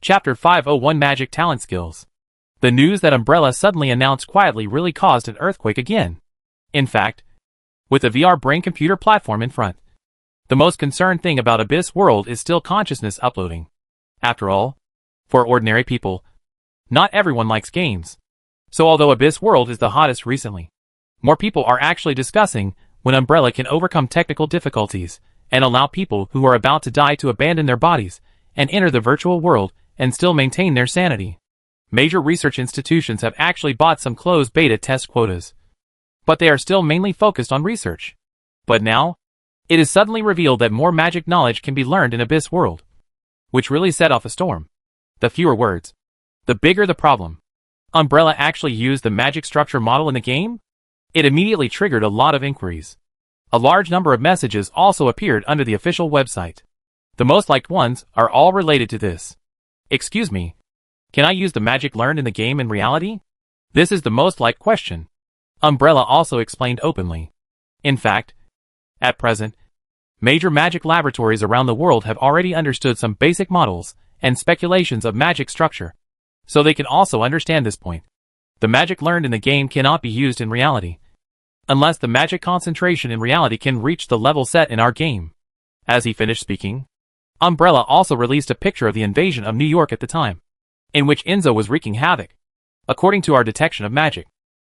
Chapter 501 Magic Talent Skills. The news that Umbrella suddenly announced quietly really caused an earthquake again. In fact, with the VR brain-computer platform in front, the most concerned thing about Abyss World is still consciousness uploading. After all, for ordinary people, not everyone likes games. So although Abyss World is the hottest recently, more people are actually discussing when Umbrella can overcome technical difficulties and allow people who are about to die to abandon their bodies and enter the virtual world and still maintain their sanity. Major research institutions have actually bought some closed beta test quotas, but they are still mainly focused on research. But now, it is suddenly revealed that more magic knowledge can be learned in Abyss World, which really set off a storm. The fewer words, the bigger the problem. Umbrella actually used the magic structure model in the game? It immediately triggered a lot of inquiries. A large number of messages also appeared under the official website. The most liked ones are all related to this. Excuse me, can I use the magic learned in the game in reality? This is the most liked question. Umbrella also explained openly. In fact, at present, major magic laboratories around the world have already understood some basic models and speculations of magic structure, so they can also understand this point. The magic learned in the game cannot be used in reality, unless the magic concentration in reality can reach the level set in our game. As he finished speaking, Umbrella also released a picture of the invasion of New York at the time, in which Enzo was wreaking havoc. According to our detection of magic,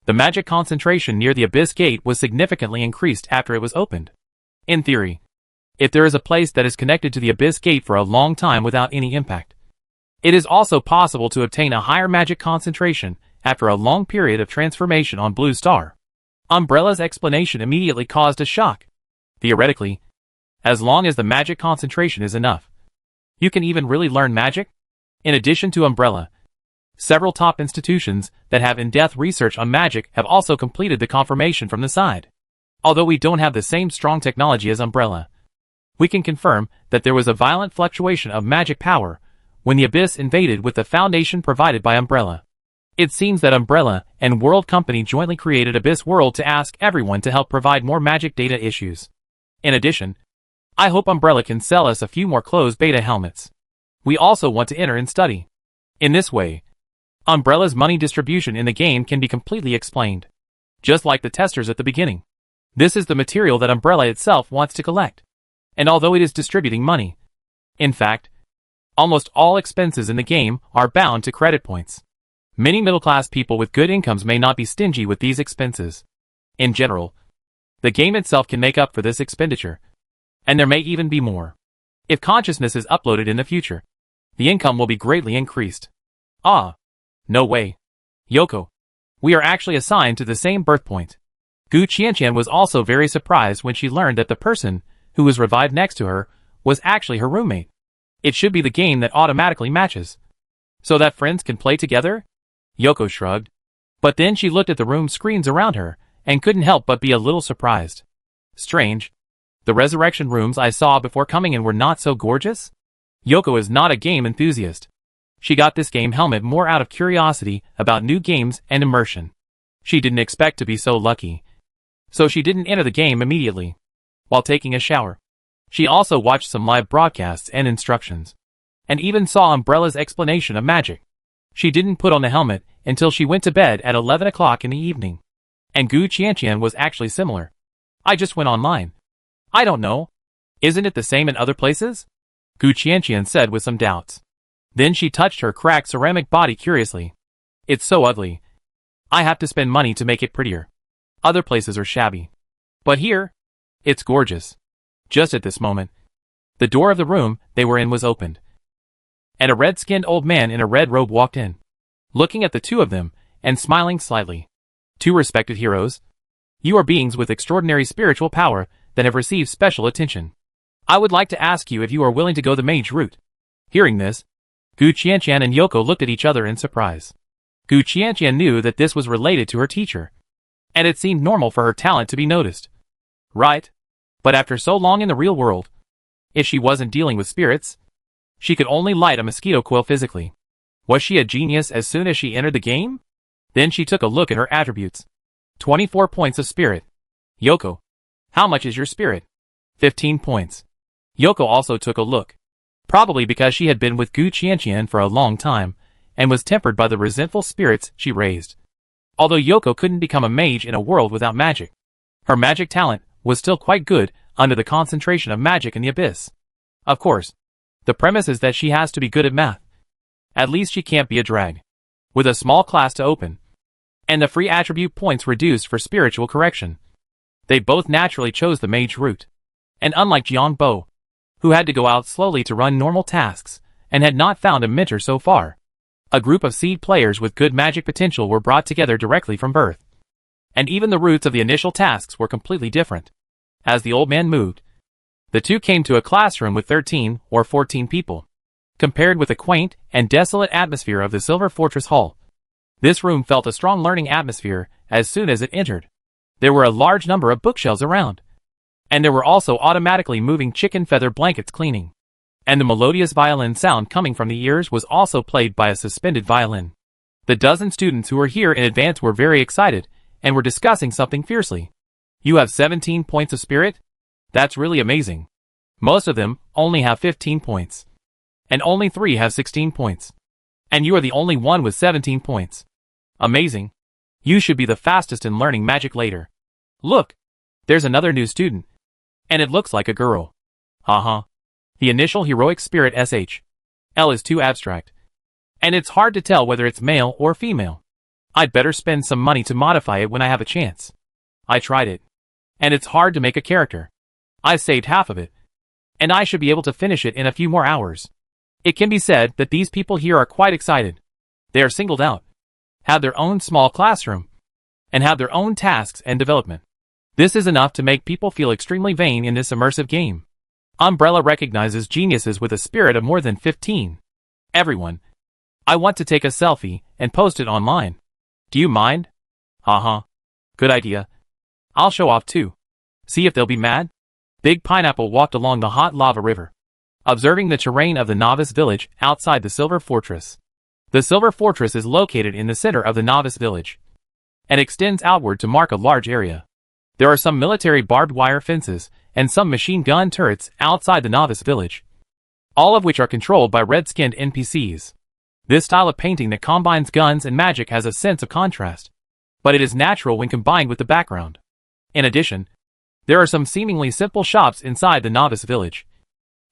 the magic concentration near the Abyss Gate was significantly increased after it was opened. In theory, if there is a place that is connected to the Abyss Gate for a long time without any impact, it is also possible to obtain a higher magic concentration after a long period of transformation on Blue Star. Umbrella's explanation immediately caused a shock. Theoretically, as long as the magic concentration is enough, you can even really learn magic? In addition to Umbrella, several top institutions that have in-depth research on magic have also completed the confirmation from the side. Although we don't have the same strong technology as Umbrella, we can confirm that there was a violent fluctuation of magic power when the Abyss invaded with the foundation provided by Umbrella. It seems that Umbrella and World Company jointly created Abyss World to ask everyone to help provide more magic data issues. In addition, I hope Umbrella can sell us a few more closed beta helmets. We also want to enter and study. In this way, Umbrella's money distribution in the game can be completely explained. Just like the testers at the beginning. This is the material that Umbrella itself wants to collect. And although it is distributing money, in fact, almost all expenses in the game are bound to credit points. Many middle-class people with good incomes may not be stingy with these expenses. In general, the game itself can make up for this expenditure. And there may even be more. If consciousness is uploaded in the future, the income will be greatly increased. Ah, no way. Yoko, we are actually assigned to the same birth point. Gu Qianqian was also very surprised when she learned that the person who was revived next to her was actually her roommate. It should be the game that automatically matches, so that friends can play together? Yoko shrugged. But then she looked at the room screens around her and couldn't help but be a little surprised. Strange. The resurrection rooms I saw before coming in were not so gorgeous? Yoko is not a game enthusiast. She got this game helmet more out of curiosity about new games and immersion. She didn't expect to be so lucky, so she didn't enter the game immediately. While taking a shower, she also watched some live broadcasts and instructions, and even saw Umbrella's explanation of magic. She didn't put on the helmet until she went to bed at 11 o'clock in the evening. And Gu Qianqian was actually similar. I just went online. I don't know. Isn't it the same in other places? Gu Qianqian said with some doubts. Then she touched her cracked ceramic body curiously. It's so ugly. I have to spend money to make it prettier. Other places are shabby. But here, it's gorgeous. Just at this moment, the door of the room they were in was opened, and a red-skinned old man in a red robe walked in, looking at the two of them and smiling slightly. Two respected heroes. You are beings with extraordinary spiritual power that have received special attention. I would like to ask you if you are willing to go the mage route. Hearing this, Gu Qianqian and Yoko looked at each other in surprise. Gu Qianqian knew that this was related to her teacher, and it seemed normal for her talent to be noticed. Right? But after so long in the real world, if she wasn't dealing with spirits, she could only light a mosquito coil physically. Was she a genius as soon as she entered the game? Then she took a look at her attributes. 24 points of spirit. Yoko, how much is your spirit? 15 points. Yoko also took a look. probably because she had been with Gu Qianqian for a long time, and was tempered by the resentful spirits she raised. Although Yoko couldn't become a mage in a world without magic, her magic talent was still quite good under the concentration of magic in the abyss. Of course, the premise is that she has to be good at math. At least she can't be a drag. With a small class to open, and the free attribute points reduced for spiritual correction, they both naturally chose the mage route. And unlike Jiang Bo, who had to go out slowly to run normal tasks, and had not found a mentor so far, a group of seed players with good magic potential were brought together directly from birth. And even the routes of the initial tasks were completely different. As the old man moved, the two came to a classroom with 13 or 14 people. Compared with the quaint and desolate atmosphere of the Silver Fortress Hall, this room felt a strong learning atmosphere as soon as it entered. There were a large number of bookshelves around, and there were also automatically moving chicken feather blankets cleaning. And the melodious violin sound coming from the ears was also played by a suspended violin. The dozen students who were here in advance were very excited, and were discussing something fiercely. You have 17 points of spirit? That's really amazing. Most of them only have 15 points. And only 3 have 16 points. And you are the only one with 17 points. Amazing. You should be the fastest in learning magic later. Look, there's another new student. And it looks like a girl. Uh-huh. The initial heroic spirit SH.L is too abstract. And it's hard to tell whether it's male or female. I'd better spend some money to modify it when I have a chance. I tried it. And it's hard to make a character. I saved half of it. And I should be able to finish it in a few more hours. It can be said that these people here are quite excited. They are singled out, have their own small classroom, and have their own tasks and development. This is enough to make people feel extremely vain in this immersive game. Umbrella recognizes geniuses with a spirit of more than 15. Everyone. I want to take a selfie and post it online. Do you mind? Uh-huh. Good idea. I'll show off too. See if they'll be mad? Big Pineapple walked along the hot lava river, observing the terrain of the novice village outside the Silver Fortress. The Silver Fortress is located in the center of the novice village, and extends outward to mark a large area. There are some military barbed wire fences, and some machine gun turrets outside the novice village, all of which are controlled by red-skinned NPCs. This style of painting that combines guns and magic has a sense of contrast, but it is natural when combined with the background. In addition, there are some seemingly simple shops inside the novice village,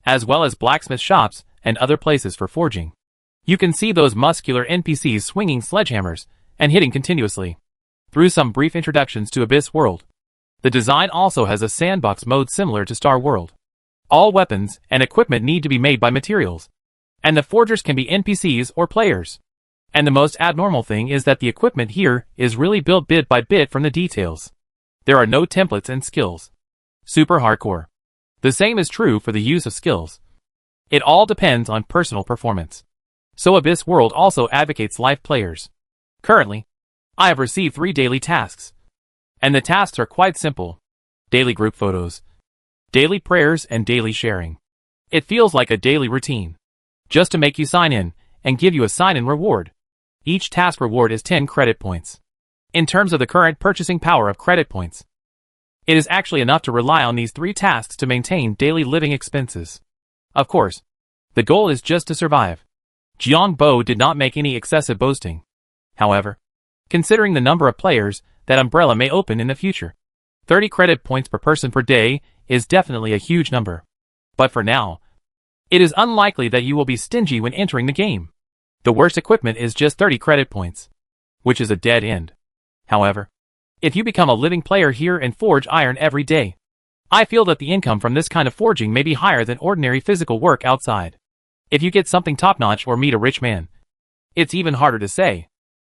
as well as blacksmith shops and other places for forging. You can see those muscular NPCs swinging sledgehammers and hitting continuously. Through some brief introductions to Abyss World, the design also has a sandbox mode similar to Star World. All weapons and equipment need to be made by materials, and the forgers can be NPCs or players. And the most abnormal thing is that the equipment here is really built bit by bit from the details. There are no templates and skills. Super hardcore. The same is true for the use of skills. It all depends on personal performance. So Abyss World also advocates live players. Currently, I have received 3 daily tasks. And the tasks are quite simple. Daily group photos, daily prayers, and daily sharing. It feels like a daily routine, just to make you sign in, and give you a sign-in reward. Each task reward is 10 credit points. In terms of the current purchasing power of credit points, it is actually enough to rely on these 3 tasks to maintain daily living expenses. Of course, the goal is just to survive. Jiang Bo did not make any excessive boasting. However, considering the number of players that Umbrella may open in the future, 30 credit points per person per day is definitely a huge number. But for now, it is unlikely that you will be stingy when entering the game. The worst equipment is just 30 credit points, which is a dead end. However, if you become a living player here and forge iron every day, I feel that the income from this kind of forging may be higher than ordinary physical work outside. If you get something top-notch or meet a rich man, it's even harder to say.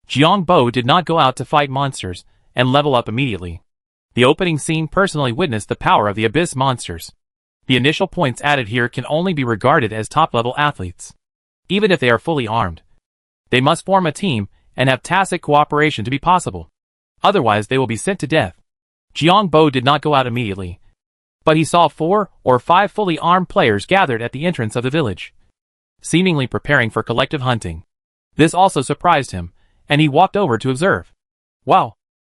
Jiang Bo did not go out to fight monsters and level up immediately. The opening scene personally witnessed the power of the Abyss monsters. The initial points added here can only be regarded as top-level athletes. Even if they are fully armed, they must form a team and have tacit cooperation to be possible. Otherwise they will be sent to death. Jiang Bo did not go out immediately, but he saw 4 or 5 fully armed players gathered at the entrance of the village, seemingly preparing for collective hunting. This also surprised him, and he walked over to observe. Wow!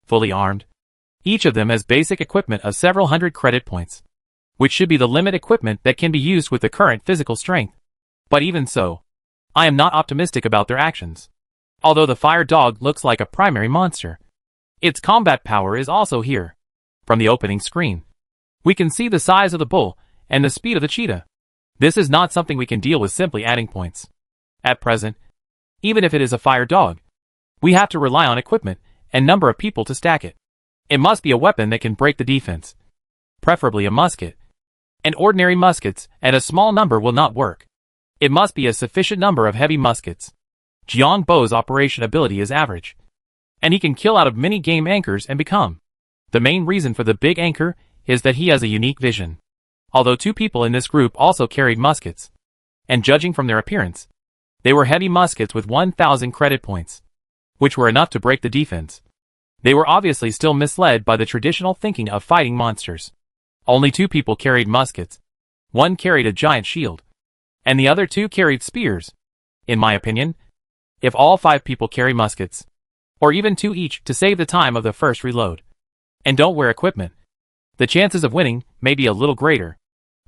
Fully armed. Each of them has basic equipment of several hundred credit points, which should be the limit equipment that can be used with the current physical strength. But even so, I am not optimistic about their actions. Although the fire dog looks like a primary monster, its combat power is also here. From the opening screen, we can see the size of the bull and the speed of the cheetah. This is not something we can deal with simply adding points. At present, even if it is a fire dog, we have to rely on equipment and number of people to stack it. It must be a weapon that can break the defense, preferably a musket. And ordinary muskets and a small number will not work. It must be a sufficient number of heavy muskets. Jiang Bo's operation ability is average, and he can kill out of many game anchors and become. The main reason for the big anchor is that he has a unique vision. Although 2 people in this group also carried muskets, and judging from their appearance, they were heavy muskets with 1,000 credit points, which were enough to break the defense. They were obviously still misled by the traditional thinking of fighting monsters. Only 2 people carried muskets. One carried a giant shield, and the other 2 carried spears. In my opinion, if all 5 people carry muskets, or even 2 each to save the time of the first reload, and don't wear equipment, the chances of winning may be a little greater.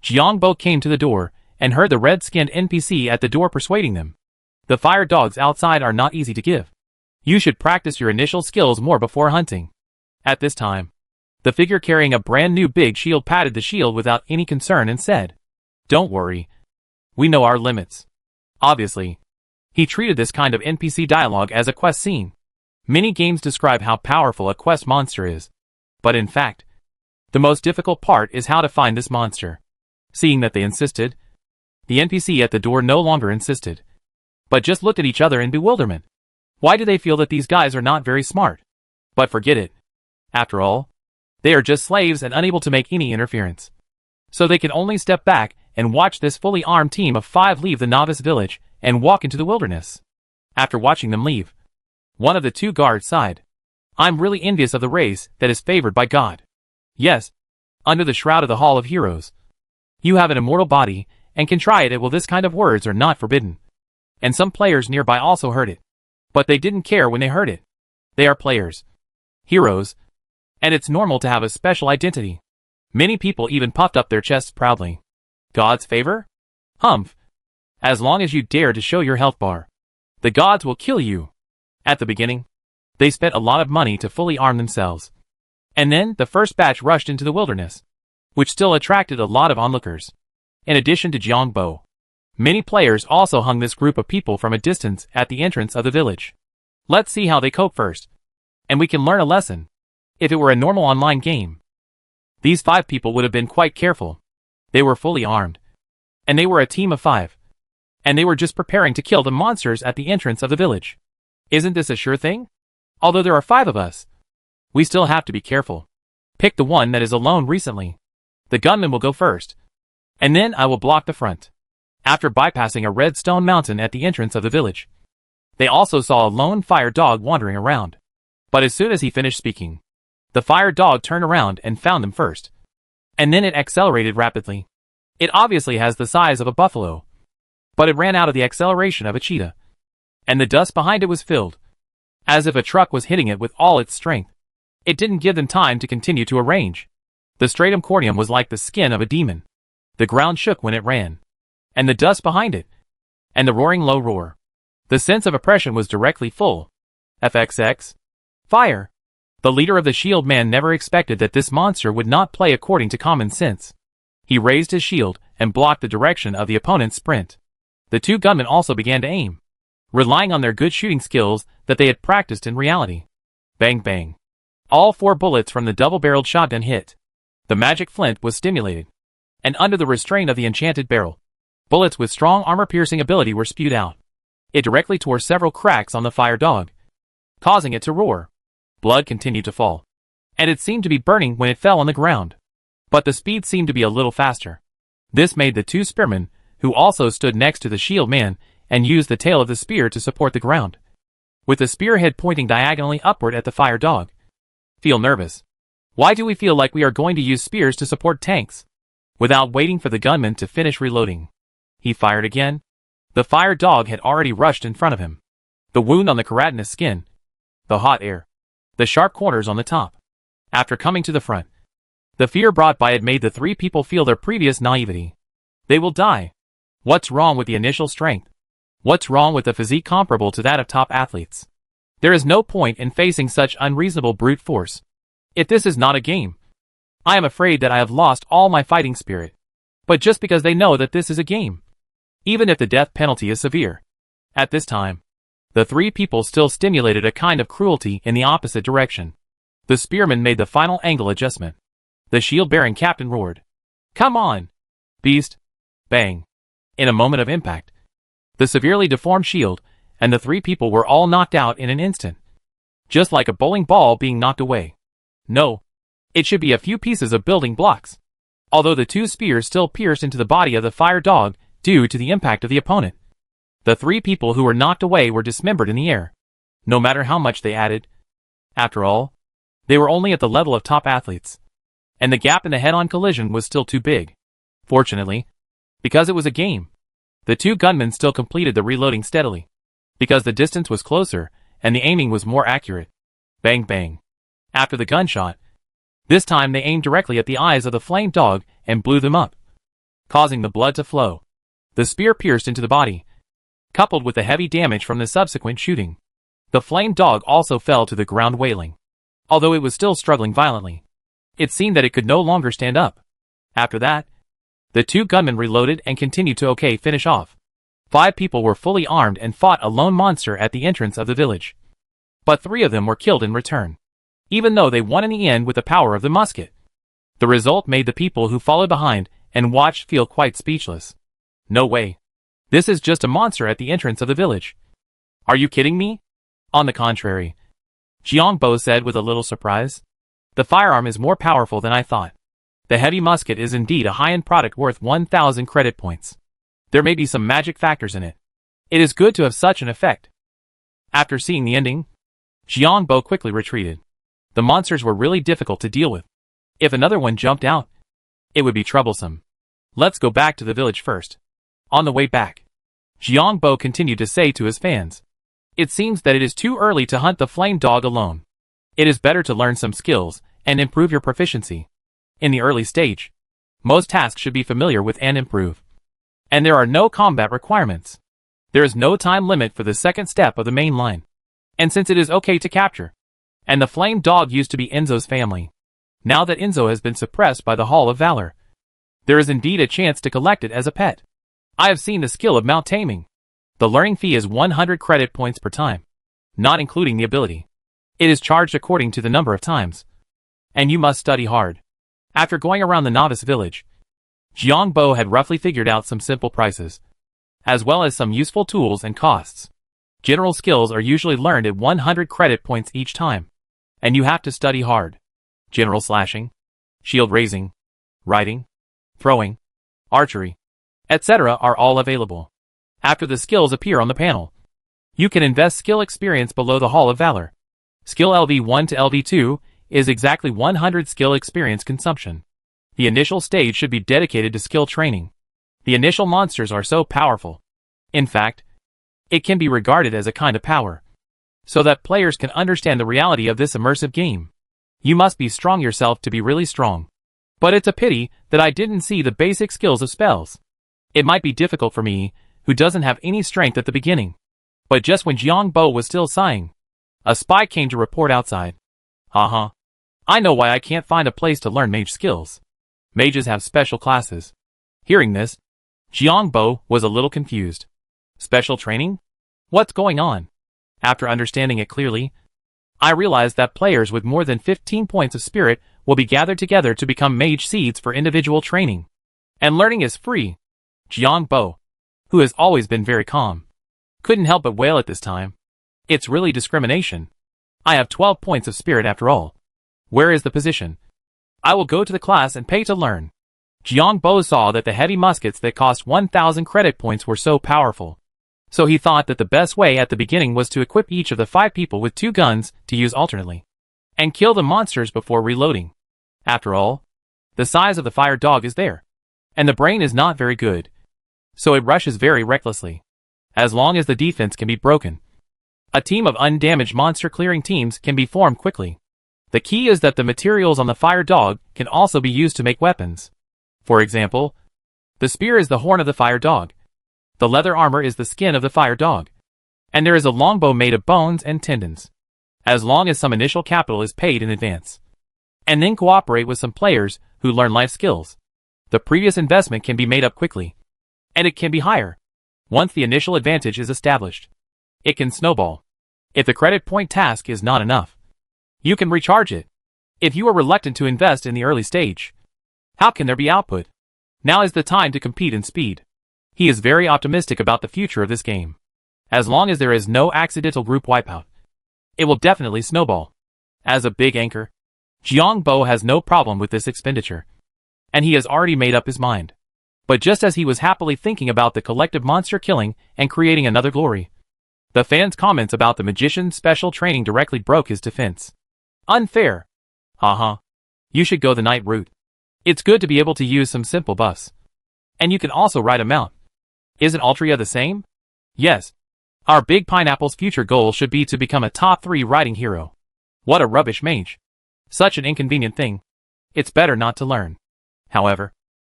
Jiang Bo came to the door and heard the red-skinned NPC at the door persuading them. The fire dogs outside are not easy to give. You should practice your initial skills more before hunting. At this time, the figure carrying a brand new big shield patted the shield without any concern and said, "Don't worry. We know our limits." Obviously, he treated this kind of NPC dialogue as a quest scene. Many games describe how powerful a quest monster is, but in fact, the most difficult part is how to find this monster. Seeing that they insisted, the NPC at the door no longer insisted, but just looked at each other in bewilderment. Why do they feel that these guys are not very smart? But forget it. After all, they are just slaves and unable to make any interference. So they can only step back and watch this fully armed team of 5 leave the novice village and walk into the wilderness. After watching them leave, one of the 2 guards sighed. "I'm really envious of the race that is favored by God. Yes, under the shroud of the Hall of Heroes, you have an immortal body and can try it. Well, this kind of words are not forbidden." And some players nearby also heard it. But they didn't care when they heard it. They are players, heroes, and it's normal to have a special identity. Many people even puffed up their chests proudly. God's favor? Humph. As long as you dare to show your health bar, the gods will kill you. At the beginning, they spent a lot of money to fully arm themselves. And then the first batch rushed into the wilderness, which still attracted a lot of onlookers. In addition to Jiang Bo, many players also hung this group of people from a distance at the entrance of the village. Let's see how they cope first, and we can learn a lesson. If it were a normal online game, these 5 people would have been quite careful. They were fully armed, and they were a team of 5, and they were just preparing to kill the monsters at the entrance of the village. Isn't this a sure thing? Although there are 5 of us, we still have to be careful. Pick the one that is alone recently. The gunman will go first, and then I will block the front. After bypassing a red stone mountain at the entrance of the village, they also saw a lone fire dog wandering around. But as soon as he finished speaking, the fire dog turned around and found them first. And then it accelerated rapidly. It obviously has the size of a buffalo, but it ran out of the acceleration of a cheetah. And the dust behind it was filled, as if a truck was hitting it with all its strength. It didn't give them time to continue to arrange. The stratum corneum was like the skin of a demon. The ground shook when it ran, and the dust behind it, and the roaring low roar. The sense of oppression was directly full. FXX. Fire. The leader of the shield man never expected that this monster would not play according to common sense. He raised his shield and blocked the direction of the opponent's sprint. The 2 gunmen also began to aim, relying on their good shooting skills that they had practiced in reality. Bang bang. All 4 bullets from the double-barreled shotgun hit. The magic flint was stimulated, and under the restraint of the enchanted barrel, bullets with strong armor-piercing ability were spewed out. It directly tore several cracks on the fire dog, causing it to roar. Blood continued to fall, and it seemed to be burning when it fell on the ground. But the speed seemed to be a little faster. This made the 2 spearmen, who also stood next to the shield man, and used the tail of the spear to support the ground, with the spearhead pointing diagonally upward at the fire dog. Feel nervous. Why do we feel like we are going to use spears to support tanks? Without waiting for the gunman to finish reloading, he fired again. The fire dog had already rushed in front of him. The wound on the keratinous skin, the hot air, the sharp corners on the top. After coming to the front, the fear brought by it made the 3 people feel their previous naivety. They will die. What's wrong with the initial strength? What's wrong with a physique comparable to that of top athletes? There is no point in facing such unreasonable brute force. If this is not a game, I am afraid that I have lost all my fighting spirit. But just because they know that this is a game, even if the death penalty is severe. At this time, the three people still stimulated a kind of cruelty in the opposite direction. The spearman made the final angle adjustment. The shield-bearing captain roared, "Come on, beast!" Bang! In a moment of impact, the severely deformed shield and the three people were all knocked out in an instant. Just like a bowling ball being knocked away. No, it should be a few pieces of building blocks. Although the two spears still pierced into the body of the fire dog due to the impact of the opponent. The three people who were knocked away were dismembered in the air, no matter how much they added. After all, they were only at the level of top athletes, and the gap in the head-on collision was still too big. Fortunately, because it was a game, the two gunmen still completed the reloading steadily, because the distance was closer and the aiming was more accurate. Bang bang. After the gunshot, this time they aimed directly at the eyes of the flamed dog and blew them up, causing the blood to flow. The spear pierced into the body, coupled with the heavy damage from the subsequent shooting. The flamed dog also fell to the ground wailing. Although it was still struggling violently, it seemed that it could no longer stand up. After that, the two gunmen reloaded and continued to finish off. 5 people were fully armed and fought a lone monster at the entrance of the village. But 3 of them were killed in return, even though they won in the end with the power of the musket. The result made the people who followed behind and watched feel quite speechless. No way. This is just a monster at the entrance of the village. Are you kidding me? On the contrary, Jiangbo said with a little surprise. The firearm is more powerful than I thought. The heavy musket is indeed a high-end product worth 1,000 credit points. There may be some magic factors in it. It is good to have such an effect. After seeing the ending, Jiangbo quickly retreated. The monsters were really difficult to deal with. If another one jumped out, it would be troublesome. Let's go back to the village first. On the way back, Jiangbo continued to say to his fans, "It seems that it is too early to hunt the flame dog alone. It is better to learn some skills and improve your proficiency. In the early stage, most tasks should be familiar with and improve. And there are no combat requirements. There is no time limit for the second step of the main line. And since it is okay to capture, and the flame dog used to be Enzo's family, now that Enzo has been suppressed by the Hall of Valor, there is indeed a chance to collect it as a pet. I have seen the skill of mount taming. The learning fee is 100 credit points per time, not including the ability. It is charged according to the number of times. And you must study hard." After going around the novice village, Jiangbo had roughly figured out some simple prices, as well as some useful tools and costs. General skills are usually learned at 100 credit points each time, and you have to study hard. General slashing, shield raising, riding, throwing, archery, etc. are all available. After the skills appear on the panel, you can invest skill experience below the Hall of Valor. Skill LV1 to LV2 is exactly 100 skill experience consumption. The initial stage should be dedicated to skill training. The initial monsters are so powerful. In fact, it can be regarded as a kind of power, so that players can understand the reality of this immersive game. You must be strong yourself to be really strong. But it's a pity that I didn't see the basic skills of spells. It might be difficult for me, who doesn't have any strength at the beginning. But just when Jiangbo was still sighing, a spy came to report outside. Haha. I know why I can't find a place to learn mage skills. Mages have special classes. Hearing this, Jiangbo was a little confused. Special training? What's going on? After understanding it clearly, I realized that players with more than 15 points of spirit will be gathered together to become mage seeds for individual training. And learning is free. Jiangbo, who has always been very calm, couldn't help but wail at this time. It's really discrimination. I have 12 points of spirit after all. Where is the position? I will go to the class and pay to learn. Jiangbo saw that the heavy muskets that cost 1,000 credit points were so powerful. So he thought that the best way at the beginning was to equip each of the 5 people with 2 guns to use alternately, and kill the monsters before reloading. After all, the size of the fire dog is there, and the brain is not very good, so it rushes very recklessly. As long as the defense can be broken, a team of undamaged monster clearing teams can be formed quickly. The key is that the materials on the fire dog can also be used to make weapons. For example, the spear is the horn of the fire dog, The leather armor is the skin of the fire dog. And there is a longbow made of bones and tendons. As long as some initial capital is paid in advance, and then cooperate with some players who learn life skills, the previous investment can be made up quickly. And it can be higher. Once the initial advantage is established, it can snowball. If the credit point task is not enough, you can recharge it. If you are reluctant to invest in the early stage, how can there be output? Now is the time to compete in speed. He is very optimistic about the future of this game. As long as there is no accidental group wipeout, it will definitely snowball. As a big anchor, Jiang Bo has no problem with this expenditure, and he has already made up his mind. But just as he was happily thinking about the collective monster killing and creating another glory, the fans' comments about the magician's special training directly broke his defense. Unfair. You should go the night route. It's good to be able to use some simple buffs. And you can also ride a mount. Isn't Altria the same? Yes. Our Big Pineapple's future goal should be to become a top 3 riding hero. What a rubbish mage. Such an inconvenient thing. It's better not to learn. However,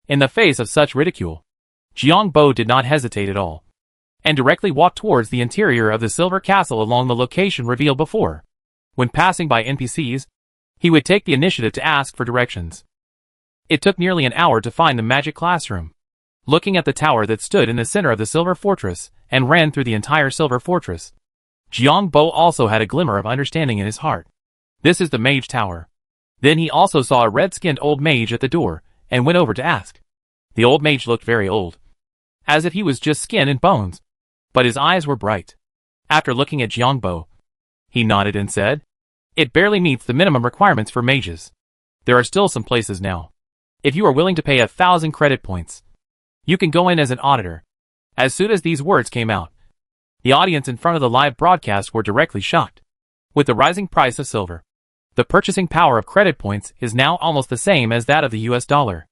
in the face of such ridicule, Jiang Bo did not hesitate at all, and directly walked towards the interior of the Silver Castle along the location revealed before. When passing by NPCs, he would take the initiative to ask for directions. It took nearly an hour to find the magic classroom. Looking at the tower that stood in the center of the Silver Fortress and ran through the entire Silver Fortress, Jiang Bo also had a glimmer of understanding in his heart. This is the Mage Tower. Then he also saw a red-skinned old mage at the door and went over to ask. The old mage looked very old, as if he was just skin and bones, but his eyes were bright. After looking at Jiang Bo, he nodded and said, "It barely meets the minimum requirements for mages. There are still some places now. If you are willing to pay 1,000 credit points, you can go in as an auditor." As soon as these words came out, the audience in front of the live broadcast were directly shocked. With the rising price of silver, the purchasing power of credit points is now almost the same as that of the US dollar.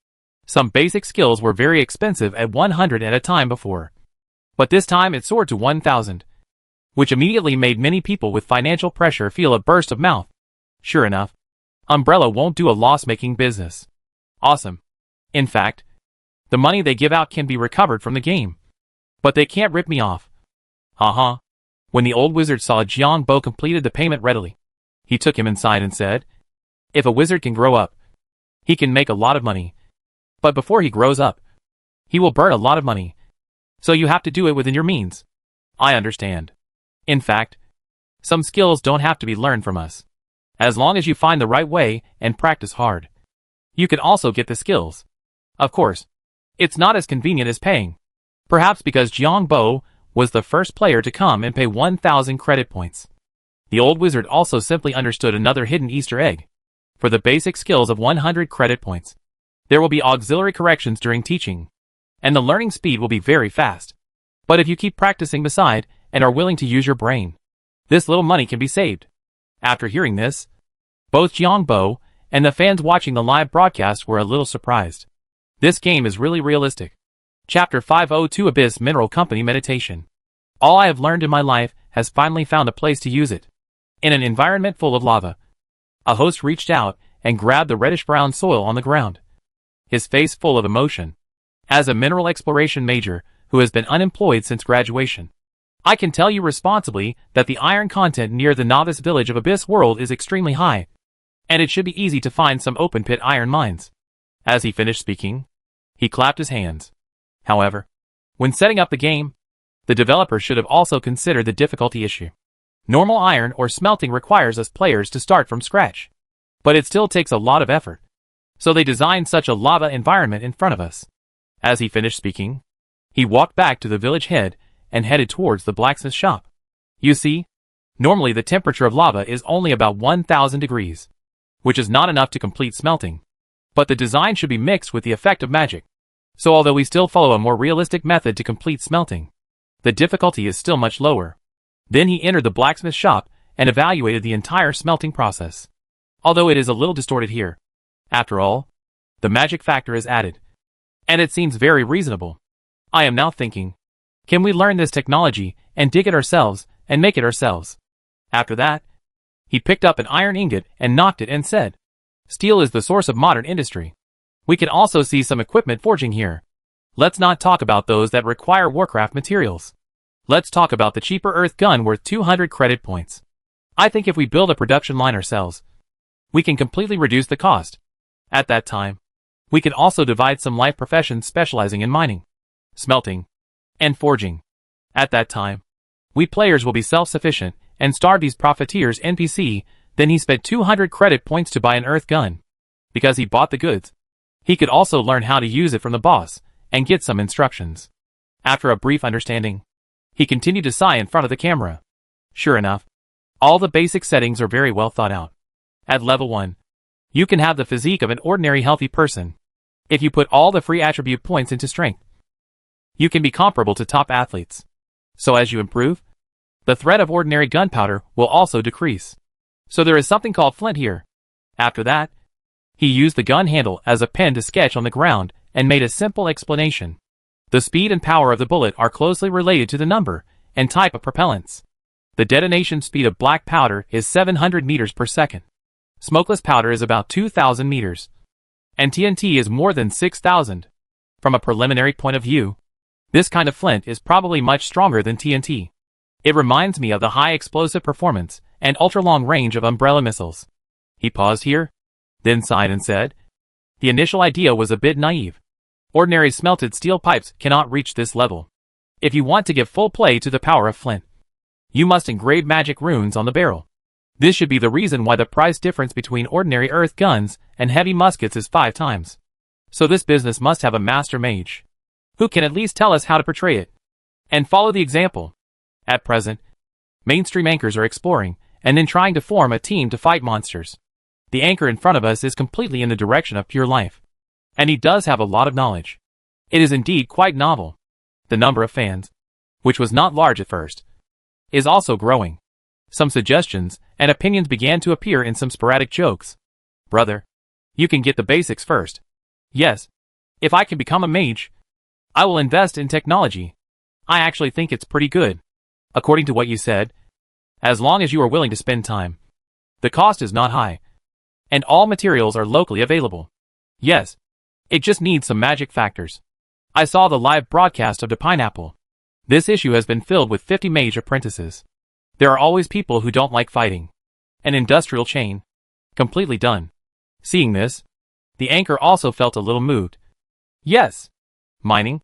Some basic skills were very expensive at 100 at a time before, but this time it soared to 1,000, which immediately made many people with financial pressure feel a burst of mouth. Sure enough, Umbrella won't do a loss-making business. Awesome. In fact, the money they give out can be recovered from the game. But they can't rip me off. When the old wizard saw Jiang Bo completed the payment readily, he took him inside and said, "If a wizard can grow up, he can make a lot of money. But before he grows up, he will burn a lot of money. So you have to do it within your means." I understand. In fact, some skills don't have to be learned from us. As long as you find the right way and practice hard, you can also get the skills. Of course, it's not as convenient as paying. Perhaps because Jiang Bo was the first player to come and pay 1,000 credit points. The old wizard also simply understood another hidden Easter egg. For the basic skills of 100 credit points, there will be auxiliary corrections during teaching, and the learning speed will be very fast. But if you keep practicing beside and are willing to use your brain, this little money can be saved. After hearing this, both Jiang Bo and the fans watching the live broadcast were a little surprised. This game is really realistic. Chapter 502 Abyss Mineral Company Meditation. All I have learned in my life has finally found a place to use it. In an environment full of lava, a host reached out and grabbed the reddish-brown soil on the ground, his face full of emotion. As a mineral exploration major who has been unemployed since graduation, I can tell you responsibly that the iron content near the novice village of Abyss World is extremely high, and it should be easy to find some open-pit iron mines. As he finished speaking, he clapped his hands. However, when setting up the game, the developer should have also considered the difficulty issue. Normal iron or smelting requires us players to start from scratch, but it still takes a lot of effort. So they designed such a lava environment in front of us. As he finished speaking, he walked back to the village head and headed towards the blacksmith shop. You see, normally the temperature of lava is only about 1,000 degrees, which is not enough to complete smelting. But the design should be mixed with the effect of magic. So although we still follow a more realistic method to complete smelting, the difficulty is still much lower. Then he entered the blacksmith shop and evaluated the entire smelting process. Although it is a little distorted here, after all, the magic factor is added, and it seems very reasonable. I am now thinking, can we learn this technology and dig it ourselves and make it ourselves? After that, he picked up an iron ingot and knocked it and said, "Steel is the source of modern industry. We can also see some equipment forging here. Let's not talk about those that require Warcraft materials. Let's talk about the cheaper Earth gun worth 200 credit points. I think if we build a production line ourselves, we can completely reduce the cost. At that time, we can also divide some life professions specializing in mining, smelting, and forging. At that time, we players will be self-sufficient and starve these profiteers NPC. Then he spent 200 credit points to buy an Earth gun. Because he bought the goods, he could also learn how to use it from the boss and get some instructions. After a brief understanding, he continued to sigh in front of the camera. Sure enough, all the basic settings are very well thought out. At level 1, you can have the physique of an ordinary healthy person. If you put all the free attribute points into strength, you can be comparable to top athletes. So as you improve, the threat of ordinary gunpowder will also decrease. So there is something called flint here. After that, he used the gun handle as a pen to sketch on the ground and made a simple explanation. The speed and power of the bullet are closely related to the number and type of propellants. The detonation speed of black powder is 700 meters per second. Smokeless powder is about 2,000 meters. And TNT is more than 6,000. From a preliminary point of view, this kind of flint is probably much stronger than TNT. It reminds me of the high explosive performance and ultra-long range of umbrella missiles. He paused here, then sighed and said, the initial idea was a bit naive. Ordinary smelted steel pipes cannot reach this level. If you want to give full play to the power of flint, you must engrave magic runes on the barrel. This should be the reason why the price difference between ordinary earth guns and heavy muskets is 5 times. So this business must have a master mage, who can at least tell us how to portray it, and follow the example. At present, mainstream anchors are exploring, and then trying to form a team to fight monsters. The anchor in front of us is completely in the direction of pure life. And he does have a lot of knowledge. It is indeed quite novel. The number of fans, which was not large at first, is also growing. Some suggestions and opinions began to appear in some sporadic jokes. Brother, you can get the basics first. Yes, if I can become a mage, I will invest in technology. I actually think it's pretty good. According to what you said, as long as you are willing to spend time, the cost is not high, and all materials are locally available. Yes, it just needs some magic factors. I saw the live broadcast of the Pineapple. This issue has been filled with 50 mage apprentices. There are always people who don't like fighting. An industrial chain. Completely done. Seeing this, the anchor also felt a little moved. Yes. Mining,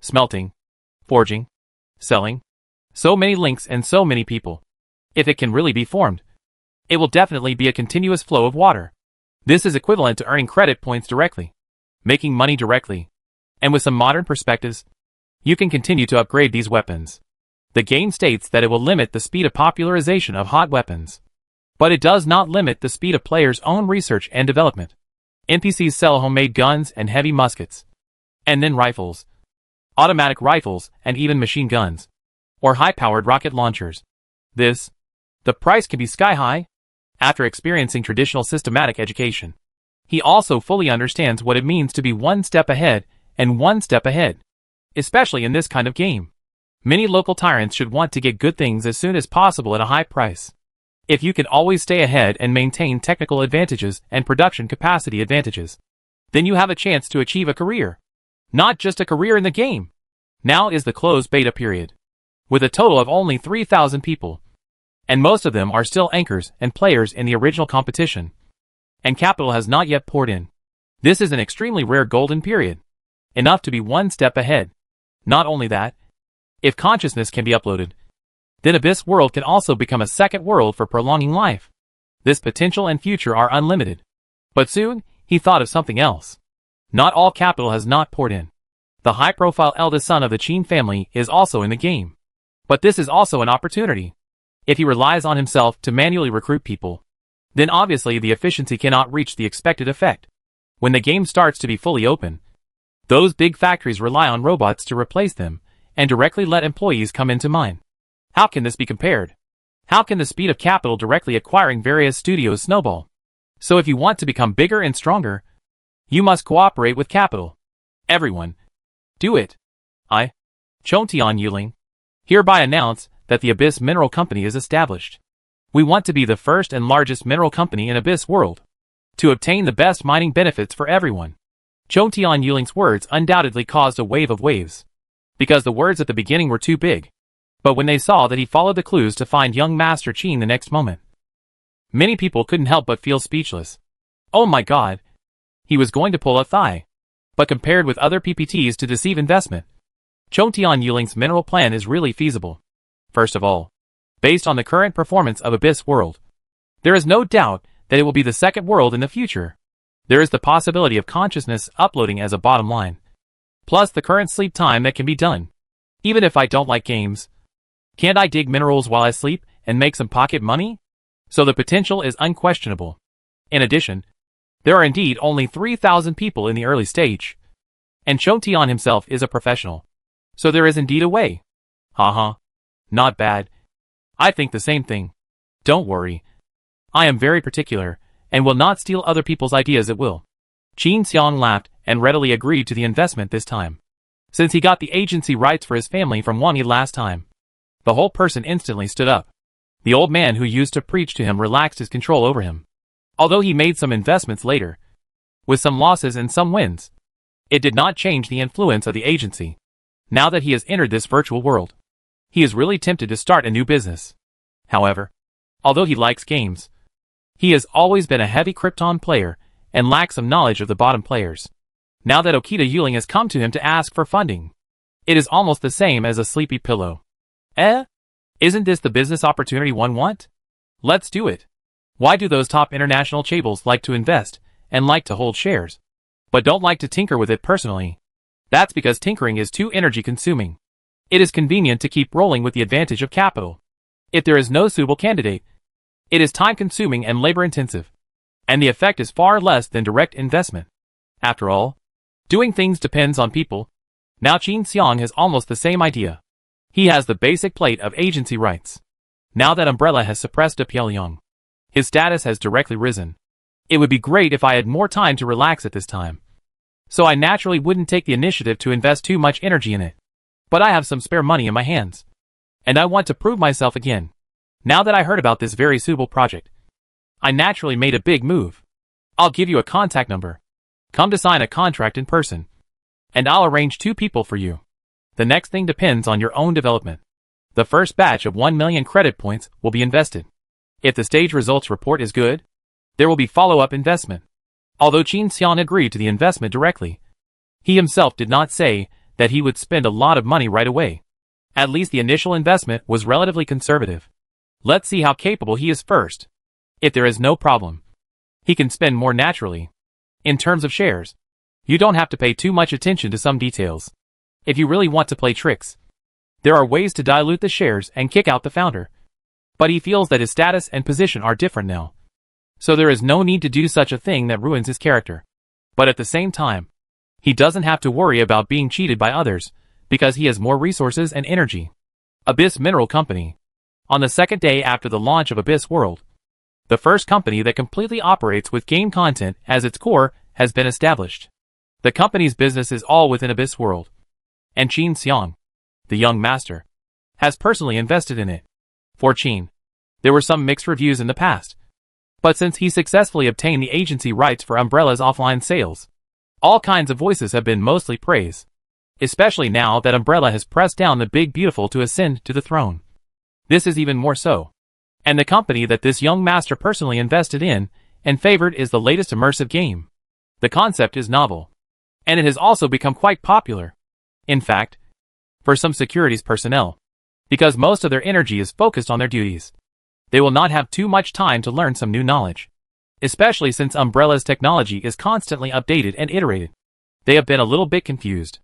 smelting, forging, selling. So many links and so many people. If it can really be formed, it will definitely be a continuous flow of water. This is equivalent to earning credit points directly, making money directly. And with some modern perspectives, you can continue to upgrade these weapons. The game states that it will limit the speed of popularization of hot weapons. But it does not limit the speed of players' own research and development. NPCs sell homemade guns and heavy muskets. And then rifles, automatic rifles, and even machine guns, or high-powered rocket launchers. The price can be sky-high. After experiencing traditional systematic education, he also fully understands what it means to be one step ahead and one step ahead, especially in this kind of game. Many local tyrants should want to get good things as soon as possible at a high price. If you can always stay ahead and maintain technical advantages and production capacity advantages, then you have a chance to achieve a career. Not just a career in the game. Now is the closed beta period, with a total of only 3,000 people. And most of them are still anchors and players in the original competition. And capital has not yet poured in. This is an extremely rare golden period. Enough to be one step ahead. Not only that, if consciousness can be uploaded, then Abyss World can also become a second world for prolonging life. This potential and future are unlimited. But soon, he thought of something else. Not all capital has not poured in. The high-profile eldest son of the Qin family is also in the game. But this is also an opportunity. If he relies on himself to manually recruit people, then obviously the efficiency cannot reach the expected effect. When the game starts to be fully open, those big factories rely on robots to replace them and directly let employees come into mine. How can this be compared? How can the speed of capital directly acquiring various studios snowball? So if you want to become bigger and stronger, you must cooperate with capital. Everyone, do it. I, Chontian Yuling, hereby announce that the Abyss Mineral Company is established. We want to be the first and largest mineral company in Abyss World, to obtain the best mining benefits for everyone. Chou Tianyuling's words undoubtedly caused a wave of waves. Because the words at the beginning were too big. But when they saw that he followed the clues to find young Master Qin the next moment, many people couldn't help but feel speechless. Oh my god. He was going to pull a thigh. But compared with other PPTs to deceive investment, Chou Tianyuling's mineral plan is really feasible. First of all, based on the current performance of Abyss World, there is no doubt that it will be the second world in the future. There is the possibility of consciousness uploading as a bottom line. Plus the current sleep time that can be done. Even if I don't like games, can't I dig minerals while I sleep and make some pocket money? So the potential is unquestionable. In addition, there are indeed only 3,000 people in the early stage. And Chou Tian himself is a professional. So there is indeed a way. Haha. Not bad. I think the same thing. Don't worry. I am very particular, and will not steal other people's ideas at will. Qin Xiang laughed and readily agreed to the investment this time. Since he got the agency rights for his family from Wang Yi last time, the whole person instantly stood up. The old man who used to preach to him relaxed his control over him. Although he made some investments later, with some losses and some wins, it did not change the influence of the agency. Now that he has entered this virtual world, he is really tempted to start a new business. However, although he likes games, he has always been a heavy Krypton player and lacks some knowledge of the bottom players. Now that Okita Yuling has come to him to ask for funding, it is almost the same as a sleepy pillow. Isn't this the business opportunity one want? Let's do it. Why do those top international chaebols like to invest and like to hold shares, but don't like to tinker with it personally? That's because tinkering is too energy consuming. It is convenient to keep rolling with the advantage of capital. If there is no suitable candidate, it is time consuming and labor intensive. And the effect is far less than direct investment. After all, doing things depends on people. Now Qin Xiang has almost the same idea. He has the basic plate of agency rights. Now that Umbrella has suppressed Pyongyang, his status has directly risen. It would be great if I had more time to relax at this time. So I naturally wouldn't take the initiative to invest too much energy in it. But I have some spare money in my hands. And I want to prove myself again. Now that I heard about this very suitable project, I naturally made a big move. I'll give you a contact number. Come to sign a contract in person. And I'll arrange 2 people for you. The next thing depends on your own development. The first batch of 1 million credit points will be invested. If the stage results report is good, there will be follow-up investment. Although Qin Xiang agreed to the investment directly, he himself did not say that he would spend a lot of money right away. At least the initial investment was relatively conservative. Let's see how capable he is first. If there is no problem, he can spend more naturally. In terms of shares, you don't have to pay too much attention to some details. If you really want to play tricks, there are ways to dilute the shares and kick out the founder. But he feels that his status and position are different now. So there is no need to do such a thing that ruins his character. But at the same time, he doesn't have to worry about being cheated by others, because he has more resources and energy. Abyss Mineral Company. On the second day after the launch of Abyss World, the first company that completely operates with game content as its core has been established. The company's business is all within Abyss World. And Qin Xiang, the young master, has personally invested in it. For Qin, there were some mixed reviews in the past. But since he successfully obtained the agency rights for Umbrella's offline sales, all kinds of voices have been mostly praise. Especially now that Umbrella has pressed down the Big Beautiful to ascend to the throne. This is even more so. And the company that this young master personally invested in and favored is the latest immersive game. The concept is novel. And it has also become quite popular. In fact, for some securities personnel, because most of their energy is focused on their duties, they will not have too much time to learn some new knowledge. Especially since Umbrella's technology is constantly updated and iterated. They have been a little bit confused.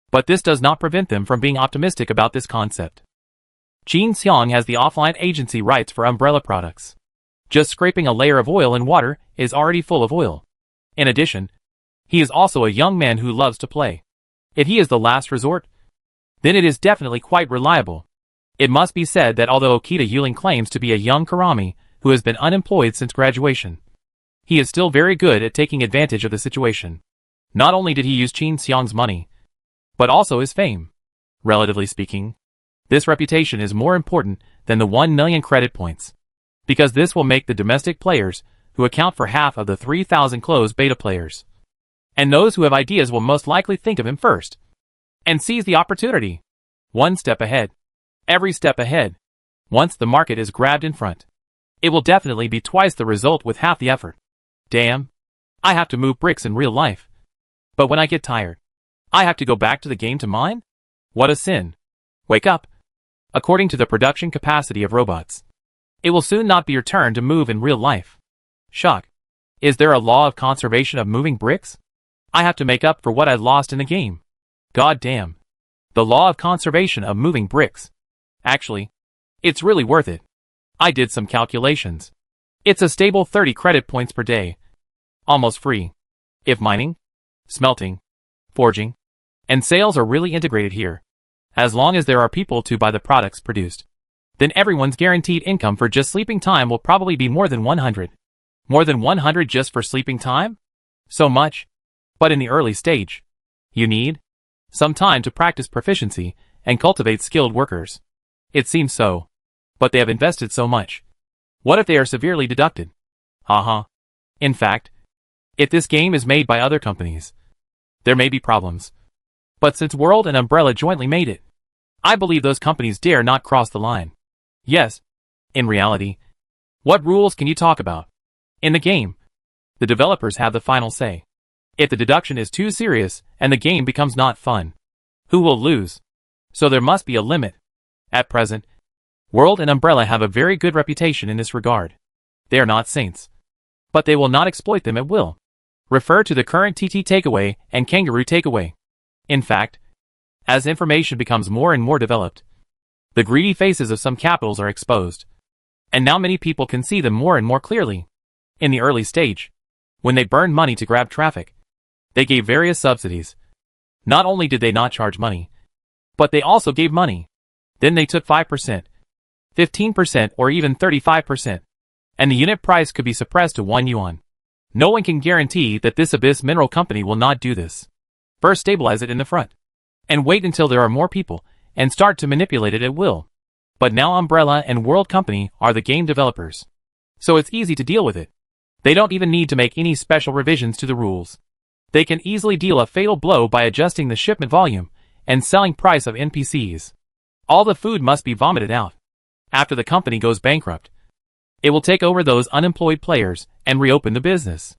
But this does not prevent them from being optimistic about this concept. Qin Xiang has the offline agency rights for Umbrella products. Just scraping a layer of oil in water is already full of oil. In addition, he is also a young man who loves to play. If he is the last resort, then it is definitely quite reliable. It must be said that although Okita Yuling claims to be a young Karami who has been unemployed since graduation, he is still very good at taking advantage of the situation. Not only did he use Qin Xiang's money, but also his fame. Relatively speaking, this reputation is more important than the 1 million credit points, because this will make the domestic players, who account for half of the 3,000 closed beta players, And those who have ideas will most likely think of him first. And seize the opportunity. One step ahead. Every step ahead. Once the market is grabbed in front, it will definitely be twice the result with half the effort. Damn. I have to move bricks in real life. But when I get tired, I have to go back to the game to mine? What a sin. Wake up. According to the production capacity of robots, it will soon not be your turn to move in real life. Shock. Is there a law of conservation of moving bricks? I have to make up for what I lost in the game. God damn. The law of conservation of moving bricks. Actually, it's really worth it. I did some calculations. It's a stable 30 credit points per day. Almost free. If mining, smelting, forging, and sales are really integrated here, as long as there are people to buy the products produced, then everyone's guaranteed income for just sleeping time will probably be more than 100. More than 100 just for sleeping time? So much. But in the early stage, you need some time to practice proficiency and cultivate skilled workers. It seems so. But they have invested so much. What if they are severely deducted? Haha. In fact, if this game is made by other companies, there may be problems. But since World and Umbrella jointly made it, I believe those companies dare not cross the line. Yes. In reality, what rules can you talk about? In the game, the developers have the final say. If the deduction is too serious and the game becomes not fun, who will lose? So there must be a limit. At present, World and Umbrella have a very good reputation in this regard. They are not saints. But they will not exploit them at will. Refer to the current TT takeaway and Kangaroo takeaway. In fact, as information becomes more and more developed, the greedy faces of some capitals are exposed. And now many people can see them more and more clearly. In the early stage, when they burned money to grab traffic, they gave various subsidies. Not only did they not charge money, but they also gave money. Then they took 5%, 15%, or even 35%. And the unit price could be suppressed to 1 yuan. No one can guarantee that this Abyss Mineral Company will not do this. First stabilize it in the front. And wait until there are more people, and start to manipulate it at will. But now Umbrella and World Company are the game developers. So it's easy to deal with it. They don't even need to make any special revisions to the rules. They can easily deal a fatal blow by adjusting the shipment volume and selling price of NPCs. All the food must be vomited out. After the company goes bankrupt, it will take over those unemployed players and reopen the business.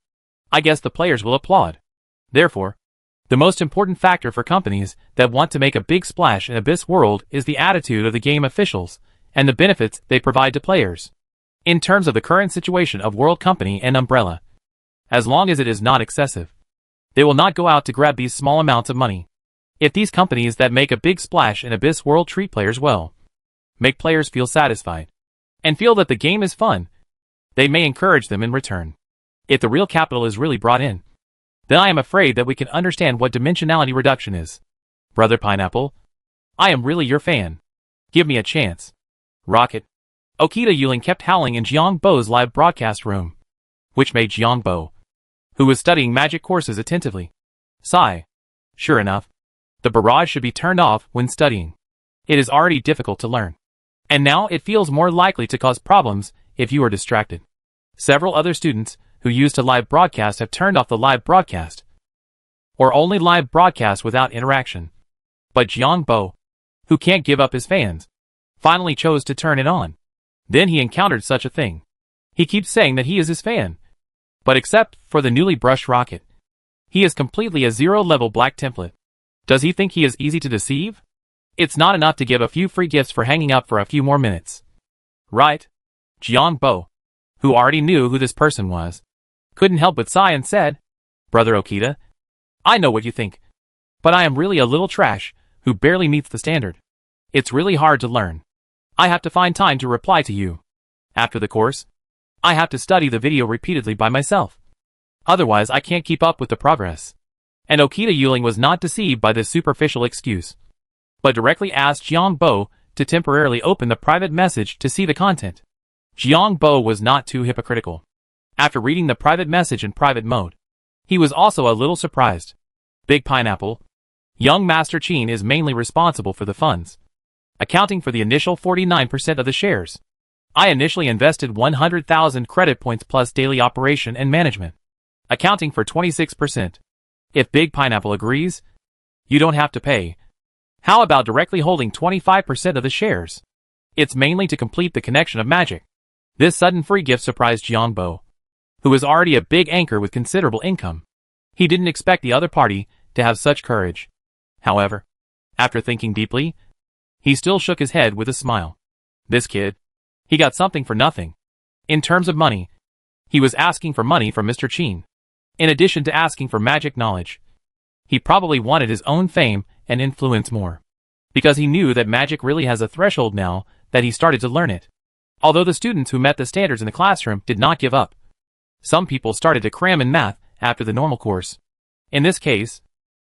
I guess the players will applaud. Therefore, the most important factor for companies that want to make a big splash in Abyss World is the attitude of the game officials and the benefits they provide to players. In terms of the current situation of World Company and Umbrella, as long as it is not excessive, they will not go out to grab these small amounts of money. If these companies that make a big splash in Abyss World treat players well, make players feel satisfied, and feel that the game is fun, they may encourage them in return. If the real capital is really brought in, then I am afraid that we can understand what dimensionality reduction is. Brother Pineapple, I am really your fan. Give me a chance. Rocket. Okita Yuling kept howling in Jiang Bo's live broadcast room, which made Jiang Bo, who was studying magic courses attentively, sigh. Sure enough, the barrage should be turned off when studying. It is already difficult to learn. And now it feels more likely to cause problems if you are distracted. Several other students who used a live broadcast have turned off the live broadcast, or only live broadcast without interaction. But Jiang Bo, who can't give up his fans, finally chose to turn it on. Then he encountered such a thing. He keeps saying that he is his fan. But except for the newly brushed Rocket, he is completely a zero-level black template. Does he think he is easy to deceive? It's not enough to give a few free gifts for hanging up for a few more minutes. Right? Jiang Bo, who already knew who this person was, couldn't help but sigh and said, Brother Okita, I know what you think, but I am really a little trash who barely meets the standard. It's really hard to learn. I have to find time to reply to you. After the course, I have to study the video repeatedly by myself. Otherwise I can't keep up with the progress. And Okita Yuling was not deceived by this superficial excuse, but directly asked Jiang Bo to temporarily open the private message to see the content. Jiang Bo was not too hypocritical. After reading the private message in private mode, he was also a little surprised. Big Pineapple, young Master Qin is mainly responsible for the funds, accounting for the initial 49% of the shares. I initially invested 100,000 credit points plus daily operation and management, accounting for 26%. If Big Pineapple agrees, you don't have to pay. How about directly holding 25% of the shares? It's mainly to complete the connection of magic. This sudden free gift surprised Jiangbo, who was already a big anchor with considerable income. He didn't expect the other party to have such courage. However, after thinking deeply, he still shook his head with a smile. This kid, he got something for nothing. In terms of money, he was asking for money from Mr. Qin. In addition to asking for magic knowledge, he probably wanted his own fame and influence more. Because he knew that magic really has a threshold now that he started to learn it. Although the students who met the standards in the classroom did not give up. Some people started to cram in math after the normal course. In this case,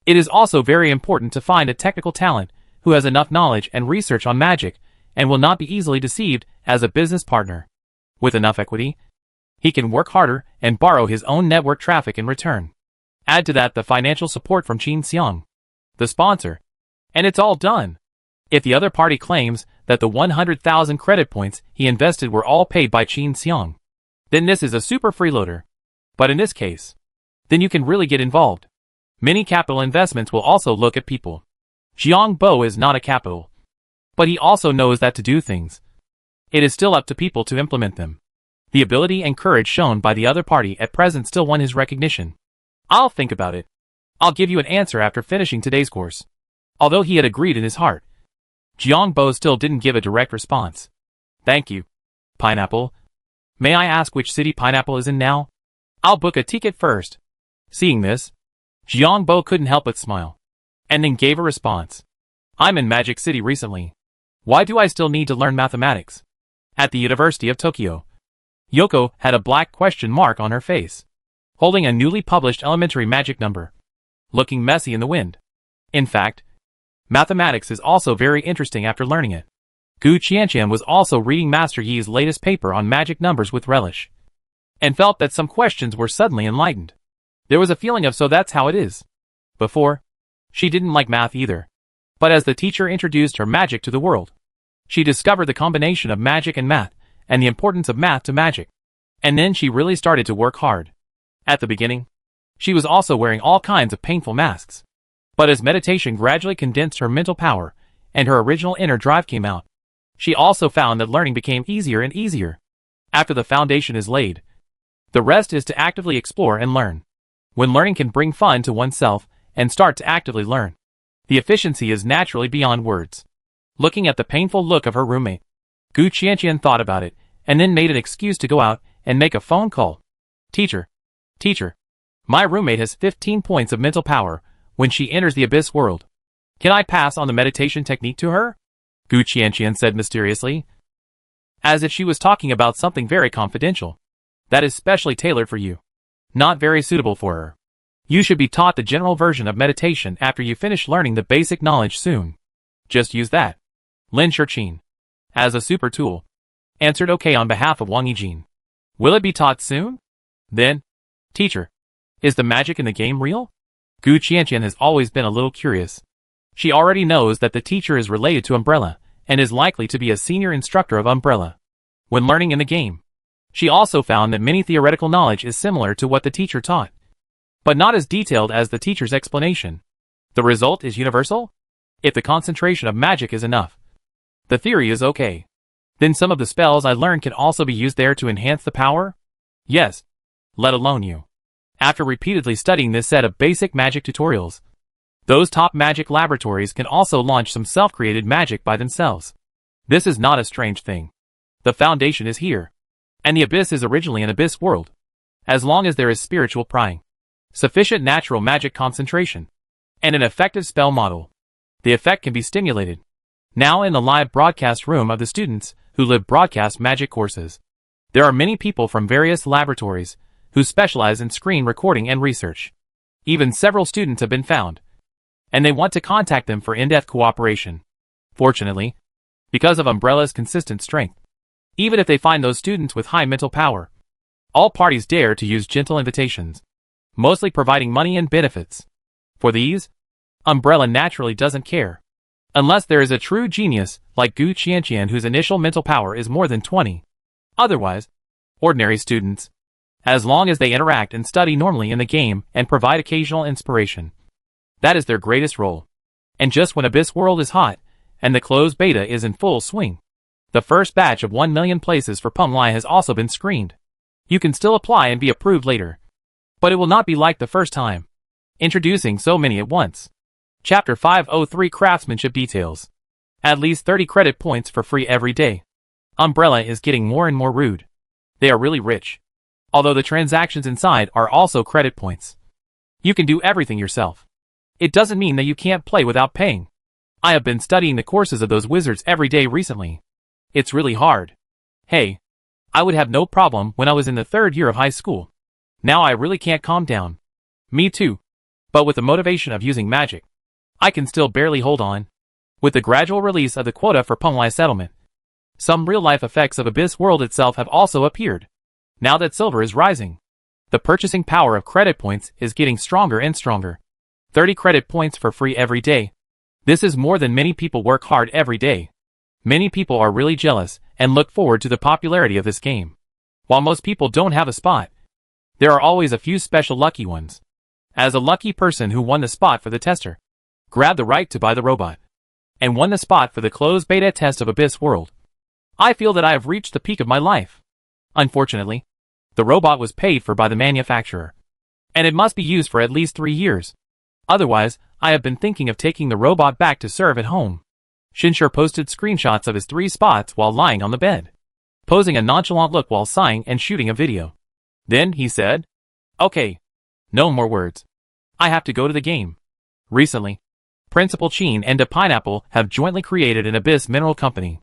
it is also very important to find a technical talent who has enough knowledge and research on magic and will not be easily deceived as a business partner. With enough equity, he can work harder and borrow his own network traffic in return. Add to that the financial support from Qin Xiang, the sponsor, and it's all done. If the other party claims that the 100,000 credit points he invested were all paid by Qin Xiang, then this is a super freeloader. But in this case, then you can really get involved. Many capital investments will also look at people. Jiangbo is not a capital, but he also knows that to do things, it is still up to people to implement them. The ability and courage shown by the other party at present still won his recognition. I'll think about it. I'll give you an answer after finishing today's course. Although he had agreed in his heart, Jiangbo still didn't give a direct response. Thank you, Pineapple. May I ask which city Pineapple is in now? I'll book a ticket first. Seeing this, Jiangbo couldn't help but smile, and then gave a response. I'm in Magic City recently. Why do I still need to learn mathematics? At the University of Tokyo. Yoko had a black question mark on her face, holding a newly published elementary magic number, looking messy in the wind. In fact, mathematics is also very interesting after learning it. Gu Qianqian was also reading Master Yi's latest paper on magic numbers with relish, and felt that some questions were suddenly enlightened. There was a feeling of so that's how it is. Before, she didn't like math either. But as the teacher introduced her magic to the world, she discovered the combination of magic and math, and the importance of math to magic. And then she really started to work hard. At the beginning, she was also wearing all kinds of painful masks. But as meditation gradually condensed her mental power, and her original inner drive came out, she also found that learning became easier and easier. After the foundation is laid, the rest is to actively explore and learn. When learning can bring fun to oneself and start to actively learn, the efficiency is naturally beyond words. Looking at the painful look of her roommate, Gu Qianqian thought about it, and then made an excuse to go out and make a phone call. Teacher, my roommate has 15 points of mental power when she enters the abyss world. Can I pass on the meditation technique to her? Gu Qianqian said mysteriously, as if she was talking about something very confidential. That is specially tailored for you. Not very suitable for her. You should be taught the general version of meditation after you finish learning the basic knowledge soon. Just use that. Lin Shurqin, as a super tool, answered okay on behalf of Wang Yijin. Will it be taught soon? Then, teacher, is the magic in the game real? Gu Qianqian has always been a little curious. She already knows that the teacher is related to Umbrella, and is likely to be a senior instructor of Umbrella. When learning in the game, she also found that many theoretical knowledge is similar to what the teacher taught, but not as detailed as the teacher's explanation. The result is universal? If the concentration of magic is enough, the theory is okay. Then some of the spells I learned can also be used there to enhance the power? Yes. Let alone you. After repeatedly studying this set of basic magic tutorials, those top magic laboratories can also launch some self-created magic by themselves. This is not a strange thing. The foundation is here. And the abyss is originally an abyss world. As long as there is spiritual prying, sufficient natural magic concentration, and an effective spell model, the effect can be stimulated. Now in the live broadcast room of the students who live broadcast magic courses, there are many people from various laboratories who specialize in screen recording and research. Even several students have been found, and they want to contact them for in-depth cooperation. Fortunately, because of Umbrella's consistent strength, even if they find those students with high mental power, all parties dare to use gentle invitations, mostly providing money and benefits. For these, Umbrella naturally doesn't care. Unless there is a true genius like Gu Qianqian whose initial mental power is more than 20. Otherwise, ordinary students, as long as they interact and study normally in the game and provide occasional inspiration. That is their greatest role. And just when Abyss World is hot, and the closed beta is in full swing, the first batch of 1 million places for Pumli has also been screened. You can still apply and be approved later. But it will not be like the first time. Introducing so many at once. Chapter 503 Craftsmanship Details. At least 30 credit points for free every day. Umbrella is getting more and more rude. They are really rich. Although the transactions inside are also credit points. You can do everything yourself. It doesn't mean that you can't play without paying. I have been studying the courses of those wizards every day recently. It's really hard. Hey, I would have no problem when I was in the 3rd year of high school. Now I really can't calm down. Me too. But with the motivation of using magic, I can still barely hold on. With the gradual release of the quota for Pumli settlement, some real-life effects of Abyss World itself have also appeared. Now that silver is rising, the purchasing power of credit points is getting stronger and stronger. 30 credit points for free every day. This is more than many people work hard every day. Many people are really jealous and look forward to the popularity of this game. While most people don't have a spot, there are always a few special lucky ones. As a lucky person who won the spot for the tester, grabbed the right to buy the robot, and won the spot for the closed beta test of Abyss World, I feel that I have reached the peak of my life. Unfortunately, the robot was paid for by the manufacturer, and it must be used for at least 3 years. Otherwise, I have been thinking of taking the robot back to serve at home. Shinshur posted screenshots of his 3 spots while lying on the bed, posing a nonchalant look while sighing and shooting a video. Then he said, "Okay, no more words. I have to go to the game." Recently, Principal Chin and a Pineapple have jointly created an Abyss Mineral Company.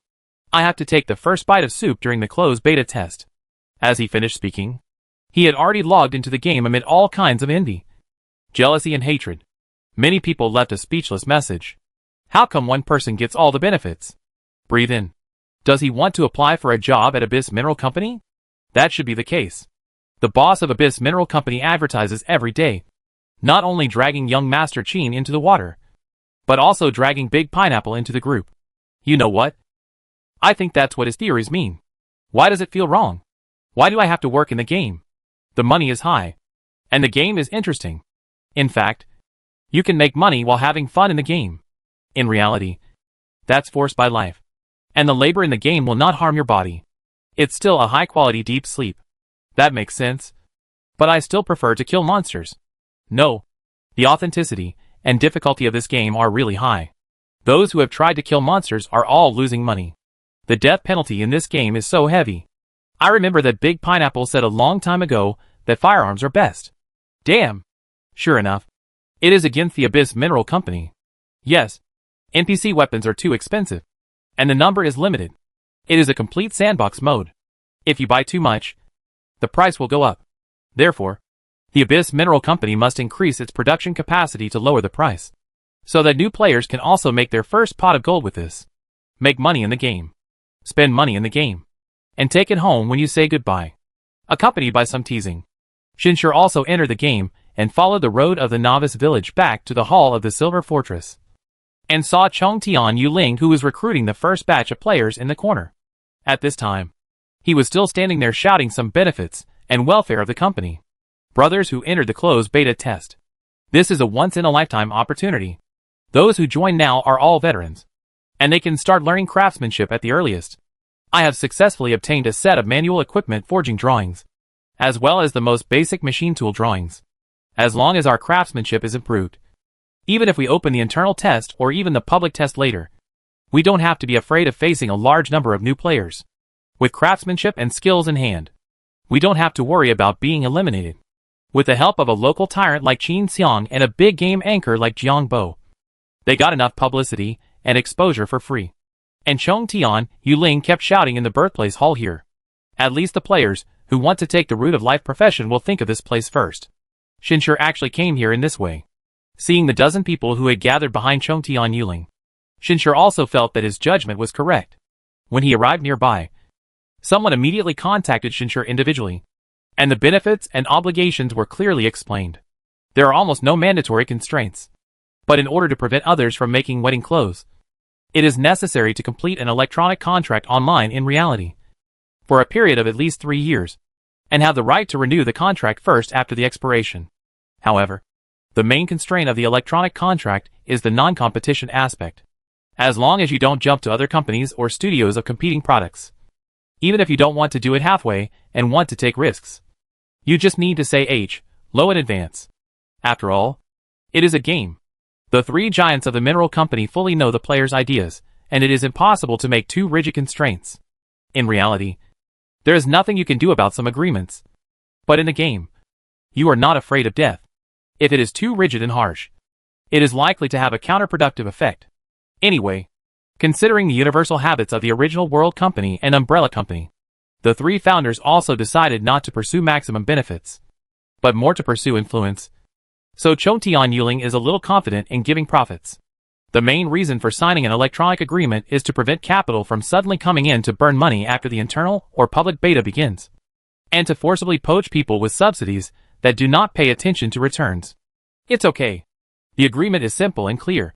I have to take the first bite of soup during the closed beta test. As he finished speaking, he had already logged into the game amid all kinds of envy, jealousy and hatred. Many people left a speechless message. How come one person gets all the benefits? Breathe in. Does he want to apply for a job at Abyss Mineral Company? That should be the case. The boss of Abyss Mineral Company advertises every day, not only dragging young Master Chin into the water, but also dragging Big Pineapple into the group. You know what? I think that's what his theories mean. Why does it feel wrong? Why do I have to work in the game? The money is high, and the game is interesting. In fact, you can make money while having fun in the game. In reality, that's forced by life, and the labor in the game will not harm your body. It's still a high-quality deep sleep. That makes sense. But I still prefer to kill monsters. No, the authenticity and difficulty of this game are really high. Those who have tried to kill monsters are all losing money. The death penalty in this game is so heavy. I remember that Big Pineapple said a long time ago that firearms are best. Damn. Sure enough, it is against the Abyss Mineral Company. Yes, NPC weapons are too expensive, and the number is limited. It is a complete sandbox mode. If you buy too much, the price will go up. Therefore, the Abyss Mineral Company must increase its production capacity to lower the price, so that new players can also make their first pot of gold with this. Make money in the game. Spend money in the game. And take it home when you say goodbye. Accompanied by some teasing, Shinshur also entered the game and followed the road of the novice village back to the hall of the Silver Fortress, and saw Chongtian Yuling, who was recruiting the first batch of players, in the corner. At this time, he was still standing there shouting some benefits and welfare of the company. Brothers who entered the closed beta test. This is a once-in-a-lifetime opportunity. Those who join now are all veterans, and they can start learning craftsmanship at the earliest. I have successfully obtained a set of manual equipment forging drawings, as well as the most basic machine tool drawings. As long as our craftsmanship is improved, even if we open the internal test or even the public test later, we don't have to be afraid of facing a large number of new players. With craftsmanship and skills in hand, we don't have to worry about being eliminated. With the help of a local tyrant like Qin Xiang and a big game anchor like Jiang Bo, they got enough publicity and exposure for free. And Chongtian Yuling kept shouting in the birthplace hall here. At least the players who want to take the route of life profession will think of this place first. Shinshur actually came here in this way. Seeing the dozen people who had gathered behind Chongtian Yuling, Shinshur also felt that his judgment was correct. When he arrived nearby, someone immediately contacted Shinshur individually, and the benefits and obligations were clearly explained. There are almost no mandatory constraints. But in order to prevent others from making wedding clothes, it is necessary to complete an electronic contract online in reality, for a period of at least 3 years, and have the right to renew the contract first after the expiration. However, the main constraint of the electronic contract is the non-competition aspect. As long as you don't jump to other companies or studios of competing products. Even if you don't want to do it halfway and want to take risks. You just need to say low in advance. After all, it is a game. The three giants of the mineral company fully know the player's ideas, and it is impossible to make too rigid constraints. In reality, there is nothing you can do about some agreements. But in a game, you are not afraid of death. If it is too rigid and harsh, it is likely to have a counterproductive effect. Anyway, considering the universal habits of the original World Company and Umbrella Company, the three founders also decided not to pursue maximum benefits, but more to pursue influence. So Chontion Yuling is a little confident in giving profits. The main reason for signing an electronic agreement is to prevent capital from suddenly coming in to burn money after the internal or public beta begins, and to forcibly poach people with subsidies that do not pay attention to returns. It's okay. The agreement is simple and clear,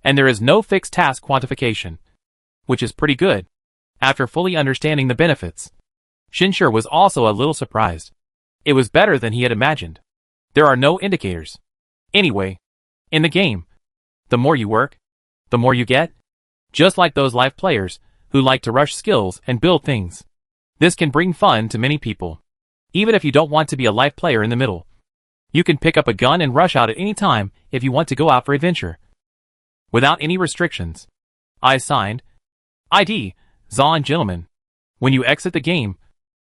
and there is no fixed task quantification, which is pretty good. After fully understanding the benefits, Shinshir was also a little surprised. It was better than he had imagined. There are no indicators. Anyway, in the game, the more you work, the more you get. Just like those live players who like to rush skills and build things. This can bring fun to many people. Even if you don't want to be a live player in the middle. You can pick up a gun and rush out at any time if you want to go out for adventure. Without any restrictions. I signed. ID, Zon gentlemen. When you exit the game,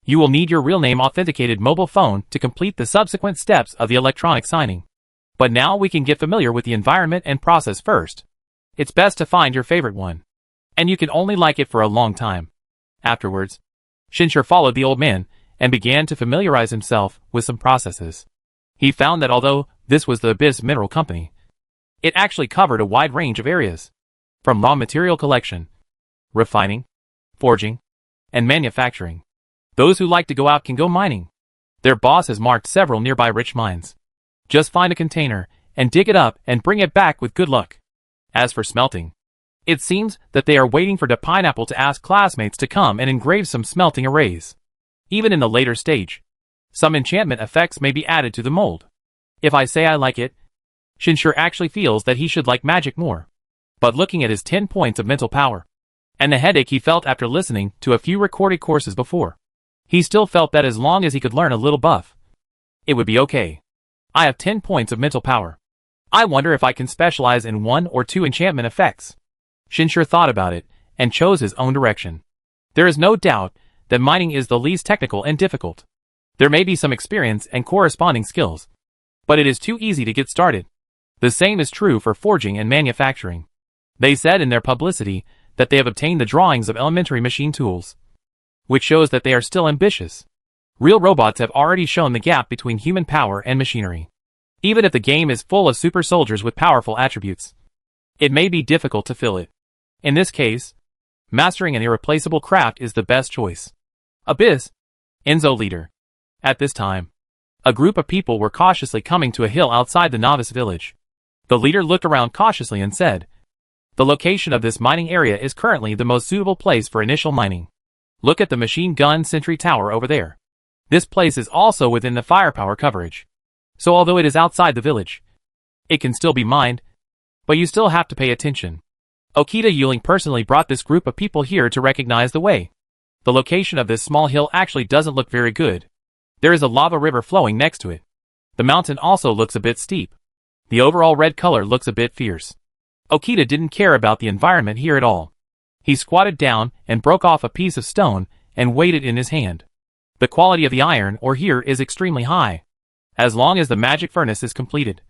you will need your real name authenticated mobile phone to complete the subsequent steps of the electronic signing. But now we can get familiar with the environment and process first. It's best to find your favorite one. And you can only like it for a long time. Afterwards, Shinshir followed the old man and began to familiarize himself with some processes. He found that although this was the Abyss Mineral Company, it actually covered a wide range of areas. From raw material collection, refining, forging, and manufacturing. Those who like to go out can go mining. Their boss has marked several nearby rich mines. Just find a container and dig it up and bring it back with good luck. As for smelting, it seems that they are waiting for the pineapple to ask classmates to come and engrave some smelting arrays. Even in the later stage, some enchantment effects may be added to the mold. If I say I like it, Shinshir actually feels that he should like magic more. But looking at his 10 points of mental power, and the headache he felt after listening to a few recorded courses before, he still felt that as long as he could learn a little buff, it would be okay. I have 10 points of mental power. I wonder if I can specialize in 1 or 2 enchantment effects. Shinshir thought about it, and chose his own direction. There is no doubt that mining is the least technical and difficult. There may be some experience and corresponding skills, but it is too easy to get started. The same is true for forging and manufacturing. They said in their publicity that they have obtained the drawings of elementary machine tools, which shows that they are still ambitious. Real robots have already shown the gap between human power and machinery. Even if the game is full of super soldiers with powerful attributes, it may be difficult to fill it. In this case, mastering an irreplaceable craft is the best choice. Abyss, Enzo leader. At this time, a group of people were cautiously coming to a hill outside the novice village. The leader looked around cautiously and said, "The location of this mining area is currently the most suitable place for initial mining. Look at the machine gun sentry tower over there. This place is also within the firepower coverage. So although it is outside the village, it can still be mined, but you still have to pay attention." Okita Yuling personally brought this group of people here to recognize the way. The location of this small hill actually doesn't look very good. There is a lava river flowing next to it. The mountain also looks a bit steep. The overall red color looks a bit fierce. Okita didn't care about the environment here at all. He squatted down and broke off a piece of stone and weighed it in his hand. The quality of the iron ore here is extremely high. As long as the magic furnace is completed,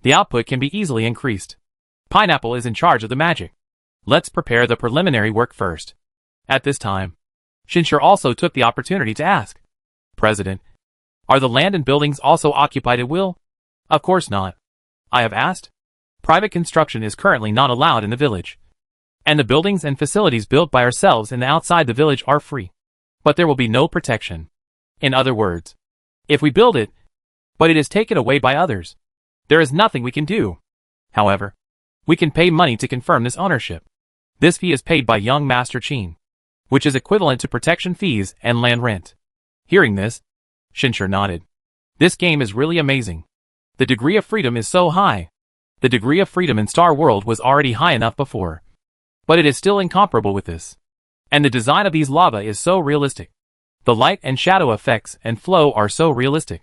the output can be easily increased. Pineapple is in charge of the magic. Let's prepare the preliminary work first. At this time, Shinshir also took the opportunity to ask, "President, are the land and buildings also occupied at will?" "Of course not. I have asked. Private construction is currently not allowed in the village. And the buildings and facilities built by ourselves and outside the village are free. But there will be no protection. In other words, if we build it, but it is taken away by others, there is nothing we can do. However, we can pay money to confirm this ownership. This fee is paid by young Master Chin, which is equivalent to protection fees and land rent." Hearing this, Shinshir nodded. This game is really amazing. The degree of freedom is so high. The degree of freedom in Star World was already high enough before. But it is still incomparable with this. And the design of these lava is so realistic. The light and shadow effects and flow are so realistic.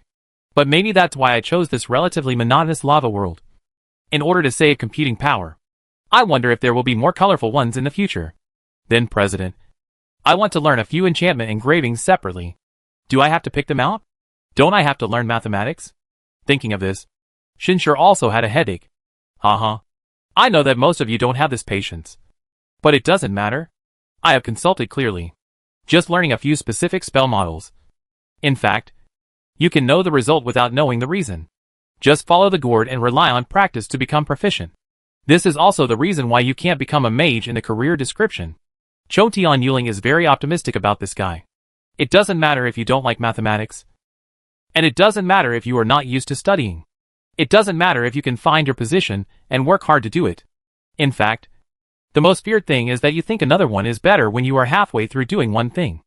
But maybe that's why I chose this relatively monotonous lava world. In order to save computing power. I wonder if there will be more colorful ones in the future. Then President. I want to learn a few enchantment engravings separately. Do I have to pick them out? Don't I have to learn mathematics? Thinking of this, Shinshir also had a headache. Haha. I know that most of you don't have this patience. But it doesn't matter. I have consulted clearly. Just learning a few specific spell models. In fact, you can know the result without knowing the reason. Just follow the gourd and rely on practice to become proficient. This is also the reason why you can't become a mage in the career description. Cho Tian Yuling is very optimistic about this guy. It doesn't matter if you don't like mathematics. And it doesn't matter if you are not used to studying. It doesn't matter if you can find your position and work hard to do it. In fact, the most feared thing is that you think another one is better when you are halfway through doing one thing.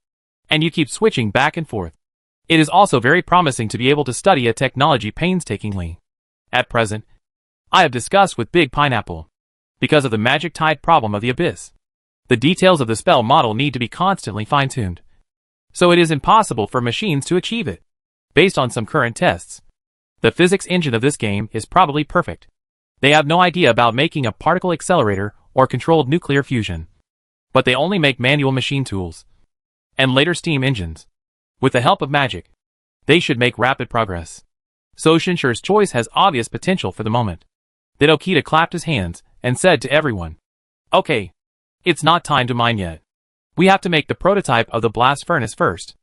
And you keep switching back and forth. It is also very promising to be able to study a technology painstakingly. At present, I have discussed with Big Pineapple. Because of the magic tide problem of the abyss. The details of the spell model need to be constantly fine-tuned. So it is impossible for machines to achieve it. Based on some current tests, the physics engine of this game is probably perfect. They have no idea about making a particle accelerator or controlled nuclear fusion. But they only make manual machine tools. And later steam engines. With the help of magic, they should make rapid progress. So Shinshir's choice has obvious potential for the moment. Then Okita clapped his hands and said to everyone, Okay, it's not time to mine yet. We have to make the prototype of the blast furnace first.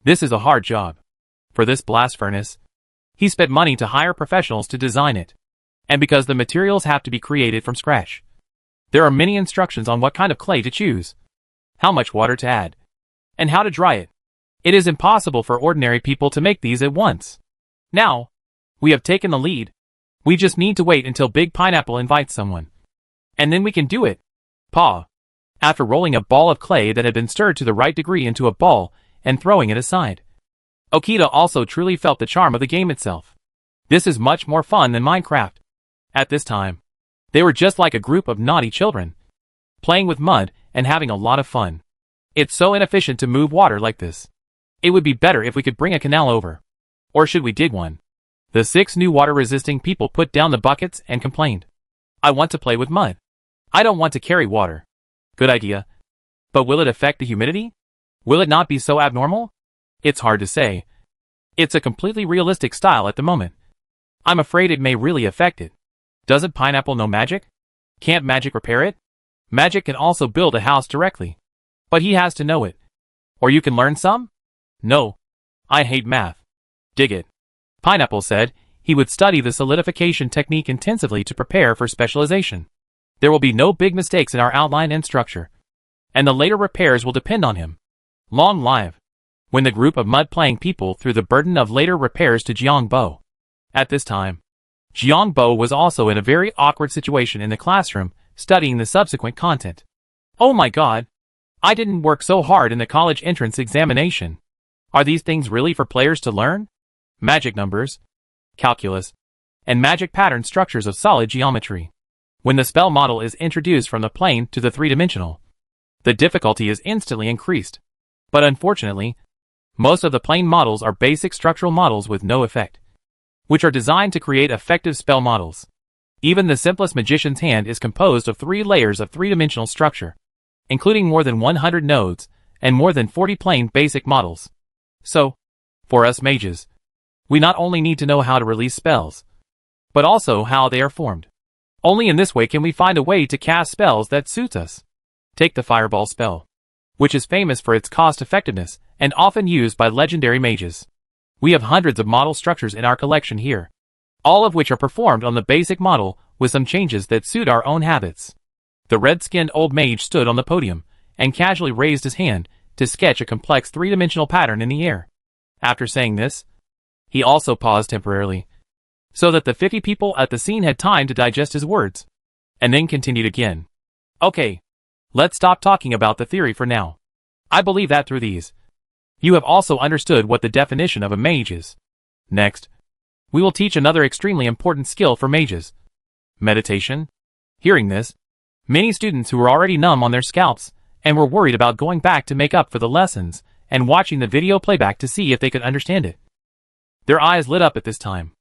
This is a hard job. For this blast furnace, he spent money to hire professionals to design it. And because the materials have to be created from scratch, there are many instructions on what kind of clay to choose, how much water to add, and how to dry it. It is impossible for ordinary people to make these at once. Now, we have taken the lead. We just need to wait until Big Pineapple invites someone. And then we can do it. Paw. After rolling a ball of clay that had been stirred to the right degree into a ball and throwing it aside. Okita also truly felt the charm of the game itself. This is much more fun than Minecraft. At this time, they were just like a group of naughty children, playing with mud and having a lot of fun. It's so inefficient to move water like this. It would be better if we could bring a canal over. Or should we dig one? The 6 new water-resisting people put down the buckets and complained. I want to play with mud. I don't want to carry water. Good idea. But will it affect the humidity? Will it not be so abnormal? It's hard to say. It's a completely realistic style at the moment. I'm afraid it may really affect it. Doesn't Pineapple know magic? Can't magic repair it? Magic can also build a house directly. But he has to know it. Or you can learn some? No. I hate math. Dig it. Pineapple said he would study the solidification technique intensively to prepare for specialization. There will be no big mistakes in our outline and structure. And the later repairs will depend on him. Long live. When the group of mud-playing people threw the burden of later repairs to Jiangbo. At this time, Jiangbo was also in a very awkward situation in the classroom, studying the subsequent content. Oh my god! I didn't work so hard in the college entrance examination. Are these things really for players to learn? Magic numbers, calculus, and magic pattern structures of solid geometry. When the spell model is introduced from the plane to the three-dimensional, the difficulty is instantly increased. But unfortunately, most of the plane models are basic structural models with no effect, which are designed to create effective spell models. Even the simplest magician's hand is composed of 3 layers of three-dimensional structure, including more than 100 nodes, and more than 40 plane basic models. So, for us mages, we not only need to know how to release spells, but also how they are formed. Only in this way can we find a way to cast spells that suits us. Take the Fireball spell, which is famous for its cost-effectiveness and often used by legendary mages. We have hundreds of model structures in our collection here, all of which are performed on the basic model with some changes that suit our own habits. The red-skinned old mage stood on the podium and casually raised his hand to sketch a complex three-dimensional pattern in the air. After saying this, he also paused temporarily, so that the 50 people at the scene had time to digest his words, and then continued again. Okay, let's stop talking about the theory for now. I believe that through these, You have also understood what the definition of a mage is. Next, we will teach another extremely important skill for mages. Meditation. Hearing this, many students who were already numb on their scalps and were worried about going back to make up for the lessons and watching the video playback to see if they could understand it. Their eyes lit up at this time.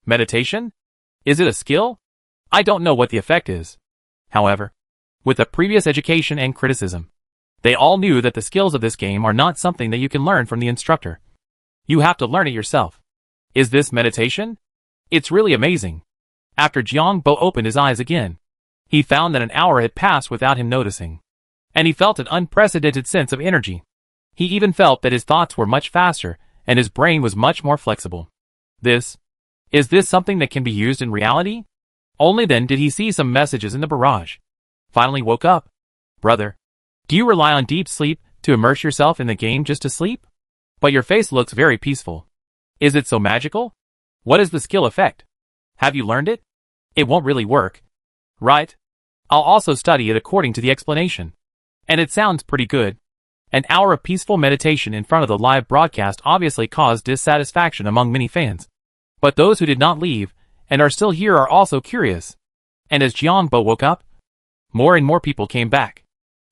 Meditation? Is it a skill? I don't know what the effect is. However, with the previous education and criticism, they all knew that the skills of this game are not something that you can learn from the instructor. You have to learn it yourself. Is this meditation? It's really amazing. After Jiangbo opened his eyes again, he found that an hour had passed without him noticing. And he felt an unprecedented sense of energy. He even felt that his thoughts were much faster, and his brain was much more flexible. Is this something that can be used in reality? Only then did he see some messages in the barrage. Finally woke up. Brother, do you rely on deep sleep to immerse yourself in the game just to sleep? But your face looks very peaceful. Is it so magical? What is the skill effect? Have you learned it? It won't really work. Right? I'll also study it according to the explanation. And it sounds pretty good. An hour of peaceful meditation in front of the live broadcast obviously caused dissatisfaction among many fans. But those who did not leave and are still here are also curious. And as Jiangbo woke up, more and more people came back.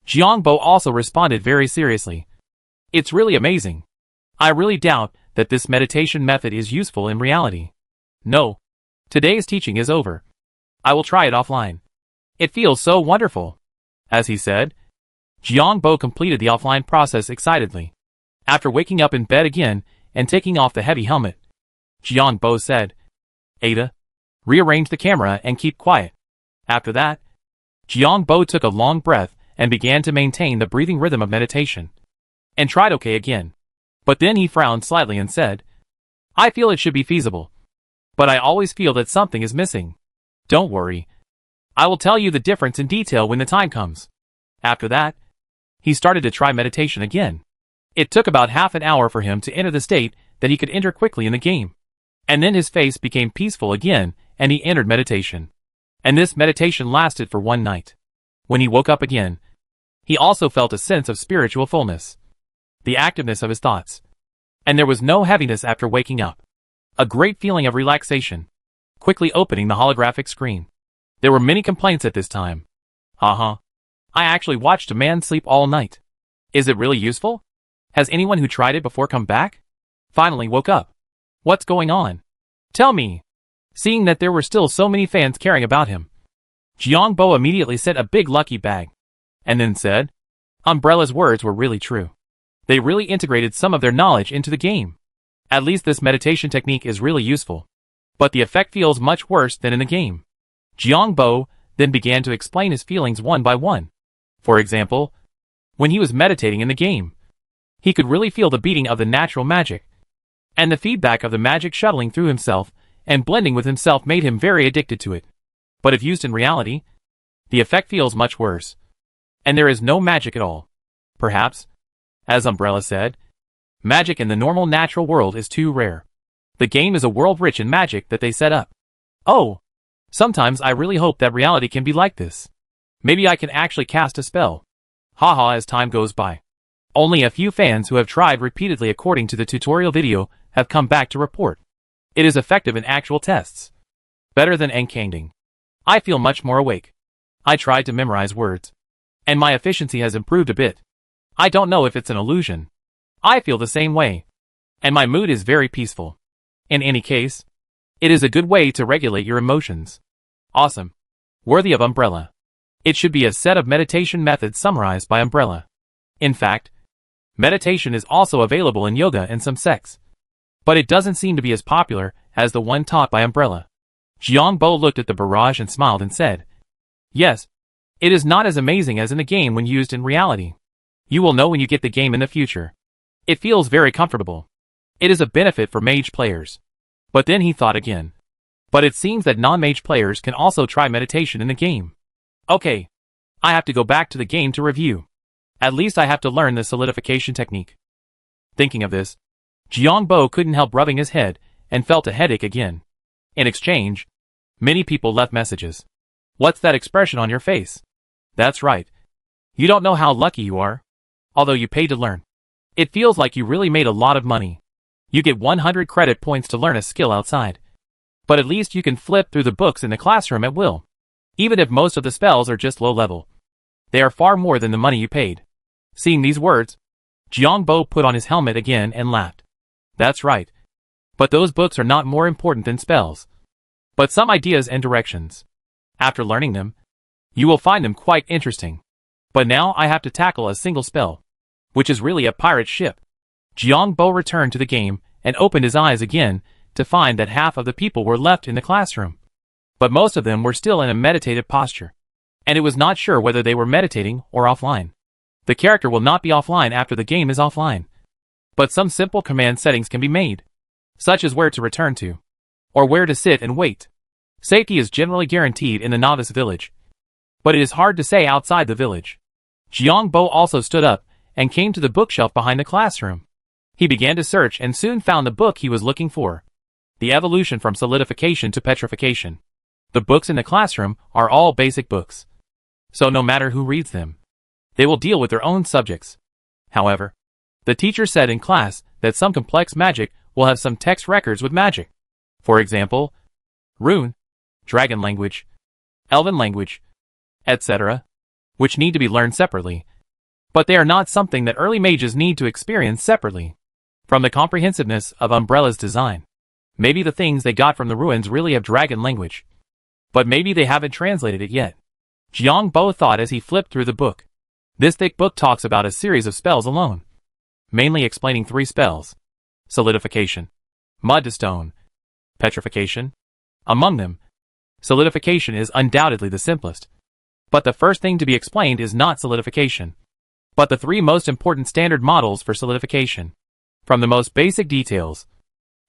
Jiangbo also responded very seriously. It's really amazing. I really doubt that this meditation method is useful in reality. No. Today's teaching is over. I will try it offline. It feels so wonderful. As he said, Jiangbo completed the offline process excitedly. After waking up in bed again and taking off the heavy helmet, Jiangbo said, Ada, rearrange the camera and keep quiet. After that, Jiangbo took a long breath and began to maintain the breathing rhythm of meditation. And tried okay again. But then he frowned slightly and said, I feel it should be feasible. But I always feel that something is missing. Don't worry. I will tell you the difference in detail when the time comes. After that, he started to try meditation again. It took about half an hour for him to enter the state that he could enter quickly in the game. And then his face became peaceful again, and he entered meditation. And this meditation lasted for one night. When he woke up again, he also felt a sense of spiritual fullness. The activeness of his thoughts. And there was no heaviness after waking up. A great feeling of relaxation. Quickly opening the holographic screen. There were many complaints at this time. I actually watched a man sleep all night. Is it really useful? Has anyone who tried it before come back? Finally woke up. What's going on? Tell me. Seeing that there were still so many fans caring about him, Jiangbo immediately sent a big lucky bag. And then said, Umbrella's words were really true. They really integrated some of their knowledge into the game. At least this meditation technique is really useful. But the effect feels much worse than in the game. Jiangbo then began to explain his feelings one by one. For example, when he was meditating in the game, he could really feel the beating of the natural magic. And the feedback of the magic shuttling through himself and blending with himself made him very addicted to it. But if used in reality, the effect feels much worse. And there is no magic at all. Perhaps, as Umbrella said, magic in the normal natural world is too rare. The game is a world rich in magic that they set up. Oh, sometimes I really hope that reality can be like this. Maybe I can actually cast a spell. Haha, as time goes by. Only a few fans who have tried repeatedly according to the tutorial video have come back to report. It is effective in actual tests. Better than enkanging. I feel much more awake. I tried to memorize words. And my efficiency has improved a bit. I don't know if it's an illusion. I feel the same way. And my mood is very peaceful. In any case, it is a good way to regulate your emotions. Awesome. Worthy of Umbrella. It should be a set of meditation methods summarized by Umbrella. In fact, meditation is also available in yoga and some sects. But it doesn't seem to be as popular as the one taught by Umbrella. Jiangbo looked at the barrage and smiled and said, Yes, it is not as amazing as in the game when used in reality. You will know when you get the game in the future. It feels very comfortable. It is a benefit for mage players. But then he thought again. But it seems that non-mage players can also try meditation in the game. Okay. I have to go back to the game to review. At least I have to learn the solidification technique. Thinking of this, Jiangbo couldn't help rubbing his head and felt a headache again. In exchange, many people left messages. What's that expression on your face? That's right. You don't know how lucky you are. Although you paid to learn. It feels like you really made a lot of money. You get 100 credit points to learn a skill outside. But at least you can flip through the books in the classroom at will. Even if most of the spells are just low level. They are far more than the money you paid. Seeing these words, Jiangbo put on his helmet again and laughed. That's right. But those books are not more important than spells. But some ideas and directions. After learning them, you will find them quite interesting. But now I have to tackle a single spell, which is really a pirate ship. Jiangbo returned to the game and opened his eyes again to find that half of the people were left in the classroom. But most of them were still in a meditative posture, and it was not sure whether they were meditating or offline. The character will not be offline after the game is offline. But some simple command settings can be made, such as where to return to, or where to sit and wait. Safety is generally guaranteed in the novice village, but it is hard to say outside the village. Jiangbo also stood up and came to the bookshelf behind the classroom. He began to search and soon found the book he was looking for. The evolution from solidification to petrification. The books in the classroom are all basic books, so no matter who reads them, they will deal with their own subjects. However, the teacher said in class that some complex magic will have some text records with magic. For example, rune, dragon language, elven language, etc., which need to be learned separately. But they are not something that early mages need to experience separately. From the comprehensiveness of Umbrella's design, maybe the things they got from the ruins really have dragon language. But maybe they haven't translated it yet. Jiangbo thought as he flipped through the book. This thick book talks about a series of spells alone, mainly explaining 3 spells: solidification, mud to stone, petrification. Among them, solidification is undoubtedly the simplest. But the first thing to be explained is not solidification, but the 3 most important standard models for solidification. From the most basic details,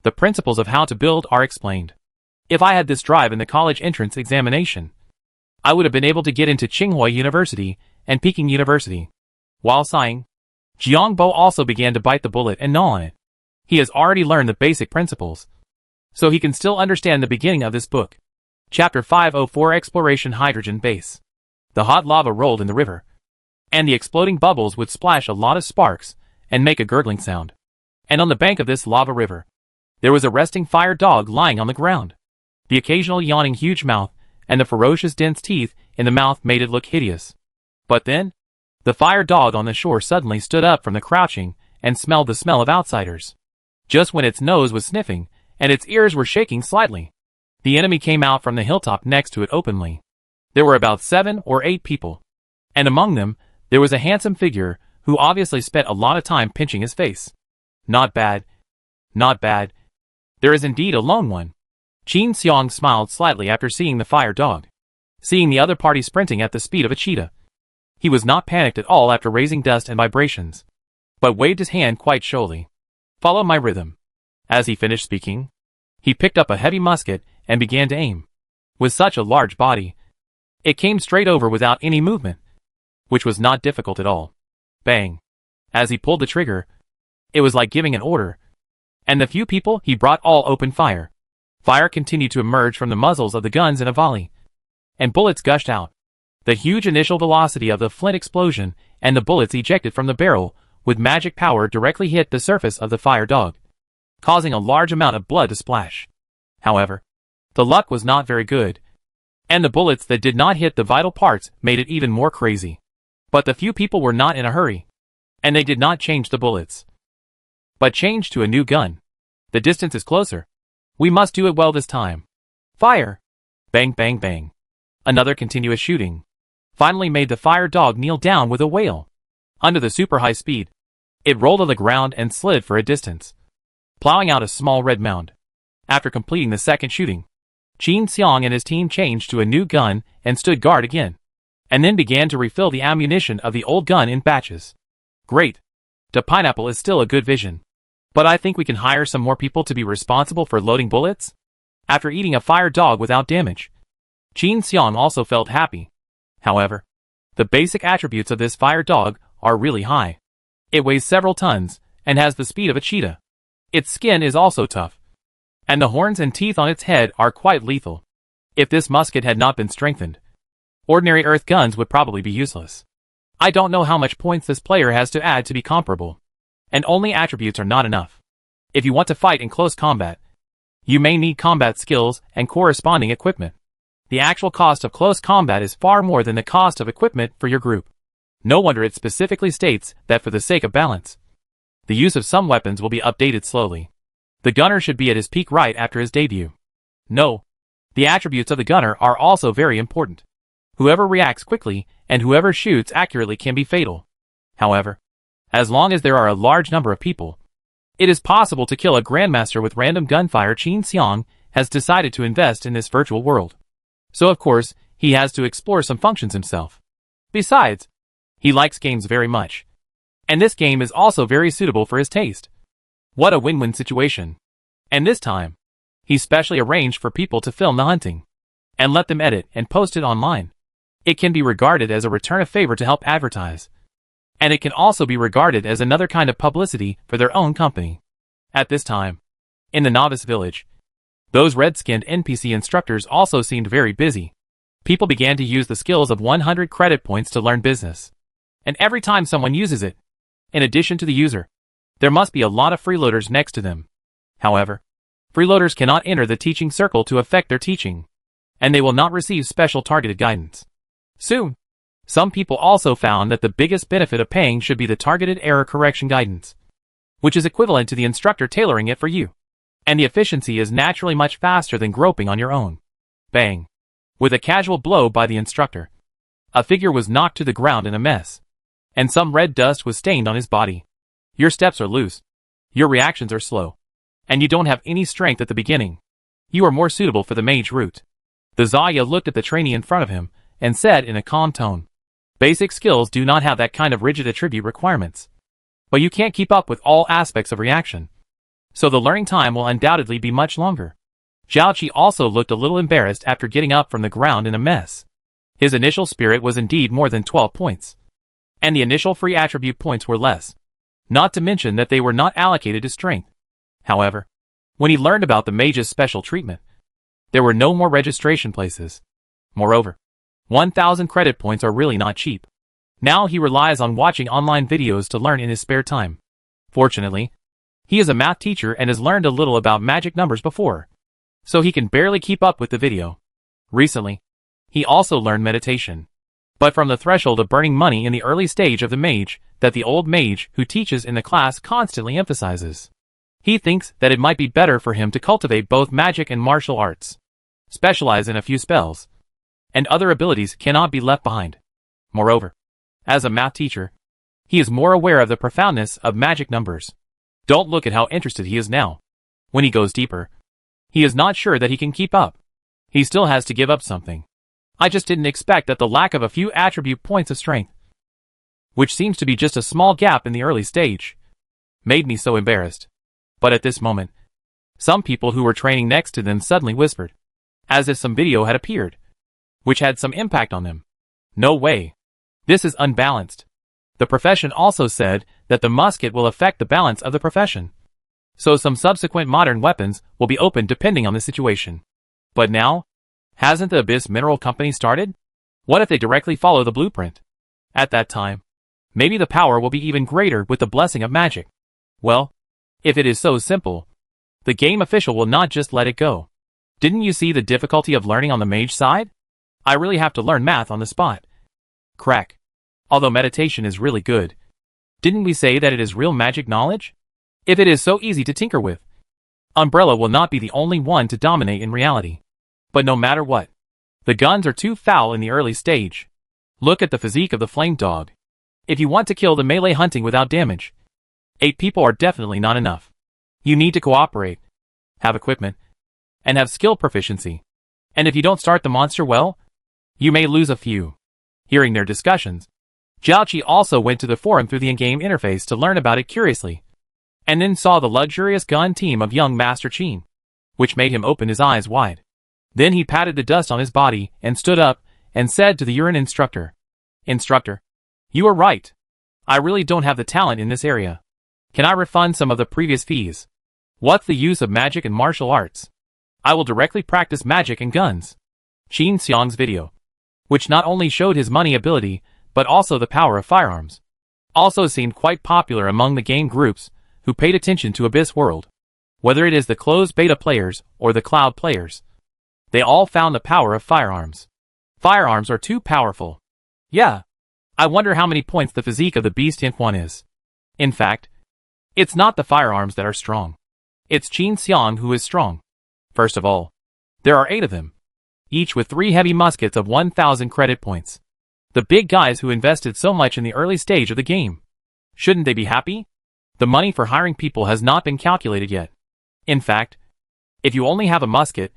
the principles of how to build are explained. If I had this drive in the college entrance examination, I would have been able to get into Tsinghua University and Peking University. While sighing, Jiangbo also began to bite the bullet and gnaw on it. He has already learned the basic principles, so he can still understand the beginning of this book. Chapter 504 Exploration Hydrogen Base. The hot lava rolled in the river, and the exploding bubbles would splash a lot of sparks and make a gurgling sound. And on the bank of this lava river, there was a resting fire dog lying on the ground. The occasional yawning huge mouth and the ferocious dense teeth in the mouth made it look hideous. But then, the fire dog on the shore suddenly stood up from the crouching and smelled the smell of outsiders. Just when its nose was sniffing and its ears were shaking slightly, the enemy came out from the hilltop next to it openly. There were about 7 or 8 people, and among them, there was a handsome figure who obviously spent a lot of time pinching his face. Not bad. Not bad. There is indeed a lone one. Qin Xiang smiled slightly after seeing the fire dog. Seeing the other party sprinting at the speed of a cheetah, he was not panicked at all after raising dust and vibrations, but waved his hand quite showily. Follow my rhythm. As he finished speaking, he picked up a heavy musket and began to aim. With such a large body, it came straight over without any movement, which was not difficult at all. Bang! As he pulled the trigger, it was like giving an order, and the few people he brought all opened fire. Fire continued to emerge from the muzzles of the guns in a volley, and bullets gushed out. The huge initial velocity of the flint explosion and the bullets ejected from the barrel with magic power directly hit the surface of the fire dog, causing a large amount of blood to splash. However, the luck was not very good, and the bullets that did not hit the vital parts made it even more crazy. But the few people were not in a hurry, and they did not change the bullets, but changed to a new gun. The distance is closer. We must do it well this time. Fire! Bang, bang, bang. Another continuous shooting finally made the fire dog kneel down with a wail. Under the super high speed, it rolled on the ground and slid for a distance, plowing out a small red mound. After completing the second shooting, Qin Xiang and his team changed to a new gun and stood guard again, and then began to refill the ammunition of the old gun in batches. Great! The pineapple is still a good vision. But I think we can hire some more people to be responsible for loading bullets? After eating a fire dog without damage, Qin Xiang also felt happy. However, the basic attributes of this fire dog are really high. It weighs several tons and has the speed of a cheetah. Its skin is also tough, and the horns and teeth on its head are quite lethal. If this musket had not been strengthened, ordinary earth guns would probably be useless. I don't know how much points this player has to add to be comparable. And only attributes are not enough. If you want to fight in close combat, you may need combat skills and corresponding equipment. The actual cost of close combat is far more than the cost of equipment for your group. No wonder it specifically states that for the sake of balance, the use of some weapons will be updated slowly. The gunner should be at his peak right after his debut. No, the attributes of the gunner are also very important. Whoever reacts quickly and whoever shoots accurately can be fatal. However, as long as there are a large number of people, it is possible to kill a grandmaster with random gunfire. Qin Xiang has decided to invest in this virtual world. So of course, he has to explore some functions himself. Besides, he likes games very much. And this game is also very suitable for his taste. What a win-win situation. And this time, he specially arranged for people to film the hunting and let them edit and post it online. It can be regarded as a return of favor to help advertise. And it can also be regarded as another kind of publicity for their own company. At this time, in the novice village, those red-skinned NPC instructors also seemed very busy. People began to use the skills of 100 credit points to learn business. And every time someone uses it, in addition to the user, there must be a lot of freeloaders next to them. However, freeloaders cannot enter the teaching circle to affect their teaching, and they will not receive special targeted guidance. Soon, some people also found that the biggest benefit of paying should be the targeted error correction guidance, which is equivalent to the instructor tailoring it for you. And the efficiency is naturally much faster than groping on your own. Bang! With a casual blow by the instructor, a figure was knocked to the ground in a mess, and some red dust was stained on his body. Your steps are loose, your reactions are slow, and you don't have any strength at the beginning. You are more suitable for the mage route. The Zaya looked at the trainee in front of him and said in a calm tone, basic skills do not have that kind of rigid attribute requirements. But you can't keep up with all aspects of reaction, so the learning time will undoubtedly be much longer. Zhaoqi also looked a little embarrassed after getting up from the ground in a mess. His initial spirit was indeed more than 12 points, and the initial free attribute points were less, not to mention that they were not allocated to strength. However, when he learned about the mage's special treatment, there were no more registration places. Moreover, 1,000 credit points are really not cheap. Now he relies on watching online videos to learn in his spare time. Fortunately, he is a math teacher and has learned a little about magic numbers before, so he can barely keep up with the video. Recently, he also learned meditation, but from the threshold of burning money in the early stage of the mage that the old mage who teaches in the class constantly emphasizes. He thinks that it might be better for him to cultivate both magic and martial arts, specialize in a few spells, and other abilities cannot be left behind. Moreover, as a math teacher, he is more aware of the profoundness of magic numbers. Don't look at how interested he is now. When he goes deeper, he is not sure that he can keep up. He still has to give up something. I just didn't expect that the lack of a few attribute points of strength, which seems to be just a small gap in the early stage, made me so embarrassed. But at this moment, some people who were training next to them suddenly whispered, as if some video had appeared, which had some impact on them. No way. This is unbalanced. The profession also said that the musket will affect the balance of the profession. So some subsequent modern weapons will be opened depending on the situation. But now, hasn't the Abyss Mineral Company started? What if they directly follow the blueprint? At that time, maybe the power will be even greater with the blessing of magic. Well, if it is so simple, the game official will not just let it go. Didn't you see the difficulty of learning on the mage side? I really have to learn math on the spot. Crack. Although meditation is really good, didn't we say that it is real magic knowledge? If it is so easy to tinker with, Umbrella will not be the only one to dominate in reality. But no matter what, the guns are too foul in the early stage. Look at the physique of the flame dog. If you want to kill the melee hunting without damage, 8 people are definitely not enough. You need to cooperate, have equipment, and have skill proficiency. And if you don't start the monster well, you may lose a few. Hearing their discussions, Zhaoqi also went to the forum through the in-game interface to learn about it curiously, and then saw the luxurious gun team of young Master Qin, which made him open his eyes wide. Then he patted the dust on his body and stood up and said to the urine instructor, "Instructor, you are right. I really don't have the talent in this area. Can I refund some of the previous fees? What's the use of magic and martial arts? I will directly practice magic and guns." Qin Xiang's video, which not only showed his money ability, but also the power of firearms, also seemed quite popular among the game groups who paid attention to Abyss World. Whether it is the closed beta players or the cloud players, they all found the power of firearms. Firearms are too powerful. Yeah. I wonder how many points the physique of the Beast EP501 is. In fact, it's not the firearms that are strong. It's Qin Xiang who is strong. First of all, there are 8 of them, each with 3 heavy muskets of 1,000 credit points. The big guys who invested so much in the early stage of the game. Shouldn't they be happy? The money for hiring people has not been calculated yet. In fact, if you only have a musket,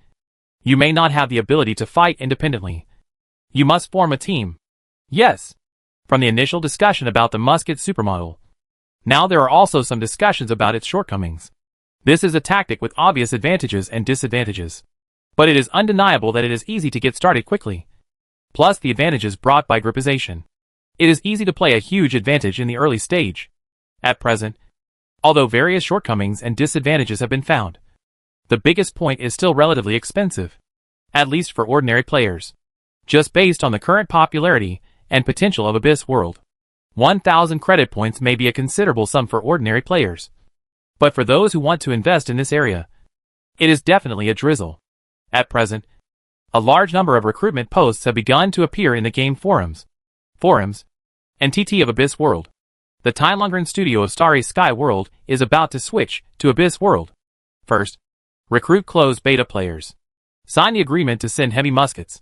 you may not have the ability to fight independently. You must form a team. Yes. From the initial discussion about the musket supermodel, now there are also some discussions about its shortcomings. This is a tactic with obvious advantages and disadvantages. But it is undeniable that it is easy to get started quickly. Plus the advantages brought by groupization. It is easy to play a huge advantage in the early stage. At present, although various shortcomings and disadvantages have been found, the biggest point is still relatively expensive. At least for ordinary players. Just based on the current popularity and potential of Abyss World. 1,000 credit points may be a considerable sum for ordinary players. But for those who want to invest in this area, it is definitely a drizzle. At present, a large number of recruitment posts have begun to appear in the game forums, and TT of Abyss World. The Tailongren studio of Starry Sky World is about to switch to Abyss World. First, recruit closed beta players. Sign the agreement to send heavy muskets.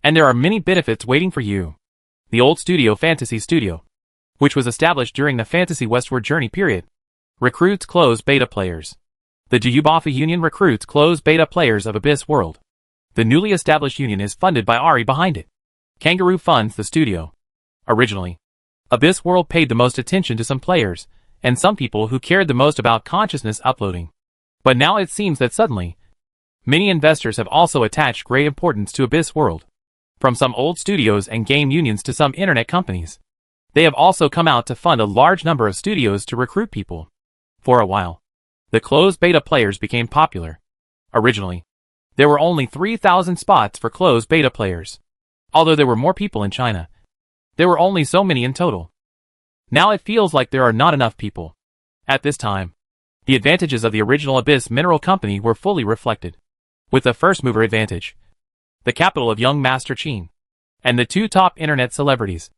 And there are many benefits waiting for you. The old studio Fantasy Studio, which was established during the Fantasy Westward Journey period, recruits closed beta players. The Juyubafa Union recruits closed beta players of Abyss World. The newly established union is funded by Ari behind it. Kangaroo funds the studio. Originally, Abyss World paid the most attention to some players, and some people who cared the most about consciousness uploading. But now it seems that suddenly, many investors have also attached great importance to Abyss World. From some old studios and game unions to some internet companies. They have also come out to fund a large number of studios to recruit people. For a while, the closed beta players became popular. Originally, there were only 3,000 spots for closed beta players. Although there were more people in China, there were only so many in total. Now it feels like there are not enough people. At this time, the advantages of the original Abyss Mineral Company were fully reflected. With the first mover advantage, the capital of Young Master Qin, and the 2 top internet celebrities,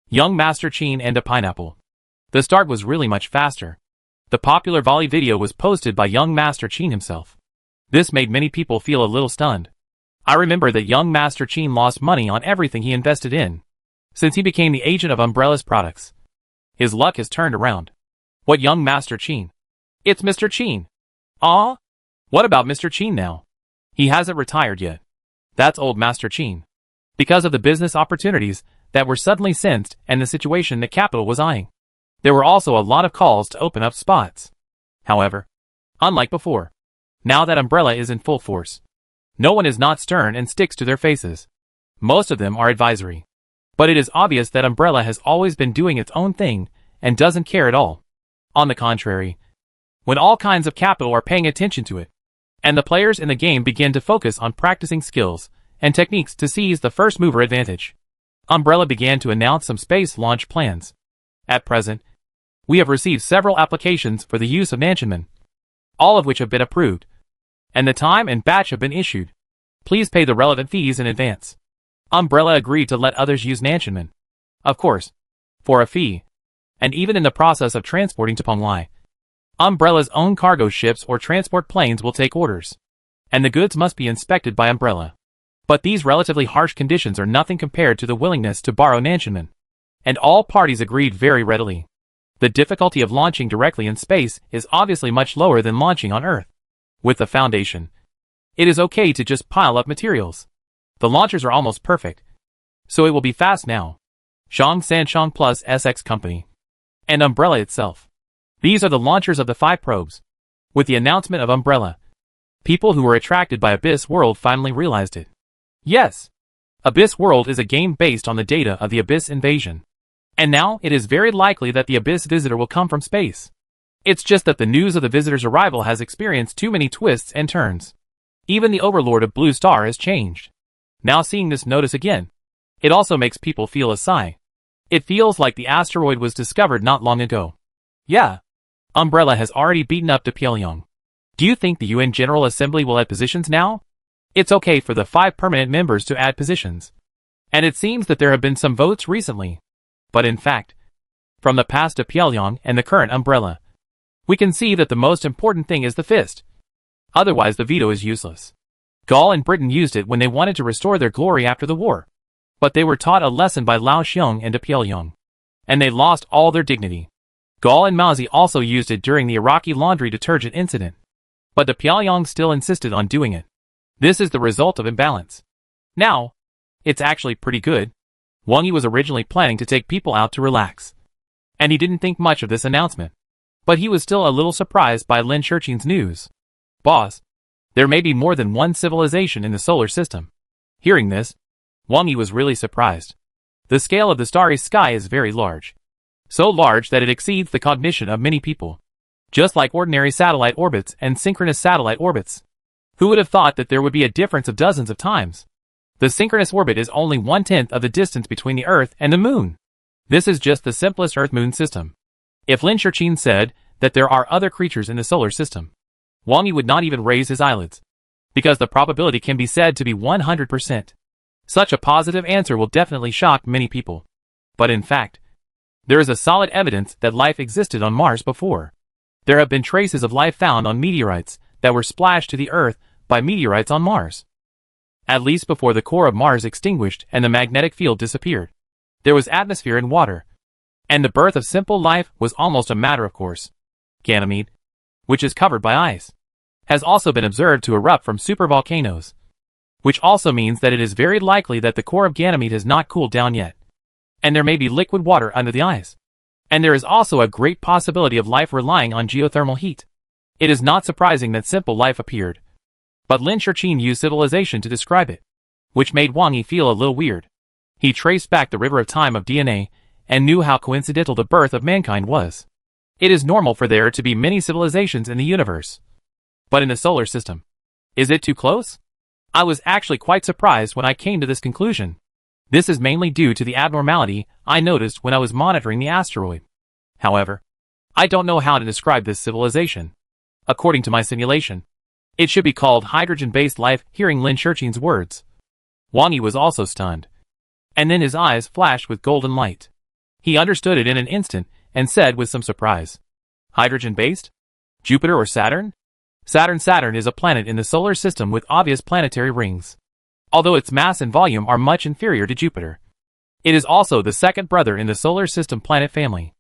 Young Master Qin and a pineapple. The start was really much faster. The popular volley video was posted by Young Master Qin himself. This made many people feel a little stunned. I remember that Young Master Qin lost money on everything he invested in, since he became the agent of Umbrella's products. His luck has turned around. What Young Master Qin? It's Mr. Qin. Ah? What about Mr. Qin now? He hasn't retired yet. That's old Master Qin. Because of the business opportunities that were suddenly sensed and the situation the capital was eyeing. There were also a lot of calls to open up spots. However, unlike before, now that Umbrella is in full force, no one is not stern and sticks to their faces. Most of them are advisory. But it is obvious that Umbrella has always been doing its own thing and doesn't care at all. On the contrary, when all kinds of capital are paying attention to it, and the players in the game begin to focus on practicing skills and techniques to seize the first mover advantage, Umbrella began to announce some space launch plans. At present, we have received several applications for the use of Nanchenman, all of which have been approved, and the time and batch have been issued. Please pay the relevant fees in advance. Umbrella agreed to let others use Nanchenman, of course, for a fee, and even in the process of transporting to Penglai, Umbrella's own cargo ships or transport planes will take orders, and the goods must be inspected by Umbrella. But these relatively harsh conditions are nothing compared to the willingness to borrow Nanchenman, and all parties agreed very readily. The difficulty of launching directly in space is obviously much lower than launching on Earth. With the Foundation, it is okay to just pile up materials. The launchers are almost perfect, so it will be fast now. Zhang Sanshang plus SX Company, and Umbrella itself. These are the launchers of the 5 probes. With the announcement of Umbrella, people who were attracted by Abyss World finally realized it. Yes, Abyss World is a game based on the data of the Abyss invasion. And now it is very likely that the Abyss visitor will come from space. It's just that the news of the visitor's arrival has experienced too many twists and turns. Even the Overlord of Blue Star has changed. Now seeing this notice again, it also makes people feel a sigh. It feels like the asteroid was discovered not long ago. Yeah. Umbrella has already beaten up to Pyongyang. Do you think the UN General Assembly will add positions now? It's okay for the 5 permanent members to add positions. And it seems that there have been some votes recently. But in fact, from the past of Pyongyang and the current umbrella, we can see that the most important thing is the fist. Otherwise the veto is useless. Gaul and Britain used it when they wanted to restore their glory after the war. But they were taught a lesson by Lao Xiong and de Pyongyang. And they lost all their dignity. Gaul and Mao also used it during the Iraqi laundry detergent incident. But the Pyongyang still insisted on doing it. This is the result of imbalance. Now, it's actually pretty good. Wang Yi was originally planning to take people out to relax. And he didn't think much of this announcement. But he was still a little surprised by Lin Shurqin's news. Boss, there may be more than one civilization in the solar system. Hearing this, Wang Yi was really surprised. The scale of the starry sky is very large. So large that it exceeds the cognition of many people. Just like ordinary satellite orbits and synchronous satellite orbits. Who would have thought that there would be a difference of dozens of times? The synchronous orbit is only 1/10 of the distance between the Earth and the Moon. This is just the simplest Earth-Moon system. If Lin Shurqin said that there are other creatures in the solar system, Wang Yi would not even raise his eyelids. Because the probability can be said to be 100%. Such a positive answer will definitely shock many people. But in fact, there is a solid evidence that life existed on Mars before. There have been traces of life found on meteorites that were splashed to the Earth by meteorites on Mars. At least before the core of Mars extinguished and the magnetic field disappeared. There was atmosphere and water. And the birth of simple life was almost a matter of course. Ganymede, which is covered by ice, has also been observed to erupt from supervolcanoes. Which also means that it is very likely that the core of Ganymede has not cooled down yet. And there may be liquid water under the ice. And there is also a great possibility of life relying on geothermal heat. It is not surprising that simple life appeared. But Lin Shurqin used civilization to describe it, which made Wang Yi feel a little weird. He traced back the river of time of DNA, and knew how coincidental the birth of mankind was. It is normal for there to be many civilizations in the universe. But in the solar system, is it too close? I was actually quite surprised when I came to this conclusion. This is mainly due to the abnormality I noticed when I was monitoring the asteroid. However, I don't know how to describe this civilization. According to my simulation, it should be called hydrogen-based life. Hearing Lin Shurqin's words, Wang Yi was also stunned. And then his eyes flashed with golden light. He understood it in an instant and said with some surprise, hydrogen-based? Jupiter or Saturn? Saturn is a planet in the solar system with obvious planetary rings. Although its mass and volume are much inferior to Jupiter. It is also the second brother in the solar system planet family.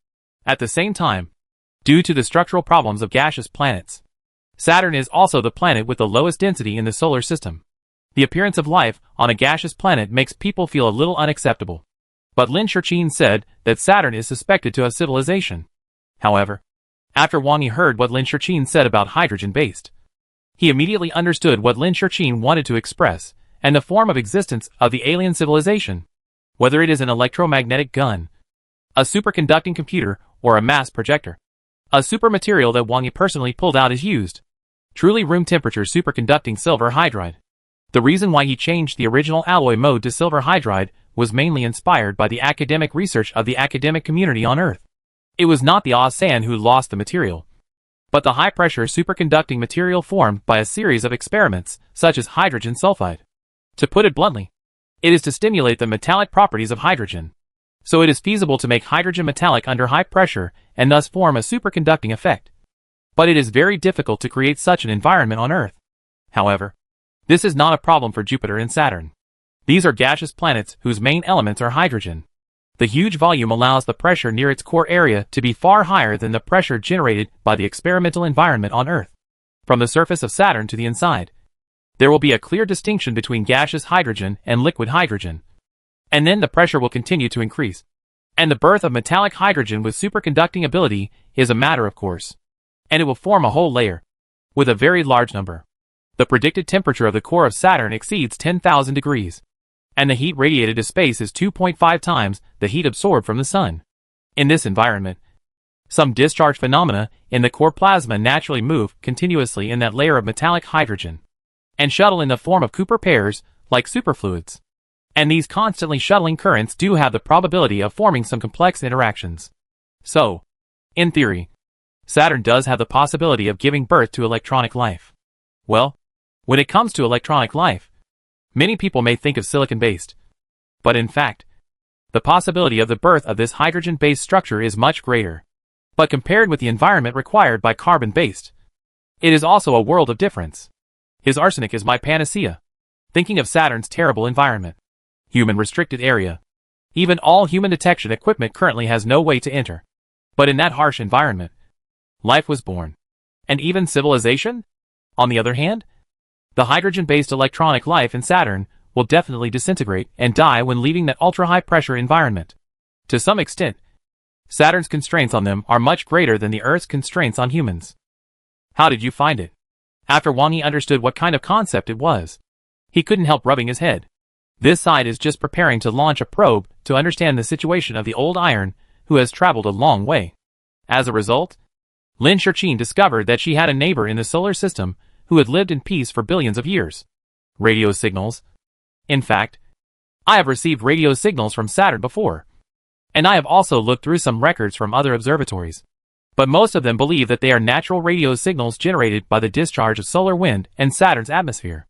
At the same time, due to the structural problems of gaseous planets, Saturn is also the planet with the lowest density in the solar system. The appearance of life on a gaseous planet makes people feel a little unacceptable. But Lin Shurqin said that Saturn is suspected to have civilization. However, after Wang Yi heard what Lin Shurqin said about hydrogen-based, he immediately understood what Lin Shurqin wanted to express, and the form of existence of the alien civilization. Whether it is an electromagnetic gun, a superconducting computer, or a mass projector. A super material that Wang Yi personally pulled out is used. Truly room temperature superconducting silver hydride. The reason why he changed the original alloy mode to silver hydride was mainly inspired by the academic research of the academic community on Earth. It was not the ASEAN who lost the material, but the high-pressure superconducting material formed by a series of experiments, such as hydrogen sulfide. To put it bluntly, it is to stimulate the metallic properties of hydrogen. So it is feasible to make hydrogen metallic under high pressure and thus form a superconducting effect. But it is very difficult to create such an environment on Earth. However, this is not a problem for Jupiter and Saturn. These are gaseous planets whose main elements are hydrogen. The huge volume allows the pressure near its core area to be far higher than the pressure generated by the experimental environment on Earth. From the surface of Saturn to the inside, there will be a clear distinction between gaseous hydrogen and liquid hydrogen. And then the pressure will continue to increase. And the birth of metallic hydrogen with superconducting ability is a matter of course. And it will form a whole layer, with a very large number. The predicted temperature of the core of Saturn exceeds 10,000 degrees. And the heat radiated to space is 2.5 times the heat absorbed from the sun. In this environment, some discharge phenomena in the core plasma naturally move continuously in that layer of metallic hydrogen, and shuttle in the form of Cooper pairs, like superfluids. And these constantly shuttling currents do have the probability of forming some complex interactions. So, in theory, Saturn does have the possibility of giving birth to electronic life. Well, when it comes to electronic life, many people may think of silicon-based. But in fact, the possibility of the birth of this hydrogen-based structure is much greater. But compared with the environment required by carbon-based, it is also a world of difference. His arsenic is my panacea. Thinking of Saturn's terrible environment. Human restricted area. Even all human detection equipment currently has no way to enter. But in that harsh environment, life was born. And even civilization? On the other hand, the hydrogen-based electronic life in Saturn will definitely disintegrate and die when leaving that ultra-high pressure environment. To some extent, Saturn's constraints on them are much greater than the Earth's constraints on humans. How did you find it? After Wang Yi understood what kind of concept it was, he couldn't help rubbing his head. This side is just preparing to launch a probe to understand the situation of the old iron who has traveled a long way. As a result, Lin Shirqin discovered that she had a neighbor in the solar system who had lived in peace for billions of years. Radio signals. In fact, I have received radio signals from Saturn before. And I have also looked through some records from other observatories. But most of them believe that they are natural radio signals generated by the discharge of solar wind and Saturn's atmosphere.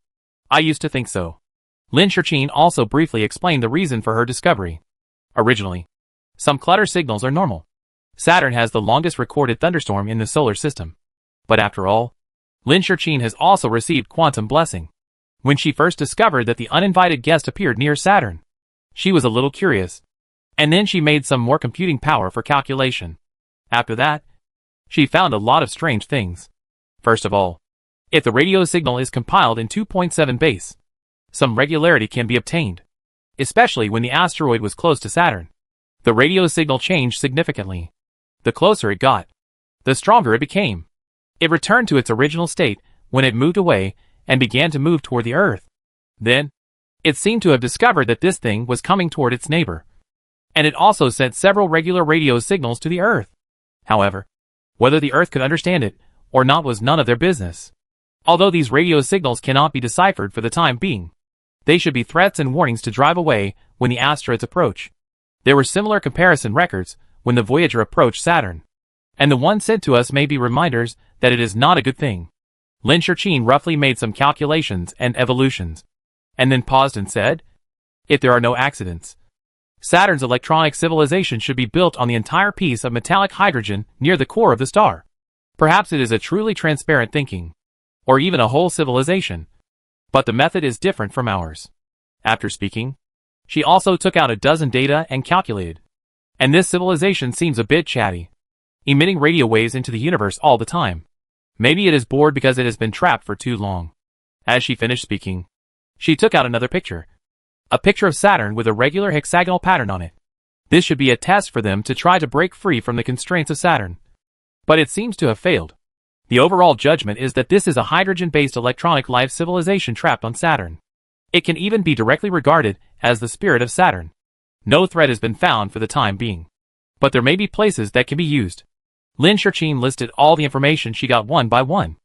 I used to think so. Lin Shirqin also briefly explained the reason for her discovery. Originally, some clutter signals are normal. Saturn has the longest recorded thunderstorm in the solar system. But after all, Lin Shirqin has also received quantum blessing. When she first discovered that the uninvited guest appeared near Saturn, she was a little curious. And then she made some more computing power for calculation. After that, she found a lot of strange things. First of all, if the radio signal is compiled in 2.7 base, some regularity can be obtained. Especially when the asteroid was close to Saturn. The radio signal changed significantly. The closer it got, the stronger it became. It returned to its original state when it moved away and began to move toward the Earth. Then, it seemed to have discovered that this thing was coming toward its neighbor. And it also sent several regular radio signals to the Earth. However, whether the Earth could understand it or not was none of their business. Although these radio signals cannot be deciphered for the time being, they should be threats and warnings to drive away when the asteroids approach. There were similar comparison records when the Voyager approached Saturn. And the ones sent to us may be reminders that it is not a good thing. Lin Shirqin roughly made some calculations and evolutions, and then paused and said, if there are no accidents, Saturn's electronic civilization should be built on the entire piece of metallic hydrogen near the core of the star. Perhaps it is a truly transparent thinking, or even a whole civilization. But the method is different from ours. After speaking, she also took out a dozen data and calculated. And this civilization seems a bit chatty, emitting radio waves into the universe all the time. Maybe it is bored because it has been trapped for too long. As she finished speaking, she took out another picture. A picture of Saturn with a regular hexagonal pattern on it. This should be a test for them to try to break free from the constraints of Saturn. But it seems to have failed. The overall judgment is that this is a hydrogen-based electronic life civilization trapped on Saturn. It can even be directly regarded as the spirit of Saturn. No threat has been found for the time being. But there may be places that can be used. Lin Shirqin listed all the information she got one by one.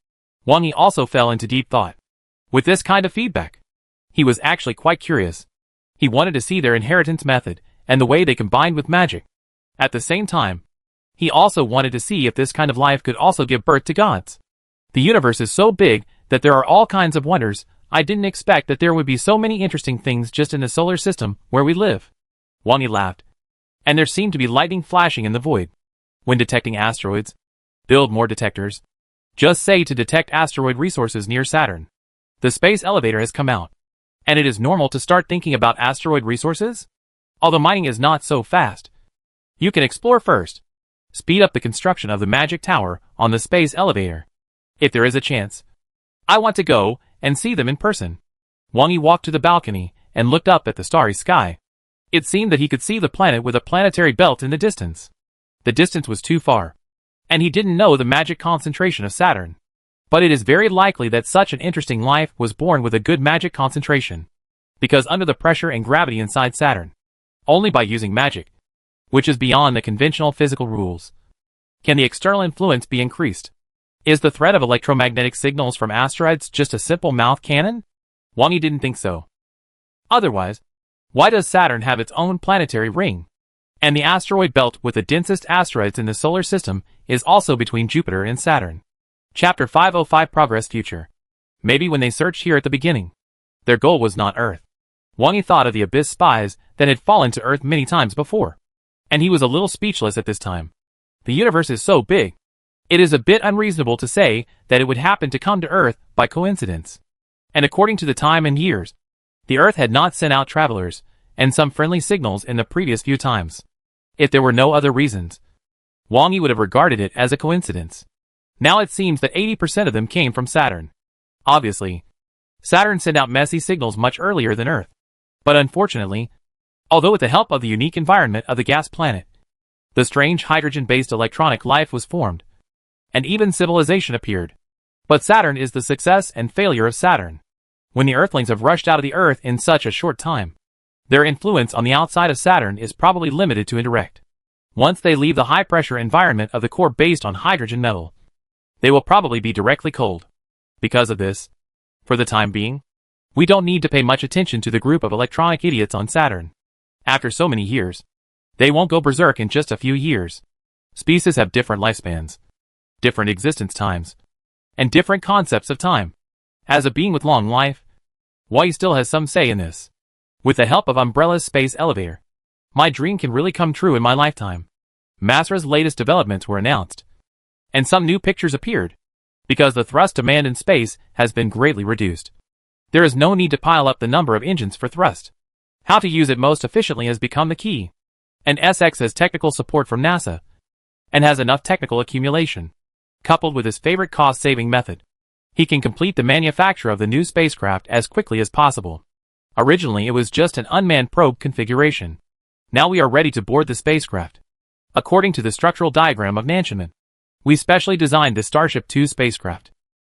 Wang Yi also fell into deep thought. With this kind of feedback, he was actually quite curious. He wanted to see their inheritance method and the way they combined with magic. At the same time, he also wanted to see if this kind of life could also give birth to gods. The universe is so big that there are all kinds of wonders. I didn't expect that there would be so many interesting things just in the solar system where we live. Wang Yi laughed. And there seemed to be lightning flashing in the void. When detecting asteroids, build more detectors. Just say to detect asteroid resources near Saturn. The space elevator has come out. And it is normal to start thinking about asteroid resources? Although mining is not so fast. You can explore first. Speed up the construction of the magic tower on the space elevator. If there is a chance. I want to go and see them in person. Wang Yi walked to the balcony and looked up at the starry sky. It seemed that he could see the planet with a planetary belt in the distance. The distance was too far. And he didn't know the magic concentration of Saturn. But it is very likely that such an interesting life was born with a good magic concentration. Because under the pressure and gravity inside Saturn, only by using magic, which is beyond the conventional physical rules, can the external influence be increased. Is the threat of electromagnetic signals from asteroids just a simple mouth cannon? Wang Yi didn't think so. Otherwise, Why does Saturn have its own planetary ring? And the asteroid belt with the densest asteroids in the solar system is also between Jupiter and Saturn. Chapter 505 Progress Future. Maybe when they searched here at the beginning, their goal was not Earth. Wang Yi thought of the Abyss spies that had fallen to Earth many times before. And he was a little speechless at this time. The universe is so big. It is a bit unreasonable to say that it would happen to come to Earth by coincidence. And according to the time and years, the Earth had not sent out travelers and some friendly signals in the previous few times. If there were no other reasons, Wang Yi would have regarded it as a coincidence. Now it seems that 80% of them came from Saturn. Obviously, Saturn sent out messy signals much earlier than Earth. But unfortunately, although with the help of the unique environment of the gas planet, the strange hydrogen-based electronic life was formed, and even civilization appeared. But Saturn is the success and failure of Saturn. When the Earthlings have rushed out of the Earth in such a short time, their influence on the outside of Saturn is probably limited to indirect. Once they leave the high-pressure environment of the core based on hydrogen metal, they will probably be directly cold. Because of this, for the time being, we don't need to pay much attention to the group of electronic idiots on Saturn. After so many years, they won't go berserk in just a few years. Species have different lifespans, different existence times, and different concepts of time. As a being with long life, Wang Yi still has some say in this. With the help of Umbrella's space elevator, my dream can really come true in my lifetime. Masra's latest developments were announced, and some new pictures appeared, because the thrust demand in space has been greatly reduced. There is no need to pile up the number of engines for thrust. How to use it most efficiently has become the key. And SX has technical support from NASA, and has enough technical accumulation, coupled with his favorite cost-saving method. He can complete the manufacture of the new spacecraft as quickly as possible. Originally it was just an unmanned probe configuration. Now we are ready to board the spacecraft. According to the structural diagram of Nansenman, we specially designed the Starship 2 spacecraft.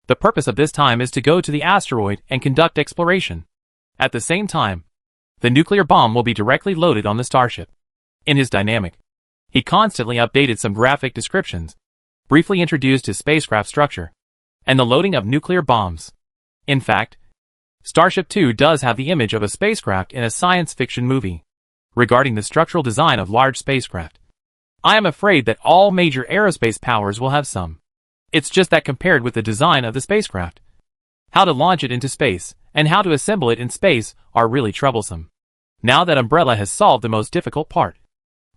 The purpose of this time is to go to the asteroid and conduct exploration. At the same time, the nuclear bomb will be directly loaded on the Starship. In his dynamic, he constantly updated some graphic descriptions, briefly introduced his spacecraft structure, and the loading of nuclear bombs. In fact, Starship 2 does have the image of a spacecraft in a science fiction movie. Regarding the structural design of large spacecraft, I am afraid that all major aerospace powers will have some. It's just that compared with the design of the spacecraft, how to launch it into space and how to assemble it in space are really troublesome. Now that Umbrella has solved the most difficult part,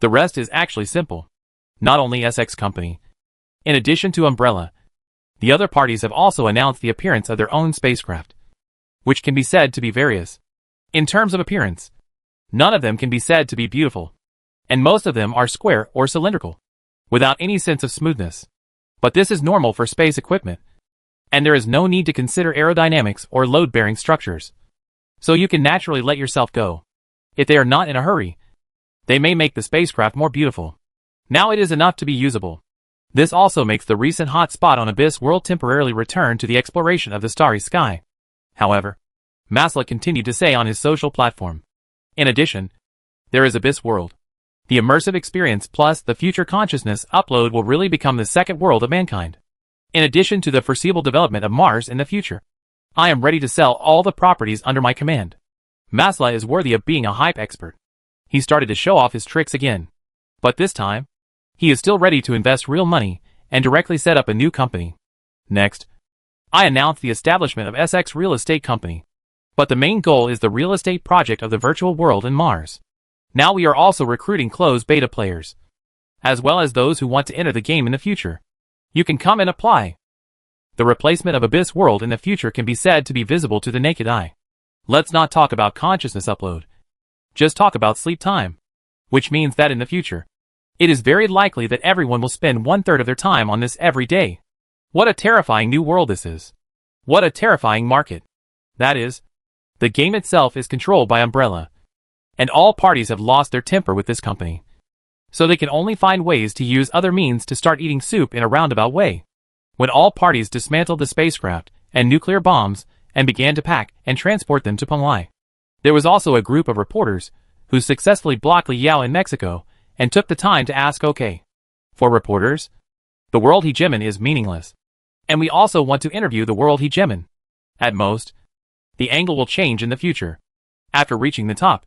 the rest is actually simple. Not only SX Company. In addition to Umbrella, the other parties have also announced the appearance of their own spacecraft, which can be said to be various. In terms of appearance, none of them can be said to be beautiful, and most of them are square or cylindrical, without any sense of smoothness. But this is normal for space equipment, and there is no need to consider aerodynamics or load-bearing structures. So you can naturally let yourself go. If they are not in a hurry, they may make the spacecraft more beautiful. Now it is enough to be usable. This also makes the recent hot spot on Abyss World temporarily return to the exploration of the starry sky. However, Masla continued to say on his social platform, in addition, there is Abyss World. The immersive experience plus the future consciousness upload will really become the second world of mankind. In addition to the foreseeable development of Mars in the future, I am ready to sell all the properties under my command. Masla is worthy of being a hype expert. He started to show off his tricks again. But this time, he is still ready to invest real money and directly set up a new company. Next, I announced the establishment of SX Real Estate Company. But the main goal is the real estate project of the virtual world in Mars. Now we are also recruiting closed beta players, as well as those who want to enter the game in the future. You can come and apply. The replacement of Abyss World in the future can be said to be visible to the naked eye. Let's not talk about consciousness upload. Just talk about sleep time. Which means that in the future, it is very likely that everyone will spend 1/3 of their time on this every day. What a terrifying new world this is. What a terrifying market. That is, the game itself is controlled by Umbrella, and all parties have lost their temper with this company. So they can only find ways to use other means to start eating soup in a roundabout way. When all parties dismantled the spacecraft and nuclear bombs and began to pack and transport them to Penglai, there was also a group of reporters who successfully blocked Liao in Mexico and took the time to ask okay. For reporters, the world hegemon is meaningless. And we also want to interview the world hegemon. At most, the angle will change in the future. After reaching the top,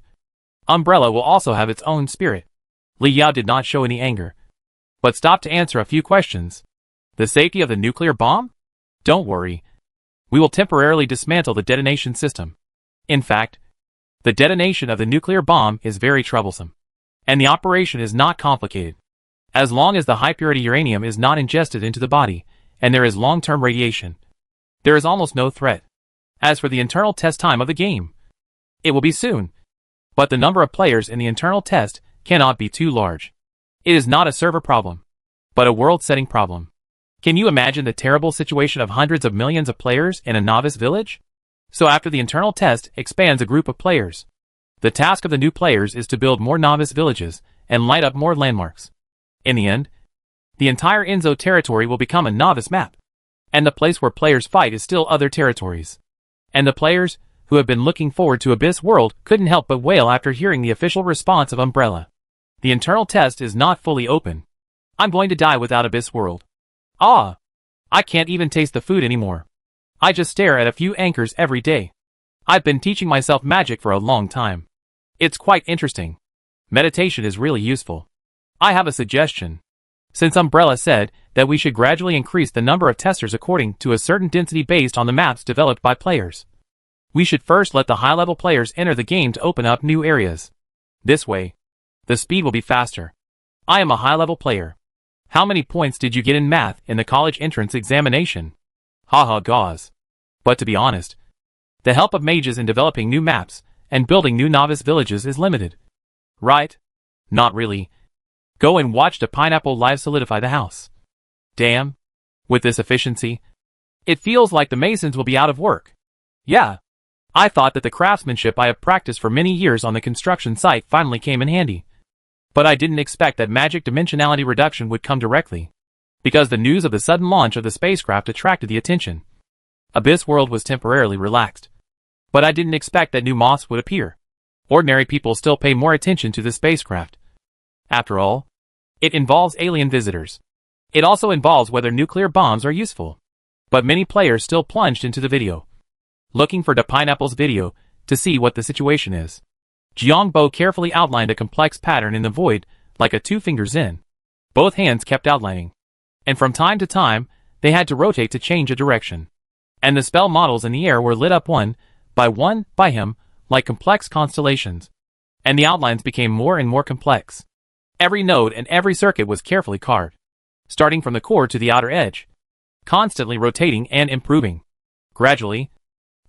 Umbrella will also have its own spirit. Li Yao did not show any anger, but stopped to answer a few questions. The safety of the nuclear bomb? Don't worry. We will temporarily dismantle the detonation system. In fact, the detonation of the nuclear bomb is very troublesome, and the operation is not complicated. As long as the high-purity uranium is not ingested into the body, and there is long-term radiation, there is almost no threat. As for the internal test time of the game, it will be soon, but the number of players in the internal test cannot be too large. It is not a server problem, but a world-setting problem. Can you imagine the terrible situation of hundreds of millions of players in a novice village? So after the internal test expands a group of players, the task of the new players is to build more novice villages and light up more landmarks. In the end, the entire Enzo territory will become a novice map, and the place where players fight is still other territories. And the players, who have been looking forward to Abyss World, couldn't help but wail after hearing the official response of Umbrella. The internal test is not fully open. I'm going to die without Abyss World. Ah! I can't even taste the food anymore. I just stare at a few anchors every day. I've been teaching myself magic for a long time. It's quite interesting. Meditation is really useful. I have a suggestion. Since Umbrella said that we should gradually increase the number of testers according to a certain density based on the maps developed by players, we should first let the high-level players enter the game to open up new areas. This way, the speed will be faster. I am a high-level player. How many points did you get in math in the college entrance examination? Haha gauze. But to be honest, the help of mages in developing new maps and building new novice villages is limited. Right? Not really. Go and watch the pineapple live solidify the house. Damn. With this efficiency, it feels like the masons will be out of work. Yeah. I thought that the craftsmanship I have practiced for many years on the construction site finally came in handy. But I didn't expect that magic dimensionality reduction would come directly, because the news of the sudden launch of the spacecraft attracted the attention. Abyss World was temporarily relaxed, but I didn't expect that new moths would appear. Ordinary people still pay more attention to the spacecraft. After all, it involves alien visitors. It also involves whether nuclear bombs are useful. But many players still plunged into the video, looking for the pineapple's video to see what the situation is. Jiangbo carefully outlined a complex pattern in the void, like a two-finger zen. Both hands kept outlining, and from time to time, they had to rotate to change a direction. And the spell models in the air were lit up one by him, like complex constellations. And the outlines became more and more complex. Every node and every circuit was carefully carved, starting from the core to the outer edge, constantly rotating and improving. Gradually,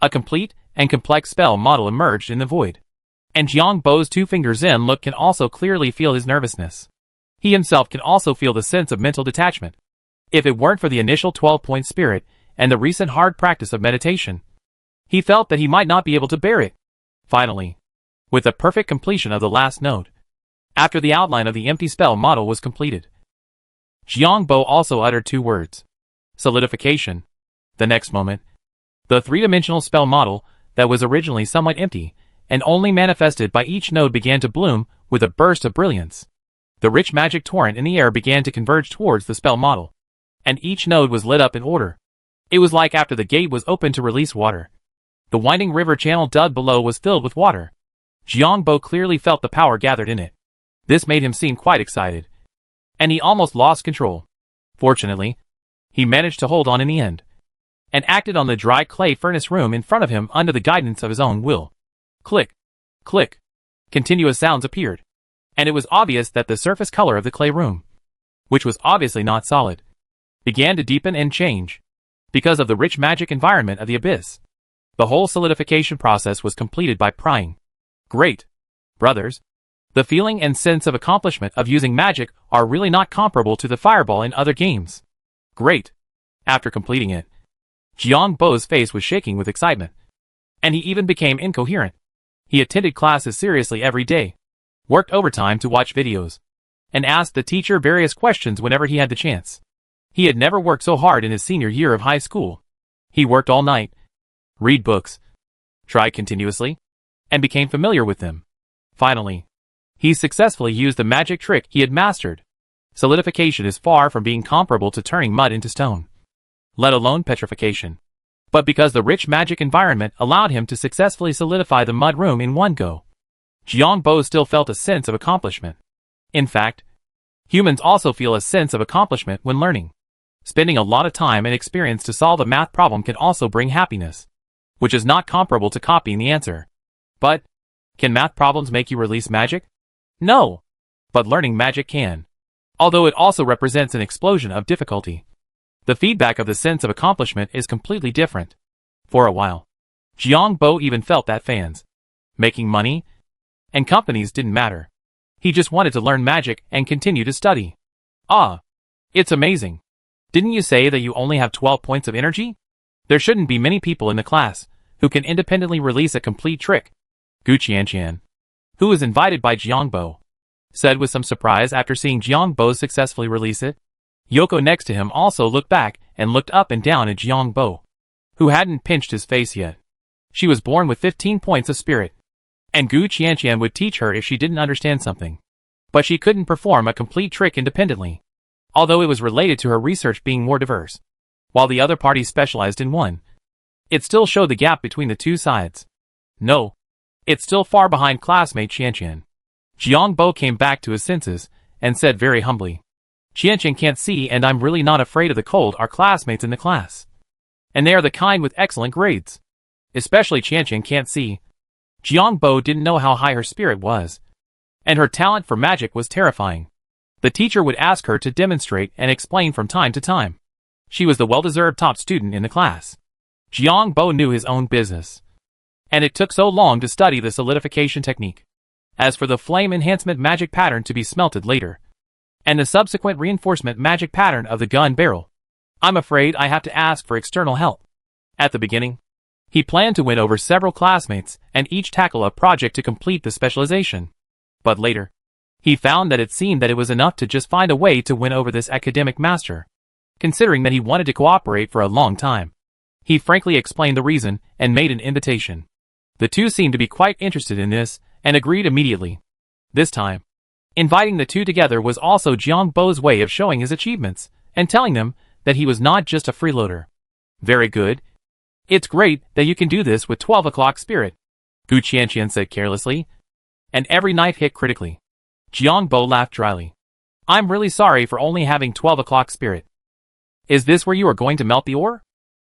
a complete and complex spell model emerged in the void. And Jiangbo's two-finger zen look can also clearly feel his nervousness. He himself can also feel the sense of mental detachment. If it weren't for the initial 12-point spirit and the recent hard practice of meditation, he felt that he might not be able to bear it. Finally, with the perfect completion of the last node, after the outline of the empty spell model was completed, Jiangbo also uttered two words: solidification. The next moment, the three-dimensional spell model that was originally somewhat empty and only manifested by each node began to bloom with a burst of brilliance. The rich magic torrent in the air began to converge towards the spell model, and each node was lit up in order. It was like after the gate was opened to release water. The winding river channel dug below was filled with water. Jiangbo clearly felt the power gathered in it. This made him seem quite excited, and he almost lost control. Fortunately, he managed to hold on in the end, and acted on the dry clay furnace room in front of him under the guidance of his own will. Click, click. Continuous sounds appeared, and it was obvious that the surface color of the clay room, which was obviously not solid, began to deepen and change, because of the rich magic environment of the abyss. The whole solidification process was completed by prying. Great, brothers. The feeling and sense of accomplishment of using magic are really not comparable to the fireball in other games. Great. After completing it, Jiangbo's face was shaking with excitement, and he even became incoherent. He attended classes seriously every day, worked overtime to watch videos, and asked the teacher various questions whenever he had the chance. He had never worked so hard in his senior year of high school. He worked all night, read books, tried continuously, and became familiar with them. Finally, he successfully used the magic trick he had mastered. Solidification is far from being comparable to turning mud into stone, let alone petrification. But because the rich magic environment allowed him to successfully solidify the mud room in one go, Jiangbo still felt a sense of accomplishment. In fact, humans also feel a sense of accomplishment when learning. Spending a lot of time and experience to solve a math problem can also bring happiness, which is not comparable to copying the answer. But, can math problems make you release magic? No. But learning magic can. Although it also represents an explosion of difficulty. The feedback of the sense of accomplishment is completely different. For a while, Jiangbo even felt that fans, making money, and companies didn't matter. He just wanted to learn magic and continue to study. Ah, it's amazing. Didn't you say that you only have 12 points of energy? There shouldn't be many people in the class who can independently release a complete trick. Gu Qianqian, who was invited by Jiangbo, said with some surprise after seeing Jiangbo successfully release it. Yoko next to him also looked back and looked up and down at Jiangbo, who hadn't pinched his face yet. She was born with 15 points of spirit, and Gu Qianqian would teach her if she didn't understand something. But she couldn't perform a complete trick independently, although it was related to her research being more diverse. While the other party specialized in one, it still showed the gap between the two sides. No, it's still far behind classmate Qianqian. Jiangbo came back to his senses and said very humbly, Qianqian can't see and I'm really not afraid of the cold. Our classmates in the class, and they are the kind with excellent grades. Especially Qianqian can't see. Jiangbo didn't know how high her spirit was, and her talent for magic was terrifying. The teacher would ask her to demonstrate and explain from time to time. She was the well-deserved top student in the class. Jiangbo knew his own business, and it took so long to study the solidification technique. As for the flame enhancement magic pattern to be smelted later, and the subsequent reinforcement magic pattern of the gun barrel, I'm afraid I have to ask for external help. At the beginning, he planned to win over several classmates and each tackle a project to complete the specialization. But later, he found that it seemed that it was enough to just find a way to win over this academic master. Considering that he wanted to cooperate for a long time, he frankly explained the reason and made an invitation. The two seemed to be quite interested in this and agreed immediately. This time, inviting the two together was also Jiangbo's way of showing his achievements and telling them that he was not just a freeloader. Very good. It's great that you can do this with 12 o'clock spirit, Gu Qianqian said carelessly, and every knife hit critically. Jiangbo laughed dryly. I'm really sorry for only having 12 o'clock spirit. Is this where you are going to melt the ore?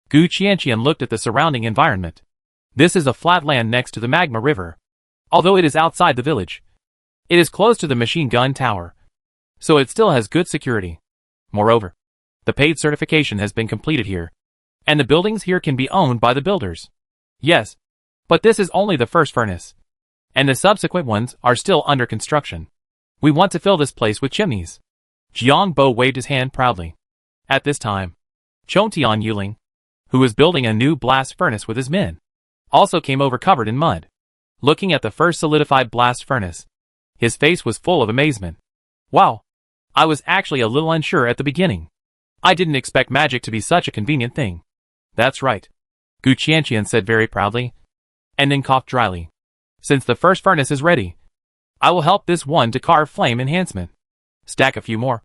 Gu Qianqian looked at the surrounding environment. This is a flat land next to the magma river. Although it is outside the village, it is close to the machine gun tower, so it still has good security. Moreover, the paid certification has been completed here, and the buildings here can be owned by the builders. Yes, but this is only the first furnace, and the subsequent ones are still under construction. We want to fill this place with chimneys. Jiangbo waved his hand proudly. At this time, Chongtian Yuling, who was building a new blast furnace with his men, also came over covered in mud. Looking at the first solidified blast furnace, his face was full of amazement. Wow! I was actually a little unsure at the beginning. I didn't expect magic to be such a convenient thing. That's right, Gu Qianqian said very proudly, and then coughed dryly. Since the first furnace is ready, I will help this one to carve flame enhancement. Stack a few more.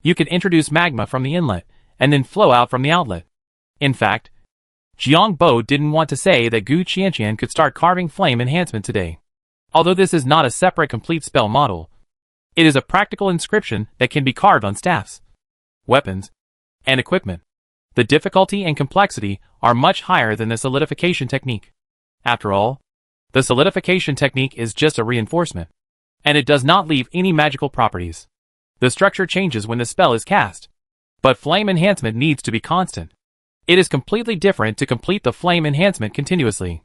You can introduce magma from the inlet, and then flow out from the outlet. In fact, Jiangbo didn't want to say that Gu Qianqian could start carving flame enhancement today. Although this is not a separate complete spell model, it is a practical inscription that can be carved on staffs, weapons, and equipment. The difficulty and complexity are much higher than the solidification technique. After all, the solidification technique is just a reinforcement, and it does not leave any magical properties. The structure changes when the spell is cast, but flame enhancement needs to be constant. It is completely different to complete the flame enhancement continuously.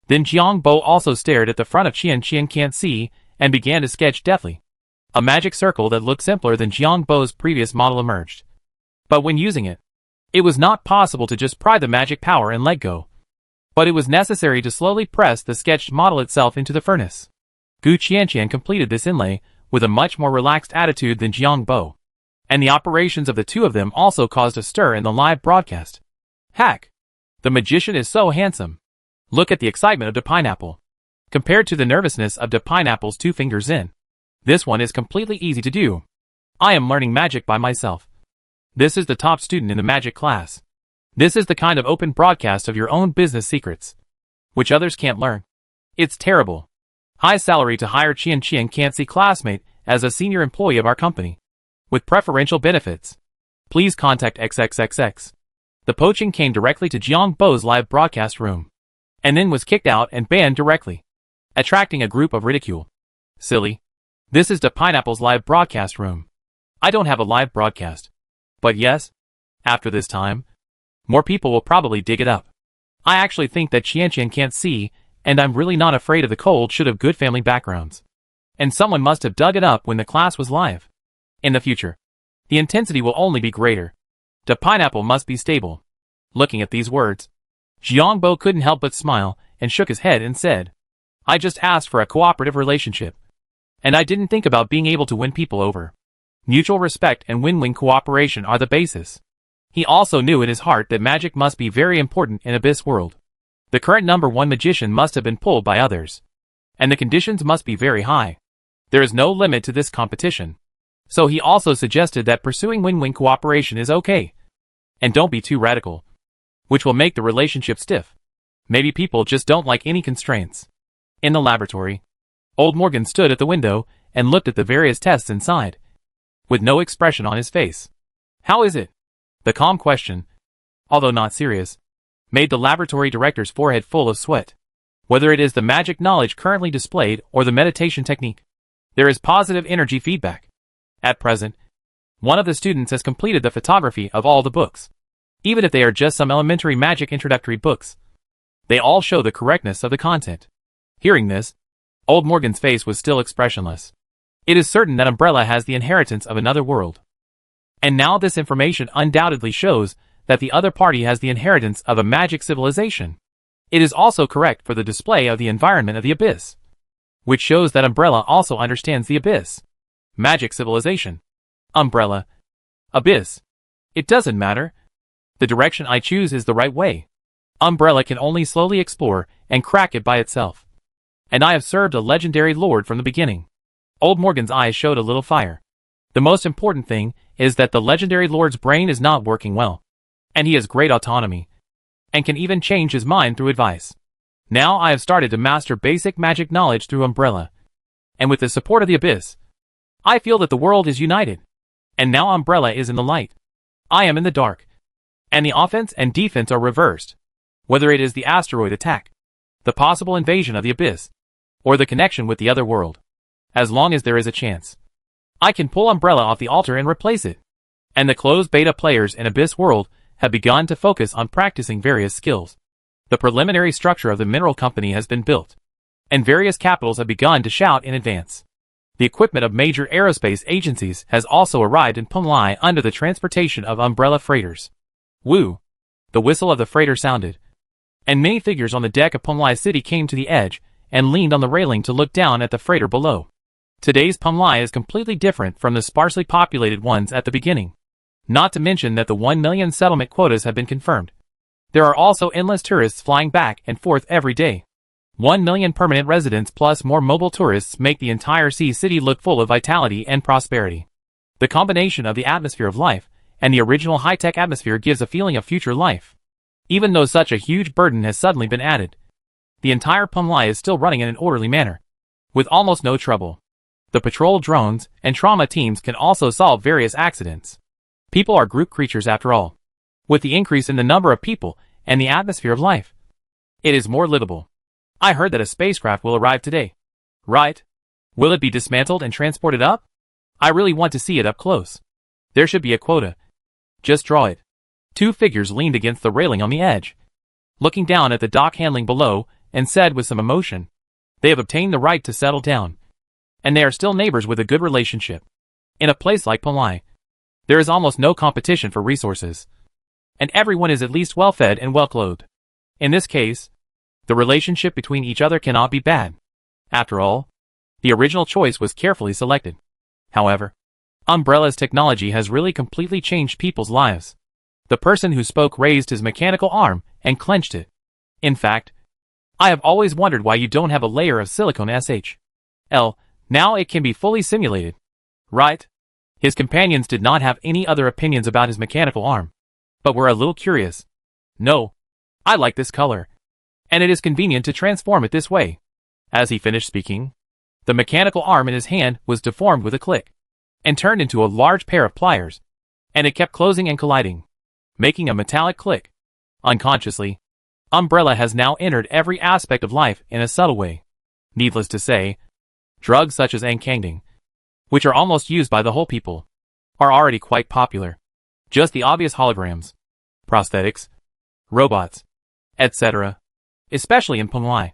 Then Jiangbo also stared at the front of Qianqian can't see and began to sketch deftly. A magic circle that looked simpler than Jiangbo's previous model emerged. But when using it, it was not possible to just pry the magic power and let go. But it was necessary to slowly press the sketched model itself into the furnace. Gu Qianqian completed this inlay with a much more relaxed attitude than Jiangbo, and the operations of the two of them also caused a stir in the live broadcast. Hack! The magician is so handsome. Look at the excitement of the pineapple. Compared to the nervousness of the pineapple's 2 fingers in, this one is completely easy to do. I am learning magic by myself. This is the top student in the magic class. This is the kind of open broadcast of your own business secrets, which others can't learn. It's terrible. High salary to hire Qian can't see classmate as a senior employee of our company. With preferential benefits. Please contact XXXX. The poaching came directly to Jiang Bo's live broadcast room. And then was kicked out and banned directly. Attracting a group of ridicule. Silly. This is the Pineapple's live broadcast room. I don't have a live broadcast. But yes, after this time, more people will probably dig it up. I actually think that Qian can't see, and I'm really not afraid of the cold should have good family backgrounds. And someone must have dug it up when the class was live. In the future, the intensity will only be greater. The pineapple must be stable. Looking at these words, Jiang Bo couldn't help but smile and shook his head and said, I just asked for a cooperative relationship. And I didn't think about being able to win people over. Mutual respect and win-win cooperation are the basis. He also knew in his heart that magic must be very important in Abyss world. The current #1 magician must have been pulled by others. And the conditions must be very high. There is no limit to this competition. So he also suggested that pursuing win-win cooperation is okay. And don't be too radical. Which will make the relationship stiff. Maybe people just don't like any constraints. In the laboratory, Old Morgan stood at the window and looked at the various tests inside. With no expression on his face. How is it? The calm question, although not serious, made the laboratory director's forehead full of sweat. Whether it is the magic knowledge currently displayed or the meditation technique, there is positive energy feedback. At present, one of the students has completed the photography of all the books. Even if they are just some elementary magic introductory books, they all show the correctness of the content. Hearing this, Old Morgan's face was still expressionless. It is certain that Umbrella has the inheritance of another world. And now this information undoubtedly shows that the other party has the inheritance of a magic civilization. It is also correct for the display of the environment of the Abyss, which shows that Umbrella also understands the Abyss. Magic civilization. Umbrella. Abyss. It doesn't matter. The direction I choose is the right way. Umbrella can only slowly explore and crack it by itself. And I have served a legendary lord from the beginning. Old Morgan's eyes showed a little fire. The most important thing is that the legendary lord's brain is not working well. And he has great autonomy. And can even change his mind through advice. Now I have started to master basic magic knowledge through Umbrella. And with the support of the Abyss, I feel that the world is united. And now Umbrella is in the light. I am in the dark. And the offense and defense are reversed. Whether it is the asteroid attack, the possible invasion of the Abyss, or the connection with the other world. As long as there is a chance, I can pull Umbrella off the altar and replace it. And the closed beta players in Abyss World have begun to focus on practicing various skills. The preliminary structure of the mineral company has been built. And various capitals have begun to shout in advance. The equipment of major aerospace agencies has also arrived in Pumlai under the transportation of Umbrella freighters. Woo! The whistle of the freighter sounded. And many figures on the deck of Pumlai City came to the edge and leaned on the railing to look down at the freighter below. Today's Pumlai is completely different from the sparsely populated ones at the beginning. Not to mention that the 1 million settlement quotas have been confirmed. There are also endless tourists flying back and forth every day. 1 million permanent residents plus more mobile tourists make the entire sea city look full of vitality and prosperity. The combination of the atmosphere of life and the original high-tech atmosphere gives a feeling of future life. Even though such a huge burden has suddenly been added, the entire Pumlai is still running in an orderly manner, with almost no trouble. The patrol drones and trauma teams can also solve various accidents. People are group creatures after all. With the increase in the number of people and the atmosphere of life, it is more livable. I heard that a spacecraft will arrive today. Right? Will it be dismantled and transported up? I really want to see it up close. There should be a quota. Just draw it. Two figures leaned against the railing on the edge, looking down at the dock handling below, and said with some emotion, they have obtained the right to settle down. And they are still neighbors with a good relationship. In a place like Pumlai, there is almost no competition for resources. And everyone is at least well-fed and well-clothed. In this case, the relationship between each other cannot be bad. After all, the original choice was carefully selected. However, Umbrella's technology has really completely changed people's lives. The person who spoke raised his mechanical arm and clenched it. In fact, I have always wondered why you don't have a layer of silicone SHL. Now it can be fully simulated. Right? His companions did not have any other opinions about his mechanical arm, but were a little curious. No, I like this color. And it is convenient to transform it this way. As he finished speaking, the mechanical arm in his hand was deformed with a click, and turned into a large pair of pliers, and it kept closing and colliding, making a metallic click. Unconsciously, Umbrella has now entered every aspect of life in a subtle way. Needless to say, drugs such as ankangding, which are almost used by the whole people, are already quite popular. Just the obvious holograms, prosthetics, robots, etc. Especially in Punglai,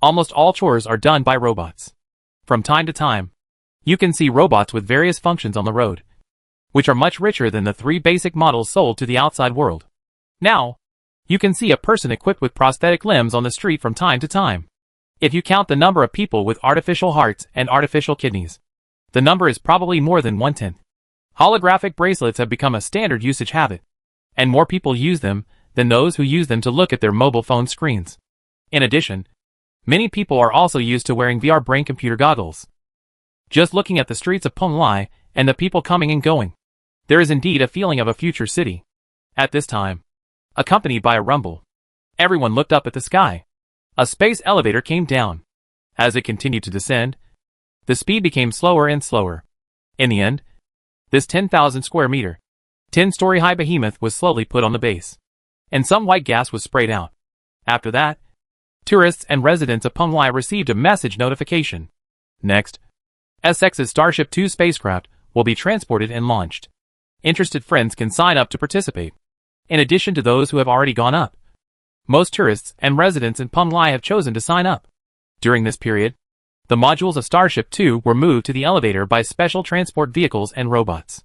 almost all chores are done by robots. From time to time, you can see robots with various functions on the road, which are much richer than the 3 basic models sold to the outside world. Now, you can see a person equipped with prosthetic limbs on the street from time to time. If you count the number of people with artificial hearts and artificial kidneys, the number is probably more than 1/10. Holographic bracelets have become a standard usage habit, and more people use them than those who use them to look at their mobile phone screens. In addition, many people are also used to wearing VR brain computer goggles. Just looking at the streets of Punglai and the people coming and going, there is indeed a feeling of a future city. At this time, accompanied by a rumble, everyone looked up at the sky. A space elevator came down. As it continued to descend, the speed became slower and slower. In the end, this 10,000 square meter, 10-story high behemoth was slowly put on the base, and some white gas was sprayed out. After that, tourists and residents of Punglai received a message notification. Next, SX's Starship 2 spacecraft will be transported and launched. Interested friends can sign up to participate, in addition to those who have already gone up. Most tourists and residents in Punglai have chosen to sign up. During this period, the modules of Starship 2 were moved to the elevator by special transport vehicles and robots.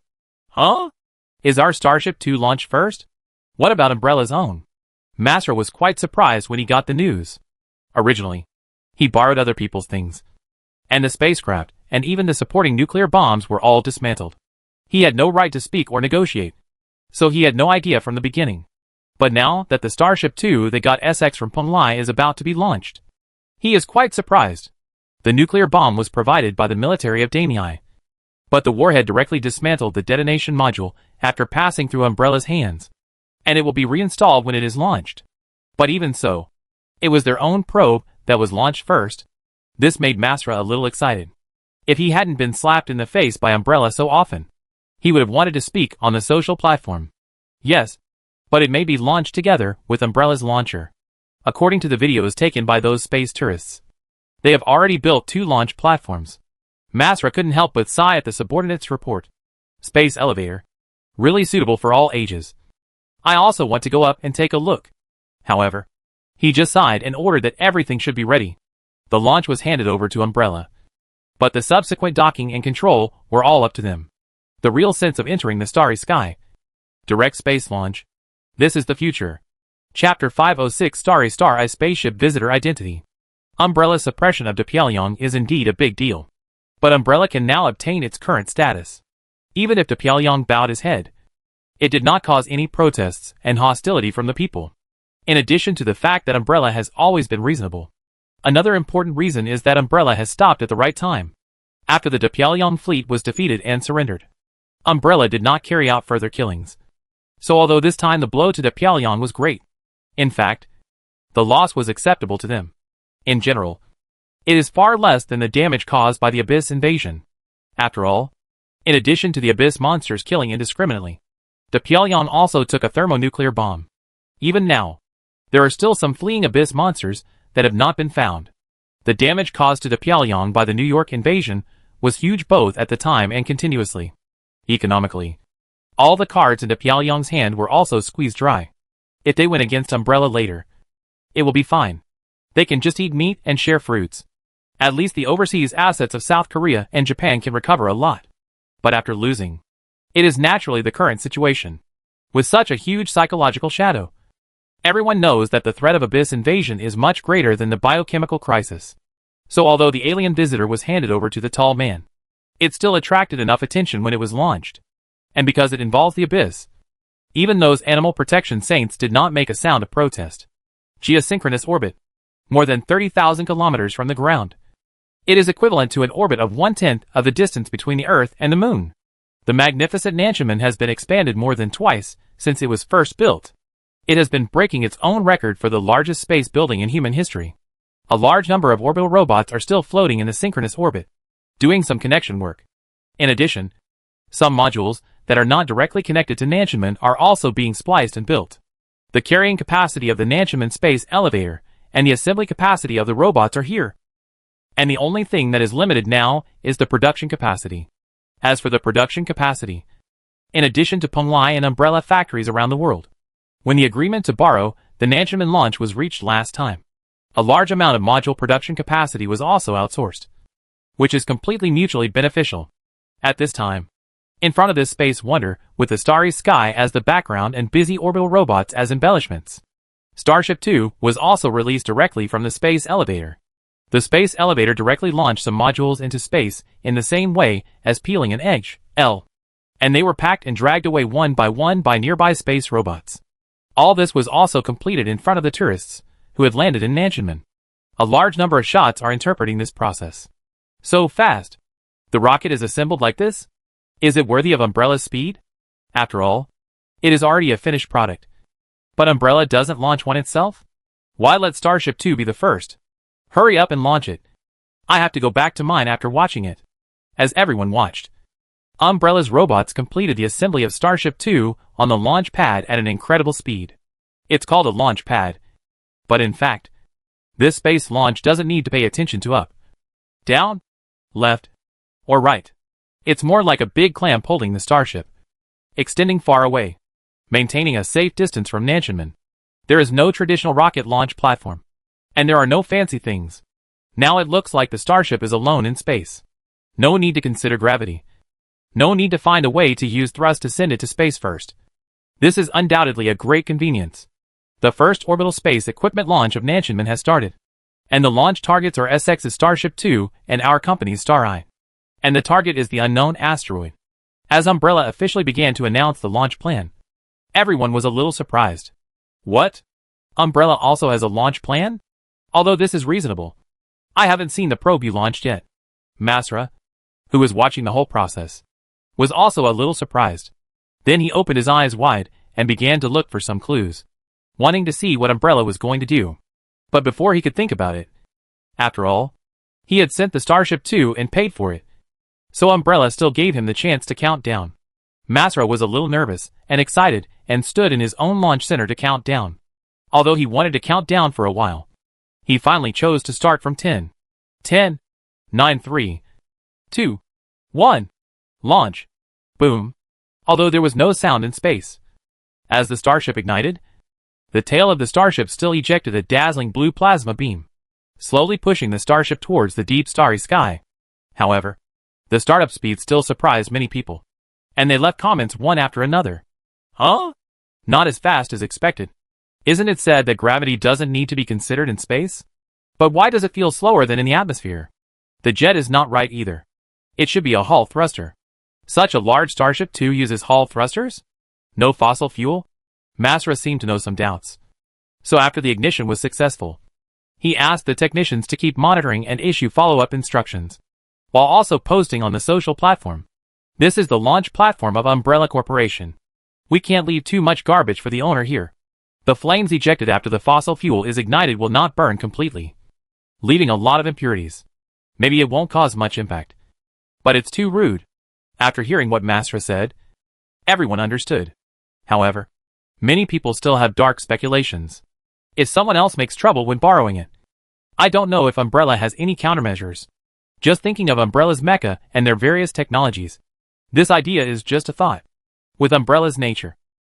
Huh? Is our Starship 2 launched first? What about Umbrella's own? Masra was quite surprised when he got the news. Originally, he borrowed other people's things, and the spacecraft and even the supporting nuclear bombs were all dismantled. He had no right to speak or negotiate, so he had no idea from the beginning. But now that the Starship 2 that got SX from Punglai is about to be launched, he is quite surprised. The nuclear bomb was provided by the military of Damiai, but the warhead directly dismantled the detonation module after passing through Umbrella's hands, and it will be reinstalled when it is launched. But even so, it was their own probe that was launched first. This made Masra a little excited. If he hadn't been slapped in the face by Umbrella so often, he would have wanted to speak on the social platform. Yes, but it may be launched together with Umbrella's launcher. According to the videos taken by those space tourists, they have already built 2 launch platforms. Masra couldn't help but sigh at the subordinate's report. Space elevator. Really suitable for all ages. I also want to go up and take a look. However, he just sighed and ordered that everything should be ready. The launch was handed over to Umbrella, but the subsequent docking and control were all up to them. The real sense of entering the starry sky. Direct space launch. This is the future. Chapter 506 Starry Star I Spaceship Visitor Identity. Umbrella's suppression of Depyeong is indeed a big deal. But Umbrella can now obtain its current status. Even if Depyeong bowed his head, it did not cause any protests and hostility from the people. In addition to the fact that Umbrella has always been reasonable, another important reason is that Umbrella has stopped at the right time. After the Depyeong fleet was defeated and surrendered, Umbrella did not carry out further killings. So although this time the blow to Depyeong was great, in fact, the loss was acceptable to them. In general, it is far less than the damage caused by the Abyss invasion. After all, in addition to the Abyss monsters killing indiscriminately, Depyeong also took a thermonuclear bomb. Even now, there are still some fleeing Abyss monsters that have not been found. The damage caused to Depyeong by the New York invasion was huge both at the time and continuously. Economically, all the cards in Depyeong's hand were also squeezed dry. If they win against Umbrella later, it will be fine. They can just eat meat and share fruits. At least the overseas assets of South Korea and Japan can recover a lot. But after losing, it is naturally the current situation. With such a huge psychological shadow, everyone knows that the threat of Abyss invasion is much greater than the biochemical crisis. So although the alien visitor was handed over to the tall man, it still attracted enough attention when it was launched. And because it involves the Abyss, even those animal protection saints did not make a sound of protest. Geosynchronous orbit. More than 30,000 kilometers from the ground. It is equivalent to an orbit of 1/10 of the distance between the Earth and the Moon. The magnificent Nanchaman has been expanded more than twice since it was first built. It has been breaking its own record for the largest space building in human history. A large number of orbital robots are still floating in the synchronous orbit, doing some connection work. In addition, some modules that are not directly connected to Nanchunman are also being spliced and built. The carrying capacity of the Nanchunman space elevator and the assembly capacity of the robots are here. And the only thing that is limited now is the production capacity. As for the production capacity, in addition to Penglai and Umbrella factories around the world, when the agreement to borrow the Nanchunman launch was reached last time, a large amount of module production capacity was also outsourced, which is completely mutually beneficial. At this time, in front of this space wonder, with the starry sky as the background and busy orbital robots as embellishments, Starship 2 was also released directly from the space elevator. The space elevator directly launched some modules into space in the same way as peeling an egg, and they were packed and dragged away one by nearby space robots. All this was also completed in front of the tourists who had landed in Nanchunman. A large number of shots are interpreting this process. So fast. The rocket is assembled like this? Is it worthy of Umbrella's speed? After all, it is already a finished product. But Umbrella doesn't launch one itself? Why let Starship 2 be the first? Hurry up and launch it. I have to go back to mine after watching it. As everyone watched, Umbrella's robots completed the assembly of Starship 2 on the launch pad at an incredible speed. It's called a launch pad, but in fact, this space launch doesn't need to pay attention to up, down, left, or right. It's more like a big clamp holding the starship, extending far away, maintaining a safe distance from Nanchunman. There is no traditional rocket launch platform, and there are no fancy things. Now it looks like the starship is alone in space. No need to consider gravity. No need to find a way to use thrust to send it to space first. This is undoubtedly a great convenience. The first orbital space equipment launch of Nanchunman has started, and the launch targets are SX's Starship 2 and our company's Star Eye. And the target is the unknown asteroid. As Umbrella officially began to announce the launch plan, everyone was a little surprised. What? Umbrella also has a launch plan? Although this is reasonable. I haven't seen the probe you launched yet. Masra, who was watching the whole process, was also a little surprised. Then he opened his eyes wide and began to look for some clues, wanting to see what Umbrella was going to do. But before he could think about it, after all, he had sent the Starship 2 and paid for it. So Umbrella still gave him the chance to count down. Masra was a little nervous and excited and stood in his own launch center to count down. Although he wanted to count down for a while, he finally chose to start from 10. 10, 9, 3, 2, 1. Launch. Boom. Although there was no sound in space. As the starship ignited, the tail of the starship still ejected a dazzling blue plasma beam, slowly pushing the starship towards the deep starry sky. However, the startup speed still surprised many people, and they left comments one after another. Huh? Not as fast as expected. Isn't it said that gravity doesn't need to be considered in space? But why does it feel slower than in the atmosphere? The jet is not right either. It should be a Hall thruster. Such a large Starship 2 uses Hall thrusters? No fossil fuel? Masra seemed to know some doubts. So after the ignition was successful, he asked the technicians to keep monitoring and issue follow-up instructions, while also posting on the social platform. This is the launch platform of Umbrella Corporation. We can't leave too much garbage for the owner here. The flames ejected after the fossil fuel is ignited will not burn completely, leaving a lot of impurities. Maybe it won't cause much impact, but it's too rude. After hearing what Masra said, everyone understood. However, many people still have dark speculations. If someone else makes trouble when borrowing it, I don't know if Umbrella has any countermeasures. Just thinking of Umbrella's mecha and their various technologies, this idea is just a thought. With Umbrella's nature,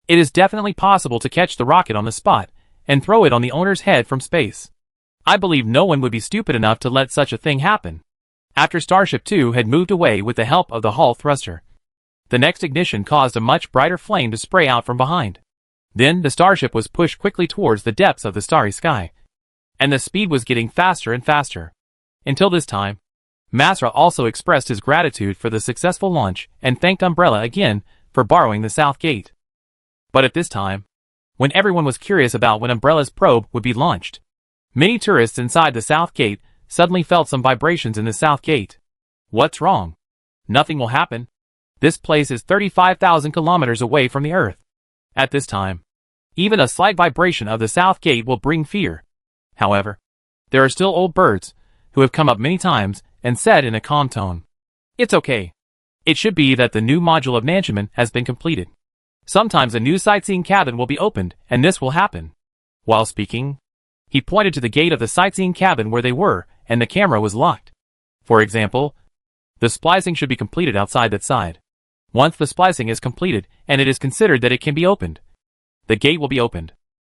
it is definitely possible to catch the rocket on the spot and throw it on the owner's head from space. I believe no one would be stupid enough to let such a thing happen. After Starship 2 had moved away with the help of the Hall thruster, the next ignition caused a much brighter flame to spray out from behind. Then the starship was pushed quickly towards the depths of the starry sky, and the speed was getting faster and faster. Until this time, Masra also expressed his gratitude for the successful launch and thanked Umbrella again for borrowing the South Gate. But at this time, when everyone was curious about when Umbrella's probe would be launched, many tourists inside the South Gate suddenly felt some vibrations in the South Gate. What's wrong? Nothing will happen. This place is 35,000 kilometers away from the Earth. At this time, even a slight vibration of the South Gate will bring fear. However, There are still old birds, who have come up many times and said in a calm tone, "It's okay. It should be that the new module of Nanchaman has been completed. Sometimes a new sightseeing cabin will be opened, and this will happen." While speaking, he pointed to the gate of the sightseeing cabin where they were, and the camera was locked. For example, the splicing should be completed outside that side. Once the splicing is completed, and it is considered that it can be opened, the gate will be opened.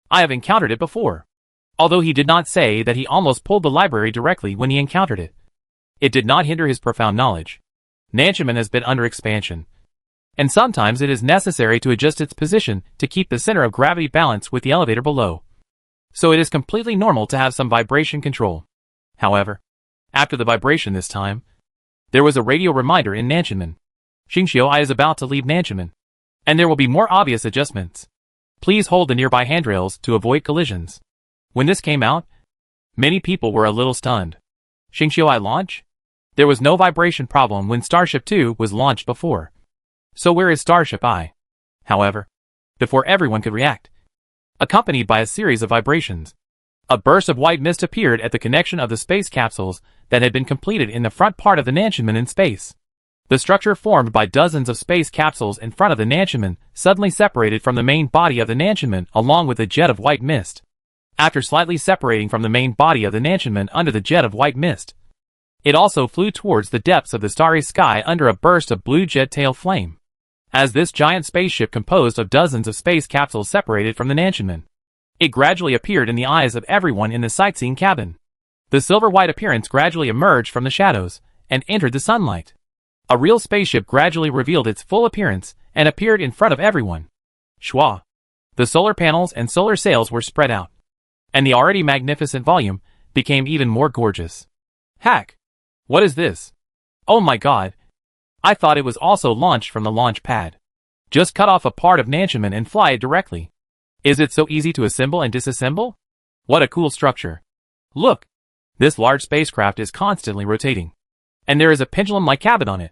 I have encountered it before. Although he did not say that he almost pulled the library directly when he encountered it, it did not hinder his profound knowledge. Nanchaman has been under expansion, and sometimes it is necessary to adjust its position to keep the center of gravity balanced with the elevator below. So it is completely normal to have some vibration control. However, after the vibration this time, there was a radio reminder in Nanchaman. Xingqiu is about to leave Nanchaman, and there will be more obvious adjustments. Please hold the nearby handrails to avoid collisions. When this came out, many people were a little stunned. Xingqiu launch? There was no vibration problem when Starship 2 was launched before. So where is Starship I? However, before everyone could react, accompanied by a series of vibrations, a burst of white mist appeared at the connection of the space capsules that had been completed in the front part of the Nanchaman in space. The structure formed by dozens of space capsules in front of the Nanchaman suddenly separated from the main body of the Nanchaman along with a jet of white mist. After slightly separating from the main body of the Nanchaman under the jet of white mist, it also flew towards the depths of the starry sky under a burst of blue jet tail flame. As this giant spaceship composed of dozens of space capsules separated from the Nanchaman, it gradually appeared in the eyes of everyone in the sightseeing cabin. The silver-white appearance gradually emerged from the shadows and entered the sunlight. A real spaceship gradually revealed its full appearance and appeared in front of everyone. Schwa! The solar panels and solar sails were spread out, and the already magnificent volume became even more gorgeous. Hack! What is this? Oh my god! I thought it was also launched from the launch pad. Just cut off a part of Nanchaman and fly it directly. Is it so easy to assemble and disassemble? What a cool structure. Look! This large spacecraft is constantly rotating, and there is a pendulum-like cabin on it.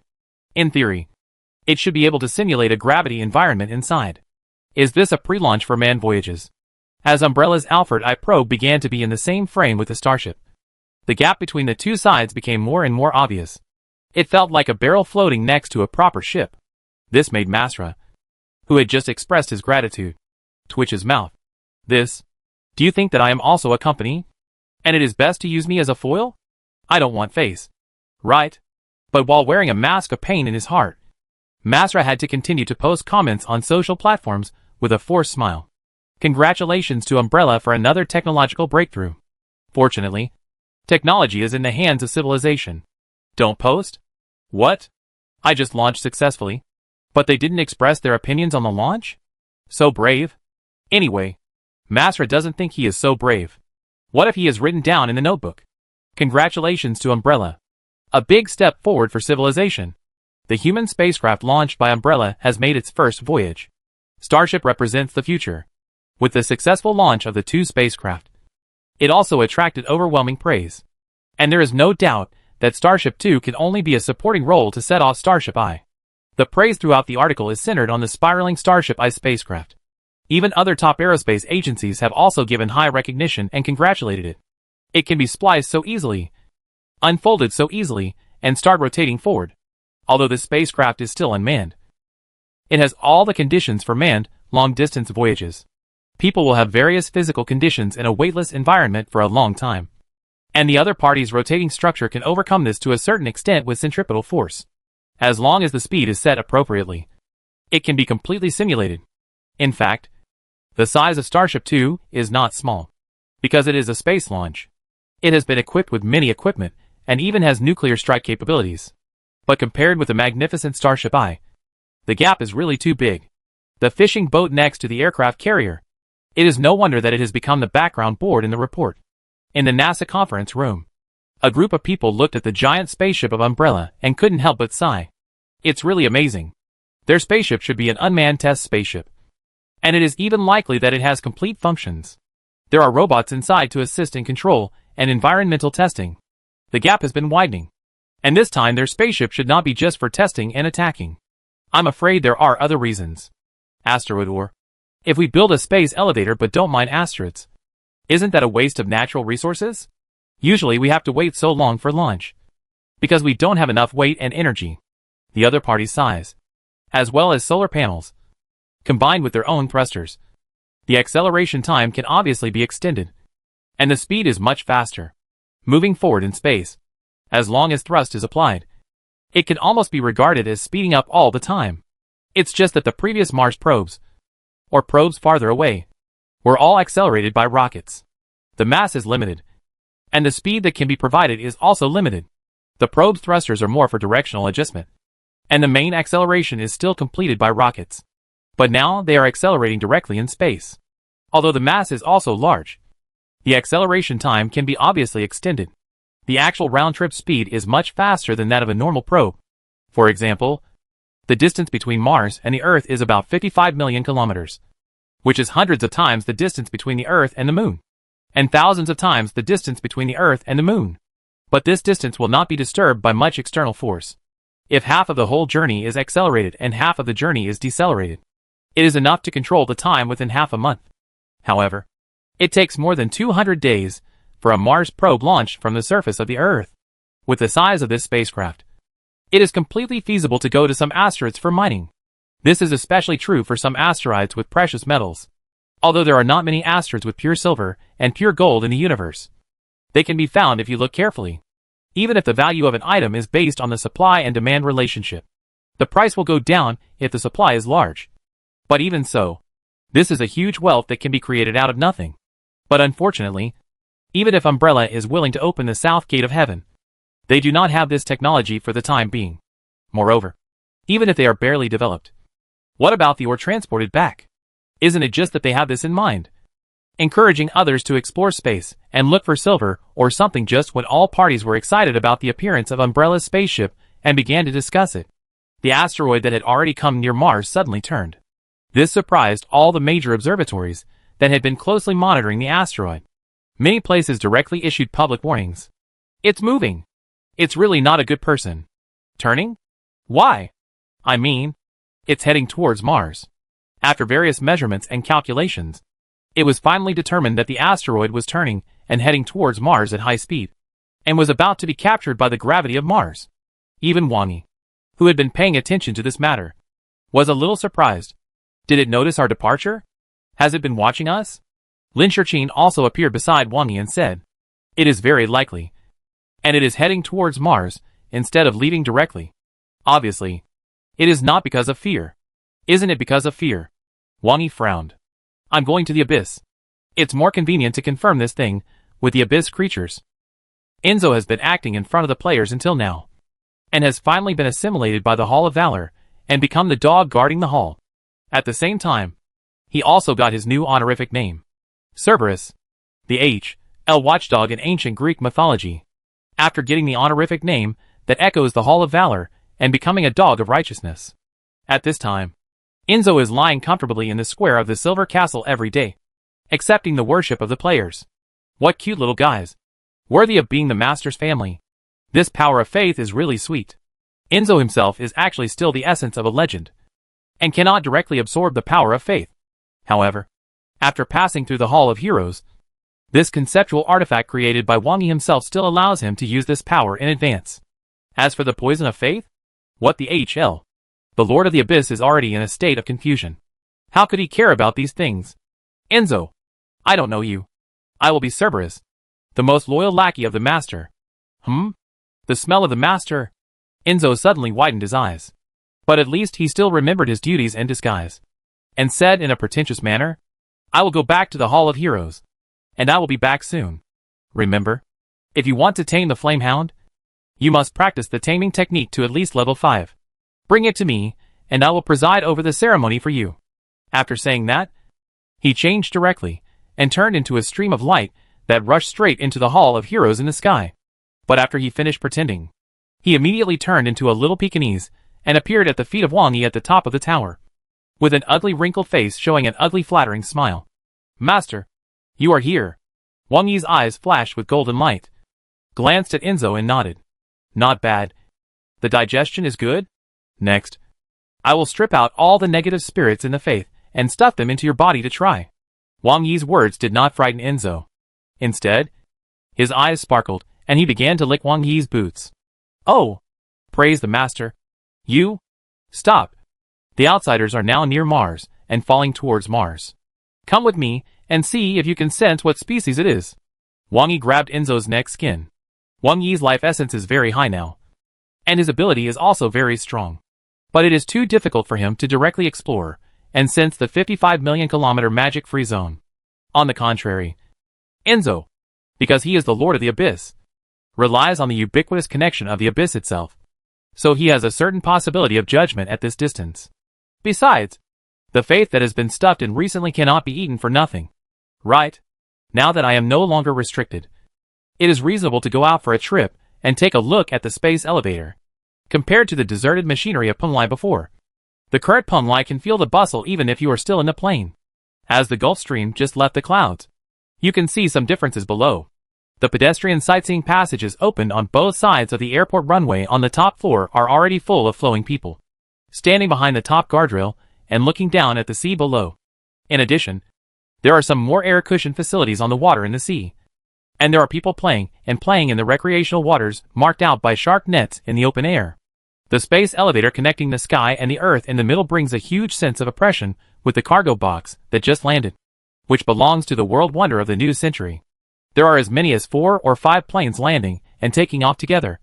In theory, it should be able to simulate a gravity environment inside. Is this a pre-launch for manned voyages? As Umbrella's Alfred I probe began to be in the same frame with the starship, the gap between the two sides became more and more obvious. It felt like a barrel floating next to a proper ship. This made Masra, who had just expressed his gratitude, twitch his mouth. This? Do you think that I am also a company? And it is best to use me as a foil? I don't want face. Right? But while wearing a mask of pain in his heart, Masra had to continue to post comments on social platforms with a forced smile. Congratulations to Umbrella for another technological breakthrough. Fortunately, technology is in the hands of civilization. Don't post? What? I just launched successfully. But they didn't express their opinions on the launch? So brave? Anyway, Masra doesn't think he is so brave. What if he is written down in the notebook? Congratulations to Umbrella. A big step forward for civilization. The human spacecraft launched by Umbrella has made its first voyage. Starship represents the future. With the successful launch of the two spacecraft, it also attracted overwhelming praise. And there is no doubt that Starship 2 can only be a supporting role to set off Starship I. The praise throughout the article is centered on the spiraling Starship I spacecraft. Even other top aerospace agencies have also given high recognition and congratulated it. It can be spliced so easily, unfolded so easily, and start rotating forward. Although this spacecraft is still unmanned, it has all the conditions for manned, long-distance voyages. People will have various physical conditions in a weightless environment for a long time, and the other party's rotating structure can overcome this to a certain extent with centripetal force. As long as the speed is set appropriately, it can be completely simulated. In fact, the size of Starship 2 is not small, because it is a space launch. It has been equipped with many equipment, and even has nuclear strike capabilities. But compared with the magnificent Starship I, the gap is really too big. The fishing boat next to the aircraft carrier. It is no wonder that it has become the background board in the report. In the NASA conference room, a group of people looked at the giant spaceship of Umbrella and couldn't help but sigh. It's really amazing. Their spaceship should be an unmanned test spaceship. And it is even likely that it has complete functions. There are robots inside to assist in control and environmental testing. The gap has been widening. And this time their spaceship should not be just for testing and attacking. I'm afraid there are other reasons. Asteroid war. If we build a space elevator but don't mine asteroids, isn't that a waste of natural resources? Usually we have to wait so long for launch. Because we don't have enough weight and energy. The other party's size, as well as solar panels, combined with their own thrusters. The acceleration time can obviously be extended. And the speed is much faster. Moving forward in space. As long as thrust is applied. It can almost be regarded as speeding up all the time. It's just that the previous Mars probes, or probes farther away, were all accelerated by rockets. The mass is limited. And the speed that can be provided is also limited. The probe's thrusters are more for directional adjustment. And the main acceleration is still completed by rockets. But now they are accelerating directly in space. Although the mass is also large, the acceleration time can be obviously extended. The actual round-trip speed is much faster than that of a normal probe. For example, the distance between Mars and the Earth is about 55 million kilometers, which is hundreds of times the distance between the Earth and the Moon, and thousands of times the distance between the Earth and the Moon. But this distance will not be disturbed by much external force. If half of the whole journey is accelerated and half of the journey is decelerated, it is enough to control the time within half a month. However, it takes more than 200 days for a Mars probe launched from the surface of the Earth. With the size of this spacecraft, it is completely feasible to go to some asteroids for mining. This is especially true for some asteroids with precious metals. Although there are not many asteroids with pure silver and pure gold in the universe, they can be found if you look carefully. Even if the value of an item is based on the supply and demand relationship, the price will go down if the supply is large. But even so, this is a huge wealth that can be created out of nothing. But unfortunately, even if Umbrella is willing to open the south gate of heaven, they do not have this technology for the time being. Moreover, even if they are barely developed, what about the ore transported back? Isn't it just that they have this in mind? Encouraging others to explore space and look for silver or something just when all parties were excited about the appearance of Umbrella's spaceship and began to discuss it. The asteroid that had already come near Mars suddenly turned. This surprised all the major observatories that had been closely monitoring the asteroid. Many places directly issued public warnings. It's moving. It's really not a good person. Turning? Why? I mean, it's heading towards Mars. After various measurements and calculations, it was finally determined that the asteroid was turning and heading towards Mars at high speed, and was about to be captured by the gravity of Mars. Even Wang Yi, who had been paying attention to this matter, was a little surprised. Did it notice our departure? Has it been watching us? Lin Shurqin also appeared beside Wang Yi and said, "It is very likely. And it is heading towards Mars, instead of leaving directly. Obviously, it is not because of fear. Isn't it because of fear?" Wang Yi frowned. "I'm going to the abyss. It's more convenient to confirm this thing with the abyss creatures." Enzo has been acting in front of the players until now, and has finally been assimilated by the Hall of Valor, and become the dog guarding the hall. At the same time, he also got his new honorific name, Cerberus, the H.L. watchdog in ancient Greek mythology. After getting the honorific name that echoes the Hall of Valor and becoming a dog of righteousness. At this time, Enzo is lying comfortably in the square of the Silver Castle every day, accepting the worship of the players. What cute little guys. Worthy of being the master's family. This power of faith is really sweet. Enzo himself is actually still the essence of a legend, and cannot directly absorb the power of faith. However, after passing through the Hall of Heroes, this conceptual artifact created by Wang Yi himself still allows him to use this power in advance. As for the poison of faith, what the HL? The Lord of the Abyss is already in a state of confusion. How could he care about these things? Enzo, I don't know you. I will be Cerberus, the most loyal lackey of the master. The smell of the master? Enzo suddenly widened his eyes. But at least he still remembered his duties in disguise, and said in a pretentious manner, "I will go back to the Hall of Heroes, and I will be back soon. Remember, if you want to tame the Flame Hound, you must practice the taming technique to at least level 5. Bring it to me, and I will preside over the ceremony for you." After saying that, he changed directly, and turned into a stream of light that rushed straight into the Hall of Heroes in the sky. But after he finished pretending, he immediately turned into a little Pekingese, and appeared at the feet of Wang Yi at the top of the tower, with an ugly wrinkled face showing an ugly flattering smile. "Master, you are here." Wang Yi's eyes flashed with golden light, glanced at Enzo and nodded. "Not bad. The digestion is good? Next, I will strip out all the negative spirits in the faith, and stuff them into your body to try." Wang Yi's words did not frighten Enzo. Instead, His eyes sparkled, and he began to lick Wang Yi's boots. "Oh! Praise the master. You? Stop. The outsiders are now near Mars, and falling towards Mars. Come with me, and see if you can sense what species it is." Wang Yi grabbed Enzo's neck skin. Wang Yi's life essence is very high now, and his ability is also very strong. But it is too difficult for him to directly explore and sense the 55 million kilometer magic-free zone. On the contrary, Enzo, because he is the Lord of the Abyss, relies on the ubiquitous connection of the Abyss itself. So he has a certain possibility of judgment at this distance. Besides, the faith that has been stuffed in recently cannot be eaten for nothing. Right? Now that I am no longer restricted, it is reasonable to go out for a trip and take a look at the space elevator. Compared to the deserted machinery of Punlai before, the current Punlai can feel the bustle even if you are still in the plane. As the Gulf Stream just left the clouds, you can see some differences below. The pedestrian sightseeing passages opened on both sides of the airport runway on the top floor are already full of flowing people, standing behind the top guardrail and looking down at the sea below. In addition, there are some more air cushion facilities on the water in the sea. And there are people playing in the recreational waters marked out by shark nets in the open air. The space elevator connecting the sky and the earth in the middle brings a huge sense of oppression with the cargo box that just landed, which belongs to the world wonder of the new century. There are as many as 4 or 5 planes landing and taking off together,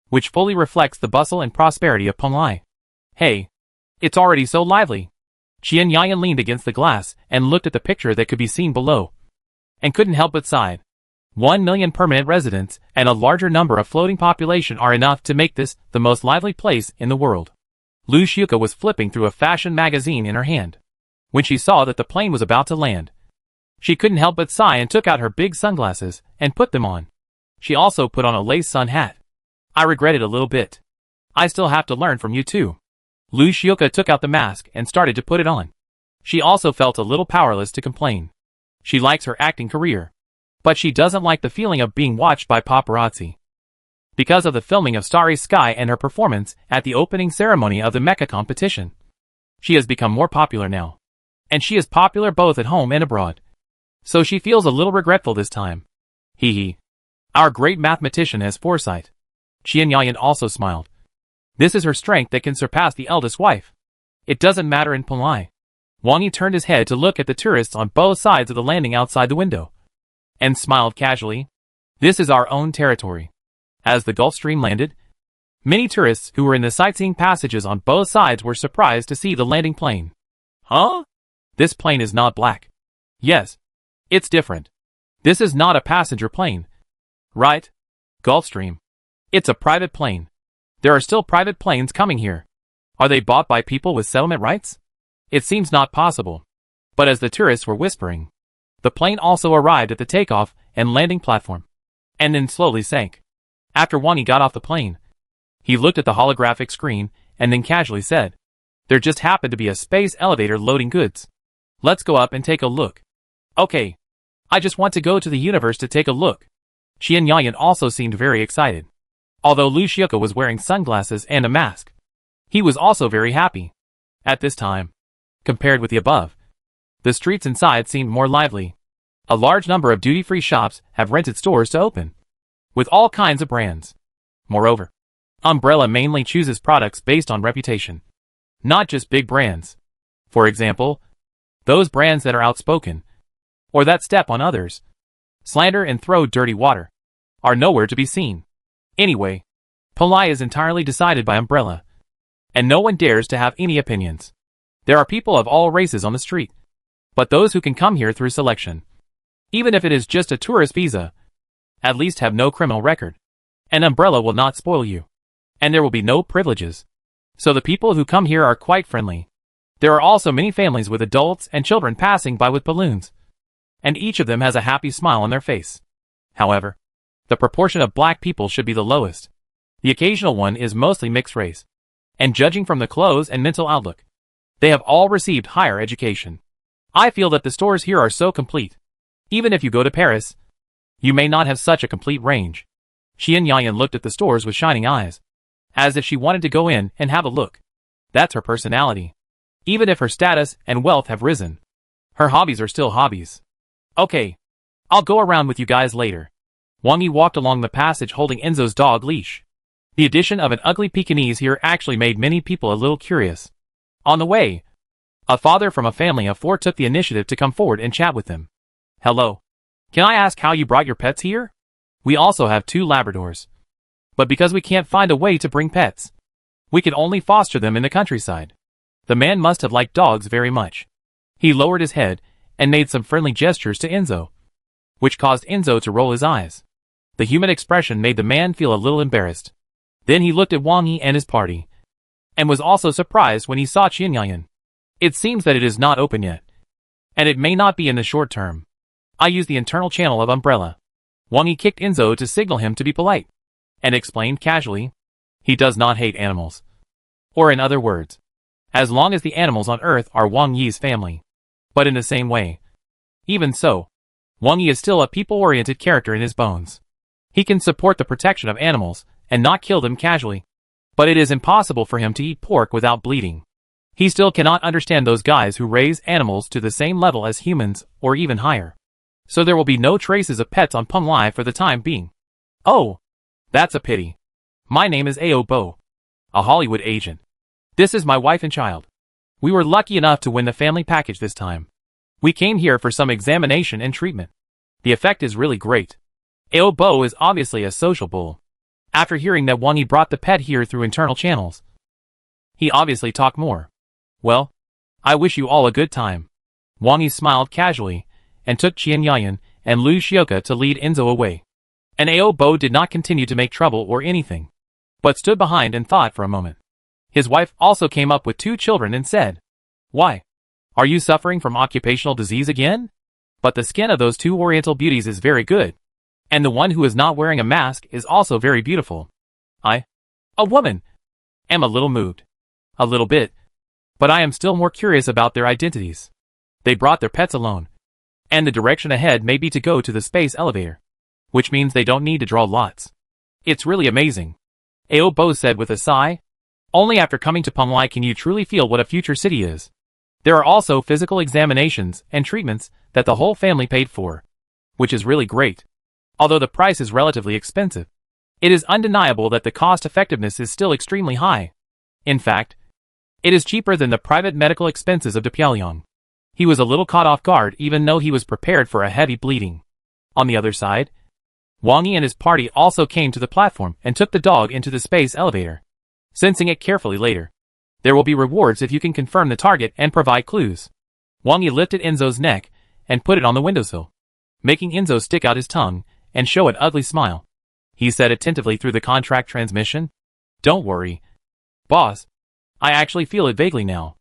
which fully reflects the bustle and prosperity of Punlai. Hey, it's already so lively. Qian Yayan leaned against the glass and looked at the picture that could be seen below, and couldn't help but sigh. 1 million permanent residents and a larger number of floating population are enough to make this the most lively place in the world. Lu Xiuka was flipping through a fashion magazine in her hand when she saw that the plane was about to land. She couldn't help but sigh and took out her big sunglasses and put them on. She also put on a lace sun hat. "I regret it a little bit. I still have to learn from you too." Lu Xiuka took out the mask and started to put it on. She also felt a little powerless to complain. She likes her acting career, but she doesn't like the feeling of being watched by paparazzi. Because of the filming of Starry Sky and her performance at the opening ceremony of the mecha competition, she has become more popular now. And she is popular both at home and abroad. So she feels a little regretful this time. Hee hee. Our great mathematician has foresight. Qian Yayan also smiled. This is her strength that can surpass the eldest wife. It doesn't matter in Punlai. Wang Yi turned his head to look at the tourists on both sides of the landing outside the window, and smiled casually. This is our own territory. As the Gulf Stream landed, many tourists who were in the sightseeing passages on both sides were surprised to see the landing plane. Huh? This plane is not black. Yes. It's different. This is not a passenger plane. Right? Gulfstream. It's a private plane. There are still private planes coming here. Are they bought by people with settlement rights? It seems not possible. But as the tourists were whispering, the plane also arrived at the takeoff and landing platform, and then slowly sank. After Wang Yi got off the plane, he looked at the holographic screen and then casually said, "There just happened to be a space elevator loading goods. Let's go up and take a look." "Okay. I just want to go to the universe to take a look." Qian Yayan also seemed very excited. Although Lu Xiuka was wearing sunglasses and a mask, he was also very happy. At this time, compared with the above, the streets inside seemed more lively. A large number of duty-free shops have rented stores to open, with all kinds of brands. Moreover, Umbrella mainly chooses products based on reputation, not just big brands. For example, those brands that are outspoken, or that step on others, slander and throw dirty water, are nowhere to be seen. Anyway, Punlai is entirely decided by Umbrella, and no one dares to have any opinions. There are people of all races on the street, but those who can come here through selection, even if it is just a tourist visa, at least have no criminal record. An Umbrella will not spoil you, and there will be no privileges. So the people who come here are quite friendly. There are also many families with adults and children passing by with balloons, and each of them has a happy smile on their face. However, the proportion of black people should be the lowest. The occasional one is mostly mixed race, and judging from the clothes and mental outlook, they have all received higher education. I feel that the stores here are so complete. Even if you go to Paris, you may not have such a complete range. Qian Yayan looked at the stores with shining eyes, as if she wanted to go in and have a look. That's her personality. Even if her status and wealth have risen, her hobbies are still hobbies. Okay, I'll go around with you guys later. Wang Yi walked along the passage holding Enzo's dog leash. The addition of an ugly Pekingese here actually made many people a little curious. On the way, a father from a family of 4 took the initiative to come forward and chat with them. Hello. Can I ask how you brought your pets here? We also have 2 Labradors. But because we can't find a way to bring pets, we can only foster them in the countryside. The man must have liked dogs very much. He lowered his head and made some friendly gestures to Enzo, which caused Enzo to roll his eyes. The human expression made the man feel a little embarrassed. Then he looked at Wang Yi and his party, and was also surprised when he saw Qianyan. It seems that it is not open yet, and it may not be in the short term. I use the internal channel of Umbrella. Wang Yi kicked Enzo to signal him to be polite, and explained casually, he does not hate animals. Or in other words, as long as the animals on Earth are Wang Yi's family. But in the same way, even so, Wang Yi is still a people-oriented character in his bones. He can support the protection of animals, and not kill them casually. But it is impossible for him to eat pork without bleeding. He still cannot understand those guys who raise animals to the same level as humans, or even higher. So there will be no traces of pets on Penglai for the time being. Oh, that's a pity. My name is Ao Bo, a Hollywood agent. This is my wife and child. We were lucky enough to win the family package this time. We came here for some examination and treatment. The effect is really great. Ao Bo is obviously a social bull. After hearing that Wang Yi brought the pet here through internal channels, he obviously talked more. Well, I wish you all a good time. Wang Yi smiled casually, and took Qianyan and Lu Xioka to lead Enzo away. And Ao Bo did not continue to make trouble or anything, but stood behind and thought for a moment. His wife also came up with 2 children and said, Why? Are you suffering from occupational disease again? But the skin of those 2 oriental beauties is very good. And the one who is not wearing a mask is also very beautiful. I, a woman, am a little moved. A little bit. But I am still more curious about their identities. They brought their pets alone. And the direction ahead may be to go to the space elevator, which means they don't need to draw lots. It's really amazing. Ao Bo said with a sigh. Only after coming to Penglai can you truly feel what a future city is. There are also physical examinations and treatments that the whole family paid for, which is really great. Although the price is relatively expensive, it is undeniable that the cost-effectiveness is still extremely high. In fact, it is cheaper than the private medical expenses of Pyongyang. He was a little caught off guard even though he was prepared for a heavy bleeding. On the other side, Wang Yi and his party also came to the platform and took the dog into the space elevator, sensing it carefully later. There will be rewards if you can confirm the target and provide clues. Wang Yi lifted Enzo's neck and put it on the windowsill, making Enzo stick out his tongue and show an ugly smile. He said attentively through the contract transmission, Don't worry, boss. I actually feel it vaguely now.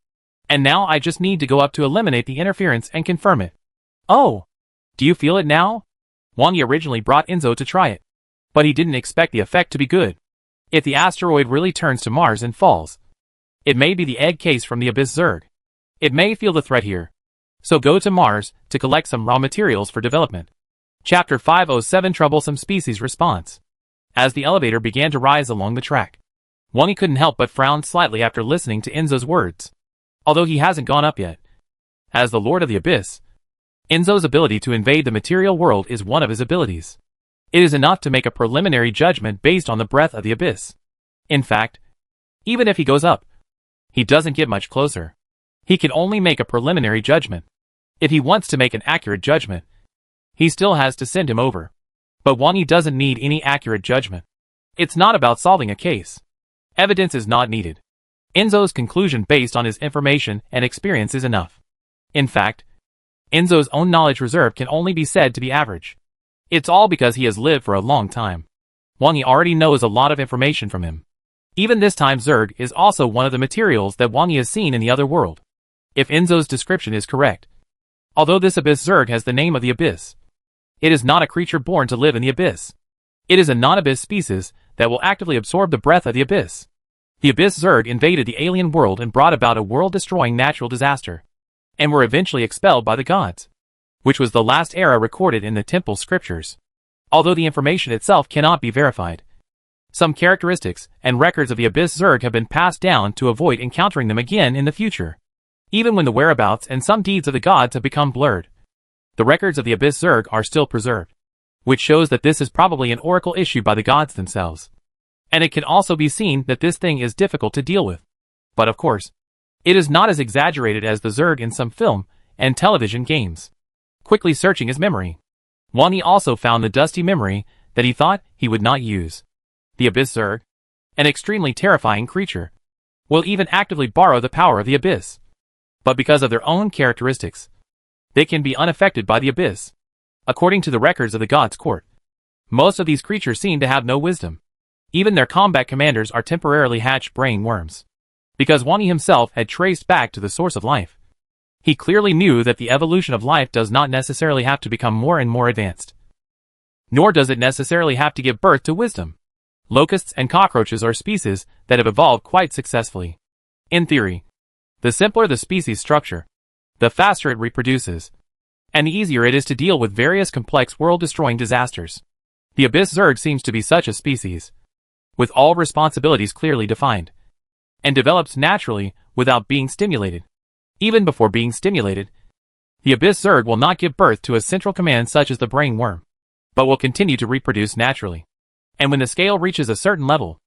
And now I just need to go up to eliminate the interference and confirm it. Oh, do you feel it now? Wang Yi originally brought Enzo to try it, but he didn't expect the effect to be good. If the asteroid really turns to Mars and falls, it may be the egg case from the Abyss Zerg. It may feel the threat here. So go to Mars to collect some raw materials for development. Chapter 507 Troublesome Species Response. As the elevator began to rise along the track, Wang Yi couldn't help but frown slightly after listening to Enzo's words. Although he hasn't gone up yet. As the Lord of the Abyss, Enzo's ability to invade the material world is one of his abilities. It is enough to make a preliminary judgment based on the breadth of the abyss. In fact, even if he goes up, he doesn't get much closer. He can only make a preliminary judgment. If he wants to make an accurate judgment, he still has to send him over. But Wang Yi doesn't need any accurate judgment. It's not about solving a case. Evidence is not needed. Enzo's conclusion based on his information and experience is enough. In fact, Enzo's own knowledge reserve can only be said to be average. It's all because he has lived for a long time. Wang Yi already knows a lot of information from him. Even this time Zerg is also one of the materials that Wang Yi has seen in the other world. If Enzo's description is correct. Although this Abyss Zerg has the name of the Abyss, it is not a creature born to live in the Abyss. It is a non-Abyss species that will actively absorb the breath of the Abyss. The Abyss Zerg invaded the alien world and brought about a world-destroying natural disaster, and were eventually expelled by the gods, which was the last era recorded in the temple scriptures. Although the information itself cannot be verified, some characteristics and records of the Abyss Zerg have been passed down to avoid encountering them again in the future. Even when the whereabouts and some deeds of the gods have become blurred, the records of the Abyss Zerg are still preserved. which shows that this is probably an oracle issued by the gods themselves. And it can also be seen that this thing is difficult to deal with. But of course, it is not as exaggerated as the Zerg in some film and television games. Quickly searching his memory, Wang Yi also found the dusty memory that he thought he would not use. The Abyss Zerg, an extremely terrifying creature, will even actively borrow the power of the Abyss. But because of their own characteristics, they can be unaffected by the Abyss. According to the records of the God's Court, most of these creatures seem to have no wisdom. Even their combat commanders are temporarily hatched brain worms. Because Wang Yi himself had traced back to the source of life, he clearly knew that the evolution of life does not necessarily have to become more and more advanced. Nor does it necessarily have to give birth to wisdom. Locusts and cockroaches are species that have evolved quite successfully. In theory, the simpler the species structure, the faster it reproduces, and the easier it is to deal with various complex world-destroying disasters. The Abyss Zerg seems to be such a species, with all responsibilities clearly defined, and develops naturally without being stimulated. Even before being stimulated, the Abyss Zerg will not give birth to a central command such as the brain worm, but will continue to reproduce naturally. And when the scale reaches a certain level,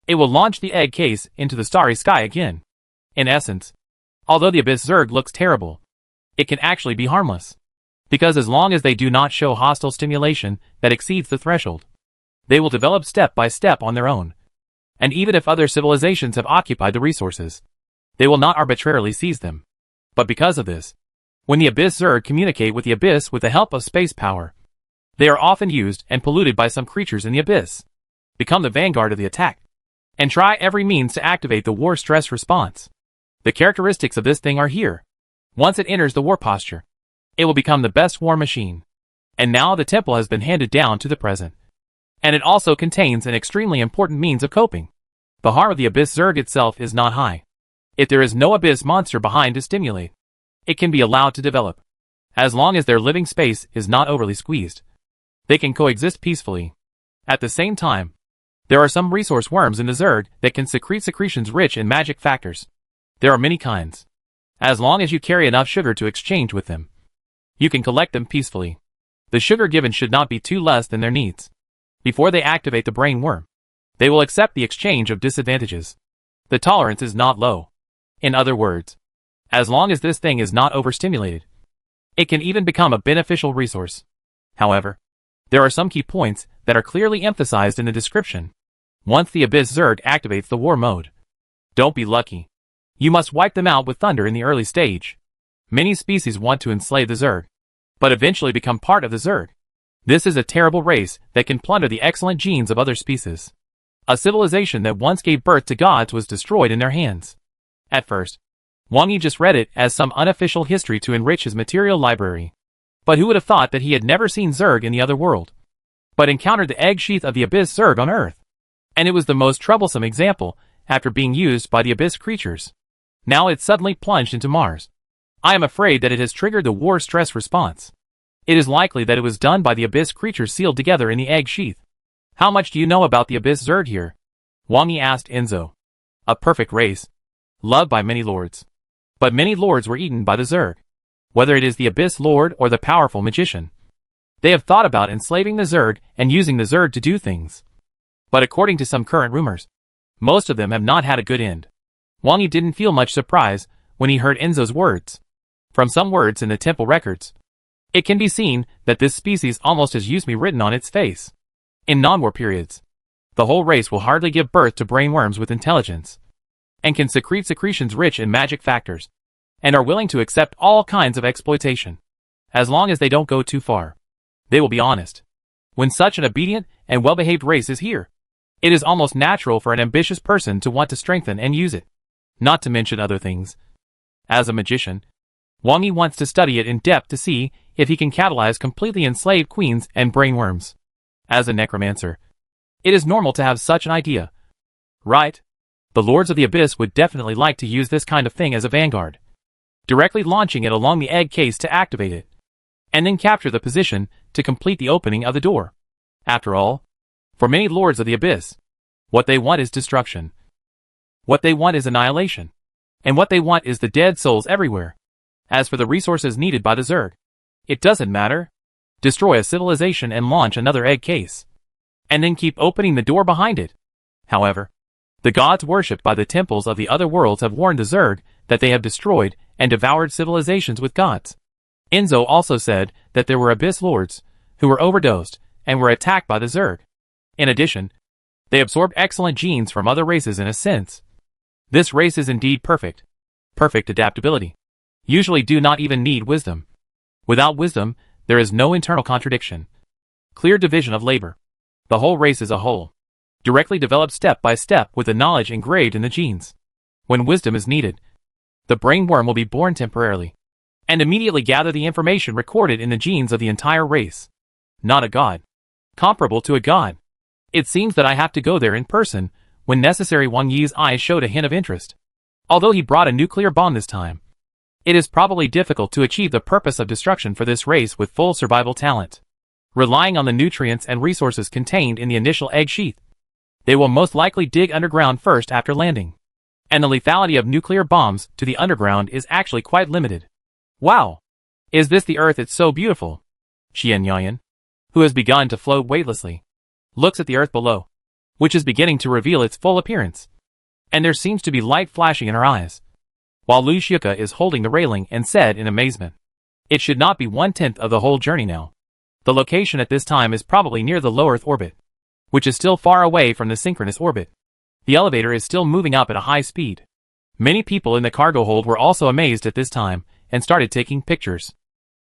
it will launch the egg case into the starry sky again. In essence, although the Abyss Zerg looks terrible, it can actually be harmless. Because as long as they do not show hostile stimulation that exceeds the threshold, they will develop step by step on their own. And even if other civilizations have occupied the resources, they will not arbitrarily seize them. But because of this, when the Abyss Zerg communicate with the Abyss with the help of space power, they are often used and polluted by some creatures in the Abyss, become the vanguard of the attack, and try every means to activate the war stress response. The characteristics of this thing are here. Once it enters the war posture, it will become the best war machine. And now the temple has been handed down to the present. And it also contains an extremely important means of coping. The harm of the Abyss Zerg itself is not high. If there is no Abyss monster behind to stimulate, it can be allowed to develop. As long as their living space is not overly squeezed, they can coexist peacefully. At the same time, there are some resource worms in the Zerg that can secrete secretions rich in magic factors. There are many kinds. As long as you carry enough sugar to exchange with them, you can collect them peacefully. The sugar given should not be too less than their needs. Before they activate the brain worm, they will accept the exchange of disadvantages. The tolerance is not low. In other words, as long as this thing is not overstimulated, it can even become a beneficial resource. However, there are some key points that are clearly emphasized in the description. Once the Abyss Zerg activates the war mode, don't be lucky. You must wipe them out with thunder in the early stage. Many species want to enslave the Zerg, but eventually become part of the Zerg. This is a terrible race that can plunder the excellent genes of other species. A civilization that once gave birth to gods was destroyed in their hands. At first, Wang Yi just read it as some unofficial history to enrich his material library. But who would have thought that he had never seen Zerg in the other world, but encountered the egg sheath of the Abyss Zerg on Earth? And it was the most troublesome example after being used by the Abyss creatures. Now it's suddenly plunged into Mars. I am afraid that it has triggered the war stress response. It is likely that it was done by the Abyss creatures sealed together in the egg sheath. How much do you know about the Abyss Zerg here? Wang Yi asked Enzo. A perfect race, loved by many lords. But many lords were eaten by the Zerg. Whether it is the Abyss Lord or the powerful magician, they have thought about enslaving the Zerg and using the Zerg to do things. But according to some current rumors, most of them have not had a good end. Wang Yi didn't feel much surprise when he heard Enzo's words. From some words in the temple records, it can be seen that this species almost has Usme written on its face. In non-war periods, the whole race will hardly give birth to brainworms with intelligence, and can secrete secretions rich in magic factors, and are willing to accept all kinds of exploitation. As long as they don't go too far, they will be honest. When such an obedient and well-behaved race is here, it is almost natural for an ambitious person to want to strengthen and use it. Not to mention other things. As a magician, Wang Yi wants to study it in depth to see if he can catalyze completely enslaved queens and brainworms. As a necromancer, it is normal to have such an idea, right? The Lords of the Abyss would definitely like to use this kind of thing as a vanguard, directly launching it along the egg case to activate it, and then capture the position to complete the opening of the door. After all, for many Lords of the Abyss, what they want is destruction. What they want is annihilation. And what they want is the dead souls everywhere. As for the resources needed by the Zerg, it doesn't matter. destroy a civilization and launch another egg case, and then keep opening the door behind it. However, the gods worshipped by the temples of the other worlds have warned the Zerg that they have destroyed and devoured civilizations with gods. Enzo also said that there were Abyss Lords who were overdosed and were attacked by the Zerg. In addition, they absorbed excellent genes from other races in a sense. This race is indeed perfect. Perfect adaptability. Usually do not even need wisdom. Without wisdom, there is no internal contradiction. Clear division of labor. The whole race is a whole. Directly developed step by step with the knowledge engraved in the genes. When wisdom is needed, the brain worm will be born temporarily, and immediately gather the information recorded in the genes of the entire race. Not a god. Comparable to a god. It seems that I have to go there in person. When necessary, Wang Yi's eyes showed a hint of interest. Although he brought a nuclear bomb this time, it is probably difficult to achieve the purpose of destruction for this race with full survival talent. Relying on the nutrients and resources contained in the initial egg sheath, they will most likely dig underground first after landing. And the lethality of nuclear bombs to the underground is actually quite limited. Wow! Is this the Earth? It's so beautiful. Xian Yayan, who has begun to float weightlessly, looks at the Earth below, which is beginning to reveal its full appearance. And there seems to be light flashing in her eyes. While Lu Xiuke is holding the railing and said in amazement, "It should not be 1/10 of the whole journey now." The location at this time is probably near the low Earth orbit, which is still far away from the synchronous orbit. The elevator is still moving up at a high speed. Many people in the cargo hold were also amazed at this time and started taking pictures.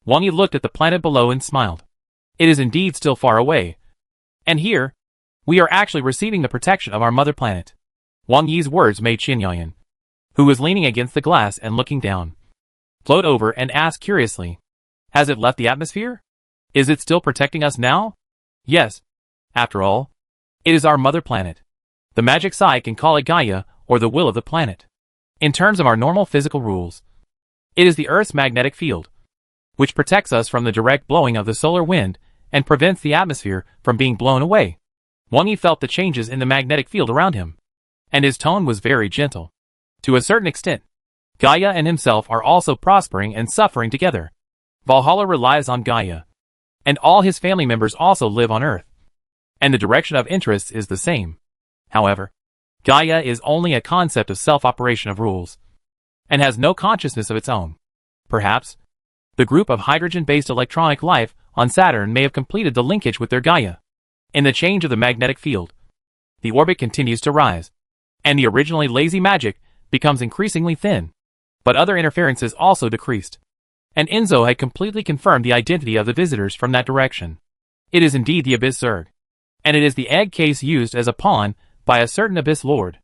Wang Yi looked at the planet below and smiled. It is indeed still far away. And here, we are actually receiving the protection of our mother planet. Wang Yi's words made Xian Yayan, who was leaning against the glass and looking down, float over and ask curiously, "Has it left the atmosphere? Is it still protecting us now?" "Yes. After all, it is our mother planet. The magic side can call it Gaia, or the will of the planet. In terms of our normal physical rules, it is the Earth's magnetic field, which protects us from the direct blowing of the solar wind and prevents the atmosphere from being blown away." Wang Yi felt the changes in the magnetic field around him, and his tone was very gentle. To a certain extent, Gaia and himself are also prospering and suffering together. Valhalla relies on Gaia, and all his family members also live on Earth, and the direction of interests is the same. However, Gaia is only a concept of self-operation of rules, and has no consciousness of its own. Perhaps, the group of hydrogen-based electronic life on Saturn may have completed the linkage with their Gaia. In the change of the magnetic field, the orbit continues to rise, and the originally lazy magic becomes increasingly thin. But other interferences also decreased, and Enzo had completely confirmed the identity of the visitors from that direction. It is indeed the Abyss Zerg, and it is the egg case used as a pawn by a certain Abyss Lord.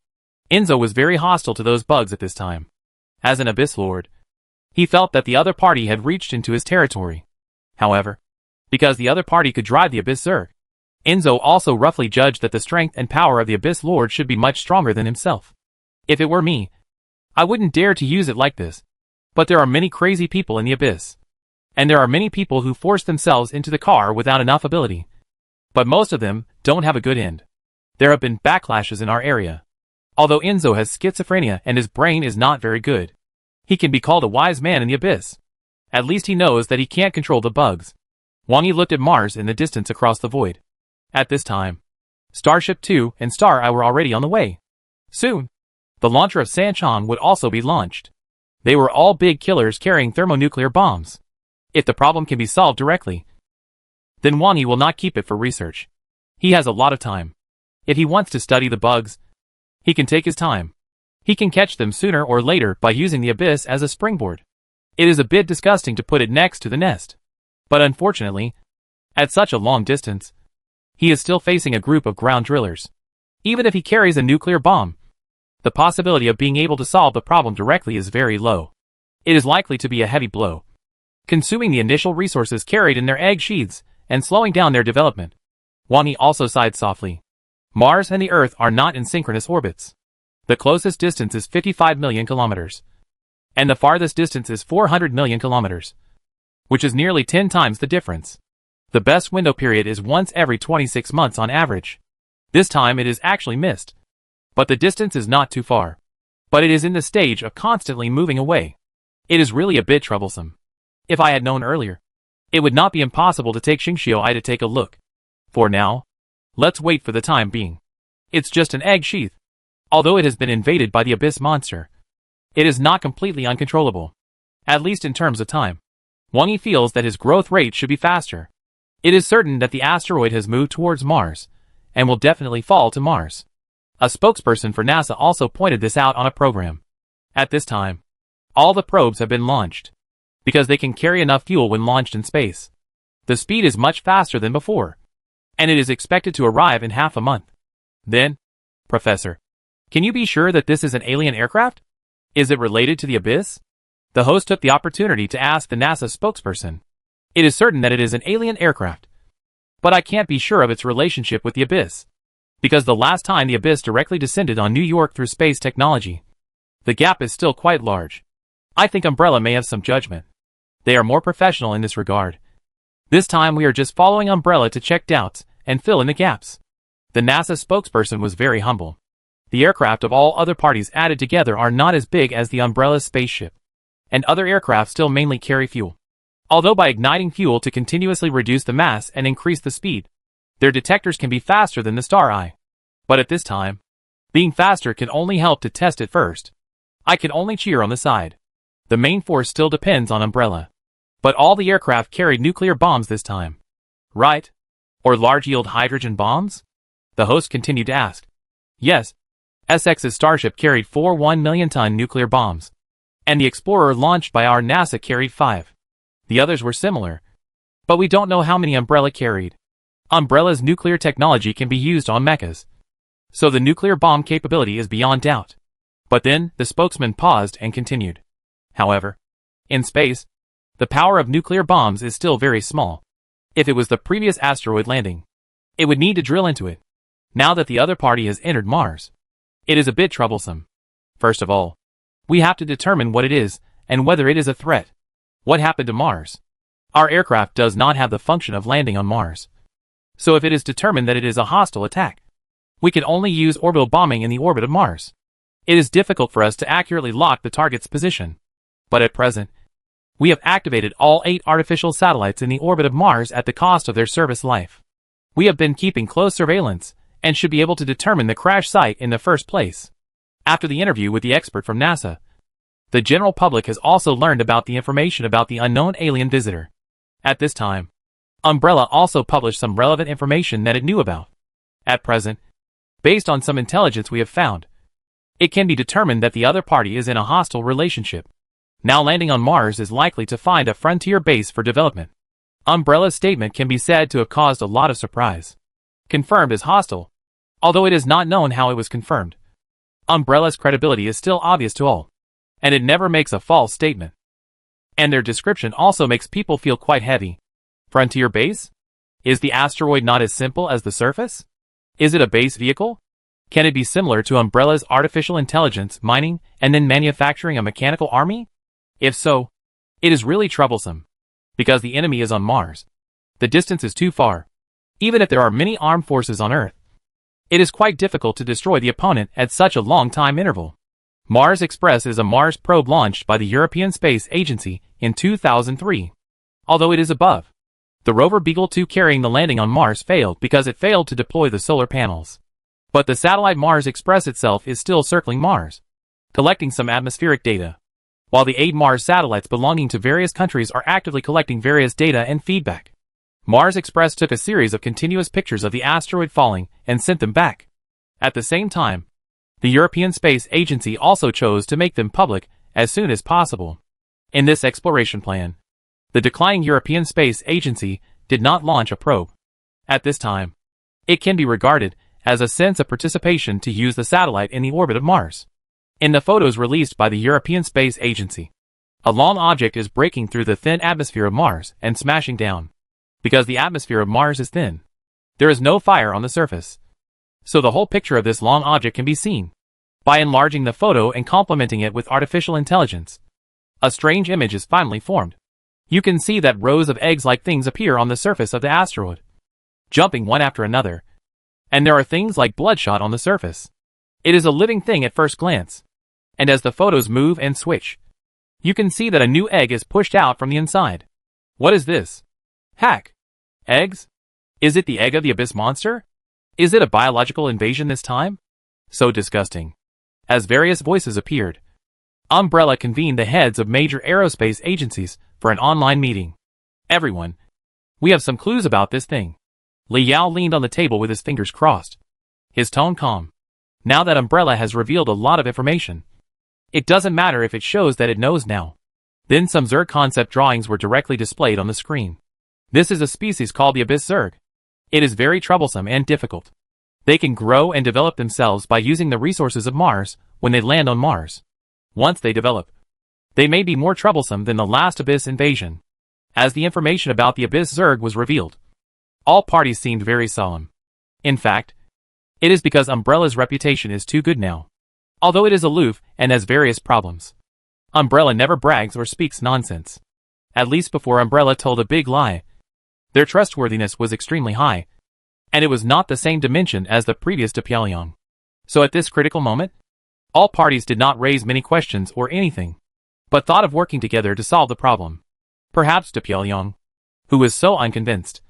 Enzo was very hostile to those bugs at this time. As an Abyss Lord, he felt that the other party had reached into his territory. However, because the other party could drive the Abyss Zerg, Enzo also roughly judged that the strength and power of the Abyss Lord should be much stronger than himself. If it were me, I wouldn't dare to use it like this. But there are many crazy people in the Abyss. And there are many people who force themselves into the car without enough ability. But most of them don't have a good end. There have been backlashes in our area. Although Enzo has schizophrenia and his brain is not very good, he can be called a wise man in the Abyss. At least he knows that he can't control the bugs. Wang Yi looked at Mars in the distance across the void. At this time, Starship 2 and Star I were already on the way. Soon, the launcher of Sanchon would also be launched. They were all big killers carrying thermonuclear bombs. If the problem can be solved directly, then Wang Yi will not keep it for research. He has a lot of time. If he wants to study the bugs, he can take his time. He can catch them sooner or later by using the Abyss as a springboard. It is a bit disgusting to put it next to the nest. But unfortunately, at such a long distance, he is still facing a group of ground drillers. Even if he carries a nuclear bomb, the possibility of being able to solve the problem directly is very low. It is likely to be a heavy blow, consuming the initial resources carried in their egg sheaths and slowing down their development. Wang Yi also sighed softly. Mars and the Earth are not in synchronous orbits. The closest distance is 55 million kilometers, and the farthest distance is 400 million kilometers, which is nearly 10 times the difference. The best window period is once every 26 months on average. This time it is actually missed. But the distance is not too far. But it is in the stage of constantly moving away. It is really a bit troublesome. If I had known earlier, It would not be impossible to take Xingqiu I to take a look. For now, let's wait for the time being. It's just an egg sheath. Although it has been invaded by the abyss monster, it is not completely uncontrollable. At least in terms of time. Wang Yi feels that his growth rate should be faster. It is certain that the asteroid has moved towards Mars, and will definitely fall to Mars. A spokesperson for NASA also pointed this out on a program. At this time, all the probes have been launched, because they can carry enough fuel when launched in space. The speed is much faster than before, and it is expected to arrive in half a month. Then, Professor, can you be sure that this is an alien aircraft? Is it related to the abyss? The host took the opportunity to ask the NASA spokesperson. It is certain that it is an alien aircraft, but I can't be sure of its relationship with the abyss, because the last time the abyss directly descended on New York through space technology, the gap is still quite large. I think Umbrella may have some judgment. They are more professional in this regard. This time we are just following Umbrella to check doubts and fill in the gaps. The NASA spokesperson was very humble. The aircraft of all other parties added together are not as big as the Umbrella's spaceship, and other aircraft still mainly carry fuel. Although by igniting fuel to continuously reduce the mass and increase the speed, their detectors can be faster than the Star Eye. But at this time, being faster can only help to test it first. I can only cheer on the side. The main force still depends on Umbrella. But all the aircraft carried nuclear bombs this time. Right? Or large-yield hydrogen bombs? The host continued to ask. Yes. SX's Starship carried 4 1-million-ton nuclear bombs, and the Explorer launched by our NASA carried 5. The others were similar, but we don't know how many Umbrella carried. Umbrella's nuclear technology can be used on mechas, so the nuclear bomb capability is beyond doubt. But then, the spokesman paused and continued. However, in space, the power of nuclear bombs is still very small. If it was the previous asteroid landing, it would need to drill into it. Now that the other party has entered Mars, it is a bit troublesome. First of all, we have to determine what it is, and whether it is a threat. What happened to Mars? Our aircraft does not have the function of landing on Mars. So if it is determined that it is a hostile attack, we can only use orbital bombing in the orbit of Mars. It is difficult for us to accurately lock the target's position. But at present, we have activated all 8 artificial satellites in the orbit of Mars at the cost of their service life. We have been keeping close surveillance, and should be able to determine the crash site in the first place. After the interview with the expert from NASA, the general public has also learned about the information about the unknown alien visitor. At this time, Umbrella also published some relevant information that it knew about. At present, based on some intelligence we have found, it can be determined that the other party is in a hostile relationship. Now landing on Mars is likely to find a frontier base for development. Umbrella's statement can be said to have caused a lot of surprise. Confirmed as hostile, although it is not known how it was confirmed. Umbrella's credibility is still obvious to all, and it never makes a false statement. And their description also makes people feel quite heavy. Frontier base? Is the asteroid not as simple as the surface? Is it a base vehicle? Can it be similar to Umbrella's artificial intelligence mining and then manufacturing a mechanical army? If so, it is really troublesome, because the enemy is on Mars. The distance is too far. Even if there are many armed forces on Earth, it is quite difficult to destroy the opponent at such a long time interval. Mars Express is a Mars probe launched by the European Space Agency in 2003. Although it is above, the rover Beagle 2 carrying the landing on Mars failed because it failed to deploy the solar panels. But the satellite Mars Express itself is still circling Mars, collecting some atmospheric data, while the 8 Mars satellites belonging to various countries are actively collecting various data and feedback. Mars Express took a series of continuous pictures of the asteroid falling and sent them back. At the same time, the European Space Agency also chose to make them public as soon as possible. In this exploration plan, the declining European Space Agency did not launch a probe. At this time, it can be regarded as a sense of participation to use the satellite in the orbit of Mars. In the photos released by the European Space Agency, a long object is breaking through the thin atmosphere of Mars and smashing down. Because the atmosphere of Mars is thin, there is no fire on the surface. So the whole picture of this long object can be seen. By enlarging the photo and complementing it with artificial intelligence, a strange image is finally formed. You can see that rows of eggs-like things appear on the surface of the asteroid, jumping one after another. And there are things like bloodshot on the surface. It is a living thing at first glance. And as the photos move and switch, you can see that a new egg is pushed out from the inside. What is this? Hack. Eggs? Is it the egg of the abyss monster? Is it a biological invasion this time? So disgusting. As various voices appeared, Umbrella convened the heads of major aerospace agencies for an online meeting. Everyone, we have some clues about this thing. Li Yao leaned on the table with his fingers crossed, his tone calm. Now that Umbrella has revealed a lot of information, it doesn't matter if it shows that it knows now. Then some Zerg concept drawings were directly displayed on the screen. This is a species called the Abyss Zerg. It is very troublesome and difficult. They can grow and develop themselves by using the resources of Mars when they land on Mars. Once they develop, they may be more troublesome than the last Abyss invasion. As the information about the Abyss Zerg was revealed, all parties seemed very solemn. In fact, it is because Umbrella's reputation is too good now. Although it is aloof and has various problems, Umbrella never brags or speaks nonsense. At least before Umbrella told a big lie, their trustworthiness was extremely high, and it was not the same dimension as the previous to Pyongyang. So at this critical moment, all parties did not raise many questions or anything, but thought of working together to solve the problem. Perhaps to Pyongyang, who was so unconvinced,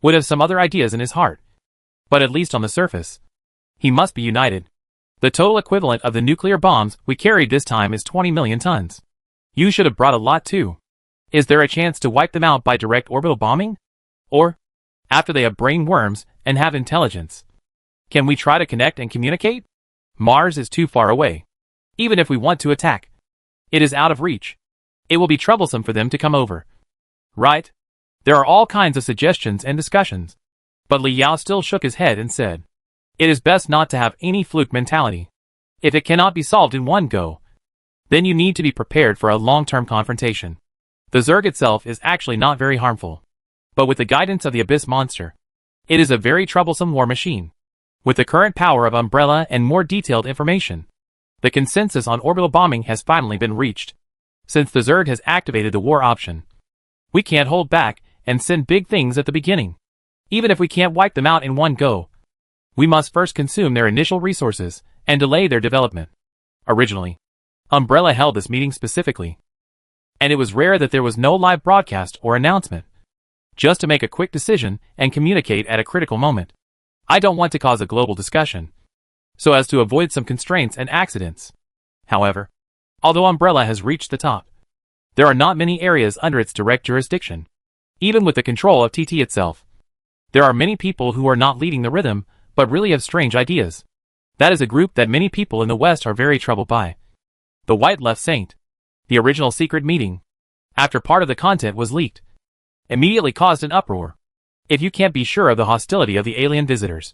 would have some other ideas in his heart. But at least on the surface, he must be united. The total equivalent of the nuclear bombs we carried this time is 20 million tons. You should have brought a lot too. Is there a chance to wipe them out by direct orbital bombing? Or, after they have brain worms and have intelligence, can we try to connect and communicate? Mars is too far away. Even if we want to attack, it is out of reach. It will be troublesome for them to come over. Right? There are all kinds of suggestions and discussions. But Li Yao still shook his head and said, it is best not to have any fluke mentality. If it cannot be solved in one go, then you need to be prepared for a long-term confrontation. The Zerg itself is actually not very harmful. But with the guidance of the Abyss monster, it is a very troublesome war machine. With the current power of Umbrella and more detailed information, the consensus on orbital bombing has finally been reached. Since the Zerg has activated the war option, we can't hold back and send big things at the beginning. Even if we can't wipe them out in one go, we must first consume their initial resources and delay their development. Originally, Umbrella held this meeting specifically, and it was rare that there was no live broadcast or announcement, just to make a quick decision and communicate at a critical moment. I don't want to cause a global discussion, so as to avoid some constraints and accidents. However, although Umbrella has reached the top, there are not many areas under its direct jurisdiction. Even with the control of TT itself, there are many people who are not leading the rhythm, but really have strange ideas. That is a group that many people in the West are very troubled by. The White Left Saint, the original secret meeting, after part of the content was leaked, immediately caused an uproar. If you can't be sure of the hostility of the alien visitors,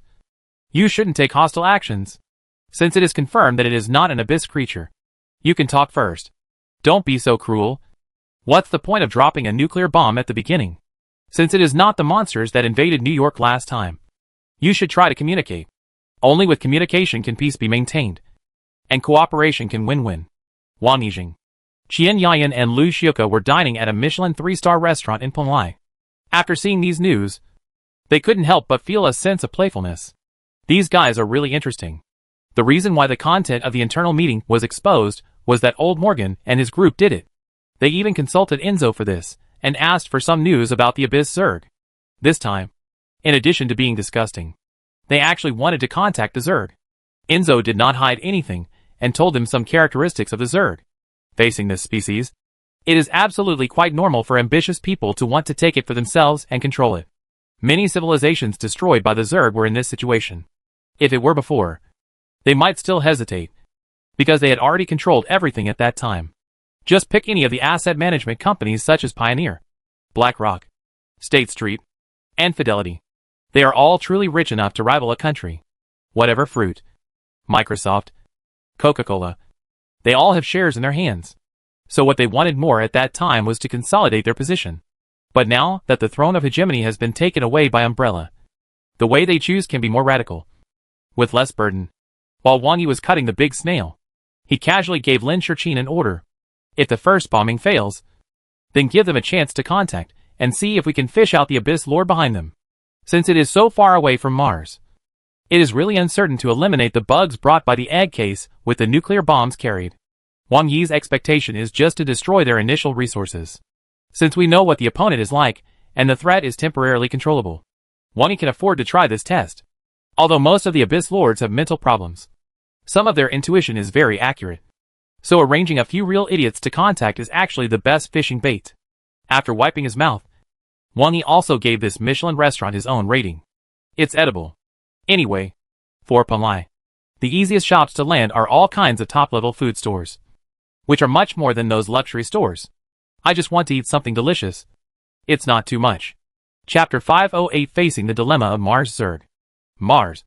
you shouldn't take hostile actions. Since it is confirmed that it is not an abyss creature, you can talk first. Don't be so cruel. What's the point of dropping a nuclear bomb at the beginning? Since it is not the monsters that invaded New York last time, you should try to communicate. Only with communication can peace be maintained, and cooperation can win-win. Wang Yijing, Qian Yayan and Lu Xiuka were dining at a Michelin 3-star restaurant in Penglai. After seeing these news, they couldn't help but feel a sense of playfulness. These guys are really interesting. The reason why the content of the internal meeting was exposed was that old Morgan and his group did it. They even consulted Enzo for this, and asked for some news about the Abyss Zerg. This time, in addition to being disgusting, they actually wanted to contact the Zerg. Enzo did not hide anything, and told them some characteristics of the Zerg. Facing this species, it is absolutely quite normal for ambitious people to want to take it for themselves and control it. Many civilizations destroyed by the Zerg were in this situation. If it were before, they might still hesitate, because they had already controlled everything at that time. Just pick any of the asset management companies such as Pioneer, BlackRock, State Street, and Fidelity. They are all truly rich enough to rival a country. Whatever fruit, Microsoft, Coca-Cola, they all have shares in their hands. So what they wanted more at that time was to consolidate their position. But now that the throne of hegemony has been taken away by Umbrella, the way they choose can be more radical, with less burden. While Wang Yi was cutting the big snail, he casually gave Lin Shurqin an order. If the first bombing fails, then give them a chance to contact and see if we can fish out the Abyss Lord behind them. Since it is so far away from Mars, it is really uncertain to eliminate the bugs brought by the egg case with the nuclear bombs carried. Wang Yi's expectation is just to destroy their initial resources. Since we know what the opponent is like, and the threat is temporarily controllable. One can afford to try this test. Although most of the Abyss Lords have mental problems, some of their intuition is very accurate. So arranging a few real idiots to contact is actually the best fishing bait. After wiping his mouth, Wang Yi also gave this Michelin restaurant his own rating. It's edible. Anyway, for Panlai, the easiest shops to land are all kinds of top-level food stores, which are much more than those luxury stores. I just want to eat something delicious. It's not too much. Chapter 508 Facing the Dilemma of Mars. Zerg. Mars,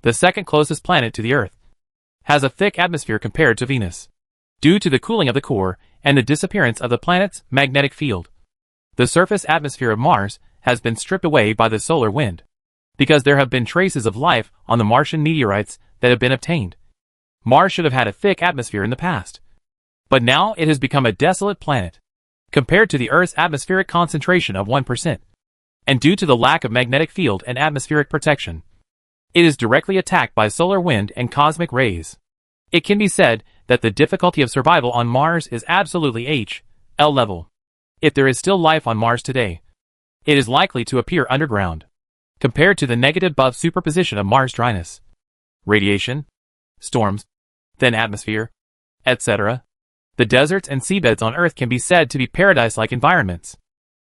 the second closest planet to the Earth, has a thick atmosphere compared to Venus. Due to the cooling of the core and the disappearance of the planet's magnetic field, the surface atmosphere of Mars has been stripped away by the solar wind. Because there have been traces of life on the Martian meteorites that have been obtained, Mars should have had a thick atmosphere in the past. But now it has become a desolate planet, compared to the Earth's atmospheric concentration of 1%. And due to the lack of magnetic field and atmospheric protection, it is directly attacked by solar wind and cosmic rays. It can be said that the difficulty of survival on Mars is absolutely HL level. If there is still life on Mars today, it is likely to appear underground. Compared to the negative buff superposition of Mars dryness, radiation, storms, thin atmosphere, etc., the deserts and seabeds on Earth can be said to be paradise-like environments.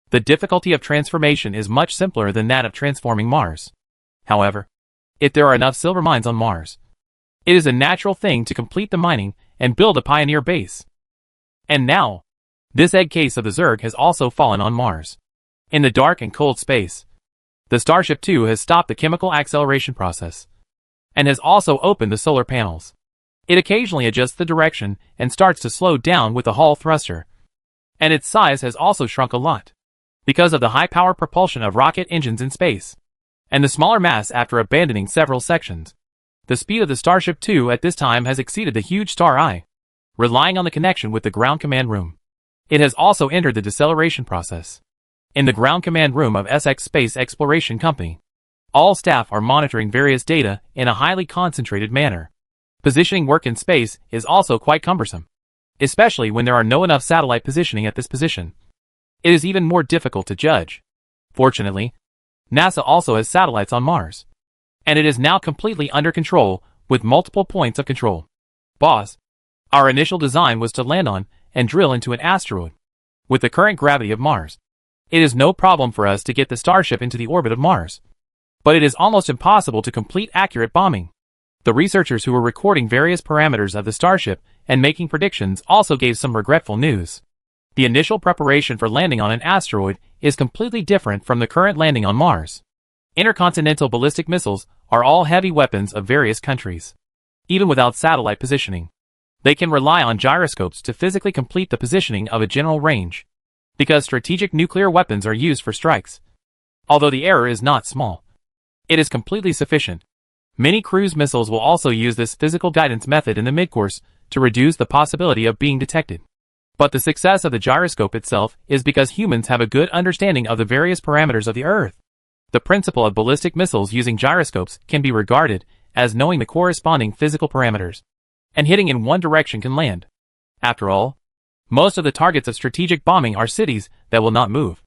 The difficulty of transformation is much simpler than that of transforming Mars. However, if there are enough silver mines on Mars, it is a natural thing to complete the mining and build a pioneer base. And now, this egg case of the Zerg has also fallen on Mars. In the dark and cold space, the Starship 2 has stopped the chemical acceleration process, and has also opened the solar panels. It occasionally adjusts the direction and starts to slow down with the Hall thruster. And its size has also shrunk a lot, because of the high-power propulsion of rocket engines in space, and the smaller mass after abandoning several sections. The speed of the Starship 2 at this time has exceeded the huge Star Eye, relying on the connection with the ground command room. It has also entered the deceleration process. In the ground command room of SX Space Exploration Company, all staff are monitoring various data in a highly concentrated manner. Positioning work in space is also quite cumbersome, especially when there are no enough satellite positioning at this position. It is even more difficult to judge. Fortunately, NASA also has satellites on Mars, and it is now completely under control with multiple points of control. Boss, our initial design was to land on and drill into an asteroid. With the current gravity of Mars, it is no problem for us to get the Starship into the orbit of Mars. But it is almost impossible to complete accurate bombing. The researchers who were recording various parameters of the Starship and making predictions also gave some regretful news. The initial preparation for landing on an asteroid is completely different from the current landing on Mars. Intercontinental ballistic missiles are all heavy weapons of various countries. Even without satellite positioning, they can rely on gyroscopes to physically complete the positioning of a general range, because strategic nuclear weapons are used for strikes. Although the error is not small, it is completely sufficient. Many cruise missiles will also use this physical guidance method in the midcourse to reduce the possibility of being detected. But the success of the gyroscope itself is because humans have a good understanding of the various parameters of the Earth. The principle of ballistic missiles using gyroscopes can be regarded as knowing the corresponding physical parameters, and hitting in one direction can land. After all, most of the targets of strategic bombing are cities that will not move,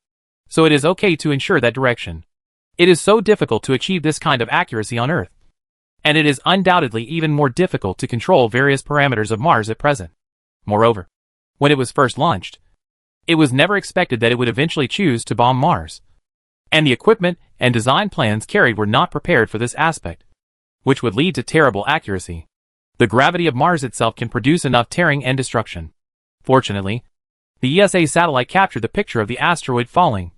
so it is okay to ensure that direction. It is so difficult to achieve this kind of accuracy on Earth, and it is undoubtedly even more difficult to control various parameters of Mars at present. Moreover, when it was first launched, it was never expected that it would eventually choose to bomb Mars, and the equipment and design plans carried were not prepared for this aspect, which would lead to terrible accuracy. The gravity of Mars itself can produce enough tearing and destruction. Fortunately, the ESA satellite captured the picture of the asteroid falling,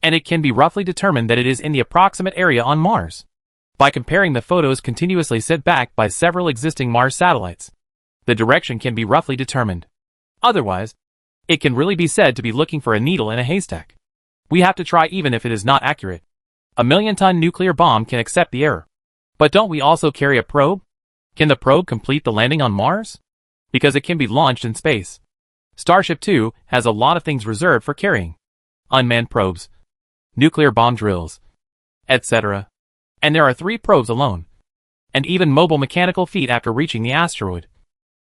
and it can be roughly determined that it is in the approximate area on Mars. By comparing the photos continuously sent back by several existing Mars satellites, the direction can be roughly determined. Otherwise, it can really be said to be looking for a needle in a haystack. We have to try even if it is not accurate. A million-ton nuclear bomb can accept the error. But don't we also carry a probe? Can the probe complete the landing on Mars? Because it can be launched in space. Starship 2 has a lot of things reserved for carrying. Unmanned probes, nuclear bomb drills, etc. And there are 3 probes alone, and even mobile mechanical feet after reaching the asteroid,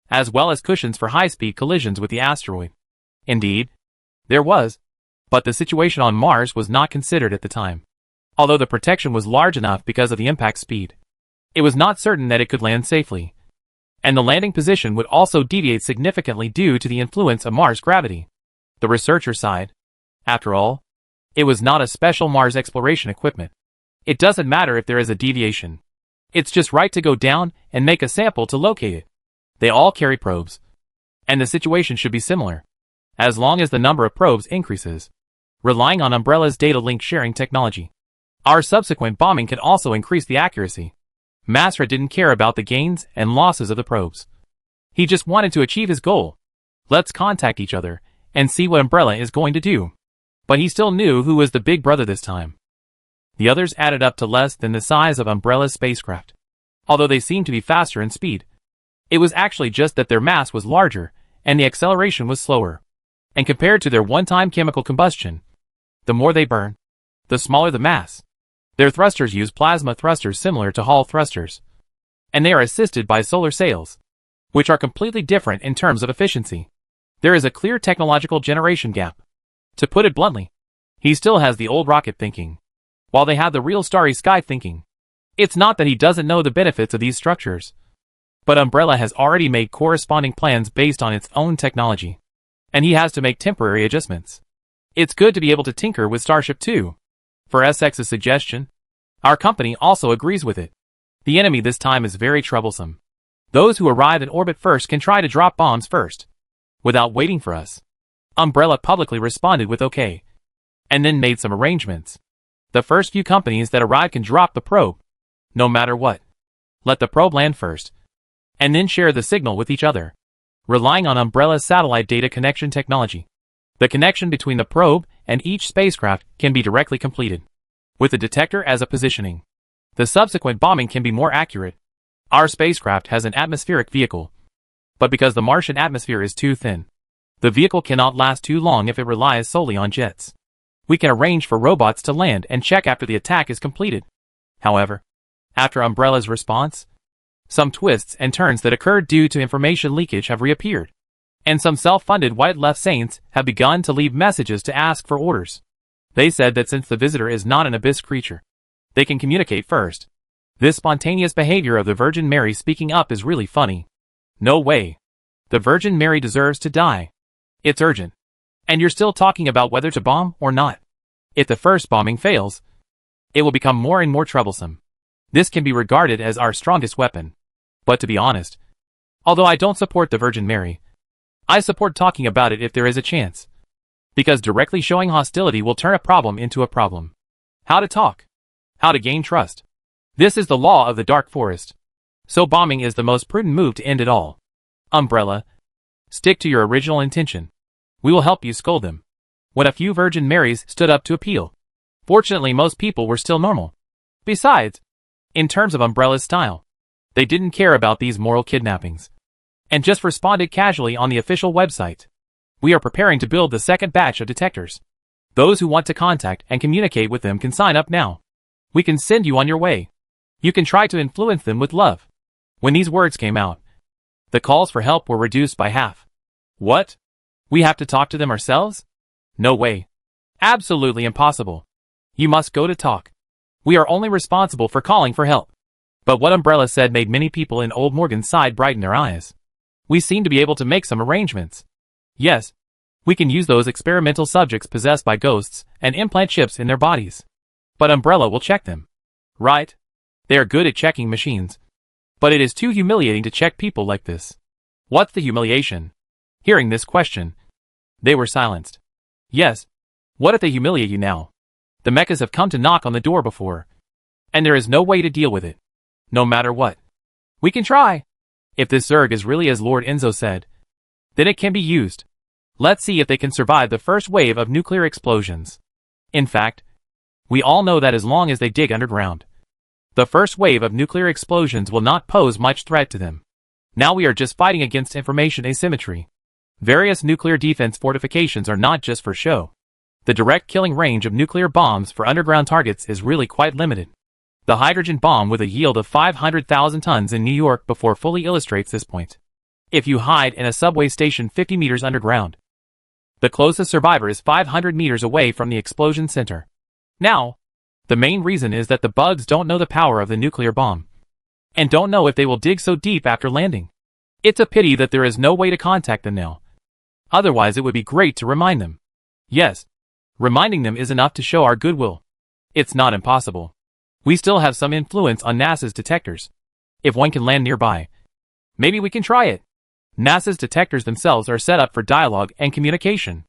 as well as cushions for high-speed collisions with the asteroid. Indeed, there was But the situation on Mars was not considered at the time. Although the protection was large enough because of the impact speed, it was not certain that it could land safely. And the landing position would also deviate significantly due to the influence of Mars gravity. The researcher sighed. After all, it was not a special Mars exploration equipment. It doesn't matter if there is a deviation. It's just right to go down and make a sample to locate it. They all carry probes. And the situation should be similar, as long as the number of probes increases. Relying on Umbrella's data link sharing technology, our subsequent bombing can also increase the accuracy. Masra didn't care about the gains and losses of the probes. He just wanted to achieve his goal. Let's contact each other and see what Umbrella is going to do. But he still knew who was the big brother this time. The others added up to less than the size of Umbrella's spacecraft. Although they seemed to be faster in speed, it was actually just that their mass was larger and the acceleration was slower. And compared to their one-time chemical combustion, the more they burn, the smaller the mass. Their thrusters use plasma thrusters similar to Hall thrusters, and they are assisted by solar sails, which are completely different in terms of efficiency. There is a clear technological generation gap. To put it bluntly, he still has the old rocket thinking, while they have the real starry sky thinking. It's not that he doesn't know the benefits of these structures, but Umbrella has already made corresponding plans based on its own technology, and he has to make temporary adjustments. It's good to be able to tinker with Starship too. For SX's suggestion, our company also agrees with it. The enemy this time is very troublesome. Those who arrive in orbit first can try to drop bombs first, without waiting for us. Umbrella publicly responded with okay, and then made some arrangements. The first few companies that arrive can drop the probe, no matter what. Let the probe land first, and then share the signal with each other, relying on Umbrella's satellite data connection technology. The connection between the probe and each spacecraft can be directly completed, with the detector as a positioning. The subsequent bombing can be more accurate. Our spacecraft has an atmospheric vehicle, but because the Martian atmosphere is too thin, the vehicle cannot last too long if it relies solely on jets. We can arrange for robots to land and check after the attack is completed. However, after Umbrella's response, some twists and turns that occurred due to information leakage have reappeared, and some self-funded white-left saints have begun to leave messages to ask for orders. They said that since the visitor is not an abyss creature, they can communicate first. This spontaneous behavior of the Virgin Mary speaking up is really funny. No way. The Virgin Mary deserves to die. It's urgent. And you're still talking about whether to bomb or not. If the first bombing fails, it will become more and more troublesome. This can be regarded as our strongest weapon. But to be honest, although I don't support the Virgin Mary, I support talking about it if there is a chance. Because directly showing hostility will turn a problem into a problem. How to talk. How to gain trust. This is the law of the Dark Forest. So bombing is the most prudent move to end it all. Umbrella, stick to your original intention. We will help you scold them. When a few Virgin Marys stood up to appeal, fortunately most people were still normal. Besides, in terms of Umbrella's style, they didn't care about these moral kidnappings, and just responded casually on the official website. We are preparing to build the second batch of detectors. Those who want to contact and communicate with them can sign up now. We can send you on your way. You can try to influence them with love. When these words came out, the calls for help were reduced by half. What? We have to talk to them ourselves? No way. Absolutely impossible. You must go to talk. We are only responsible for calling for help. But what Umbrella said made many people in Old Morgan's side brighten their eyes. We seem to be able to make some arrangements. Yes, we can use those experimental subjects possessed by ghosts and implant chips in their bodies. But Umbrella will check them. Right? They are good at checking machines. But it is too humiliating to check people like this. What's the humiliation? Hearing this question, they were silenced. Yes. What if they humiliate you now? The mechas have come to knock on the door before, and there is no way to deal with it. No matter what. We can try. If this Zerg is really as Lord Enzo said, then it can be used. Let's see if they can survive the first wave of nuclear explosions. In fact, we all know that as long as they dig underground, the first wave of nuclear explosions will not pose much threat to them. Now we are just fighting against information asymmetry. Various nuclear defense fortifications are not just for show. The direct killing range of nuclear bombs for underground targets is really quite limited. The hydrogen bomb with a yield of 500,000 tons in New York before fully illustrates this point. If you hide in a subway station 50 meters underground, The closest survivor is 500 meters away from the explosion center. Now, the main reason is that the bugs don't know the power of the nuclear bomb, and don't know if they will dig so deep after landing. It's a pity that there is no way to contact them now. Otherwise it would be great to remind them. Yes, reminding them is enough to show our goodwill. It's not impossible. We still have some influence on NASA's detectors. If one can land nearby, maybe we can try it. NASA's detectors themselves are set up for dialogue and communication.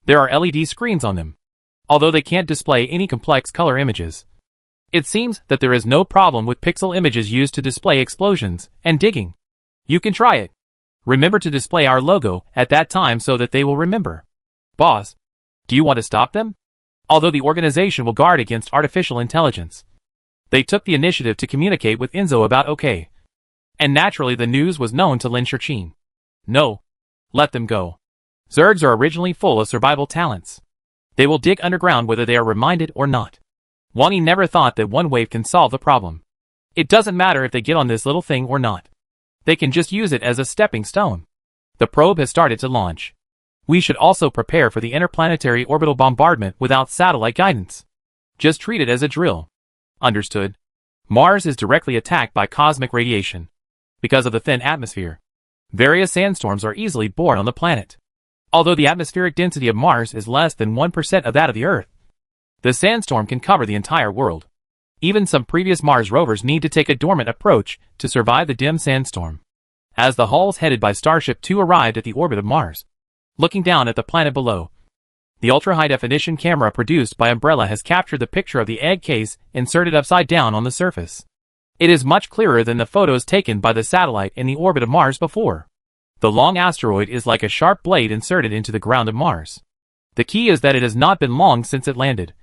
There are LED screens on them, although they can't display any complex color images. It seems that there is no problem with pixel images used to display explosions and digging. You can try it. Remember to display our logo at that time so that they will remember. Boss, do you want to stop them? Although the organization will guard against artificial intelligence, they took the initiative to communicate with Enzo about OK. And naturally the news was known to Lin Shurqin. No. Let them go. Zergs are originally full of survival talents. They will dig underground whether they are reminded or not. Wani never thought that one wave can solve the problem. It doesn't matter if they get on this little thing or not. They can just use it as a stepping stone. The probe has started to launch. We should also prepare for the interplanetary orbital bombardment without satellite guidance. Just treat it as a drill. Understood. Mars is directly attacked by cosmic radiation. Because of the thin atmosphere, various sandstorms are easily born on the planet. Although the atmospheric density of Mars is less than 1% of that of the Earth, the sandstorm can cover the entire world. Even some previous Mars rovers need to take a dormant approach to survive the dim sandstorm. As the hulls headed by Starship 2 arrived at the orbit of Mars, looking down at the planet below, the ultra-high-definition camera produced by Umbrella has captured the picture of the egg case inserted upside down on the surface. It is much clearer than the photos taken by the satellite in the orbit of Mars before. The long asteroid is like a sharp blade inserted into the ground of Mars. The key is that it has not been long since it landed,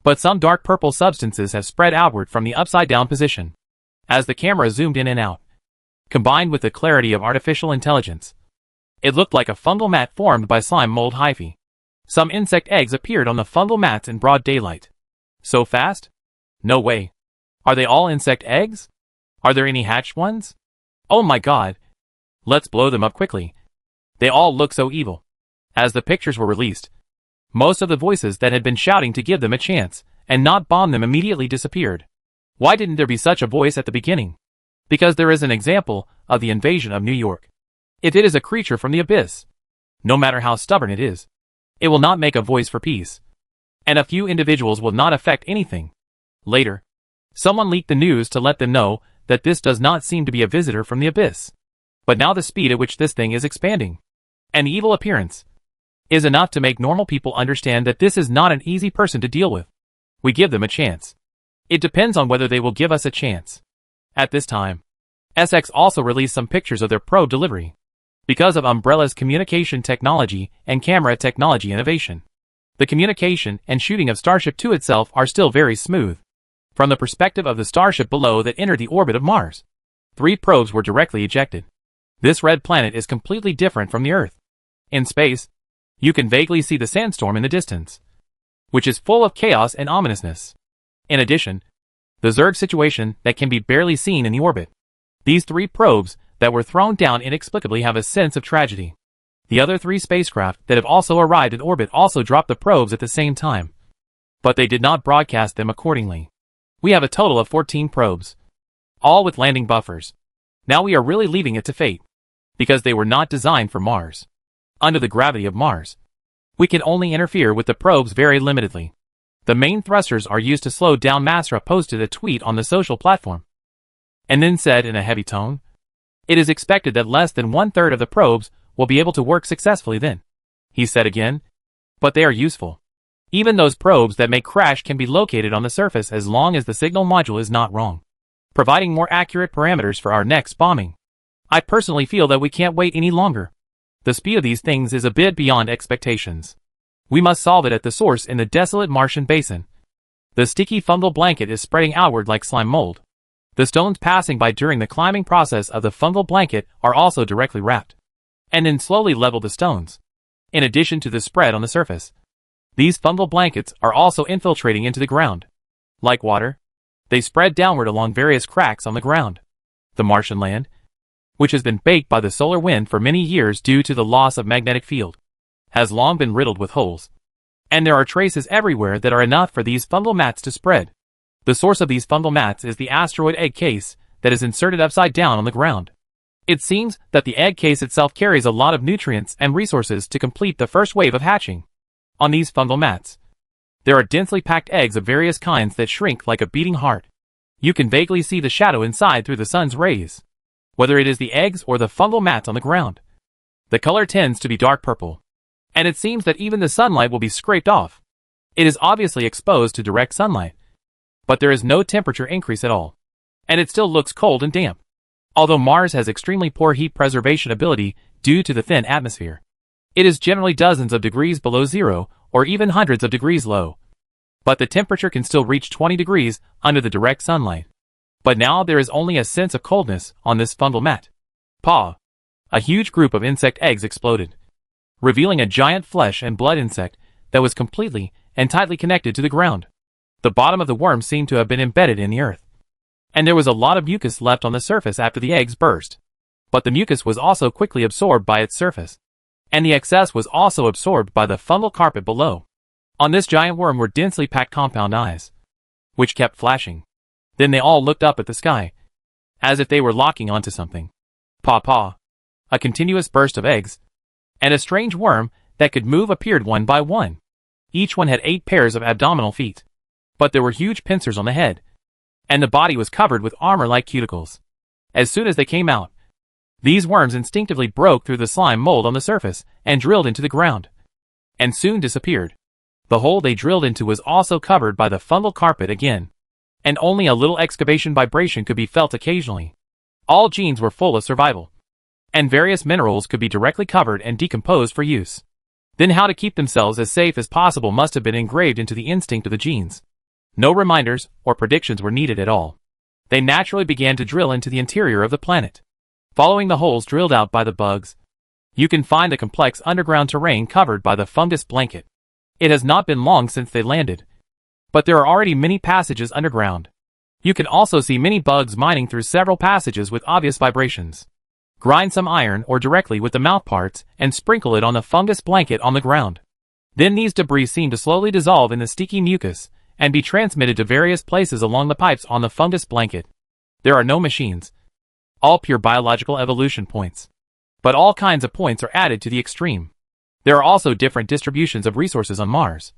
but some dark purple substances have spread outward from the upside-down position. As the camera zoomed in and out, combined with the clarity of artificial intelligence, it looked like a fungal mat formed by slime mold hyphae. Some insect eggs appeared on the fungal mats in broad daylight. So fast? No way. Are they all insect eggs? Are there any hatched ones? Oh my god. Let's blow them up quickly. They all look so evil. As the pictures were released, most of the voices that had been shouting to give them a chance and not bomb them immediately disappeared. Why didn't there be such a voice at the beginning? Because there is an example of the invasion of New York. If it is a creature from the abyss, no matter how stubborn it is, it will not make a voice for peace. And a few individuals will not affect anything. Later, someone leaked the news to let them know that this does not seem to be a visitor from the abyss. But now the speed at which this thing is expanding, an evil appearance, is enough to make normal people understand that this is not an easy person to deal with. We give them a chance. It depends on whether they will give us a chance. At this time, SX also released some pictures of their probe delivery. Because of Umbrella's communication technology and camera technology innovation, the communication and shooting of Starship 2 itself are still very smooth. From the perspective of the starship below that entered the orbit of Mars, 3 probes were directly ejected. This red planet is completely different from the Earth. In space, you can vaguely see the sandstorm in the distance, which is full of chaos and ominousness. In addition, the Zerg situation that can be barely seen in the orbit. These 3 probes that were thrown down inexplicably have a sense of tragedy. The other 3 spacecraft that have also arrived in orbit also dropped the probes at the same time, but they did not broadcast them accordingly. We have a total of 14 probes, all with landing buffers. Now we are really leaving it to fate, because they were not designed for Mars. Under the gravity of Mars, we can only interfere with the probes very limitedly. The main thrusters are used to slow down. Masra posted a tweet on the social platform, and then said in a heavy tone, "It is expected that less than 1/3 of the probes will be able to work successfully then." He said again, "But they are useful. Even those probes that may crash can be located on the surface as long as the signal module is not wrong, providing more accurate parameters for our next bombing. I personally feel that we can't wait any longer. The speed of these things is a bit beyond expectations. We must solve it at the source in the desolate Martian basin. The sticky fungal blanket is spreading outward like slime mold. The stones passing by during the climbing process of the fungal blanket are also directly wrapped, and then slowly level the stones. In addition to the spread on the surface, these fungal blankets are also infiltrating into the ground. Like water, they spread downward along various cracks on the ground. The Martian land, which has been baked by the solar wind for many years due to the loss of magnetic field, has long been riddled with holes. And there are traces everywhere that are enough for these fungal mats to spread. The source of these fungal mats is the asteroid egg case that is inserted upside down on the ground. It seems that the egg case itself carries a lot of nutrients and resources to complete the first wave of hatching. On these fungal mats, there are densely packed eggs of various kinds that shrink like a beating heart. You can vaguely see the shadow inside through the sun's rays, whether it is the eggs or the fungal mats on the ground. The color tends to be dark purple, and it seems that even the sunlight will be scraped off. It is obviously exposed to direct sunlight, but there is no temperature increase at all, and it still looks cold and damp. Although Mars has extremely poor heat preservation ability due to the thin atmosphere, it is generally dozens of degrees below zero or even hundreds of degrees low. But the temperature can still reach 20 degrees under the direct sunlight. But now there is only a sense of coldness on this fungal mat. Paw! A huge group of insect eggs exploded, revealing a giant flesh and blood insect that was completely and tightly connected to the ground. The bottom of the worm seemed to have been embedded in the earth, and there was a lot of mucus left on the surface after the eggs burst. But the mucus was also quickly absorbed by its surface, and the excess was also absorbed by the fungal carpet below. On this giant worm were densely packed compound eyes, which kept flashing. Then they all looked up at the sky, as if they were locking onto something. Paw paw! A continuous burst of eggs, and a strange worm that could move appeared one by one. Each one had 8 pairs of abdominal feet, but there were huge pincers on the head, and the body was covered with armor-like cuticles. As soon as they came out, these worms instinctively broke through the slime mold on the surface and drilled into the ground, and soon disappeared. The hole they drilled into was also covered by the fungal carpet again, and only a little excavation vibration could be felt occasionally. All genes were full of survival, and various minerals could be directly covered and decomposed for use. Then how to keep themselves as safe as possible must have been engraved into the instinct of the genes. No reminders or predictions were needed at all. They naturally began to drill into the interior of the planet. Following the holes drilled out by the bugs, you can find the complex underground terrain covered by the fungus blanket. It has not been long since they landed, but there are already many passages underground. You can also see many bugs mining through several passages with obvious vibrations. Grind some iron ore directly with the mouth parts and sprinkle it on the fungus blanket on the ground. Then these debris seem to slowly dissolve in the sticky mucus and be transmitted to various places along the pipes on the fungus blanket. There are no machines, all pure biological evolution points. But all kinds of points are added to the extreme. There are also different distributions of resources on Mars,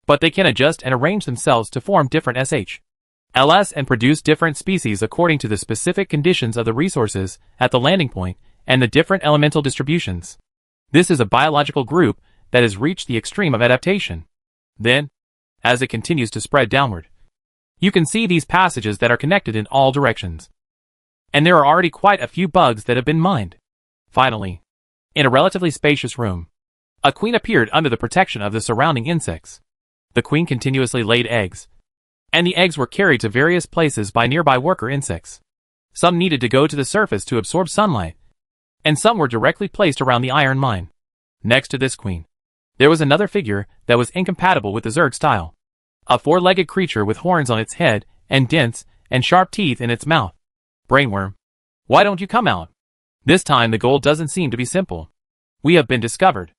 but they can adjust and arrange themselves to form different SHLs and produce different species according to the specific conditions of the resources at the landing point and the different elemental distributions. This is a biological group that has reached the extreme of adaptation. Then, as it continues to spread downward, you can see these passages that are connected in all directions. And there are already quite a few bugs that have been mined. Finally, in a relatively spacious room, a queen appeared under the protection of the surrounding insects. The queen continuously laid eggs, and the eggs were carried to various places by nearby worker insects. Some needed to go to the surface to absorb sunlight, and some were directly placed around the iron mine. Next to this queen, there was another figure that was incompatible with the Zerg style. A 4-legged creature with horns on its head and dense and sharp teeth in its mouth. Brainworm, why don't you come out? This time the goal doesn't seem to be simple. We have been discovered.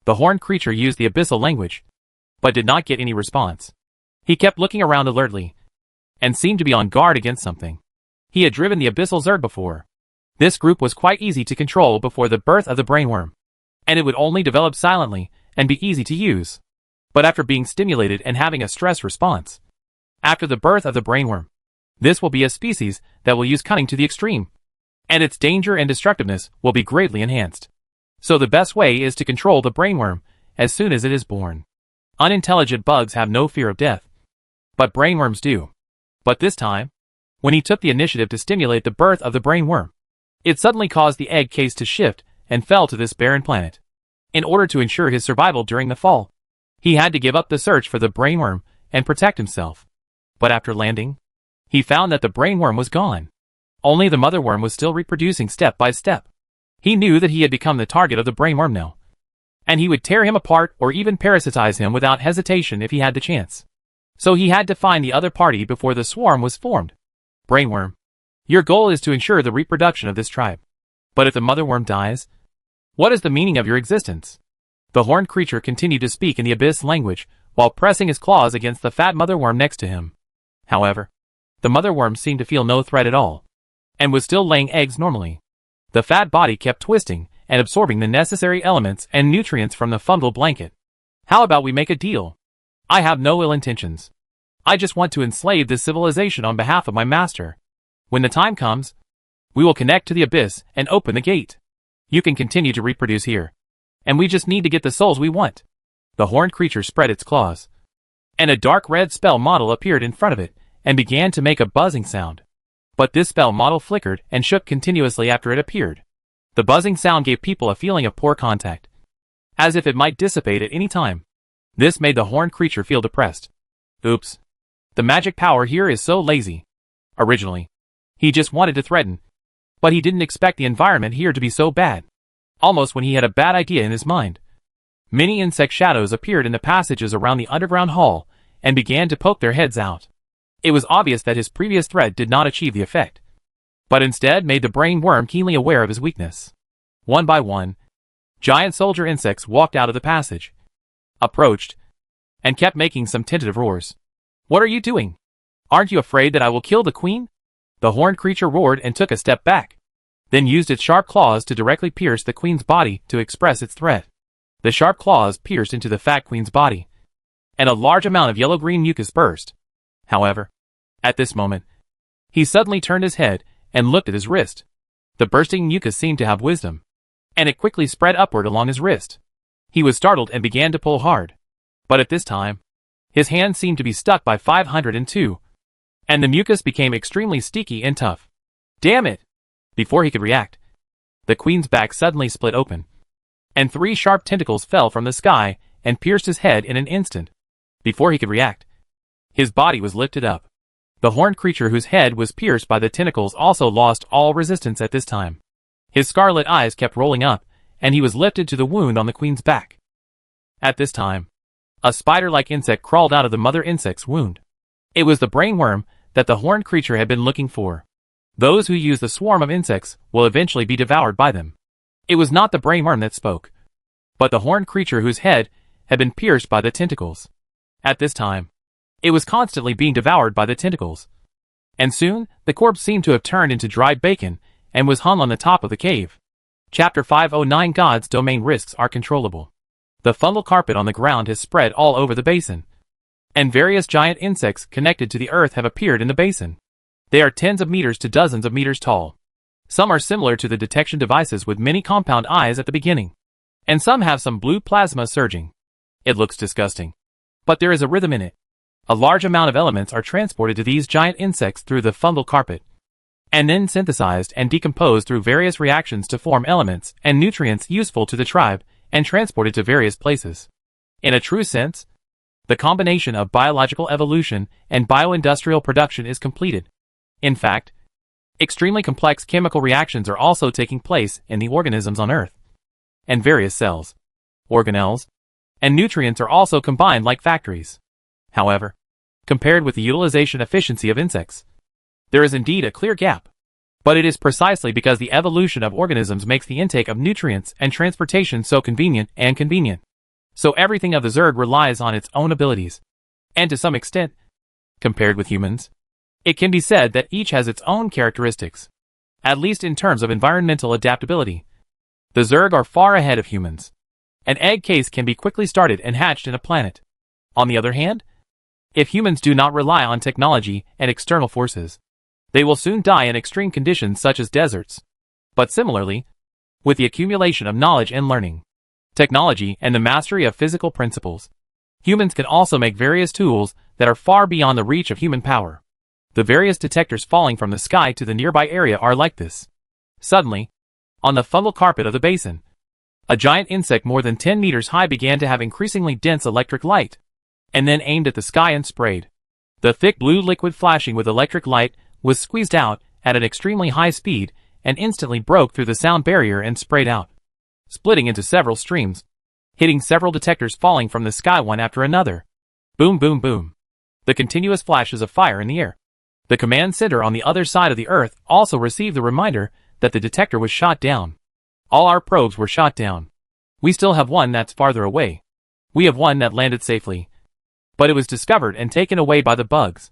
The horned creature used the abyssal language, but did not get any response. He kept looking around alertly, and seemed to be on guard against something. He had driven the abyssal Zerg before. This group was quite easy to control before the birth of the brainworm, and it would only develop silently and be easy to use. But after being stimulated and having a stress response, after the birth of the brainworm, this will be a species that will use cunning to the extreme, and its danger and destructiveness will be greatly enhanced. So the best way is to control the brainworm as soon as it is born. Unintelligent bugs have no fear of death, but brainworms do. But this time, when he took the initiative to stimulate the birth of the brainworm, it suddenly caused the egg case to shift and fell to this barren planet. In order to ensure his survival during the fall, he had to give up the search for the brainworm and protect himself. But after landing, he found that the brainworm was gone. Only the mother worm was still reproducing step by step. He knew that he had become the target of the brainworm now, and he would tear him apart or even parasitize him without hesitation if he had the chance. So he had to find the other party before the swarm was formed. Brainworm, your goal is to ensure the reproduction of this tribe. But if the mother worm dies, what is the meaning of your existence? The horned creature continued to speak in the abyss language, while pressing his claws against the fat mother worm next to him. However, the mother worm seemed to feel no threat at all, and was still laying eggs normally. The fat body kept twisting and absorbing the necessary elements and nutrients from the fungal blanket. How about we make a deal? I have no ill intentions. I just want to enslave this civilization on behalf of my master. When the time comes, we will connect to the abyss and open the gate. You can continue to reproduce here, and we just need to get the souls we want. The horned creature spread its claws, and a dark red spell model appeared in front of it and began to make a buzzing sound. But this spell model flickered and shook continuously after it appeared. The buzzing sound gave people a feeling of poor contact, as if it might dissipate at any time. This made the horned creature feel depressed. Oops. The magic power here is so lazy. Originally, he just wanted to threaten, but he didn't expect the environment here to be so bad. Almost when he had a bad idea in his mind, many insect shadows appeared in the passages around the underground hall and began to poke their heads out. It was obvious that his previous threat did not achieve the effect, but instead made the brain worm keenly aware of his weakness. One by one, giant soldier insects walked out of the passage, approached, and kept making some tentative roars. What are you doing? Aren't you afraid that I will kill the queen? The horned creature roared and took a step back, then used its sharp claws to directly pierce the queen's body to express its threat. The sharp claws pierced into the fat queen's body, and a large amount of yellow-green mucus burst. However, at this moment, he suddenly turned his head and looked at his wrist. The bursting mucus seemed to have wisdom, and it quickly spread upward along his wrist. He was startled and began to pull hard. But at this time, his hand seemed to be stuck by 502, and the mucus became extremely sticky and tough. Damn it! Before he could react, the queen's back suddenly split open, and 3 sharp tentacles fell from the sky and pierced his head in an instant. Before he could react, his body was lifted up. The horned creature whose head was pierced by the tentacles also lost all resistance at this time. His scarlet eyes kept rolling up, and he was lifted to the wound on the queen's back. At this time, a spider-like insect crawled out of the mother insect's wound. It was the brain worm that the horned creature had been looking for. Those who use the swarm of insects will eventually be devoured by them. It was not the brain worm that spoke, but the horned creature whose head had been pierced by the tentacles. At this time, it was constantly being devoured by the tentacles, and soon the corpse seemed to have turned into dried bacon and was hung on the top of the cave. Chapter 509 God's domain risks are controllable. The fungal carpet on the ground has spread all over the basin, and various giant insects connected to the earth have appeared in the basin. They are tens of meters to dozens of meters tall. Some are similar to the detection devices with many compound eyes at the beginning, and some have some blue plasma surging. It looks disgusting, but there is a rhythm in it. A large amount of elements are transported to these giant insects through the fungal carpet, and then synthesized and decomposed through various reactions to form elements and nutrients useful to the tribe and transported to various places. In a true sense, the combination of biological evolution and bioindustrial production is completed. In fact, extremely complex chemical reactions are also taking place in the organisms on Earth, and various cells, organelles, and nutrients are also combined like factories. However, compared with the utilization efficiency of insects, there is indeed a clear gap. But it is precisely because the evolution of organisms makes the intake of nutrients and transportation so convenient. So everything of the Zerg relies on its own abilities. And to some extent, compared with humans, it can be said that each has its own characteristics, at least in terms of environmental adaptability. The Zerg are far ahead of humans. An egg case can be quickly started and hatched in a planet. On the other hand, if humans do not rely on technology and external forces, they will soon die in extreme conditions such as deserts. But similarly, with the accumulation of knowledge and learning, technology, and the mastery of physical principles, humans can also make various tools that are far beyond the reach of human power. The various detectors falling from the sky to the nearby area are like this. Suddenly, on the fungal carpet of the basin, a giant insect more than 10 meters high began to have increasingly dense electric light, and then aimed at the sky and sprayed. The thick blue liquid flashing with electric light was squeezed out at an extremely high speed and instantly broke through the sound barrier and sprayed out, splitting into several streams, hitting several detectors falling from the sky one after another. Boom, boom, boom. The continuous flashes of fire in the air. The command center on the other side of the Earth also received the reminder that the detector was shot down. All our probes were shot down. We still have one that's farther away. We have one that landed safely. But it was discovered and taken away by the bugs.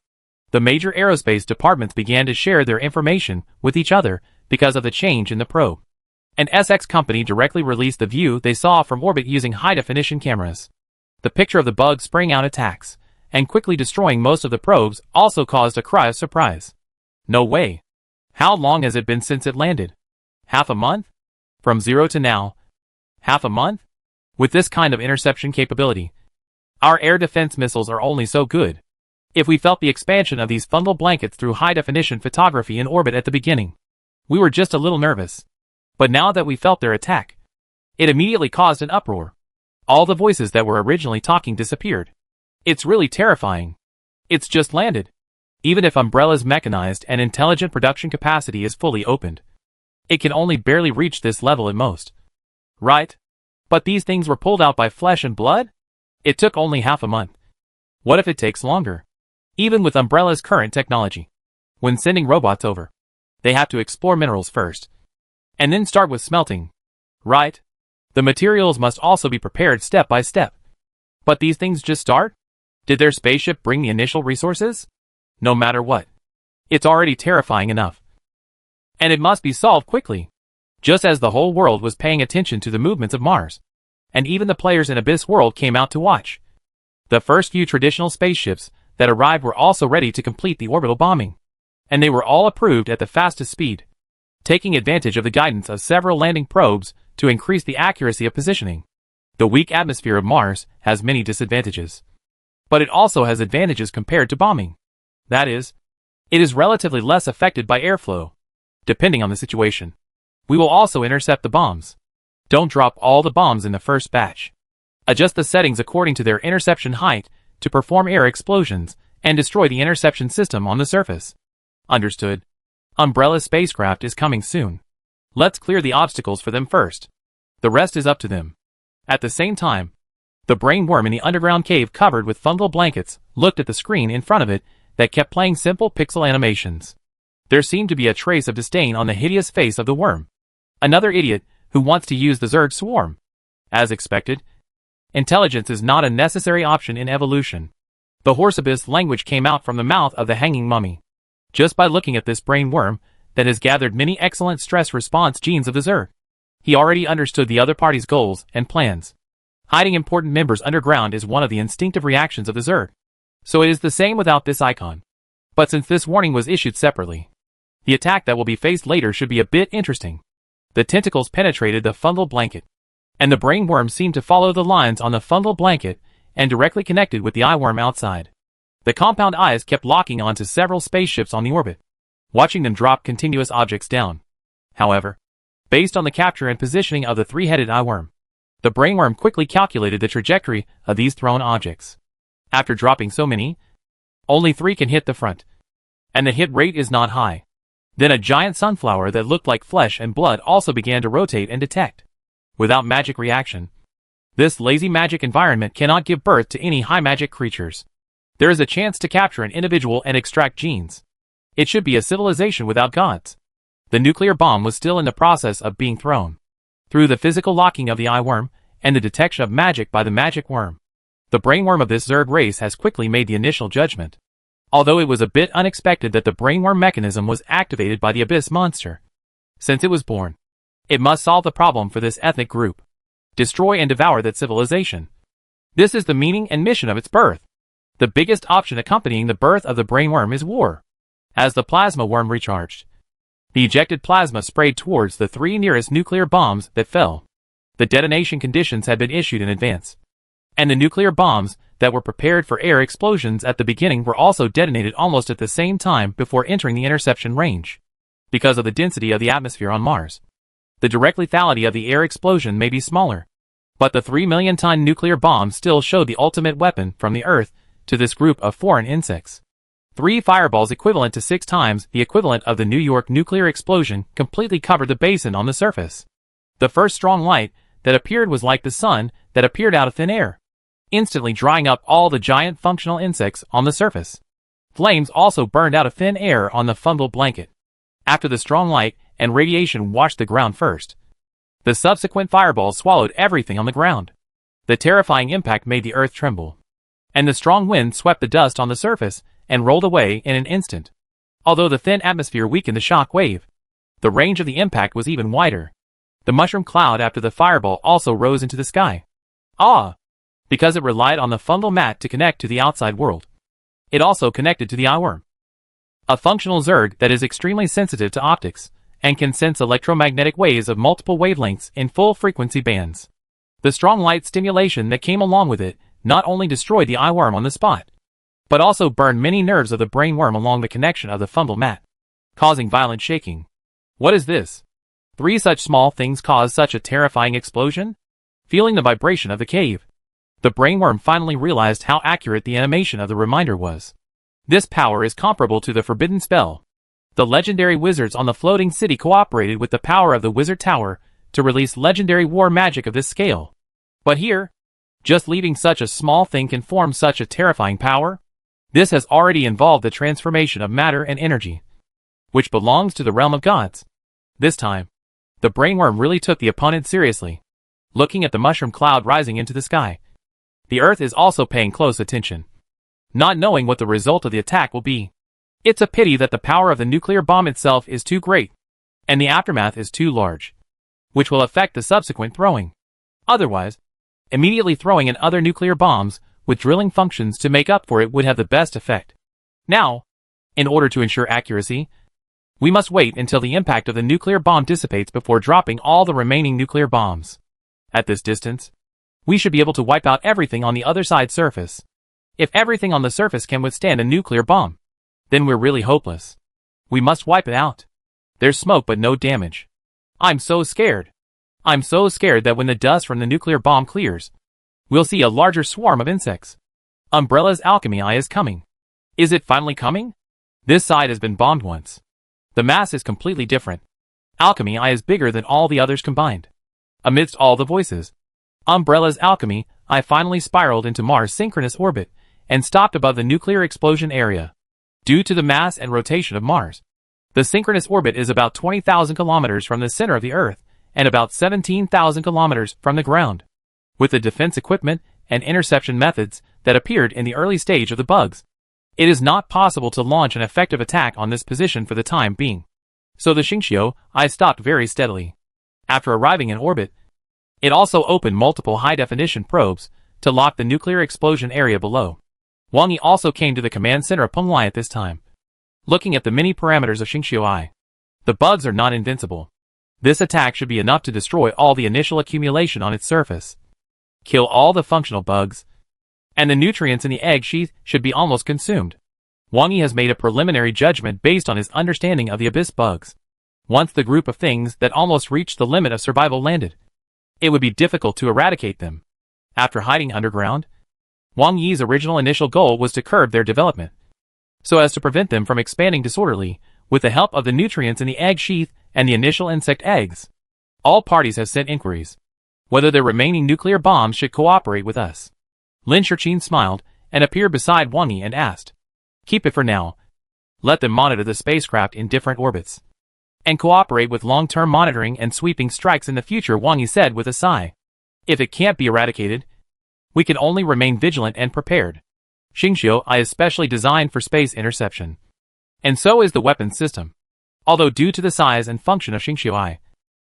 The major aerospace departments began to share their information with each other because of the change in the probe. An SX company directly released the view they saw from orbit using high-definition cameras. The picture of the bug spraying out attacks, and quickly destroying most of the probes, also caused a cry of surprise. No way. How long has it been since it landed? Half a month? From zero to now. Half a month? With this kind of interception capability, our air defense missiles are only so good. If we felt the expansion of these fungal blankets through high-definition photography in orbit at the beginning, we were just a little nervous. But now that we felt their attack, it immediately caused an uproar. All the voices that were originally talking disappeared. It's really terrifying. It's just landed. Even if Umbrella's mechanized and intelligent production capacity is fully opened, it can only barely reach this level at most. Right? But these things were pulled out by flesh and blood? It took only half a month. What if it takes longer? Even with Umbrella's current technology, when sending robots over, they have to explore minerals first, and then start with smelting. Right? The materials must also be prepared step by step. But these things just start? Did their spaceship bring the initial resources? No matter what, it's already terrifying enough. And it must be solved quickly. Just as the whole world was paying attention to the movements of Mars, and even the players in Abyss World came out to watch. The first few traditional spaceships that arrived were also ready to complete the orbital bombing, and they were all approved at the fastest speed, taking advantage of the guidance of several landing probes to increase the accuracy of positioning. The weak atmosphere of Mars has many disadvantages, but it also has advantages compared to bombing. That is, it is relatively less affected by airflow, depending on the situation. We will also intercept the bombs. Don't drop all the bombs in the first batch. Adjust the settings according to their interception height to perform air explosions and destroy the interception system on the surface. Understood. Umbrella's spacecraft is coming soon. Let's clear the obstacles for them first. The rest is up to them. At the same time, the brain worm in the underground cave covered with fungal blankets looked at the screen in front of it that kept playing simple pixel animations. There seemed to be a trace of disdain on the hideous face of the worm. Another idiot who wants to use the Zerg swarm. As expected, intelligence is not a necessary option in evolution. The Horse Abyss language came out from the mouth of the hanging mummy. Just by looking at this brain worm that has gathered many excellent stress response genes of the Zerg, he already understood the other party's goals and plans. Hiding important members underground is one of the instinctive reactions of the Zerg. So it is the same without this icon. But since this warning was issued separately, the attack that will be faced later should be a bit interesting. The tentacles penetrated the fungal blanket, and the brain worm seemed to follow the lines on the fungal blanket and directly connected with the eye worm outside. The compound eyes kept locking onto several spaceships on the orbit, watching them drop continuous objects down. However, based on the capture and positioning of the three-headed eye worm, the brain worm quickly calculated the trajectory of these thrown objects. After dropping so many, only 3 can hit the front, and the hit rate is not high. Then a giant sunflower that looked like flesh and blood also began to rotate and detect. Without magic reaction, this lazy magic environment cannot give birth to any high magic creatures. There is a chance to capture an individual and extract genes. It should be a civilization without gods. The nuclear bomb was still in the process of being thrown. Through the physical locking of the eye worm and the detection of magic by the magic worm, the brain worm of this Zerg race has quickly made the initial judgment. Although it was a bit unexpected that the brainworm mechanism was activated by the Abyss monster. Since it was born, it must solve the problem for this ethnic group. Destroy and devour that civilization. This is the meaning and mission of its birth. The biggest option accompanying the birth of the brainworm is war. As the plasma worm recharged, the ejected plasma sprayed towards the 3 nearest nuclear bombs that fell. The detonation conditions had been issued in advance, and the nuclear bombs that were prepared for air explosions at the beginning were also detonated almost at the same time before entering the interception range. Because of the density of the atmosphere on Mars, the direct lethality of the air explosion may be smaller, but the 3-million-ton nuclear bomb still showed the ultimate weapon from the Earth to this group of foreign insects. 3 fireballs equivalent to 6 times the equivalent of the New York nuclear explosion completely covered the basin on the surface. The first strong light that appeared was like the sun that appeared out of thin air, instantly drying up all the giant functional insects on the surface. Flames also burned out of thin air on the fungal blanket. After the strong light and radiation washed the ground first, The subsequent fireballs swallowed everything on the ground. The terrifying impact made the earth tremble, and the strong wind swept the dust on the surface and rolled away in an instant. Although the thin atmosphere weakened the shock wave, the range of the impact was even wider. The mushroom cloud after the fireball also rose into the sky. Because it relied on the fungal mat to connect to the outside world. It also connected to the eyeworm, a functional Zerg that is extremely sensitive to optics and can sense electromagnetic waves of multiple wavelengths in full frequency bands. The strong light stimulation that came along with it not only destroyed the eyeworm on the spot, but also burned many nerves of the brainworm along the connection of the fungal mat, causing violent shaking. What is this? 3 such small things caused such a terrifying explosion? Feeling the vibration of the cave, the brainworm finally realized how accurate the animation of the reminder was. This power is comparable to the forbidden spell. The legendary wizards on the floating city cooperated with the power of the wizard tower to release legendary war magic of this scale. But here, just leaving such a small thing can form such a terrifying power? This has already involved the transformation of matter and energy, which belongs to the realm of gods. This time, the brainworm really took the opponent seriously. Looking at the mushroom cloud rising into the sky, the earth is also paying close attention, not knowing what the result of the attack will be. It's a pity that the power of the nuclear bomb itself is too great, and the aftermath is too large, which will affect the subsequent throwing. Otherwise, immediately throwing in other nuclear bombs with drilling functions to make up for it would have the best effect. Now, in order to ensure accuracy, we must wait until the impact of the nuclear bomb dissipates before dropping all the remaining nuclear bombs. At this distance, we should be able to wipe out everything on the other side surface. If everything on the surface can withstand a nuclear bomb, then we're really hopeless. We must wipe it out. There's smoke but no damage. I'm so scared. I'm so scared that when the dust from the nuclear bomb clears, we'll see a larger swarm of insects. Umbrella's alchemy eye is coming. Is it finally coming? This side has been bombed once. The mass is completely different. Alchemy eye is bigger than all the others combined. Amidst all the voices, Umbrella's alchemy eye finally spiraled into Mars' synchronous orbit and stopped above the nuclear explosion area. Due to the mass and rotation of Mars, the synchronous orbit is about 20,000 kilometers from the center of the Earth and about 17,000 kilometers from the ground. With the defense equipment and interception methods that appeared in the early stage of the bugs, it is not possible to launch an effective attack on this position for the time being. So the Xingqiu eye stopped very steadily. After arriving in orbit, it also opened multiple high-definition probes to lock the nuclear explosion area below. Wang Yi also came to the command center of Penglai at this time. Looking at the many parameters of Xingqiu eye, the bugs are not invincible. This attack should be enough to destroy all the initial accumulation on its surface, kill all the functional bugs, and the nutrients in the egg sheath should be almost consumed. Wang Yi has made a preliminary judgment based on his understanding of the abyss bugs. Once the group of things that almost reached the limit of survival landed, it would be difficult to eradicate them. After hiding underground, Wang Yi's original initial goal was to curb their development, so as to prevent them from expanding disorderly with the help of the nutrients in the egg sheath and the initial insect eggs. All parties have sent inquiries whether the remaining nuclear bombs should cooperate with us. Lin Shurqin smiled and appeared beside Wang Yi and asked, "Keep it for now. Let them monitor the spacecraft in different orbits and cooperate with long-term monitoring and sweeping strikes in the future," Wang Yi said with a sigh. "If it can't be eradicated, we can only remain vigilant and prepared. Xingqiu eye is specially designed for space interception, and so is the weapons system. Although due to the size and function of Xingqiu eye,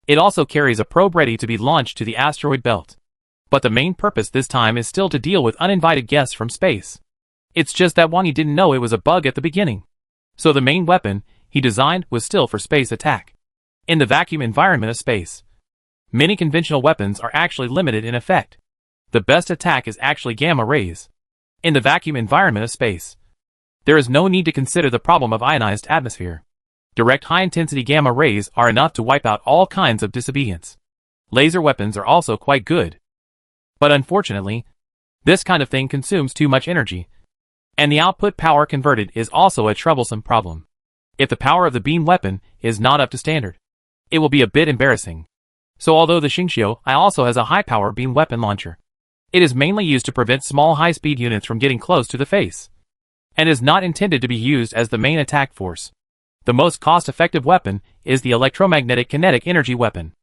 it also carries a probe ready to be launched to the asteroid belt. But the main purpose this time is still to deal with uninvited guests from space. It's just that Wang Yi didn't know it was a bug at the beginning. So the main weapon he designed was still for space attack. In the vacuum environment of space, many conventional weapons are actually limited in effect. The best attack is actually gamma rays. In the vacuum environment of space, there is no need to consider the problem of ionized atmosphere. Direct high-intensity gamma rays are enough to wipe out all kinds of disobedience. Laser weapons are also quite good. But unfortunately, this kind of thing consumes too much energy, and the output power converted is also a troublesome problem. If the power of the beam weapon is not up to standard, it will be a bit embarrassing. So although the Xingqiu eye also has a high-power beam weapon launcher, it is mainly used to prevent small high-speed units from getting close to the face, and is not intended to be used as the main attack force. The most cost-effective weapon is the electromagnetic kinetic energy weapon.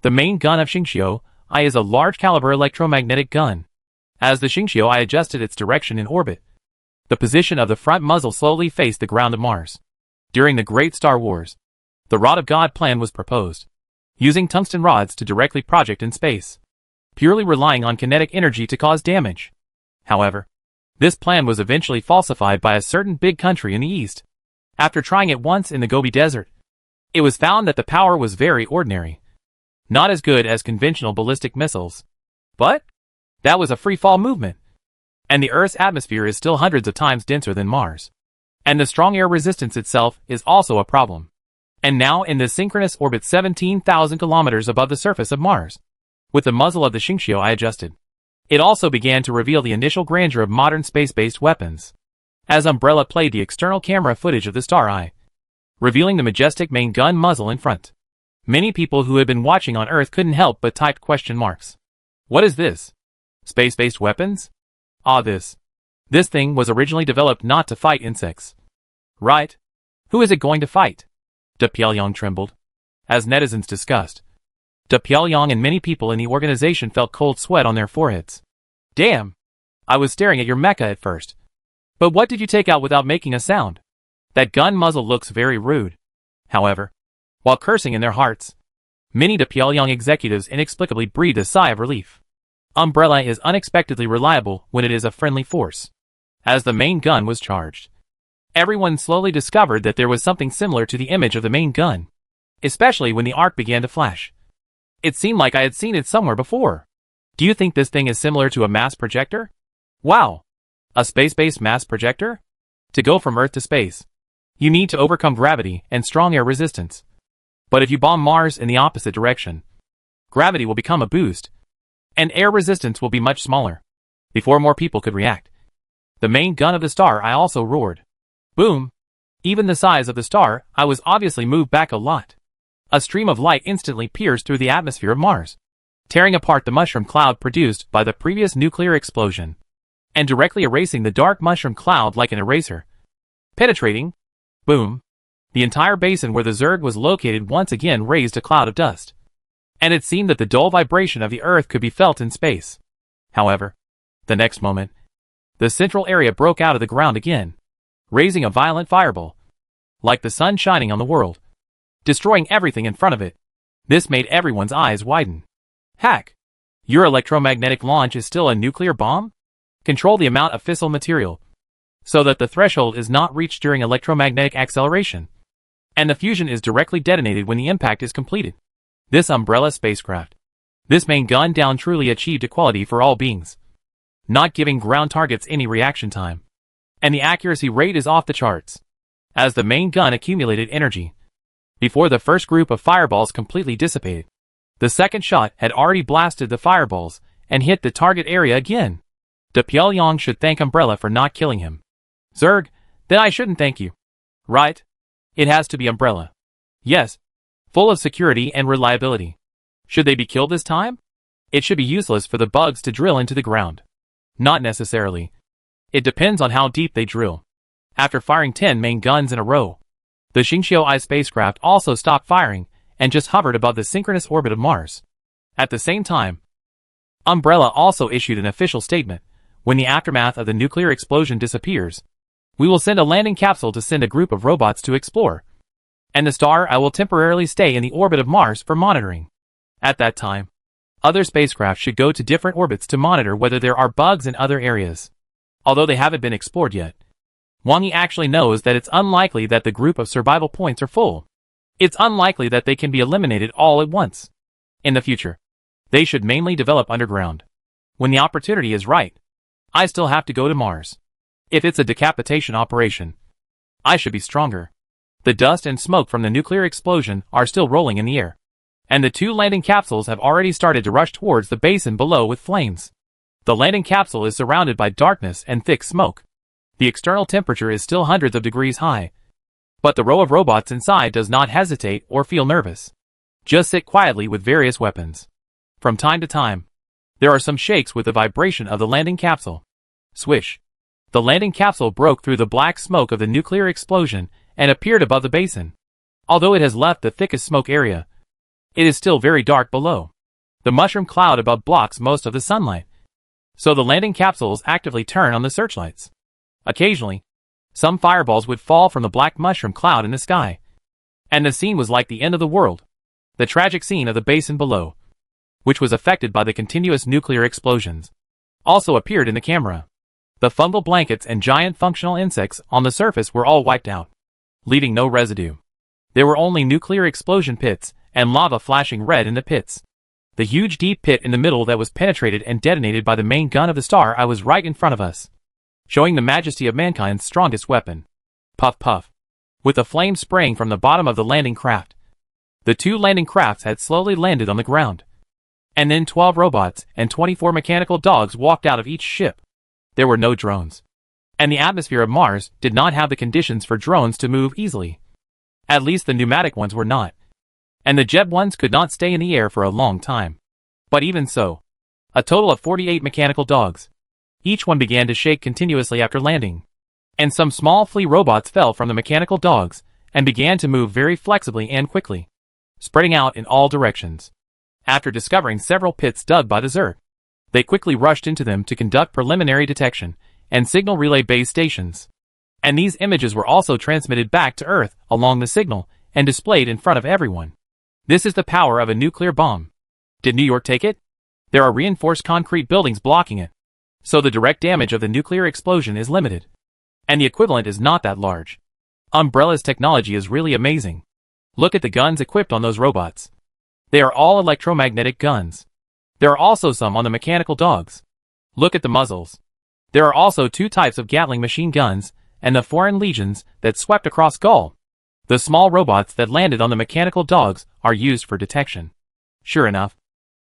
The main gun of Xingqiu-I is a large-caliber electromagnetic gun. As the Xingqiu-I adjusted its direction in orbit, the position of the front muzzle slowly faced the ground of Mars. During the Great Star Wars, the Rod of God plan was proposed, using tungsten rods to directly project in space, purely relying on kinetic energy to cause damage. However, this plan was eventually falsified by a certain big country in the East. After trying it once in the Gobi Desert, it was found that the power was very ordinary, not as good as conventional ballistic missiles. But that was a free-fall movement, and the Earth's atmosphere is still hundreds of times denser than Mars. And the strong air resistance itself is also a problem. And now in this synchronous orbit 17,000 kilometers above the surface of Mars, with the muzzle of the Xingqiu-I adjusted, it also began to reveal the initial grandeur of modern space-based weapons. As Umbrella played the external camera footage of the Star-I, revealing the majestic main gun muzzle in front, many people who had been watching on Earth couldn't help but type question marks. What is this? Space-based weapons? This thing was originally developed not to fight insects. Right? Who is it going to fight? De Pyongyang trembled. As netizens discussed, De Pyongyang and many people in the organization felt cold sweat on their foreheads. Damn! I was staring at your mecha at first. But what did you take out without making a sound? That gun muzzle looks very rude. However, while cursing in their hearts, many De Pyongyang executives inexplicably breathed a sigh of relief. Umbrella is unexpectedly reliable when it is a friendly force. As the main gun was charged, everyone slowly discovered that there was something similar to the image of the main gun, especially when the arc began to flash. It seemed like I had seen it somewhere before. Do you think this thing is similar to a mass projector? Wow! A space-based mass projector? To go from Earth to space, you need to overcome gravity and strong air resistance. But if you bomb Mars in the opposite direction, gravity will become a boost, and air resistance will be much smaller. Before more people could react, the main gun of the Star-I also roared. Boom! Even the size of the Star-I was obviously moved back a lot. A stream of light instantly pierced through the atmosphere of Mars, tearing apart the mushroom cloud produced by the previous nuclear explosion, and directly erasing the dark mushroom cloud like an eraser. Penetrating, boom, the entire basin where the Zerg was located once again raised a cloud of dust, and it seemed that the dull vibration of the Earth could be felt in space. However, the next moment, the central area broke out of the ground again, raising a violent fireball, like the sun shining on the world, destroying everything in front of it. This made everyone's eyes widen. Hack! Your electromagnetic launch is still a nuclear bomb? Control the amount of fissile material, so that the threshold is not reached during electromagnetic acceleration, and the fusion is directly detonated when the impact is completed. This Umbrella spacecraft, this main gun down truly achieved equality for all beings, not giving ground targets any reaction time, and the accuracy rate is off the charts. As the main gun accumulated energy, before the first group of fireballs completely dissipated, the second shot had already blasted the fireballs and hit the target area again. De Pyongyang should thank Umbrella for not killing him. Zerg, then I shouldn't thank you. Right? It has to be Umbrella. Yes. Full of security and reliability. Should they be killed this time? It should be useless for the bugs to drill into the ground. Not necessarily. It depends on how deep they drill. After firing 10 main guns in a row, the Xingqiu-I spacecraft also stopped firing and just hovered above the synchronous orbit of Mars. At the same time, Umbrella also issued an official statement. When the aftermath of the nuclear explosion disappears, we will send a landing capsule to send a group of robots to explore, and the Star-I will temporarily stay in the orbit of Mars for monitoring. At that time, other spacecraft should go to different orbits to monitor whether there are bugs in other areas. Although they haven't been explored yet, Wang Yi actually knows that it's unlikely that the group of survival points are full. It's unlikely that they can be eliminated all at once. In the future, they should mainly develop underground. When the opportunity is right, I still have to go to Mars. If it's a decapitation operation, I should be stronger. The dust and smoke from the nuclear explosion are still rolling in the air, and the 2 landing capsules have already started to rush towards the basin below with flames. The landing capsule is surrounded by darkness and thick smoke. The external temperature is still hundreds of degrees high, but the row of robots inside does not hesitate or feel nervous. Just sit quietly with various weapons. From time to time, there are some shakes with the vibration of the landing capsule. Swish! The landing capsule broke through the black smoke of the nuclear explosion and appeared above the basin. Although it has left the thickest smoke area, It is still very dark below. The mushroom cloud above blocks most of the sunlight, so the landing capsules actively turn on the searchlights. Occasionally, some fireballs would fall from the black mushroom cloud in the sky, and the scene was like the end of the world. The tragic scene of the basin below, which was affected by the continuous nuclear explosions, also appeared in the camera. The fungal blankets and giant functional insects on the surface were all wiped out, leaving no residue. There were only nuclear explosion pits and lava flashing red in the pits. The huge deep pit in the middle that was penetrated and detonated by the main gun of the Star I was right in front of us, showing the majesty of mankind's strongest weapon. Puff puff. With the flame spraying from the bottom of the landing craft. The 2 landing crafts had slowly landed on the ground. And then 12 robots and 24 mechanical dogs walked out of each ship. There were no drones. And the atmosphere of Mars did not have the conditions for drones to move easily. At least the pneumatic ones were not. And the jet ones could not stay in the air for a long time. But even so, a total of 48 mechanical dogs. Each one began to shake continuously after landing. And some small flea robots fell from the mechanical dogs and began to move very flexibly and quickly, spreading out in all directions. After discovering several pits dug by the Zerg, they quickly rushed into them to conduct preliminary detection and signal relay base stations. And these images were also transmitted back to Earth along the signal and displayed in front of everyone. This is the power of a nuclear bomb. Did New York take it? There are reinforced concrete buildings blocking it, so the direct damage of the nuclear explosion is limited. And the equivalent is not that large. Umbrella's technology is really amazing. Look at the guns equipped on those robots. They are all electromagnetic guns. There are also some on the mechanical dogs. Look at the muzzles. There are also 2 types of Gatling machine guns, and the foreign legions that swept across Gaul. The small robots that landed on the mechanical dogs are used for detection. Sure enough,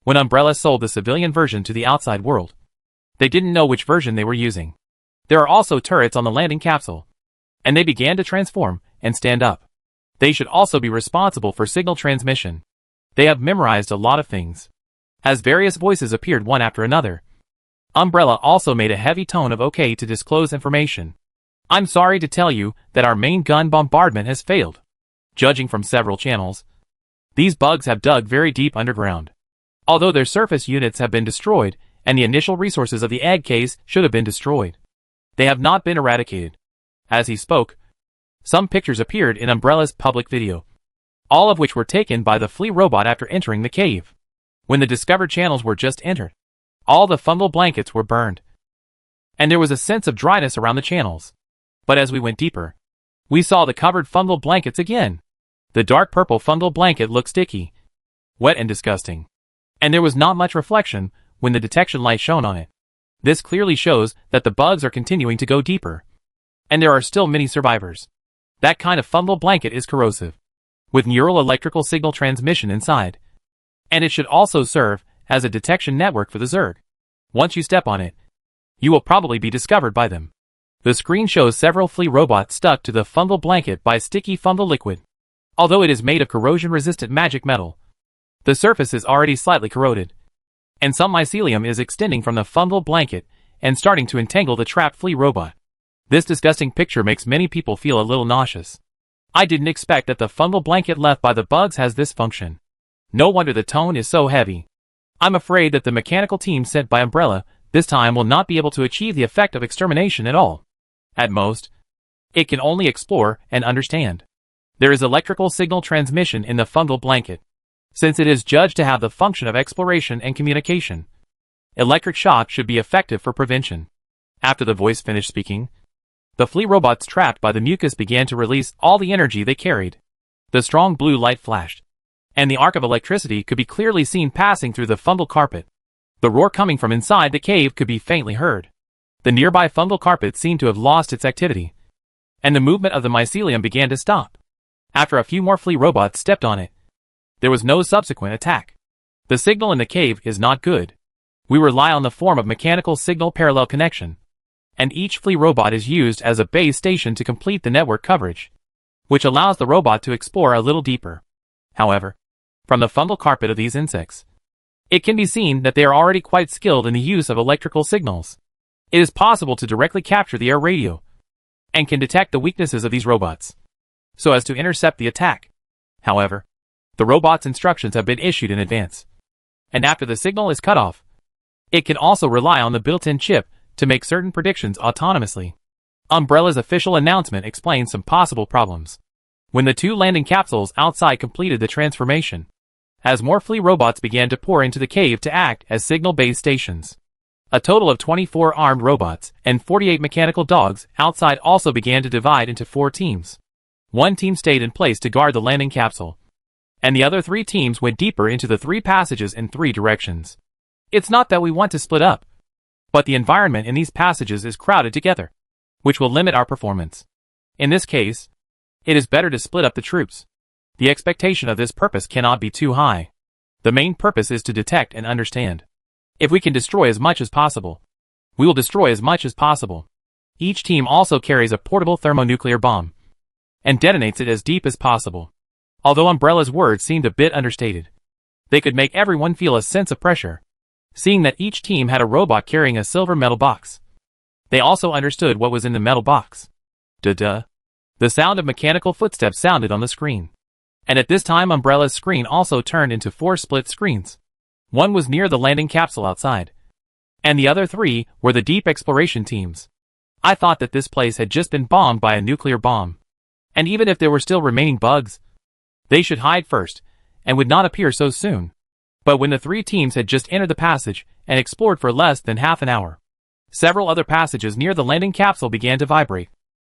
when Umbrella sold the civilian version to the outside world, they didn't know which version they were using. There are also turrets on the landing capsule, and they began to transform and stand up. They should also be responsible for signal transmission. They have memorized a lot of things. As various voices appeared one after another, Umbrella also made a heavy tone of okay to disclose information. I'm sorry to tell you that our main gun bombardment has failed. Judging from several channels, these bugs have dug very deep underground. Although their surface units have been destroyed, and the initial resources of the egg case should have been destroyed, they have not been eradicated. As he spoke, some pictures appeared in Umbrella's public video, all of which were taken by the flea robot after entering the cave. When the discovered channels were just entered, all the fungal blankets were burned, and there was a sense of dryness around the channels. But as we went deeper, we saw the covered fungal blankets again. The dark purple fungal blanket looked sticky, wet and disgusting, and there was not much reflection when the detection light shone on it. This clearly shows that the bugs are continuing to go deeper, and there are still many survivors. That kind of fungal blanket is corrosive, with neural electrical signal transmission inside, and it should also serve as a detection network for the Zerg. Once you step on it, you will probably be discovered by them. The screen shows several flea robots stuck to the fungal blanket by sticky fungal liquid. Although it is made of corrosion-resistant magic metal, the surface is already slightly corroded, and some mycelium is extending from the fungal blanket and starting to entangle the trapped flea robot. This disgusting picture makes many people feel a little nauseous. I didn't expect that the fungal blanket left by the bugs has this function. No wonder the tone is so heavy. I'm afraid that the mechanical team sent by Umbrella this time will not be able to achieve the effect of extermination at all. At most, it can only explore and understand. There is electrical signal transmission in the fungal blanket, since it is judged to have the function of exploration and communication. Electric shock should be effective for prevention. After the voice finished speaking, the flea robots trapped by the mucus began to release all the energy they carried. The strong blue light flashed, and the arc of electricity could be clearly seen passing through the fungal carpet. The roar coming from inside the cave could be faintly heard. The nearby fungal carpet seemed to have lost its activity, and the movement of the mycelium began to stop. After a few more flea robots stepped on it, there was no subsequent attack. The signal in the cave is not good. We rely on the form of mechanical signal parallel connection, and each flea robot is used as a base station to complete the network coverage, which allows the robot to explore a little deeper. However, from the fungal carpet of these insects, it can be seen that they are already quite skilled in the use of electrical signals. It is possible to directly capture the air radio, and can detect the weaknesses of these robots, so as to intercept the attack. However, The robot's instructions have been issued in advance. And after the signal is cut off, it can also rely on the built-in chip to make certain predictions autonomously. Umbrella's official announcement explains some possible problems. When the 2 landing capsules outside completed the transformation, as more flea robots began to pour into the cave to act as signal-based stations. A total of 24 armed robots and 48 mechanical dogs outside also began to divide into 4 teams. One team stayed in place to guard the landing capsule, and the other 3 teams went deeper into the 3 passages in 3 directions. It's not that we want to split up, but the environment in these passages is crowded together, which will limit our performance. In this case, it is better to split up the troops. The expectation of this purpose cannot be too high. The main purpose is to detect and understand. If we can destroy as much as possible, we will destroy as much as possible. Each team also carries a portable thermonuclear bomb and detonates it as deep as possible. Although Umbrella's words seemed a bit understated, they could make everyone feel a sense of pressure, seeing that each team had a robot carrying a silver metal box. They also understood what was in the metal box. Duh. The sound of mechanical footsteps sounded on the screen. And at this time Umbrella's screen also turned into 4 split screens. One was near the landing capsule outside, and the other 3 were the deep exploration teams. I thought that this place had just been bombed by a nuclear bomb. And even if there were still remaining bugs, they should hide first, and would not appear so soon. But when the 3 teams had just entered the passage and explored for less than half an hour, several other passages near the landing capsule began to vibrate,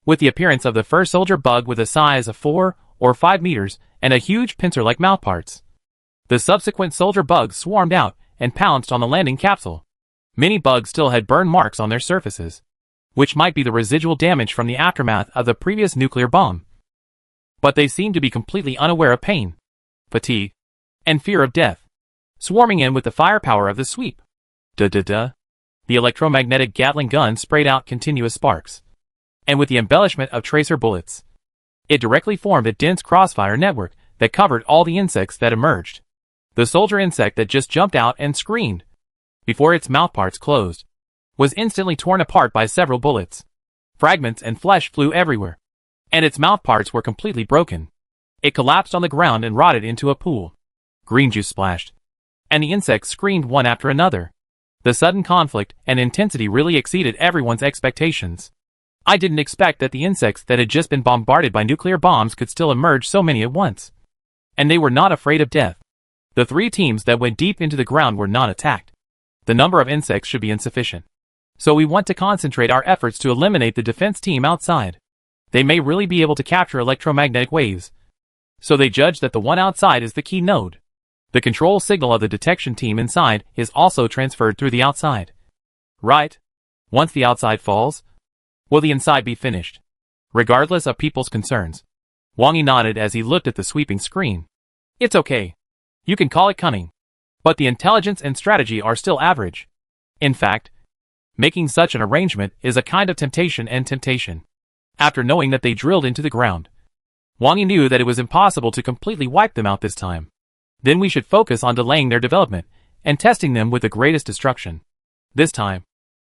with the appearance of the first soldier bug with a size of 4 or 5 meters and a huge pincer-like mouthparts. The subsequent soldier bugs swarmed out and pounced on the landing capsule. Many bugs still had burn marks on their surfaces, which might be the residual damage from the aftermath of the previous nuclear bomb. But they seemed to be completely unaware of pain, fatigue, and fear of death, swarming in with the firepower of the sweep. The electromagnetic Gatling gun sprayed out continuous sparks, and with the embellishment of tracer bullets, it directly formed a dense crossfire network that covered all the insects that emerged. The soldier insect that just jumped out and screamed before its mouthparts closed was instantly torn apart by several bullets. Fragments and flesh flew everywhere, and its mouthparts were completely broken. It collapsed on the ground and rotted into a pool. Green juice splashed, and the insects screamed one after another. The sudden conflict and intensity really exceeded everyone's expectations. I didn't expect that the insects that had just been bombarded by nuclear bombs could still emerge so many at once. And they were not afraid of death. The 3 teams that went deep into the ground were not attacked. The number of insects should be insufficient, so we want to concentrate our efforts to eliminate the defense team outside. They may really be able to capture electromagnetic waves, so they judge that the one outside is the key node. The control signal of the detection team inside is also transferred through the outside. Right? Once the outside falls, will the inside be finished? Regardless of people's concerns. Wangi nodded as he looked at the sweeping screen. It's okay. You can call it cunning, but the intelligence and strategy are still average. In fact, making such an arrangement is a kind of temptation and temptation. After knowing that they drilled into the ground, Wangi knew that it was impossible to completely wipe them out this time. Then we should focus on delaying their development and testing them with the greatest destruction. This time,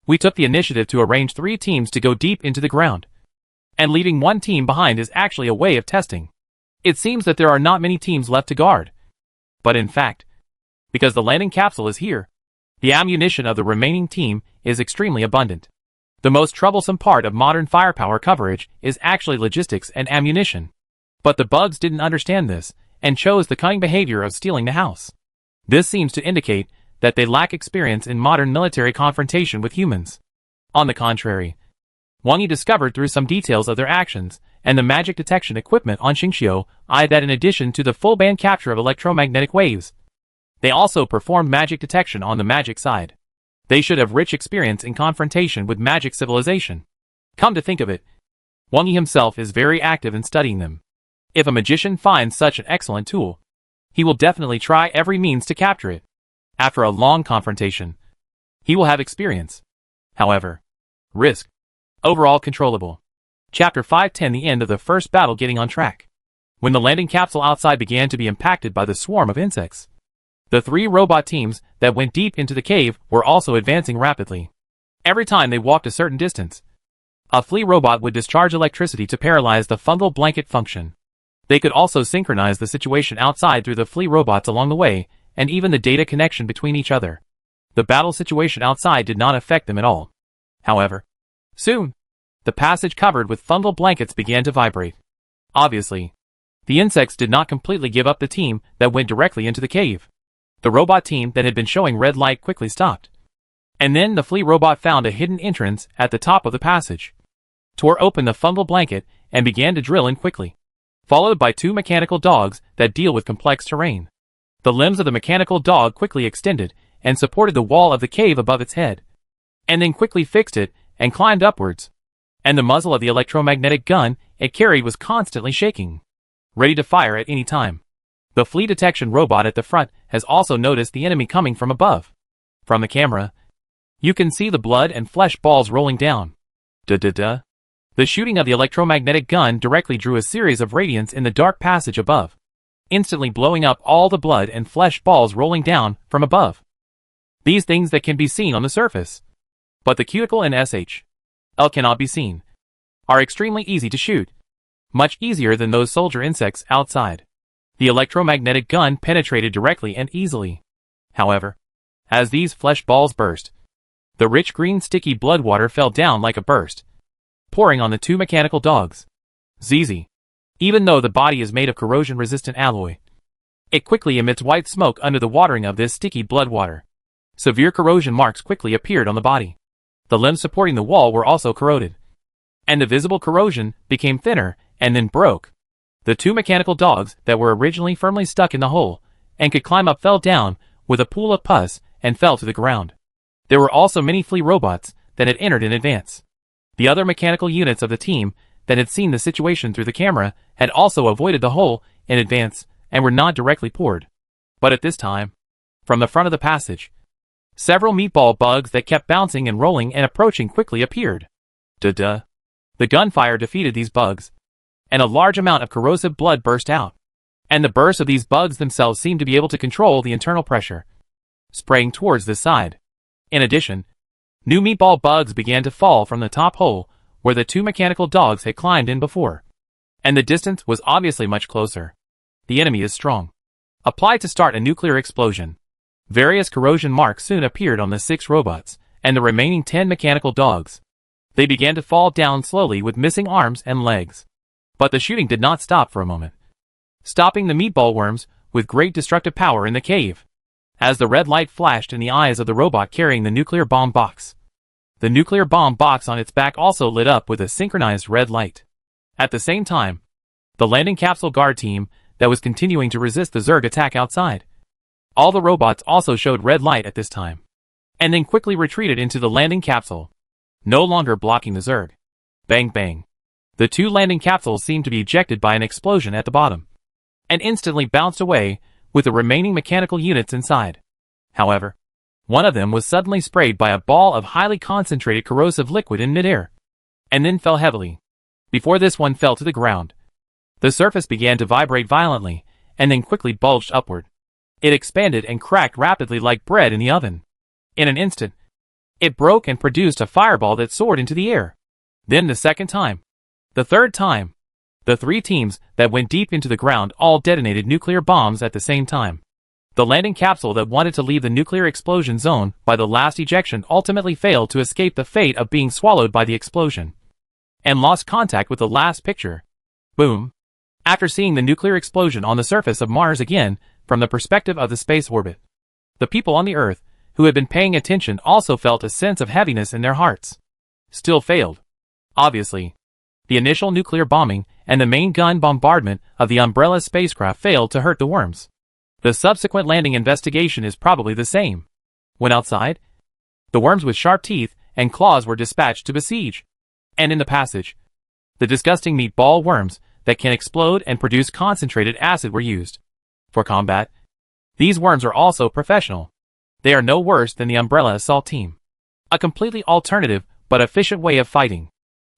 we took the initiative to arrange 3 teams to go deep into the ground, and leaving 1 team behind is actually a way of testing. It seems that there are not many teams left to guard. But in fact, because the landing capsule is here, the ammunition of the remaining team is extremely abundant. The most troublesome part of modern firepower coverage is actually logistics and ammunition. But the bugs didn't understand this, and chose the cunning behavior of stealing the house. This seems to indicate that they lack experience in modern military confrontation with humans. On the contrary, Wangi discovered through some details of their actions and the magic detection equipment on Xingqiu that in addition to the full band capture of electromagnetic waves, they also performed magic detection on the magic side. They should have rich experience in confrontation with magic civilization. Come to think of it, Wangi himself is very active in studying them. If a magician finds such an excellent tool, he will definitely try every means to capture it. After a long confrontation, he will have experience. However, risk. Overall controllable. Chapter 510 The end of the first battle getting on track. When the landing capsule outside began to be impacted by the swarm of insects, the 3 robot teams that went deep into the cave were also advancing rapidly. Every time they walked a certain distance, a flea robot would discharge electricity to paralyze the fungal blanket function. They could also synchronize the situation outside through the flea robots along the way, and even the data connection between each other. The battle situation outside did not affect them at all. However, soon, the passage covered with fungal blankets began to vibrate. Obviously, the insects did not completely give up the team that went directly into the cave. The robot team that had been showing red light quickly stopped. And then the flea robot found a hidden entrance at the top of the passage, tore open the fungal blanket, and began to drill in quickly, followed by 2 mechanical dogs that deal with complex terrain. The limbs of the mechanical dog quickly extended and supported the wall of the cave above its head, and then quickly fixed it and climbed upwards. And the muzzle of the electromagnetic gun it carried was constantly shaking, ready to fire at any time. The flea detection robot at the front has also noticed the enemy coming from above. From the camera, you can see the blood and flesh balls rolling down. The shooting of the electromagnetic gun directly drew a series of radiance in the dark passage above, instantly blowing up all the blood and flesh balls rolling down from above. These things that can be seen on the surface, but the cuticle and SHL cannot be seen, are extremely easy to shoot, much easier than those soldier insects outside. The electromagnetic gun penetrated directly and easily. However, as these flesh balls burst, the rich green sticky blood water fell down like a burst, pouring on the 2 mechanical dogs. ZZ. Even though the body is made of corrosion-resistant alloy, it quickly emits white smoke under the watering of this sticky blood water. Severe corrosion marks quickly appeared on the body. The limbs supporting the wall were also corroded, and the visible corrosion became thinner and then broke. The 2 mechanical dogs that were originally firmly stuck in the hole and could climb up fell down with a pool of pus and fell to the ground. There were also many flea robots that had entered in advance. The other mechanical units of the team that had seen the situation through the camera had also avoided the hole in advance and were not directly poured. But at this time, from the front of the passage, several meatball bugs that kept bouncing and rolling and approaching quickly appeared. The gunfire defeated these bugs, and a large amount of corrosive blood burst out. And the bursts of these bugs themselves seemed to be able to control the internal pressure, spraying towards this side. In addition, new meatball bugs began to fall from the top hole where the 2 mechanical dogs had climbed in before. And the distance was obviously much closer. The enemy is strong. Applied to start a nuclear explosion. Various corrosion marks soon appeared on the 6 robots and the remaining 10 mechanical dogs. They began to fall down slowly with missing arms and legs. But the shooting did not stop for a moment, stopping the meatball worms with great destructive power in the cave, as the red light flashed in the eyes of the robot carrying the nuclear bomb box. The nuclear bomb box on its back also lit up with a synchronized red light. At the same time, the landing capsule guard team that was continuing to resist the Zerg attack outside. All the robots also showed red light at this time, and then quickly retreated into the landing capsule, no longer blocking the Zerg. Bang bang. The 2 landing capsules seemed to be ejected by an explosion at the bottom, and instantly bounced away with the remaining mechanical units inside. However, one of them was suddenly sprayed by a ball of highly concentrated corrosive liquid in midair, and then fell heavily. Before this one fell to the ground, the surface began to vibrate violently, and then quickly bulged upward. It expanded and cracked rapidly like bread in the oven. In an instant, it broke and produced a fireball that soared into the air. Then the second time, the third time, the 3 teams that went deep into the ground all detonated nuclear bombs at the same time. The landing capsule that wanted to leave the nuclear explosion zone by the last ejection ultimately failed to escape the fate of being swallowed by the explosion, and lost contact with the last picture. Boom. After seeing the nuclear explosion on the surface of Mars again, from the perspective of the space orbit, the people on the Earth, who had been paying attention, also felt a sense of heaviness in their hearts. Still failed. Obviously, the initial nuclear bombing and the main gun bombardment of the Umbrella spacecraft failed to hurt the worms. The subsequent landing investigation is probably the same. When outside, the worms with sharp teeth and claws were dispatched to besiege. And in the passage, the disgusting meatball worms that can explode and produce concentrated acid were used. For combat, these worms are also professional. They are no worse than the Umbrella assault team. A completely alternative but efficient way of fighting,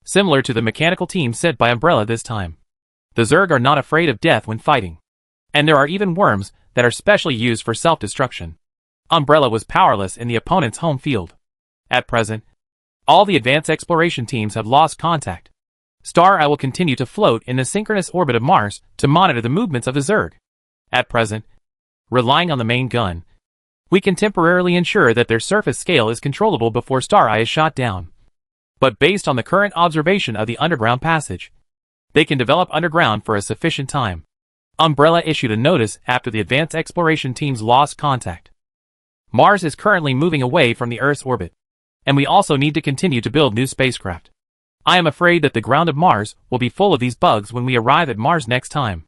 similar to the mechanical team sent by Umbrella this time. The Zerg are not afraid of death when fighting, and there are even worms that are specially used for self-destruction. Umbrella was powerless in the opponent's home field. At present, all the advanced exploration teams have lost contact. Star Eye will continue to float in the synchronous orbit of Mars to monitor the movements of the Zerg. At present, relying on the main gun, we can temporarily ensure that their surface scale is controllable before Star Eye is shot down. But based on the current observation of the underground passage, they can develop underground for a sufficient time. Umbrella issued a notice after the advanced exploration teams lost contact. Mars is currently moving away from the Earth's orbit, and we also need to continue to build new spacecraft. I am afraid that the ground of Mars will be full of these bugs when we arrive at Mars next time.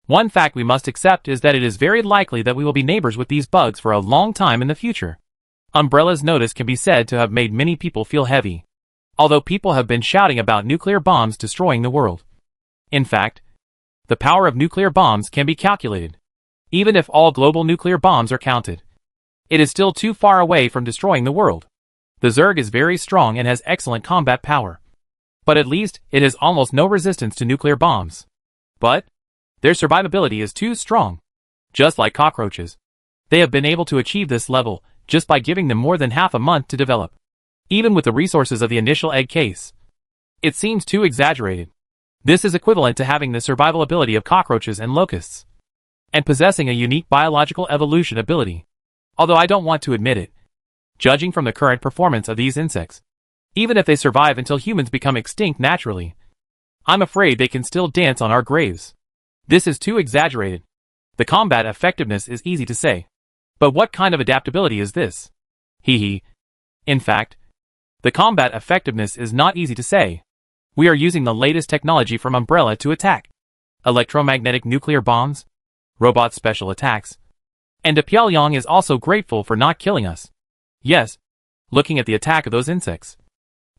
One fact we must accept is that it is very likely that we will be neighbors with these bugs for a long time in the future. Umbrella's notice can be said to have made many people feel heavy, although people have been shouting about nuclear bombs destroying the world. In fact, the power of nuclear bombs can be calculated. Even if all global nuclear bombs are counted, it is still too far away from destroying the world. The Zerg is very strong and has excellent combat power, but at least it has almost no resistance to nuclear bombs. But their survivability is too strong. Just like cockroaches, they have been able to achieve this level just by giving them more than half a month to develop. Even with the resources of the initial egg case, it seems too exaggerated. This is equivalent to having the survival ability of cockroaches and locusts, and possessing a unique biological evolution ability. Although I don't want to admit it, judging from the current performance of these insects, even if they survive until humans become extinct naturally, I'm afraid they can still dance on our graves. This is too exaggerated. The combat effectiveness is easy to say, but what kind of adaptability is this? Hee. In fact, the combat effectiveness is not easy to say. We are using the latest technology from Umbrella to attack. Electromagnetic nuclear bombs, robot special attacks, and Pyongyang is also grateful for not killing us. Yes, looking at the attack of those insects,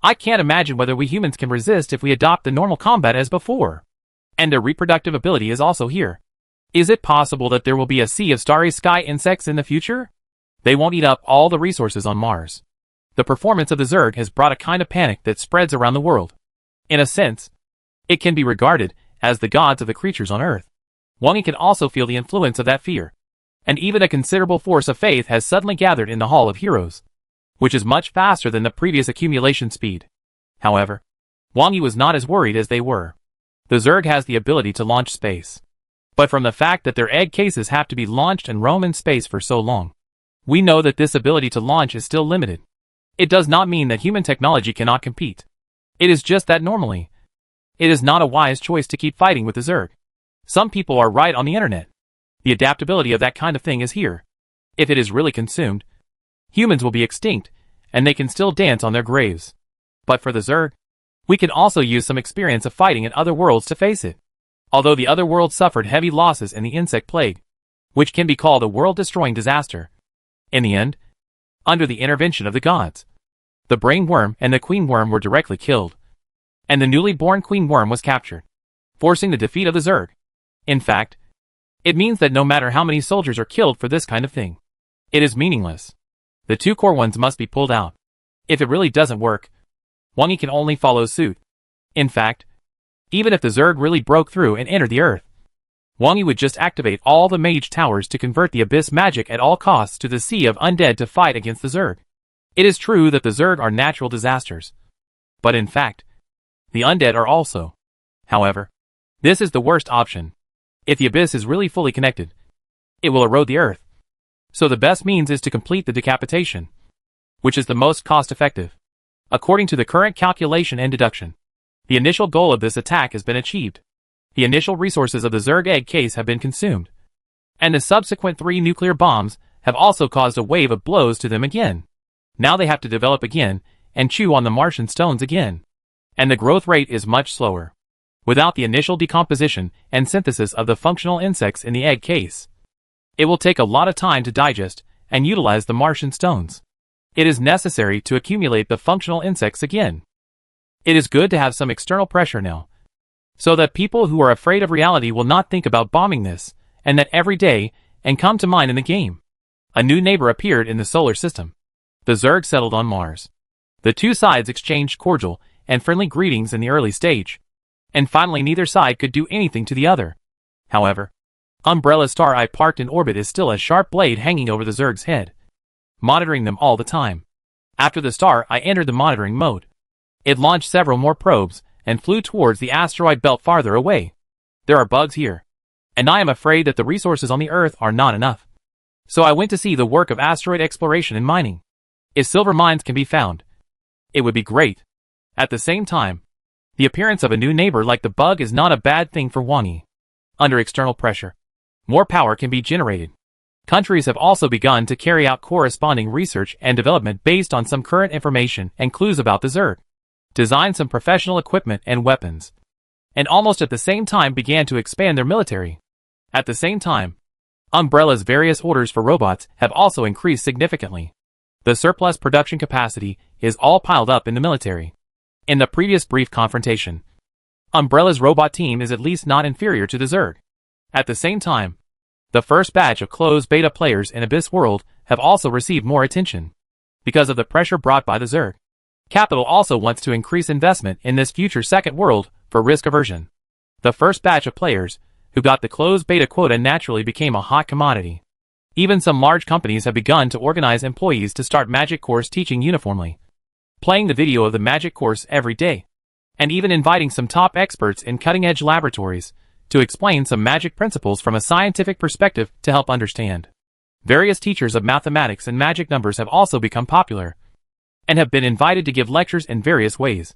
I can't imagine whether we humans can resist if we adopt the normal combat as before. And their reproductive ability is also here. Is it possible that there will be a sea of starry sky insects in the future? They won't eat up all the resources on Mars. The performance of the Zerg has brought a kind of panic that spreads around the world. In a sense, it can be regarded as the gods of the creatures on Earth. Wang can also feel the influence of that fear, and even a considerable force of faith has suddenly gathered in the Hall of Heroes, which is much faster than the previous accumulation speed. However, Wang Yi was not as worried as they were. The Zerg has the ability to launch space, but from the fact that their egg cases have to be launched and roam in space for so long, we know that this ability to launch is still limited. It does not mean that human technology cannot compete. It is just that normally, it is not a wise choice to keep fighting with the Zerg. Some people are right on the internet. The adaptability of that kind of thing is here. If it is really consumed, humans will be extinct, and they can still dance on their graves. But for the Zerg, we can also use some experience of fighting in other worlds to face it. Although the other world suffered heavy losses in the insect plague, which can be called a world-destroying disaster, in the end, under the intervention of the gods, the brain worm and the queen worm were directly killed, and the newly born queen worm was captured, forcing the defeat of the Zerg. In fact, it means that no matter how many soldiers are killed for this kind of thing, it is meaningless. The two core ones must be pulled out. If it really doesn't work, Wang Yi can only follow suit. In fact, even if the Zerg really broke through and entered the Earth, Wang Yi would just activate all the mage towers to convert the abyss magic at all costs to the sea of undead to fight against the Zerg. It is true that the Zerg are natural disasters, but in fact, the undead are also. However, this is the worst option. If the abyss is really fully connected, it will erode the Earth. So the best means is to complete the decapitation, which is the most cost-effective. According to the current calculation and deduction, the initial goal of this attack has been achieved. The initial resources of the Zerg egg case have been consumed, and the subsequent 3 nuclear bombs have also caused a wave of blows to them again. Now they have to develop again and chew on the Martian stones again. And the growth rate is much slower. Without the initial decomposition and synthesis of the functional insects in the egg case, it will take a lot of time to digest and utilize the Martian stones. It is necessary to accumulate the functional insects again. It is good to have some external pressure now, so that people who are afraid of reality will not think about bombing this, and that every day, and come to mind in the game. A new neighbor appeared in the solar system. The Zerg settled on Mars. The two sides exchanged cordial and friendly greetings in the early stage, and finally neither side could do anything to the other. However, Umbrella's Star Eye parked in orbit is still a sharp blade hanging over the Zerg's head, monitoring them all the time. After the Star Eye entered the monitoring mode, it launched several more probes and flew towards the asteroid belt farther away. There are bugs here, and I am afraid that the resources on the Earth are not enough. So I went to see the work of asteroid exploration and mining. If silver mines can be found, it would be great. At the same time, the appearance of a new neighbor like the bug is not a bad thing for Wang Yi. Under external pressure, more power can be generated. Countries have also begun to carry out corresponding research and development based on some current information and clues about the Zerg, design some professional equipment and weapons, and almost at the same time began to expand their military. At the same time, Umbrella's various orders for robots have also increased significantly. The surplus production capacity is all piled up in the military. In the previous brief confrontation, Umbrella's robot team is at least not inferior to the Zerg. At the same time, the first batch of closed beta players in Abyss World have also received more attention because of the pressure brought by the Zerg. Capital also wants to increase investment in this future second world for risk aversion. The first batch of players who got the closed beta quota naturally became a hot commodity. Even some large companies have begun to organize employees to start magic course teaching uniformly, playing the video of the magic course every day, and even inviting some top experts in cutting-edge laboratories to explain some magic principles from a scientific perspective to help understand. Various teachers of mathematics and magic numbers have also become popular, and have been invited to give lectures in various ways,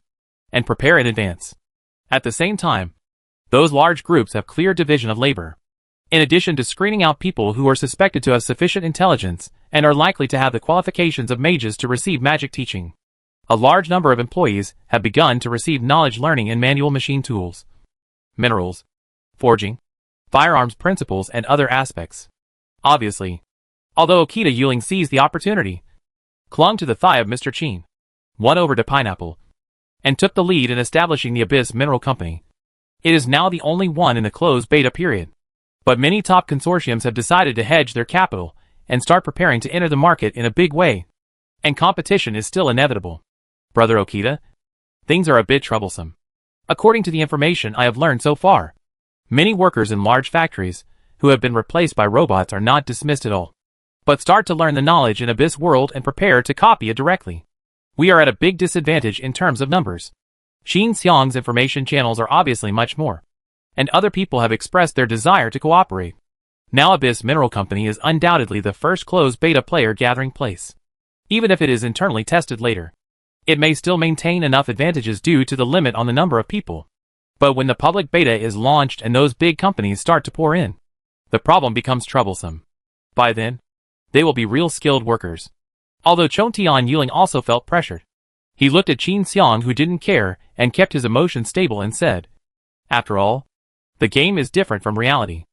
and prepare in advance. At the same time, those large groups have clear division of labor. In addition to screening out people who are suspected to have sufficient intelligence and are likely to have the qualifications of mages to receive magic teaching, a large number of employees have begun to receive knowledge learning in manual machine tools, minerals, forging, firearms principles and other aspects. Obviously, although Okita Yuling seized the opportunity, clung to the thigh of Mr. Qin, won over to Pineapple, and took the lead in establishing the Abyss Mineral Company. It is now the only one in the closed beta period. But many top consortiums have decided to hedge their capital and start preparing to enter the market in a big way. And competition is still inevitable. Brother Okita, things are a bit troublesome. According to the information I have learned so far, many workers in large factories who have been replaced by robots are not dismissed at all, but start to learn the knowledge in Abyss World and prepare to copy it directly. We are at a big disadvantage in terms of numbers. Xin Xiang's information channels are obviously much more, and other people have expressed their desire to cooperate. Now Abyss Mineral Company is undoubtedly the first closed beta player gathering place. Even if it is internally tested later, it may still maintain enough advantages due to the limit on the number of people. But when the public beta is launched and those big companies start to pour in, the problem becomes troublesome. By then, they will be real skilled workers. Although Chontian Yuling also felt pressured, he looked at Qin Xiang who didn't care and kept his emotions stable and said, "After all, the game is different from reality.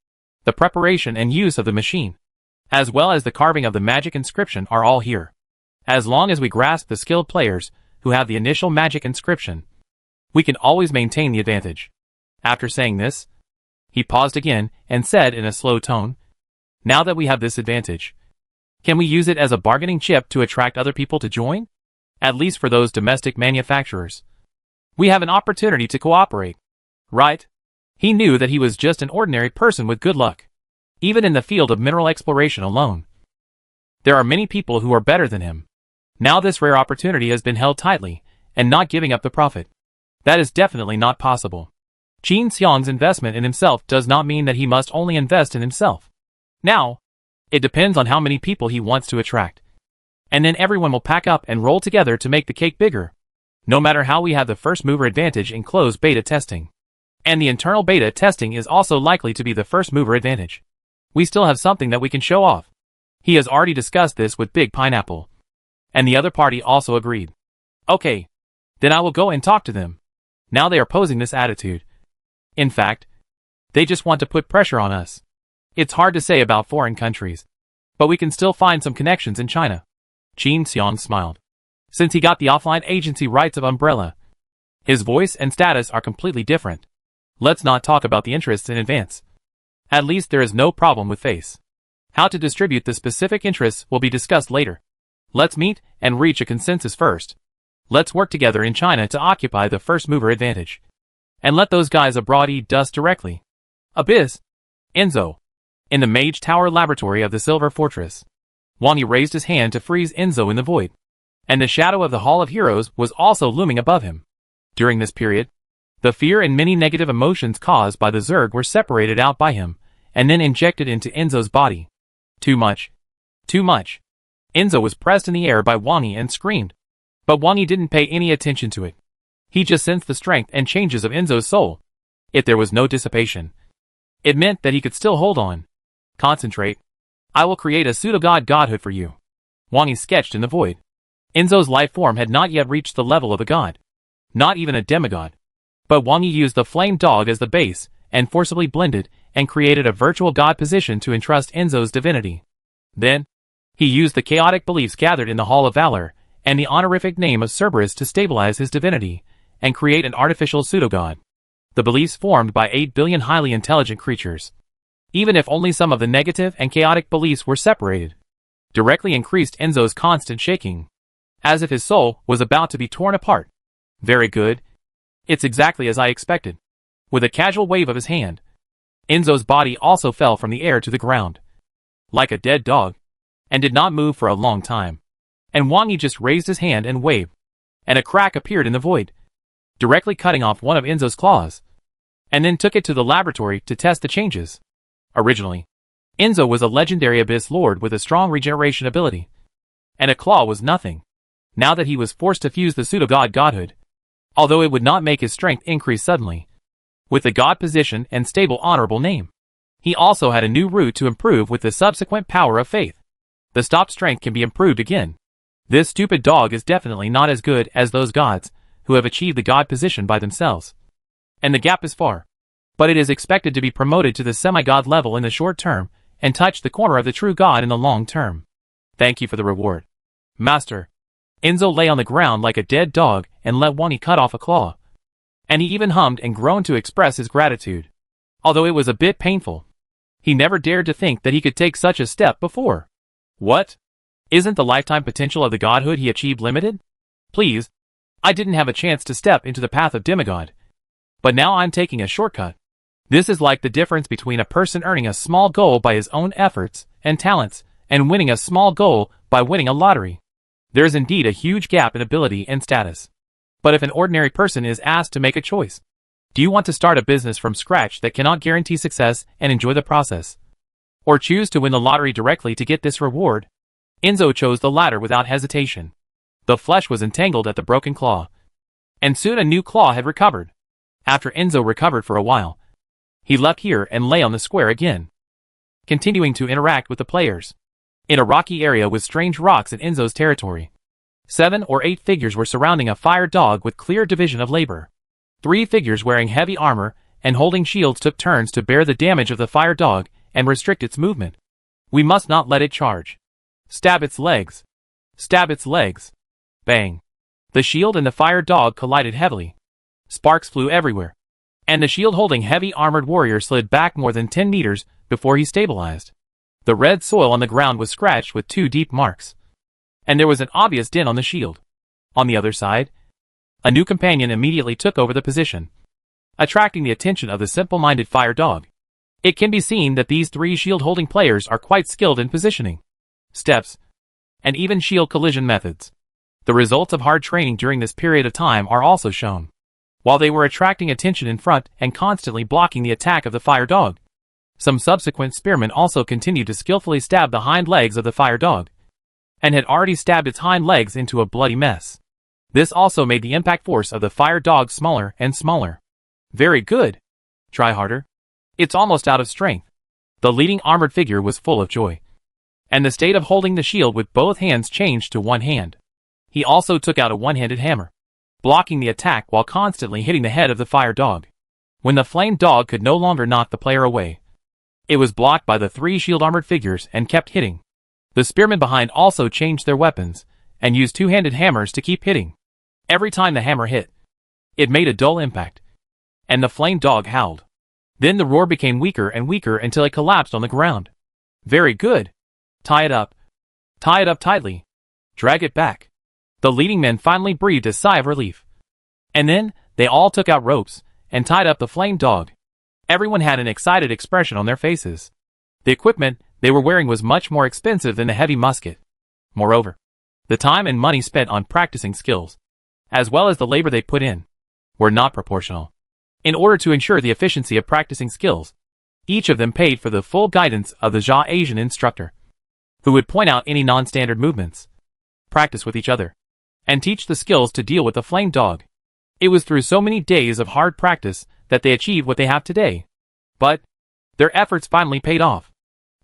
The preparation and use of the machine, as well as the carving of the magic inscription are all here. As long as we grasp the skilled players who have the initial magic inscription, we can always maintain the advantage." After saying this, he paused again and said in a slow tone, "Now that we have this advantage, can we use it as a bargaining chip to attract other people to join? At least for those domestic manufacturers. We have an opportunity to cooperate, right?" He knew that he was just an ordinary person with good luck. Even in the field of mineral exploration alone, there are many people who are better than him. Now this rare opportunity has been held tightly, and not giving up the profit. That is definitely not possible. Qin Xiang's investment in himself does not mean that he must only invest in himself. Now, it depends on how many people he wants to attract. And then everyone will pack up and roll together to make the cake bigger. No matter how, we have the first mover advantage in closed beta testing. And the internal beta testing is also likely to be the first mover advantage. We still have something that we can show off. He has already discussed this with Big Pineapple. And the other party also agreed. Okay, then I will go and talk to them. Now they are posing this attitude. In fact, they just want to put pressure on us. It's hard to say about foreign countries, but we can still find some connections in China. Qin Xiang smiled. Since he got the offline agency rights of Umbrella, his voice and status are completely different. Let's not talk about the interests in advance. At least there is no problem with face. How to distribute the specific interests will be discussed later. Let's meet and reach a consensus first. Let's work together in China to occupy the first mover advantage. And let those guys abroad eat dust directly. Abyss. Enzo. In the Mage Tower laboratory of the Silver Fortress, Wang Yi raised his hand to freeze Enzo in the void. And the shadow of the Hall of Heroes was also looming above him. During this period, The fear and many negative emotions caused by the Zerg were separated out by him, and then injected into Enzo's body. Too much. Too much. Enzo was pressed in the air by Wani and screamed. But Wani didn't pay any attention to it. He just sensed the strength and changes of Enzo's soul. If there was no dissipation, it meant that he could still hold on. Concentrate. I will create a pseudo-god godhood for you. Wani sketched in the void. Enzo's life form had not yet reached the level of a god. Not even a demigod. But Wani used the flame dog as the base, and forcibly blended, and created a virtual god position to entrust Enzo's divinity. Then, he used the chaotic beliefs gathered in the Hall of Valor, and the honorific name of Cerberus to stabilize his divinity, and create an artificial pseudo-god. The beliefs formed by 8 billion highly intelligent creatures. Even if only some of the negative and chaotic beliefs were separated, directly increased Enzo's constant shaking, as if his soul was about to be torn apart. Very good. It's exactly as I expected. With a casual wave of his hand, Enzo's body also fell from the air to the ground, like a dead dog, and did not move for a long time. And Wani just raised his hand and waved, and a crack appeared in the void, directly cutting off one of Enzo's claws, and then took it to the laboratory to test the changes. Originally, Enzo was a legendary Abyss Lord with a strong regeneration ability, and a claw was nothing. Now that he was forced to fuse the pseudo-god godhood, although it would not make his strength increase suddenly, with the god position and stable honorable name, he also had a new route to improve with the subsequent power of faith. The stopped strength can be improved again. This stupid dog is definitely not as good as those gods who have achieved the god position by themselves. And the gap is far. But it is expected to be promoted to the semi-god level in the short term, and touch the corner of the true god in the long term. Thank you for the reward, Master. Enzo lay on the ground like a dead dog and let Wani cut off a claw. And he even hummed and groaned to express his gratitude. Although it was a bit painful. He never dared to think that he could take such a step before. What? Isn't the lifetime potential of the godhood he achieved limited? Please. I didn't have a chance to step into the path of demigod. But now I'm taking a shortcut. This is like the difference between a person earning a small goal by his own efforts and talents, and winning a small goal by winning a lottery. There is indeed a huge gap in ability and status. But if an ordinary person is asked to make a choice, do you want to start a business from scratch that cannot guarantee success and enjoy the process? Or choose to win the lottery directly to get this reward? Enzo chose the latter without hesitation. The flesh was entangled at the broken claw. And soon a new claw had recovered. After Enzo recovered for a while, he left here and lay on the square again, continuing to interact with the players. In a rocky area with strange rocks in Enzo's territory, 7 or 8 figures were surrounding a fire dog with clear division of labor. 3 figures wearing heavy armor and holding shields took turns to bear the damage of the fire dog and restrict its movement. We must not let it charge. Stab its legs. Stab its legs. Bang. The shield and the fire dog collided heavily. Sparks flew everywhere, and the shield-holding heavy armored warrior slid back more than 10 meters before he stabilized. The red soil on the ground was scratched with 2 deep marks, and there was an obvious dent on the shield. On the other side, a new companion immediately took over the position, attracting the attention of the simple-minded fire dog. It can be seen that these 3 shield-holding players are quite skilled in positioning, steps, and even shield collision methods. The results of hard training during this period of time are also shown. While they were attracting attention in front and constantly blocking the attack of the fire dog, some subsequent spearmen also continued to skillfully stab the hind legs of the fire dog, and had already stabbed its hind legs into a bloody mess. This also made the impact force of the fire dog smaller and smaller. Very good. Try harder. It's almost out of strength. The leading armored figure was full of joy, and the state of holding the shield with both hands changed to one hand. He also took out a one-handed hammer, blocking the attack while constantly hitting the head of the fire dog. When the flame dog could no longer knock the player away, it was blocked by the 3 shield-armored figures and kept hitting. The spearmen behind also changed their weapons, and used 2-handed hammers to keep hitting. Every time the hammer hit, it made a dull impact, and the flame dog howled. Then the roar became weaker and weaker until it collapsed on the ground. Very good. Tie it up. Tie it up tightly. Drag it back. The leading men finally breathed a sigh of relief. And then, they all took out ropes, and tied up the flame dog. Everyone had an excited expression on their faces. The equipment they were wearing was much more expensive than the heavy musket. Moreover, the time and money spent on practicing skills, as well as the labor they put in, were not proportional. In order to ensure the efficiency of practicing skills, each of them paid for the full guidance of the Jia Asian instructor, who would point out any non-standard movements, practice with each other, and teach the skills to deal with the flame dog. It was through so many days of hard practice that they achieved what they have today. But their efforts finally paid off.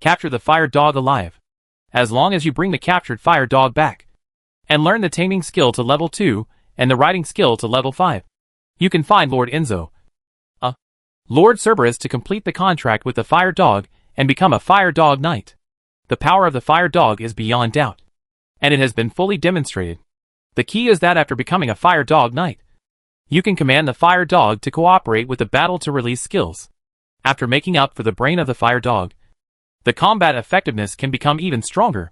Capture the fire dog alive. As long as you bring the captured fire dog back and learn the taming skill to level 2 and the riding skill to level 5, you can find Lord Enzo, Lord Cerberus, to complete the contract with the fire dog and become a fire dog knight. The power of the fire dog is beyond doubt, and it has been fully demonstrated. The key is that after becoming a fire dog knight, you can command the fire dog to cooperate with the battle to release skills. After making up for the brain of the fire dog, the combat effectiveness can become even stronger.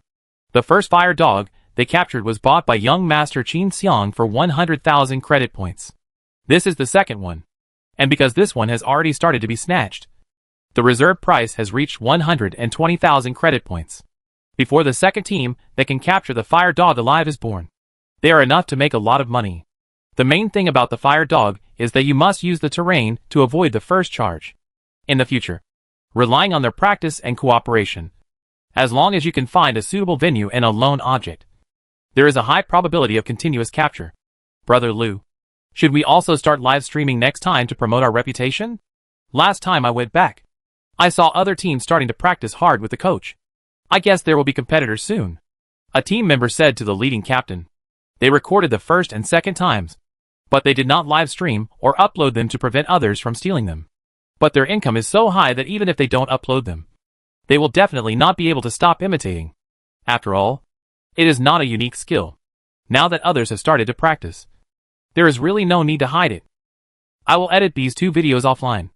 The first fire dog they captured was bought by young Master Qin Xiang for 100,000 credit points. This is the second one, and because this one has already started to be snatched, the reserve price has reached 120,000 credit points. Before the second team that can capture the fire dog alive is born, they are enough to make a lot of money. The main thing about the fire dog is that you must use the terrain to avoid the first charge. In the future, relying on their practice and cooperation, as long as you can find a suitable venue and a lone object, there is a high probability of continuous capture. Brother Liu, should we also start live streaming next time to promote our reputation? Last time I went back, I saw other teams starting to practice hard with the coach. I guess there will be competitors soon. A team member said to the leading captain. They recorded the first and second times, but they did not live stream or upload them to prevent others from stealing them. But their income is so high that even if they don't upload them, they will definitely not be able to stop imitating. After all, it is not a unique skill. Now that others have started to practice, there is really no need to hide it. I will edit these 2 videos offline.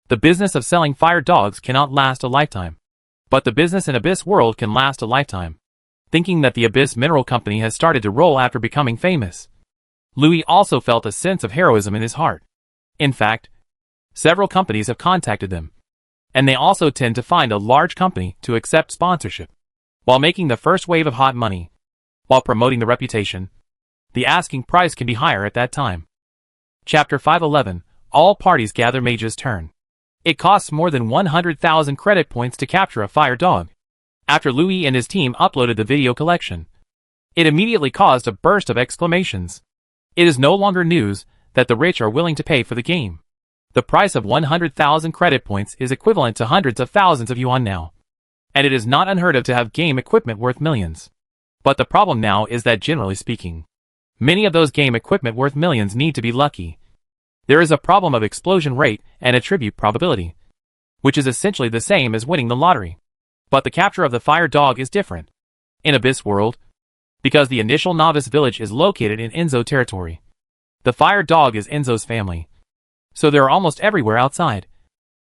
The business of selling fire dogs cannot last a lifetime, but the business in Abyss World can last a lifetime. Thinking that the Abyss Mineral Company has started to roll after becoming famous, Louis also felt a sense of heroism in his heart. In fact, several companies have contacted them, and they also tend to find a large company to accept sponsorship. While making the first wave of hot money, while promoting the reputation, the asking price can be higher at that time. Chapter 511, All Parties Gather Mage's Turn. It costs more than 100,000 credit points to capture a fire dog. After Louis and his team uploaded the video collection, it immediately caused a burst of exclamations. It is no longer news that the rich are willing to pay for the game. The price of 100,000 credit points is equivalent to hundreds of thousands of yuan now, and it is not unheard of to have game equipment worth millions. But the problem now is that, generally speaking, many of those game equipment worth millions need to be lucky. There is a problem of explosion rate and attribute probability, which is essentially the same as winning the lottery. But the capture of the fire dog is different. In Abyss World, because the initial novice village is located in Enzo territory, the fire dog is Enzo's family, so they are almost everywhere outside,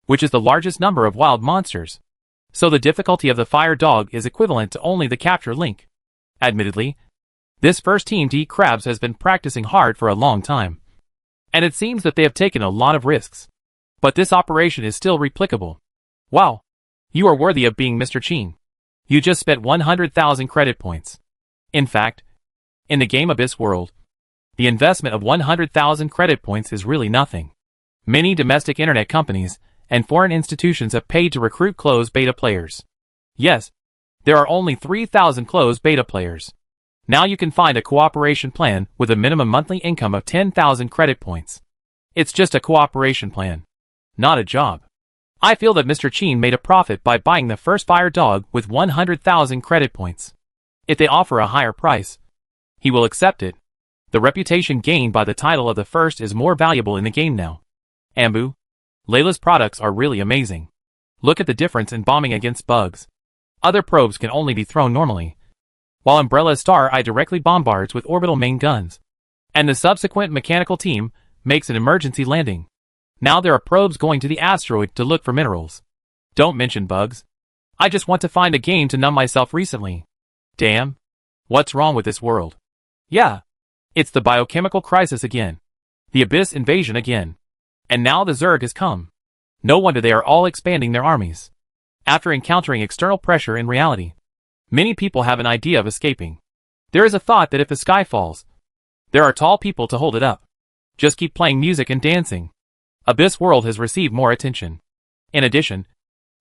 which is the largest number of wild monsters. So the difficulty of the fire dog is equivalent to only the capture link. Admittedly, this first team to eat crabs has been practicing hard for a long time, and it seems that they have taken a lot of risks. But this operation is still replicable. Wow! You are worthy of being Mr. Qin. You just spent 100,000 credit points. In fact, in the game Abyss World, the investment of 100,000 credit points is really nothing. Many domestic internet companies and foreign institutions have paid to recruit closed beta players. Yes, there are only 3,000 closed beta players. Now you can find a cooperation plan with a minimum monthly income of 10,000 credit points. It's just a cooperation plan, not a job. I feel that Mr. Qin made a profit by buying the first fire dog with 100,000 credit points. If they offer a higher price, he will accept it. The reputation gained by the title of the first is more valuable in the game now. Ambu, Layla's products are really amazing. Look at the difference in bombing against bugs. Other probes can only be thrown normally, while Umbrella's Star Eye directly bombards with orbital main guns, and the subsequent mechanical team makes an emergency landing. Now there are probes going to the asteroid to look for minerals. Don't mention bugs. I just want to find a game to numb myself recently. Damn. What's wrong with this world? Yeah. It's the biochemical crisis again. The Abyss invasion again. And now the Zerg has come. No wonder they are all expanding their armies. After encountering external pressure in reality, many people have an idea of escaping. There is a thought that if the sky falls, there are tall people to hold it up. Just keep playing music and dancing. Abyss World has received more attention. In addition,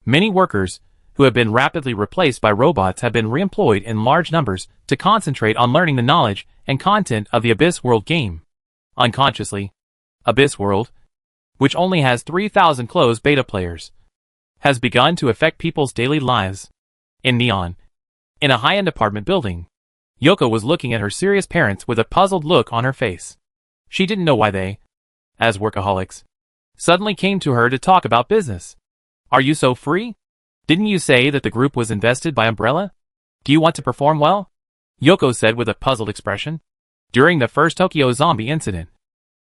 many workers who have been rapidly replaced by robots have been reemployed in large numbers to concentrate on learning the knowledge and content of the Abyss World game. Unconsciously, Abyss World, which only has 3,000 closed beta players, has begun to affect people's daily lives. In Neon, in a high-end apartment building, Yoko was looking at her serious parents with a puzzled look on her face. She didn't know why they, as workaholics, suddenly came to her to talk about business. Are you so free? Didn't you say that the group was invested by Umbrella? Do you want to perform well? Yoko said with a puzzled expression. During the first Tokyo zombie incident,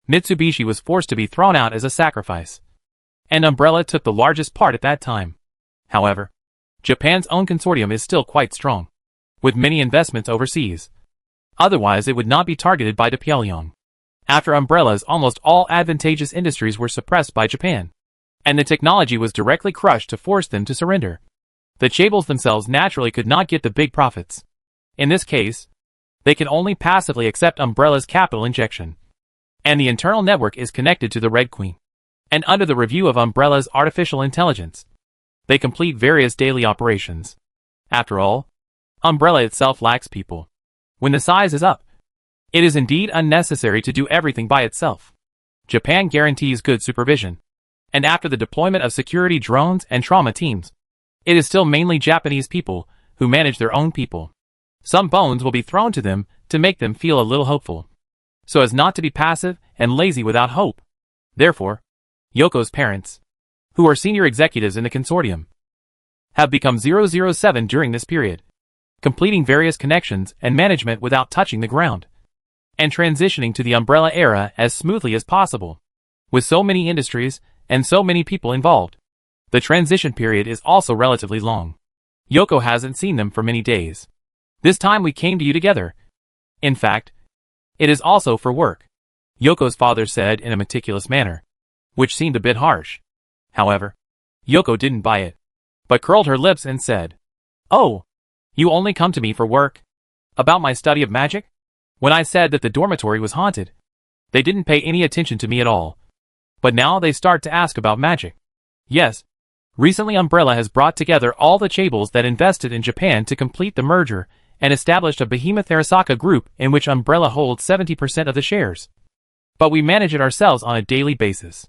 Mitsubishi was forced to be thrown out as a sacrifice, and Umbrella took the largest part at that time. However, Japan's own consortium is still quite strong, with many investments overseas. Otherwise it would not be targeted by the Pyongyang. After Umbrella's almost all advantageous industries were suppressed by Japan, and the technology was directly crushed to force them to surrender. The chaebols themselves naturally could not get the big profits. In this case, they can only passively accept Umbrella's capital injection. And the internal network is connected to the Red Queen. And under the review of Umbrella's artificial intelligence, they complete various daily operations. After all, Umbrella itself lacks people. When the size is up, it is indeed unnecessary to do everything by itself. Japan guarantees good supervision. And after the deployment of security drones and trauma teams, it is still mainly Japanese people who manage their own people. Some bones will be thrown to them to make them feel a little hopeful, so as not to be passive and lazy without hope. Therefore, Yoko's parents, who are senior executives in the consortium, have become 007 during this period, completing various connections and management without touching the ground, and transitioning to the Umbrella era as smoothly as possible. With so many industries and so many people involved, the transition period is also relatively long. Yoko hasn't seen them for many days. This time we came to you together. In fact, it is also for work, Yoko's father said in a meticulous manner, which seemed a bit harsh. However, Yoko didn't buy it, but curled her lips and said, "Oh, you only come to me for work? About my study of magic? When I said that the dormitory was haunted, they didn't pay any attention to me at all. But now they start to ask about magic. Yes, recently Umbrella has brought together all the chaebols that invested in Japan to complete the merger and established a behemoth Arasaka group in which Umbrella holds 70% of the shares. But we manage it ourselves on a daily basis,"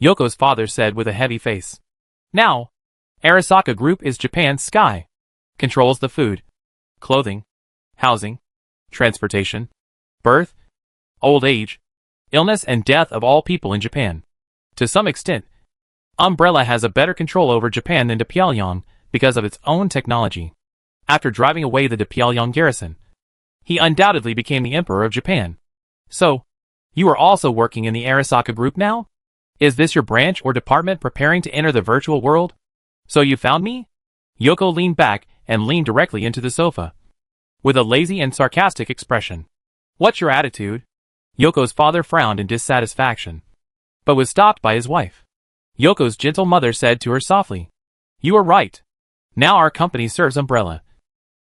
Yoko's father said with a heavy face. "Now, Arasaka Group is Japan's Sky. Controls the food, clothing, housing, transportation, birth, old age, illness and death of all people in Japan. To some extent, Umbrella has a better control over Japan than the Pyongyang because of its own technology. After driving away the Pyongyang garrison, he undoubtedly became the Emperor of Japan. So, you are also working in the Arasaka Group now? Is this your branch or department preparing to enter the virtual world? So you found me?" Yoko leaned back and leaned directly into the sofa, with a lazy and sarcastic expression. "What's your attitude?" Yoko's father frowned in dissatisfaction, but was stopped by his wife. Yoko's gentle mother said to her softly, "You are right. Now our company serves Umbrella,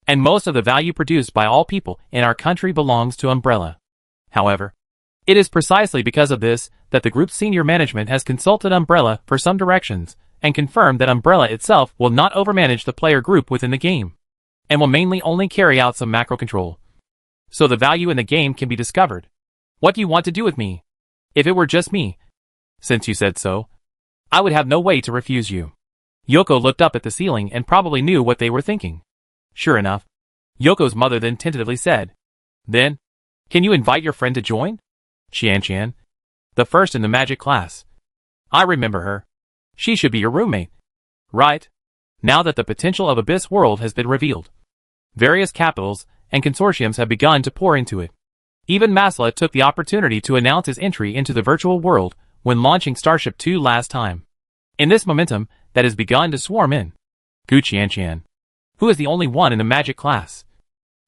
and most of the value produced by all people in our country belongs to Umbrella. However, it is precisely because of this that the group's senior management has consulted Umbrella for some directions and confirmed that Umbrella itself will not overmanage the player group within the game, and will mainly only carry out some macro control, so the value in the game can be discovered. What do you want to do with me? If it were just me, since you said so, I would have no way to refuse you." Yoko looked up at the ceiling and probably knew what they were thinking. Sure enough, Yoko's mother then tentatively said, "Then, can you invite your friend to join? Qian, the first in the magic class. I remember her. She should be your roommate. Right? Now that the potential of Abyss World has been revealed, various capitals and consortiums have begun to pour into it. Even Masla took the opportunity to announce his entry into the virtual world when launching Starship 2 last time. In this momentum that has begun to swarm in, Gu Qian, who is the only one in the magic class,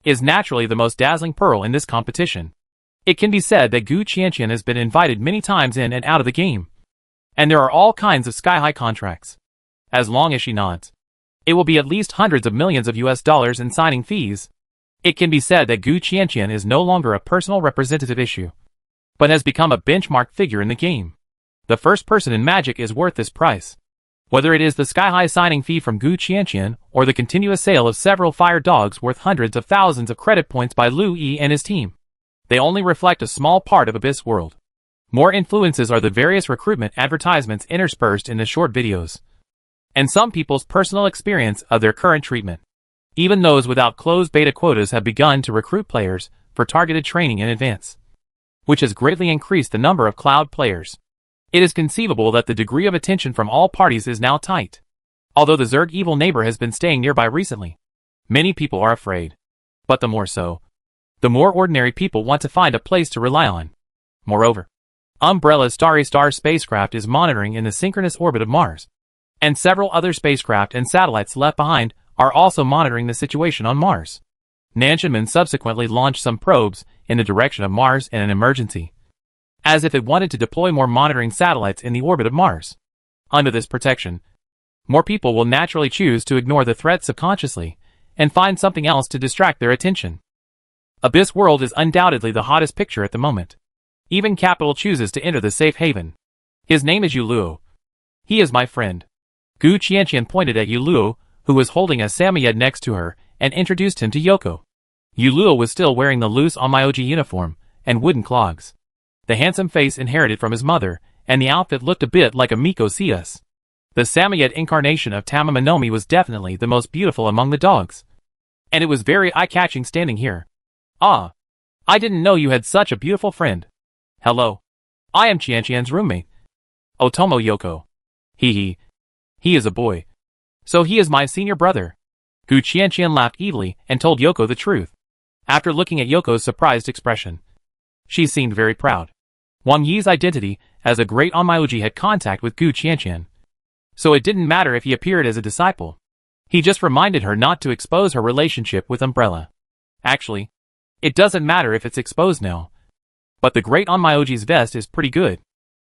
is naturally the most dazzling pearl in this competition. It can be said that Gu Qian has been invited many times in and out of the game, and there are all kinds of sky-high contracts. As long as she nods, it will be at least hundreds of millions of US dollars in signing fees. It can be said that Gu Qian is no longer a personal representative issue, but has become a benchmark figure in the game. The first person in Magic is worth this price. Whether it is the sky-high signing fee from Gu Qianqian or the continuous sale of several fire dogs worth hundreds of thousands of credit points by Lu Yi and his team, they only reflect a small part of Abyss World. More influences are the various recruitment advertisements interspersed in the short videos, and some people's personal experience of their current treatment. Even those without closed beta quotas have begun to recruit players for targeted training in advance, which has greatly increased the number of cloud players. It is conceivable that the degree of attention from all parties is now tight. Although the Zerg evil neighbor has been staying nearby recently, many people are afraid. But the more so, the more ordinary people want to find a place to rely on. Moreover, Umbrella's Starry Star spacecraft is monitoring in the synchronous orbit of Mars, and several other spacecraft and satellites left behind are also monitoring the situation on Mars. Nanjinman subsequently launched some probes in the direction of Mars in an emergency, as if it wanted to deploy more monitoring satellites in the orbit of Mars. Under this protection, more people will naturally choose to ignore the threat subconsciously and find something else to distract their attention. Abyss World is undoubtedly the hottest picture at the moment. Even Capital chooses to enter the safe haven. His name is Yu Luo. He is my friend. Gu Qianqian pointed at Yu Luo, who was holding a samoyed next to her, and introduced him to Yoko. Yu Luo was still wearing the loose Onmyoji uniform and wooden clogs. The handsome face inherited from his mother, and the outfit looked a bit like a Miko Sius. The samoyed incarnation of Tama Minomi was definitely the most beautiful among the dogs, and it was very eye-catching standing here. Ah, I didn't know you had such a beautiful friend. Hello. I am Qianqian's roommate. Otomo Yoko. He is a boy. So he is my senior brother. Gu Qianqian laughed evilly and told Yoko the truth. After looking at Yoko's surprised expression, she seemed very proud. Wang Yi's identity as a great Onmyoji had contact with Gu Qianqian, so it didn't matter if he appeared as a disciple. He just reminded her not to expose her relationship with Umbrella. Actually, it doesn't matter if it's exposed now. But the great Onmyoji's vest is pretty good,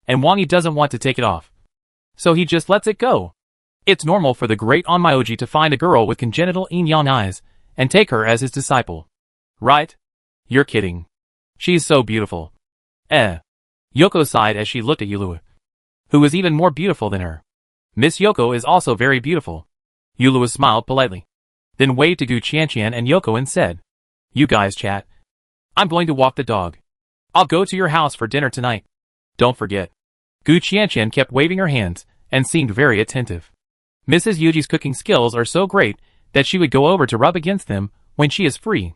and Wang Yi doesn't want to take it off, so he just lets it go. It's normal for the great Onmyoji to find a girl with congenital yin-yang eyes and take her as his disciple. Right? You're kidding. She's so beautiful. Yoko sighed as she looked at Yulua, who was even more beautiful than her. Miss Yoko is also very beautiful. Yulua smiled politely, then waved to Gu Qianqian and Yoko and said, "You guys chat. I'm going to walk the dog. I'll go to your house for dinner tonight. Don't forget." Gu Qianqian kept waving her hands and seemed very attentive. Mrs. Yuji's cooking skills are so great that she would go over to rub against them when she is free.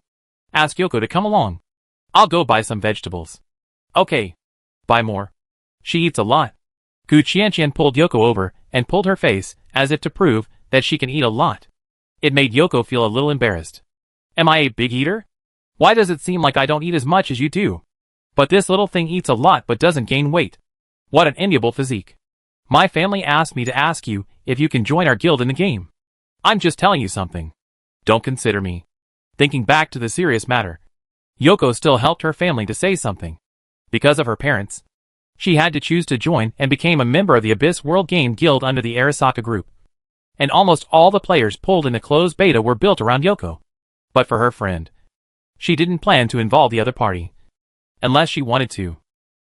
Ask Yoko to come along. I'll go buy some vegetables. Okay. Buy more. She eats a lot. Gu Qianqian pulled Yoko over and pulled her face as if to prove that she can eat a lot. It made Yoko feel a little embarrassed. Am I a big eater? Why does it seem like I don't eat as much as you do? But this little thing eats a lot but doesn't gain weight. What an enviable physique. My family asked me to ask you if you can join our guild in the game. I'm just telling you something. Don't consider me. Thinking back to the serious matter, Yoko still helped her family to say something. Because of her parents, she had to choose to join and became a member of the Abyss World Game Guild under the Arasaka group. And almost all the players pulled in the closed beta were built around Yoko. But for her friend, she didn't plan to involve the other party. Unless she wanted to.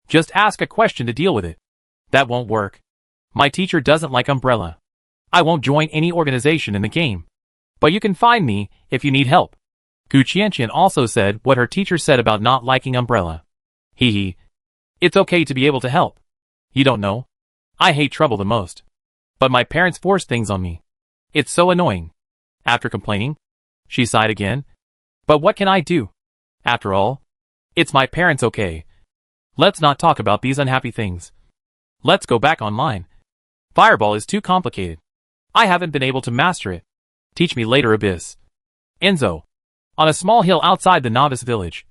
Just ask a question to deal with it. That won't work. My teacher doesn't like Umbrella. I won't join any organization in the game. But you can find me if you need help. Gu Qianqian also said what her teacher said about not liking Umbrella. It's okay to be able to help. You don't know? I hate trouble the most. But my parents force things on me. It's so annoying. After complaining, she sighed again. But what can I do? After all, it's my parents, okay? Let's not talk about these unhappy things. Let's go back online. Fireball is too complicated. I haven't been able to master it. Teach me later, Abyss. Enzo. On a small hill outside the novice village,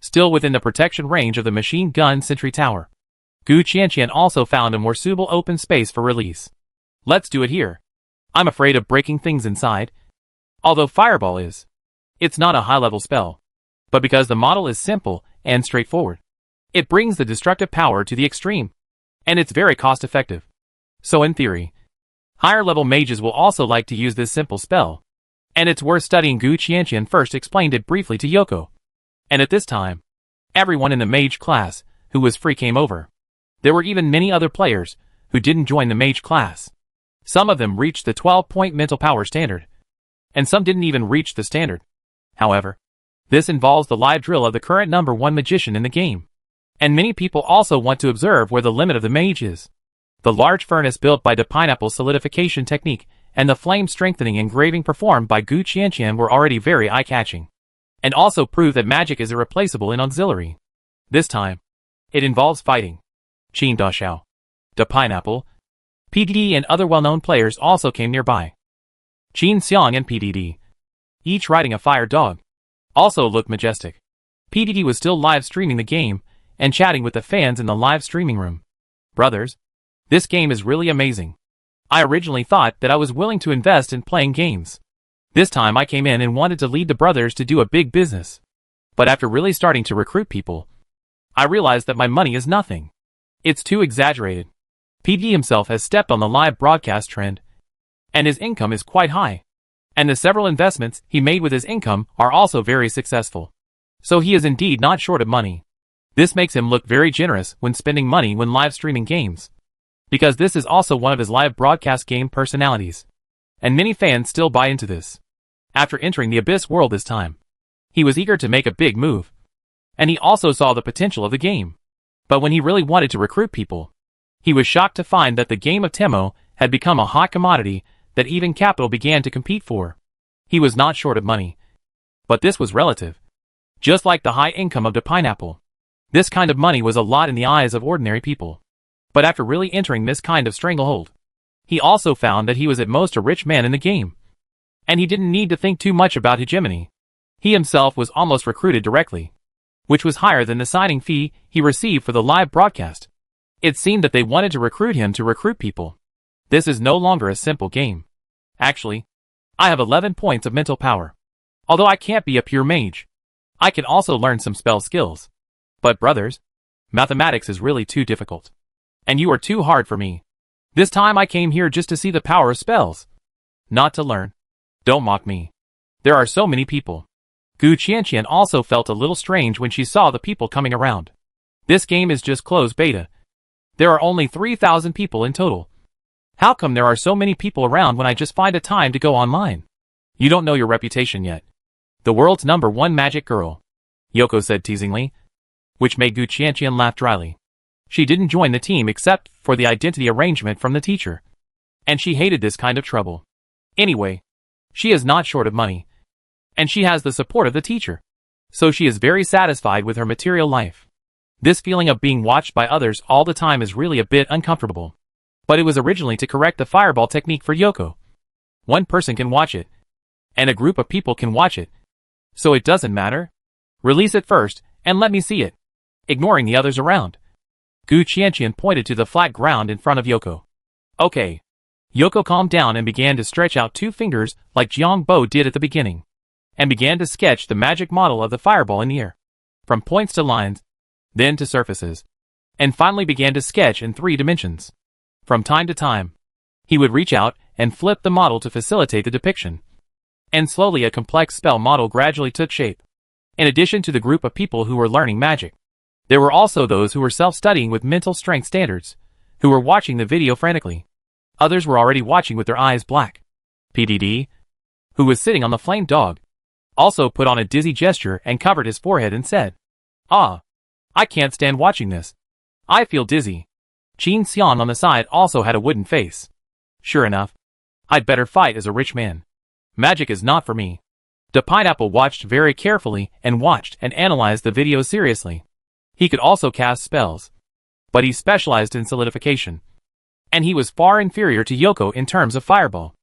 still within the protection range of the machine gun sentry tower, Gu Qianqian also found a more suitable open space for release. Let's do it here. I'm afraid of breaking things inside. Although Fireball is. It's not a high-level spell. But because the model is simple and straightforward, it brings the destructive power to the extreme. And it's very cost-effective. So in theory, higher-level mages will also like to use this simple spell. And it's worth studying. Gu Qianqian first explained it briefly to Yoko. And at this time, everyone in the mage class who was free came over. There were even many other players who didn't join the mage class. Some of them reached the 12-point mental power standard, and some didn't even reach the standard. However, this involves the live drill of the current #1 magician in the game. And many people also want to observe where the limit of the mage is. The large furnace built by the pineapple solidification technique and the flame strengthening engraving performed by Gu Qianqian were already very eye-catching, and also prove that magic is irreplaceable in auxiliary. This time, it involves fighting. Qin Daxiao, the pineapple, PDD and other well-known players also came nearby. Qin Xiang and PDD, each riding a fire dog, also looked majestic. PDD was still live streaming the game and chatting with the fans in the live streaming room. Brothers, this game is really amazing. I originally thought that I was willing to invest in playing games. This time I came in and wanted to lead the brothers to do a big business. But after really starting to recruit people, I realized that my money is nothing. It's too exaggerated. PD himself has stepped on the live broadcast trend, and his income is quite high. And the several investments he made with his income are also very successful. So he is indeed not short of money. This makes him look very generous when spending money when live streaming games, because this is also one of his live broadcast game personalities. And many fans still buy into this. After entering the Abyss world this time, he was eager to make a big move. And he also saw the potential of the game. But when he really wanted to recruit people, he was shocked to find that the game of Temo had become a hot commodity that even capital began to compete for. He was not short of money. But this was relative. Just like the high income of the pineapple. This kind of money was a lot in the eyes of ordinary people. But after really entering this kind of stranglehold, he also found that he was at most a rich man in the game. And he didn't need to think too much about hegemony. He himself was almost recruited directly, which was higher than the signing fee he received for the live broadcast. It seemed that they wanted to recruit him to recruit people. This is no longer a simple game. Actually, I have 11 points of mental power. Although I can't be a pure mage, I can also learn some spell skills. But brothers, mathematics is really too difficult. And you are too hard for me. This time I came here just to see the power of spells. Not to learn. Don't mock me. There are so many people. Gu Qianqian also felt a little strange when she saw the people coming around. This game is just closed beta. There are only 3,000 people in total. How come there are so many people around when I just find a time to go online? You don't know your reputation yet. The world's #1 magic girl, Yoko said teasingly, which made Gu Qianqian laugh dryly. She didn't join the team except for the identity arrangement from the teacher. And she hated this kind of trouble. Anyway, she is not short of money. And she has the support of the teacher. So she is very satisfied with her material life. This feeling of being watched by others all the time is really a bit uncomfortable. But it was originally to correct the fireball technique for Yoko. One person can watch it, and a group of people can watch it. So it doesn't matter. Release it first, and let me see it. Ignoring the others around, Gu Qianqian pointed to the flat ground in front of Yoko. Okay. Yoko calmed down and began to stretch out 2 fingers like Jiang Bo did at the beginning, and began to sketch the magic model of the fireball in the air. From points to lines, then to surfaces, and finally began to sketch in 3 dimensions. From time to time, he would reach out and flip the model to facilitate the depiction. And slowly a complex spell model gradually took shape. In addition to the group of people who were learning magic, there were also those who were self-studying with mental strength standards, who were watching the video frantically. Others were already watching with their eyes black. PDD, who was sitting on the flame dog, also put on a dizzy gesture and covered his forehead and said, "Ah, I can't stand watching this. I feel dizzy." Qin Xian on the side also had a wooden face. Sure enough, I'd better fight as a rich man. Magic is not for me. The pineapple watched very carefully and watched and analyzed the video seriously. He could also cast spells, but he specialized in solidification. And he was far inferior to Yoko in terms of fireball.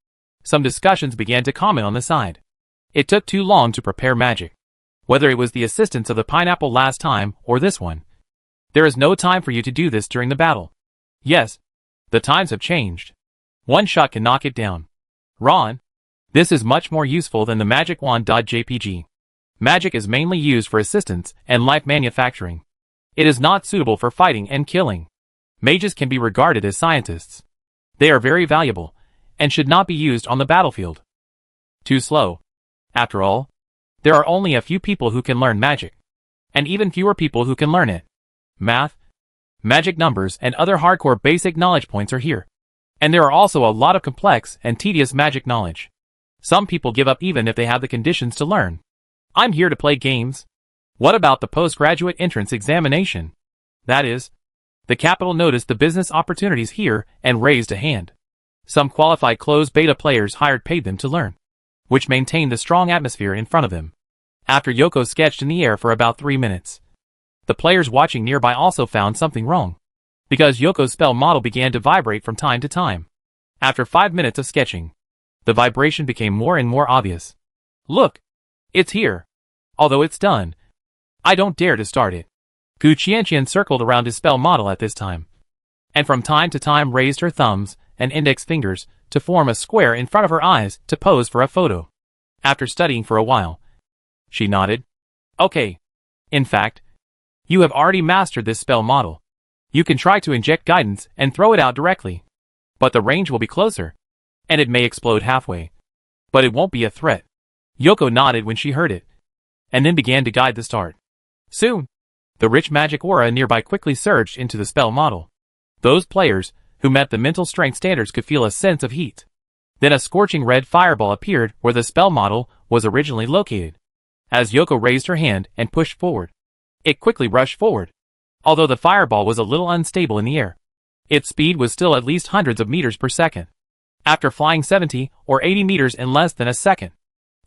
Some discussions began to comment on the side. It took too long to prepare magic. Whether it was the assistance of the pineapple last time or this one. There is no time for you to do this during the battle. Yes, the times have changed. One shot can knock it down. Ron, this is much more useful than the magic wand.jpg. Magic is mainly used for assistance and life manufacturing. It is not suitable for fighting and killing. Mages can be regarded as scientists. They are very valuable, and should not be used on the battlefield. Too slow. After all, there are only a few people who can learn magic, and even fewer people who can learn it. Math? Magic numbers and other hardcore basic knowledge points are here. And there are also a lot of complex and tedious magic knowledge. Some people give up even if they have the conditions to learn. I'm here to play games. What about the postgraduate entrance examination? That is, the capital noticed the business opportunities here and raised a hand. Some qualified closed beta players hired paid them to learn, which maintained the strong atmosphere in front of them. After Yoko sketched in the air for about 3 minutes, the players watching nearby also found something wrong, because Yoko's spell model began to vibrate from time to time. After 5 minutes of sketching, the vibration became more and more obvious. Look! It's here! Although it's done, I don't dare to start it. Gu Qianqian circled around his spell model at this time, and from time to time raised her thumbs and index fingers to form a square in front of her eyes to pose for a photo. After studying for a while, she nodded. Okay. In fact, you have already mastered this spell model. You can try to inject guidance and throw it out directly, but the range will be closer, and it may explode halfway. But it won't be a threat. Yoko nodded when she heard it, and then began to guide the start. Soon, the rich magic aura nearby quickly surged into the spell model. Those players who met the mental strength standards could feel a sense of heat. Then a scorching red fireball appeared where the spell model was originally located. As Yoko raised her hand and pushed forward, it quickly rushed forward. Although the fireball was a little unstable in the air, its speed was still at least hundreds of meters per second. After flying 70 or 80 meters in less than a second,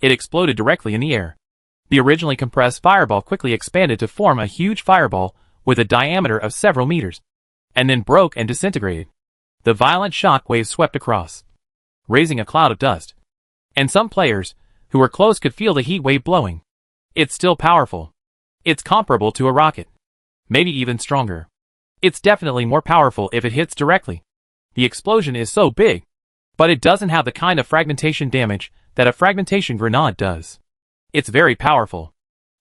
it exploded directly in the air. The originally compressed fireball quickly expanded to form a huge fireball with a diameter of several meters, and then broke and disintegrated. The violent shock waves swept across, raising a cloud of dust, and some players who were close could feel the heat wave blowing. It's still powerful. It's comparable to a rocket, maybe even stronger. It's definitely more powerful if it hits directly. The explosion is so big, but it doesn't have the kind of fragmentation damage that a fragmentation grenade does. It's very powerful,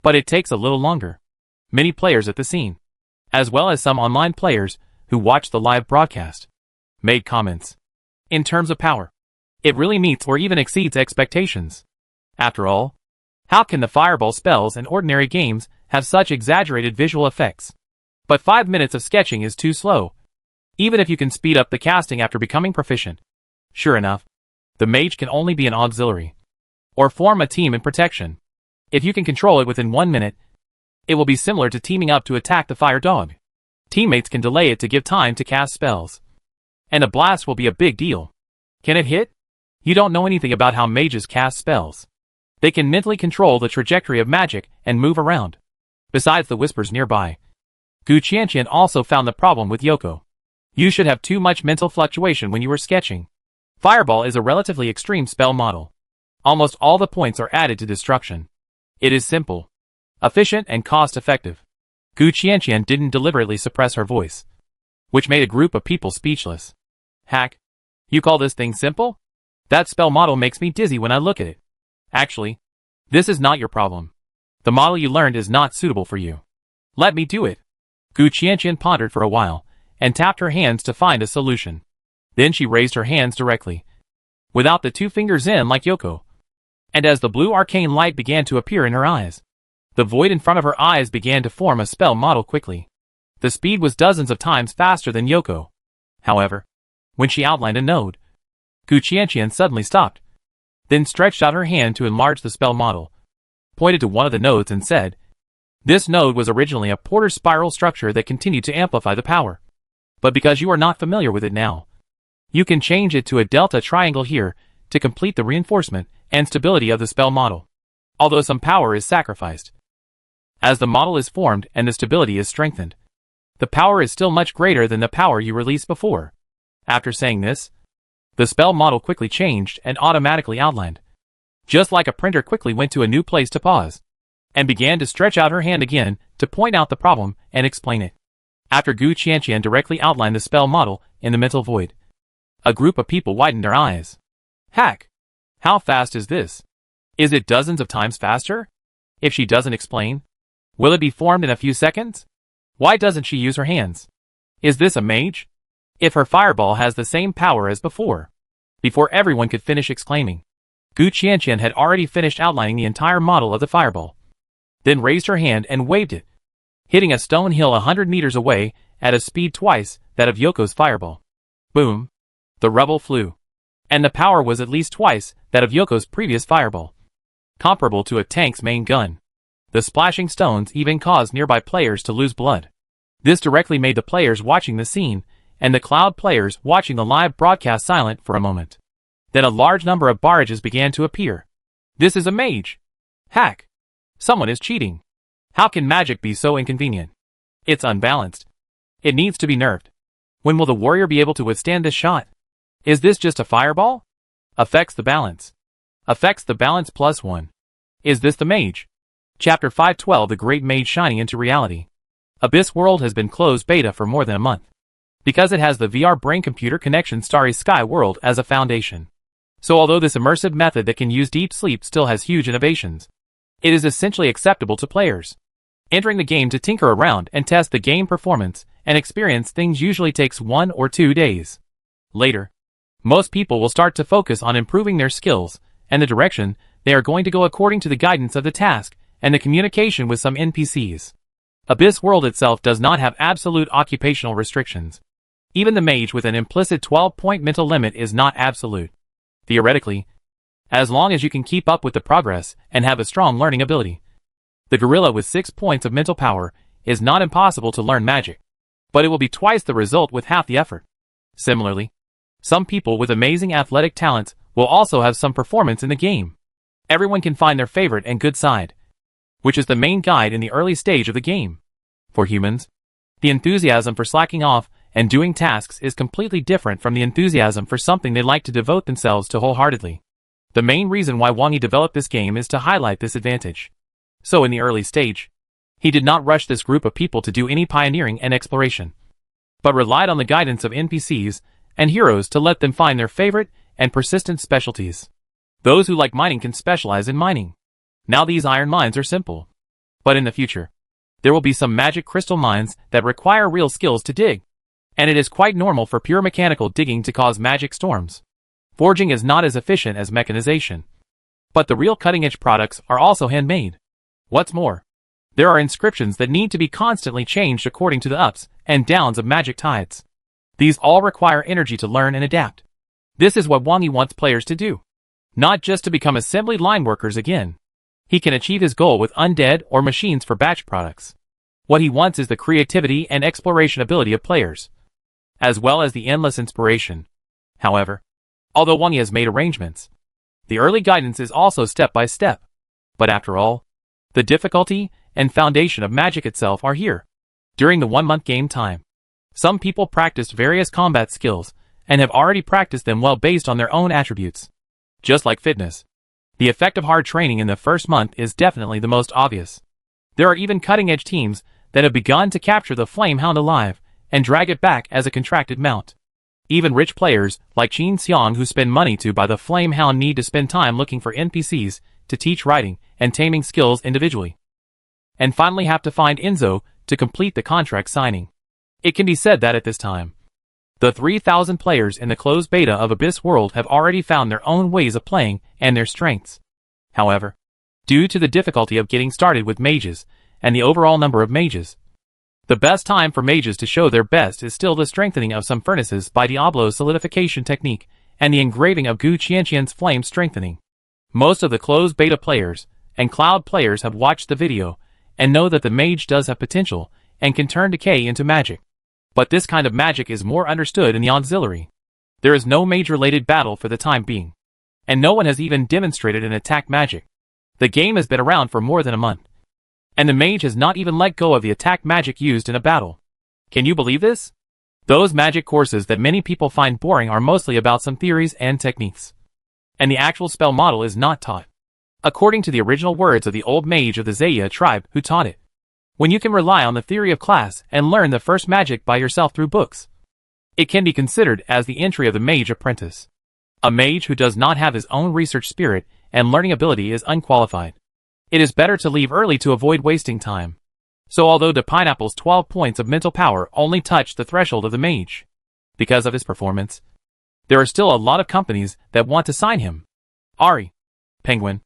but it takes a little longer. Many players at the scene, as well as some online players who watched the live broadcast, made comments. In terms of power, it really meets or even exceeds expectations. After all, how can the fireball spells in ordinary games have such exaggerated visual effects? But 5 minutes of sketching is too slow, even if you can speed up the casting after becoming proficient. Sure enough, the mage can only be an auxiliary, or form a team in protection. If you can control it within 1 minute, it will be similar to teaming up to attack the fire dog. Teammates can delay it to give time to cast spells, and a blast will be a big deal. Can it hit? You don't know anything about how mages cast spells. They can mentally control the trajectory of magic and move around. Besides the whispers nearby, Gu Qianqian also found the problem with Yoko. You should have too much mental fluctuation when you were sketching. Fireball is a relatively extreme spell model. Almost all the points are added to destruction. It is simple, efficient, and cost-effective. Gu Qianqian didn't deliberately suppress her voice, which made a group of people speechless. Hack, you call this thing simple? That spell model makes me dizzy when I look at it. Actually, this is not your problem. The model you learned is not suitable for you. Let me do it. Gu Qianqian pondered for a while, and tapped her hands to find a solution. Then she raised her hands directly, without the 2 fingers in like Yoko. And as the blue arcane light began to appear in her eyes, the void in front of her eyes began to form a spell model quickly. The speed was dozens of times faster than Yoko. However, when she outlined a node, Gu Qianqian suddenly stopped, then stretched out her hand to enlarge the spell model, pointed to one of the nodes and said, "This node was originally a Porter spiral structure that continued to amplify the power. But because you are not familiar with it now, you can change it to a delta triangle here to complete the reinforcement and stability of the spell model, although some power is sacrificed. As the model is formed and the stability is strengthened, the power is still much greater than the power you released before." After saying this, the spell model quickly changed and automatically outlined, just like a printer quickly went to a new place to pause, and began to stretch out her hand again to point out the problem and explain it. After Gu Qianqian directly outlined the spell model in the mental void, a group of people widened their eyes. Hack! How fast is this? Is it dozens of times faster? If she doesn't explain, will it be formed in a few seconds? Why doesn't she use her hands? Is this a mage? If her fireball has the same power as before. Before everyone could finish exclaiming, Gu Qianqian had already finished outlining the entire model of the fireball, then raised her hand and waved it, hitting a stone hill 100 meters away at a speed twice that of Yoko's fireball. Boom! The rubble flew. And the power was at least twice that of Yoko's previous fireball. Comparable to a tank's main gun. The splashing stones even caused nearby players to lose blood. This directly made the players watching the scene and the cloud players watching the live broadcast silent for a moment. Then a large number of barrages began to appear. This is a mage. Hack. Someone is cheating. How can magic be so inconvenient? It's unbalanced. It needs to be nerfed. When will the warrior be able to withstand this shot? Is this just a fireball? Affects the balance. Affects the balance +1. Is this the mage? Chapter 512 The Great Mage Shining into Reality. Abyss World has been closed beta for more than a month. Because it has the VR brain-computer connection Starry Sky World as a foundation. So although this immersive method that can use deep sleep still has huge innovations, it is essentially acceptable to players. Entering the game to tinker around and test the game performance and experience things usually takes 1 or 2 days. Later, most people will start to focus on improving their skills and the direction they are going to go according to the guidance of the task and the communication with some NPCs. Abyss World itself does not have absolute occupational restrictions. Even the mage with an implicit 12-point mental limit is not absolute. Theoretically, as long as you can keep up with the progress and have a strong learning ability. The gorilla with 6 points of mental power is not impossible to learn magic, but it will be twice the result with half the effort. Similarly, some people with amazing athletic talents will also have some performance in the game. Everyone can find their favorite and good side, which is the main guide in the early stage of the game. For humans, the enthusiasm for slacking off and doing tasks is completely different from the enthusiasm for something they like to devote themselves to wholeheartedly. The main reason why Wangi developed this game is to highlight this advantage. So in the early stage, he did not rush this group of people to do any pioneering and exploration, but relied on the guidance of NPCs and heroes to let them find their favorite and persistent specialties. Those who like mining can specialize in mining. Now these iron mines are simple. But in the future, there will be some magic crystal mines that require real skills to dig. And it is quite normal for pure mechanical digging to cause magic storms. Forging is not as efficient as mechanization. But the real cutting-edge products are also handmade. What's more, there are inscriptions that need to be constantly changed according to the ups and downs of magic tides. These all require energy to learn and adapt. This is what Wangi wants players to do. Not just to become assembly line workers again. He can achieve his goal with undead or machines for batch products. What he wants is the creativity and exploration ability of players, as well as the endless inspiration. However, although Wangi has made arrangements, the early guidance is also step by step. But after all, the difficulty and foundation of magic itself are here. During the 1-month game time, some people practiced various combat skills and have already practiced them well based on their own attributes. Just like fitness, the effect of hard training in the first month is definitely the most obvious. There are even cutting-edge teams that have begun to capture the Flame Hound alive and drag it back as a contracted mount. Even rich players like Qin Xiang who spend money to buy the Flame Hound need to spend time looking for NPCs to teach riding and taming skills individually. And finally have to find Enzo to complete the contract signing. It can be said that at this time, the 3,000 players in the closed beta of Abyss World have already found their own ways of playing and their strengths. However, due to the difficulty of getting started with mages and the overall number of mages, the best time for mages to show their best is still the strengthening of some furnaces by Diablo's solidification technique and the engraving of Gu Qianqian's flame strengthening. Most of the closed beta players and cloud players have watched the video and know that the mage does have potential and can turn decay into magic. But this kind of magic is more understood in the auxiliary. There is no mage-related battle for the time being, and no one has even demonstrated an attack magic. The game has been around for more than a month, and the mage has not even let go of the attack magic used in a battle. Can you believe this? Those magic courses that many people find boring are mostly about some theories and techniques, and the actual spell model is not taught, according to the original words of the old mage of the Zaya tribe who taught it. When you can rely on the theory of class and learn the first magic by yourself through books, it can be considered as the entry of the mage apprentice. A mage who does not have his own research spirit and learning ability is unqualified. It is better to leave early to avoid wasting time. So although the Pineapple's 12 points of mental power only touched the threshold of the mage, because of his performance, there are still a lot of companies that want to sign him. Ari, Penguin,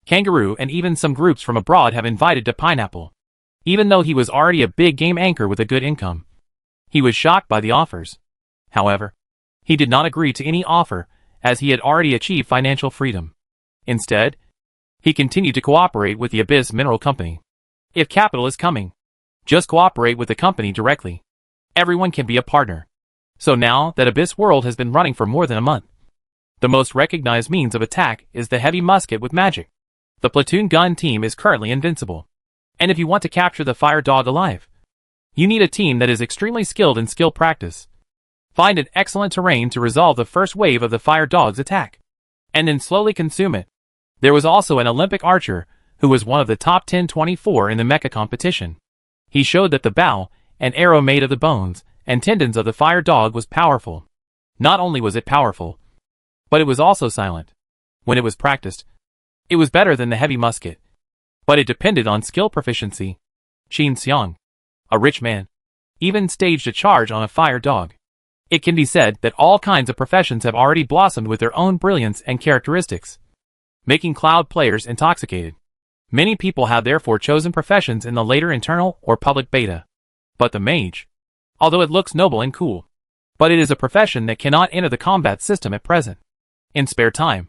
Kangaroo and even some groups from abroad have invited to Pineapple, even though he was already a big game anchor with a good income. He was shocked by the offers. However, he did not agree to any offer, as he had already achieved financial freedom. Instead, he continued to cooperate with the Abyss Mineral Company. If capital is coming, just cooperate with the company directly. Everyone can be a partner. So now that Abyss World has been running for more than a month, the most recognized means of attack is the heavy musket with magic. The platoon gun team is currently invincible. And if you want to capture the fire dog alive, you need a team that is extremely skilled in skill practice. Find an excellent terrain to resolve the first wave of the fire dog's attack, and then slowly consume it. There was also an Olympic archer, who was one of the top 10-24 in the mecha competition. He showed that the bow, an arrow made of the bones and tendons of the fire dog, was powerful. Not only was it powerful, but it was also silent. When it was practiced, it was better than the heavy musket. But it depended on skill proficiency. Qin Xiang, a rich man, even staged a charge on a fire dog. It can be said that all kinds of professions have already blossomed with their own brilliance and characteristics, making cloud players intoxicated. Many people have therefore chosen professions in the later internal or public beta. But the mage, although it looks noble and cool, but it is a profession that cannot enter the combat system at present. In spare time,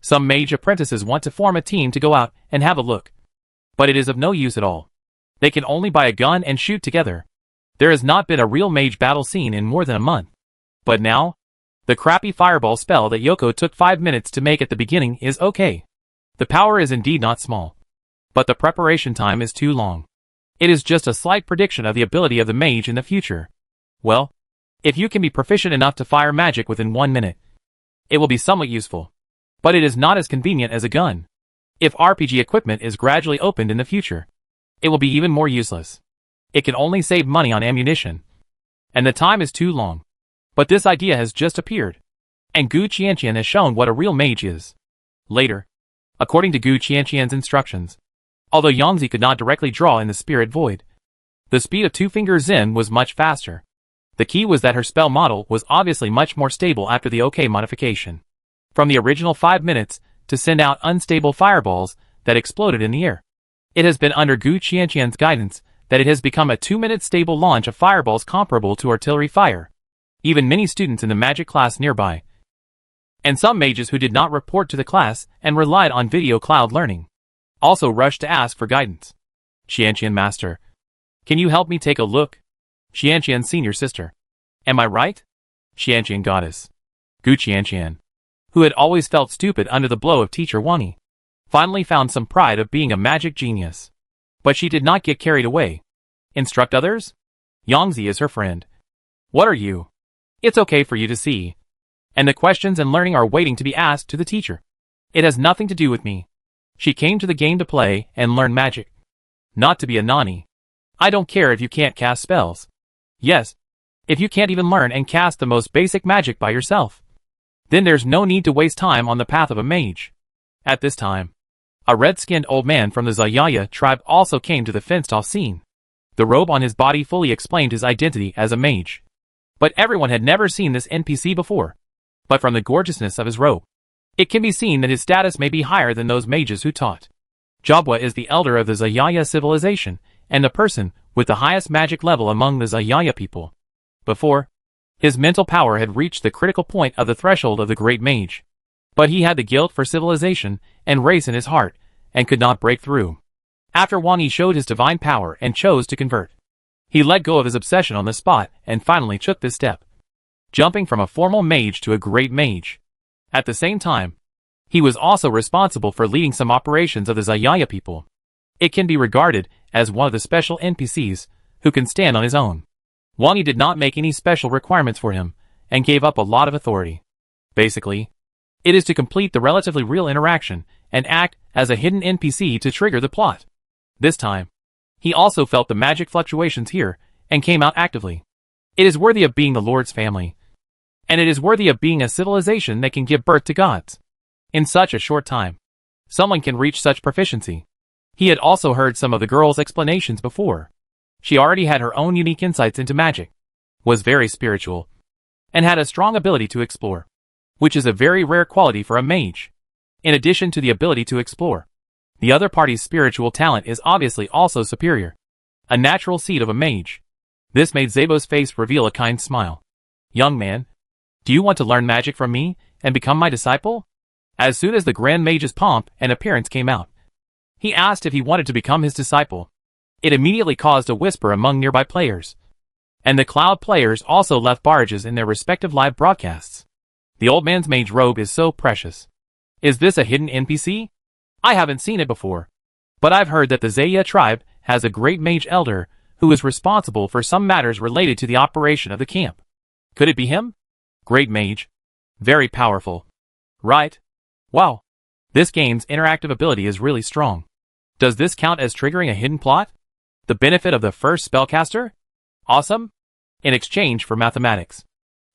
some mage apprentices want to form a team to go out and have a look. But it is of no use at all. They can only buy a gun and shoot together. There has not been a real mage battle scene in more than a month. But now, the crappy fireball spell that Yoko took 5 minutes to make at the beginning is okay. The power is indeed not small, but the preparation time is too long. It is just a slight prediction of the ability of the mage in the future. Well, if you can be proficient enough to fire magic within 1 minute, it will be somewhat useful. But it is not as convenient as a gun. If RPG equipment is gradually opened in the future, it will be even more useless. It can only save money on ammunition, and the time is too long. But this idea has just appeared, and Gu Qianqian has shown what a real mage is. Later, according to Gu Qianqian's instructions, although Yangzi could not directly draw in the spirit void, the speed of Two Finger Zen was much faster. The key was that her spell model was obviously much more stable after the OK modification. From the original 5 minutes to send out unstable fireballs that exploded in the air. It has been under Gu Qianqian's guidance that it has become a 2-minute stable launch of fireballs comparable to artillery fire. Even many students in the magic class nearby, and some mages who did not report to the class and relied on video cloud learning, also rushed to ask for guidance. Qianqian Master, can you help me take a look? Qianqian Senior Sister, am I right? Qianqian Goddess. Gu Qianqian, who had always felt stupid under the blow of Teacher Wani, finally found some pride of being a magic genius. But she did not get carried away. Instruct others? Yangzi is her friend. What are you? It's okay for you to see. And the questions and learning are waiting to be asked to the teacher. It has nothing to do with me. She came to the game to play and learn magic. Not to be a nani. I don't care if you can't cast spells. Yes, if you can't even learn and cast the most basic magic by yourself. Then there's no need to waste time on the path of a mage. At this time, a red-skinned old man from the Zayaya tribe also came to the fenced-off scene. The robe on his body fully explained his identity as a mage. But everyone had never seen this NPC before. But from the gorgeousness of his robe, it can be seen that his status may be higher than those mages who taught. Jabwa is the elder of the Zayaya civilization, and the person with the highest magic level among the Zayaya people. Before, his mental power had reached the critical point of the threshold of the great mage. But he had the guilt for civilization and race in his heart, and could not break through. After Wani showed his divine power and chose to convert, he let go of his obsession on the spot and finally took this step, jumping from a formal mage to a great mage. At the same time, he was also responsible for leading some operations of the Zayaya people. It can be regarded as one of the special NPCs who can stand on his own. Wani did not make any special requirements for him and gave up a lot of authority. Basically, it is to complete the relatively real interaction and act as a hidden NPC to trigger the plot. This time, he also felt the magic fluctuations here and came out actively. It is worthy of being the Lord's family. And it is worthy of being a civilization that can give birth to gods. In such a short time, someone can reach such proficiency. He had also heard some of the girl's explanations before. She already had her own unique insights into magic, was very spiritual, and had a strong ability to explore, which is a very rare quality for a mage. In addition to the ability to explore, the other party's spiritual talent is obviously also superior, a natural seed of a mage. This made Zabo's face reveal a kind smile. Young man, do you want to learn magic from me and become my disciple? As soon as the Grand Mage's pomp and appearance came out, he asked if he wanted to become his disciple. It immediately caused a whisper among nearby players. And the Cloud players also left barrages in their respective live broadcasts. The old man's mage robe is so precious. Is this a hidden NPC? I haven't seen it before. But I've heard that the Zaya tribe has a great mage elder who is responsible for some matters related to the operation of the camp. Could it be him? Great mage. Very powerful. Right? Wow. This game's interactive ability is really strong. Does this count as triggering a hidden plot? The benefit of the first spellcaster? Awesome. In exchange for mathematics.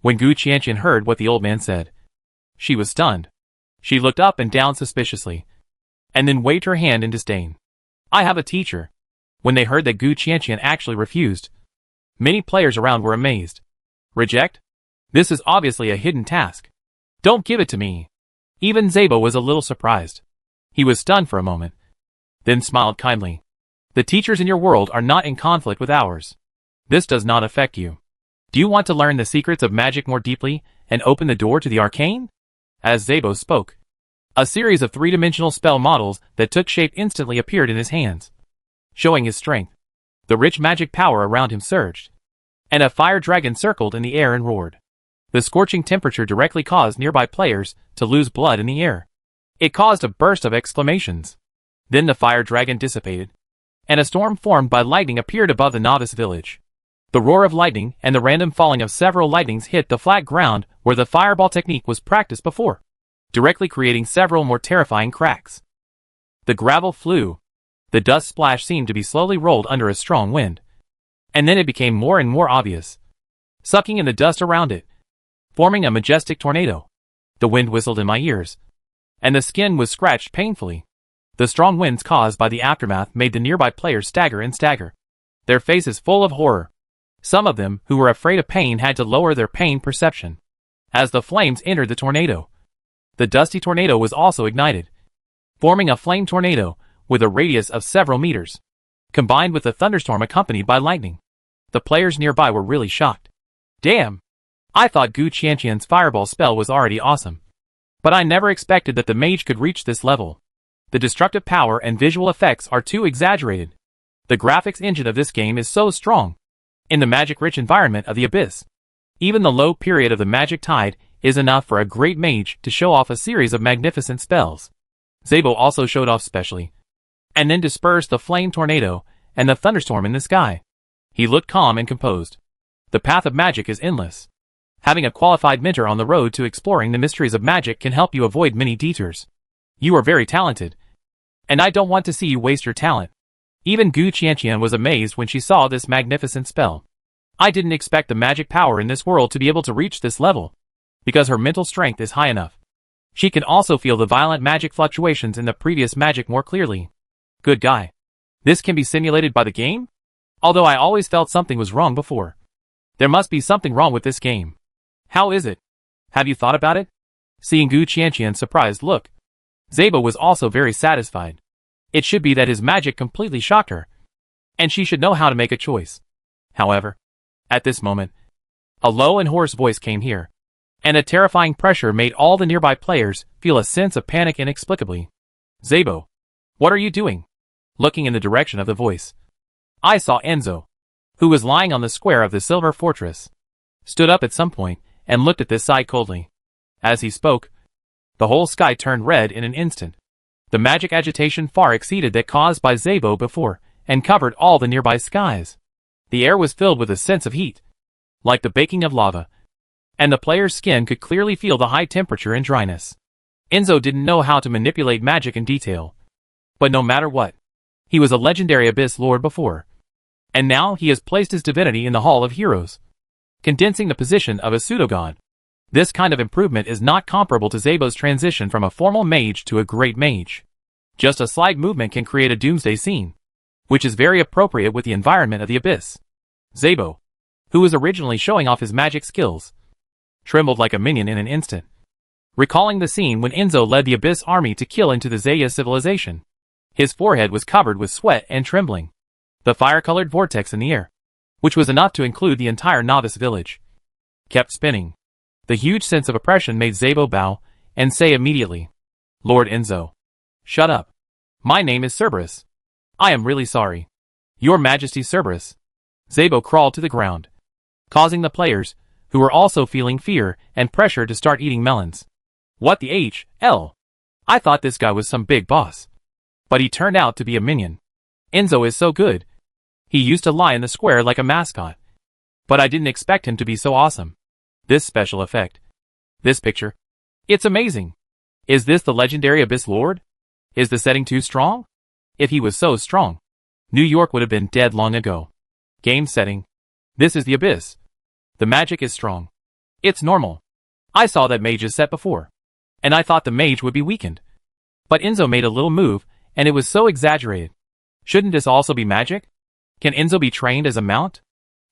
When Gu Qianqian heard what the old man said, she was stunned. She looked up and down suspiciously, and then waved her hand in disdain. I have a teacher. When they heard that Gu Qianqian actually refused, many players around were amazed. Reject? This is obviously a hidden task. Don't give it to me. Even Zabo was a little surprised. He was stunned for a moment, then smiled kindly. The teachers in your world are not in conflict with ours. This does not affect you. Do you want to learn the secrets of magic more deeply and open the door to the arcane? As Zabo spoke, a series of three-dimensional spell models that took shape instantly appeared in his hands, showing his strength. The rich magic power around him surged, and a fire dragon circled in the air and roared. The scorching temperature directly caused nearby players to lose blood in the air. It caused a burst of exclamations. Then the fire dragon dissipated, and a storm formed by lightning appeared above the novice village. The roar of lightning and the random falling of several lightnings hit the flat ground where the fireball technique was practiced before, directly creating several more terrifying cracks. The gravel flew. The dust splash seemed to be slowly rolled under a strong wind. And then it became more and more obvious, sucking in the dust around it, forming a majestic tornado. The wind whistled in my ears, and the skin was scratched painfully. The strong winds caused by the aftermath made the nearby players stagger and stagger, their faces full of horror. Some of them, who were afraid of pain, had to lower their pain perception. As the flames entered the tornado, the dusty tornado was also ignited, forming a flame tornado with a radius of several meters, combined with a thunderstorm accompanied by lightning. The players nearby were really shocked. Damn! I thought Gu Qianqian's fireball spell was already awesome, but I never expected that the mage could reach this level. The destructive power and visual effects are too exaggerated. The graphics engine of this game is so strong. In the magic-rich environment of the Abyss, even the low period of the magic tide is enough for a great mage to show off a series of magnificent spells. Zabo also showed off specially, and then dispersed the flame tornado and the thunderstorm in the sky. He looked calm and composed. The path of magic is endless. Having a qualified mentor on the road to exploring the mysteries of magic can help you avoid many detours. You are very talented, and I don't want to see you waste your talent. Even Gu Qianqian was amazed when she saw this magnificent spell. I didn't expect the magic power in this world to be able to reach this level, because her mental strength is high enough. She can also feel the violent magic fluctuations in the previous magic more clearly. Good guy. This can be simulated by the game? Although I always felt something was wrong before. There must be something wrong with this game. How is it? Have you thought about it? Seeing Gu Qianqian's surprised look, Zabo was also very satisfied. It should be that his magic completely shocked her, and she should know how to make a choice. However, at this moment, a low and hoarse voice came here, and a terrifying pressure made all the nearby players feel a sense of panic inexplicably. Zabo, what are you doing? Looking in the direction of the voice, I saw Enzo, who was lying on the square of the Silver Fortress, stood up at some point and looked at this side coldly. As he spoke, the whole sky turned red in an instant. The magic agitation far exceeded that caused by Zabo before, and covered all the nearby skies. The air was filled with a sense of heat, like the baking of lava, and the player's skin could clearly feel the high temperature and dryness. Enzo didn't know how to manipulate magic in detail, but no matter what, he was a legendary Abyss Lord before, and now he has placed his divinity in the Hall of Heroes, condensing the position of a pseudo-god. This kind of improvement is not comparable to Zabo's transition from a formal mage to a great mage. Just a slight movement can create a doomsday scene, which is very appropriate with the environment of the Abyss. Zabo, who was originally showing off his magic skills, trembled like a minion in an instant, recalling the scene when Enzo led the Abyss army to kill into the Zaya civilization. His forehead was covered with sweat and trembling. The fire-colored vortex in the air which was enough to include the entire novice village, kept spinning. The huge sense of oppression made Szabo bow and say immediately, "Lord Enzo, shut up. My name is Cerberus. I am really sorry. Your Majesty Cerberus." Szabo crawled to the ground, causing the players, who were also feeling fear and pressure, to start eating melons. What the hell? I thought this guy was some big boss. But he turned out to be a minion. Enzo is so good. He used to lie in the square like a mascot. But I didn't expect him to be so awesome. This special effect. This picture. It's amazing. Is this the legendary Abyss Lord? Is the setting too strong? If he was so strong, New York would have been dead long ago. Game setting. This is the Abyss. The magic is strong. It's normal. I saw that mage's set before, and I thought the mage would be weakened. But Enzo made a little move, and it was so exaggerated. Shouldn't this also be magic? Can Enzo be trained as a mount?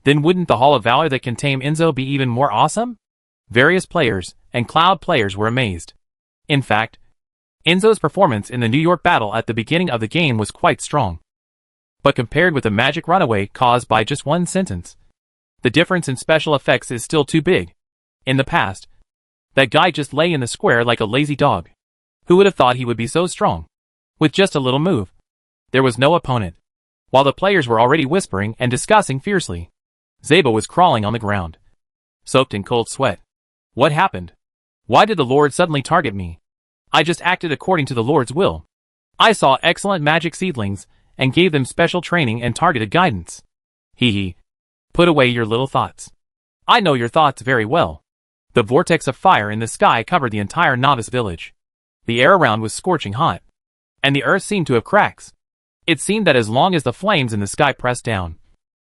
Then wouldn't the Hall of Valor that can tame Enzo be even more awesome? Various players and Cloud players were amazed. In fact, Enzo's performance in the New York battle at the beginning of the game was quite strong. But compared with the magic runaway caused by just one sentence, the difference in special effects is still too big. In the past, that guy just lay in the square like a lazy dog. Who would have thought he would be so strong? With just a little move. There was no opponent. While the players were already whispering and discussing fiercely, Szabo was crawling on the ground, soaked in cold sweat. What happened? Why did the Lord suddenly target me? I just acted according to the Lord's will. I saw excellent magic seedlings and gave them special training and targeted guidance. Hee. Put away your little thoughts. I know your thoughts very well. The vortex of fire in the sky covered the entire novice village. The air around was scorching hot, and the earth seemed to have cracks. It seemed that as long as the flames in the sky pressed down,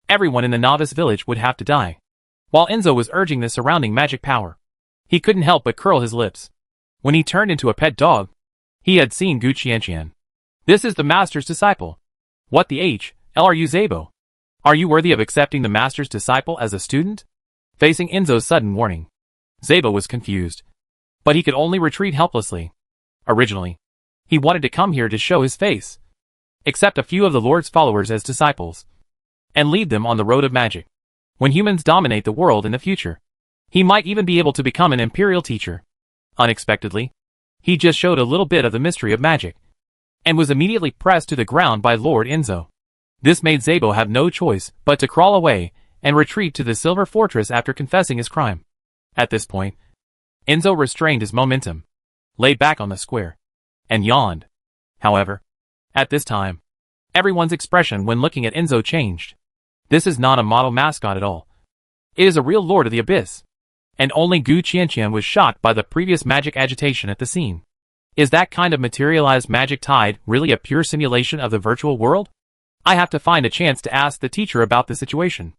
everyone in the novice village would have to die. While Enzo was urging the surrounding magic power, he couldn't help but curl his lips. When he turned into a pet dog, he had seen Gu Qianqian. This is the master's disciple. What the hell are you, Szabo? Are you worthy of accepting the master's disciple as a student? Facing Enzo's sudden warning, Szabo was confused. But he could only retreat helplessly. Originally, he wanted to come here to show his face, accept a few of the Lord's followers as disciples, and lead them on the road of magic. When humans dominate the world in the future, he might even be able to become an imperial teacher. Unexpectedly, he just showed a little bit of the mystery of magic, and was immediately pressed to the ground by Lord Enzo. This made Szabo have no choice but to crawl away and retreat to the Silver Fortress after confessing his crime. At this point, Enzo restrained his momentum, lay back on the square, and yawned. However, at this time, everyone's expression when looking at Enzo changed. This is not a model mascot at all. It is a real Lord of the Abyss. And only Gu Qianqian was shocked by the previous magic agitation at the scene. Is that kind of materialized magic tide really a pure simulation of the virtual world? I have to find a chance to ask the teacher about the situation,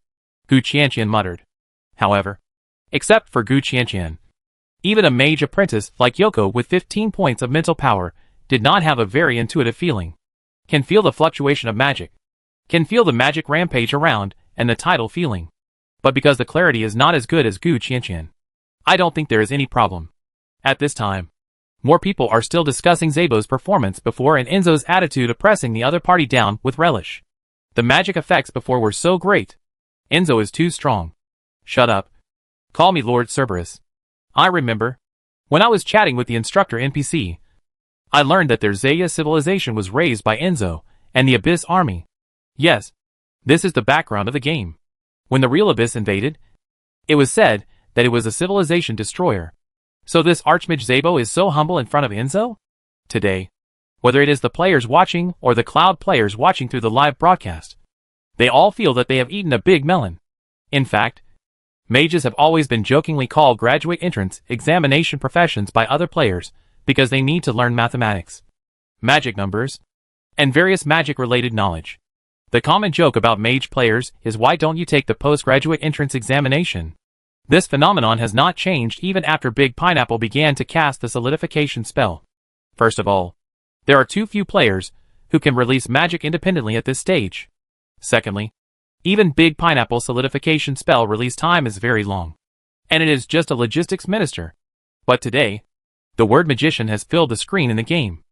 Gu Qianqian muttered. However, except for Gu Qianqian, even a mage apprentice like Yoko with 15 points of mental power did not have a very intuitive feeling. Can feel the fluctuation of magic. Can feel the magic rampage around and the tidal feeling. But because the clarity is not as good as Gu Qianqian, I don't think there is any problem. At this time, more people are still discussing Szabo's performance before and Enzo's attitude of pressing the other party down with relish. The magic effects before were so great. Enzo is too strong. Shut up. Call me Lord Cerberus. I remember, when I was chatting with the instructor NPC, I learned that their Zaya civilization was raised by Enzo and the Abyss army. Yes, this is the background of the game. When the real Abyss invaded, it was said that it was a civilization destroyer. So this Archmage Szabo is so humble in front of Enzo? Today, whether it is the players watching or the Cloud players watching through the live broadcast, they all feel that they have eaten a big melon. In fact, mages have always been jokingly called graduate entrance examination professions by other players because they need to learn mathematics, magic numbers, and various magic-related knowledge. The common joke about mage players is, why don't you take the postgraduate entrance examination? This phenomenon has not changed even after Big Pineapple began to cast the solidification spell. First of all, there are too few players who can release magic independently at this stage. Secondly, even Big Pineapple's solidification spell release time is very long, and it is just a logistics minister. But today, the word magician has filled the screen in the game.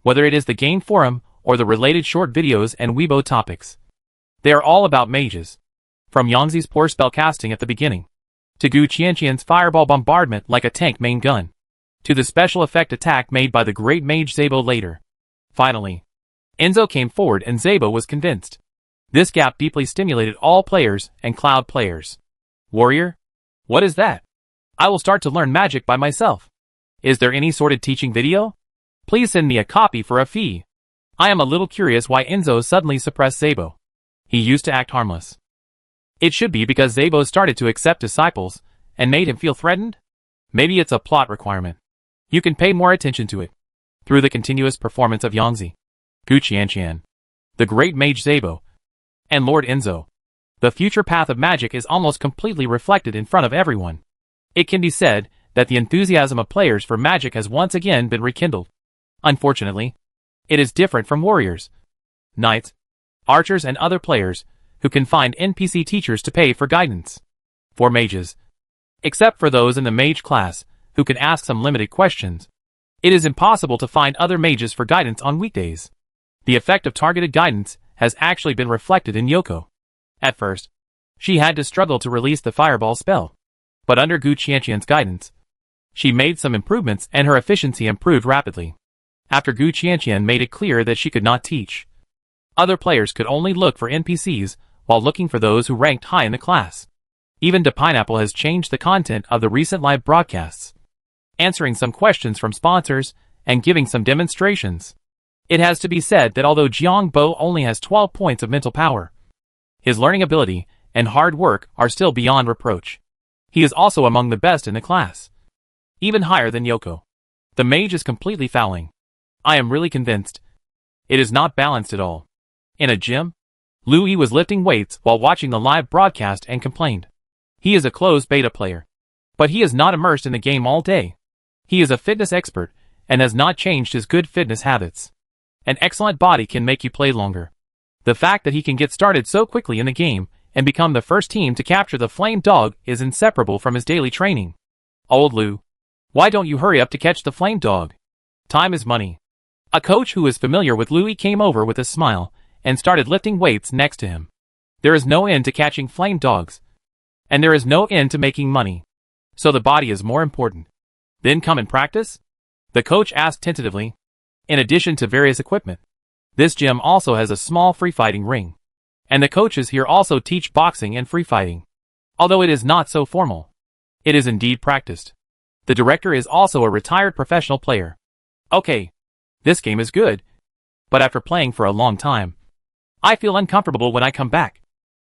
Whether it is the game forum or the related short videos and Weibo topics, they are all about mages. From Yangzi's poor spellcasting at the beginning, to Gu Qianqian's fireball bombardment like a tank main gun, to the special effect attack made by the great mage Zabo later. Finally, Enzo came forward and Zabo was convinced. This gap deeply stimulated all players and cloud players. Warrior? What is that? I will start to learn magic by myself. Is there any sorted teaching video? Please send me a copy for a fee. I am a little curious why Enzo suddenly suppressed Zabo. He used to act harmless. It should be because Zabo started to accept disciples and made him feel threatened? Maybe it's a plot requirement. You can pay more attention to it. Through the continuous performance of Yangzi, Gu Qianqian, the great mage Zabo, and Lord Enzo, the future path of magic is almost completely reflected in front of everyone. It can be said that the enthusiasm of players for magic has once again been rekindled. Unfortunately, it is different from warriors, knights, archers and other players who can find NPC teachers to pay for guidance. For mages, except for those in the mage class who can ask some limited questions, it is impossible to find other mages for guidance on weekdays. The effect of targeted guidance has actually been reflected in Yoko. At first, she had to struggle to release the fireball spell. But under Gu Qianqian's guidance, she made some improvements and her efficiency improved rapidly. After Gu Qianqian made it clear that she could not teach, other players could only look for NPCs while looking for those who ranked high in the class. Even Pineapple has changed the content of the recent live broadcasts, answering some questions from sponsors and giving some demonstrations. It has to be said that although Jiang Bo only has 12 points of mental power, his learning ability and hard work are still beyond reproach. He is also among the best in the class, even higher than Yoko. The mage is completely fouling. I am really convinced. It is not balanced at all. In a gym, Louis was lifting weights while watching the live broadcast and complained. He is a closed beta player, but he is not immersed in the game all day. He is a fitness expert and has not changed his good fitness habits. An excellent body can make you play longer. The fact that he can get started so quickly in the game and become the first team to capture the flame dog is inseparable from his daily training. Old Lou, why don't you hurry up to catch the flame dog? Time is money. A coach who is familiar with Louis came over with a smile and started lifting weights next to him. There is no end to catching flame dogs, and there is no end to making money. So the body is more important. Then come and practice? The coach asked tentatively. In addition to various equipment, this gym also has a small free fighting ring. And the coaches here also teach boxing and free fighting. Although it is not so formal, it is indeed practiced. The director is also a retired professional player. Okay, this game is good, but after playing for a long time, I feel uncomfortable when I come back.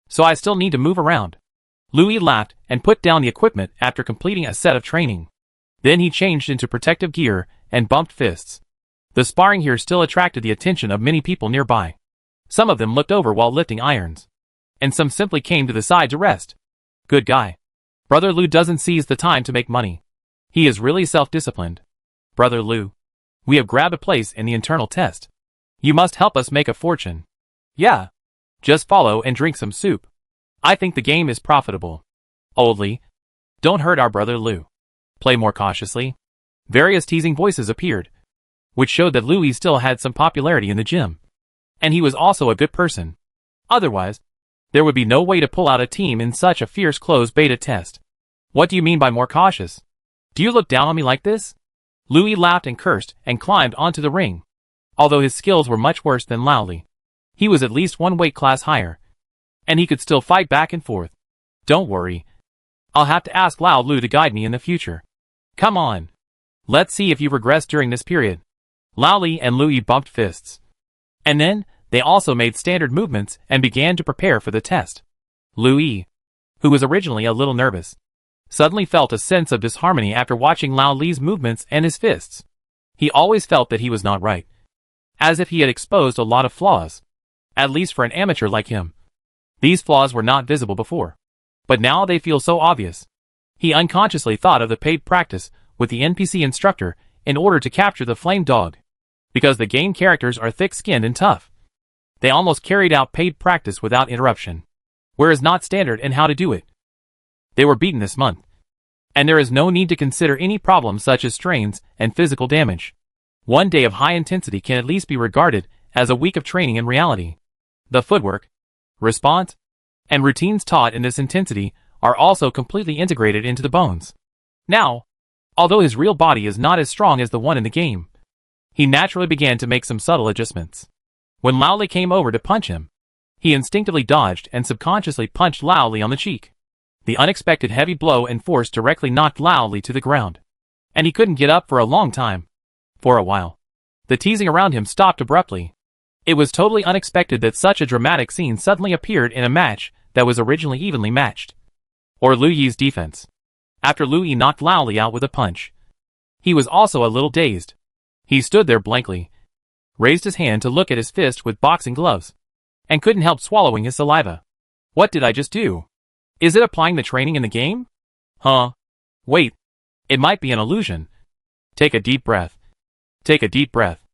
So I still need to move around. Louis laughed and put down the equipment after completing a set of training. Then he changed into protective gear and bumped fists. The sparring here still attracted the attention of many people nearby. Some of them looked over while lifting irons, and some simply came to the side to rest. Good guy. Brother Lou doesn't seize the time to make money. He is really self-disciplined. Brother Lou, we have grabbed a place in the internal test. You must help us make a fortune. Yeah. Just follow and drink some soup. I think the game is profitable. Oldly, don't hurt our brother Lou. Play more cautiously. Various teasing voices appeared, which showed that Louis still had some popularity in the gym. And he was also a good person. Otherwise, there would be no way to pull out a team in such a fierce closed beta test. What do you mean by more cautious? Do you look down on me like this? Louis laughed and cursed and climbed onto the ring. Although his skills were much worse than Lao Li, he was at least one weight class higher, and he could still fight back and forth. Don't worry. I'll have to ask Lao Lu to guide me in the future. Come on. Let's see if you regress during this period. Lao Li and Louis bumped fists. And then, they also made standard movements and began to prepare for the test. Louis, who was originally a little nervous, suddenly felt a sense of disharmony after watching Lao Li's movements and his fists. He always felt that he was not right, as if he had exposed a lot of flaws, at least for an amateur like him. These flaws were not visible before, but now they feel so obvious. He unconsciously thought of the paid practice with the NPC instructor in order to capture the flame dog. Because the game characters are thick-skinned and tough, they almost carried out paid practice without interruption, whereas not standard in how to do it. They were beaten this month, and there is no need to consider any problems such as strains and physical damage. One day of high intensity can at least be regarded as a week of training in reality. The footwork, response, and routines taught in this intensity are also completely integrated into the bones. Now, although his real body is not as strong as the one in the game, he naturally began to make some subtle adjustments. When Lao Li came over to punch him, he instinctively dodged and subconsciously punched Lao Li on the cheek. The unexpected heavy blow and force directly knocked Lao Li to the ground, and he couldn't get up for a long time. For a while, the teasing around him stopped abruptly. It was totally unexpected that such a dramatic scene suddenly appeared in a match that was originally evenly matched. Or Lu Yi's defense. After Lu Yi knocked Lao Li out with a punch, he was also a little dazed. He stood there blankly, raised his hand to look at his fist with boxing gloves, and couldn't help swallowing his saliva. What did I just do? Is it applying the training in the game? Huh? Wait. It might be an illusion. Take a deep breath. Take a deep breath.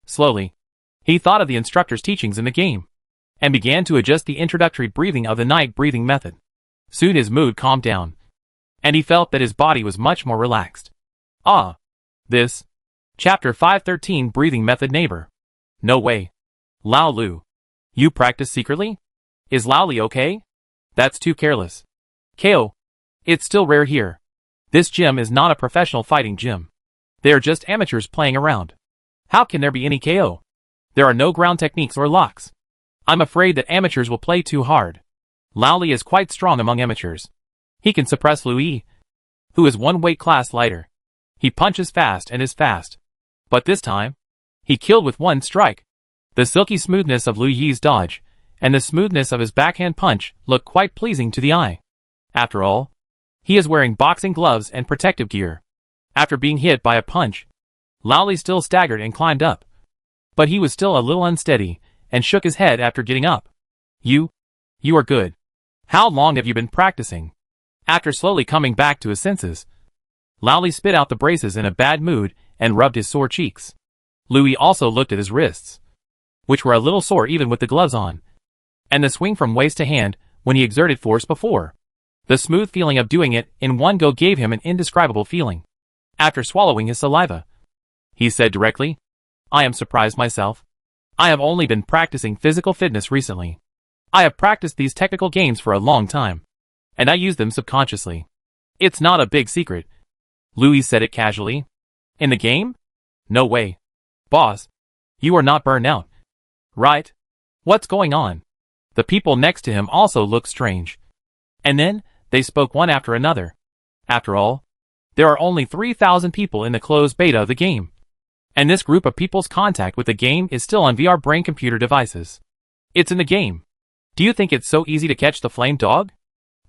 Slowly, he thought of the instructor's teachings in the game, and began to adjust the introductory breathing of the night breathing method. Soon his mood calmed down, and he felt that his body was much more relaxed. Ah. This. Chapter 513 Breathing Method Neighbor. No way. Lao Lu. You practice secretly? Is Lao Li okay? That's too careless. KO. It's still rare here. This gym is not a professional fighting gym. They are just amateurs playing around. How can there be any KO? There are no ground techniques or locks. I'm afraid that amateurs will play too hard. Lao Li is quite strong among amateurs. He can suppress Lu Yi, who is one weight class lighter. He punches fast and is fast. But this time, he killed with one strike. The silky smoothness of Lu Yi's dodge, and the smoothness of his backhand punch looked quite pleasing to the eye. After all, he is wearing boxing gloves and protective gear. After being hit by a punch, Lao Li still staggered and climbed up. But he was still a little unsteady, and shook his head after getting up. You are good. How long have you been practicing? After slowly coming back to his senses, Lao Li spit out the braces in a bad mood and rubbed his sore cheeks. Lu Yi also looked at his wrists, which were a little sore even with the gloves on, and the swing from waist to hand when he exerted force before. The smooth feeling of doing it in one go gave him an indescribable feeling. After swallowing his saliva, he said directly, I am surprised myself. I have only been practicing physical fitness recently. I have practiced these technical games for a long time, and I use them subconsciously. It's not a big secret. Lu Yi said it casually. In the game? No way. Boss, you are not burned out, right? What's going on? The people next to him also looked strange. And then, they spoke one after another. After all, there are only 3,000 people in the closed beta of the game. And this group of people's contact with the game is still on VR brain computer devices. It's in the game. Do you think it's so easy to catch the flame dog?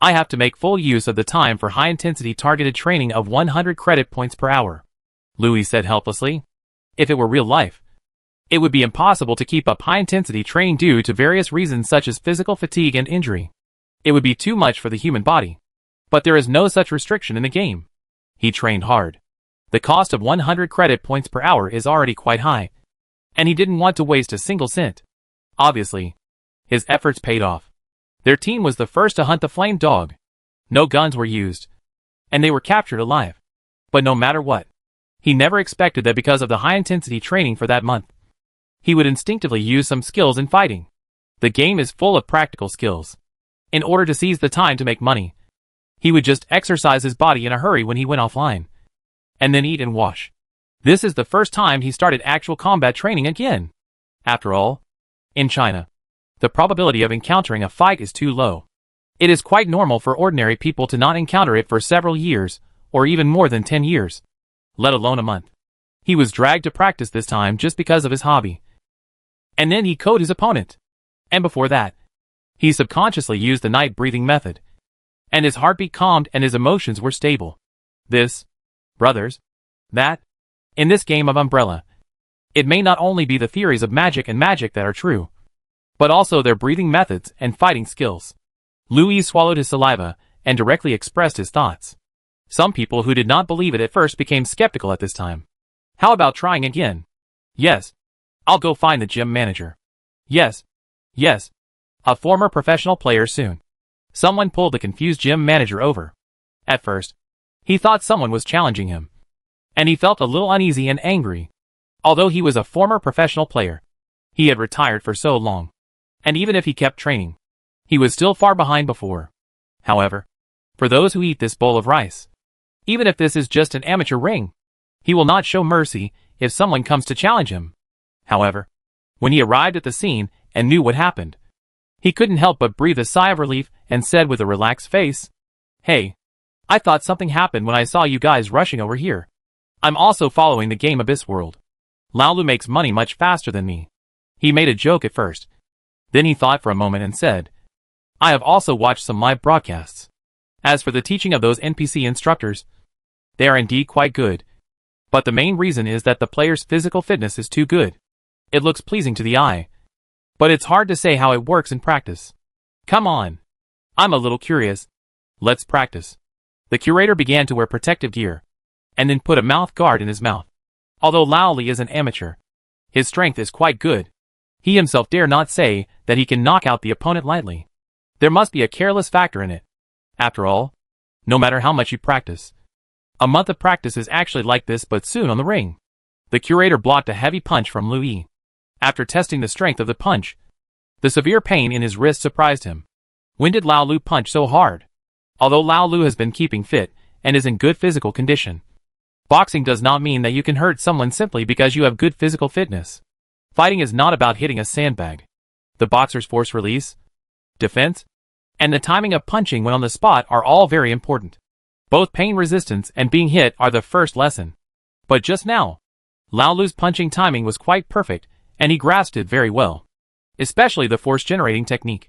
I have to make full use of the time for high-intensity targeted training of 100 credit points per hour, Lu Yi said helplessly. If it were real life, it would be impossible to keep up high-intensity training due to various reasons such as physical fatigue and injury. It would be too much for the human body. But there is no such restriction in the game. He trained hard. The cost of 100 credit points per hour is already quite high, and he didn't want to waste a single cent. Obviously, his efforts paid off. Their team was the first to hunt the flame dog. No guns were used, and they were captured alive. But no matter what, he never expected that because of the high-intensity training for that month, he would instinctively use some skills in fighting. The game is full of practical skills. In order to seize the time to make money, he would just exercise his body in a hurry when he went offline, and then eat and wash. This is the first time he started actual combat training again. After all, in China, the probability of encountering a fight is too low. It is quite normal for ordinary people to not encounter it for several years, or even more than 10 years, let alone a month. He was dragged to practice this time just because of his hobby. And then he KO'd his opponent. And before that, he subconsciously used the night breathing method. And his heartbeat calmed and his emotions were stable. This, brothers, that, in this game of Umbrella, it may not only be the theories of magic and magic that are true, but also their breathing methods and fighting skills. Lu Yi swallowed his saliva and directly expressed his thoughts. Some people who did not believe it at first became skeptical at this time. How about trying again? Yes. I'll go find the gym manager. Yes. Yes. A former professional player soon. Someone pulled the confused gym manager over. At first, he thought someone was challenging him, and he felt a little uneasy and angry. Although he was a former professional player, he had retired for so long. And even if he kept training, He was still far behind before. However, for those who eat this bowl of rice, even if this is just an amateur ring, he will not show mercy if someone comes to challenge him. However, when he arrived at the scene and knew what happened, he couldn't help but breathe a sigh of relief and said with a relaxed face, "Hey, I thought something happened when I saw you guys rushing over here. I'm also following the game Abyss World. Lao Lu makes money much faster than me." He made a joke at first. Then he thought for a moment and said, "I have also watched some live broadcasts. As for the teaching of those NPC instructors, they are indeed quite good. But the main reason is that the player's physical fitness is too good. It looks pleasing to the eye, but it's hard to say how it works in practice. Come on. I'm a little curious. Let's practice." The curator began to wear protective gear, and then put a mouth guard in his mouth. Although Lao Li is an amateur, his strength is quite good. He himself dare not say that he can knock out the opponent lightly. There must be a careless factor in it. After all, no matter how much you practice, a month of practice is actually like this but soon on the ring. The curator blocked a heavy punch from Lu Yi. After testing the strength of the punch, the severe pain in his wrist surprised him. When did Lao Lu punch so hard? Although Lao Lu has been keeping fit and is in good physical condition, boxing does not mean that you can hurt someone simply because you have good physical fitness. Fighting is not about hitting a sandbag. The boxer's force release, defense, and the timing of punching when on the spot are all very important. Both pain resistance and being hit are the first lesson. But just now, Lao Lu's punching timing was quite perfect, and he grasped it very well. Especially the force-generating technique.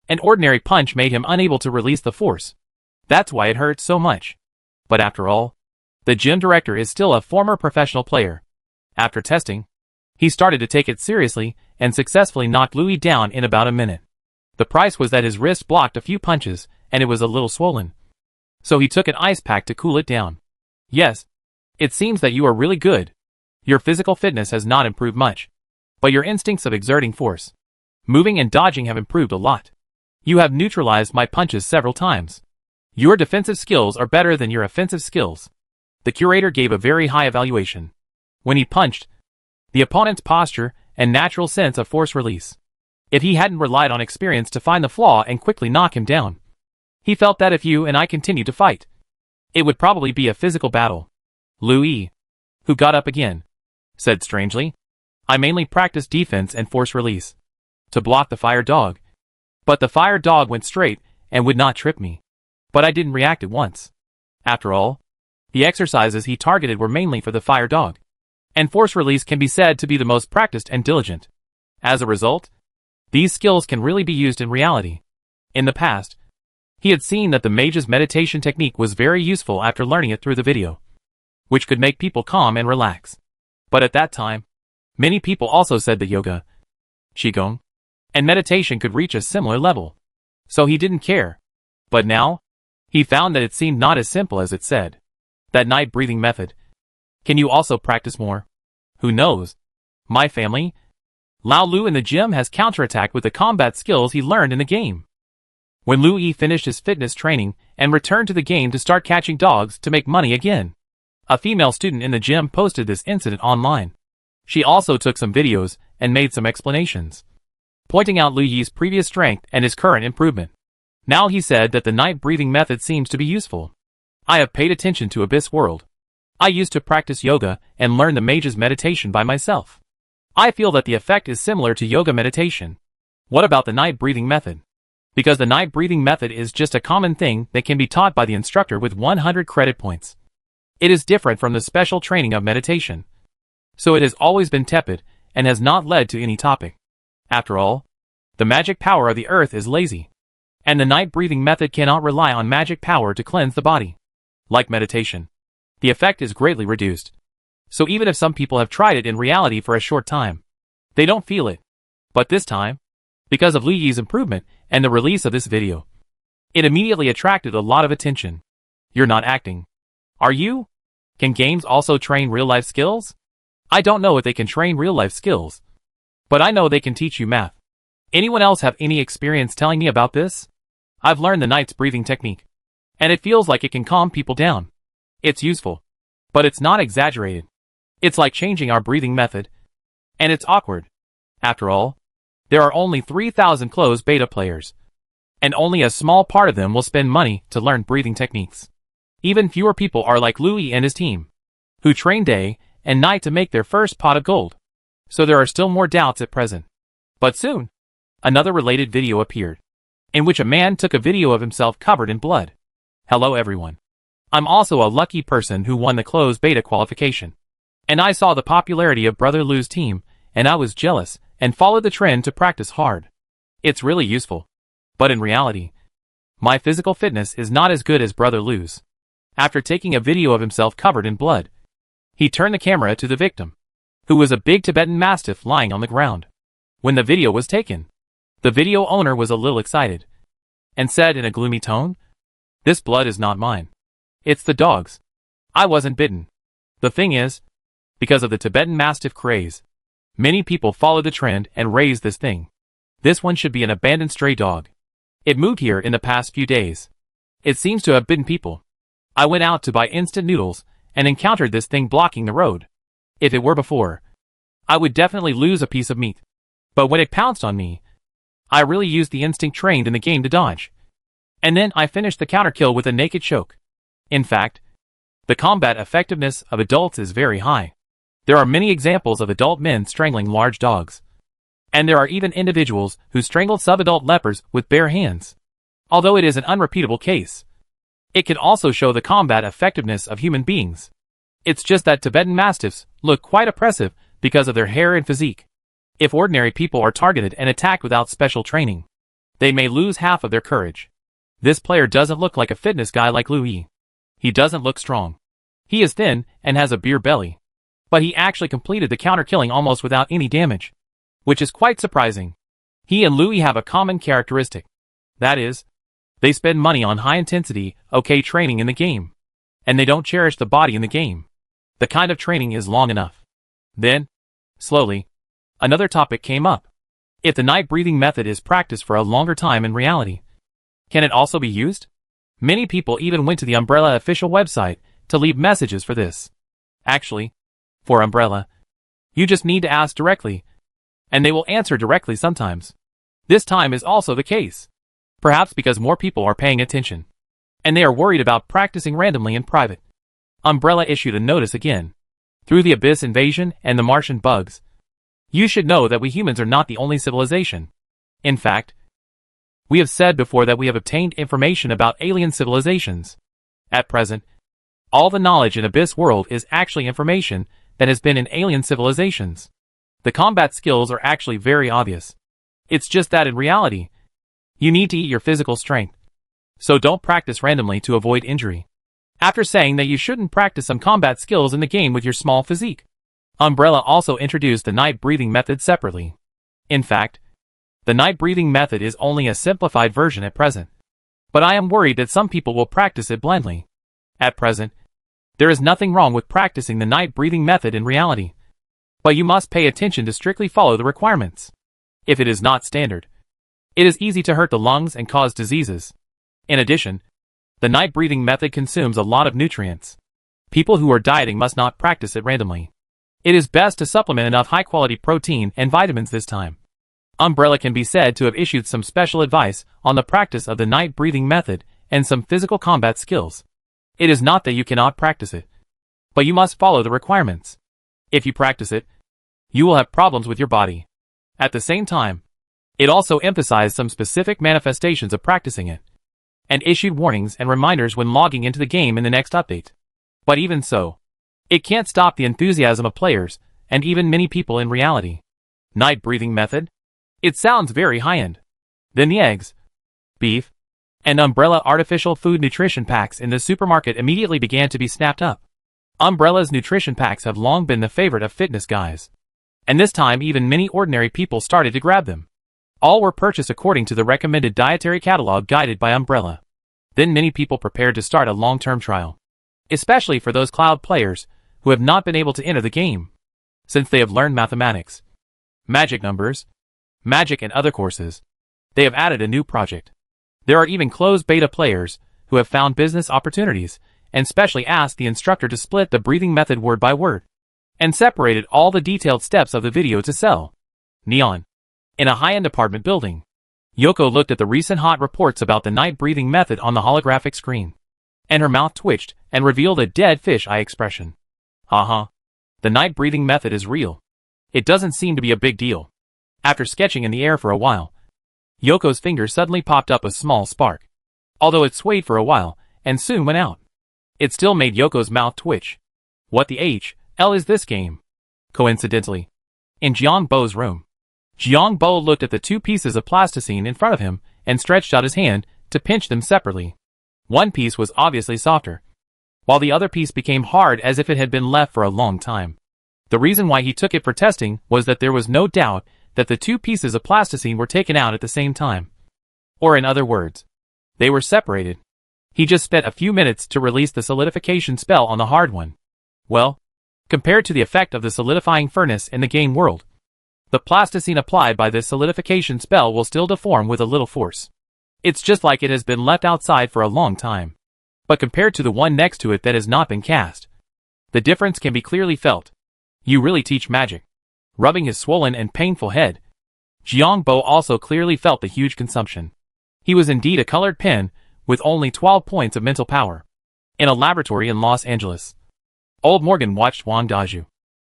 An ordinary punch made him unable to release the force. That's why it hurt so much. But after all, the gym director is still a former professional player. After testing, he started to take it seriously and successfully knocked Lu Yi down in about a minute. The price was that his wrist blocked a few punches and it was a little swollen. So he took an ice pack to cool it down. Yes, it seems that you are really good. Your physical fitness has not improved much, but your instincts of exerting force, moving and dodging have improved a lot. You have neutralized my punches several times. Your defensive skills are better than your offensive skills." The curator gave a very high evaluation. When he punched, the opponent's posture and natural sense of force release. If he hadn't relied on experience to find the flaw and quickly knock him down, he felt that if you and I continued to fight, it would probably be a physical battle. Lu Yi, who got up again, said strangely, "I mainly practice defense and force release to block the fire dog. But the fire dog went straight and would not trip me. But I didn't react at once. After all, the exercises he targeted were mainly for the fire dog, and force release can be said to be the most practiced and diligent. As a result, these skills can really be used in reality. In the past, he had seen that the mage's meditation technique was very useful after learning it through the video, which could make people calm and relax. But at that time, many people also said that yoga, qigong, and meditation could reach a similar level. So he didn't care. But now, he found that it seemed not as simple as it said. That night breathing method. Can you also practice more? Who knows? My family? Lao Lu in the gym has counterattacked with the combat skills he learned in the game. When Lu Yi finished his fitness training and returned to the game to start catching dogs to make money again, a female student in the gym posted this incident online. She also took some videos and made some explanations, pointing out Lu Yi's previous strength and his current improvement. Now he said that the night breathing method seems to be useful. I have paid attention to Abyss World. I used to practice yoga and learn the mage's meditation by myself. I feel that the effect is similar to yoga meditation. What about the night breathing method? Because the night breathing method is just a common thing that can be taught by the instructor with 100 credit points. It is different from the special training of meditation. So it has always been tepid and has not led to any topic. After all, the magic power of the earth is lazy. And the night breathing method cannot rely on magic power to cleanse the body. Like meditation, the effect is greatly reduced. So even if some people have tried it in reality for a short time, they don't feel it. But this time, because of Lu Yi's improvement and the release of this video, it immediately attracted a lot of attention. You're not acting, are you? Can games also train real-life skills? I don't know if they can train real-life skills, but I know they can teach you math. Anyone else have any experience telling me about this? I've learned the night's breathing technique, and it feels like it can calm people down. It's useful, but it's not exaggerated. It's like changing our breathing method, and it's awkward. After all, there are only 3,000 closed beta players. and only a small part of them will spend money to learn breathing techniques. Even fewer people are like Louis and his team, who train day and night to make their first pot of gold. So there are still more doubts at present. But soon, another related video appeared, in which a man took a video of himself covered in blood. Hello everyone. I'm also a lucky person who won the closed beta qualification. And I saw the popularity of Brother Lou's team, and I was jealous, and followed the trend to practice hard. It's really useful. But in reality, my physical fitness is not as good as Brother Lou's. After taking a video of himself covered in blood, he turned the camera to the victim, who was a big Tibetan Mastiff lying on the ground. When the video was taken, the video owner was a little excited, and said in a gloomy tone, "This blood is not mine. It's the dog's. I wasn't bitten." The thing is, because of the Tibetan Mastiff craze, many people followed the trend and raised this thing. This one should be an abandoned stray dog. It moved here in the past few days. It seems to have bitten people. I went out to buy instant noodles and encountered this thing blocking the road. If it were before, I would definitely lose a piece of meat. But when it pounced on me, I really used the instinct trained in the game to dodge. And then I finished the counter kill with a naked choke. In fact, the combat effectiveness of adults is very high. There are many examples of adult men strangling large dogs. And there are even individuals who strangled sub-adult lepers with bare hands. Although it is an unrepeatable case, it can also show the combat effectiveness of human beings. It's just that Tibetan Mastiffs look quite oppressive because of their hair and physique. If ordinary people are targeted and attacked without special training, they may lose half of their courage. This player doesn't look like a fitness guy like Louis. He doesn't look strong. He is thin and has a beer belly. But he actually completed the counter killing almost without any damage, which is quite surprising. He and Louis have a common characteristic. That is, they spend money on high-intensity, okay training in the game. And they don't cherish the body in the game. The kind of training is long enough. Then, slowly, another topic came up. If the night breathing method is practiced for a longer time in reality, can it also be used? Many people even went to the Umbrella official website to leave messages for this. Actually, for Umbrella, you just need to ask directly, and they will answer directly sometimes. This time is also the case. Perhaps because more people are paying attention, and they are worried about practicing randomly in private. Umbrella issued a notice again. Through the Abyss invasion and the Martian bugs, you should know that we humans are not the only civilization. In fact, we have said before that we have obtained information about alien civilizations. At present, all the knowledge in Abyss world is actually information that has been in alien civilizations. The combat skills are actually very obvious. It's just that in reality, you need to eat your physical strength. So don't practice randomly to avoid injury. After saying that you shouldn't practice some combat skills in the game with your small physique, Umbrella also introduced the night breathing method separately. In fact, the night breathing method is only a simplified version at present. But I am worried that some people will practice it blindly. At present, there is nothing wrong with practicing the night breathing method in reality. But you must pay attention to strictly follow the requirements. If it is not standard, it is easy to hurt the lungs and cause diseases. In addition, the night breathing method consumes a lot of nutrients. People who are dieting must not practice it randomly. It is best to supplement enough high-quality protein and vitamins this time. Umbrella can be said to have issued some special advice on the practice of the night breathing method and some physical combat skills. It is not that you cannot practice it, but you must follow the requirements. If you practice it, you will have problems with your body. At the same time, it also emphasized some specific manifestations of practicing it, and issued warnings and reminders when logging into the game in the next update. But even so, it can't stop the enthusiasm of players, and even many people in reality. Night breathing method? It sounds very high-end. Then the eggs, beef, and Umbrella artificial food nutrition packs in the supermarket immediately began to be snapped up. Umbrella's nutrition packs have long been the favorite of fitness guys. And this time even many ordinary people started to grab them. All were purchased according to the recommended dietary catalog guided by Umbrella. Then many people prepared to start a long-term trial. Especially for those cloud players who have not been able to enter the game, since they have learned mathematics, magic numbers, magic and other courses. They have added a new project. There are even closed beta players who have found business opportunities and specially asked the instructor to split the breathing method word by word and separated all the detailed steps of the video to sell. Neon. In a high-end apartment building, Yoko looked at the recent hot reports about the night-breathing method on the holographic screen, and her mouth twitched and revealed a dead fish eye expression. The night-breathing method is real. It doesn't seem to be a big deal. After sketching in the air for a while, Yoko's finger suddenly popped up a small spark. Although it swayed for a while, and soon went out. It still made Yoko's mouth twitch. What the hell is this game? Coincidentally, in Jiang Bo's room, Jiang Bo looked at the two pieces of plasticine in front of him and stretched out his hand to pinch them separately. One piece was obviously softer, while the other piece became hard as if it had been left for a long time. The reason why he took it for testing was that there was no doubt that the two pieces of plasticine were taken out at the same time. Or in other words, they were separated. He just spent a few minutes to release the solidification spell on the hard one. Well, compared to the effect of the solidifying furnace in the game world, the plasticine applied by this solidification spell will still deform with a little force. It's just like it has been left outside for a long time. But compared to the one next to it that has not been cast, the difference can be clearly felt. You really teach magic. Rubbing his swollen and painful head, Jiang Bo also clearly felt the huge consumption. He was indeed a colored pen, with only 12 points of mental power. In a laboratory in Los Angeles, Old Morgan watched Wang Daju,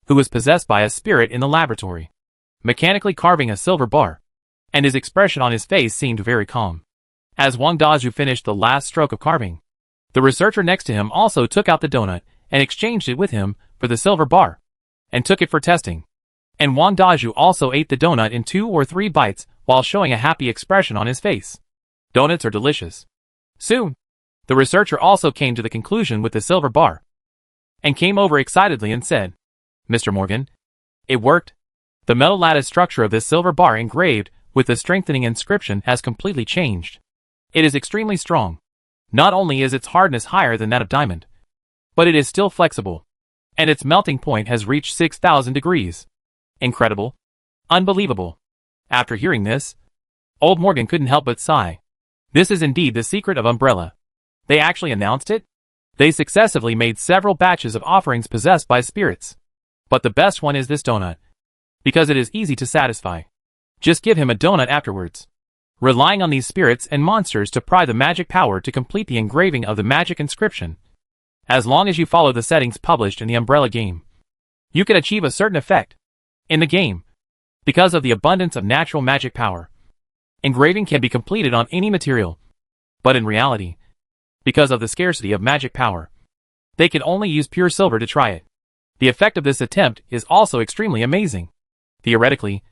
who was possessed by a spirit in the laboratory, mechanically carving a silver bar, and his expression on his face seemed very calm. As Wang Daju finished the last stroke of carving, the researcher next to him also took out the donut and exchanged it with him for the silver bar, and took it for testing. And Wang Daju also ate the donut in 2 or 3 bites while showing a happy expression on his face. Donuts are delicious. Soon, the researcher also came to the conclusion with the silver bar, and came over excitedly and said, "Mr. Morgan, it worked. The metal lattice structure of this silver bar engraved with the strengthening inscription has completely changed. It is extremely strong. Not only is its hardness higher than that of diamond, but it is still flexible, and its melting point has reached 6,000 degrees. Incredible. Unbelievable." After hearing this, Old Morgan couldn't help but sigh. This is indeed the secret of Umbrella. They actually announced it? They successively made several batches of offerings possessed by spirits. But the best one is this donut, because it is easy to satisfy. Just give him a donut afterwards. Relying on these spirits and monsters to pry the magic power to complete the engraving of the magic inscription. As long as you follow the settings published in the Umbrella game, you can achieve a certain effect. In the game, because of the abundance of natural magic power, engraving can be completed on any material. But in reality, because of the scarcity of magic power, they can only use pure silver to try it. The effect of this attempt is also extremely amazing. Theoretically,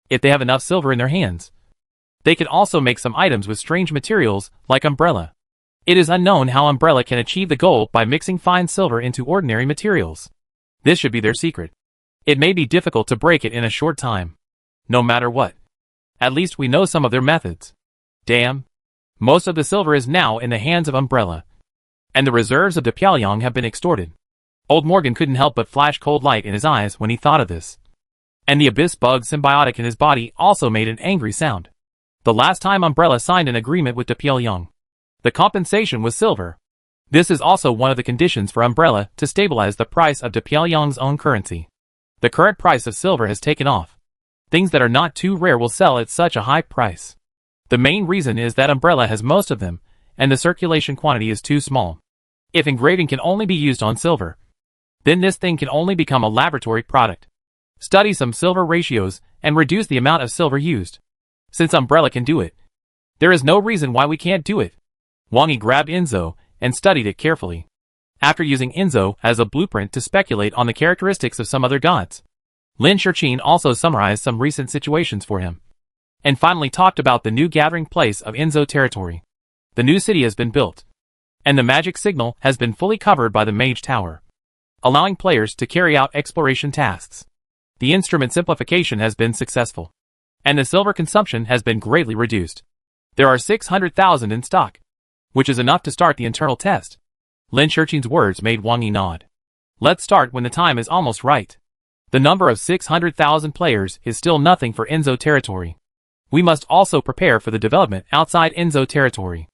if they have enough silver in their hands, they can also make some items with strange materials like Umbrella. It is unknown how Umbrella can achieve the goal by mixing fine silver into ordinary materials. This should be their secret. It may be difficult to break it in a short time. No matter what, at least we know some of their methods. Damn. Most of the silver is now in the hands of Umbrella, and the reserves of the Pyongyang have been extorted. Old Morgan couldn't help but flash cold light in his eyes when he thought of this. And the abyss bug symbiotic in his body also made an angry sound. The last time Umbrella signed an agreement with the Pyongyang, the compensation was silver. This is also one of the conditions for Umbrella to stabilize the price of the Pyongyang's own currency. The current price of silver has taken off. Things that are not too rare will sell at such a high price. The main reason is that Umbrella has most of them, and the circulation quantity is too small. If engraving can only be used on silver, then this thing can only become a laboratory product. Study some silver ratios and reduce the amount of silver used. Since Umbrella can do it, there is no reason why we can't do it. Wangi grabbed Enzo and studied it carefully. After using Enzo as a blueprint to speculate on the characteristics of some other gods, Lin Shurqin also summarized some recent situations for him, and finally talked about the new gathering place of Enzo territory. The new city has been built, and the magic signal has been fully covered by the Mage Tower, allowing players to carry out exploration tasks. The instrument simplification has been successful, and the silver consumption has been greatly reduced. There are 600,000 in stock, which is enough to start the internal test. Lin Shurqin's words made Wang Yi nod. Let's start when the time is almost right. The number of 600,000 players is still nothing for Enzo territory. We must also prepare for the development outside Enzo territory.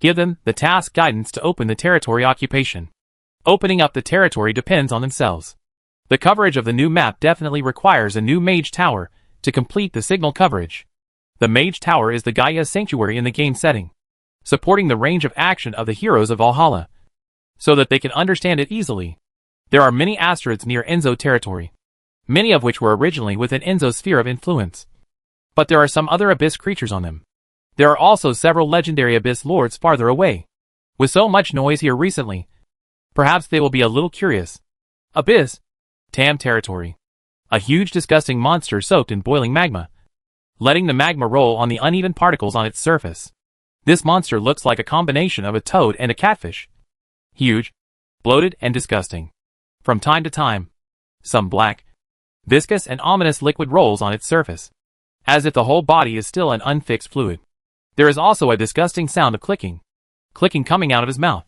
Give them the task guidance to open the territory occupation. Opening up the territory depends on themselves. The coverage of the new map definitely requires a new Mage Tower to complete the signal coverage. The Mage Tower is the Gaia sanctuary in the game setting, supporting the range of action of the heroes of Valhalla, so that they can understand it easily. There are many asteroids near Enzo territory, many of which were originally within Enzo's sphere of influence. But there are some other Abyss creatures on them. There are also several legendary Abyss lords farther away. With so much noise here recently, perhaps they will be a little curious. Abyss. Tam territory. A huge disgusting monster soaked in boiling magma, letting the magma roll on the uneven particles on its surface. This monster looks like a combination of a toad and a catfish. Huge, bloated and disgusting. From time to time, some black, viscous and ominous liquid rolls on its surface, as if the whole body is still an unfixed fluid. There is also a disgusting sound of clicking coming out of his mouth.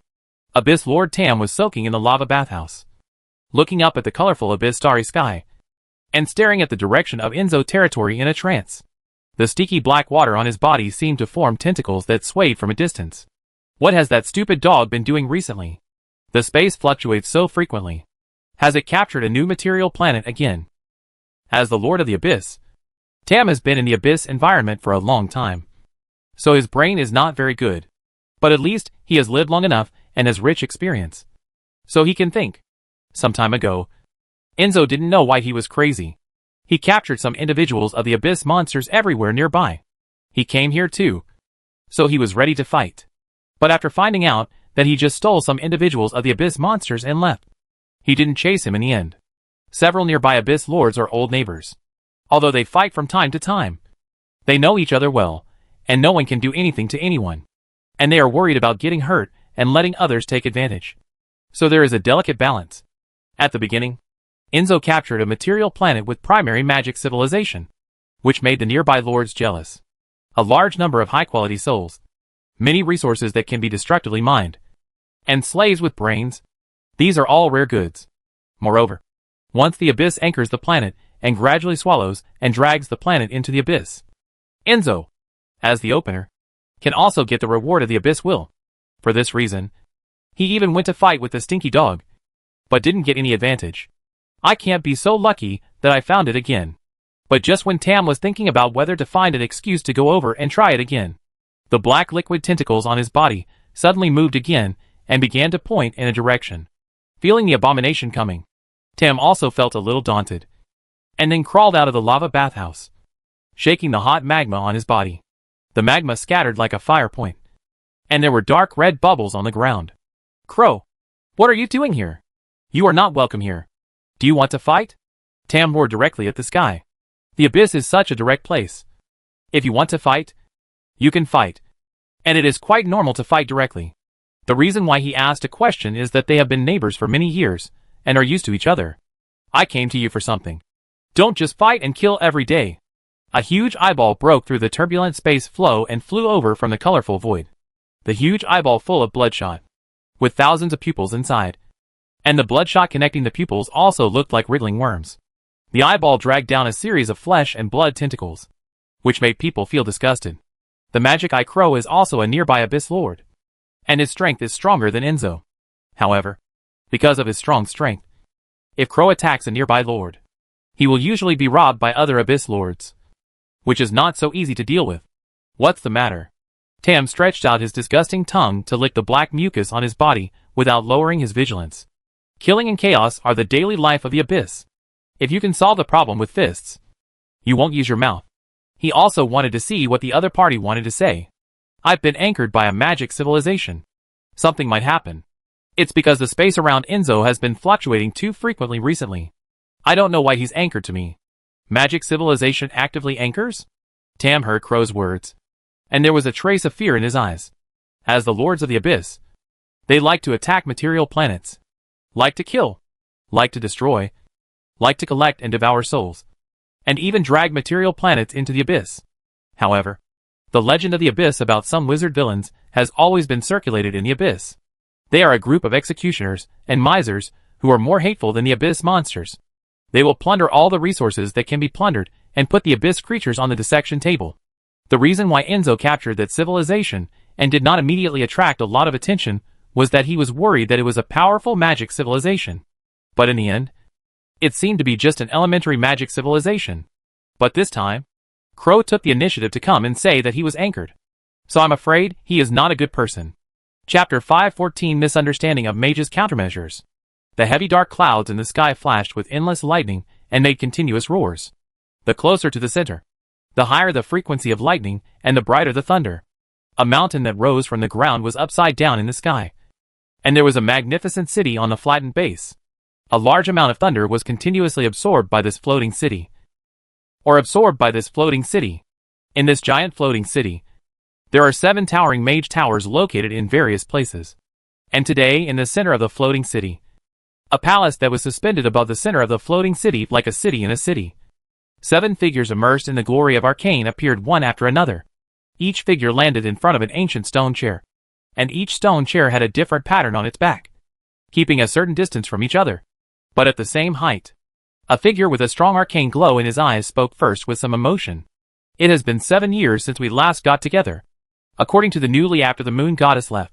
Abyss Lord Tam was soaking in the lava bathhouse, looking up at the colorful Abyss starry sky, and staring at the direction of Enzo territory in a trance. The sticky black water on his body seemed to form tentacles that swayed from a distance. What has that stupid dog been doing recently? The space fluctuates so frequently. Has it captured a new material planet again? As the Lord of the Abyss, Tam has been in the Abyss environment for a long time, so his brain is not very good. But at least he has lived long enough and has rich experience, so he can think. Some time ago, Enzo didn't know why he was crazy. He captured some individuals of the Abyss monsters everywhere nearby. He came here too, so he was ready to fight. But after finding out that he just stole some individuals of the Abyss monsters and left, he didn't chase him in the end. Several nearby Abyss lords are old neighbors. Although they fight from time to time, they know each other well, and no one can do anything to anyone. And they are worried about getting hurt and letting others take advantage. So there is a delicate balance. At the beginning, Enzo captured a material planet with primary magic civilization, which made the nearby lords jealous. A large number of high-quality souls, many resources that can be destructively mined, and slaves with brains. These are all rare goods. Moreover, once the Abyss anchors the planet and gradually swallows and drags the planet into the Abyss, Enzo, as the opener, can also get the reward of the Abyss will. For this reason, he even went to fight with the stinky dog, but didn't get any advantage. I can't be so lucky that I found it again. But just when Tam was thinking about whether to find an excuse to go over and try it again, the black liquid tentacles on his body suddenly moved again and began to point in a direction. Feeling the abomination coming, Tam also felt a little daunted, and then crawled out of the lava bathhouse, shaking the hot magma on his body. The magma scattered like a fire point, and there were dark red bubbles on the ground. Crow, what are you doing here? You are not welcome here. Do you want to fight? Tam roared directly at the sky. The Abyss is such a direct place. If you want to fight, you can fight. And it is quite normal to fight directly. The reason why he asked a question is that they have been neighbors for many years, and are used to each other. I came to you for something. Don't just fight and kill every day. A huge eyeball broke through the turbulent space flow and flew over from the colorful void. The huge eyeball full of bloodshot, with thousands of pupils inside. And the bloodshot connecting the pupils also looked like wriggling worms. The eyeball dragged down a series of flesh and blood tentacles, which made people feel disgusted. The Magic Eye Crow is also a nearby Abyss Lord, and his strength is stronger than Enzo. However, because of his strong strength, if Crow attacks a nearby Lord, he will usually be robbed by other Abyss Lords, which is not so easy to deal with. What's the matter? Tam stretched out his disgusting tongue to lick the black mucus on his body without lowering his vigilance. Killing and chaos are the daily life of the Abyss. If you can solve the problem with fists, you won't use your mouth. He also wanted to see what the other party wanted to say. I've been anchored by a magic civilization. Something might happen. It's because the space around Enzo has been fluctuating too frequently recently. I don't know why he's anchored to me. Magic civilization actively anchors? Tam heard Crow's words, and there was a trace of fear in his eyes. As the Lords of the Abyss, they like to attack material planets, like to kill, like to destroy, like to collect and devour souls, and even drag material planets into the Abyss. However, the legend of the Abyss about some wizard villains has always been circulated in the Abyss. They are a group of executioners and misers who are more hateful than the Abyss monsters. They will plunder all the resources that can be plundered and put the Abyss creatures on the dissection table. The reason why Enzo captured that civilization and did not immediately attract a lot of attention was that he was worried that it was a powerful magic civilization. But in the end, it seemed to be just an elementary magic civilization. But this time, Crow took the initiative to come and say that he was anchored. So I'm afraid he is not a good person. Chapter 514 Misunderstanding of Mage's Countermeasures. The heavy dark clouds in the sky flashed with endless lightning and made continuous roars. The closer to the center, the higher the frequency of lightning and the brighter the thunder. A mountain that rose from the ground was upside down in the sky. And there was a magnificent city on the flattened base. A large amount of thunder was continuously absorbed by this floating city. In this giant floating city, there are 7 towering mage towers located in various places. And today, in the center of the floating city, a palace that was suspended above the center of the floating city like a city in a city. 7 figures immersed in the glory of arcane appeared one after another. Each figure landed in front of an ancient stone chair. And each stone chair had a different pattern on its back, keeping a certain distance from each other, but at the same height. A figure with a strong arcane glow in his eyes spoke first with some emotion. It has been 7 years since we last got together. According to the newly after the moon goddess left.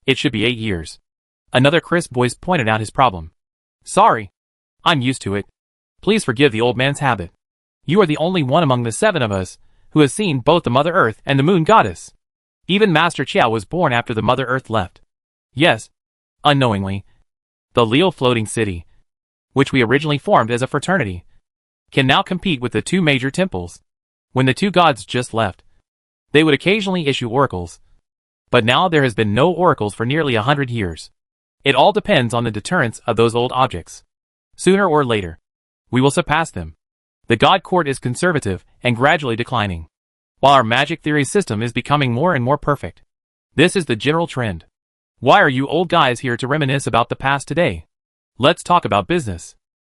It should be 8 years. Another crisp voice pointed out his problem. Sorry. I'm used to it. Please forgive the old man's habit. You are the only one among the 7 of us who has seen both the Mother Earth and the moon goddess. Even Master Chiao was born after the Mother Earth left. Yes. Unknowingly. The Leo floating city, which we originally formed as a fraternity, can now compete with the 2 major temples. When the 2 gods just left, they would occasionally issue oracles. But now there has been no oracles for nearly 100 years. It all depends on the deterrence of those old objects. Sooner or later, we will surpass them. The God Court is conservative and gradually declining, while our magic theory system is becoming more and more perfect. This is the general trend. Why are you old guys here to reminisce about the past today? Let's talk about business.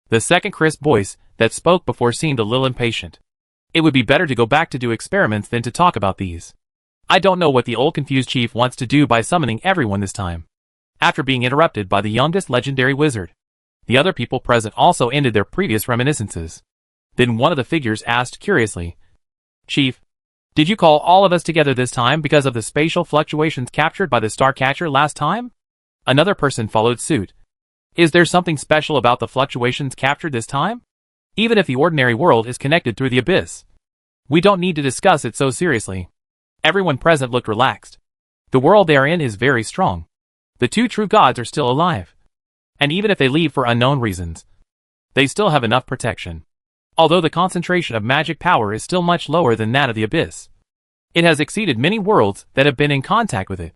The second crisp voice that spoke before seemed a little impatient. It would be better to go back to do experiments than to talk about these. I don't know what the old confused chief wants to do by summoning everyone this time. After being interrupted by the youngest legendary wizard, the other people present also ended their previous reminiscences. Then one of the figures asked curiously, Chief, did you call all of us together this time because of the spatial fluctuations captured by the Starcatcher last time? Another person followed suit. Is there something special about the fluctuations captured this time? Even if the ordinary world is connected through the abyss, we don't need to discuss it so seriously. Everyone present looked relaxed. The world they are in is very strong. The 2 true gods are still alive. And even if they leave for unknown reasons, they still have enough protection. Although the concentration of magic power is still much lower than that of the abyss, it has exceeded many worlds that have been in contact with it.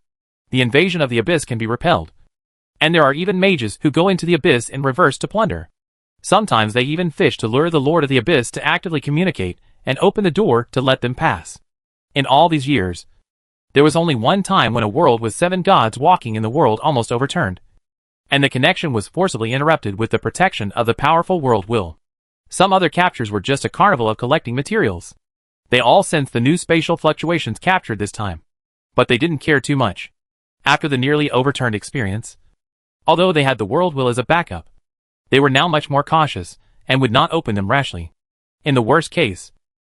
The invasion of the abyss can be repelled. And there are even mages who go into the abyss in reverse to plunder. Sometimes they even fish to lure the Lord of the Abyss to actively communicate and open the door to let them pass. In all these years, there was only one time when a world with 7 gods walking in the world almost overturned, and the connection was forcibly interrupted with the protection of the powerful world will. Some other captures were just a carnival of collecting materials. They all sensed the new spatial fluctuations captured this time, but they didn't care too much. After the nearly overturned experience, although they had the world will as a backup, they were now much more cautious and would not open them rashly. In the worst case,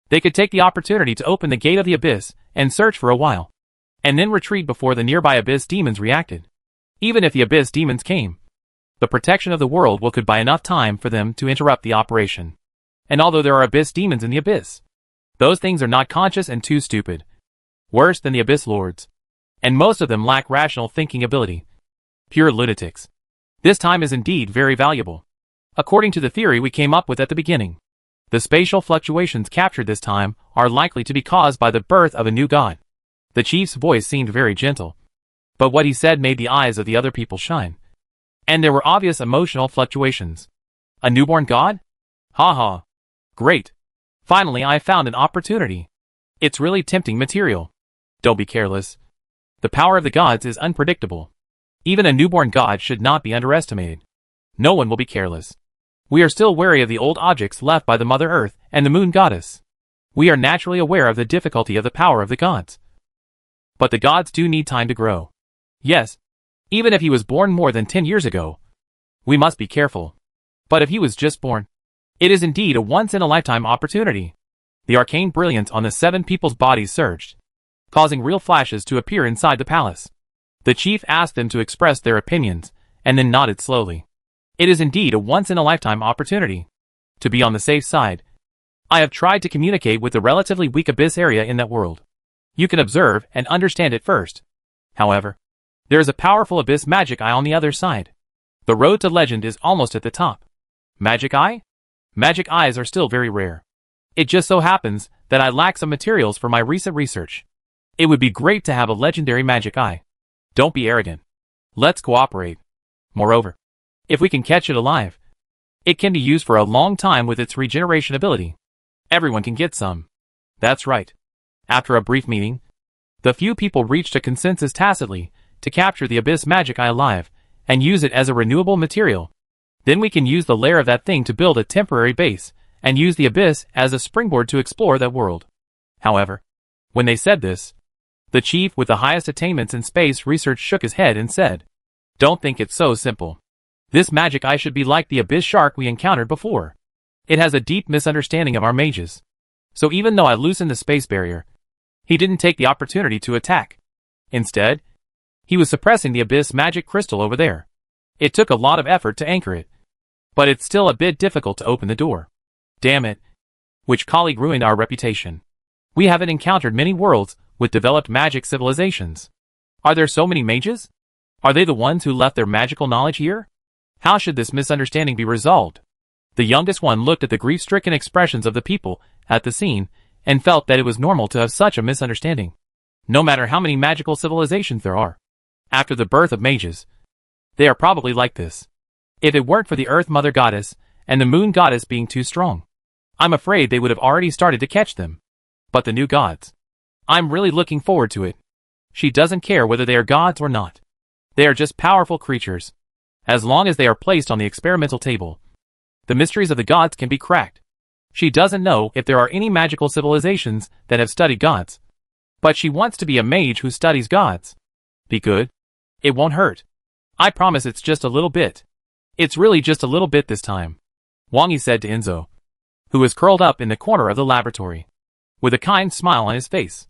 they could take the opportunity to open the gate of the abyss and search for a while, and then retreat before the nearby abyss demons reacted. Even if the abyss demons came, the protection of the world will could buy enough time for them to interrupt the operation. And although there are abyss demons in the abyss, those things are not conscious and too stupid. Worse than the abyss lords. And most of them lack rational thinking ability. Pure lunatics. This time is indeed very valuable. According to the theory we came up with at the beginning, the spatial fluctuations captured this time are likely to be caused by the birth of a new god. The chief's voice seemed very gentle, but what he said made the eyes of the other people shine. And there were obvious emotional fluctuations. A newborn god? Ha ha. Great. Finally I found an opportunity. It's really tempting material. Don't be careless. The power of the gods is unpredictable. Even a newborn god should not be underestimated. No one will be careless. We are still wary of the old objects left by the Mother Earth and the Moon Goddess. We are naturally aware of the difficulty of the power of the gods. But the gods do need time to grow. Yes, even if he was born more than 10 years ago, we must be careful. But if he was just born, it is indeed a once-in-a-lifetime opportunity. The arcane brilliance on the 7 people's bodies surged, causing real flashes to appear inside the palace. The chief asked them to express their opinions, and then nodded slowly. It is indeed a once-in-a-lifetime opportunity. To be on the safe side, I have tried to communicate with the relatively weak abyss area in that world. You can observe and understand it first. However, there is a powerful abyss magic eye on the other side. The road to legend is almost at the top. Magic eye? Magic eyes are still very rare. It just so happens that I lack some materials for my recent research. It would be great to have a legendary magic eye. Don't be arrogant. Let's cooperate. Moreover, if we can catch it alive, it can be used for a long time with its regeneration ability. Everyone can get some. That's right. After a brief meeting, the few people reached a consensus tacitly to capture the abyss magic eye alive and use it as a renewable material. Then we can use the lair of that thing to build a temporary base and use the abyss as a springboard to explore that world. However, when they said this, the chief with the highest attainments in space research shook his head and said, "Don't think it's so simple. This magic eye should be like the abyss shark we encountered before. It has a deep misunderstanding of our mages. So even though I loosened the space barrier, he didn't take the opportunity to attack. Instead, he was suppressing the abyss magic crystal over there. It took a lot of effort to anchor it. But it's still a bit difficult to open the door. Damn it. Which colleague ruined our reputation? We haven't encountered many worlds with developed magic civilizations. Are there so many mages? Are they the ones who left their magical knowledge here? How should this misunderstanding be resolved?" The youngest one looked at the grief-stricken expressions of the people at the scene and felt that it was normal to have such a misunderstanding. No matter how many magical civilizations there are, after the birth of mages, they are probably like this. If it weren't for the Earth Mother Goddess and the Moon Goddess being too strong, I'm afraid they would have already started to catch them. But the new gods, I'm really looking forward to it. She doesn't care whether they are gods or not. They are just powerful creatures. As long as they are placed on the experimental table, the mysteries of the gods can be cracked. She doesn't know if there are any magical civilizations that have studied gods. But she wants to be a mage who studies gods. Be good. It won't hurt. I promise it's just a little bit. It's really just a little bit this time, Wang Yi said to Enzo, who was curled up in the corner of the laboratory, with a kind smile on his face.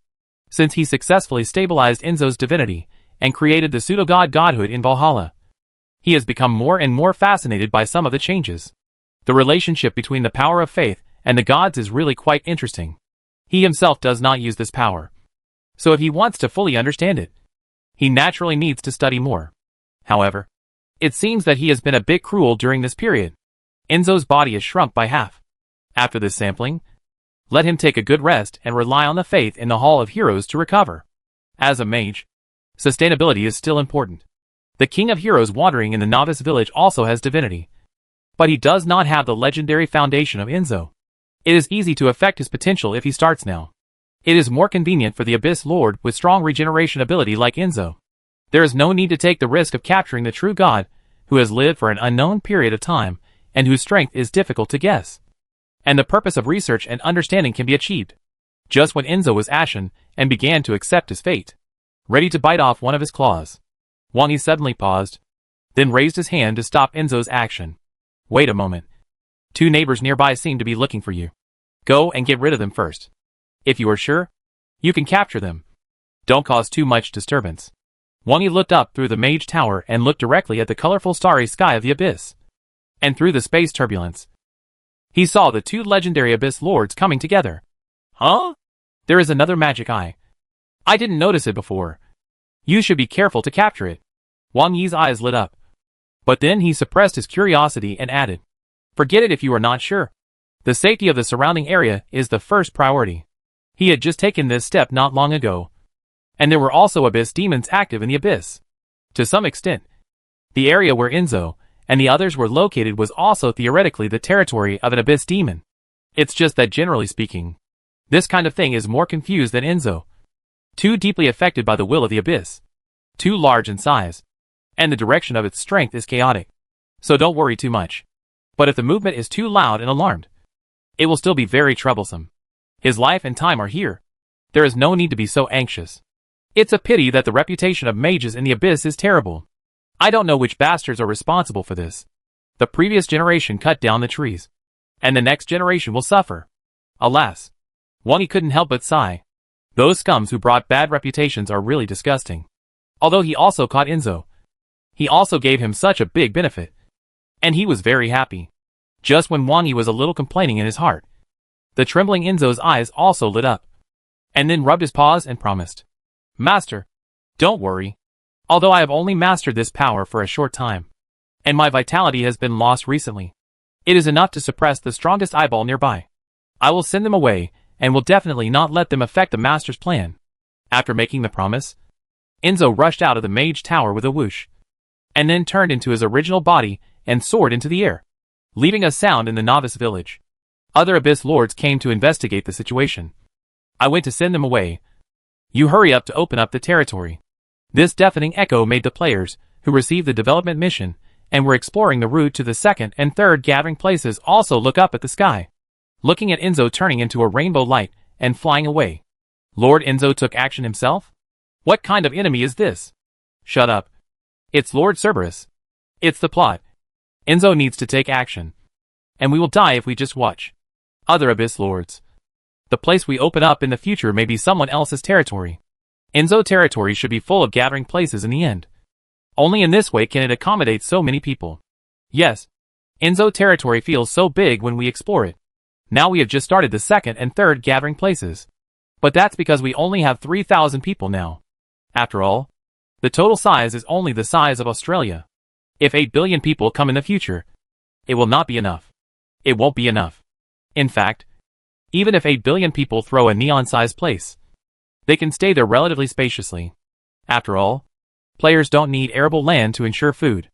Since he successfully stabilized Enzo's divinity and created the pseudo-god godhood in Valhalla, he has become more and more fascinated by some of the changes. The relationship between the power of faith and the gods is really quite interesting. He himself does not use this power. So if he wants to fully understand it, he naturally needs to study more. However, it seems that he has been a bit cruel during this period. Enzo's body is shrunk by half. After this sampling, let him take a good rest and rely on the faith in the Hall of Heroes to recover. As a mage, sustainability is still important. The King of Heroes wandering in the novice village also has divinity, but he does not have the legendary foundation of Enzo. It is easy to affect his potential if he starts now. It is more convenient for the Abyss Lord with strong regeneration ability like Enzo. There is no need to take the risk of capturing the true god, who has lived for an unknown period of time, and whose strength is difficult to guess. And the purpose of research and understanding can be achieved. Just when Enzo was ashen and began to accept his fate, ready to bite off one of his claws, Wang Yi suddenly paused, then raised his hand to stop Enzo's action. Wait a moment. Two neighbors nearby seem to be looking for you. Go and get rid of them first. If you are sure, you can capture them. Don't cause too much disturbance. Wang Yi looked up through the mage tower and looked directly at the colorful starry sky of the abyss. And through the space turbulence, he saw the two legendary abyss lords coming together. Huh? There is another magic eye. I didn't notice it before. You should be careful to capture it. Wang Yi's eyes lit up. But then he suppressed his curiosity and added, forget it if you are not sure. The safety of the surrounding area is the first priority. He had just taken this step not long ago. And there were also abyss demons active in the abyss. To some extent, the area where Enzo and the others were located was also theoretically the territory of an abyss demon. It's just that generally speaking, this kind of thing is more confused than Enzo. Too deeply affected by the will of the abyss. Too large in size. And the direction of its strength is chaotic. So don't worry too much. But if the movement is too loud and alarmed, it will still be very troublesome. His life and time are here. There is no need to be so anxious. It's a pity that the reputation of mages in the abyss is terrible. I don't know which bastards are responsible for this. The previous generation cut down the trees, and the next generation will suffer. Alas. Wang Yi couldn't help but sigh. Those scums who brought bad reputations are really disgusting. Although he also caught Enzo, he also gave him such a big benefit. And he was very happy. Just when Wang Yi was a little complaining in his heart, The trembling Enzo's eyes also lit up, and then rubbed his paws and promised, "Master, don't worry. Although I have only mastered this power for a short time, and my vitality has been lost recently, it is enough to suppress the strongest eyeball nearby. I will send them away, and will definitely not let them affect the Master's plan." After making the promise, Enzo rushed out of the mage tower with a whoosh, and then turned into his original body and soared into the air, leaving a sound in the novice village. Other Abyss Lords came to investigate the situation. I went to send them away. You hurry up to open up the territory. This deafening echo made the players, who received the development mission, and were exploring the route to the second and third gathering places, also look up at the sky, looking at Enzo turning into a rainbow light and flying away. Lord Enzo took action himself? What kind of enemy is this? Shut up. It's Lord Cerberus. It's the plot. Enzo needs to take action, and we will die if we just watch. Other Abyss Lords. The place we open up in the future may be someone else's territory. Enzo territory should be full of gathering places in the end. Only in this way can it accommodate so many people. Yes, Enzo territory feels so big when we explore it. Now we have just started the second and third gathering places. But that's because we only have 3,000 people now. After all, the total size is only the size of Australia. If 8 billion people come in the future, it will not be enough. It won't be enough. In fact, even if 8 billion people throw a neon-sized place, they can stay there relatively spaciously. After all, players don't need arable land to ensure food.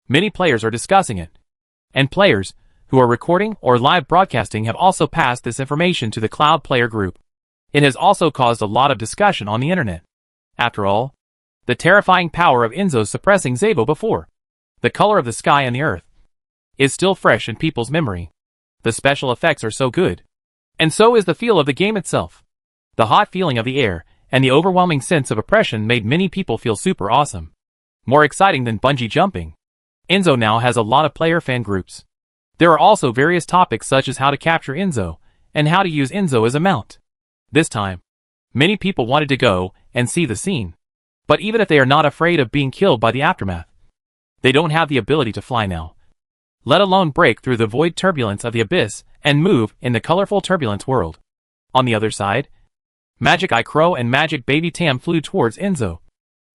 Many players are discussing it. And players, who are recording or live broadcasting, have also passed this information to the Cloud Player group. It has also caused a lot of discussion on the internet. After all, the terrifying power of Enzo suppressing Zabo before, the color of the sky and the earth, is still fresh in people's memory. The special effects are so good. And so is the feel of the game itself. The hot feeling of the air and the overwhelming sense of oppression made many people feel super awesome. More exciting than bungee jumping. Enzo now has a lot of player fan groups. There are also various topics such as how to capture Enzo, and how to use Enzo as a mount. This time, many people wanted to go and see the scene. But even if they are not afraid of being killed by the aftermath, they don't have the ability to fly now, let alone break through the void turbulence of the abyss and move in the colorful turbulence world. On the other side, Magic Eye Crow and Magic Baby Tam flew towards Enzo,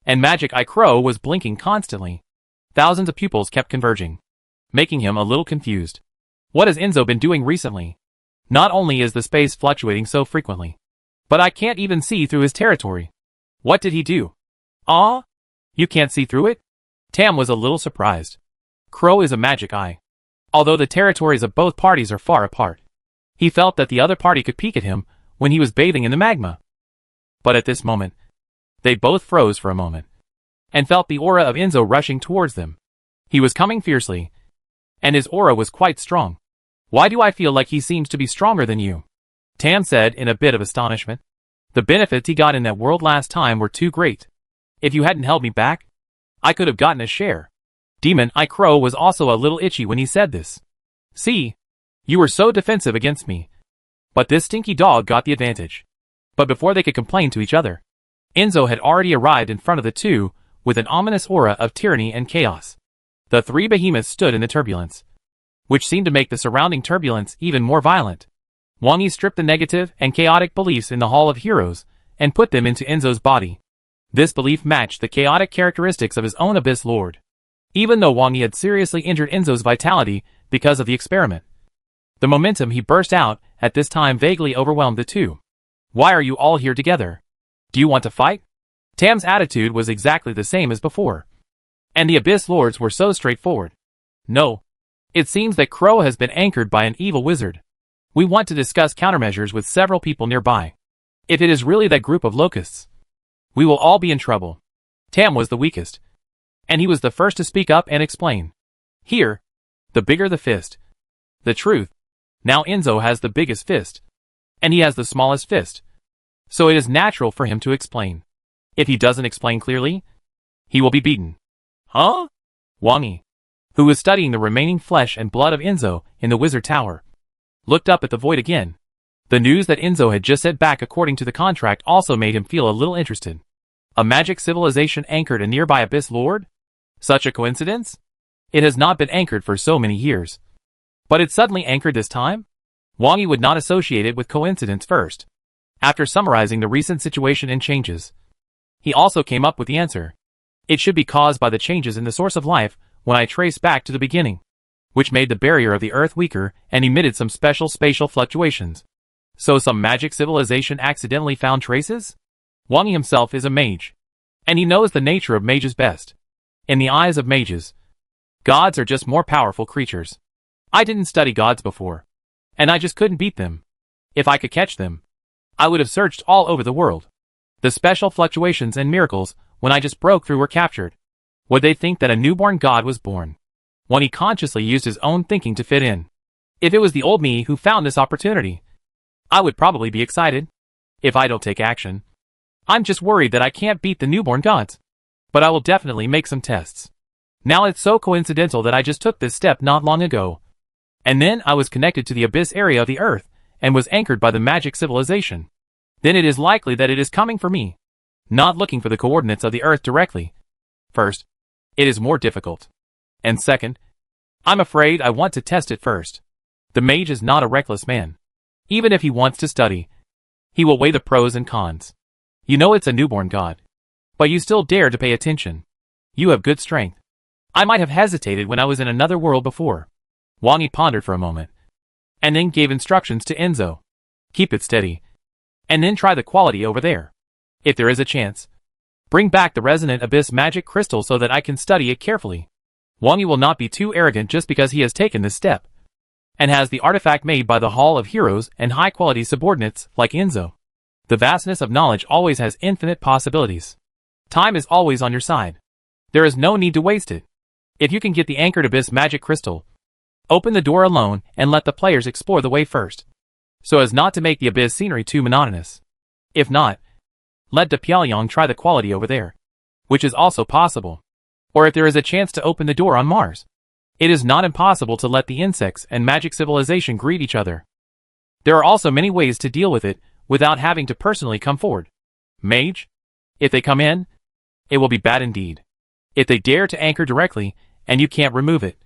and Magic Eye Crow was blinking constantly. Thousands of pupils kept converging, making him a little confused. What has Enzo been doing recently? Not only is the space fluctuating so frequently, but I can't even see through his territory. What did he do? Ah? You can't see through it? Tam was a little surprised. Crow is a magic eye. Although the territories of both parties are far apart, he felt that the other party could peek at him when he was bathing in the magma. But at this moment, they both froze for a moment, and felt the aura of Enzo rushing towards them. He was coming fiercely, and his aura was quite strong. Why do I feel like he seems to be stronger than you? Tam said in a bit of astonishment. The benefits he got in that world last time were too great. If you hadn't held me back, I could have gotten a share. Demon Eye Crow was also a little itchy when he said this. See, you were so defensive against me. But this stinky dog got the advantage. But before they could complain to each other, Enzo had already arrived in front of the two with an ominous aura of tyranny and chaos. The three behemoths stood in the turbulence, which seemed to make the surrounding turbulence even more violent. Wang Yi stripped the negative and chaotic beliefs in the Hall of Heroes and put them into Enzo's body. This belief matched the chaotic characteristics of his own Abyss Lord, even though Wang Yi had seriously injured Enzo's vitality because of the experiment. The momentum he burst out at this time vaguely overwhelmed the two. Why are you all here together? Do you want to fight? Tam's attitude was exactly the same as before. And the Abyss Lords were so straightforward. No. It seems that Crow has been anchored by an evil wizard. We want to discuss countermeasures with several people nearby. If it is really that group of locusts, we will all be in trouble. Tam was the weakest, and he was the first to speak up and explain. Here, the bigger the fist. The truth. Now Enzo has the biggest fist, and he has the smallest fist. So it is natural for him to explain. If he doesn't explain clearly, he will be beaten. Huh? Wang Yi, who was studying the remaining flesh and blood of Enzo in the Wizard Tower, looked up at the void again. The news that Enzo had just sent back according to the contract also made him feel a little interested. A magic civilization anchored a nearby Abyss Lord? Such a coincidence? It has not been anchored for so many years. But it suddenly anchored this time? Wang Yi would not associate it with coincidence first. After summarizing the recent situation and changes, he also came up with the answer. It should be caused by the changes in the source of life when I trace back to the beginning, which made the barrier of the earth weaker and emitted some special spatial fluctuations. So some magic civilization accidentally found traces? Wang Yi himself is a mage, and he knows the nature of mages best. In the eyes of mages, gods are just more powerful creatures. I didn't study gods before, and I just couldn't beat them. If I could catch them, I would have searched all over the world. The special fluctuations and miracles when I just broke through were captured. Would they think that a newborn god was born? When he consciously used his own thinking to fit in. If it was the old me who found this opportunity, I would probably be excited. If I don't take action, I'm just worried that I can't beat the newborn gods. But I will definitely make some tests. Now it's so coincidental that I just took this step not long ago. And then I was connected to the abyss area of the earth, and was anchored by the magic civilization. Then it is likely that it is coming for me. Not looking for the coordinates of the earth directly. First, it is more difficult. And second, I'm afraid I want to test it first. The mage is not a reckless man. Even if he wants to study, he will weigh the pros and cons. You know it's a newborn god, but you still dare to pay attention. You have good strength. I might have hesitated when I was in another world before. Wang Yi pondered for a moment, and then gave instructions to Enzo. Keep it steady, and then try the quality over there. If there is a chance, bring back the resonant abyss magic crystal so that I can study it carefully. Wang Yi will not be too arrogant just because he has taken this step, and has the artifact made by the Hall of Heroes and high-quality subordinates like Enzo. The vastness of knowledge always has infinite possibilities. Time is always on your side. There is no need to waste it. If you can get the anchored abyss magic crystal, open the door alone and let the players explore the way first, so as not to make the abyss scenery too monotonous. If not, let De Pyongyang try the quality over there, which is also possible. Or if there is a chance to open the door on Mars, it is not impossible to let the insects and magic civilization greet each other. There are also many ways to deal with it without having to personally come forward. Mage? If they come in, it will be bad indeed. If they dare to anchor directly, and you can't remove it,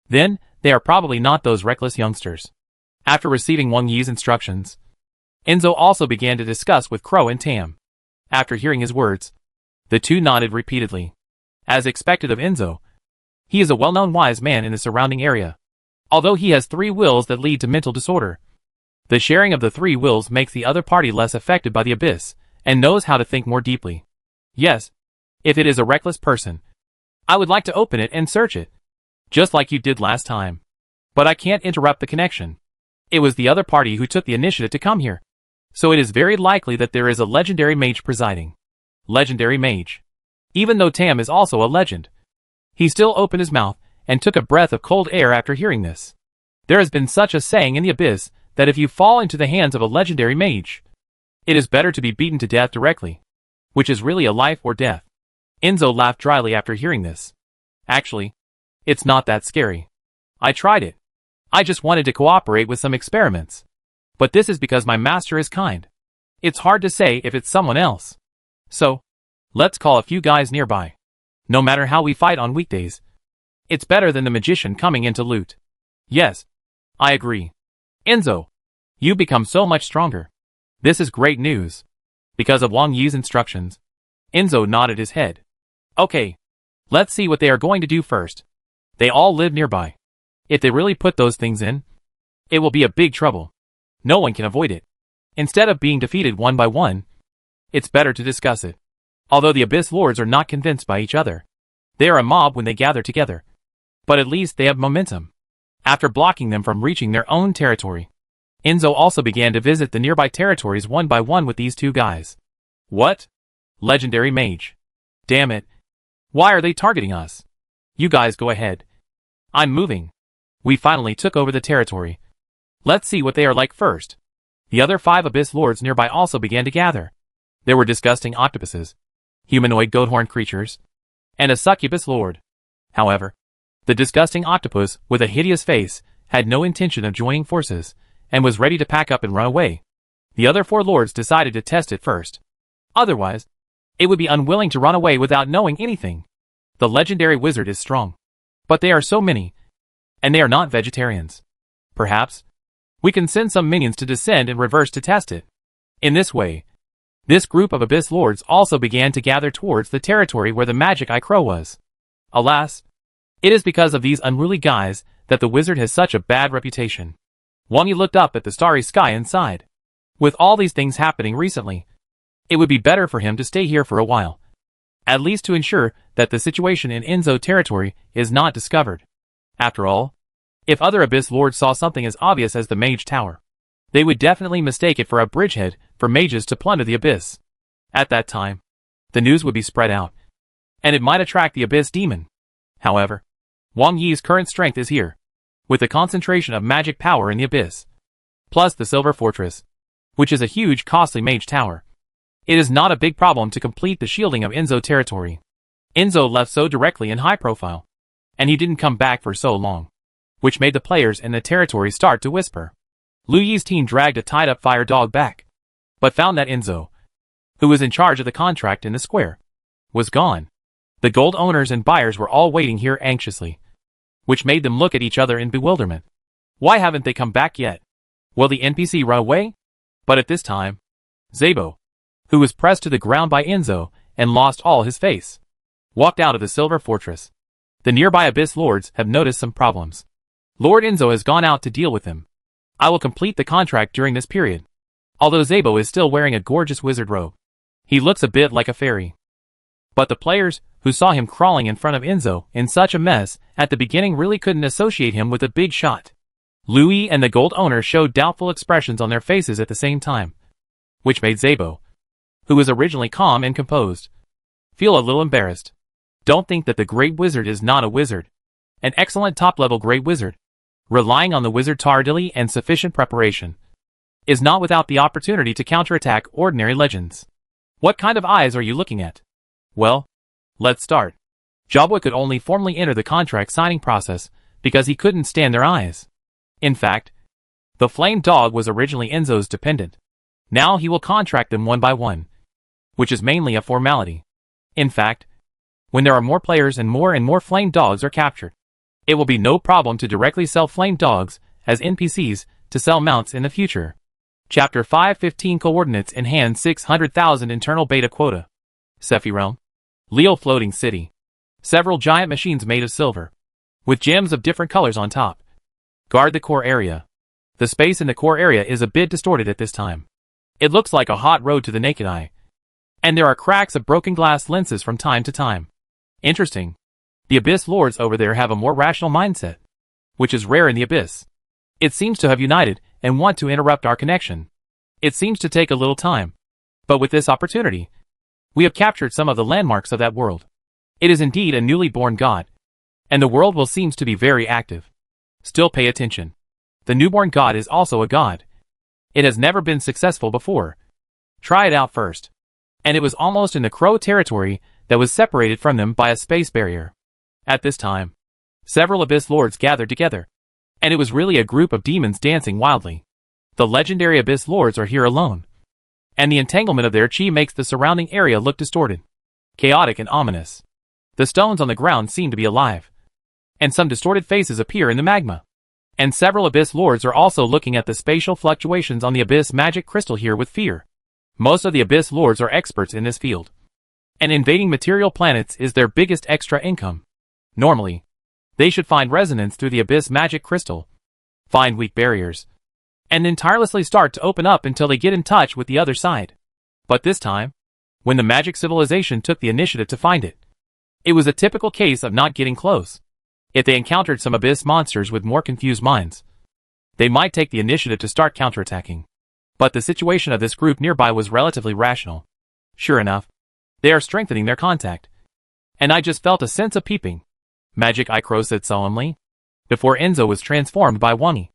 then they are probably not those reckless youngsters. After receiving Wang Yi's instructions, Enzo also began to discuss with Crow and Tam. After hearing his words, the two nodded repeatedly. As expected of Enzo, he is a well-known wise man in the surrounding area. Although he has 3 wills that lead to mental disorder, the sharing of the 3 wills makes the other party less affected by the abyss, and knows how to think more deeply. Yes, if it is a reckless person, I would like to open it and search it, just like you did last time. But I can't interrupt the connection. It was the other party who took the initiative to come here, so it is very likely that there is a legendary mage presiding. Legendary mage. Even though Tam is also a legend, he still opened his mouth and took a breath of cold air after hearing this. There has been such a saying in the abyss that if you fall into the hands of a legendary mage, it is better to be beaten to death directly, which is really a life or death. Enzo laughed dryly after hearing this. Actually, it's not that scary. I tried it. I just wanted to cooperate with some experiments. But this is because my master is kind. It's hard to say if it's someone else. So, let's call a few guys nearby. No matter how we fight on weekdays, it's better than the magician coming in to loot. Yes, I agree. Enzo, you become so much stronger. This is great news. Because of Wang Yi's instructions, Enzo nodded his head. Okay, let's see what they are going to do first. They all live nearby. If they really put those things in, it will be a big trouble. No one can avoid it. Instead of being defeated one by one, it's better to discuss it. Although the Abyss Lords are not convinced by each other, they are a mob when they gather together. But at least they have momentum. After blocking them from reaching their own territory, Enzo also began to visit the nearby territories one by one with these 2 guys. What? Legendary mage. Damn it. Why are they targeting us? You guys go ahead. I'm moving. We finally took over the territory. Let's see what they are like first. The other 5 Abyss Lords nearby also began to gather. There were disgusting octopuses, humanoid goat-horned creatures, and a succubus lord. However, the disgusting octopus with a hideous face had no intention of joining forces, and was ready to pack up and run away. The other 4 lords decided to test it first. Otherwise, it would be unwilling to run away without knowing anything. The legendary wizard is strong, but they are so many, and they are not vegetarians. Perhaps We can send some minions to descend and reverse to test it. In this way, this group of Abyss Lords also began to gather towards the territory where the magic Eye Crow was. Alas, it is because of these unruly guys that the wizard has such a bad reputation. Wang Yi looked up at the starry sky and sighed. With all these things happening recently, it would be better for him to stay here for a while, at least to ensure that the situation in Enzo territory is not discovered. After all, if other Abyss Lords saw something as obvious as the Mage Tower, they would definitely mistake it for a bridgehead for mages to plunder the Abyss. At that time, the news would be spread out, and it might attract the Abyss Demon. However, Wang Yi's current strength is here, with the concentration of magic power in the Abyss, plus the Silver Fortress, which is a huge costly Mage Tower. It is not a big problem to complete the shielding of Enzo territory. Enzo left so directly in high profile, and he didn't come back for so long, which made the players in the territory start to whisper. Lu Yi's team dragged a tied-up fire dog back, but found that Enzo, who was in charge of the contract in the square, was gone. The gold owners and buyers were all waiting here anxiously, which made them look at each other in bewilderment. Why haven't they come back yet? Will the NPC run away? But at this time, Zabo, who was pressed to the ground by Enzo and lost all his face, walked out of the Silver Fortress. The nearby Abyss Lords have noticed some problems. Lord Enzo has gone out to deal with them. I will complete the contract during this period. Although Zabo is still wearing a gorgeous wizard robe, he looks a bit like a fairy. But the players who saw him crawling in front of Enzo in such a mess at the beginning really couldn't associate him with a big shot. Louis and the gold owner showed doubtful expressions on their faces at the same time, which made Zabo, who was originally calm and composed, feel a little embarrassed. Don't think that the Great Wizard is not a wizard. An excellent top-level Great Wizard, relying on the wizard tardily and sufficient preparation, is not without the opportunity to counterattack ordinary legends. What kind of eyes are you looking at? Well, let's start. Jabwa could only formally enter the contract signing process because he couldn't stand their eyes. In fact, the flame dog was originally Enzo's dependent. Now he will contract them one by one, which is mainly a formality. In fact, when there are more players and more flame dogs are captured, it will be no problem to directly sell flame dogs as NPCs to sell mounts in the future. Chapter 515 Coordinates in hand 600,000 Internal Beta Quota. Sephi Realm. Leo Floating City. Several giant machines made of silver, with gems of different colors on top, guard the core area. The space in the core area is a bit distorted at this time. It looks like a hot road to the naked eye, and there are cracks of broken glass lenses from time to time. Interesting. The Abyss Lords over there have a more rational mindset, which is rare in the Abyss. It seems to have united and want to interrupt our connection. It seems to take a little time, but with this opportunity, we have captured some of the landmarks of that world. It is indeed a newly born god, and the world will seems to be very active. Still pay attention. The newborn god is also a god. It has never been successful before. Try it out first. And it was almost in the Crow territory that was separated from them by a space barrier. At this time, several Abyss Lords gathered together, and it was really a group of demons dancing wildly. The legendary Abyss Lords are here alone, and the entanglement of their chi makes the surrounding area look distorted, chaotic and ominous. The stones on the ground seem to be alive, and some distorted faces appear in the magma. And several Abyss Lords are also looking at the spatial fluctuations on the Abyss magic crystal here with fear. Most of the Abyss Lords are experts in this field, and invading material planets is their biggest extra income. Normally, they should find resonance through the Abyss magic crystal, find weak barriers, and then tirelessly start to open up until they get in touch with the other side. But this time, when the magic civilization took the initiative to find it, it was a typical case of not getting close. If they encountered some Abyss monsters with more confused minds, they might take the initiative to start counterattacking. But the situation of this group nearby was relatively rational. Sure enough, they are strengthening their contact. And I just felt a sense of peeping. Magic Eye Crow said solemnly. Before Enzo was transformed by Wang Yi,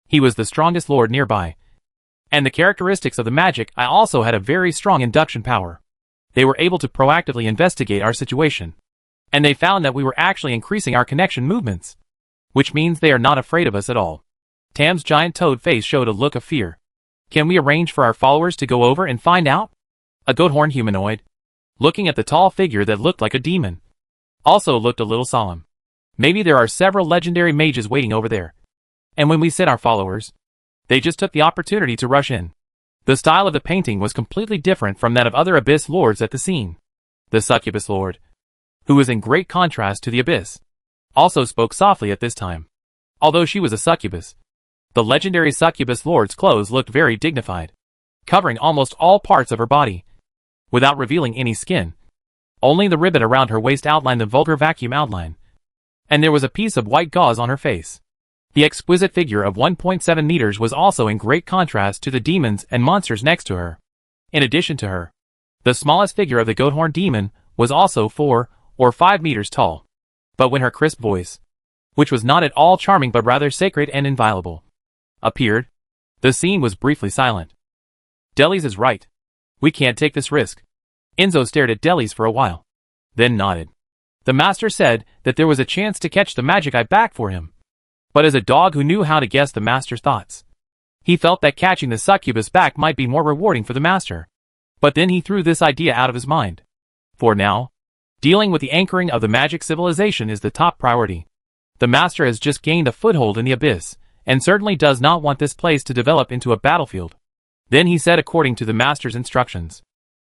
he was the strongest lord nearby. And the characteristics of the Magic Eye also had a very strong induction power. They were able to proactively investigate our situation, and they found that we were actually increasing our connection movements, which means they are not afraid of us at all. Tam's giant toad face showed a look of fear. Can we arrange for our followers to go over and find out? A goat-horn humanoid, looking at the tall figure that looked like a demon, also looked a little solemn. Maybe there are several legendary mages waiting over there, and when we send our followers, They just took the opportunity to rush in. The style of the painting was completely different from that of other Abyss Lords at the scene. The Succubus Lord, who was in great contrast to the Abyss, also spoke softly at this time. Although she was a succubus, the legendary Succubus Lord's clothes looked very dignified, covering almost all parts of her body, without revealing any skin. Only the ribbon around her waist outlined the vulgar vacuum outline, and there was a piece of white gauze on her face. The exquisite figure of 1.7 meters was also in great contrast to the demons and monsters next to her. In addition to her, the smallest figure of the Goathorn demon was also 4 or 5 meters tall. But when her crisp voice, which was not at all charming but rather sacred and inviolable, appeared, the scene was briefly silent. Delis is right. We can't take this risk. Enzo stared at Delis for a while, then nodded. The master said that there was a chance to catch the magic eye back for him. But as a dog who knew how to guess the master's thoughts, he felt that catching the succubus back might be more rewarding for the master. But then he threw this idea out of his mind. For now, dealing with the anchoring of the magic civilization is the top priority. The master has just gained a foothold in the abyss, and certainly does not want this place to develop into a battlefield. Then he said according to the master's instructions,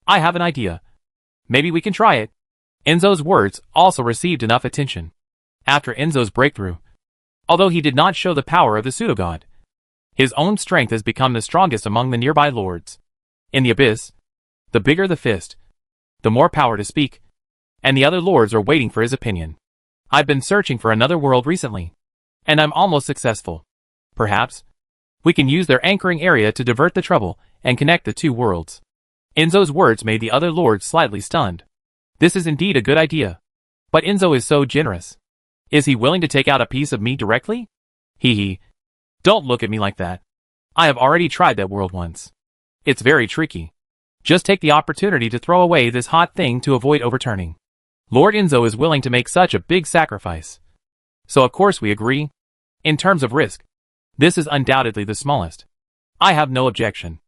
I have an idea. Maybe we can try it. Enzo's words also received enough attention. After Enzo's breakthrough, although he did not show the power of the pseudo-god, his own strength has become the strongest among the nearby lords. In the abyss, the bigger the fist, the more power to speak, and the other lords are waiting for his opinion. I've been searching for another world recently, and I'm almost successful. Perhaps we can use their anchoring area to divert the trouble and connect the two worlds. Enzo's words made the other lords slightly stunned. This is indeed a good idea. But Enzo is so generous. Is he willing to take out a piece of me directly? Hee. Don't look at me like that. I have already tried that world once. It's very tricky. Just take the opportunity to throw away this hot thing to avoid overturning. Lord Enzo is willing to make such a big sacrifice. So of course we agree. In terms of risk, this is undoubtedly the smallest. I have no objection.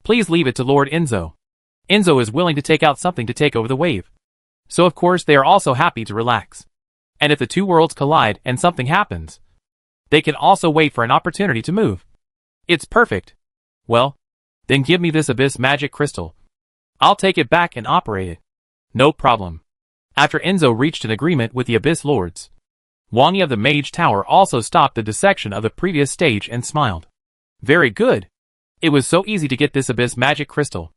Please leave it to Lord Enzo. Enzo is willing to take out something to take over the wave. So of course they are also happy to relax. And if the two worlds collide and something happens, they can also wait for an opportunity to move. It's perfect. Well, then give me this abyss magic crystal. I'll take it back and operate it. No problem. After Enzo reached an agreement with the abyss lords, Wangi of the Mage Tower also stopped the dissection of the previous stage and smiled. Very good. It was so easy to get this abyss magic crystal.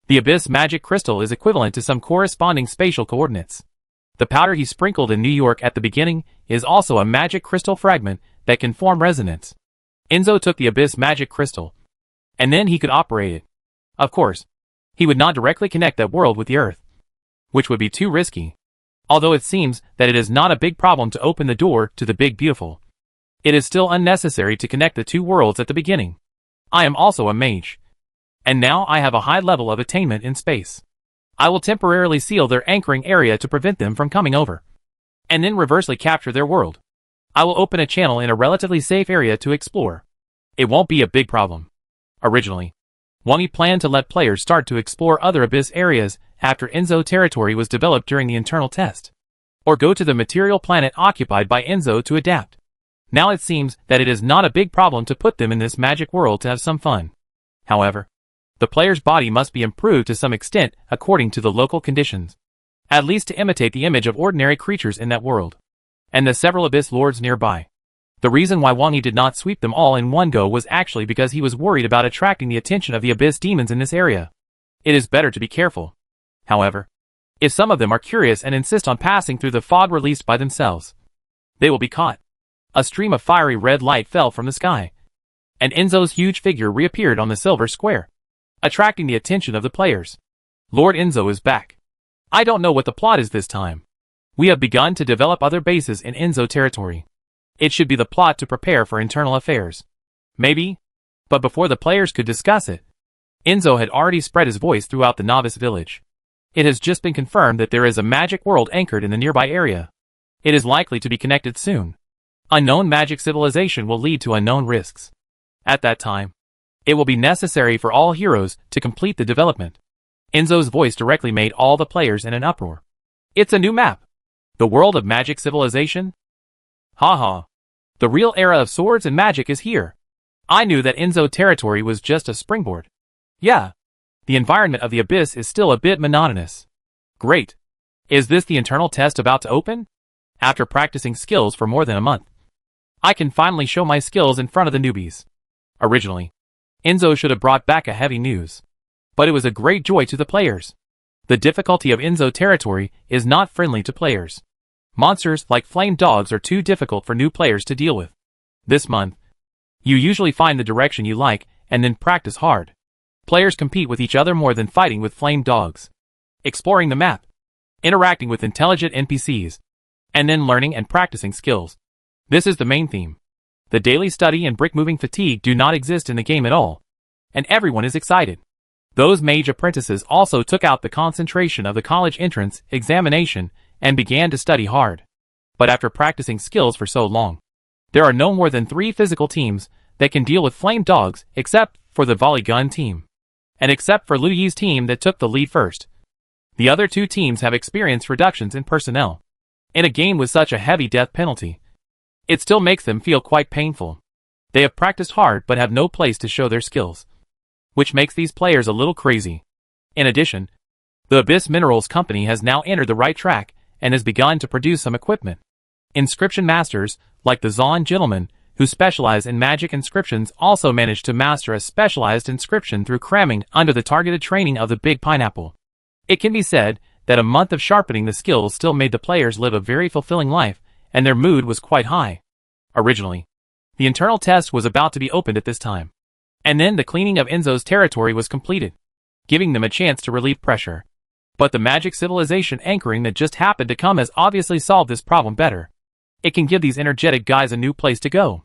The abyss magic crystal is equivalent to some corresponding spatial coordinates. The powder he sprinkled in New York at the beginning is also a magic crystal fragment that can form resonance. Enzo took the abyss magic crystal, and then he could operate it. Of course, he would not directly connect that world with the Earth, which would be too risky. Although it seems that it is not a big problem to open the door to the Big Beautiful, it is still unnecessary to connect the two worlds at the beginning. I am also a mage, and now I have a high level of attainment in space. I will temporarily seal their anchoring area to prevent them from coming over, and then reversely capture their world. I will open a channel in a relatively safe area to explore. It won't be a big problem. Originally, Wangi planned to let players start to explore other abyss areas after Enzo territory was developed during the internal test, or go to the material planet occupied by Enzo to adapt. Now it seems that it is not a big problem to put them in this magic world to have some fun. However, the player's body must be improved to some extent according to the local conditions, at least to imitate the image of ordinary creatures in that world, and the several abyss lords nearby. The reason why Wangi did not sweep them all in one go was actually because he was worried about attracting the attention of the abyss demons in this area. It is better to be careful. However, if some of them are curious and insist on passing through the fog released by themselves, they will be caught. A stream of fiery red light fell from the sky, and Enzo's huge figure reappeared on the silver square, attracting the attention of the players. Lord Enzo is back. I don't know what the plot is this time. We have begun to develop other bases in Enzo territory. It should be the plot to prepare for internal affairs. Maybe? But before the players could discuss it, Enzo had already spread his voice throughout the novice village. It has just been confirmed that there is a magic world anchored in the nearby area. It is likely to be connected soon. Unknown magic civilization will lead to unknown risks. At that time, it will be necessary for all heroes to complete the development. Enzo's voice directly made all the players in an uproar. It's a new map. The world of magic civilization? Haha. The real era of swords and magic is here. I knew that Enzo territory was just a springboard. Yeah. The environment of the abyss is still a bit monotonous. Great. Is this the internal test about to open? After practicing skills for more than a month, I can finally show my skills in front of the newbies. Originally, Enzo should have brought back a heavy news. But it was a great joy to the players. The difficulty of Enzo territory is not friendly to players. Monsters like flame dogs are too difficult for new players to deal with. This month, you usually find the direction you like and then practice hard. Players compete with each other more than fighting with flame dogs. Exploring the map, interacting with intelligent NPCs, and then learning and practicing skills. This is the main theme. The daily study and brick-moving fatigue do not exist in the game at all. And everyone is excited. Those mage apprentices also took out the concentration of the college entrance examination and began to study hard. But after practicing skills for so long, there are no more than 3 physical teams that can deal with flame dogs except for the volley gun team. And except for Liu Yi's team that took the lead first. The other 2 teams have experienced reductions in personnel. In a game with such a heavy death penalty, it still makes them feel quite painful. They have practiced hard but have no place to show their skills, which makes these players a little crazy. In addition, the Abyss Minerals Company has now entered the right track and has begun to produce some equipment. Inscription masters, like the Zon gentlemen, who specialize in magic inscriptions, also managed to master a specialized inscription through cramming under the targeted training of the Big Pineapple. It can be said that a month of sharpening the skills still made the players live a very fulfilling life, and their mood was quite high. Originally, the internal test was about to be opened at this time. And then the cleaning of Enzo's territory was completed, giving them a chance to relieve pressure. But the magic civilization anchoring that just happened to come has obviously solved this problem better. It can give these energetic guys a new place to go.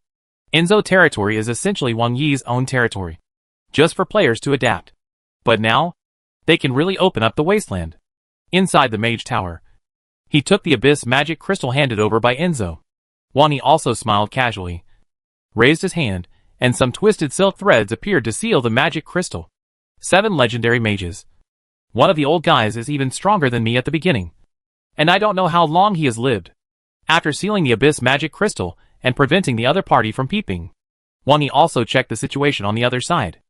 Enzo territory is essentially Wang Yi's own territory, just for players to adapt. But now, they can really open up the wasteland. Inside the mage tower, he took the abyss magic crystal handed over by Enzo. Wang Yi also smiled casually, raised his hand, and some twisted silk threads appeared to seal the magic crystal. 7 legendary mages. One of the old guys is even stronger than me at the beginning. And I don't know how long he has lived. After sealing the abyss magic crystal and preventing the other party from peeping, Wang Yi also checked the situation on the other side.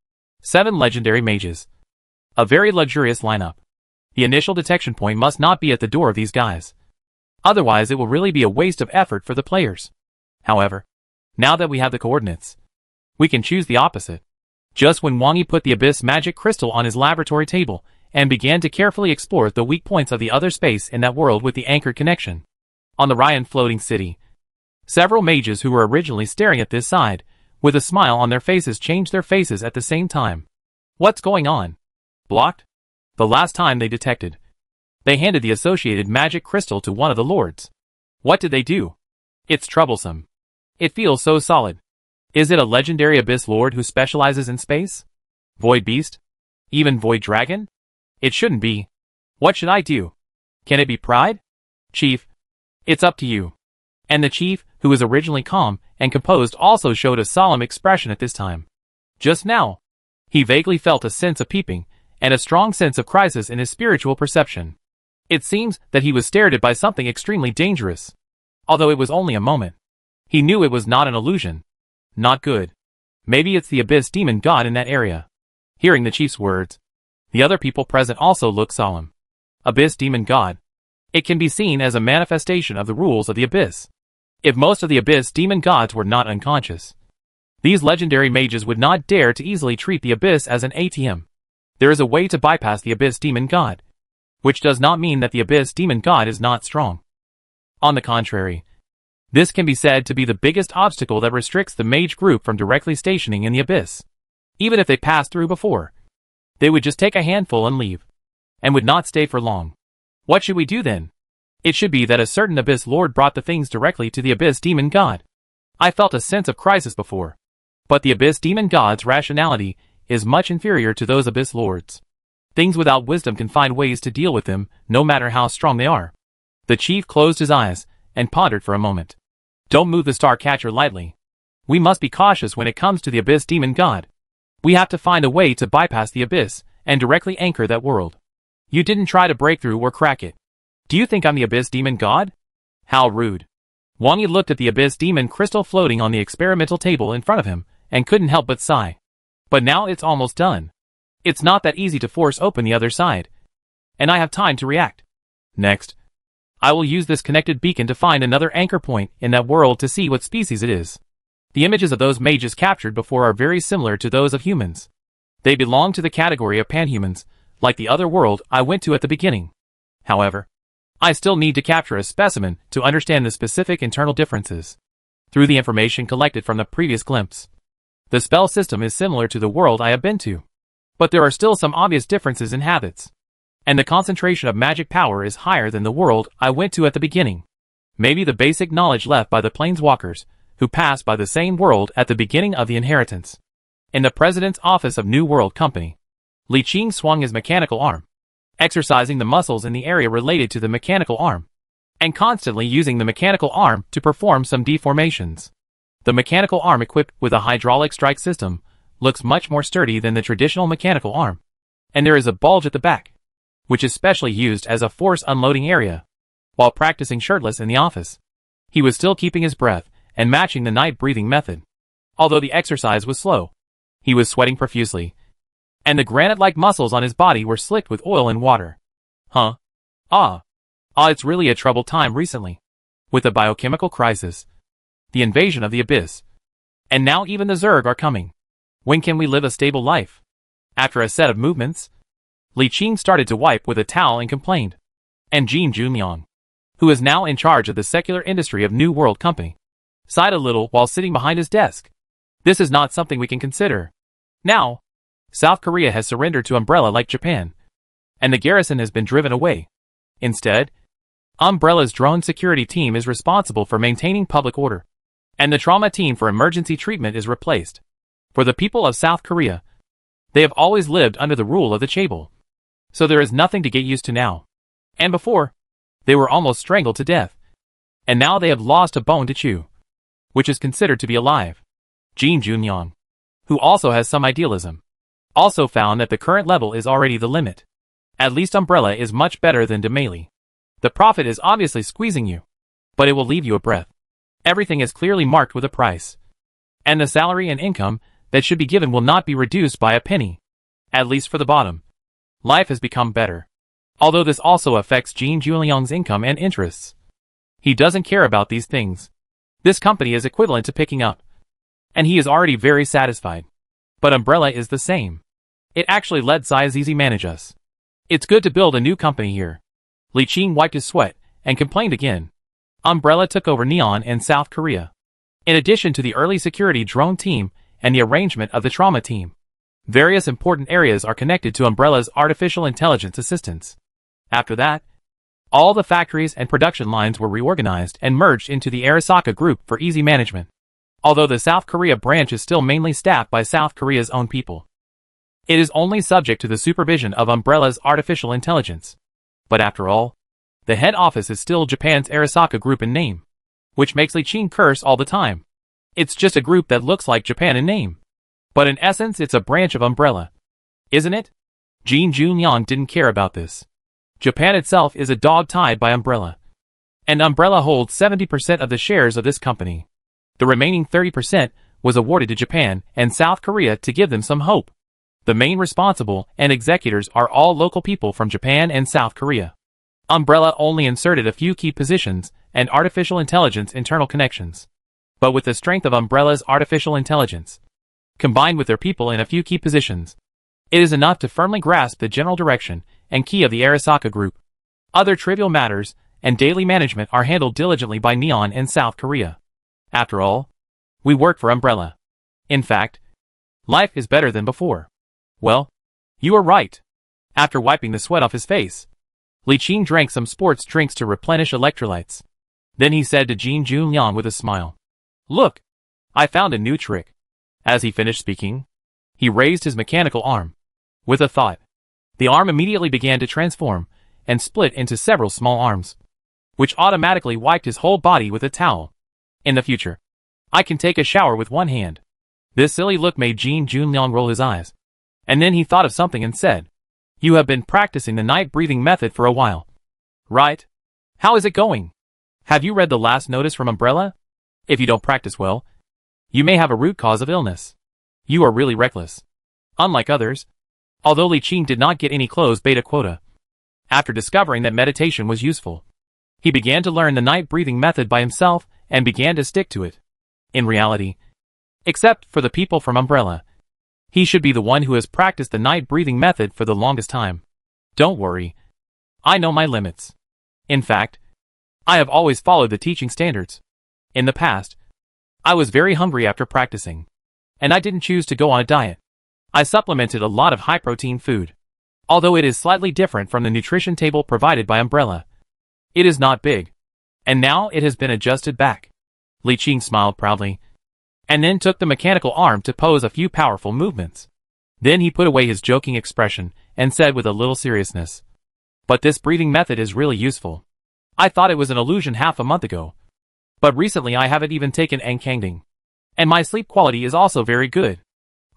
7 legendary mages. A very luxurious lineup. The initial detection point must not be at the door of these guys. Otherwise it will really be a waste of effort for the players. However, now that we have the coordinates, we can choose the opposite. Just when Wang Yi put the abyss magic crystal on his laboratory table and began to carefully explore the weak points of the other space in that world with the anchored connection. On the Ryan floating city, several mages who were originally staring at this side, with a smile on their faces, changed their faces at the same time. What's going on? Blocked? The last time they detected, they handed the associated magic crystal to one of the lords. What did they do? It's troublesome. It feels so solid. Is it a legendary abyss lord who specializes in space? Void beast? Even void dragon? It shouldn't be. What should I do? Can it be pride? Chief, it's up to you. And the chief, who was originally calm and composed, also showed a solemn expression at this time. Just now, he vaguely felt a sense of peeping and a strong sense of crisis in his spiritual perception. It seems that he was stared at by something extremely dangerous. Although it was only a moment, he knew it was not an illusion. Not good. Maybe it's the abyss demon god in that area. Hearing the chief's words, the other people present also looked solemn. Abyss demon god. It can be seen as a manifestation of the rules of the abyss. If most of the abyss demon gods were not unconscious, these legendary mages would not dare to easily treat the abyss as an ATM. There is a way to bypass the abyss demon god, which does not mean that the abyss demon god is not strong. On the contrary, this can be said to be the biggest obstacle that restricts the mage group from directly stationing in the abyss. Even if they passed through before, they would just take a handful and leave, and would not stay for long. What should we do then? It should be that a certain abyss lord brought the things directly to the abyss demon god. I felt a sense of crisis before, but the abyss demon god's rationality is much inferior to those abyss lords. Things without wisdom can find ways to deal with them, no matter how strong they are. The chief closed his eyes and pondered for a moment. Don't move the star catcher lightly. We must be cautious when it comes to the abyss demon god. We have to find a way to bypass the abyss and directly anchor that world. You didn't try to break through or crack it. Do you think I'm the abyss demon god? How rude. Wang Yi looked at the abyss demon crystal floating on the experimental table in front of him and couldn't help but sigh. But now it's almost done. It's not that easy to force open the other side. And I have time to react. Next, I will use this connected beacon to find another anchor point in that world to see what species it is. The images of those mages captured before are very similar to those of humans. They belong to the category of panhumans, like the other world I went to at the beginning. However, I still need to capture a specimen to understand the specific internal differences. Through the information collected from the previous glimpse, the spell system is similar to the world I have been to. But there are still some obvious differences in habits. And the concentration of magic power is higher than the world I went to at the beginning. Maybe the basic knowledge left by the planeswalkers, who passed by the same world at the beginning of the inheritance. In the president's office of New World Company, Li Qing swung his mechanical arm, exercising the muscles in the area related to the mechanical arm, and constantly using the mechanical arm to perform some deformations. The mechanical arm equipped with a hydraulic strike system looks much more sturdy than the traditional mechanical arm. And there is a bulge at the back, which is specially used as a force unloading area. While practicing shirtless in the office, he was still keeping his breath and matching the night breathing method. Although the exercise was slow, he was sweating profusely, and the granite-like muscles on his body were slicked with oil and water. It's really a troubled time recently. With the biochemical crisis, the invasion of the abyss, and now even the Zerg are coming. When can we live a stable life? After a set of movements, Li Qing started to wipe with a towel and complained. And Jin Junliang, who is now in charge of the secular industry of New World Company, sighed a little while sitting behind his desk. This is not something we can consider. Now, South Korea has surrendered to Umbrella like Japan, and the garrison has been driven away. Instead, Umbrella's drone security team is responsible for maintaining public order, and the trauma team for emergency treatment is replaced. For the people of South Korea, they have always lived under the rule of the Chaebol, so there is nothing to get used to now. And before, they were almost strangled to death, and now they have lost a bone to chew, which is considered to be alive. Jin Junyang, who also has some idealism, also found that the current level is already the limit. At least Umbrella is much better than Demeli. The profit is obviously squeezing you, but it will leave you a breath. Everything is clearly marked with a price, and the salary and income that should be given will not be reduced by a penny. At least for the bottom. Life has become better. Although this also affects Jin Juliang's income and interests. He doesn't care about these things. This company is equivalent to picking up, and he is already very satisfied. But Umbrella is the same. It actually let Ziazizi manage us. It's good to build a new company here. Li Qing wiped his sweat and complained again. Umbrella took over Neon and South Korea, in addition to the early security drone team and the arrangement of the trauma team. Various important areas are connected to Umbrella's artificial intelligence assistance. After that, all the factories and production lines were reorganized and merged into the Arasaka group for easy management. Although the South Korea branch is still mainly staffed by South Korea's own people, it is only subject to the supervision of Umbrella's artificial intelligence. But after all, the head office is still Japan's Arasaka group in name, which makes Li Qing curse all the time. It's just a group that looks like Japan in name, but in essence it's a branch of Umbrella. Isn't it? Jin Junyang didn't care about this. Japan itself is a dog tied by Umbrella, and Umbrella holds 70% of the shares of this company. The remaining 30% was awarded to Japan and South Korea to give them some hope. The main responsible and executors are all local people from Japan and South Korea. Umbrella only inserted a few key positions and artificial intelligence internal connections. But with the strength of Umbrella's artificial intelligence, combined with their people in a few key positions, it is enough to firmly grasp the general direction and key of the Arasaka group. Other trivial matters and daily management are handled diligently by Neon and South Korea. After all, we work for Umbrella. In fact, life is better than before. Well, you are right. After wiping the sweat off his face, Li Qing drank some sports drinks to replenish electrolytes. Then he said to Jin Junyang with a smile, "Look, I found a new trick." As he finished speaking, he raised his mechanical arm. With a thought, the arm immediately began to transform and split into several small arms, which automatically wiped his whole body with a towel. In the future, I can take a shower with one hand. This silly look made Jin Junyang roll his eyes. And then he thought of something and said, "You have been practicing the night breathing method for a while, right? How is it going? Have you read the last notice from Umbrella? If you don't practice well, you may have a root cause of illness." You are really reckless. Unlike others, although Li Qing did not get any closed beta quota, after discovering that meditation was useful, he began to learn the night breathing method by himself and began to stick to it. In reality, except for the people from Umbrella, he should be the one who has practiced the night breathing method for the longest time. Don't worry. I know my limits. In fact, I have always followed the teaching standards. In the past, I was very hungry after practicing, and I didn't choose to go on a diet. I supplemented a lot of high-protein food. Although it is slightly different from the nutrition table provided by Umbrella, it is not big, and now it has been adjusted back. Li Qing smiled proudly, and then took the mechanical arm to pose a few powerful movements. Then he put away his joking expression and said with a little seriousness, "But this breathing method is really useful. I thought it was an illusion half a month ago, but recently I haven't even taken Ankangding, and my sleep quality is also very good.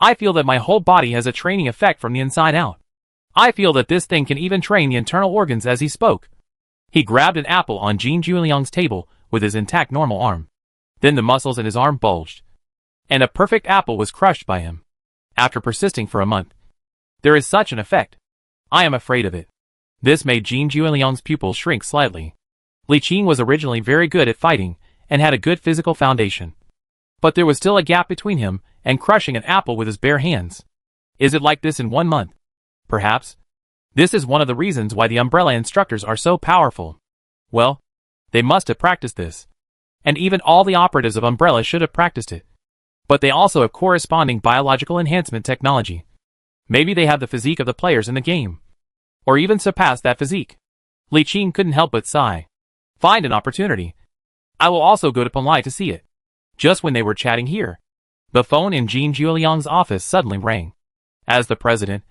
I feel that my whole body has a training effect from the inside out. I feel that this thing can even train the internal organs." As he spoke, he grabbed an apple on Jin Juliang's table with his intact normal arm. Then the muscles in his arm bulged, and a perfect apple was crushed by him. After persisting for a month, there is such an effect. I am afraid of it. This made Jin Juliang's pupils shrink slightly. Li Qing was originally very good at fighting and had a good physical foundation, but there was still a gap between him and crushing an apple with his bare hands. Is it like this in 1 month? Perhaps. This is one of the reasons why the Umbrella instructors are so powerful. Well, they must have practiced this. And even all the operatives of Umbrella should have practiced it. But they also have corresponding biological enhancement technology. Maybe they have the physique of the players in the game. Or even surpass that physique. Li Qing couldn't help but sigh. Find an opportunity. I will also go to Penlai to see it. Just when they were chatting here, the phone in Jin Juliang's office suddenly rang. As the president,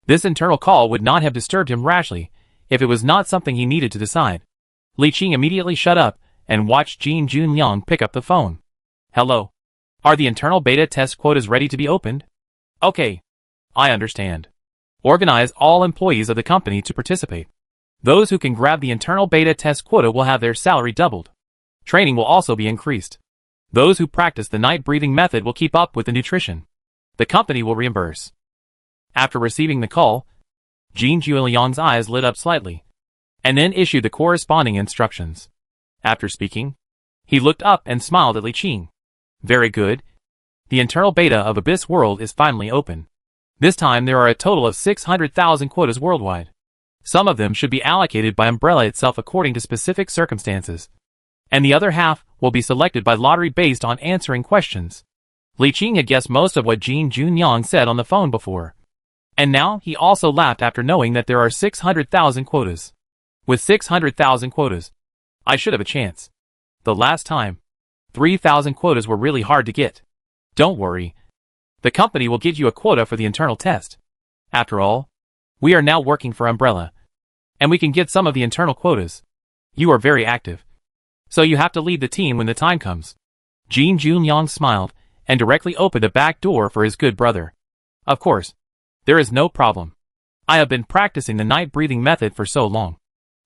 this internal call would not have disturbed him rashly if it was not something he needed to decide. Li Qing immediately shut up and watched Jin Juliang pick up the phone. Hello. Are the internal beta test quotas ready to be opened? Okay. I understand. Organize all employees of the company to participate. Those who can grab the internal beta test quota will have their salary doubled. Training will also be increased. Those who practice the night breathing method will keep up with the nutrition. The company will reimburse. After receiving the call, Jin Juliang's eyes lit up slightly, and then issued the corresponding instructions. After speaking, he looked up and smiled at Li Qing. Very good. The internal beta of Abyss World is finally open. This time there are a total of 600,000 quotas worldwide. Some of them should be allocated by Umbrella itself according to specific circumstances, and the other half will be selected by lottery based on answering questions. Li Qing had guessed most of what Jin Juliang said on the phone before, and now he also laughed after knowing that there are 600,000 quotas. With 600,000 quotas, I should have a chance. The last time, 3,000 quotas were really hard to get. Don't worry. The company will give you a quota for the internal test. After all, we are now working for Umbrella, and we can get some of the internal quotas. You are very active, so you have to lead the team when the time comes. Jin Juliang smiled and directly opened a back door for his good brother. Of course, there is no problem. I have been practicing the night breathing method for so long,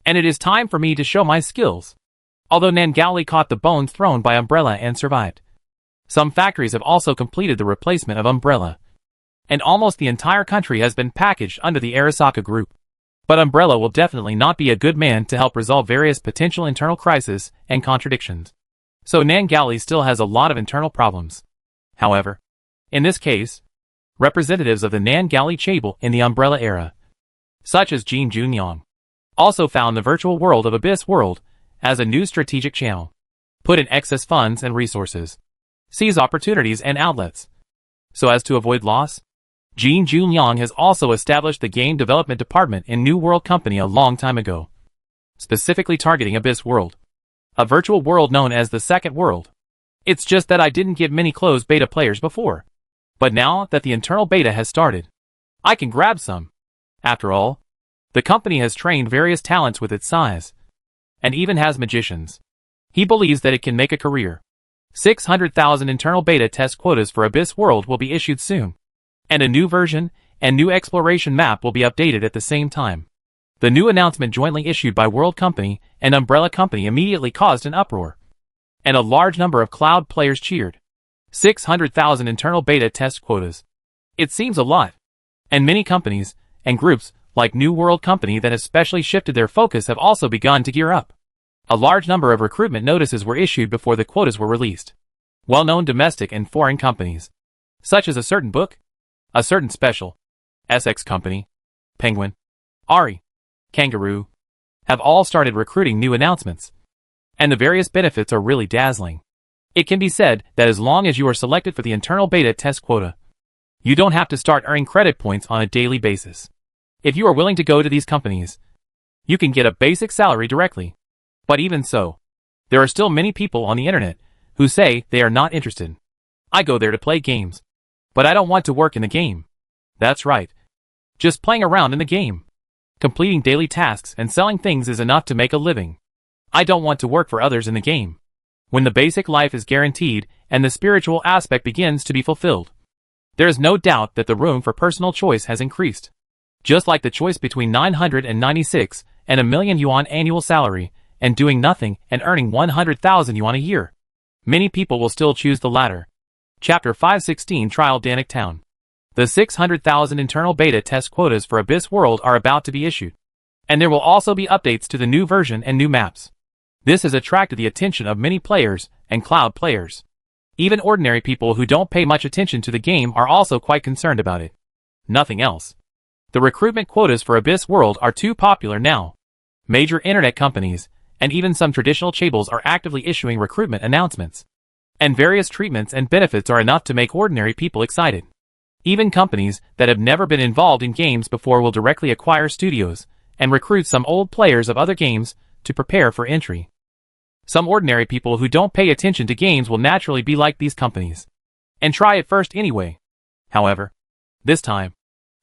and it is time for me to show my skills. Although Nangali caught the bones thrown by Umbrella and survived, some factories have also completed the replacement of Umbrella, and almost the entire country has been packaged under the Arasaka group. But Umbrella will definitely not be a good man to help resolve various potential internal crises and contradictions. So Nangali still has a lot of internal problems. However, in this case, representatives of the Nangali Chable in the Umbrella era, such as Jin Junyang, also found the virtual world of Abyss World as a new strategic channel. Put in excess funds and resources. Seize opportunities and outlets. So as to avoid loss, Jin Junyang has also established the game development department in New World Company a long time ago, specifically targeting Abyss World, a virtual world known as the Second World. It's just that I didn't get many closed beta players before. But now that the internal beta has started, I can grab some. After all, the company has trained various talents with its size, and even has magicians. He believes that it can make a career. 600,000 internal beta test quotas for Abyss World will be issued soon, and a new version and new exploration map will be updated at the same time. The new announcement jointly issued by World Company and Umbrella Company immediately caused an uproar, and a large number of cloud players cheered. 600,000 internal beta test quotas. It seems a lot. And many companies and groups, like New World Company that have specially shifted their focus, have also begun to gear up. A large number of recruitment notices were issued before the quotas were released. Well-known domestic and foreign companies, such as a certain book, a certain special, SX Company, Penguin, Ari, Kangaroo, have all started recruiting new announcements. And the various benefits are really dazzling. It can be said that as long as you are selected for the internal beta test quota, you don't have to start earning credit points on a daily basis. If you are willing to go to these companies, you can get a basic salary directly. But even so, there are still many people on the internet who say they are not interested. I go there to play games, but I don't want to work in the game. That's right. Just playing around in the game. Completing daily tasks and selling things is enough to make a living. I don't want to work for others in the game. When the basic life is guaranteed and the spiritual aspect begins to be fulfilled, there is no doubt that the room for personal choice has increased. Just like the choice between 996 and $1,000,000 annual salary, and doing nothing and earning 100,000 yuan a year. Many people will still choose the latter. Chapter 516 Trial Danik Town. The 600,000 internal beta test quotas for Abyss World are about to be issued. And there will also be updates to the new version and new maps. This has attracted the attention of many players and cloud players. Even ordinary people who don't pay much attention to the game are also quite concerned about it. Nothing else. The recruitment quotas for Abyss World are too popular now. Major internet companies, and even some traditional chaebols are actively issuing recruitment announcements. And various treatments and benefits are enough to make ordinary people excited. Even companies that have never been involved in games before will directly acquire studios and recruit some old players of other games to prepare for entry. Some ordinary people who don't pay attention to games will naturally be like these companies and try it first anyway. However, this time,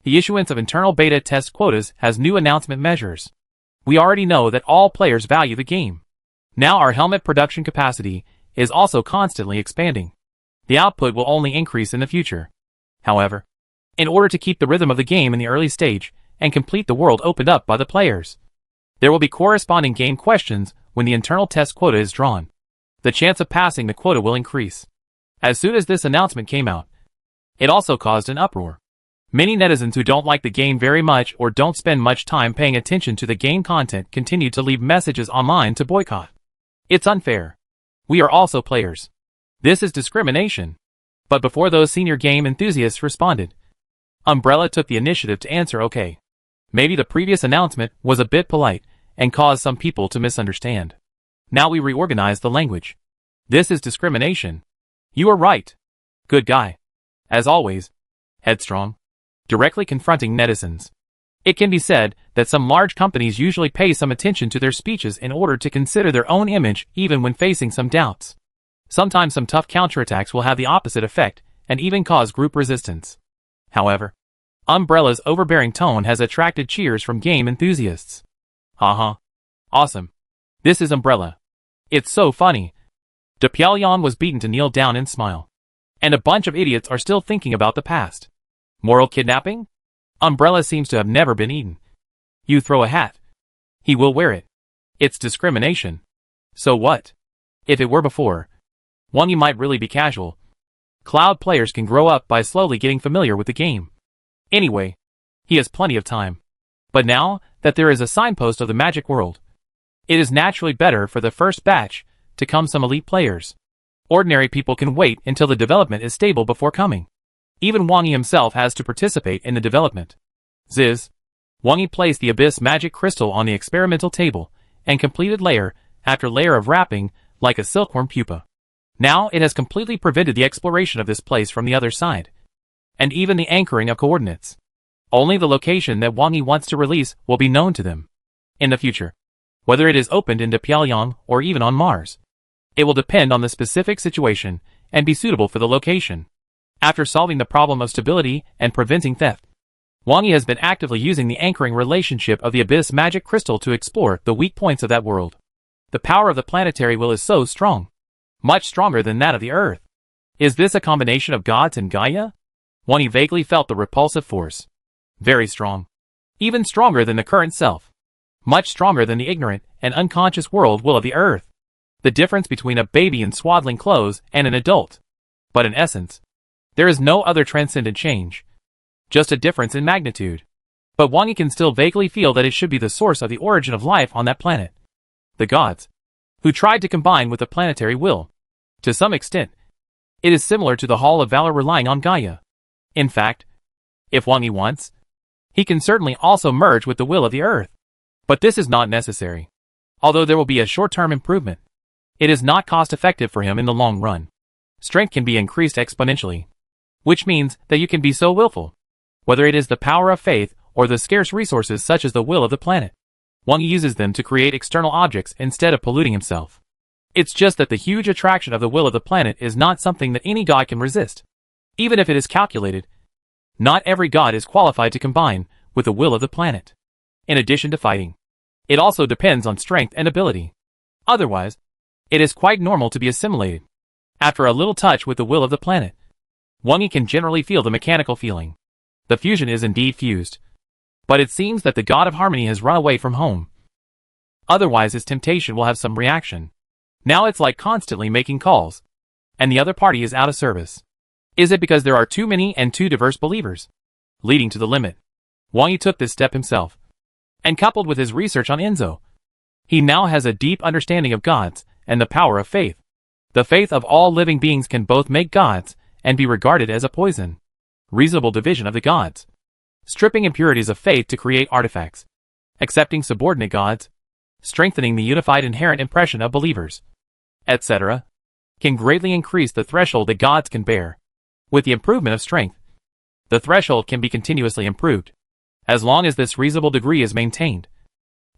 the issuance of internal beta test quotas has new announcement measures. We already know that all players value the game. Now our helmet production capacity is also constantly expanding. The output will only increase in the future. However, in order to keep the rhythm of the game in the early stage and complete the world opened up by the players, there will be corresponding game questions when the internal test quota is drawn. The chance of passing the quota will increase. As soon as this announcement came out, it also caused an uproar. Many netizens who don't like the game very much or don't spend much time paying attention to the game content continued to leave messages online to boycott. It's unfair. We are also players. This is discrimination. But before those senior game enthusiasts responded, Umbrella took the initiative to answer okay. Maybe the previous announcement was a bit polite and caused some people to misunderstand. Now we reorganize the language. This is discrimination. You are right. Good guy. As always, headstrong. Directly confronting netizens. It can be said that some large companies usually pay some attention to their speeches in order to consider their own image even when facing some doubts. Sometimes some tough counterattacks will have the opposite effect and even cause group resistance. However, Umbrella's overbearing tone has attracted cheers from game enthusiasts. Haha. Awesome. This is Umbrella. It's so funny. De Pyongyang was beaten to kneel down and smile. And a bunch of idiots are still thinking about the past. Moral kidnapping? Umbrella seems to have never been eaten. You throw a hat. He will wear it. It's discrimination. So what? If it were before, one you might really be casual. Cloud players can grow up by slowly getting familiar with the game. Anyway, he has plenty of time. But now that there is a signpost of the magic world, it is naturally better for the first batch to come some elite players. Ordinary people can wait until the development is stable before coming. Even Wang Yi himself has to participate in the development. Ziz. Wang Yi placed the Abyss magic crystal on the experimental table and completed layer after layer of wrapping like a silkworm pupa. Now it has completely prevented the exploration of this place from the other side. And even the anchoring of coordinates. Only the location that Wang Yi wants to release will be known to them. In the future, whether it is opened into Pyongyang or even on Mars, it will depend on the specific situation and be suitable for the location. After solving the problem of stability and preventing theft, Wang Yi has been actively using the anchoring relationship of the Abyss magic crystal to explore the weak points of that world. The power of the planetary will is so strong. Much stronger than that of the Earth. Is this a combination of gods and Gaia? Wang Yi vaguely felt the repulsive force. Very strong. Even stronger than the current self. Much stronger than the ignorant and unconscious world will of the Earth. The difference between a baby in swaddling clothes and an adult. But in essence, there is no other transcendent change, just a difference in magnitude. But Wang Yi can still vaguely feel that it should be the source of the origin of life on that planet. The gods, who tried to combine with the planetary will. To some extent, it is similar to the Hall of Valor relying on Gaia. In fact, if Wang Yi wants, he can certainly also merge with the will of the earth. But this is not necessary. Although there will be a short-term improvement, it is not cost-effective for him in the long run. Strength can be increased exponentially, which means that you can be so willful, whether it is the power of faith or the scarce resources such as the will of the planet. Wang Yi uses them to create external objects instead of polluting himself. It's just that the huge attraction of the will of the planet is not something that any god can resist. Even if it is calculated, not every god is qualified to combine with the will of the planet. In addition to fighting, it also depends on strength and ability. Otherwise, it is quite normal to be assimilated. After a little touch with the will of the planet, Wang Yi can generally feel the mechanical feeling. The fusion is indeed fused. But it seems that the god of harmony has run away from home. Otherwise his temptation will have some reaction. Now it's like constantly making calls, and the other party is out of service. Is it because there are too many and too diverse believers? Leading to the limit. Wang Yi took this step himself. And coupled with his research on Enzo, he now has a deep understanding of gods and the power of faith. The faith of all living beings can both make gods and be regarded as a poison. Reasonable division of the gods. Stripping impurities of faith to create artifacts. Accepting subordinate gods. Strengthening the unified inherent impression of believers, etc., can greatly increase the threshold that gods can bear. With the improvement of strength, the threshold can be continuously improved. As long as this reasonable degree is maintained,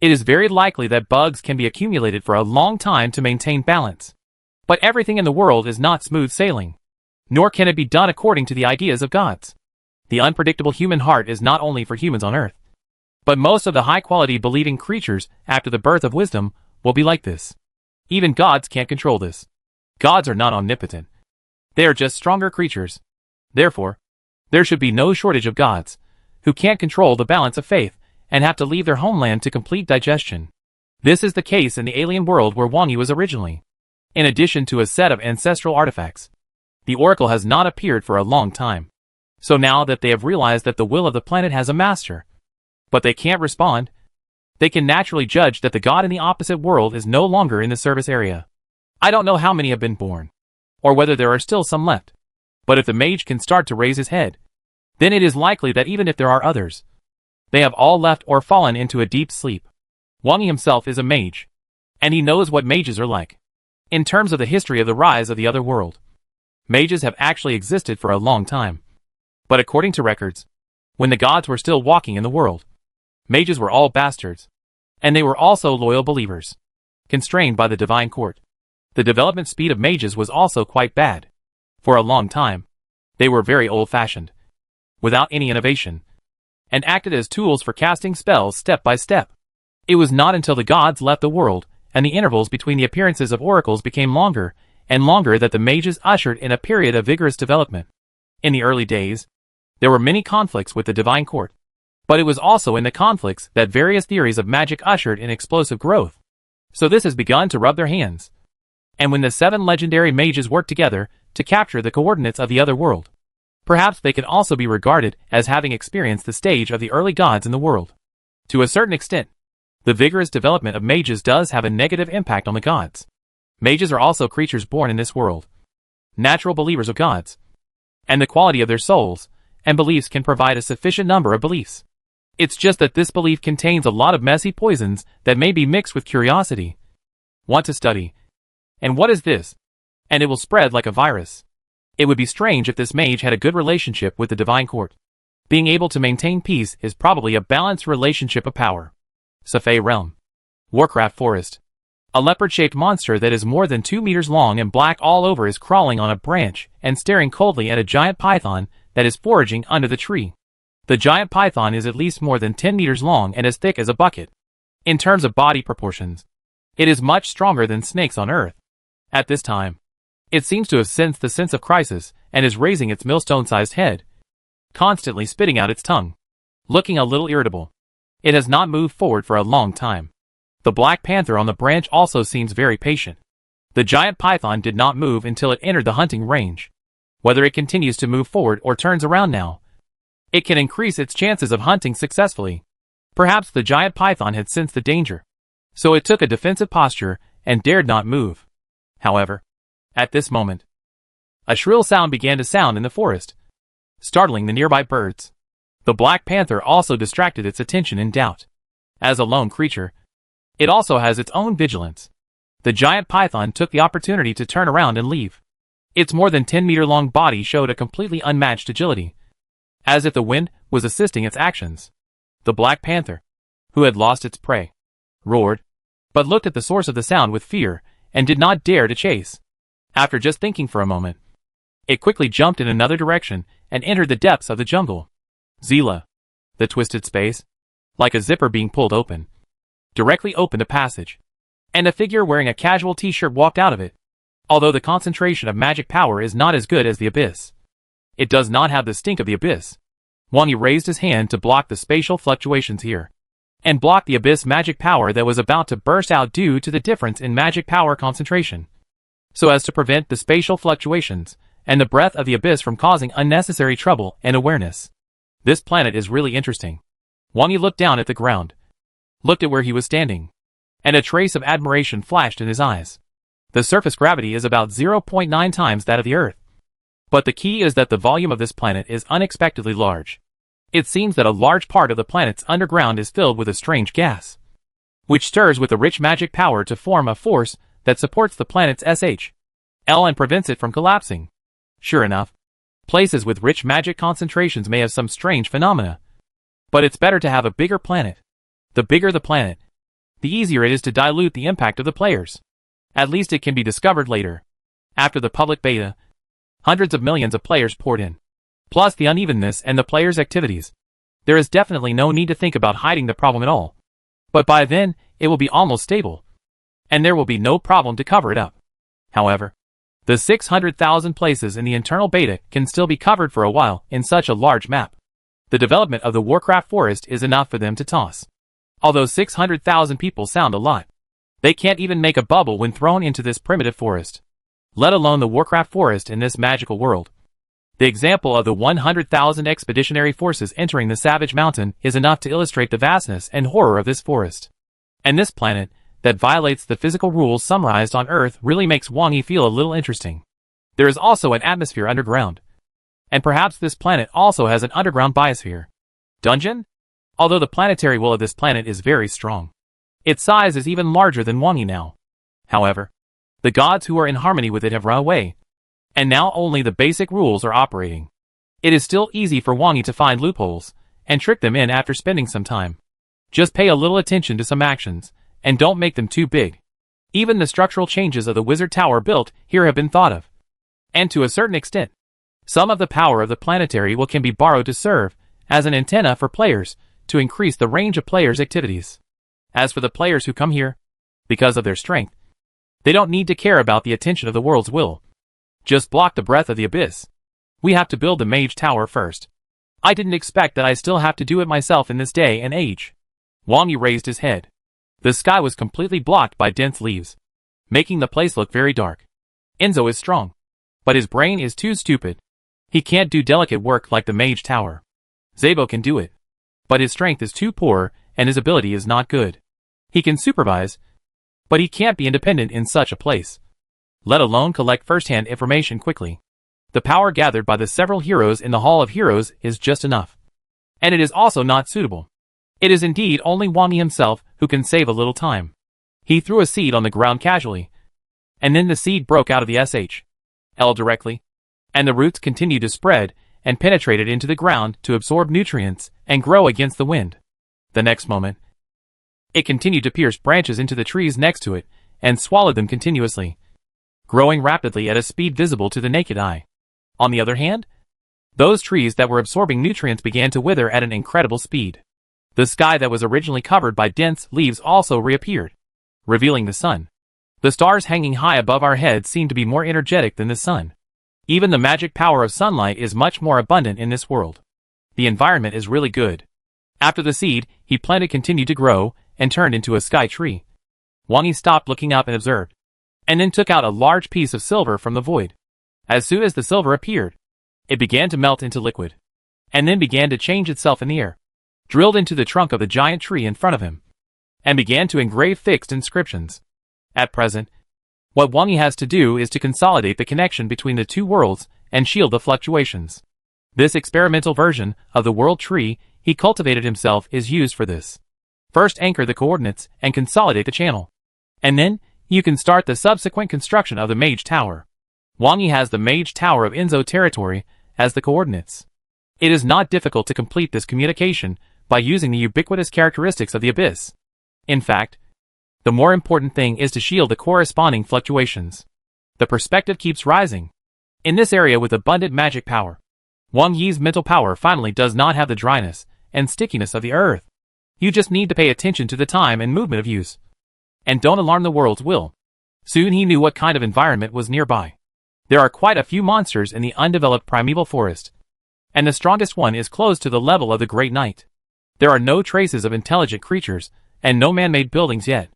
it is very likely that bugs can be accumulated for a long time to maintain balance. But everything in the world is not smooth sailing, nor can it be done according to the ideas of gods. The unpredictable human heart is not only for humans on Earth, but most of the high-quality believing creatures after the birth of wisdom will be like this. Even gods can't control this. Gods are not omnipotent. They are just stronger creatures. Therefore, there should be no shortage of gods who can't control the balance of faith and have to leave their homeland to complete digestion. This is the case in the alien world where Wang Yi was originally. In addition to a set of ancestral artifacts, the Oracle has not appeared for a long time. So now that they have realized that the will of the planet has a master, but they can't respond, they can naturally judge that the god in the opposite world is no longer in the service area. I don't know how many have been born, or whether there are still some left. But if the mage can start to raise his head, then it is likely that even if there are others, they have all left or fallen into a deep sleep. Wang Yi himself is a mage, and he knows what mages are like. In terms of the history of the rise of the other world, mages have actually existed for a long time. But according to records, when the gods were still walking in the world, mages were all bastards, and they were also loyal believers, constrained by the divine court. The development speed of mages was also quite bad. For a long time, they were very old-fashioned, without any innovation, and acted as tools for casting spells step by step. It was not until the gods left the world, and the intervals between the appearances of oracles became longer and longer that the mages ushered in a period of vigorous development. In the early days, there were many conflicts with the divine court, but it was also in the conflicts that various theories of magic ushered in explosive growth. So this has begun to rub their hands. And when the 7 legendary mages worked together to capture the coordinates of the other world, perhaps they can also be regarded as having experienced the stage of the early gods in the world. To a certain extent, the vigorous development of mages does have a negative impact on the gods. Mages are also creatures born in this world, natural believers of gods, and the quality of their souls and beliefs can provide a sufficient number of beliefs. It's just that this belief contains a lot of messy poisons that may be mixed with curiosity. Want to study? And what is this? And it will spread like a virus. It would be strange if this mage had a good relationship with the divine court. Being able to maintain peace is probably a balanced relationship of power. Safei Realm. Warcraft Forest. A leopard-shaped monster that is more than 2 meters long and black all over is crawling on a branch and staring coldly at a giant python that is foraging under the tree. The giant python is at least more than 10 meters long and as thick as a bucket. In terms of body proportions, it is much stronger than snakes on Earth. At this time, it seems to have sensed the sense of crisis and is raising its millstone-sized head, constantly spitting out its tongue, looking a little irritable. It has not moved forward for a long time. The black panther on the branch also seems very patient. The giant python did not move until it entered the hunting range. Whether it continues to move forward or turns around now, it can increase its chances of hunting successfully. Perhaps the giant python had sensed the danger, so it took a defensive posture and dared not move. However, at this moment, a shrill sound began to sound in the forest, startling the nearby birds. The Black Panther also distracted its attention in doubt. As a lone creature, it also has its own vigilance. The giant python took the opportunity to turn around and leave. Its more than 10-meter-long body showed a completely unmatched agility, as if the wind was assisting its actions. The Black Panther, who had lost its prey, roared, but looked at the source of the sound with fear and did not dare to chase. After just thinking for a moment, it quickly jumped in another direction and entered the depths of the jungle. Zila, the twisted space, like a zipper being pulled open, directly opened a passage, and a figure wearing a casual t-shirt walked out of it. Although the concentration of magic power is not as good as the abyss, it does not have the stink of the abyss. Wang Yi raised his hand to block the spatial fluctuations here, and block the abyss magic power that was about to burst out due to the difference in magic power concentration, so as to prevent the spatial fluctuations and the breath of the abyss from causing unnecessary trouble and awareness. This planet is really interesting. Wang Yi looked down at the ground, looked at where he was standing, and a trace of admiration flashed in his eyes. The surface gravity is about 0.9 times that of the Earth. But the key is that the volume of this planet is unexpectedly large. It seems that a large part of the planet's underground is filled with a strange gas, which stirs with a rich magic power to form a force that supports the planet's SHL and prevents it from collapsing. Sure enough, places with rich magic concentrations may have some strange phenomena. But it's better to have a bigger planet. The bigger the planet, the easier it is to dilute the impact of the players. At least it can be discovered later. After the public beta, hundreds of millions of players poured in. Plus the unevenness and the players' activities. There is definitely no need to think about hiding the problem at all. But by then, it will be almost stable, and there will be no problem to cover it up. However, the 600,000 places in the internal beta can still be covered for a while in such a large map. The development of the Warcraft forest is enough for them to toss. Although 600,000 people sound a lot, they can't even make a bubble when thrown into this primitive forest, let alone the Warcraft forest in this magical world. The example of the 100,000 expeditionary forces entering the Savage Mountain is enough to illustrate the vastness and horror of this forest. And this planet, that violates the physical rules summarized on Earth, really makes Wang Yi feel a little interesting. There is also an atmosphere underground. And perhaps this planet also has an underground biosphere. Dungeon? Although the planetary will of this planet is very strong, its size is even larger than Wang Yi now. However, the gods who are in harmony with it have run away, and now only the basic rules are operating. It is still easy for Wang Yi to find loopholes and trick them in after spending some time. Just pay a little attention to some actions, and don't make them too big. Even the structural changes of the wizard tower built here have been thought of. And to a certain extent, some of the power of the planetary will can be borrowed to serve as an antenna for players to increase the range of players' activities. As for the players who come here, because of their strength, they don't need to care about the attention of the world's will. Just block the breath of the abyss. We have to build the mage tower first. I didn't expect that I still have to do it myself in this day and age. Wang Yi raised his head. The sky was completely blocked by dense leaves, making the place look very dark. Enzo is strong, but his brain is too stupid. He can't do delicate work like the mage tower. Zabo can do it, but his strength is too poor and his ability is not good. He can supervise, but he can't be independent in such a place, let alone collect first-hand information quickly. The power gathered by the several heroes in the Hall of Heroes is just enough, and it is also not suitable. It is indeed only Wang Yi himself who can save a little time. He threw a seed on the ground casually, and then the seed broke out of the SHL directly, and the roots continued to spread and penetrated into the ground to absorb nutrients and grow against the wind. The next moment, it continued to pierce branches into the trees next to it and swallowed them continuously, growing rapidly at a speed visible to the naked eye. On the other hand, those trees that were absorbing nutrients began to wither at an incredible speed. The sky that was originally covered by dense leaves also reappeared, revealing the sun. The stars hanging high above our heads seem to be more energetic than the sun. Even the magic power of sunlight is much more abundant in this world. The environment is really good. After the seed he planted continued to grow and turned into a sky tree, Wang Yi stopped looking up and observed, and then took out a large piece of silver from the void. As soon as the silver appeared, it began to melt into liquid, and then began to change itself in the air, drilled into the trunk of the giant tree in front of him, and began to engrave fixed inscriptions. At present, what Wang Yi has to do is to consolidate the connection between the two worlds and shield the fluctuations. This experimental version of the world tree he cultivated himself is used for this. First anchor the coordinates and consolidate the channel. And then, you can start the subsequent construction of the Mage Tower. Wang Yi has the Mage Tower of Enzo territory as the coordinates. It is not difficult to complete this communication by using the ubiquitous characteristics of the abyss. In fact, the more important thing is to shield the corresponding fluctuations. The perspective keeps rising. In this area with abundant magic power, Wang Yi's mental power finally does not have the dryness and stickiness of the earth. You just need to pay attention to the time and movement of use. And don't alarm the world's will. Soon he knew what kind of environment was nearby. There are quite a few monsters in the undeveloped primeval forest, and the strongest one is close to the level of the Great Night. There are no traces of intelligent creatures, and no man-made buildings yet.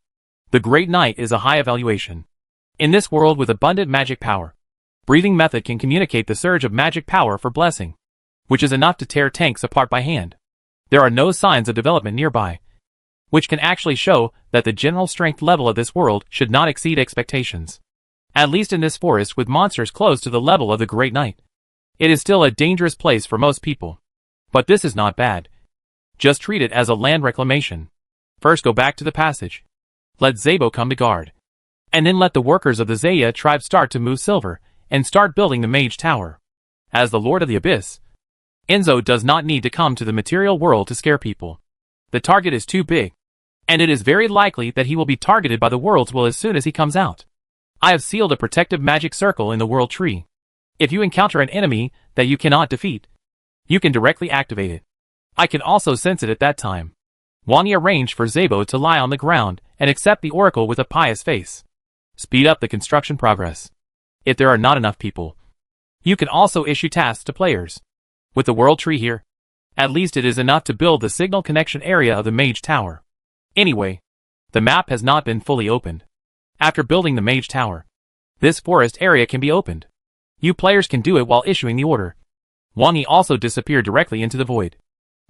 The Great Night is a high evaluation. In this world with abundant magic power, breathing method can communicate the surge of magic power for blessing, which is enough to tear tanks apart by hand. There are no signs of development nearby, which can actually show that the general strength level of this world should not exceed expectations. At least in this forest with monsters close to the level of the Great Night. It is still a dangerous place for most people. But this is not bad. Just treat it as a land reclamation. First go back to the passage. Let Zabo come to guard. And then let the workers of the Zaya tribe start to move silver, and start building the Mage Tower. As the Lord of the Abyss, Enzo does not need to come to the material world to scare people. The target is too big, and it is very likely that he will be targeted by the world's will as soon as he comes out. I have sealed a protective magic circle in the world tree. If you encounter an enemy that you cannot defeat, you can directly activate it. I can also sense it at that time. Wang Yi arranged for Zabo to lie on the ground and accept the oracle with a pious face. Speed up the construction progress. If there are not enough people, you can also issue tasks to players. With the world tree here, at least it is enough to build the signal connection area of the Mage Tower. Anyway, the map has not been fully opened. After building the Mage Tower, this forest area can be opened. You players can do it while issuing the order. Wang Yi also disappeared directly into the void,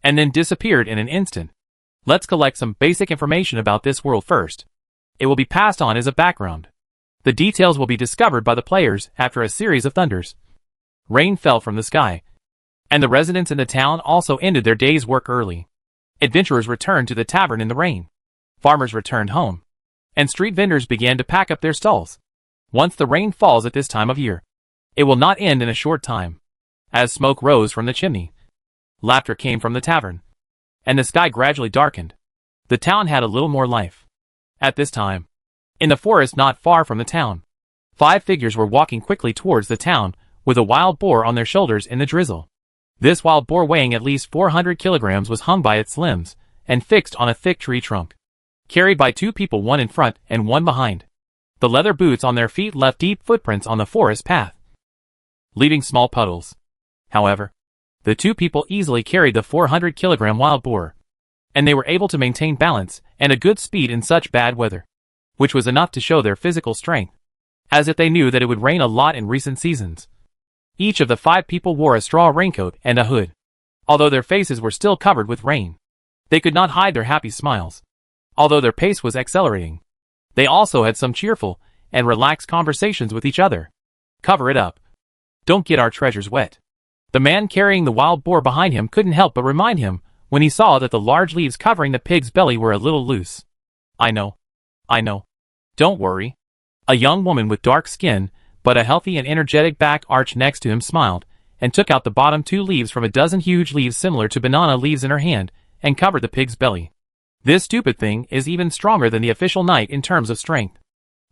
and then disappeared in an instant. Let's collect some basic information about this world first. It will be passed on as a background. The details will be discovered by the players after a series of thunders. Rain fell from the sky, and the residents in the town also ended their day's work early. Adventurers returned to the tavern in the rain. Farmers returned home, and street vendors began to pack up their stalls. Once the rain falls at this time of year, it will not end in a short time. As smoke rose from the chimney, laughter came from the tavern, and the sky gradually darkened. The town had a little more life. At this time, in the forest not far from the town, 5 figures were walking quickly towards the town with a wild boar on their shoulders in the drizzle. This wild boar weighing at least 400 kilograms was hung by its limbs and fixed on a thick tree trunk, carried by 2 people, one in front and one behind. The leather boots on their feet left deep footprints on the forest path, leaving small puddles. However, the 2 people easily carried the 400-kilogram wild boar, and they were able to maintain balance and a good speed in such bad weather, which was enough to show their physical strength, as if they knew that it would rain a lot in recent seasons. Each of the 5 people wore a straw raincoat and a hood. Although their faces were still covered with rain, they could not hide their happy smiles. Although their pace was accelerating, they also had some cheerful and relaxed conversations with each other. Cover it up. Don't get our treasures wet. The man carrying the wild boar behind him couldn't help but remind him when he saw that the large leaves covering the pig's belly were a little loose. I know. Don't worry. A young woman with dark skin, but a healthy and energetic back arch next to him smiled, and took out the bottom 2 leaves from a dozen huge leaves similar to banana leaves in her hand, and covered the pig's belly. This stupid thing is even stronger than the official knight in terms of strength.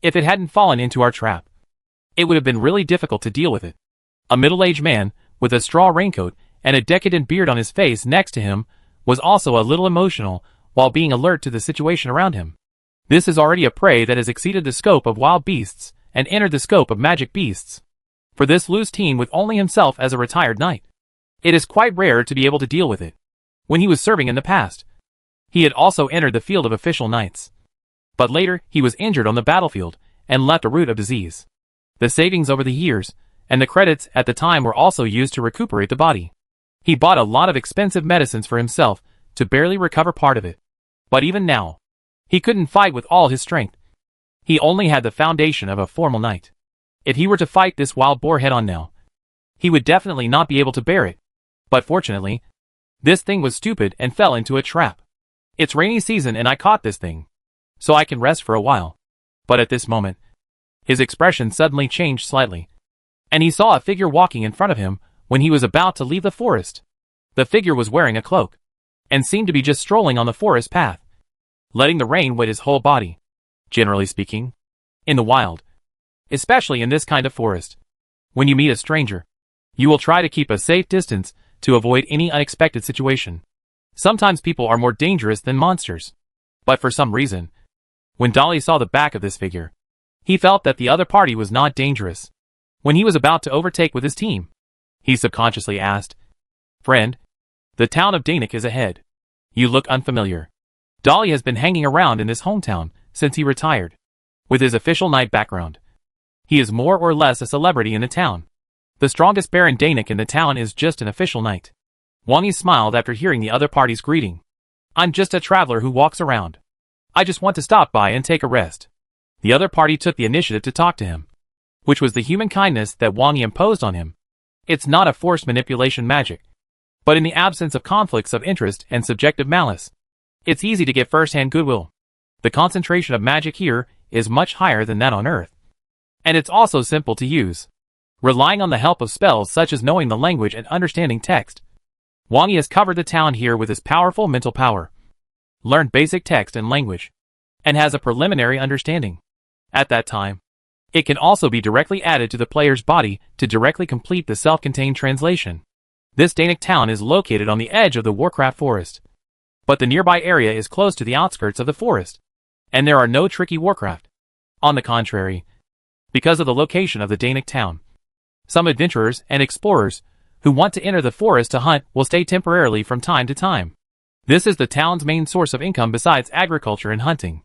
If it hadn't fallen into our trap, it would have been really difficult to deal with it. A middle-aged man, with a straw raincoat and a decadent beard on his face next to him, was also a little emotional while being alert to the situation around him. This is already a prey that has exceeded the scope of wild beasts and entered the scope of magic beasts. For this loose teen with only himself as a retired knight, it is quite rare to be able to deal with it. When he was serving in the past, he had also entered the field of official knights. But later, he was injured on the battlefield and left a root of disease. The savings over the years and the credits at the time were also used to recuperate the body. He bought a lot of expensive medicines for himself to barely recover part of it. But even now, he couldn't fight with all his strength. He only had the foundation of a formal knight. If he were to fight this wild boar head on now, he would definitely not be able to bear it. But fortunately, this thing was stupid and fell into a trap. It's rainy season and I caught this thing, so I can rest for a while. But at this moment, his expression suddenly changed slightly, and he saw a figure walking in front of him when he was about to leave the forest. The figure was wearing a cloak, and seemed to be just strolling on the forest path, letting the rain wet his whole body. Generally speaking, in the wild, especially in this kind of forest, when you meet a stranger, you will try to keep a safe distance to avoid any unexpected situation. Sometimes people are more dangerous than monsters. But for some reason, when Dolly saw the back of this figure, he felt that the other party was not dangerous. When he was about to overtake with his team, he subconsciously asked, "Friend, the town of Danik is ahead. You look unfamiliar." Dolly has been hanging around in this hometown since he retired. With his official knight background, he is more or less a celebrity in the town. The strongest Baron Danik in the town is just an official knight. Wang Yi smiled after hearing the other party's greeting. "I'm just a traveler who walks around. I just want to stop by and take a rest." The other party took the initiative to talk to him, which was the human kindness that Wang Yi imposed on him. It's not a forced manipulation magic, but in the absence of conflicts of interest and subjective malice, it's easy to get first-hand goodwill. The concentration of magic here is much higher than that on Earth, and it's also simple to use, relying on the help of spells such as knowing the language and understanding text. Wang Yi has covered the town here with his powerful mental power, learned basic text and language, and has a preliminary understanding. At that time, it can also be directly added to the player's body to directly complete the self-contained translation. This Danik town is located on the edge of the Warcraft forest, but the nearby area is close to the outskirts of the forest, and there are no tricky Warcraft. On the contrary, because of the location of the Danik town, some adventurers and explorers who want to enter the forest to hunt will stay temporarily from time to time. This is the town's main source of income besides agriculture and hunting,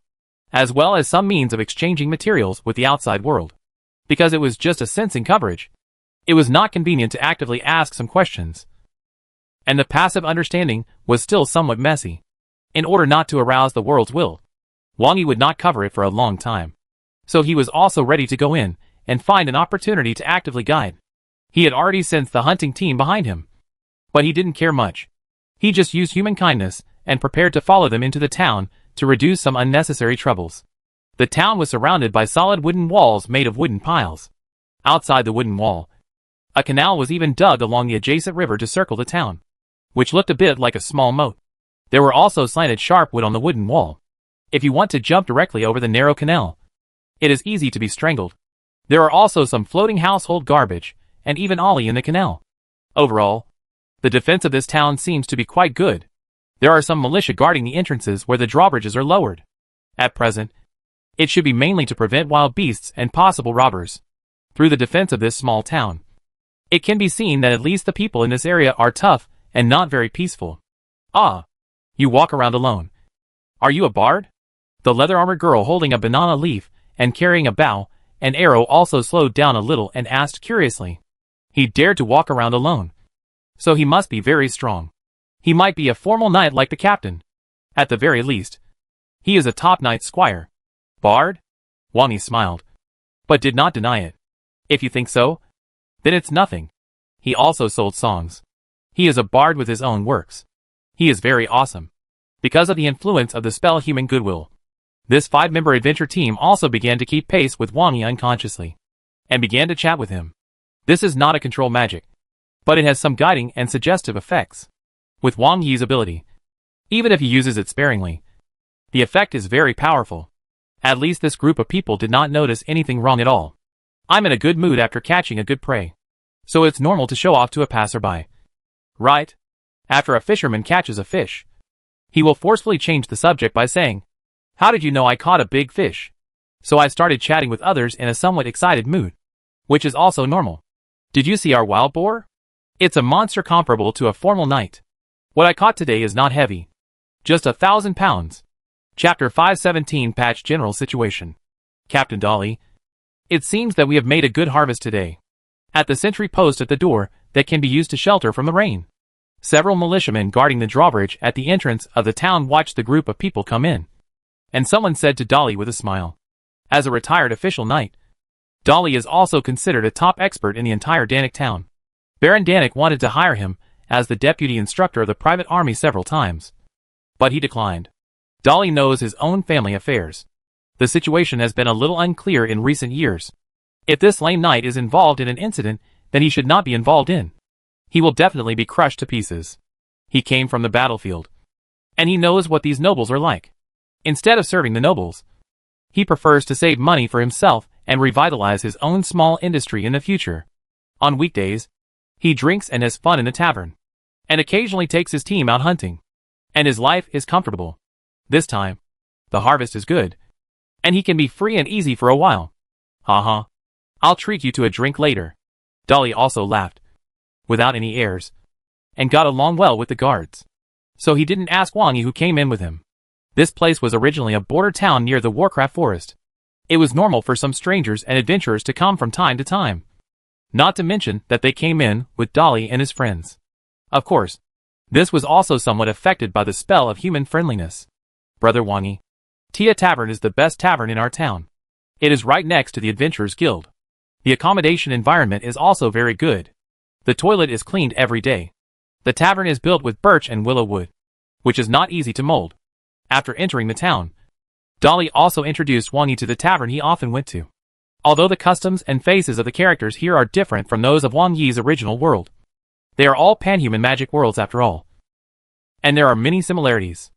as well as some means of exchanging materials with the outside world. Because it was just a sensing coverage, it was not convenient to actively ask some questions, and the passive understanding was still somewhat messy. In order not to arouse the world's will, Wang Yi would not cover it for a long time, so he was also ready to go in and find an opportunity to actively guide. He had already sensed the hunting team behind him, but he didn't care much. He just used human kindness and prepared to follow them into the town to reduce some unnecessary troubles. The town was surrounded by solid wooden walls made of wooden piles. Outside the wooden wall, a canal was even dug along the adjacent river to circle the town, which looked a bit like a small moat. There were also slanted sharp wood on the wooden wall. If you want to jump directly over the narrow canal, it is easy to be strangled. There are also some floating household garbage, and even ollie in the canal. Overall, the defense of this town seems to be quite good. There are some militia guarding the entrances where the drawbridges are lowered. At present, it should be mainly to prevent wild beasts and possible robbers. Through the defense of this small town, it can be seen that at least the people in this area are tough and not very peaceful. "Ah, you walk around alone. Are you a bard?" The leather-armored girl holding a banana leaf and carrying a bow and arrow also slowed down a little and asked curiously. He dared to walk around alone, so he must be very strong. He might be a formal knight like the captain. At the very least, he is a top knight squire. "Bard?" Wang Yi smiled, but did not deny it. "If you think so, then it's nothing." He also sold songs. He is a bard with his own works. He is very awesome. Because of the influence of the spell Human Goodwill, this 5-member adventure team also began to keep pace with Wang Yi unconsciously, and began to chat with him. This is not a control magic, but it has some guiding and suggestive effects. With Wang Yi's ability, even if he uses it sparingly, the effect is very powerful. At least this group of people did not notice anything wrong at all. "I'm in a good mood after catching a good prey, so it's normal to show off to a passerby. Right? After a fisherman catches a fish, he will forcefully change the subject by saying, 'How did you know I caught a big fish?' So I started chatting with others in a somewhat excited mood, which is also normal. 'Did you see our wild boar? It's a monster comparable to a formal knight. What I caught today is not heavy. Just 1,000 pounds. Chapter 517 Patch General Situation. Captain Dolly, it seems that we have made a good harvest today. at the sentry post at the door that can be used to shelter from the rain. Several militiamen guarding the drawbridge at the entrance of the town watched the group of people come in. And someone said to Dolly with a smile, "As a retired official knight, Dolly is also considered a top expert in the entire Danik town. Baron Danik wanted to hire him as the deputy instructor of the private army several times, but he declined. Dolly knows his own family affairs. The situation has been a little unclear in recent years. If this lame knight is involved in an incident that he should not be involved in, he will definitely be crushed to pieces. He came from the battlefield, and he knows what these nobles are like. Instead of serving the nobles, he prefers to save money for himself and revitalize his own small industry in the future. On weekdays, he drinks and has fun in the tavern, and occasionally takes his team out hunting. And his life is comfortable. This time, the harvest is good, and he can be free and easy for a while. Haha. I'll treat you to a drink later." Dolly also laughed, without any airs, and got along well with the guards. So he didn't ask Wang Yi who came in with him. This place was originally a border town near the Warcraft forest. It was normal for some strangers and adventurers to come from time to time. Not to mention that they came in with Dolly and his friends. Of course, this was also somewhat affected by the spell of human friendliness. "Brother Wang Yi, Tia Tavern is the best tavern in our town. It is right next to the Adventurers Guild. The accommodation environment is also very good. The toilet is cleaned every day. The tavern is built with birch and willow wood, which is not easy to mold." After entering the town, Dolly also introduced Wang Yi to the tavern he often went to. Although the customs and faces of the characters here are different from those of Wang Yi's original world, they are all panhuman magic worlds after all. And there are many similarities.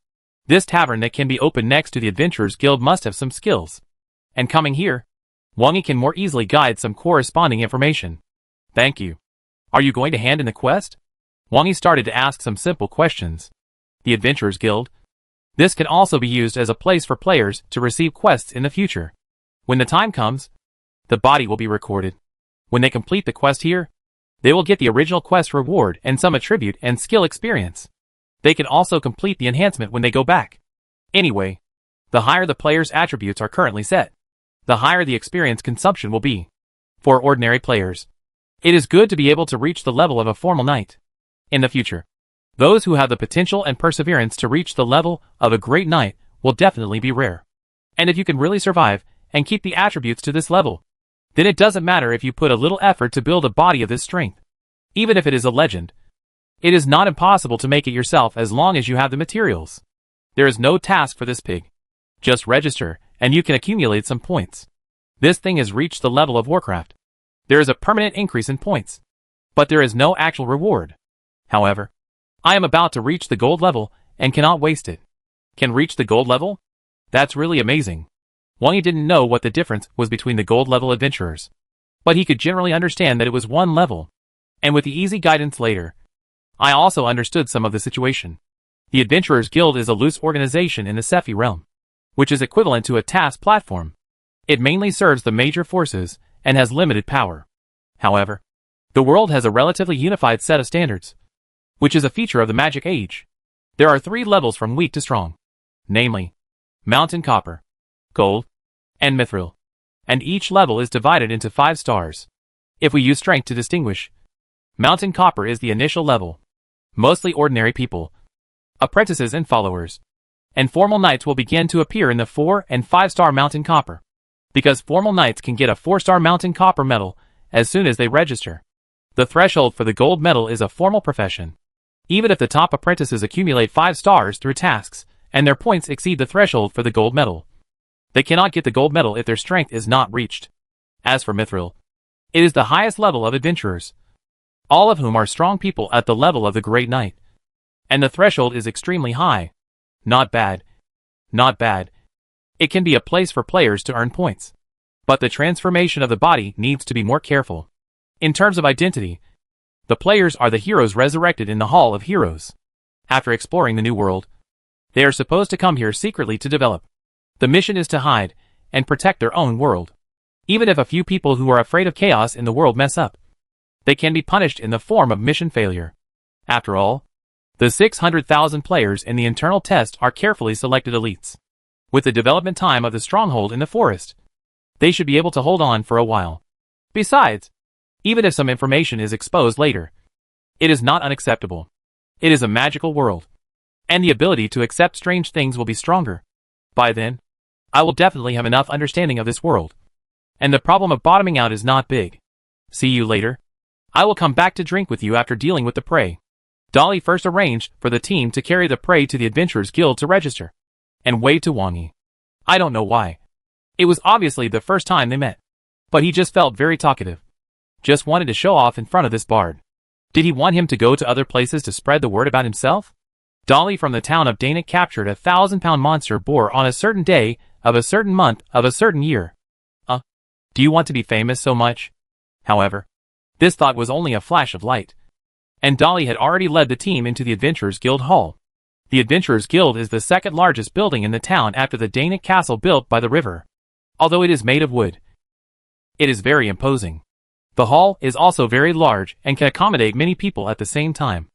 This tavern that can be opened next to the Adventurers Guild must have some skills. And coming here, Wang Yi can more easily guide some corresponding information. "Thank you. Are you going to hand in the quest?" Wang Yi started to ask some simple questions. The Adventurers Guild. This can also be used as a place for players to receive quests in the future. When the time comes, the body will be recorded. When they complete the quest here, they will get the original quest reward and some attribute and skill experience. They can also complete the enhancement when they go back. Anyway, the higher the player's attributes are currently set, the higher the experience consumption will be. For ordinary players, it is good to be able to reach the level of a formal knight. In the future, those who have the potential and perseverance to reach the level of a great knight will definitely be rare. And if you can really survive and keep the attributes to this level, then it doesn't matter if you put a little effort to build a body of this strength. Even if it is a legend, it is not impossible to make it yourself as long as you have the materials. There is no task for this pig. Just register, and you can accumulate some points. This thing has reached the level of Warcraft. There is a permanent increase in points, but there is no actual reward. However, I am about to reach the gold level and cannot waste it. Can reach the gold level? That's really amazing. Wang Yi didn't know what the difference was between the gold level adventurers, but he could generally understand that it was one level. And with the easy guidance later, I also understood some of the situation. The Adventurers Guild is a loose organization in the Sephi realm, which is equivalent to a task platform. It mainly serves the major forces and has limited power. However, the world has a relatively unified set of standards, which is a feature of the Magic Age. There are 3 levels from weak to strong, namely, Mountain Copper, Gold, and Mithril, and each level is divided into 5 stars. If we use strength to distinguish, Mountain Copper is the initial level. Mostly ordinary people, apprentices and followers, and formal knights will begin to appear in the 4 and 5-star Mountain Copper, because formal knights can get a 4-star Mountain Copper medal as soon as they register. The threshold for the gold medal is a formal profession. Even if the top apprentices accumulate 5 stars through tasks, and their points exceed the threshold for the gold medal, they cannot get the gold medal if their strength is not reached. As for Mithril, it is the highest level of adventurers, all of whom are strong people at the level of the Great Knight. And the threshold is extremely high. Not bad. Not bad. It can be a place for players to earn points. But the transformation of the body needs to be more careful. In terms of identity, the players are the heroes resurrected in the Hall of Heroes. After exploring the new world, they are supposed to come here secretly to develop. The mission is to hide and protect their own world. Even if a few people who are afraid of chaos in the world mess up, they can be punished in the form of mission failure. After all, the 600,000 players in the internal test are carefully selected elites. With the development time of the stronghold in the forest, they should be able to hold on for a while. Besides, even if some information is exposed later. It is not unacceptable. It is a magical world, and the ability to accept strange things will be stronger. By then, I will definitely have enough understanding of this world, and the problem of bottoming out is not big. See you later. I will come back to drink with you after dealing with the prey. Dolly first arranged for the team to carry the prey to the Adventurers Guild to register, and waved to Wang Yi. I don't know why. It was obviously the first time they met, but he just felt very talkative. Just wanted to show off in front of this bard. Did he want him to go to other places to spread the word about himself? Dolly from the town of Dana captured a 1,000-pound monster boar on a certain day of a certain month of a certain year. Do you want to be famous so much? However, this thought was only a flash of light, and Dolly had already led the team into the Adventurers Guild Hall. The Adventurers Guild is the second largest building in the town after the Dana castle built by the river. Although it is made of wood, it is very imposing. The hall is also very large and can accommodate many people at the same time.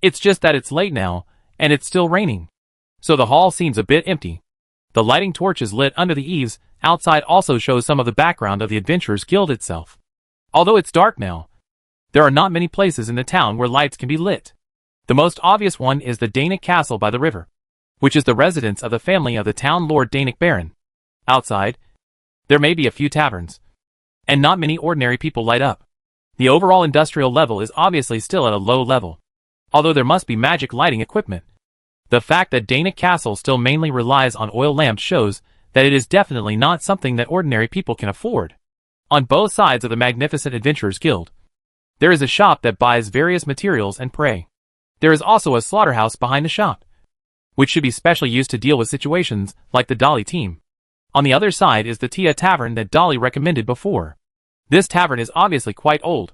It's just that it's late now, and it's still raining, so the hall seems a bit empty. The lighting torches lit under the eaves outside also shows some of the background of the Adventurers Guild itself. Although it's dark now, there are not many places in the town where lights can be lit. The most obvious one is the Danic Castle by the river, which is the residence of the family of the town Lord Danic Baron. Outside, there may be a few taverns, and not many ordinary people light up. The overall industrial level is obviously still at a low level, although there must be magic lighting equipment. The fact that Danic Castle still mainly relies on oil lamps shows that it is definitely not something that ordinary people can afford. On both sides of the magnificent Adventurers Guild, there is a shop that buys various materials and prey. There is also a slaughterhouse behind the shop, which should be specially used to deal with situations like the Dolly team. On the other side is the Tia Tavern that Dolly recommended before. This tavern is obviously quite old.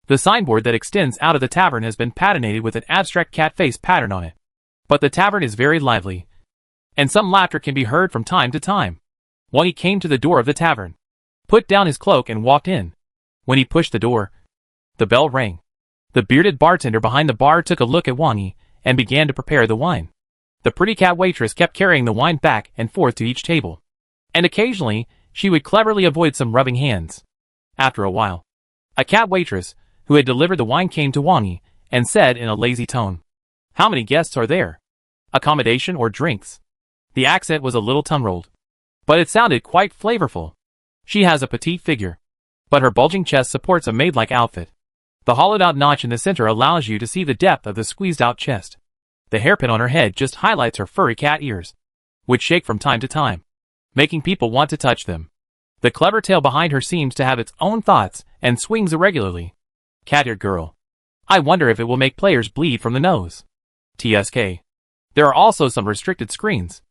The signboard that extends out of the tavern has been patinated with an abstract cat face pattern on it. But the tavern is very lively, and some laughter can be heard from time to time. Wang Yi came to the door of the tavern, put down his cloak and walked in. When he pushed the door, the bell rang. The bearded bartender behind the bar took a look at Wang Yi and began to prepare the wine. The pretty cat waitress kept carrying the wine back and forth to each table, and occasionally she would cleverly avoid some rubbing hands. After a while, a cat waitress who had delivered the wine came to Wang Yi and said in a lazy tone, "How many guests are there? Accommodation or drinks?" The accent was a little tongue-rolled, but it sounded quite flavorful. She has a petite figure, but her bulging chest supports a maid-like outfit. The hollowed-out notch in the center allows you to see the depth of the squeezed-out chest. The hairpin on her head just highlights her furry cat ears, which shake from time to time, making people want to touch them. The clever tail behind her seems to have its own thoughts and swings irregularly. Cat-eared girl. I wonder if it will make players bleed from the nose. TSK. There are also some restricted screens.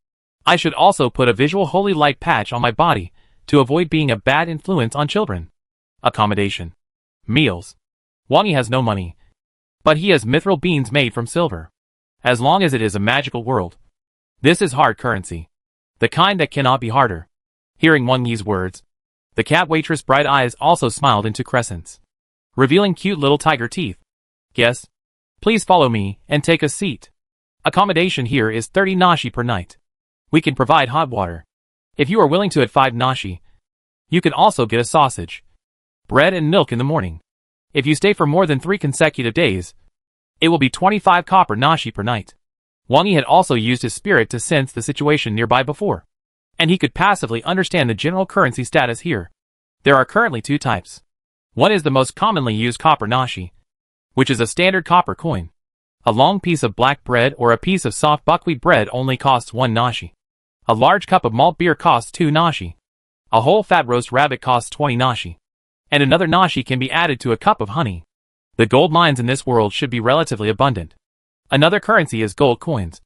I should also put a visual holy light patch on my body to avoid being a bad influence on children. Accommodation. Meals. Wang Yi has no money, but he has mithril beans made from silver. As long as it is a magical world, this is hard currency, the kind that cannot be harder. Hearing Wang Yi's words, the cat waitress' bright eyes also smiled into crescents, revealing cute little tiger teeth. Guests, please follow me and take a seat. Accommodation here is 30 nashi per night. We can provide hot water. If you are willing to at 5 nashi, you can also get a sausage, bread and milk in the morning. If you stay for more than 3 consecutive days, it will be 25 copper nashi per night. Wang Yi had also used his spirit to sense the situation nearby before, and he could passively understand the general currency status here. There are currently 2 types. One is the most commonly used copper nashi, which is a standard copper coin. A long piece of black bread or a piece of soft buckwheat bread only costs 1 nashi. A large cup of malt beer costs 2 nashi. A whole fat roast rabbit costs 20 nashi. And another nashi can be added to a cup of honey. The gold mines in this world should be relatively abundant. Another currency is gold coins,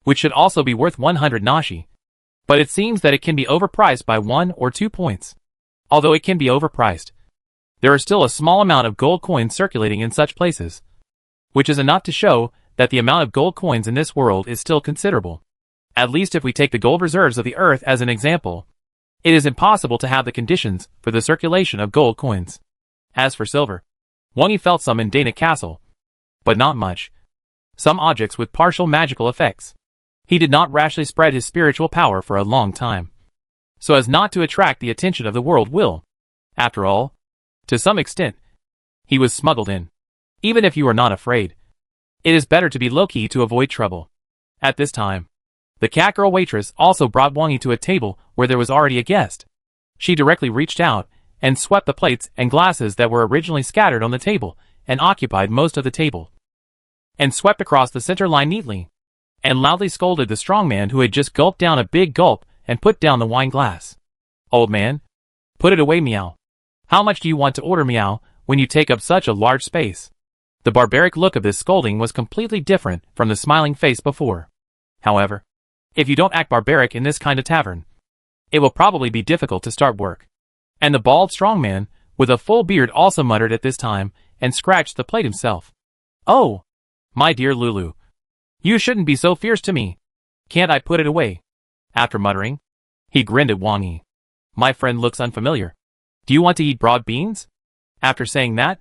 which should also be worth 100 nashi. But it seems that it can be overpriced by 1 or 2 points. Although it can be overpriced, there are still a small amount of gold coins circulating in such places, which is enough to show that the amount of gold coins in this world is still considerable. At least if we take the gold reserves of the earth as an example, it is impossible to have the conditions for the circulation of gold coins. As for silver, Wang Yi felt some in Dana Castle, but not much. Some objects with partial magical effects. He did not rashly spread his spiritual power for a long time, so as not to attract the attention of the world will. After all, to some extent, He was smuggled in. Even if you are not afraid, it is better to be low-key to avoid trouble. At this time, the cat girl waitress also brought Wang Yi to a table where there was already a guest. She directly reached out and swept the plates and glasses that were originally scattered on the table and occupied most of the table, and swept across the center line neatly, and loudly scolded the strong man who had just gulped down a big gulp and put down the wine glass. Old man, put it away, meow. How much do you want to order, meow, when you take up such a large space? The barbaric look of this scolding was completely different from the smiling face before. However, if you don't act barbaric in this kind of tavern, it will probably be difficult to start work. And the bald strong man, with a full beard, also muttered at this time and scratched the plate himself. Oh, my dear Lulu, you shouldn't be so fierce to me. Can't I put it away? After muttering, he grinned at Wang Yi. My friend looks unfamiliar. Do you want to eat broad beans? After saying that,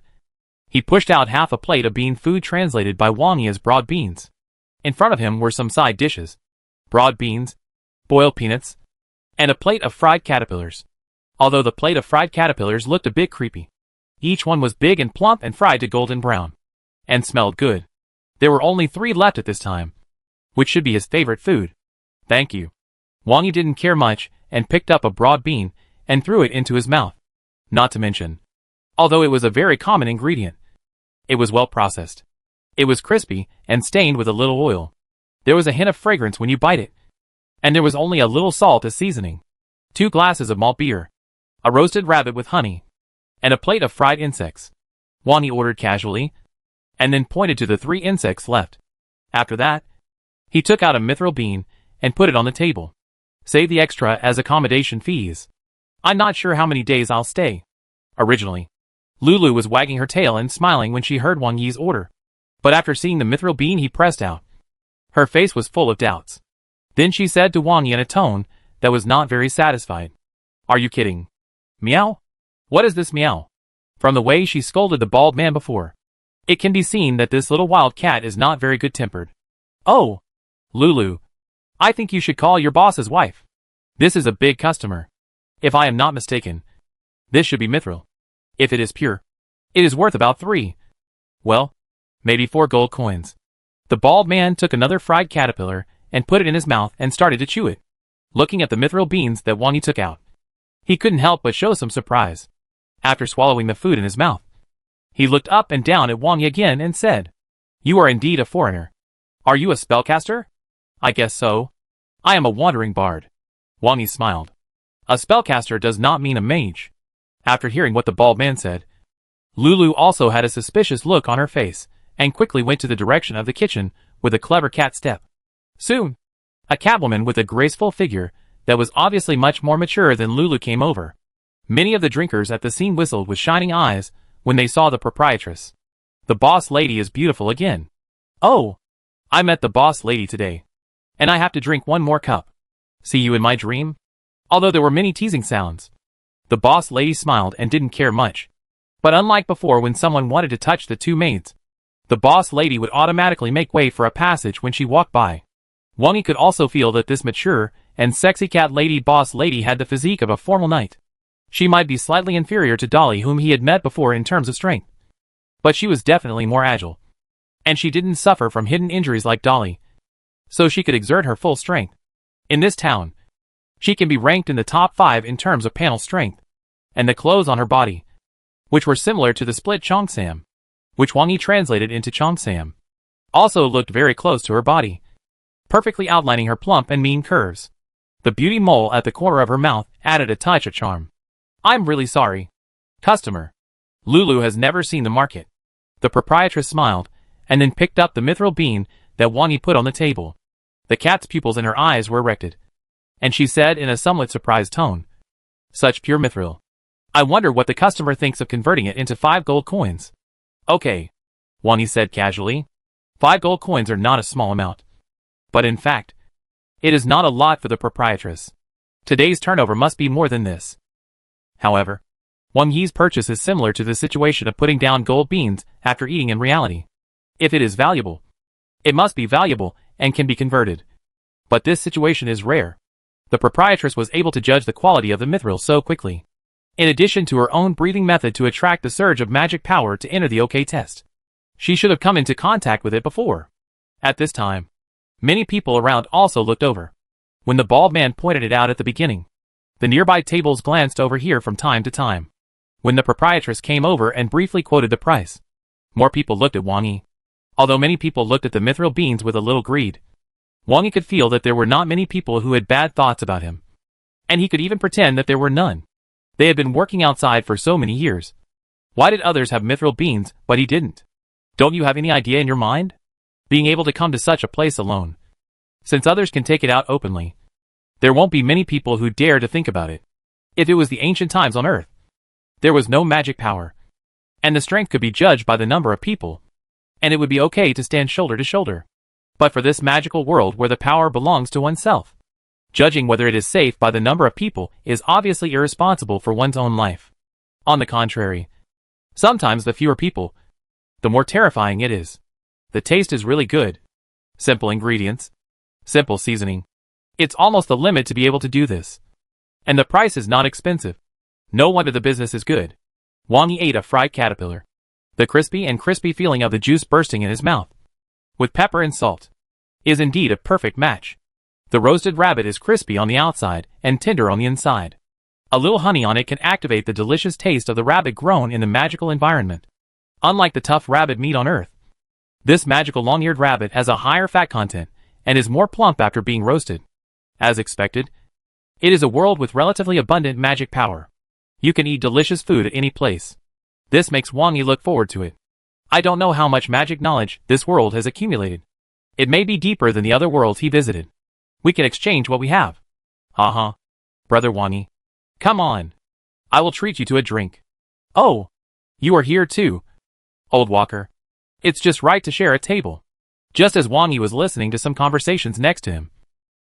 he pushed out half a plate of bean food translated by Wang Yi as broad beans. In front of him were some side dishes, broad beans, boiled peanuts, and a plate of fried caterpillars. Although the plate of fried caterpillars looked a bit creepy, each one was big and plump and fried to golden brown, and smelled good. There were only 3 left at this time, which should be his favorite food. Thank you. Wang Yi didn't care much and picked up a broad bean and threw it into his mouth. Not to mention, although it was a very common ingredient, it was well processed. It was crispy and stained with a little oil. There was a hint of fragrance when you bite it, and there was only a little salt as seasoning. 2 glasses of malt beer, a roasted rabbit with honey, and a plate of fried insects. Wang Yi ordered casually, and then pointed to the 3 insects left. After that, he took out a mithril bean and put it on the table. Save the extra as accommodation fees. I'm not sure how many days I'll stay. Originally, Lulu was wagging her tail and smiling when she heard Wang Yi's order. But after seeing the mithril bean he pressed out, her face was full of doubts. Then she said to Wang Yi in a tone that was not very satisfied. Are you kidding? Meow? What is this meow? From the way she scolded the bald man before, it can be seen that this little wild cat is not very good-tempered. Oh, Lulu, I think you should call your boss's wife. This is a big customer. If I am not mistaken, this should be mithril. If it is pure, it is worth about 3. Well, maybe 4 gold coins. The bald man took another fried caterpillar and put it in his mouth and started to chew it. Looking at the mithril beans that Wang Yi took out, he couldn't help but show some surprise. After swallowing the food in his mouth, he looked up and down at Wang Yi again and said, You are indeed a foreigner. Are you a spellcaster? I guess so. I am a wandering bard. Wang Yi smiled. A spellcaster does not mean a mage. After hearing what the bald man said, Lulu also had a suspicious look on her face and quickly went to the direction of the kitchen with a clever cat step. Soon, a catwoman with a graceful figure that was obviously much more mature than Lulu came over. Many of the drinkers at the scene whistled with shining eyes when they saw the proprietress. The boss lady is beautiful again. Oh, I met the boss lady today, and I have to drink 1 more cup. See you in my dream? Although there were many teasing sounds, the boss lady smiled and didn't care much. But unlike before when someone wanted to touch the 2 maids, the boss lady would automatically make way for a passage when she walked by. Wang Yi could also feel that this mature and sexy cat lady boss lady had the physique of a formal knight. She might be slightly inferior to Dolly, whom he had met before in terms of strength, but she was definitely more agile. And she didn't suffer from hidden injuries like Dolly, so she could exert her full strength. In this town, she can be ranked in the top 5 in terms of panel strength. And the clothes on her body, which were similar to the split cheongsam, which Wang Yi translated into cheongsam, also looked very close to her body, perfectly outlining her plump and mean curves. The beauty mole at the corner of her mouth added a touch of charm. I'm really sorry, customer. Lulu has never seen the market. The proprietress smiled, and then picked up the mithril bean that Wang Yi put on the table. The cat's pupils in her eyes were erected, and she said in a somewhat surprised tone, Such pure mithril. I wonder what the customer thinks of converting it into 5 gold coins. Okay, Wang Yi said casually. 5 gold coins are not a small amount. But in fact, it is not a lot for the proprietress. Today's turnover must be more than this. However, Wang Yi's purchase is similar to the situation of putting down gold beans after eating in reality. If it is valuable, it must be valuable and can be converted. But this situation is rare. The proprietress was able to judge the quality of the mithril so quickly. in addition to her own breathing method to attract the surge of magic power to enter the OK test. She should have come into contact with it before. At this time, many people around also looked over. When the bald man pointed it out at the beginning, the nearby tables glanced over here from time to time. When the proprietress came over and briefly quoted the price, more people looked at Wang Yi. Although many people looked at the mithril beans with a little greed, Wang Yi could feel that there were not many people who had bad thoughts about him. And he could even pretend that there were none. They had been working outside for so many years. Why did others have mithril beans, but he didn't? Don't you have any idea in your mind? Being able to come to such a place alone. Since others can take it out openly, there won't be many people who dare to think about it. If it was the ancient times on Earth, there was no magic power, and the strength could be judged by the number of people, and it would be okay to stand shoulder to shoulder. But for this magical world where the power belongs to oneself, judging whether it is safe by the number of people is obviously irresponsible for one's own life. On the contrary, sometimes the fewer people, the more terrifying it is. The taste is really good. Simple ingredients, simple seasoning. It's almost the limit to be able to do this. And the price is not expensive. No wonder the business is good. Wang Yi ate a fried caterpillar. The crispy feeling of the juice bursting in his mouth, with pepper and salt, is indeed a perfect match. The roasted rabbit is crispy on the outside and tender on the inside. A little honey on it can activate the delicious taste of the rabbit grown in the magical environment. Unlike the tough rabbit meat on Earth, this magical long-eared rabbit has a higher fat content and is more plump after being roasted. As expected, it is a world with relatively abundant magic power. You can eat delicious food at any place. This makes Wang Yi look forward to it. I don't know how much magic knowledge this world has accumulated. It may be deeper than the other worlds he visited. We can exchange what we have. Haha. Brother Wang Yi. Come on. I will treat you to a drink. Oh, you are here too, old walker. It's just right to share a table. Just as Wang Yi was listening to some conversations next to him,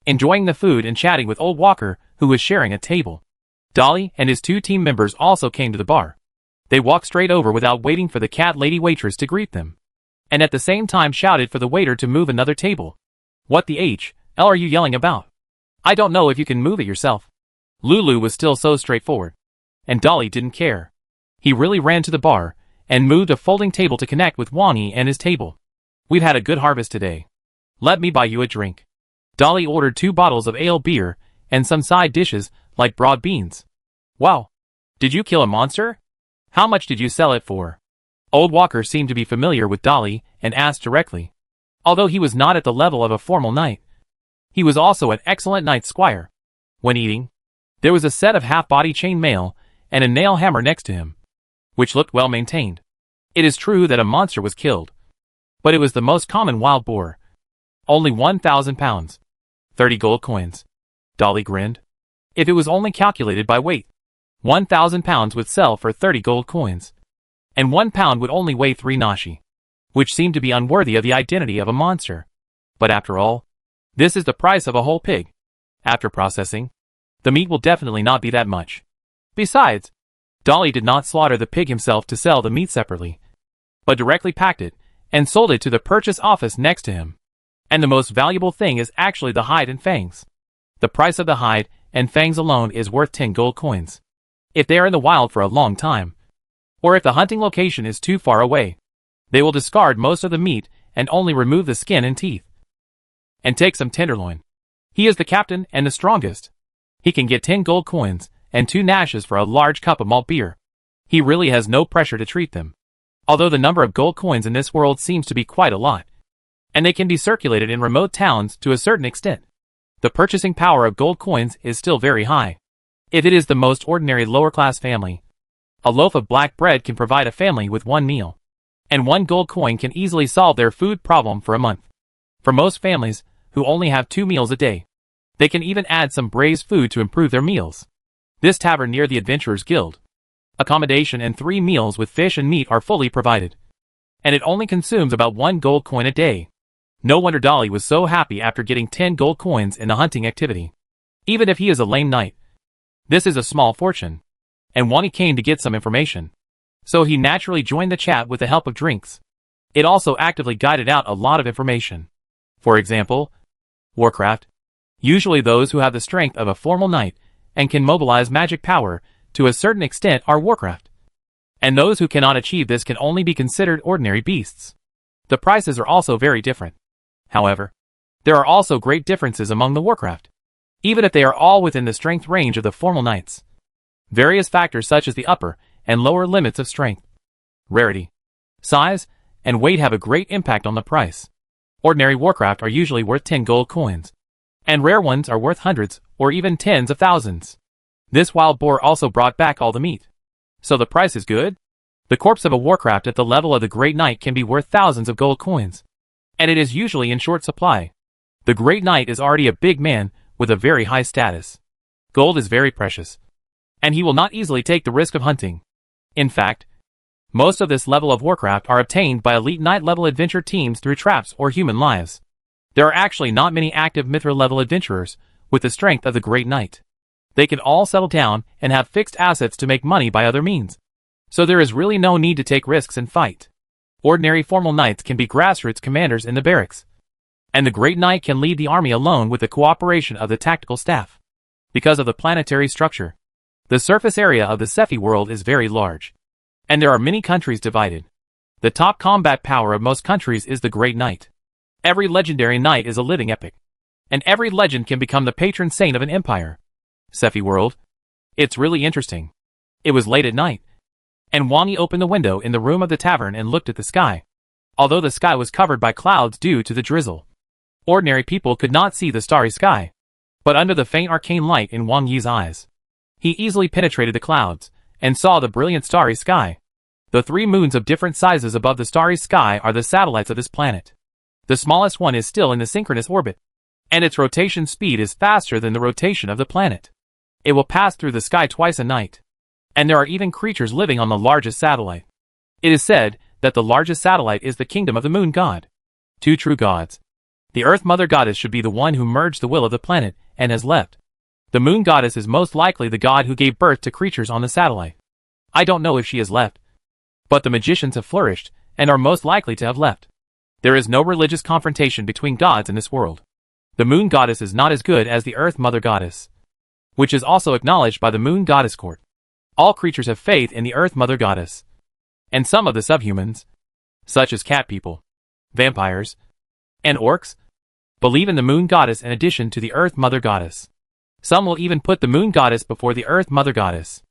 enjoying the food and chatting with old Walker, who was sharing a table, Dolly and his 2 team members also came to the bar. They walked straight over without waiting for the cat lady waitress to greet them, and at the same time shouted for the waiter to move another table. What the hell are you yelling about? I don't know if you can move it yourself. Lulu was still so straightforward, and Dolly didn't care. He really ran to the bar and moved a folding table to connect with Wang Yi and his table. We've had a good harvest today. Let me buy you a drink. Dolly ordered 2 bottles of ale beer and some side dishes like broad beans. Wow. Did you kill a monster? How much did you sell it for? Old Walker seemed to be familiar with Dolly and asked directly. Although he was not at the level of a formal knight, he was also an excellent knight squire. When eating, there was a set of half-body chain mail and a nail hammer next to him, which looked well maintained. It is true that a monster was killed, but it was the most common wild boar. Only 1,000 pounds. 30 gold coins. Dolly grinned. If it was only calculated by weight, 1,000 pounds would sell for 30 gold coins, and 1 pound would only weigh 3 nashi, which seemed to be unworthy of the identity of a monster. But after all, this is the price of a whole pig. After processing, the meat will definitely not be that much. Besides, Dolly did not slaughter the pig himself to sell the meat separately, but directly packed it and sold it to the purchase office next to him. And the most valuable thing is actually the hide and fangs. The price of the hide and fangs alone is worth 10 gold coins. If they are in the wild for a long time, or if the hunting location is too far away, they will discard most of the meat and only remove the skin and teeth, and take some tenderloin. He is the captain and the strongest. He can get 10 gold coins and 2 nashes for a large cup of malt beer. He really has no pressure to treat them. Although the number of gold coins in this world seems to be quite a lot, and they can be circulated in remote towns to a certain extent, the purchasing power of gold coins is still very high. If it is the most ordinary lower-class family, a loaf of black bread can provide a family with 1 meal, and 1 gold coin can easily solve their food problem for a month. For most families, who only have 2 meals a day, they can even add some braised food to improve their meals. This tavern near the Adventurers Guild, accommodation and 3 meals with fish and meat are fully provided, and it only consumes about 1 gold coin a day. No wonder Dolly was so happy after getting 10 gold coins in the hunting activity. Even if he is a lame knight, this is a small fortune, and Wang Yi came to get some information, so he naturally joined the chat with the help of drinks. It also actively guided out a lot of information. For example, Warcraft. Usually those who have the strength of a formal knight and can mobilize magic power to a certain extent, are Warcraft. And those who cannot achieve this can only be considered ordinary beasts. The prices are also very different. However, there are also great differences among the Warcraft, even if they are all within the strength range of the formal knights. Various factors such as the upper and lower limits of strength, rarity, size, and weight have a great impact on the price. Ordinary Warcraft are usually worth 10 gold coins, and rare ones are worth hundreds or even tens of thousands. This wild boar also brought back all the meat. So the price is good? The corpse of a Warcraft at the level of the Great Knight can be worth thousands of gold coins, and it is usually in short supply. The Great Knight is already a big man with a very high status. Gold is very precious, and he will not easily take the risk of hunting. In fact, most of this level of Warcraft are obtained by elite Knight-level adventure teams through traps or human lives. There are actually not many active Mithra-level adventurers with the strength of the Great Knight. They can all settle down and have fixed assets to make money by other means. So there is really no need to take risks and fight. Ordinary formal knights can be grassroots commanders in the barracks, and the Great Knight can lead the army alone with the cooperation of the tactical staff. Because of the planetary structure, the surface area of the Sephi world is very large, and there are many countries divided. The top combat power of most countries is the Great Knight. Every legendary knight is a living epic, and every legend can become the patron saint of an empire. Sephi world. It's really interesting. It was late at night, and Wang Yi opened the window in the room of the tavern and looked at the sky. Although the sky was covered by clouds due to the drizzle, ordinary people could not see the starry sky. But under the faint arcane light in Wang Yi's eyes, he easily penetrated the clouds and saw the brilliant starry sky. The 3 moons of different sizes above the starry sky are the satellites of this planet. The smallest one is still in the synchronous orbit, and its rotation speed is faster than the rotation of the planet. It will pass through the sky twice a night, and there are even creatures living on the largest satellite. It is said that the largest satellite is the kingdom of the moon god. 2 true gods. The Earth Mother Goddess should be the one who merged the will of the planet and has left. The Moon Goddess is most likely the god who gave birth to creatures on the satellite. I don't know if she has left, but the magicians have flourished and are most likely to have left. There is no religious confrontation between gods in this world. The Moon Goddess is not as good as the Earth Mother Goddess, which is also acknowledged by the Moon Goddess Court. All creatures have faith in the Earth Mother Goddess, and some of the subhumans, such as cat people, vampires, and orcs, believe in the Moon Goddess in addition to the Earth Mother Goddess. Some will even put the Moon Goddess before the Earth Mother Goddess.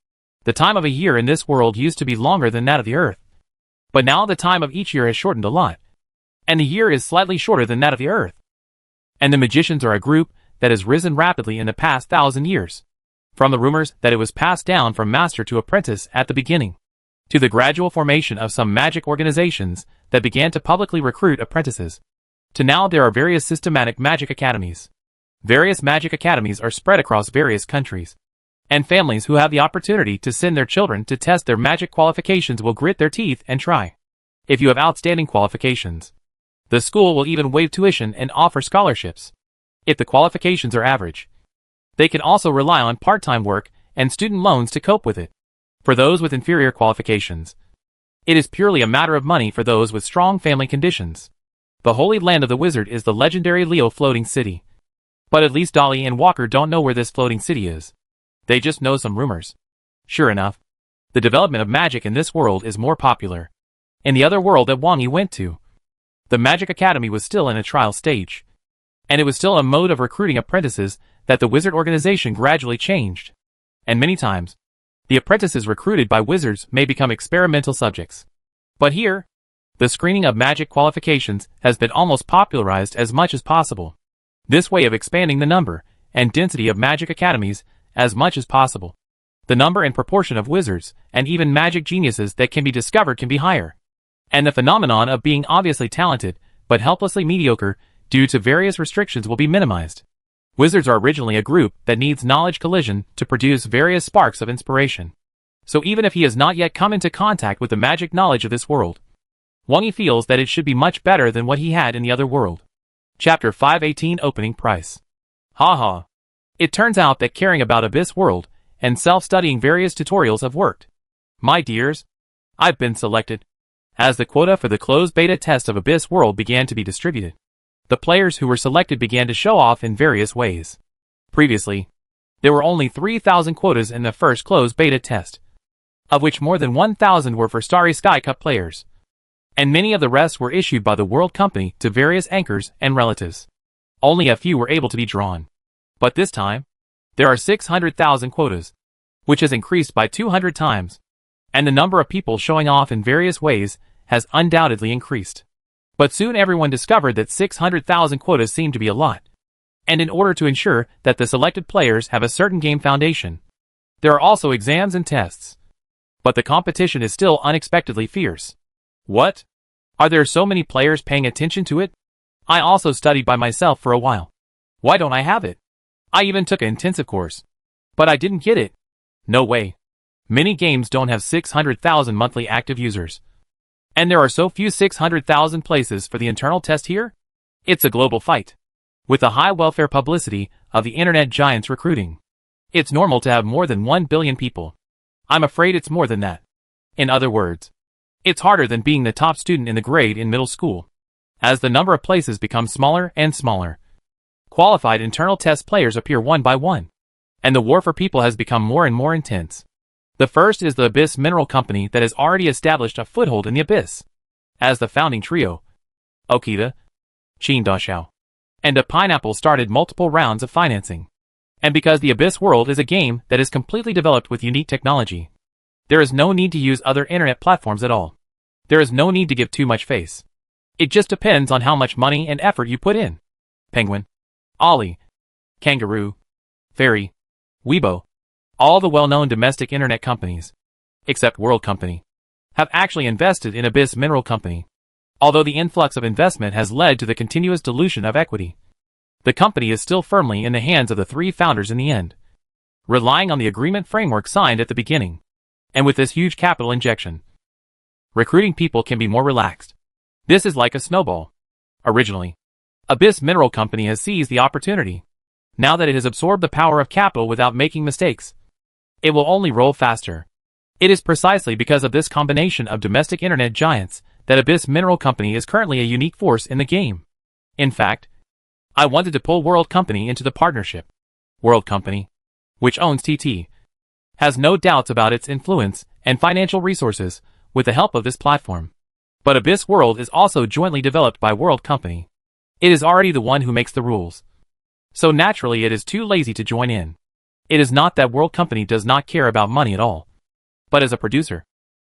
The time of a year in this world used to be longer than that of the Earth, but now the time of each year has shortened a lot, and the year is slightly shorter than that of the Earth. And the magicians are a group that has risen rapidly in the past 1,000 years. From the rumors that it was passed down from master to apprentice at the beginning, to the gradual formation of some magic organizations that began to publicly recruit apprentices, to now there are various systematic magic academies. Various magic academies are spread across various countries, and families who have the opportunity to send their children to test their magic qualifications will grit their teeth and try. If you have outstanding qualifications, the school will even waive tuition and offer scholarships. If the qualifications are average, they can also rely on part-time work and student loans to cope with it. For those with inferior qualifications, it is purely a matter of money for those with strong family conditions. The Holy Land of the Wizard is the legendary Leo floating city. But at least Dolly and Walker don't know where this floating city is. They just know some rumors. Sure enough, the development of magic in this world is more popular. In the other world that Wang Yi went to, the Magic Academy was still in a trial stage, and it was still a mode of recruiting apprentices that the wizard organization gradually changed. And many times, the apprentices recruited by wizards may become experimental subjects. But here, the screening of magic qualifications has been almost popularized as much as possible. This way of expanding the number and density of magic academies as much as possible. The number and proportion of wizards and even magic geniuses that can be discovered can be higher. And the phenomenon of being obviously talented but helplessly mediocre due to various restrictions will be minimized. Wizards are originally a group that needs knowledge collision to produce various sparks of inspiration. So even if he has not yet come into contact with the magic knowledge of this world, Wang Yi feels that it should be much better than what he had in the other world. Chapter 518 Opening Price. Haha. It turns out that caring about Abyss World and self-studying various tutorials have worked. My dears, I've been selected. As the quota for the closed beta test of Abyss World began to be distributed, the players who were selected began to show off in various ways. Previously, There were only 3,000 quotas in the first closed beta test, of which more than 1,000 were for Starry Sky Cup players, and many of the rest were issued by the World Company to various anchors and relatives. Only a few were able to be drawn. But this time, there are 600,000 quotas, which has increased by 200 times, and the number of people showing off in various ways has undoubtedly increased. But soon everyone discovered that 600,000 quotas seemed to be a lot, and in order to ensure that the selected players have a certain game foundation, there are also exams and tests. But the competition is still unexpectedly fierce. What? Are there so many players paying attention to it? I also studied by myself for a while. Why don't I have it? I even took an intensive course. But I didn't get it. No way. Many games don't have 600,000 monthly active users. And there are so few 600,000 places for the internal test here? It's a global fight. With the high welfare publicity of the internet giants recruiting, it's normal to have more than 1 billion people. I'm afraid it's more than that. In other words, it's harder than being the top student in the grade in middle school. As the number of places becomes smaller and smaller, qualified internal test players appear one by one, and the war for people has become more and more intense. The first is the Abyss Mineral Company that has already established a foothold in the Abyss. As the founding trio, Okita, Qin and a Pineapple started multiple rounds of financing. And because the Abyss world is a game that is completely developed with unique technology, there is no need to use other internet platforms at all. There is no need to give too much face. It just depends on how much money and effort you put in. Penguin, Ollie, Kangaroo, Fairy, Weibo, all the well-known domestic internet companies, except World Company, have actually invested in Abyss Mineral Company. Although the influx of investment has led to the continuous dilution of equity, the company is still firmly in the hands of the three founders in the end, relying on the agreement framework signed at the beginning. And with this huge capital injection, recruiting people can be more relaxed. This is like a snowball. Originally, Abyss Mineral Company has seized the opportunity. Now that it has absorbed the power of capital without making mistakes, it will only roll faster. It is precisely because of this combination of domestic internet giants that Abyss Mineral Company is currently a unique force in the game. In fact, I wanted to pull World Company into the partnership. World Company, which owns TT, has no doubts about its influence and financial resources with the help of this platform. But Abyss World is also jointly developed by World Company. It is already the one who makes the rules. So naturally it is too lazy to join in. It is not that World Company does not care about money at all. But as a producer,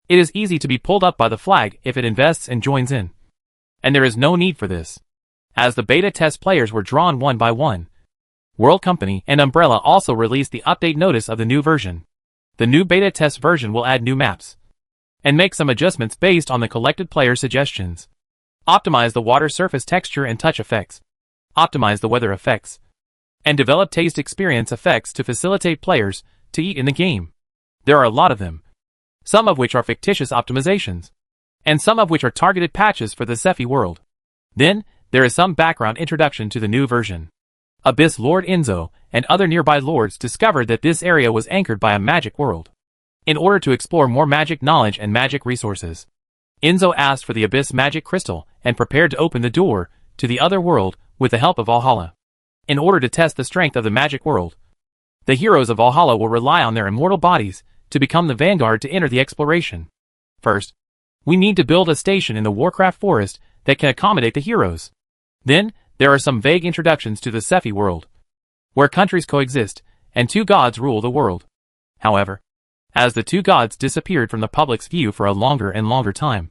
it is easy to be pulled up by the flag if it invests and joins in. And there is no need for this. As the beta test players were drawn one by one, World Company and Umbrella also released the update notice of the new version. The new beta test version will add new maps and make some adjustments based on the collected player suggestions. Optimize the water surface texture and touch effects. Optimize the weather effects. And develop taste experience effects to facilitate players to eat in the game. There are a lot of them, some of which are fictitious optimizations, and some of which are targeted patches for the Cephi world. Then, there is some background introduction to the new version. Abyss Lord Enzo and other nearby lords discovered that this area was anchored by a magic world. In order to explore more magic knowledge and magic resources, Enzo asked for the Abyss magic crystal and prepared to open the door to the other world with the help of Valhalla. In order to test the strength of the magic world, the heroes of Valhalla will rely on their immortal bodies to become the vanguard to enter the exploration. First, we need to build a station in the Warcraft forest that can accommodate the heroes. Then, there are some vague introductions to the Cephi world, where countries coexist and two gods rule the world. However, as the two gods disappeared from the public's view for a longer and longer time,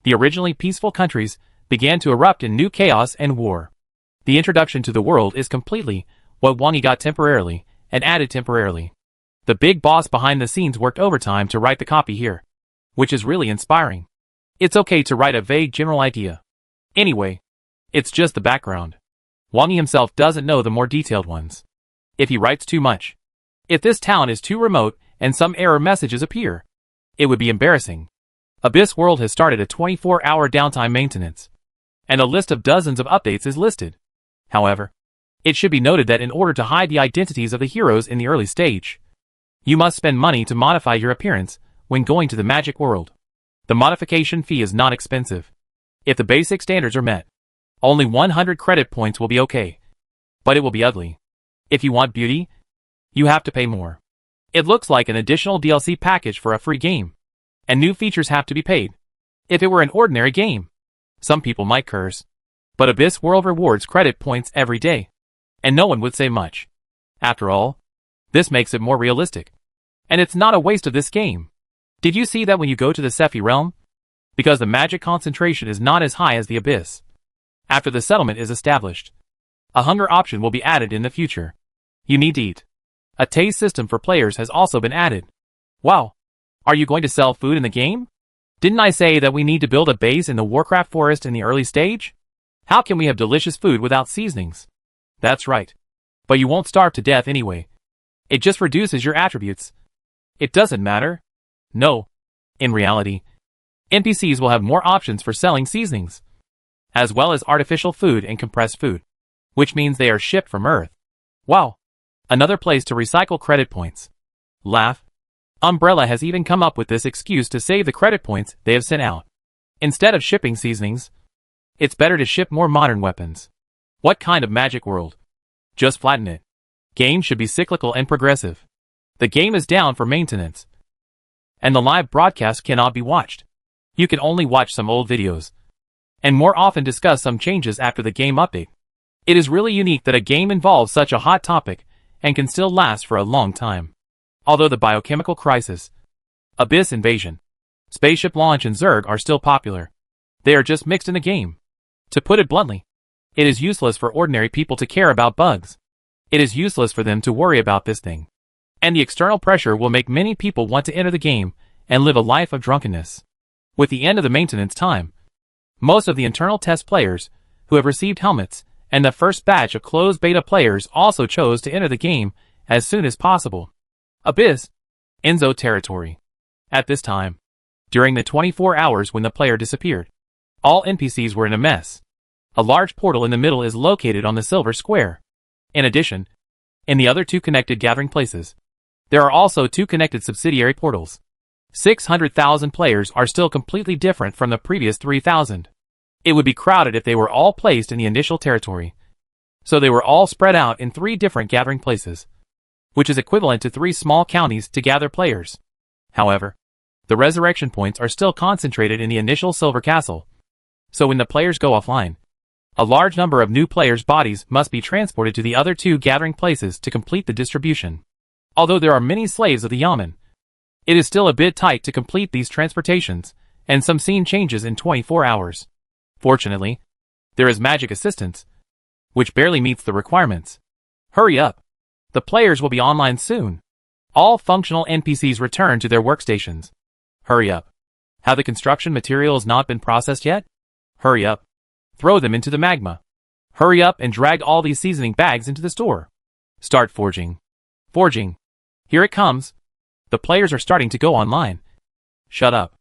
the originally peaceful countries began to erupt in new chaos and war. The introduction to the world is completely what Wang Yi got temporarily and added temporarily. The big boss behind the scenes worked overtime to write the copy here, which is really inspiring. It's okay to write a vague general idea. Anyway, it's just the background. Wang Yi himself doesn't know the more detailed ones. If he writes too much, if this town is too remote and some error messages appear, it would be embarrassing. Abyss World has started a 24-hour downtime maintenance, and a list of dozens of updates is listed. However, it should be noted that in order to hide the identities of the heroes in the early stage, you must spend money to modify your appearance when going to the magic world. The modification fee is not expensive. If the basic standards are met, only 100 credit points will be okay. But it will be ugly. If you want beauty, you have to pay more. It looks like an additional DLC package for a free game. And new features have to be paid. If it were an ordinary game, some people might curse. But Abyss World rewards credit points every day. And no one would say much. After all, this makes it more realistic. And it's not a waste of this game. Did you see that when you go to the Sephi realm? Because the magic concentration is not as high as the Abyss. After the settlement is established, a hunger option will be added in the future. You need to eat. A taste system for players has also been added. Wow. Are you going to sell food in the game? Didn't I say that we need to build a base in the Warcraft forest in the early stage? How can we have delicious food without seasonings? That's right. But you won't starve to death anyway. It just reduces your attributes. It doesn't matter. No. In reality, NPCs will have more options for selling seasonings, as well as artificial food and compressed food, which means they are shipped from Earth. Wow. Another place to recycle credit points. Laugh. Umbrella has even come up with this excuse to save the credit points they have sent out. Instead of shipping seasonings, it's better to ship more modern weapons. What kind of magic world? Just flatten it. Games should be cyclical and progressive. The game is down for maintenance, and the live broadcast cannot be watched. You can only watch some old videos, and more often discuss some changes after the game update. It is really unique that a game involves such a hot topic and can still last for a long time. Although the biochemical crisis, Abyss invasion, spaceship launch and Zerg are still popular, they are just mixed in the game. To put it bluntly, it is useless for ordinary people to care about bugs. It is useless for them to worry about this thing. And the external pressure will make many people want to enter the game and live a life of drunkenness. With the end of the maintenance time, most of the internal test players who have received helmets and the first batch of closed beta players also chose to enter the game as soon as possible. Abyss, Enzo territory. At this time, during the 24 hours when the player disappeared, all NPCs were in a mess. A large portal in the middle is located on the silver square. In addition, in the other two connected gathering places, there are also two connected subsidiary portals. 600,000 players are still completely different from the previous 3,000. It would be crowded if they were all placed in the initial territory. So they were all spread out in 3 different gathering places, which is equivalent to 3 small counties to gather players. However, the resurrection points are still concentrated in the initial Silver Castle. So when the players go offline, a large number of new players' bodies must be transported to the other 2 gathering places to complete the distribution. Although there are many slaves of the Yamen, it is still a bit tight to complete these transportations, and some scene changes in 24 hours. Fortunately, there is magic assistance, which barely meets the requirements. Hurry up. The players will be online soon. All functional NPCs return to their workstations. Hurry up. Have the construction materials not been processed yet? Hurry up. Throw them into the magma. Hurry up and drag all these seasoning bags into the store. Start forging. Forging. Here it comes. The players are starting to go online. Shut up.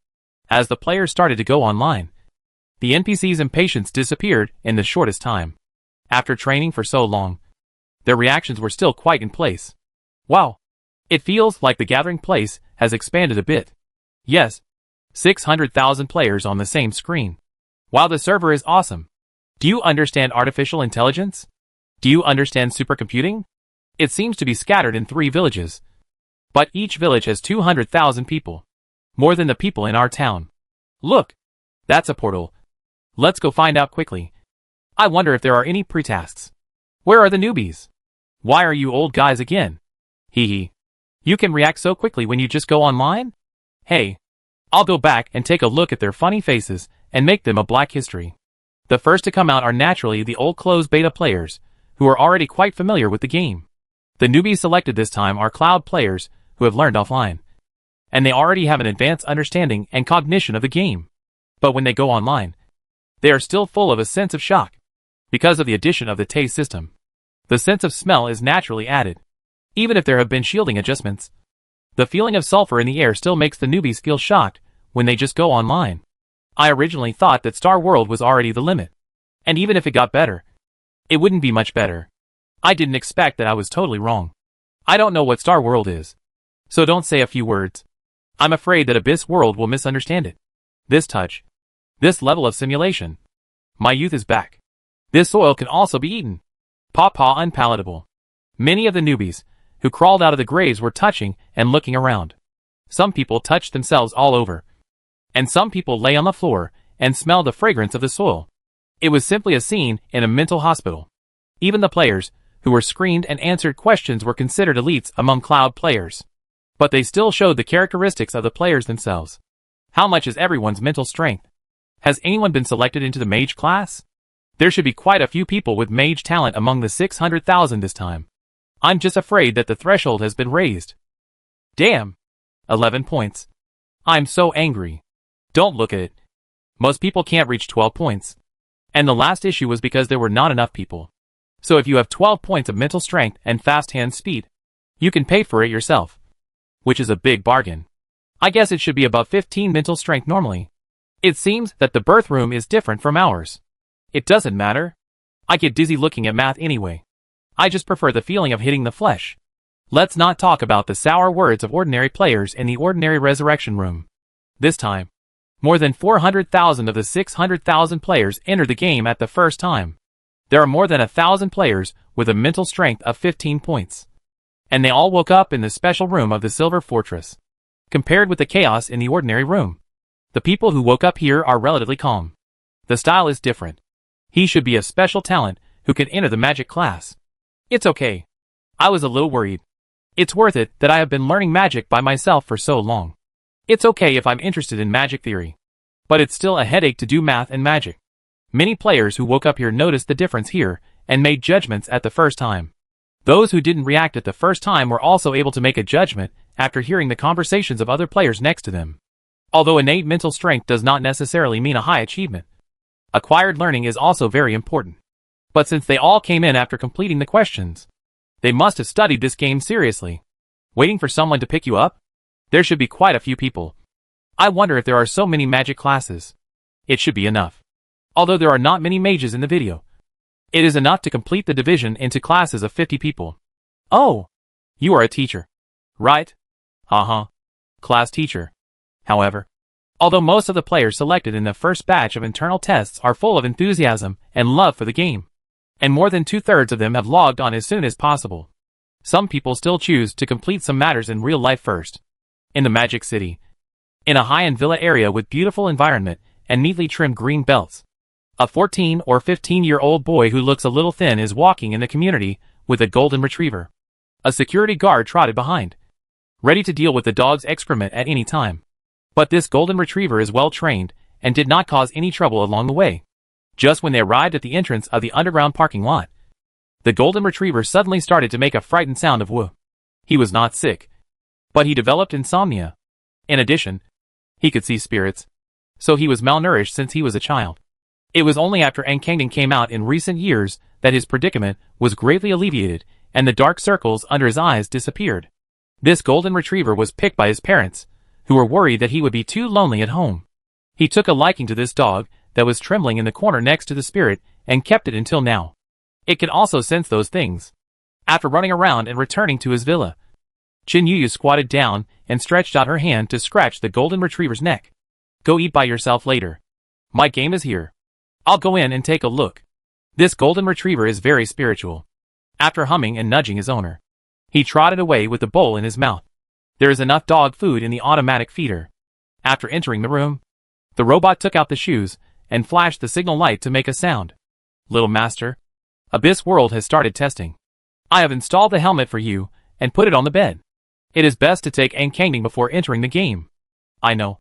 As the players started to go online, the NPCs' impatience disappeared in the shortest time. After training for so long, their reactions were still quite in place. Wow. It feels like the gathering place has expanded a bit. Yes. 600,000 players on the same screen. Wow, the server is awesome. Do you understand artificial intelligence? Do you understand supercomputing? It seems to be scattered in 3 villages. But each village has 200,000 people. More than the people in our town. Look. That's a portal. Let's go find out quickly. I wonder if there are any pre-tasks. Where are the newbies? Why are you old guys again? Hee hee. You can react so quickly when you just go online? Hey. I'll go back and take a look at their funny faces and make them a black history. The first to come out are naturally the old closed beta players, who are already quite familiar with the game. The newbies selected this time are cloud players who have learned offline, and they already have an advanced understanding and cognition of the game. But when they go online, they are still full of a sense of shock. Because of the addition of the taste system, the sense of smell is naturally added. Even if there have been shielding adjustments, the feeling of sulfur in the air still makes the newbies feel shocked when they just go online. I originally thought that Star World was already the limit, and even if it got better, it wouldn't be much better. I didn't expect that. I was totally wrong. I don't know what Star World is, so don't say a few words. I'm afraid that Abyss World will misunderstand it. This touch, this level of simulation. My youth is back. This soil can also be eaten. Paw unpalatable. Many of the newbies who crawled out of the graves were touching and looking around. Some people touched themselves all over. And some people lay on the floor and smelled the fragrance of the soil. It was simply a scene in a mental hospital. Even the players, who were screened and answered questions, were considered elites among cloud players. But they still showed the characteristics of the players themselves. How much is everyone's mental strength? Has anyone been selected into the mage class? There should be quite a few people with mage talent among the 600,000 this time. I'm just afraid that the threshold has been raised. Damn! 11 points. I'm so angry. Don't look at it. Most people can't reach 12 points. And the last issue was because there were not enough people. So if you have 12 points of mental strength and fast hand speed, you can pay for it yourself. Which is a big bargain. I guess it should be above 15 mental strength normally. It seems that the birth room is different from ours. It doesn't matter. I get dizzy looking at math anyway. I just prefer the feeling of hitting the flesh. Let's not talk about the sour words of ordinary players in the ordinary resurrection room. This time, more than 400,000 of the 600,000 players entered the game at the first time. There are more than 1,000 players with a mental strength of 15 points. And they all woke up in the special room of the Silver Fortress. Compared with the chaos in the ordinary room, the people who woke up here are relatively calm. The style is different. He should be a special talent who can enter the magic class. It's okay. I was a little worried. It's worth it that I have been learning magic by myself for so long. It's okay if I'm interested in magic theory. But it's still a headache to do math and magic. Many players who woke up here noticed the difference here and made judgments at the first time. Those who didn't react at the first time were also able to make a judgment after hearing the conversations of other players next to them. Although innate mental strength does not necessarily mean a high achievement, acquired learning is also very important. But since they all came in after completing the questions, they must have studied this game seriously. Waiting for someone to pick you up? There should be quite a few people. I wonder if there are so many magic classes. It should be enough. Although there are not many mages in the video, it is enough to complete the division into classes of 50 people. Oh! You are a teacher. Right? Uh-huh. Class teacher. However, although most of the players selected in the first batch of internal tests are full of enthusiasm and love for the game, and more than 2/3 of them have logged on as soon as possible, some people still choose to complete some matters in real life first. In the Magic City, in a high-end villa area with beautiful environment and neatly trimmed green belts, a 14 or 15-year-old boy who looks a little thin is walking in the community with a golden retriever. A security guard trotted behind, ready to deal with the dog's excrement at any time. But this golden retriever is well trained and did not cause any trouble along the way. Just when they arrived at the entrance of the underground parking lot, the golden retriever suddenly started to make a frightened sound of woo. He was not sick, but he developed insomnia. In addition, he could see spirits, so he was malnourished since he was a child. It was only after Ankangding came out in recent years that his predicament was greatly alleviated and the dark circles under his eyes disappeared. This golden retriever was picked by his parents, who were worried that he would be too lonely at home. He took a liking to this dog that was trembling in the corner next to the spirit and kept it until now. It can also sense those things. After running around and returning to his villa, Chin-Yu squatted down and stretched out her hand to scratch the golden retriever's neck. Go eat by yourself later. My game is here. I'll go in and take a look. This golden retriever is very spiritual. After humming and nudging his owner, he trotted away with the bowl in his mouth. There is enough dog food in the automatic feeder. After entering the room, the robot took out the shoes and flashed the signal light to make a sound. Little master, Abyss World has started testing. I have installed the helmet for you and put it on the bed. It is best to take Ankangding before entering the game. I know.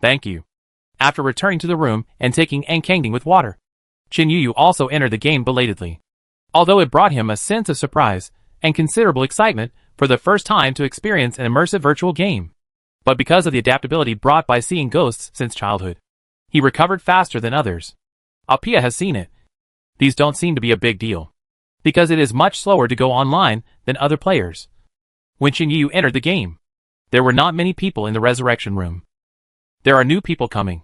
Thank you. After returning to the room and taking Ankangding with water, Chin-Yu also entered the game belatedly. Although it brought him a sense of surprise and considerable excitement for the first time to experience an immersive virtual game. But because of the adaptability brought by seeing ghosts since childhood, he recovered faster than others. Apia has seen it. These don't seem to be a big deal, because it is much slower to go online than other players. When Chin-Yu entered the game, there were not many people in the resurrection room. There are new people coming.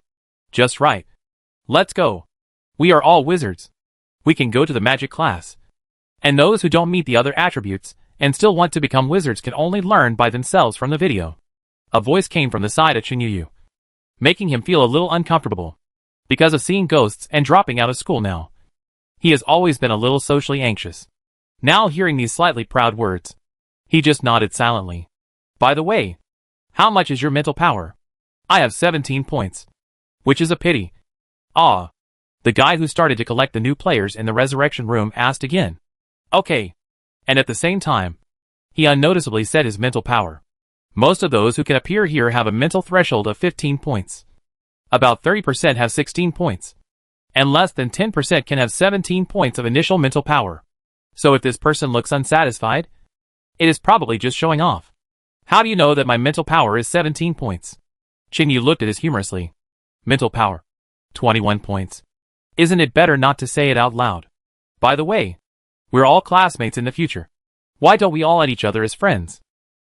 Just right. Let's go. We are all wizards. We can go to the magic class. And those who don't meet the other attributes and still want to become wizards can only learn by themselves from the video. A voice came from the side of Chin-Yu, making him feel a little uncomfortable because of seeing ghosts and dropping out of school now. He has always been a little socially anxious. Now hearing these slightly proud words, He just nodded silently. By the way, how much is your mental power? I have 17 points. Which is a pity. Ah. The guy who started to collect the new players in the resurrection room asked again. Okay. And at the same time, he unnoticeably said his mental power. Most of those who can appear here have a mental threshold of 15 points. About 30% have 16 points. And less than 10% can have 17 points of initial mental power. So if this person looks unsatisfied, it is probably just showing off. How do you know that my mental power is 17 points? Chinyu looked at us humorously. Mental power. 21 points. Isn't it better not to say it out loud? By the way, we're all classmates in the future. Why don't we all add each other as friends?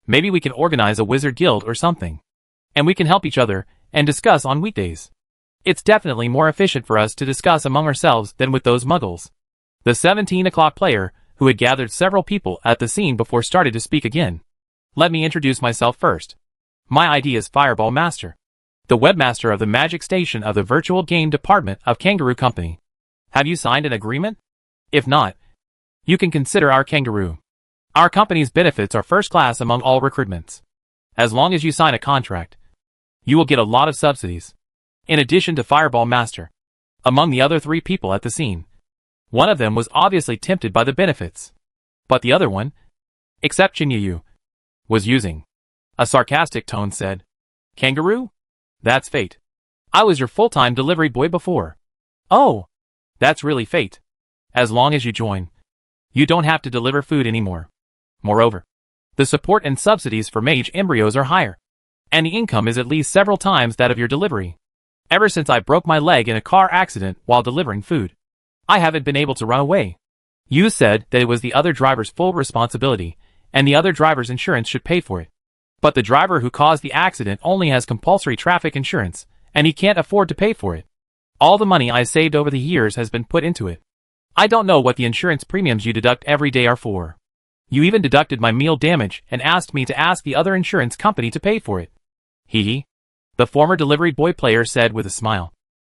Maybe we can organize a wizard guild or something. And we can help each other and discuss on weekdays. It's definitely more efficient for us to discuss among ourselves than with those muggles. The 17 o'clock player, who had gathered several people at the scene before, started to speak again. Let me introduce myself first. My ID is Fireball Master, the webmaster of the Magic Station of the Virtual Game Department of Kangaroo Company. Have you signed an agreement? If not, you can consider our Kangaroo. Our company's benefits are first class among all recruitments. As long as you sign a contract, you will get a lot of subsidies. In addition to Fireball Master, among the other 3 people at the scene, one of them was obviously tempted by the benefits. But the other one, except Chinyu, was using a sarcastic tone said, Kangaroo? That's fate. I was your full-time delivery boy before. Oh, that's really fate. As long as you join, you don't have to deliver food anymore. Moreover, the support and subsidies for mage embryos are higher, and the income is at least several times that of your delivery. Ever since I broke my leg in a car accident while delivering food, I haven't been able to run away. You said that it was the other driver's full responsibility, and the other driver's insurance should pay for it. But the driver who caused the accident only has compulsory traffic insurance, and he can't afford to pay for it. All the money I saved over the years has been put into it. I don't know what the insurance premiums you deduct every day are for. You even deducted my meal damage and asked me to ask the other insurance company to pay for it. Hee. The former delivery boy player said with a smile,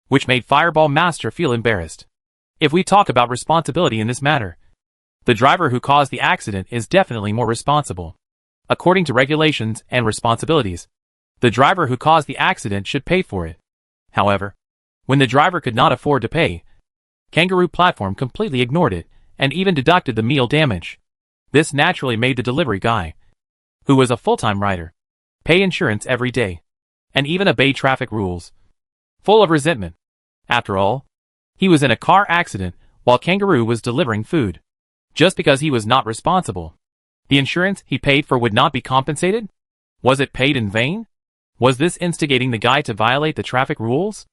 which made Fireball Master feel embarrassed. If we talk about responsibility in this matter, the driver who caused the accident is definitely more responsible. According to regulations and responsibilities, the driver who caused the accident should pay for it. However, when the driver could not afford to pay, Kangaroo Platform completely ignored it and even deducted the meal damage. This naturally made the delivery guy, who was a full-time rider, pay insurance every day, and even obey traffic rules. Full of resentment. After all, he was in a car accident while Kangaroo was delivering food. Just because he was not responsible, the insurance he paid for would not be compensated? Was it paid in vain? Was this instigating the guy to violate the traffic rules?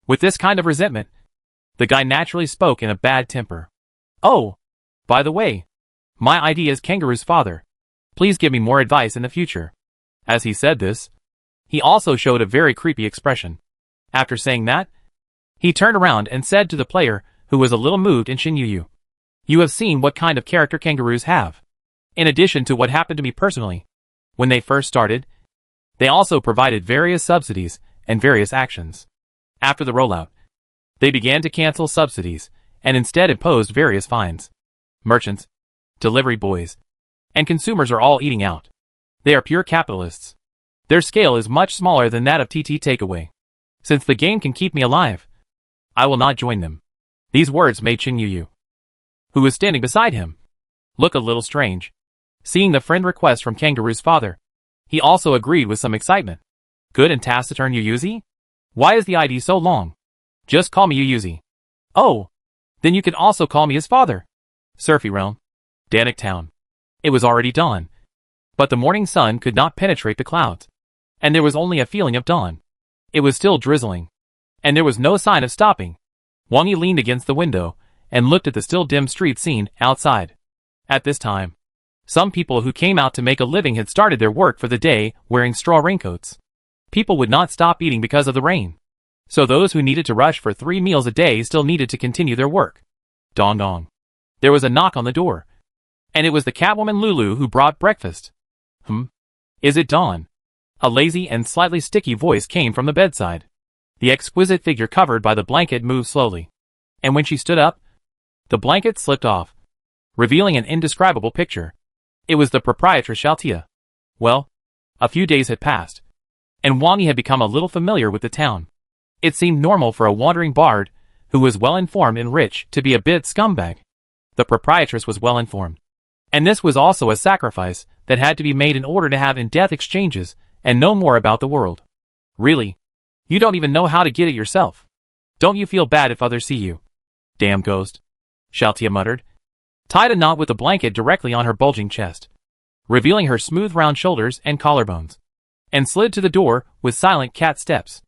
With this kind of resentment, the guy naturally spoke in a bad temper. Oh, by the way, my ID is Kangaroo's father. Please give me more advice in the future. As he said this, he also showed a very creepy expression. After saying that, he turned around and said to the player, who was a little moved in Chinyu, You have seen what kind of character kangaroos have. In addition to what happened to me personally, when they first started, they also provided various subsidies and various actions. After the rollout, they began to cancel subsidies and instead imposed various fines. Merchants, delivery boys, and consumers are all eating out. They are pure capitalists. Their scale is much smaller than that of TT Takeaway. Since the game can keep me alive, I will not join them. These words made Chinyu, who was standing beside him, look a little strange. Seeing the friend request from Kangaroo's father, he also agreed with some excitement. Good and taciturn Yuyuzi? Why is the ID so long? Just call me Yuyuzi. Oh, then you can also call me his father. Surfy Realm. Danik Town. It was already dawn, but the morning sun could not penetrate the clouds, and there was only a feeling of dawn. It was still drizzling, and there was no sign of stopping. Wang Yi leaned against the window and looked at the still dim street scene outside. At this time, some people who came out to make a living had started their work for the day wearing straw raincoats. People would not stop eating because of the rain, so those who needed to rush for 3 meals a day still needed to continue their work. Dong dong. There was a knock on the door, and it was the Catwoman Lulu who brought breakfast. Is it Dawn? A lazy and slightly sticky voice came from the bedside. The exquisite figure covered by the blanket moved slowly, and when she stood up, the blanket slipped off, revealing an indescribable picture. It was the proprietress Shaltia. Well, a few days had passed, and Wang Yi had become a little familiar with the town. It seemed normal for a wandering bard, who was well-informed and rich, to be a bit scumbag. The proprietress was well-informed. And this was also a sacrifice that had to be made in order to have in-depth exchanges and know more about the world. Really? You don't even know how to get it yourself. Don't you feel bad if others see you? Damn ghost, Shaltia muttered. Tied a knot with a blanket directly on her bulging chest, revealing her smooth round shoulders and collarbones, and slid to the door with silent cat steps.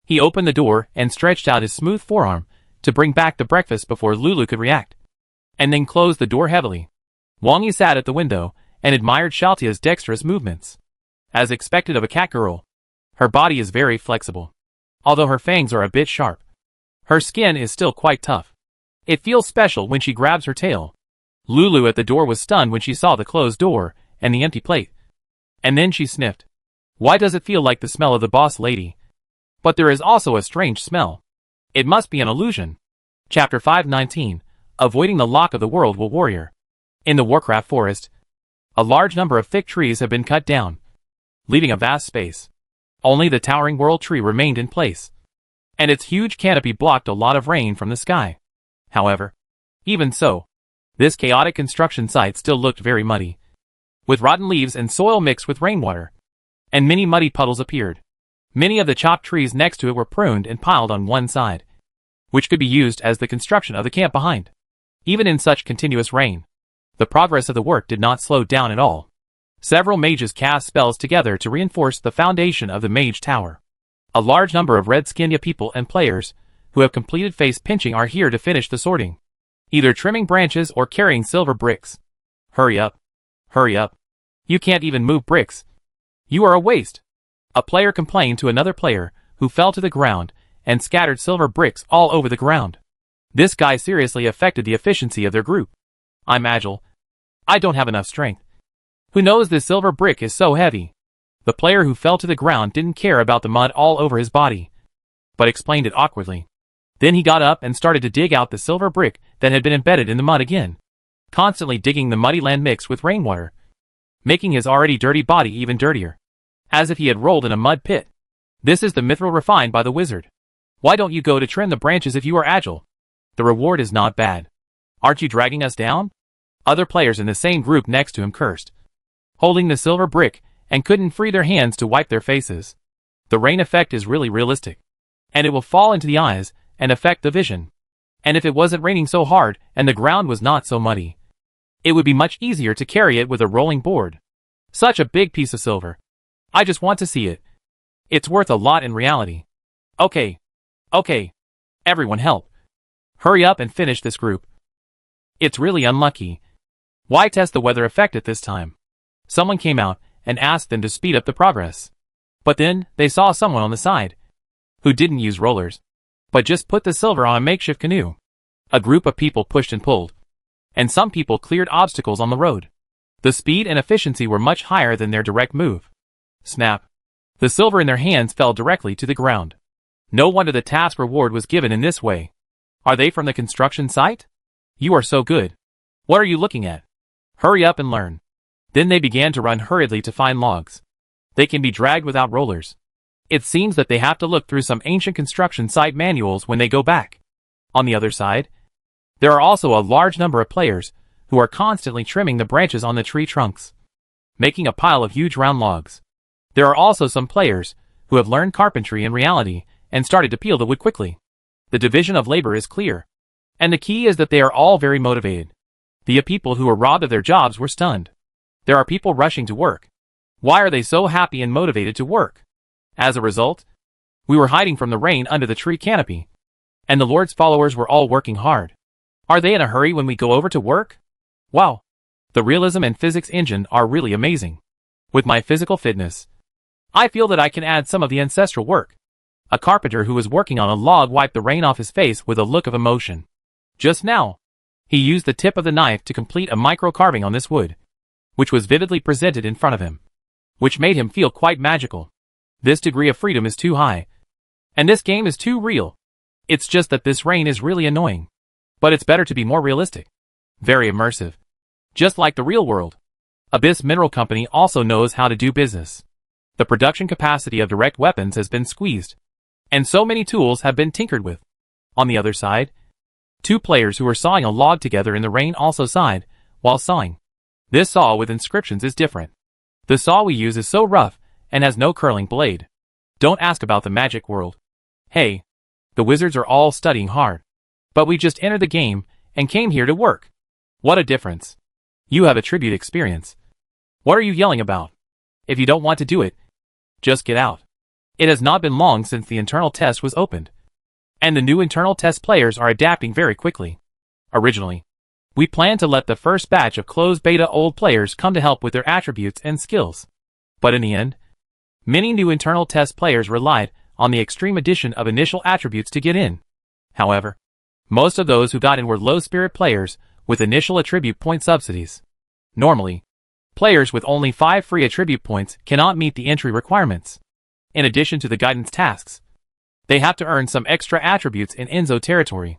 He opened the door and stretched out his smooth forearm to bring back the breakfast before Lulu could react, and then closed the door heavily. Wang Yi sat at the window and admired Shaltia's dexterous movements. As expected of a cat girl, her body is very flexible, although her fangs are a bit sharp. Her skin is still quite tough. It feels special when she grabs her tail. Lulu at the door was stunned when she saw the closed door and the empty plate. And then she sniffed. Why does it feel like the smell of the boss lady? But there is also a strange smell. It must be an illusion. Chapter 519, Avoiding the Lock of the World Will Warrior. In the Warcraft forest, a large number of thick trees have been cut down, leaving a vast space. Only the towering world tree remained in place, and its huge canopy blocked a lot of rain from the sky. However, even so, this chaotic construction site still looked very muddy, with rotten leaves and soil mixed with rainwater, and many muddy puddles appeared. Many of the chopped trees next to it were pruned and piled on one side, which could be used as the construction of the camp behind. Even in such continuous rain, the progress of the work did not slow down at all. Several mages cast spells together to reinforce the foundation of the mage tower. A large number of red-skinned people and players who have completed face pinching are here to finish the sorting, either trimming branches or carrying silver bricks. Hurry up. Hurry up. You can't even move bricks. You are a waste. A player complained to another player, who fell to the ground and scattered silver bricks all over the ground. This guy seriously affected the efficiency of their group. I'm agile. I don't have enough strength. Who knows this silver brick is so heavy? The player who fell to the ground didn't care about the mud all over his body, but explained it awkwardly. Then he got up and started to dig out the silver brick that had been embedded in the mud again, constantly digging the muddy land mixed with rainwater, making his already dirty body even dirtier, as if he had rolled in a mud pit. This is the mithril refined by the wizard. Why don't you go to trim the branches if you are agile? The reward is not bad. Aren't you dragging us down? Other players in the same group next to him cursed, holding the silver brick, and couldn't free their hands to wipe their faces. The rain effect is really realistic, and it will fall into the eyes and affect the vision. And if it wasn't raining so hard and the ground was not so muddy, it would be much easier to carry it with a rolling board. Such a big piece of silver. I just want to see it. It's worth a lot in reality. Okay. Everyone help. Hurry up and finish this group. It's really unlucky. Why test the weather effect at this time? Someone came out and asked them to speed up the progress. But then, they saw someone on the side, who didn't use rollers, but just put the silver on a makeshift canoe. A group of people pushed and pulled, and some people cleared obstacles on the road. The speed and efficiency were much higher than their direct move. Snap. The silver in their hands fell directly to the ground. No wonder the task reward was given in this way. Are they from the construction site? You are so good. What are you looking at? Hurry up and learn. Then they began to run hurriedly to find logs. They can be dragged without rollers. It seems that they have to look through some ancient construction site manuals when they go back. On the other side, there are also a large number of players who are constantly trimming the branches on the tree trunks, making a pile of huge round logs. There are also some players who have learned carpentry in reality and started to peel the wood quickly. The division of labor is clear, and the key is that they are all very motivated. The people who were robbed of their jobs were stunned. There are people rushing to work. Why are they so happy and motivated to work? As a result, we were hiding from the rain under the tree canopy, and the Lord's followers were all working hard. Are they in a hurry when we go over to work? Wow! The realism and physics engine are really amazing. With my physical fitness, I feel that I can add some of the ancestral work. A carpenter who was working on a log wiped the rain off his face with a look of emotion. Just now, he used the tip of the knife to complete a micro-carving on this wood, which was vividly presented in front of him, which made him feel quite magical. This degree of freedom is too high, and this game is too real. It's just that this rain is really annoying, but it's better to be more realistic. Very immersive. Just like the real world. Abyss Mineral Company also knows how to do business. The production capacity of direct weapons has been squeezed, and so many tools have been tinkered with. On the other side, two players who were sawing a log together in the rain also sighed while sawing. This saw with inscriptions is different. The saw we use is so rough and has no curling blade. Don't ask about the magic world. Hey, the wizards are all studying hard. But we just entered the game and came here to work. What a difference. You have attribute experience. What are you yelling about? If you don't want to do it, just get out. It has not been long since the internal test was opened, and the new internal test players are adapting very quickly. Originally, we planned to let the first batch of closed beta old players come to help with their attributes and skills. But in the end, many new internal test players relied on the extreme addition of initial attributes to get in. However, most of those who got in were low-spirit players with initial attribute point subsidies. Normally, players with only 5 free attribute points cannot meet the entry requirements. In addition to the guidance tasks, they have to earn some extra attributes in Enzo territory.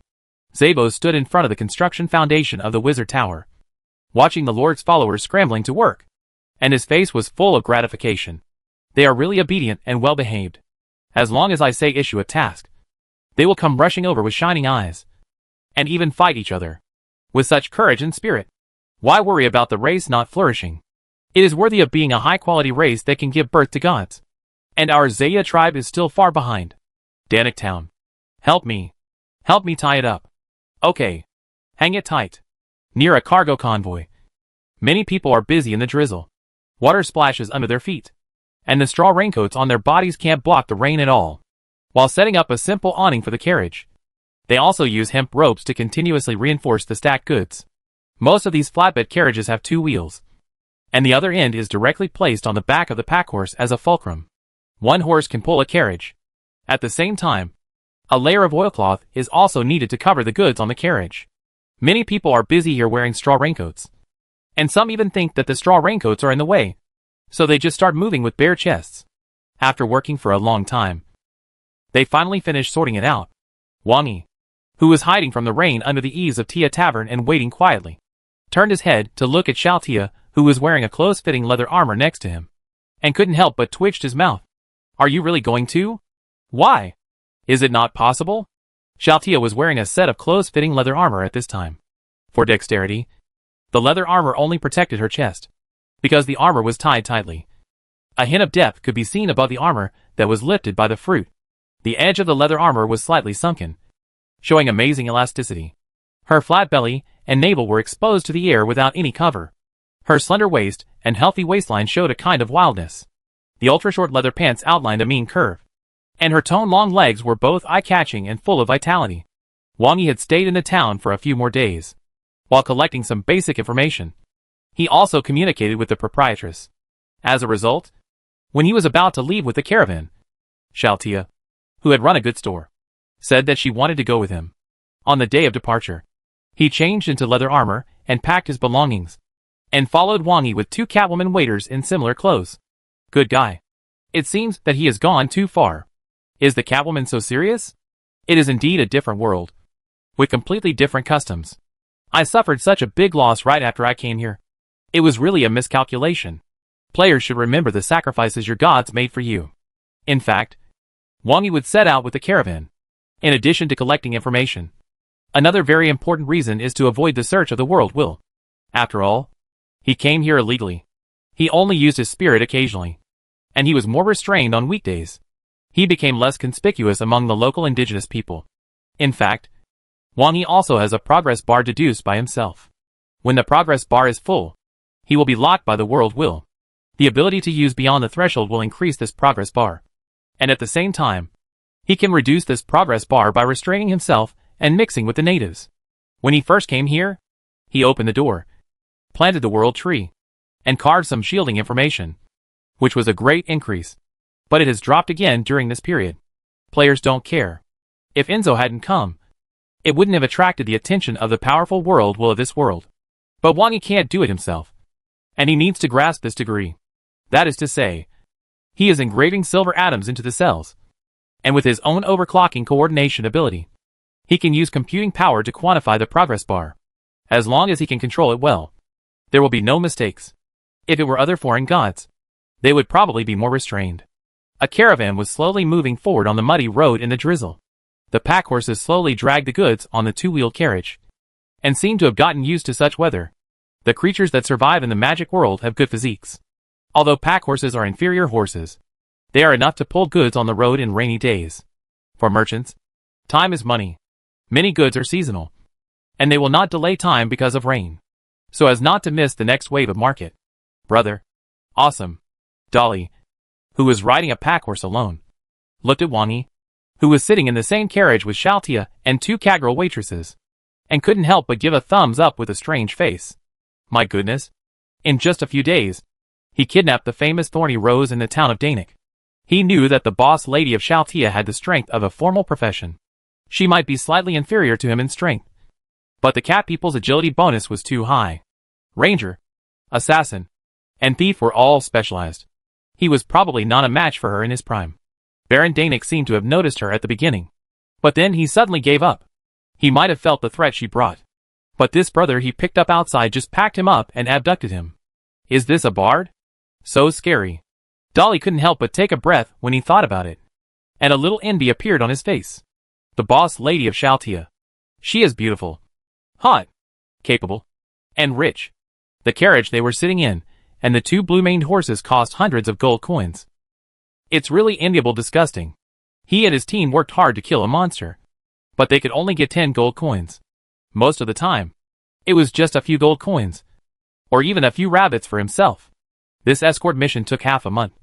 Zabo stood in front of the construction foundation of the Wizard Tower, watching the Lord's followers scrambling to work, and his face was full of gratification. They are really obedient and well-behaved. As long as I say issue a task, they will come rushing over with shining eyes, and even fight each other. With such courage and spirit, why worry about the race not flourishing? It is worthy of being a high-quality race that can give birth to gods. And our Zaya tribe is still far behind. Danik Town. Help me. Help me tie it up. Okay. Hang it tight. Near a cargo convoy. Many people are busy in the drizzle. Water splashes under their feet, and the straw raincoats on their bodies can't block the rain at all. While setting up a simple awning for the carriage, they also use hemp ropes to continuously reinforce the stacked goods. Most of these flatbed carriages have 2 wheels, and the other end is directly placed on the back of the pack horse as a fulcrum. One horse can pull a carriage. At the same time, a layer of oilcloth is also needed to cover the goods on the carriage. Many people are busy here wearing straw raincoats, and some even think that the straw raincoats are in the way, so they just start moving with bare chests. After working for a long time, they finally finish sorting it out. Wangi, who was hiding from the rain under the eaves of Tia Tavern and waiting quietly, turned his head to look at Shaltia, who was wearing a close-fitting leather armor next to him, and couldn't help but twitched his mouth. Are you really going to? Why? Is it not possible? Shaltia was wearing a set of close-fitting leather armor at this time. For dexterity, the leather armor only protected her chest, because the armor was tied tightly. A hint of depth could be seen above the armor that was lifted by the fruit. The edge of the leather armor was slightly sunken, showing amazing elasticity. Her flat belly and navel were exposed to the air without any cover. Her slender waist and healthy waistline showed a kind of wildness. The ultra-short leather pants outlined a mean curve, and her tone-long legs were both eye-catching and full of vitality. Wangi had stayed in the town for a few more days, while collecting some basic information. He also communicated with the proprietress. As a result, when he was about to leave with the caravan, Shaltia, who had run a good store, said that she wanted to go with him. On the day of departure, he changed into leather armor and packed his belongings, and followed Wangi with 2 Catwoman waiters in similar clothes. Good guy. It seems that he has gone too far. Is the Catwoman so serious? It is indeed a different world, with completely different customs. I suffered such a big loss right after I came here. It was really a miscalculation. Players should remember the sacrifices your gods made for you. In fact, Wangi would set out with the caravan, in addition to collecting information. Another very important reason is to avoid the search of the world will. After all, he came here illegally. He only used his spirit occasionally, and he was more restrained on weekdays. He became less conspicuous among the local indigenous people. In fact, Wangi also has a progress bar deduced by himself. When the progress bar is full, he will be locked by the world will. The ability to use beyond the threshold will increase this progress bar, and at the same time, he can reduce this progress bar by restraining himself and mixing with the natives. When he first came here, he opened the door, planted the world tree, and carved some shielding information, which was a great increase. But it has dropped again during this period. Players don't care. If Enzo hadn't come, it wouldn't have attracted the attention of the powerful world will of this world. But Wangi can't do it himself, and he needs to grasp this degree. That is to say, he is engraving silver atoms into the cells, and with his own overclocking coordination ability, he can use computing power to quantify the progress bar. As long as he can control it well, there will be no mistakes. If it were other foreign gods, they would probably be more restrained. A caravan was slowly moving forward on the muddy road in the drizzle. The pack horses slowly dragged the goods on the two-wheeled carriage, and seemed to have gotten used to such weather. The creatures that survive in the magic world have good physiques. Although pack horses are inferior horses, they are enough to pull goods on the road in rainy days. For merchants, time is money. Many goods are seasonal, and they will not delay time because of rain, so as not to miss the next wave of market. Brother. Awesome. Dolly, who was riding a pack horse alone, looked at Wang, who was sitting in the same carriage with Xiaotia and two catgirl waitresses, and couldn't help but give a thumbs up with a strange face. My goodness. In just a few days, he kidnapped the famous Thorny Rose in the town of Danik. He knew that the boss lady of Xiaotia had the strength of a formal profession. She might be slightly inferior to him in strength, but the cat people's agility bonus was too high. Ranger, assassin, and thief were all specialized. He was probably not a match for her in his prime. Baron Danik seemed to have noticed her at the beginning, but then he suddenly gave up. He might have felt the threat she brought, but this brother he picked up outside just packed him up and abducted him. Is this a bard? So scary. Dolly couldn't help but take a breath when he thought about it, and a little envy appeared on his face. The boss lady of Xiaotia. She is beautiful, hot, capable, and rich. The carriage they were sitting in, and the two blue-maned horses cost hundreds of gold coins. It's really enviable disgusting. He and his team worked hard to kill a monster, but they could only get 10 gold coins. Most of the time, it was just a few gold coins, or even a few rabbits for himself. This escort mission took half a month,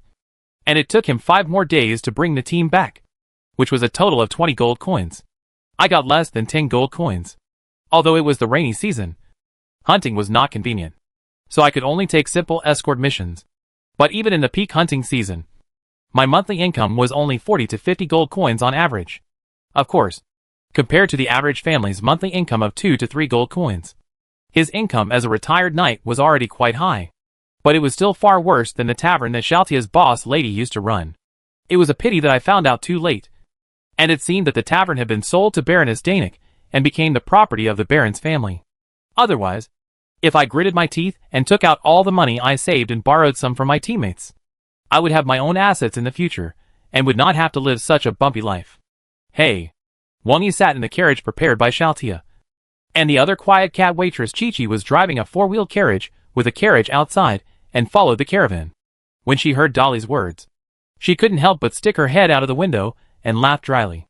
and it took him 5 more days to bring the team back, which was a total of 20 gold coins. I got less than 10 gold coins. Although it was the rainy season, hunting was not convenient, so I could only take simple escort missions. But even in the peak hunting season, my monthly income was only 40 to 50 gold coins on average. Of course, compared to the average family's monthly income of 2 to 3 gold coins. His income as a retired knight was already quite high, but it was still far worse than the tavern that Xiaotia's boss lady used to run. It was a pity that I found out too late, and it seemed that the tavern had been sold to Baroness Danik and became the property of the Baron's family. Otherwise, if I gritted my teeth and took out all the money I saved and borrowed some from my teammates, I would have my own assets in the future, and would not have to live such a bumpy life. Hey. Wang Yi sat in the carriage prepared by Xiaotia, and the other quiet cat waitress Chi-Chi was driving a 4-wheeled carriage with a carriage outside and followed the caravan. When she heard Dolly's words, she couldn't help but stick her head out of the window and laugh dryly.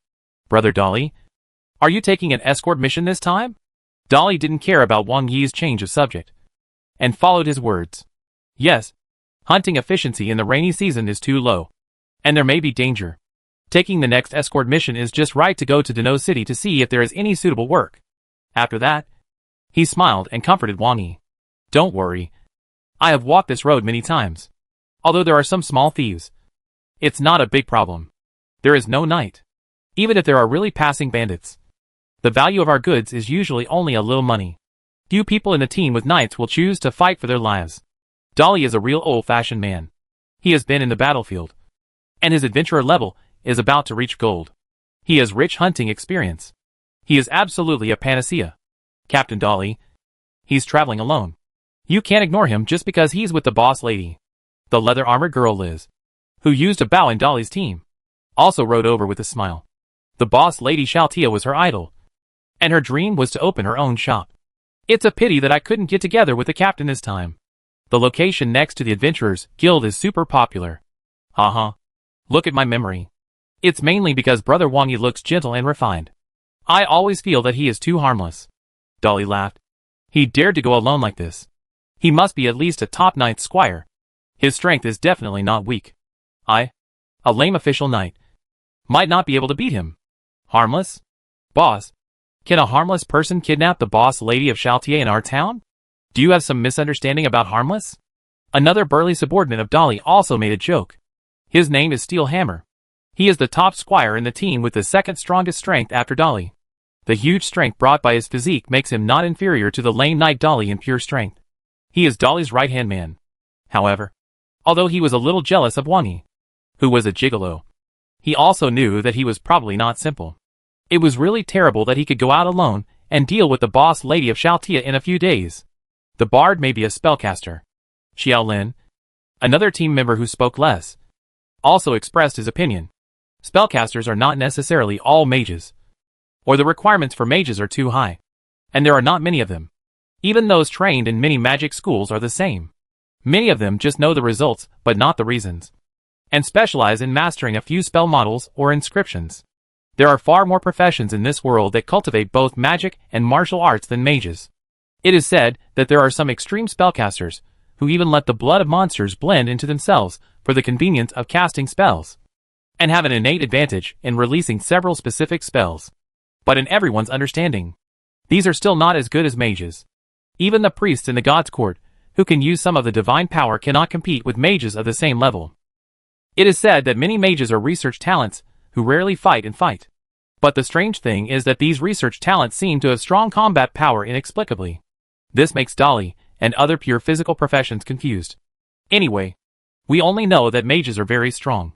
Brother Dolly, are you taking an escort mission this time? Dolly didn't care about Wang Yi's change of subject, and followed his words. Yes, hunting efficiency in the rainy season is too low, and there may be danger. Taking the next escort mission is just right to go to Deno City to see if there is any suitable work. After that, he smiled and comforted Wang Yi. Don't worry. I have walked this road many times. Although there are some small thieves, it's not a big problem. There is no night. Even if there are really passing bandits, the value of our goods is usually only a little money. Few people in the team with knights will choose to fight for their lives. Dolly is a real old-fashioned man. He has been in the battlefield, and his adventurer level is about to reach gold. He has rich hunting experience. He is absolutely a panacea. Captain Dolly. He's traveling alone. You can't ignore him just because he's with the boss lady. The leather-armored girl Liz, who used a bow in Dolly's team, also rode over with a smile. The boss lady Xiaotia was her idol, and her dream was to open her own shop. It's a pity that I couldn't get together with the captain this time. The location next to the Adventurers Guild is super popular. Haha. Look at my memory. It's mainly because Brother Wang Yi looks gentle and refined. I always feel that he is too harmless. Dolly laughed. He dared to go alone like this. He must be at least a top knight squire. His strength is definitely not weak. A lame official knight, might not be able to beat him. Harmless? Boss, can a harmless person kidnap the boss lady of Xiaotia in our town? Do you have some misunderstanding about harmless? Another burly subordinate of Dolly also made a joke. His name is Steel Hammer. He is the top squire in the team with the second strongest strength after Dolly. The huge strength brought by his physique makes him not inferior to the lame knight Dolly in pure strength. He is Dolly's right-hand man. However, although he was a little jealous of Wang Yi, who was a gigolo, he also knew that he was probably not simple. It was really terrible that he could go out alone and deal with the boss lady of Xiaotia in a few days. The bard may be a spellcaster, Xiaolin, another team member who spoke less, also expressed his opinion. Spellcasters are not necessarily all mages, or the requirements for mages are too high, and there are not many of them. Even those trained in many magic schools are the same. Many of them just know the results, but not the reasons, and specialize in mastering a few spell models or inscriptions. There are far more professions in this world that cultivate both magic and martial arts than mages. It is said that there are some extreme spellcasters who even let the blood of monsters blend into themselves for the convenience of casting spells, and have an innate advantage in releasing several specific spells. But in everyone's understanding, these are still not as good as mages. Even the priests in the God's Court, who can use some of the divine power, cannot compete with mages of the same level. It is said that many mages are research talents who rarely fight and fight. But the strange thing is that these research talents seem to have strong combat power inexplicably. This makes Dolly and other pure physical professions confused. Anyway, we only know that mages are very strong.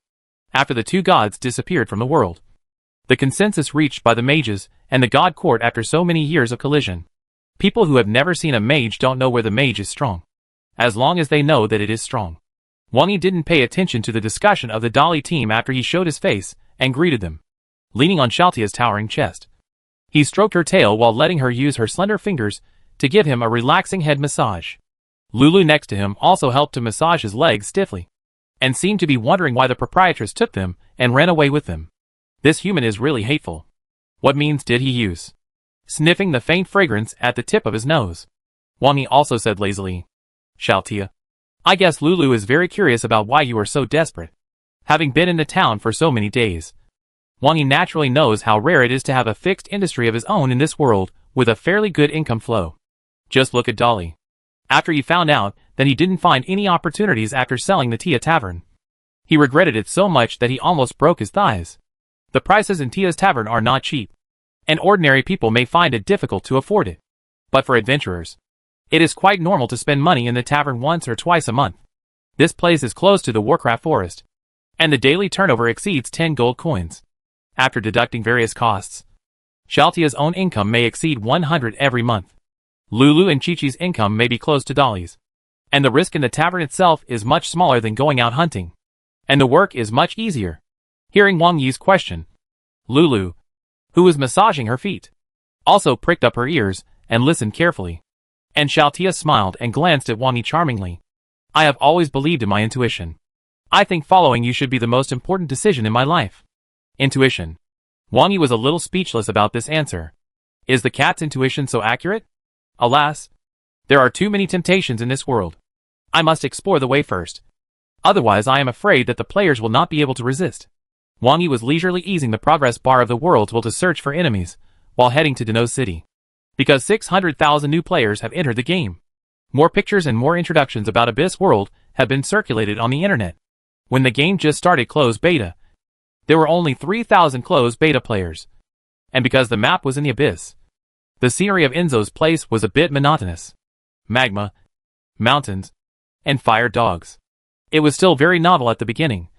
After the two gods disappeared from the world, the consensus reached by the mages and the God Court after so many years of collision. People who have never seen a mage don't know where the mage is strong, as long as they know that it is strong. Wang Yi didn't pay attention to the discussion of the Dolly team after he showed his face and greeted them, leaning on Xiaotia's towering chest. He stroked her tail while letting her use her slender fingers to give him a relaxing head massage. Lulu next to him also helped to massage his legs stiffly, and seemed to be wondering why the proprietress took them and ran away with them. This human is really hateful. What means did he use? Sniffing the faint fragrance at the tip of his nose, Wang Yi also said lazily, Xiaotia, I guess Lulu is very curious about why you are so desperate. Having been in the town for so many days, Wang Yi naturally knows how rare it is to have a fixed industry of his own in this world with a fairly good income flow. Just look at Dolly. After he found out that he didn't find any opportunities after selling the Tia Tavern, he regretted it so much that he almost broke his thighs. The prices in Tia's Tavern are not cheap, and ordinary people may find it difficult to afford it. But for adventurers, it is quite normal to spend money in the tavern once or twice a month. This place is close to the Warcraft Forest, and the daily turnover exceeds 10 gold coins. After deducting various costs, Xiaotia's own income may exceed 100 every month. Lulu and Chi-Chi's income may be close to Dolly's, and the risk in the tavern itself is much smaller than going out hunting, and the work is much easier. Hearing Wang Yi's question, Lulu, who was massaging her feet, also pricked up her ears and listened carefully. And Xiaotia smiled and glanced at Wang Yi charmingly. I have always believed in my intuition. I think following you should be the most important decision in my life. Intuition. Wang Yi was a little speechless about this answer. Is the cat's intuition so accurate? Alas, there are too many temptations in this world. I must explore the way first. Otherwise I am afraid that the players will not be able to resist. Wang Yi was leisurely easing the progress bar of the world's will to search for enemies, while heading to Deno City. Because 600,000 new players have entered the game. More pictures and more introductions about Abyss World have been circulated on the internet. When the game just started closed beta, there were only 3,000 closed beta players. And because the map was in the Abyss, the scenery of Enzo's place was a bit monotonous. Magma, mountains, and fire dogs. It was still very novel at the beginning,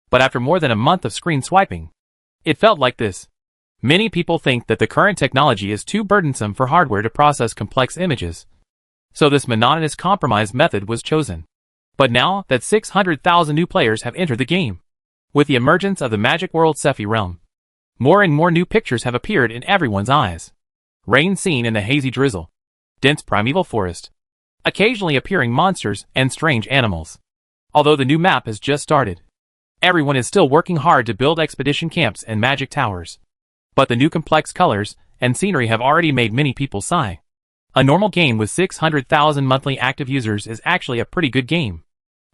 but after more than a month of screen swiping, it felt like this. Many people think that the current technology is too burdensome for hardware to process complex images, so this monotonous compromise method was chosen. But now that 600,000 new players have entered the game, with the emergence of the Magic World Sephi realm, more and more new pictures have appeared in everyone's eyes. Rain seen in the hazy drizzle, dense primeval forest, occasionally appearing monsters and strange animals. Although the new map has just started, everyone is still working hard to build expedition camps and magic towers. But the new complex colors and scenery have already made many people sigh. A normal game with 600,000 monthly active users is actually a pretty good game.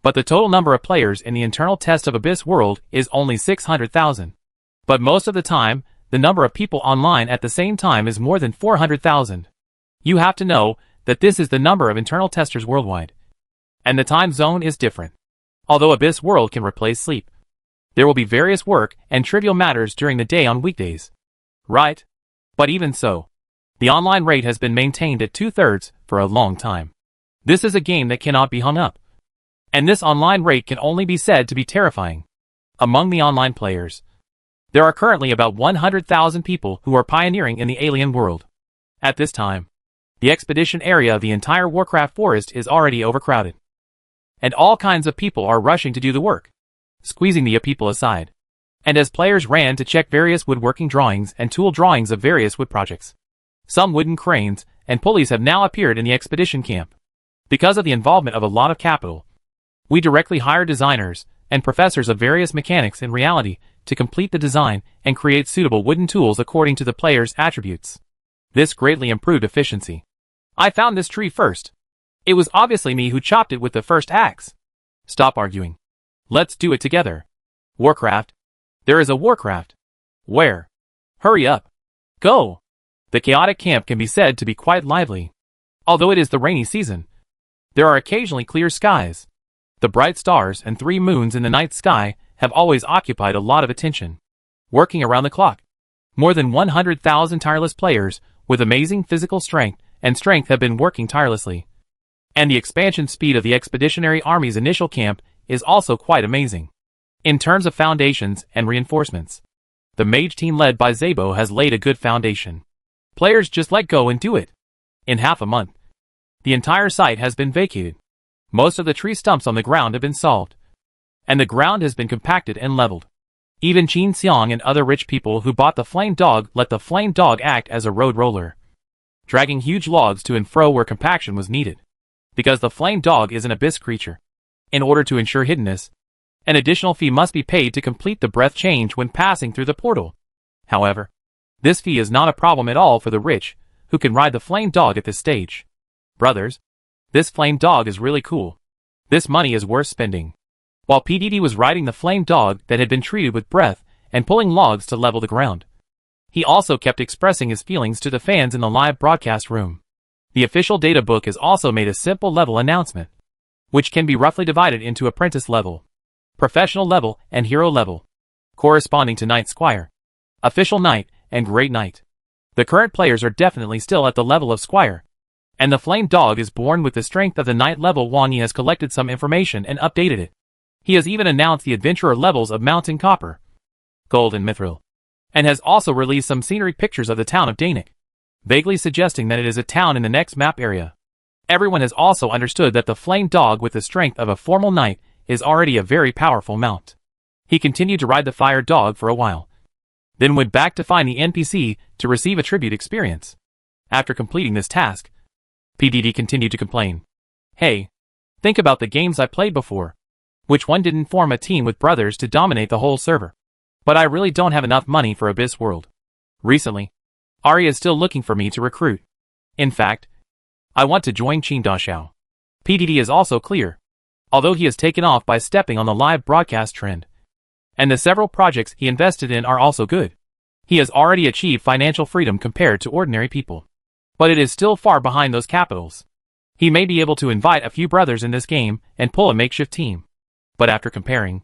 But the total number of players in the internal test of Abyss World is only 600,000. But most of the time, the number of people online at the same time is more than 400,000. You have to know that this is the number of internal testers worldwide. And the time zone is different. Although Abyss World can replace sleep, there will be various work and trivial matters during the day on weekdays. Right? But even so, the online rate has been maintained at 2/3 for a long time. This is a game that cannot be hung up. And this online rate can only be said to be terrifying. Among the online players, there are currently about 100,000 people who are pioneering in the alien world. At this time, the expedition area of the entire Warcraft Forest is already overcrowded. and all kinds of people are rushing to do the work, squeezing the people aside. And as players ran to check various woodworking drawings and tool drawings of various wood projects, some wooden cranes and pulleys have now appeared in the expedition camp. Because of the involvement of a lot of capital, we directly hire designers and professors of various mechanics in reality to complete the design and create suitable wooden tools according to the player's attributes. This greatly improved efficiency. I found this tree first. It was obviously me who chopped it with the first axe. Stop arguing. Let's do it together. Warcraft. There is a Warcraft. Where? Hurry up. Go. The chaotic camp can be said to be quite lively. Although it is the rainy season, there are occasionally clear skies. The bright stars and 3 moons in the night sky have always occupied a lot of attention. Working around the clock. More than 100,000 tireless players with amazing physical strength have been working tirelessly. And the expansion speed of the Expeditionary Army's initial camp is also quite amazing. In terms of foundations and reinforcements, the mage team led by Zabo has laid a good foundation. Players just let go and do it. In half a month, the entire site has been vacated. Most of the tree stumps on the ground have been solved, and the ground has been compacted and leveled. Even Qin Xiang and other rich people who bought the Flame Dog let the Flame Dog act as a road roller, dragging huge logs to and fro where compaction was needed. Because the Flame Dog is an abyss creature, in order to ensure hiddenness, an additional fee must be paid to complete the breath change when passing through the portal. However, this fee is not a problem at all for the rich, who can ride the Flame Dog at this stage. Brothers, this Flame Dog is really cool. This money is worth spending. While PDD was riding the Flame Dog that had been treated with breath and pulling logs to level the ground, he also kept expressing his feelings to the fans in the live broadcast room. The official data book has also made a simple level announcement, which can be roughly divided into apprentice level, professional level, and hero level, corresponding to Knight Squire, official Knight, and Great Knight. The current players are definitely still at the level of Squire, and the Flame Dog is born with the strength of the Knight level. Wang Yi has collected some information and updated it. He has even announced the adventurer levels of Mountain Copper, Gold, and Mithril, and has also released some scenery pictures of the town of Danik, vaguely suggesting that it is a town in the next map area. Everyone has also understood that the Flame Dog with the strength of a formal knight is already a very powerful mount. He continued to ride the Fire Dog for a while, then went back to find the NPC to receive a tribute experience. After completing this task, PDD continued to complain. Hey, think about the games I played before. Which one didn't form a team with brothers to dominate the whole server? But I really don't have enough money for Abyss World. Recently, Ari is still looking for me to recruit. In fact, I want to join Qingdashao. PDD is also clear, although he has taken off by stepping on the live broadcast trend. And the several projects he invested in are also good. He has already achieved financial freedom compared to ordinary people. But it is still far behind those capitals. He may be able to invite a few brothers in this game and pull a makeshift team. But after comparing,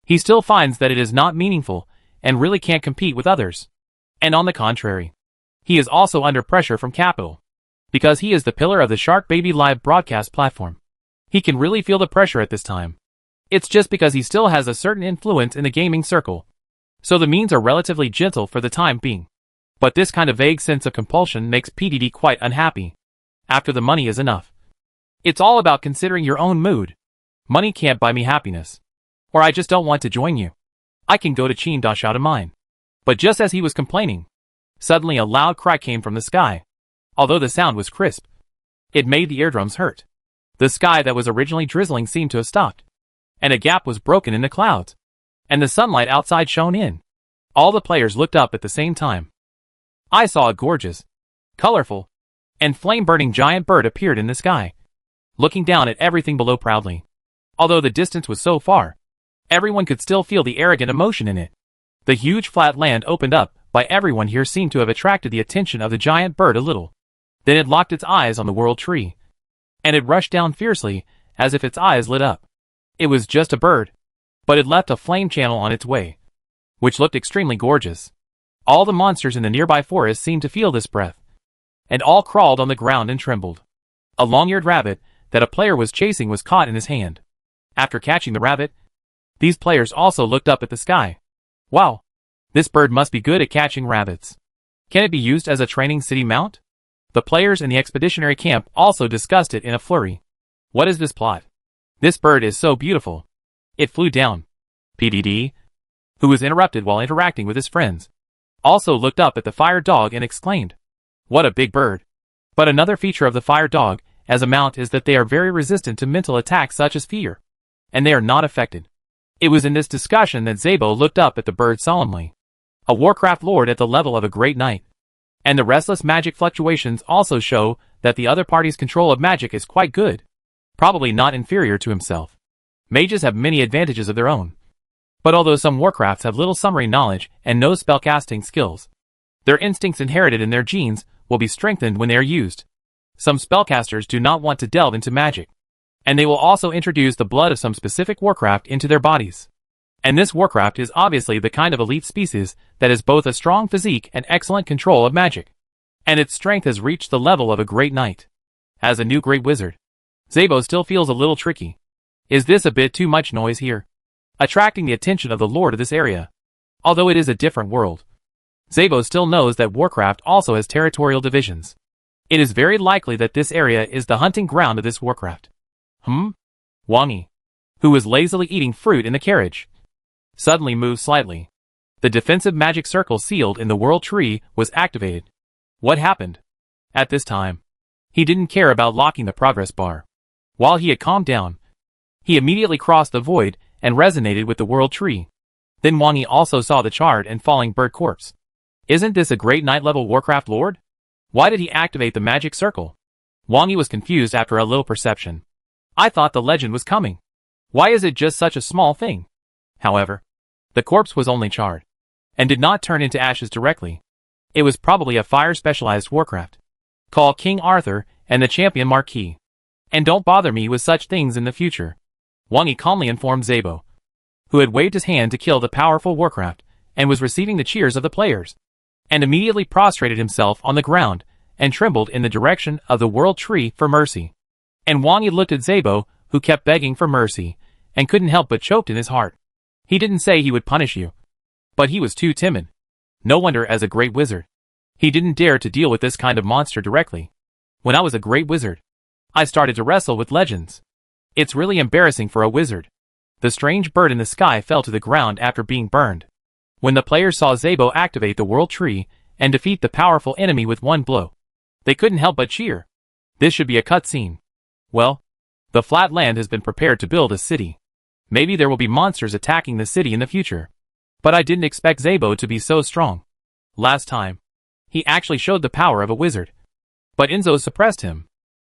he still finds that it is not meaningful and really can't compete with others. And on the contrary, he is also under pressure from capital. Because he is the pillar of the Shark Baby live broadcast platform. He can really feel the pressure at this time. It's just because he still has a certain influence in the gaming circle. So the means are relatively gentle for the time being. But this kind of vague sense of compulsion makes PDD quite unhappy. After the money is enough. It's all about considering your own mood. Money can't buy me happiness. Or I just don't want to join you. I can go to Qingdashao to mine. But just as he was complaining, suddenly a loud cry came from the sky. Although the sound was crisp, it made the eardrums hurt. The sky that was originally drizzling seemed to have stopped, and a gap was broken in the clouds, and the sunlight outside shone in. All the players looked up at the same time. I saw a gorgeous, colorful, and flame-burning giant bird appeared in the sky, looking down at everything below proudly. Although the distance was so far, everyone could still feel the arrogant emotion in it. The huge flat land opened up by everyone here seemed to have attracted the attention of the giant bird a little. Then it locked its eyes on the world tree, and it rushed down fiercely, as if its eyes lit up. It was just a bird, but it left a flame channel on its way, which looked extremely gorgeous. All the monsters in the nearby forest seemed to feel this breath, and all crawled on the ground and trembled. A long-eared rabbit that a player was chasing was caught in his hand. After catching the rabbit, these players also looked up at the sky. Wow, this bird must be good at catching rabbits. Can it be used as a training city mount? The players in the expeditionary camp also discussed it in a flurry. What is this plot? This bird is so beautiful. It flew down. PDD, who was interrupted while interacting with his friends, also looked up at the fire dog and exclaimed, "What a big bird." But another feature of the fire dog as a mount is that they are very resistant to mental attacks such as fear. And they are not affected. It was in this discussion that Zabo looked up at the bird solemnly. A Warcraft lord at the level of a great knight. And the restless magic fluctuations also show that the other party's control of magic is quite good. Probably not inferior to himself. Mages have many advantages of their own. But although some Warcrafts have little summary knowledge and no spellcasting skills, their instincts inherited in their genes will be strengthened when they are used. Some spellcasters do not want to delve into magic, and they will also introduce the blood of some specific Warcraft into their bodies. And this Warcraft is obviously the kind of elite species that has both a strong physique and excellent control of magic. And its strength has reached the level of a great knight. As a new great wizard, Zabo still feels a little tricky. Is this a bit too much noise here? Attracting the attention of the lord of this area. Although it is a different world, Zabo still knows that Warcraft also has territorial divisions. It is very likely that this area is the hunting ground of this Warcraft. Wangi, who was lazily eating fruit in the carriage, suddenly moved slightly. The defensive magic circle sealed in the world tree was activated. What happened? At this time, he didn't care about locking the progress bar. While he had calmed down, he immediately crossed the void and resonated with the world tree. Then Wangi also saw the charred and falling bird corpse. Isn't this a great knight-level Warcraft lord? Why did he activate the magic circle? Wangi was confused after a little perception. I thought the legend was coming. Why is it just such a small thing? However, the corpse was only charred, and did not turn into ashes directly. It was probably a fire-specialized Warcraft. Call King Arthur and the champion Marquis. And don't bother me with such things in the future. Wangi calmly informed Zabo, who had waved his hand to kill the powerful Warcraft, and was receiving the cheers of the players, and immediately prostrated himself on the ground, and trembled in the direction of the world tree for mercy. And Wangi looked at Zabo, who kept begging for mercy, and couldn't help but choked in his heart. He didn't say he would punish you, but he was too timid. No wonder as a great wizard, he didn't dare to deal with this kind of monster directly. When I was a great wizard, I started to wrestle with legends. It's really embarrassing for a wizard. The strange bird in the sky fell to the ground after being burned. When the players saw Zabo activate the world tree and defeat the powerful enemy with one blow, they couldn't help but cheer. This should be a cutscene. Well, the flat land has been prepared to build a city. Maybe there will be monsters attacking the city in the future. But I didn't expect Zabo to be so strong. Last time, he actually showed the power of a wizard. But Enzo suppressed him.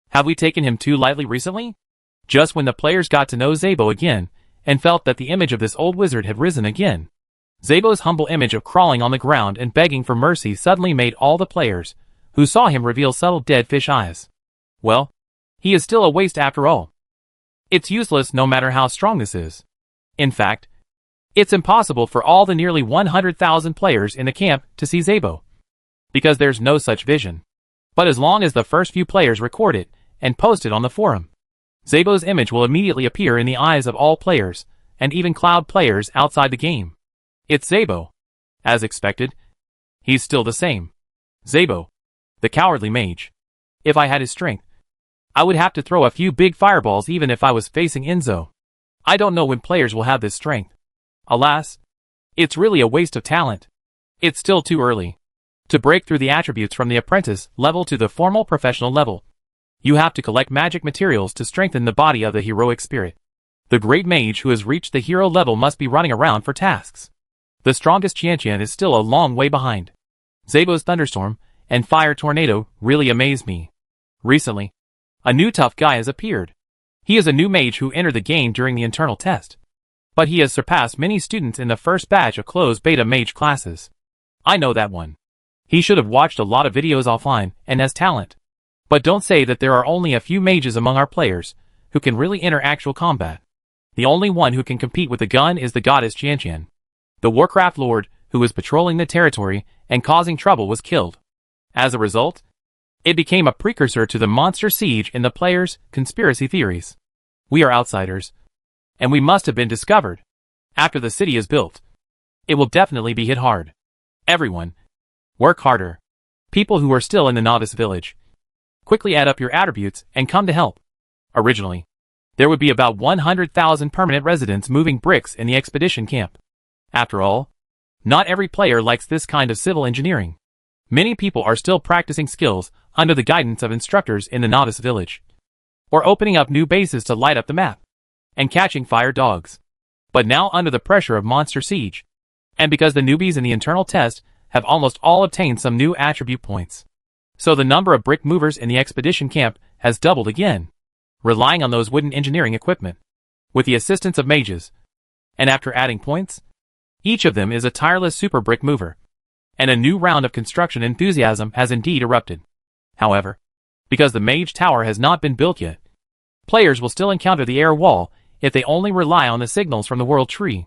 Have we taken him too lightly recently? Just when the players got to know Zabo again, and felt that the image of this old wizard had risen again, Zabo's humble image of crawling on the ground and begging for mercy suddenly made all the players, who saw him, reveal subtle dead fish eyes. Well, he is still a waste after all. It's useless no matter how strong this is. In fact, it's impossible for all the nearly 100,000 players in the camp to see Zabo, because there's no such vision. But as long as the first few players record it and post it on the forum, Zabo's image will immediately appear in the eyes of all players, and even cloud players outside the game. It's Zabo. As expected, he's still the same. Zabo, the cowardly mage. If I had his strength, I would have to throw a few big fireballs even if I was facing Enzo. I don't know when players will have this strength. Alas, it's really a waste of talent. It's still too early to break through the attributes from the apprentice level to the formal professional level. You have to collect magic materials to strengthen the body of the heroic spirit. The great mage who has reached the hero level must be running around for tasks. The strongest champion is still a long way behind. Zabo's thunderstorm and fire tornado really amaze me. Recently, a new tough guy has appeared. He is a new mage who entered the game during the internal test, but he has surpassed many students in the first batch of closed beta mage classes. I know that one. He should have watched a lot of videos offline and has talent. But don't say that there are only a few mages among our players who can really enter actual combat. The only one who can compete with the gun is the goddess Qianqian. The Warcraft lord who was patrolling the territory and causing trouble was killed. As a result, it became a precursor to the monster siege in the players' conspiracy theories. We are outsiders, and we must have been discovered. After the city is built, it will definitely be hit hard. Everyone, work harder. People who are still in the novice village, quickly add up your attributes and come to help. Originally, there would be about 100,000 permanent residents moving bricks in the expedition camp. After all, not every player likes this kind of civil engineering. Many people are still practicing skills under the guidance of instructors in the novice village, or opening up new bases to light up the map, and catching fire dogs. But now under the pressure of Monster Siege, and because the newbies in the internal test have almost all obtained some new attribute points, so the number of brick movers in the expedition camp has doubled again, relying on those wooden engineering equipment, with the assistance of mages. And after adding points, each of them is a tireless super brick mover, and a new round of construction enthusiasm has indeed erupted. However, because the mage tower has not been built yet, players will still encounter the air wall if they only rely on the signals from the world tree.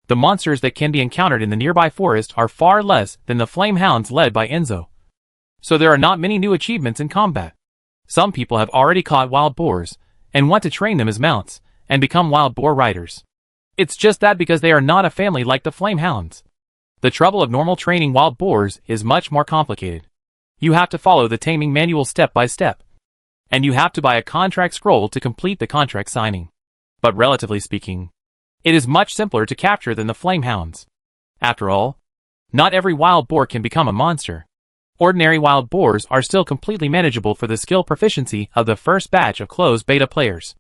The monsters that can be encountered in the nearby forest are far less than the flame hounds led by Enzo. So there are not many new achievements in combat. Some people have already caught wild boars, and want to train them as mounts, and become wild boar riders. It's just that because they are not a family like the flame hounds. The trouble of normal training wild boars is much more complicated. You have to follow the taming manual step by step, and you have to buy a contract scroll to complete the contract signing. But relatively speaking, it is much simpler to capture than the flame hounds. After all, not every wild boar can become a monster. Ordinary wild boars are still completely manageable for the skill proficiency of the first batch of closed beta players.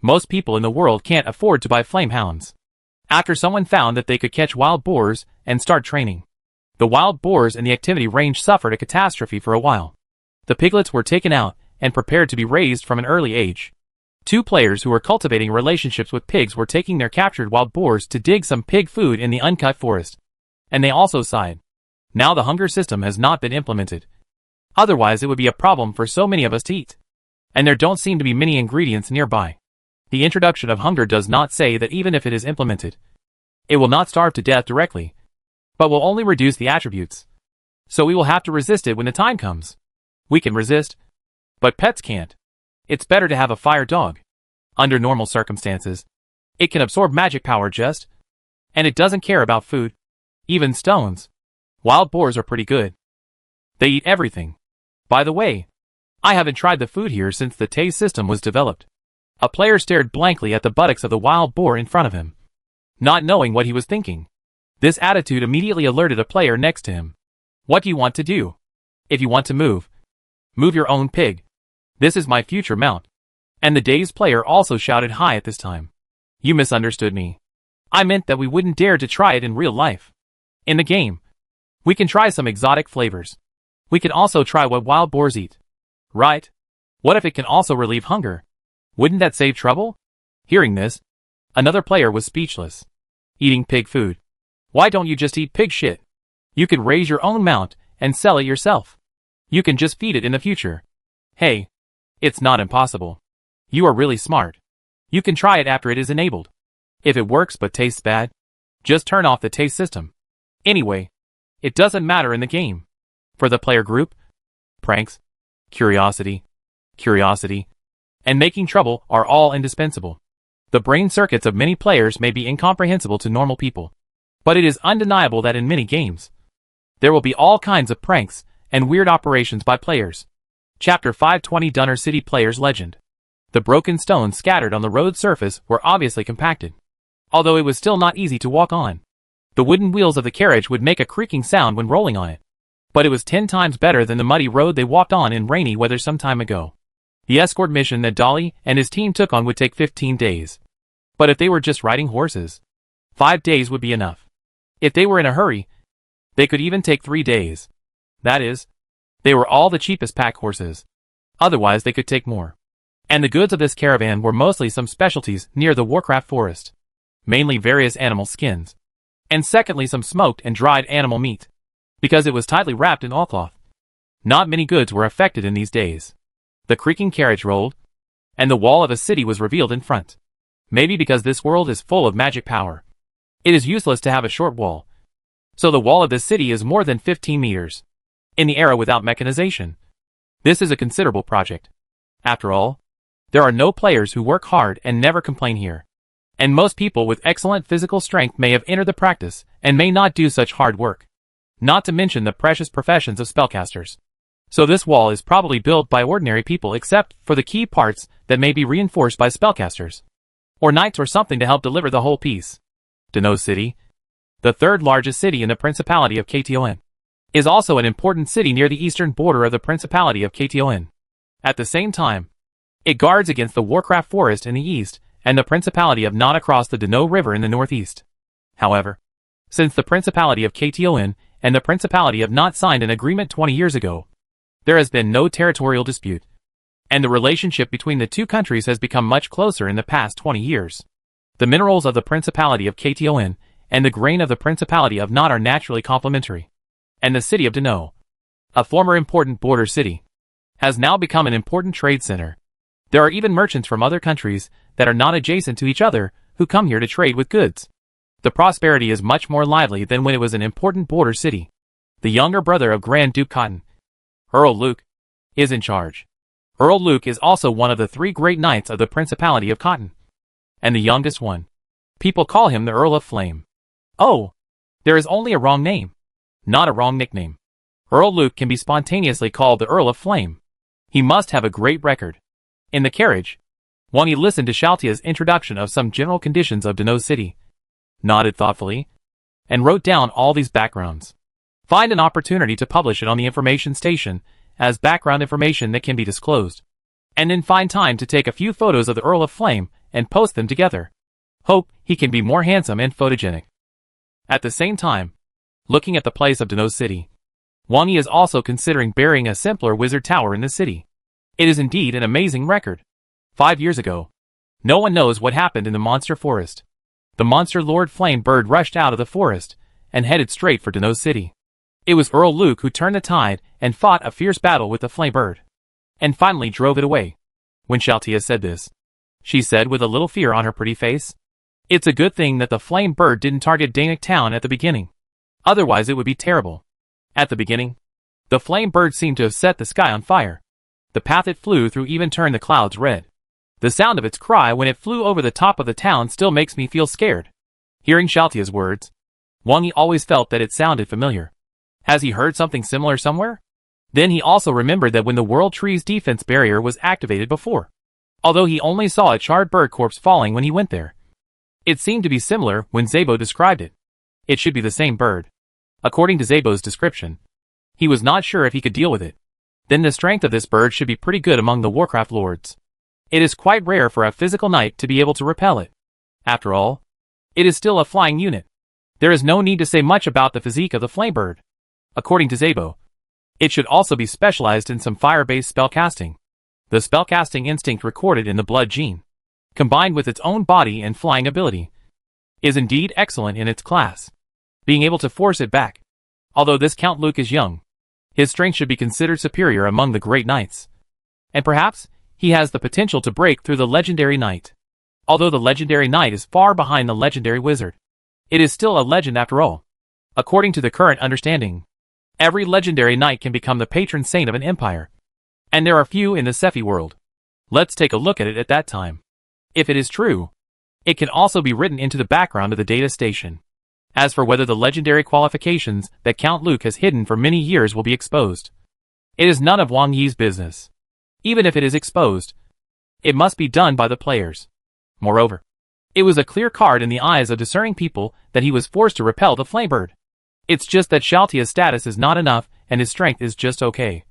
Most people in the world can't afford to buy flame hounds. After someone found that they could catch wild boars and start training, the wild boars in the activity range suffered a catastrophe for a while. The piglets were taken out and prepared to be raised from an early age. 2 players who were cultivating relationships with pigs were taking their captured wild boars to dig some pig food in the uncut forest. And they also sighed. Now the hunger system has not been implemented. Otherwise it would be a problem for so many of us to eat. And there don't seem to be many ingredients nearby. The introduction of hunger does not say that even if it is implemented, it will not starve to death directly, but will only reduce the attributes. So we will have to resist it when the time comes. We can resist, but pets can't. It's better to have a fire dog. Under normal circumstances, it can absorb magic power and it doesn't care about food, even stones. Wild boars are pretty good. They eat everything. By the way, I haven't tried the food here since the taste system was developed. A player stared blankly at the buttocks of the wild boar in front of him, not knowing what he was thinking. This attitude immediately alerted a player next to him. What do you want to do? If you want to move your own pig. This is my future mount. And the dazed player also shouted hi at this time. You misunderstood me. I meant that we wouldn't dare to try it in real life. In the game, we can try some exotic flavors. We can also try what wild boars eat. Right? What if it can also relieve hunger? Wouldn't that save trouble? Hearing this, another player was speechless. Eating pig food. Why don't you just eat pig shit? You could raise your own mount and sell it yourself. You can just feed it in the future. Hey, it's not impossible. You are really smart. You can try it after it is enabled. If it works but tastes bad, just turn off the taste system. Anyway, it doesn't matter in the game. For the player group, pranks, curiosity, and making trouble are all indispensable. The brain circuits of many players may be incomprehensible to normal people, but it is undeniable that in many games, there will be all kinds of pranks and weird operations by players. Chapter 520 Dunner City Player's Legend. The broken stones scattered on the road surface were obviously compacted, although it was still not easy to walk on. The wooden wheels of the carriage would make a creaking sound when rolling on it, but it was 10 times better than the muddy road they walked on in rainy weather some time ago. The escort mission that Dolly and his team took on would take 15 days. But if they were just riding horses, 5 days would be enough. If they were in a hurry, they could even take 3 days. That is, they were all the cheapest pack horses. Otherwise they could take more. And the goods of this caravan were mostly some specialties near the Warcraft forest. Mainly various animal skins. And secondly some smoked and dried animal meat. Because it was tightly wrapped in oilcloth. Not many goods were affected in these days. The creaking carriage rolled, and the wall of a city was revealed in front. Maybe because this world is full of magic power, it is useless to have a short wall. So the wall of this city is more than 15 meters. In the era without mechanization, this is a considerable project. After all, there are no players who work hard and never complain here. And most people with excellent physical strength may have entered the practice and may not do such hard work. Not to mention the precious professions of spellcasters. So this wall is probably built by ordinary people except for the key parts that may be reinforced by spellcasters. or knights or something to help deliver the whole piece. Dano City, the third largest city in the Principality of Kton, is also an important city near the eastern border of the Principality of Kton. At the same time, it guards against the Warcraft Forest in the east and the Principality of Nod across the Dano River in the northeast. However, since the Principality of Kton and the Principality of Nod signed an agreement 20 years ago, there has been no territorial dispute, and the relationship between the two countries has become much closer in the past 20 years. The minerals of the Principality of Kton and the grain of the Principality of Nod are naturally complementary, and the city of Dano, a former important border city, has now become an important trade center. There are even merchants from other countries that are not adjacent to each other who come here to trade with goods. The prosperity is much more lively than when it was an important border city. The younger brother of Grand Duke Cotton, Earl Luke, is in charge. Earl Luke is also one of the 3 great knights of the Principality of Cotton, and the youngest one. People call him the Earl of Flame. Oh, there is only a wrong name, not a wrong nickname. Earl Luke can be spontaneously called the Earl of Flame. He must have a great record. In the carriage, Wang Yi listened to Xiaotia's introduction of some general conditions of Dano City, nodded thoughtfully, and wrote down all these backgrounds. Find an opportunity to publish it on the information station as background information that can be disclosed, and then find time to take a few photos of the Earl of Flame and post them together. Hope he can be more handsome and photogenic. At the same time, looking at the place of Dano City, Wang Yi is also considering burying a simpler wizard tower in the city. It is indeed an amazing record. 5 years ago, no one knows what happened in the monster forest. The monster Lord Flame Bird rushed out of the forest and headed straight for Dano City. It was Earl Luke who turned the tide and fought a fierce battle with the Flame Bird, and finally drove it away. When Xiaotia said this, she said with a little fear on her pretty face, "It's a good thing that the Flame Bird didn't target Danik Town at the beginning. Otherwise it would be terrible." At the beginning, the Flame Bird seemed to have set the sky on fire. The path it flew through even turned the clouds red. The sound of its cry when it flew over the top of the town still makes me feel scared. Hearing Xiaotia's words, Wang Yi always felt that it sounded familiar. Has he heard something similar somewhere? Then he also remembered that when the World Tree's defense barrier was activated before, although he only saw a charred bird corpse falling when he went there, it seemed to be similar when Zabo described it. It should be the same bird. According to Zabo's description, he was not sure if he could deal with it. Then the strength of this bird should be pretty good among the Warcraft lords. It is quite rare for a physical knight to be able to repel it. After all, it is still a flying unit. There is no need to say much about the physique of the flame bird. According to Zabo, it should also be specialized in some fire-based spellcasting. The spellcasting instinct recorded in the blood gene, combined with its own body and flying ability, is indeed excellent in its class. Being able to force it back. Although this Count Luke is young, his strength should be considered superior among the great knights. And perhaps, he has the potential to break through the legendary knight. Although the legendary knight is far behind the legendary wizard, it is still a legend after all. According to the current understanding, every legendary knight can become the patron saint of an empire. And there are few in the Sephi world. Let's take a look at it at that time. If it is true, it can also be written into the background of the data station. As for whether the legendary qualifications that Count Luke has hidden for many years will be exposed, it is none of Wang Yi's business. Even if it is exposed, it must be done by the players. Moreover, it was a clear card in the eyes of discerning people that he was forced to repel the Flamebird. It's just that Xiaotia's status is not enough and his strength is just okay.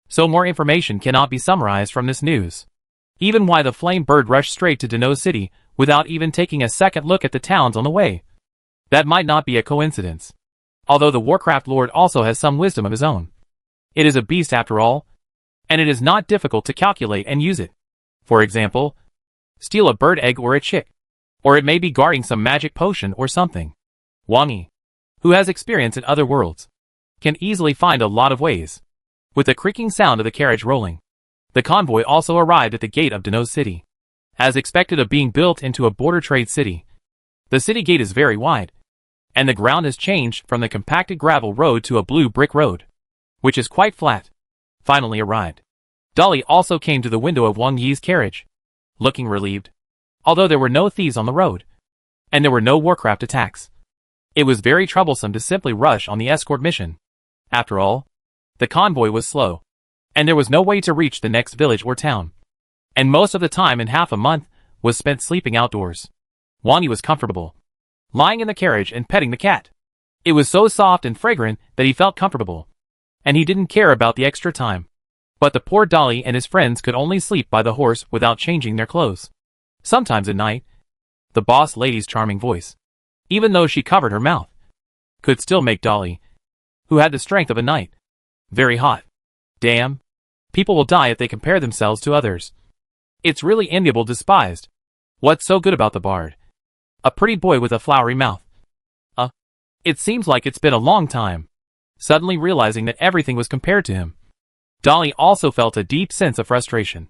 So more information cannot be summarized from this news. Even why the Flamebird rushed straight to Dano City without even taking a second look at the towns on the way. That might not be a coincidence. Although the Warcraft Lord also has some wisdom of his own. It is a beast after all, and it is not difficult to calculate and use it. For example, steal a bird egg or a chick. Or it may be guarding some magic potion or something. Wang Yi, who has experience in other worlds, can easily find a lot of ways. With the creaking sound of the carriage rolling, the convoy also arrived at the gate of Dano City. As expected of being built into a border trade city, the city gate is very wide, and the ground has changed from the compacted gravel road to a blue brick road, which is quite flat. Finally arrived. Dolly also came to the window of Wang Yi's carriage, looking relieved. Although there were no thieves on the road, and there were no Warcraft attacks, it was very troublesome to simply rush on the escort mission. After all, the convoy was slow, and there was no way to reach the next village or town. And most of the time in half a month, was spent sleeping outdoors. Wang Yi was comfortable, lying in the carriage and petting the cat. It was so soft and fragrant that he felt comfortable, and he didn't care about the extra time. But the poor Dolly and his friends could only sleep by the horse without changing their clothes. Sometimes at night, the boss lady's charming voice, even though she covered her mouth, could still make Dolly, who had the strength of a knight, very hot. Damn. People will die if they compare themselves to others. It's really enviable despised. What's so good about the bard? A pretty boy with a flowery mouth. It seems like it's been a long time. Suddenly realizing that everything was compared to him, Dolly also felt a deep sense of frustration.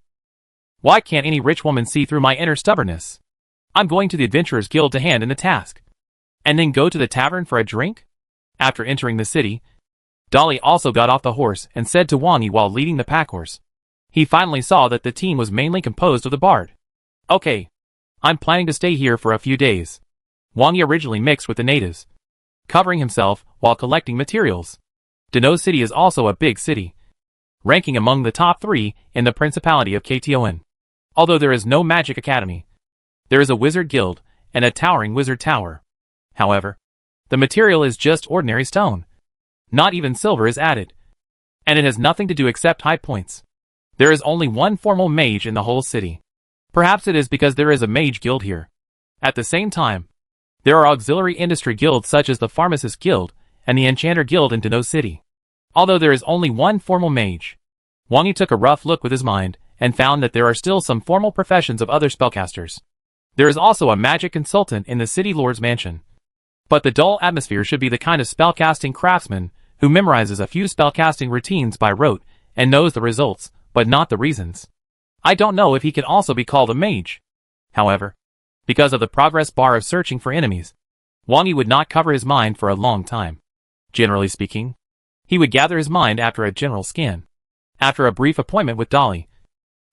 Why can't any rich woman see through my inner stubbornness? I'm going to the Adventurers Guild to hand in the task, and then go to the tavern for a drink? After entering the city, Dolly also got off the horse and said to Wang Yi while leading the pack horse. He finally saw that the team was mainly composed of the bard. Okay, I'm planning to stay here for a few days. Wang Yi originally mixed with the natives, covering himself while collecting materials. Deno City is also a big city, ranking among the top 3 in the Principality of Kton. Although there is no magic academy, there is a wizard guild and a towering wizard tower. However, the material is just ordinary stone. Not even silver is added, and it has nothing to do except high points. There is only one formal mage in the whole city. Perhaps it is because there is a mage guild here. At the same time, there are auxiliary industry guilds such as the Pharmacist Guild and the Enchanter Guild in Deno City. Although there is only one formal mage, Wang Yi took a rough look with his mind and found that there are still some formal professions of other spellcasters. There is also a magic consultant in the city lord's mansion. But the dull atmosphere should be the kind of spellcasting craftsman who memorizes a few spellcasting routines by rote and knows the results, but not the reasons. I don't know if he can also be called a mage. However, because of the progress bar of searching for enemies, Wang Yi would not cover his mind for a long time. Generally speaking, he would gather his mind after a general scan. After a brief appointment with Dolly,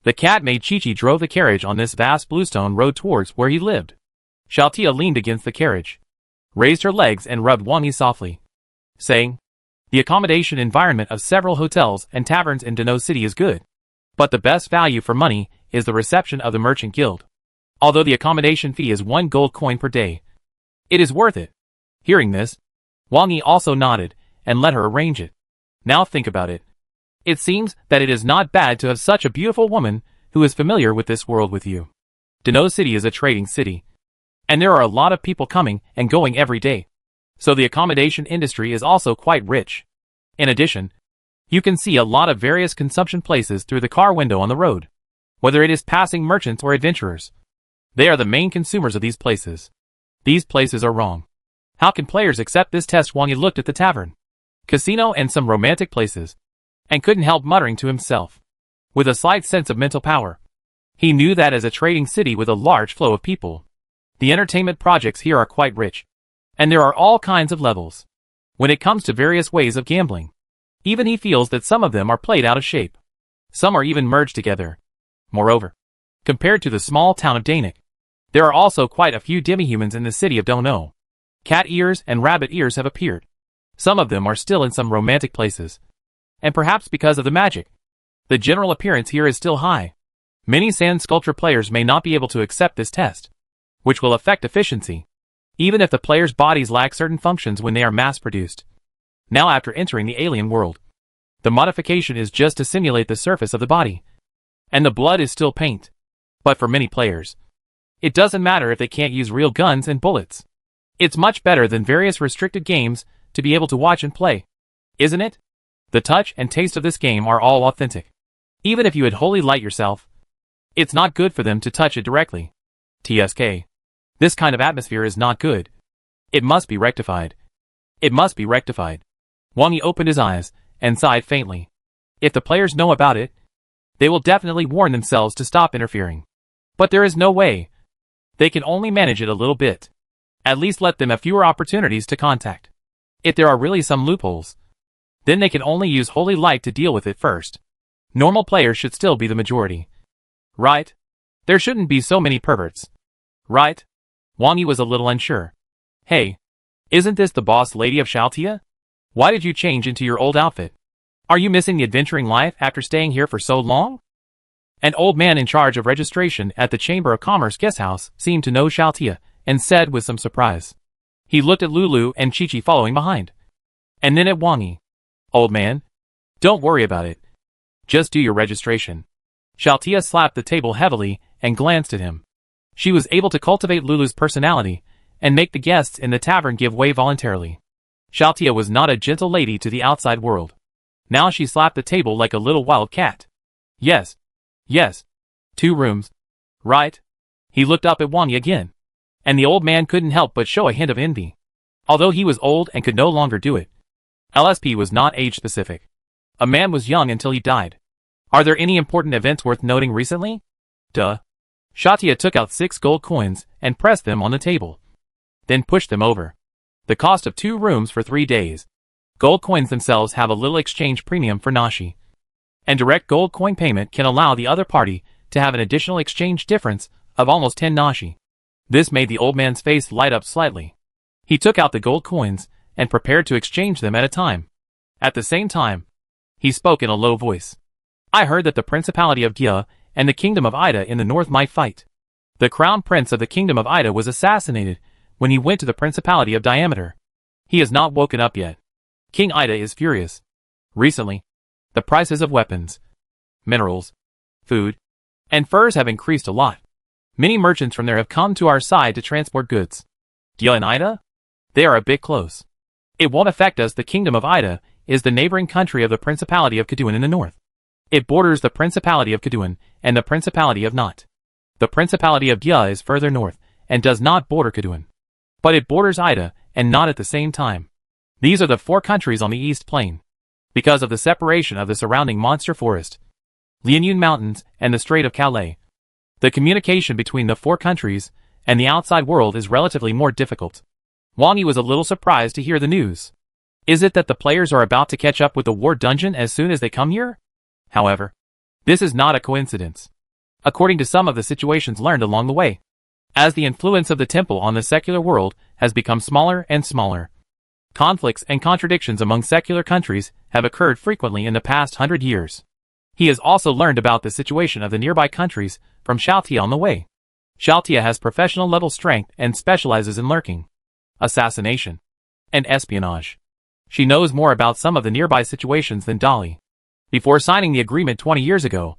the cat maid Chi-Chi drove the carriage on this vast bluestone road towards where he lived. Xiaotia leaned against the carriage, raised her legs and rubbed Wang Yi softly, saying, "The accommodation environment of several hotels and taverns in Deno City is good, but the best value for money is the reception of the Merchant Guild. Although the accommodation fee is 1 gold coin per day, it is worth it." Hearing this, Wang Yi also nodded and let her arrange it. Now think about it. It seems that it is not bad to have such a beautiful woman who is familiar with this world with you. Deno City is a trading city, and there are a lot of people coming and going every day. So the accommodation industry is also quite rich. In addition, you can see a lot of various consumption places through the car window on the road. Whether it is passing merchants or adventurers, they are the main consumers of these places. These places are wrong. How can players accept this test? Wang Yi looked at the tavern, casino and some romantic places, and couldn't help muttering to himself. With a slight sense of mental power, he knew that as a trading city with a large flow of people, the entertainment projects here are quite rich, and there are all kinds of levels. When it comes to various ways of gambling, even he feels that some of them are played out of shape. Some are even merged together. Moreover, compared to the small town of Danik, there are also quite a few demi-humans in the city of Dono. Cat ears and rabbit ears have appeared. Some of them are still in some romantic places, and perhaps because of the magic, the general appearance here is still high. Many sand sculpture players may not be able to accept this test, which will affect efficiency, even if the player's bodies lack certain functions when they are mass-produced. Now after entering the alien world, the modification is just to simulate the surface of the body, and the blood is still paint. But for many players, it doesn't matter if they can't use real guns and bullets. It's much better than various restricted games to be able to watch and play, isn't it? The touch and taste of this game are all authentic. Even if you had wholly light yourself, it's not good for them to touch it directly. TSK. This kind of atmosphere is not good. It must be rectified. It must be rectified. Wang Yi opened his eyes and sighed faintly. If the players know about it, they will definitely warn themselves to stop interfering. But there is no way. They can only manage it a little bit. At least let them have fewer opportunities to contact. If there are really some loopholes, then they can only use holy light to deal with it first. Normal players should still be the majority. Right? There shouldn't be so many perverts. Right? Wang Yi was a little unsure. Hey, isn't this the boss lady of Xiaotia? Why did you change into your old outfit? Are you missing the adventuring life after staying here for so long? An old man in charge of registration at the Chamber of Commerce guesthouse seemed to know Xiaotia and said with some surprise. He looked at Lulu and Chi-Chi following behind. And then at Wang Yi. Old man, don't worry about it. Just do your registration. Xiaotia slapped the table heavily and glanced at him. She was able to cultivate Lulu's personality and make the guests in the tavern give way voluntarily. Xiaotia was not a gentle lady to the outside world. Now she slapped the table like a little wild cat. Yes. Yes. 2 rooms. Right? He looked up at Wang Yi again. And the old man couldn't help but show a hint of envy. Although he was old and could no longer do it. LSP was not age-specific. A man was young until he died. Are there any important events worth noting recently? Duh. Xiaotia took out 6 gold coins and pressed them on the table. Then pushed them over. The cost of 2 rooms for 3 days. Gold coins themselves have a little exchange premium for nashi. And direct gold coin payment can allow the other party to have an additional exchange difference of almost 10 nashi. This made the old man's face light up slightly. He took out the gold coins and prepared to exchange them at a time. At the same time, he spoke in a low voice. I heard that the Principality of Gia and the Kingdom of Ida in the north might fight. The Crown Prince of the Kingdom of Ida was assassinated when he went to the Principality of Diameter. He has not woken up yet. King Ida is furious. Recently, the prices of weapons, minerals, food, and furs have increased a lot. Many merchants from there have come to our side to transport goods. Gia and Ida? They are a bit close. It won't affect us. The Kingdom of Ida is the neighboring country of the Principality of Kaduan in the north. It borders the Principality of Kaduan and the Principality of Not. The Principality of Gia is further north and does not border Kaduan. But it borders Ida and Not at the same time. These are the 4 countries on the East Plain. Because of the separation of the surrounding monster forest, Lianyun Mountains, and the Strait of Calais, the communication between the 4 countries and the outside world is relatively more difficult. Wang Yi was a little surprised to hear the news. Is it that the players are about to catch up with the war dungeon as soon as they come here? However, this is not a coincidence. According to some of the situations learned along the way, as the influence of the temple on the secular world has become smaller and smaller, conflicts and contradictions among secular countries have occurred frequently in the past 100 years. He has also learned about the situation of the nearby countries from Xiaotia on the way. Xiaotia has professional level strength and specializes in lurking, assassination, and espionage. She knows more about some of the nearby situations than Dolly. Before signing the agreement 20 years ago,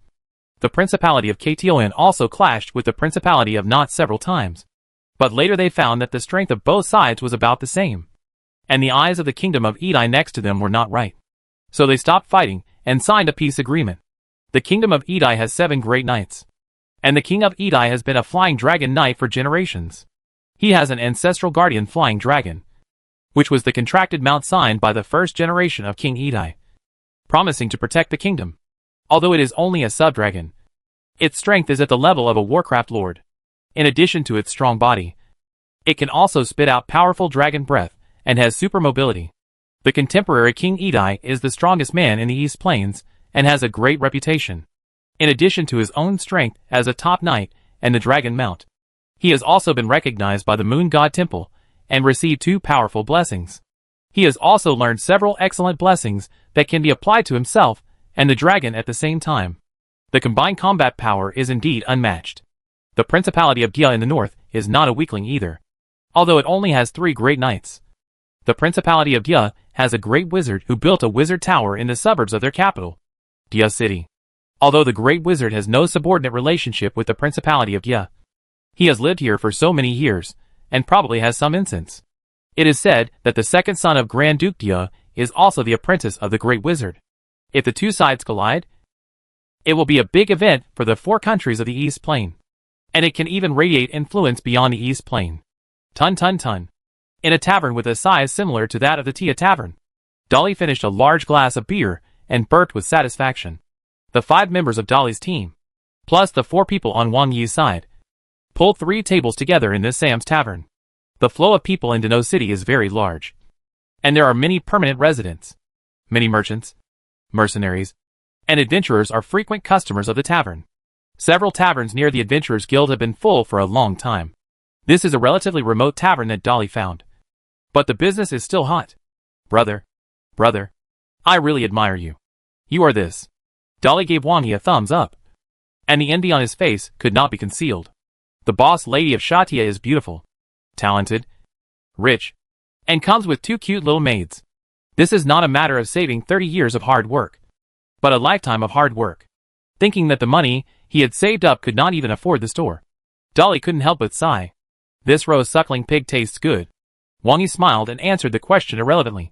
the Principality of Kation also clashed with the Principality of Not several times. But later they found that the strength of both sides was about the same. And the eyes of the Kingdom of Edai next to them were not right. So they stopped fighting and signed a peace agreement. The Kingdom of Edai has 7 great knights. And the King of Edai has been a flying dragon knight for generations. He has an ancestral guardian flying dragon, which was the contracted mount signed by the first generation of King Edai, promising to protect the kingdom. Although it is only a sub-dragon, its strength is at the level of a Warcraft lord. In addition to its strong body, it can also spit out powerful dragon breath and has super mobility. The contemporary King Edai is the strongest man in the East Plains and has a great reputation. In addition to his own strength as a top knight and the dragon mount, he has also been recognized by the Moon God Temple and received 2 powerful blessings. He has also learned several excellent blessings that can be applied to himself and the dragon at the same time. The combined combat power is indeed unmatched. The Principality of Gia in the north is not a weakling either, although it only has 3 great knights. The Principality of Gia has a great wizard who built a wizard tower in the suburbs of their capital, Gia City. Although the great wizard has no subordinate relationship with the Principality of Gia, he has lived here for so many years and probably has some incense. It is said that the second son of Grand Duke Gia is also the apprentice of the great wizard. If the 2 sides collide, it will be a big event for the 4 countries of the East Plain. And it can even radiate influence beyond the East Plain. Tun tun tun. In a tavern with a size similar to that of the Tia Tavern, Dolly finished a large glass of beer and burped with satisfaction. The 5 members of Dolly's team, plus the 4 people on Wang Yi's side, pulled 3 tables together in this Sam's Tavern. The flow of people in Deno City is very large. And there are many permanent residents. Many merchants, mercenaries, and adventurers are frequent customers of the tavern. Several taverns near the Adventurers Guild have been full for a long time. This is a relatively remote tavern that Dolly found. But the business is still hot. Brother, I really admire you. You are this. Dolly gave Wang Yi a thumbs up. and the envy on his face could not be concealed. The boss lady of Shatia is beautiful, talented, rich, and comes with 2 cute little maids. This is not a matter of saving 30 years of hard work, but a lifetime of hard work. Thinking that the money he had saved up could not even afford the store, Dolly couldn't help but sigh. This rose-suckling pig tastes good. Wang Yi smiled and answered the question irrelevantly.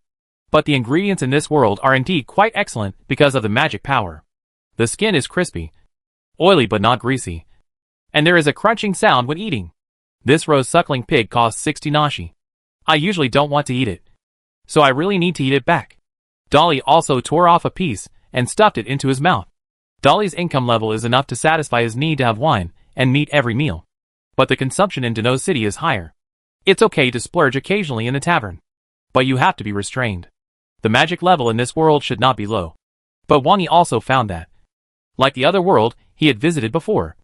But the ingredients in this world are indeed quite excellent because of the magic power. The skin is crispy, oily but not greasy, and there is a crunching sound when eating. This rose-suckling pig costs 60 nashi. I usually don't want to eat it, so I really need to eat it back. Dolly also tore off a piece and stuffed it into his mouth. Dolly's income level is enough to satisfy his need to have wine and meat every meal. But the consumption in Dano City is higher. It's okay to splurge occasionally in the tavern, but you have to be restrained. The magic level in this world should not be low. But Wang Yi also found that, like the other world he had visited before,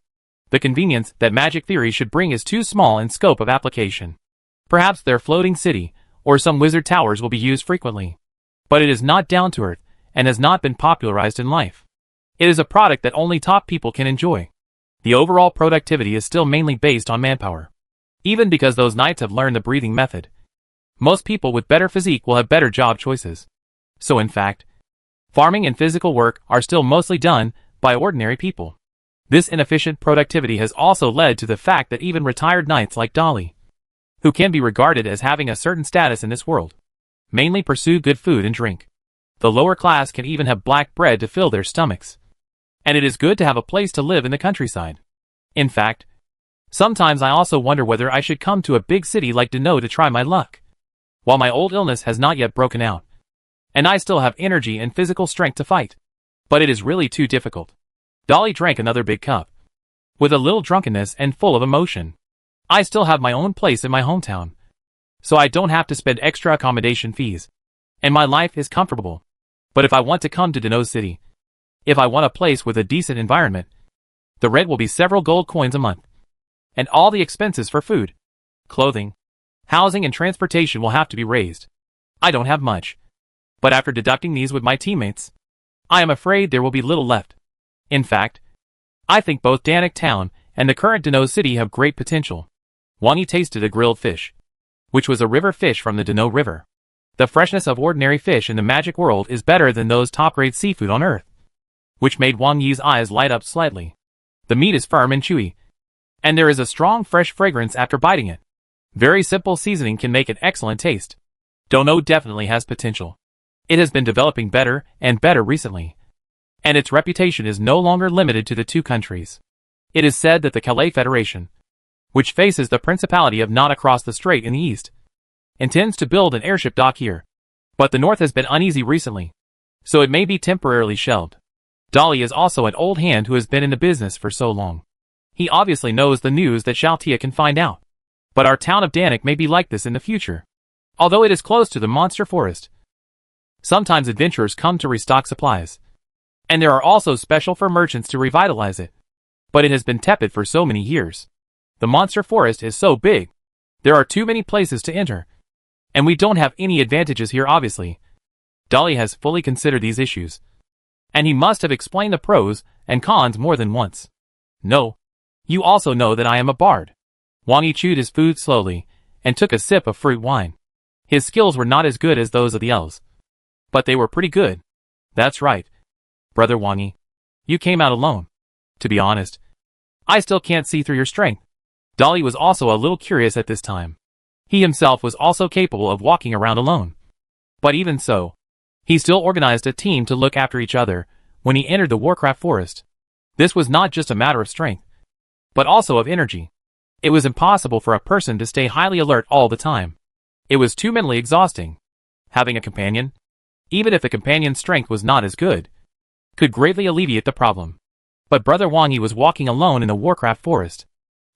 the convenience that magic theory should bring is too small in scope of application. Perhaps their floating city or some wizard towers will be used frequently, but it is not down to earth and has not been popularized in life. It is a product that only top people can enjoy. The overall productivity is still mainly based on manpower. Even because those knights have learned the breathing method, most people with better physique will have better job choices. So in fact, farming and physical work are still mostly done by ordinary people. This inefficient productivity has also led to the fact that even retired knights like Dolly, who can be regarded as having a certain status in this world, mainly pursue good food and drink. The lower class can even have black bread to fill their stomachs. And it is good to have a place to live in the countryside. In fact, sometimes I also wonder whether I should come to a big city like Dano to try my luck. While my old illness has not yet broken out, and I still have energy and physical strength to fight. But it is really too difficult. Dolly drank another big cup, with a little drunkenness and full of emotion. I still have my own place in my hometown, so I don't have to spend extra accommodation fees, and my life is comfortable. But if I want to come to Dano City, if I want a place with a decent environment, the rent will be several gold coins a month, and all the expenses for food, clothing, housing and transportation will have to be raised. I don't have much, but after deducting these with my teammates, I am afraid there will be little left. In fact, I think both Danik Town and the current Dano City have great potential. Wang Yi tasted a grilled fish, which was a river fish from the Dano River. The freshness of ordinary fish in the magic world is better than those top-grade seafood on Earth, which made Wang Yi's eyes light up slightly. The meat is firm and chewy, and there is a strong fresh fragrance after biting it. Very simple seasoning can make an excellent taste. Dano definitely has potential. It has been developing better and better recently, and its reputation is no longer limited to the 2 countries. It is said that the Calais Federation, which faces the Principality of Nod across the strait in the east, intends to build an airship dock here. But the north has been uneasy recently, so it may be temporarily shelved. Dolly is also an old hand who has been in the business for so long. He obviously knows the news that Shaltia can find out. But our town of Danik may be like this in the future. Although it is close to the monster forest, sometimes adventurers come to restock supplies, and there are also special for merchants to revitalize it. But it has been tepid for so many years. The monster forest is so big, there are too many places to enter, and we don't have any advantages here obviously. Dolly has fully considered these issues, and he must have explained the pros and cons more than once. No, you also know that I am a bard. Wang Yi chewed his food slowly and took a sip of fruit wine. His skills were not as good as those of the elves, but they were pretty good. That's right, brother Wang Yi. You came out alone. To be honest, I still can't see through your strength. Dolly was also a little curious at this time. He himself was also capable of walking around alone. But even so, he still organized a team to look after each other when he entered the Warcraft forest. This was not just a matter of strength, but also of energy. It was impossible for a person to stay highly alert all the time. It was too mentally exhausting. Having a companion, even if the companion's strength was not as good, could greatly alleviate the problem. But brother Wang Yi was walking alone in the Warcraft forest.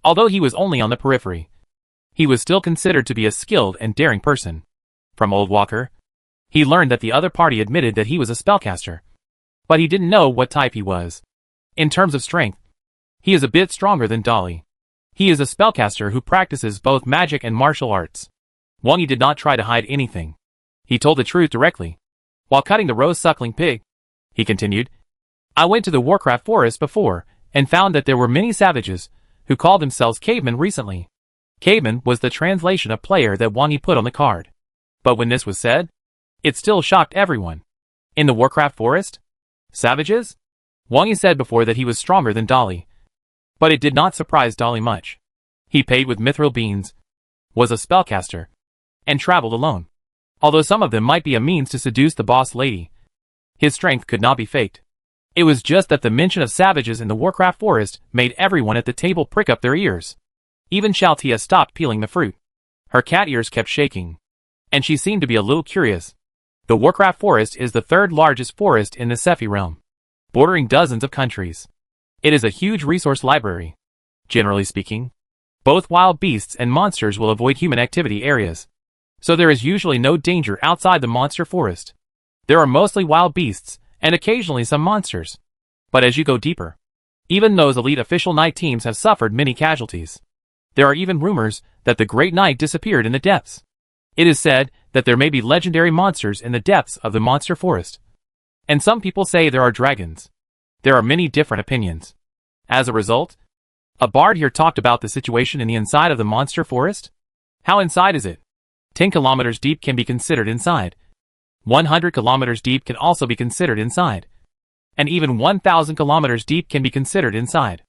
Although he was only on the periphery, he was still considered to be a skilled and daring person. From Old Walker, he learned that the other party admitted that he was a spellcaster, but he didn't know what type he was. In terms of strength, he is a bit stronger than Dolly. He is a spellcaster who practices both magic and martial arts. Wang Yi did not try to hide anything. He told the truth directly. While cutting the rose-suckling pig, he continued, I went to the Warcraft forest before, and found that there were many savages who called themselves cavemen recently. Caveman was the translation of player that Wang Yi put on the card. But when this was said, it still shocked everyone. In the Warcraft forest? Savages? Wang Yi said before that he was stronger than Dolly. But it did not surprise Dolly much. He paid with mithril beans, was a spellcaster, and traveled alone. Although some of them might be a means to seduce the boss lady, his strength could not be faked. It was just that the mention of savages in the Warcraft forest made everyone at the table prick up their ears. Even Shaltia stopped peeling the fruit. Her cat ears kept shaking, and she seemed to be a little curious. The Warcraft forest is the third largest forest in the Sephi realm, bordering dozens of countries. It is a huge resource library. Generally speaking, both wild beasts and monsters will avoid human activity areas, so there is usually no danger outside the monster forest. There are mostly wild beasts, and occasionally some monsters. But as you go deeper, even those elite official knight teams have suffered many casualties. There are even rumors that the Great Knight disappeared in the depths. It is said that there may be legendary monsters in the depths of the monster forest. And some people say there are dragons. There are many different opinions. As a result, a bard here talked about the situation in the inside of the monster forest. How inside is it? 10 kilometers deep can be considered inside. 100 kilometers deep can also be considered inside. And even 1,000 kilometers deep can be considered inside.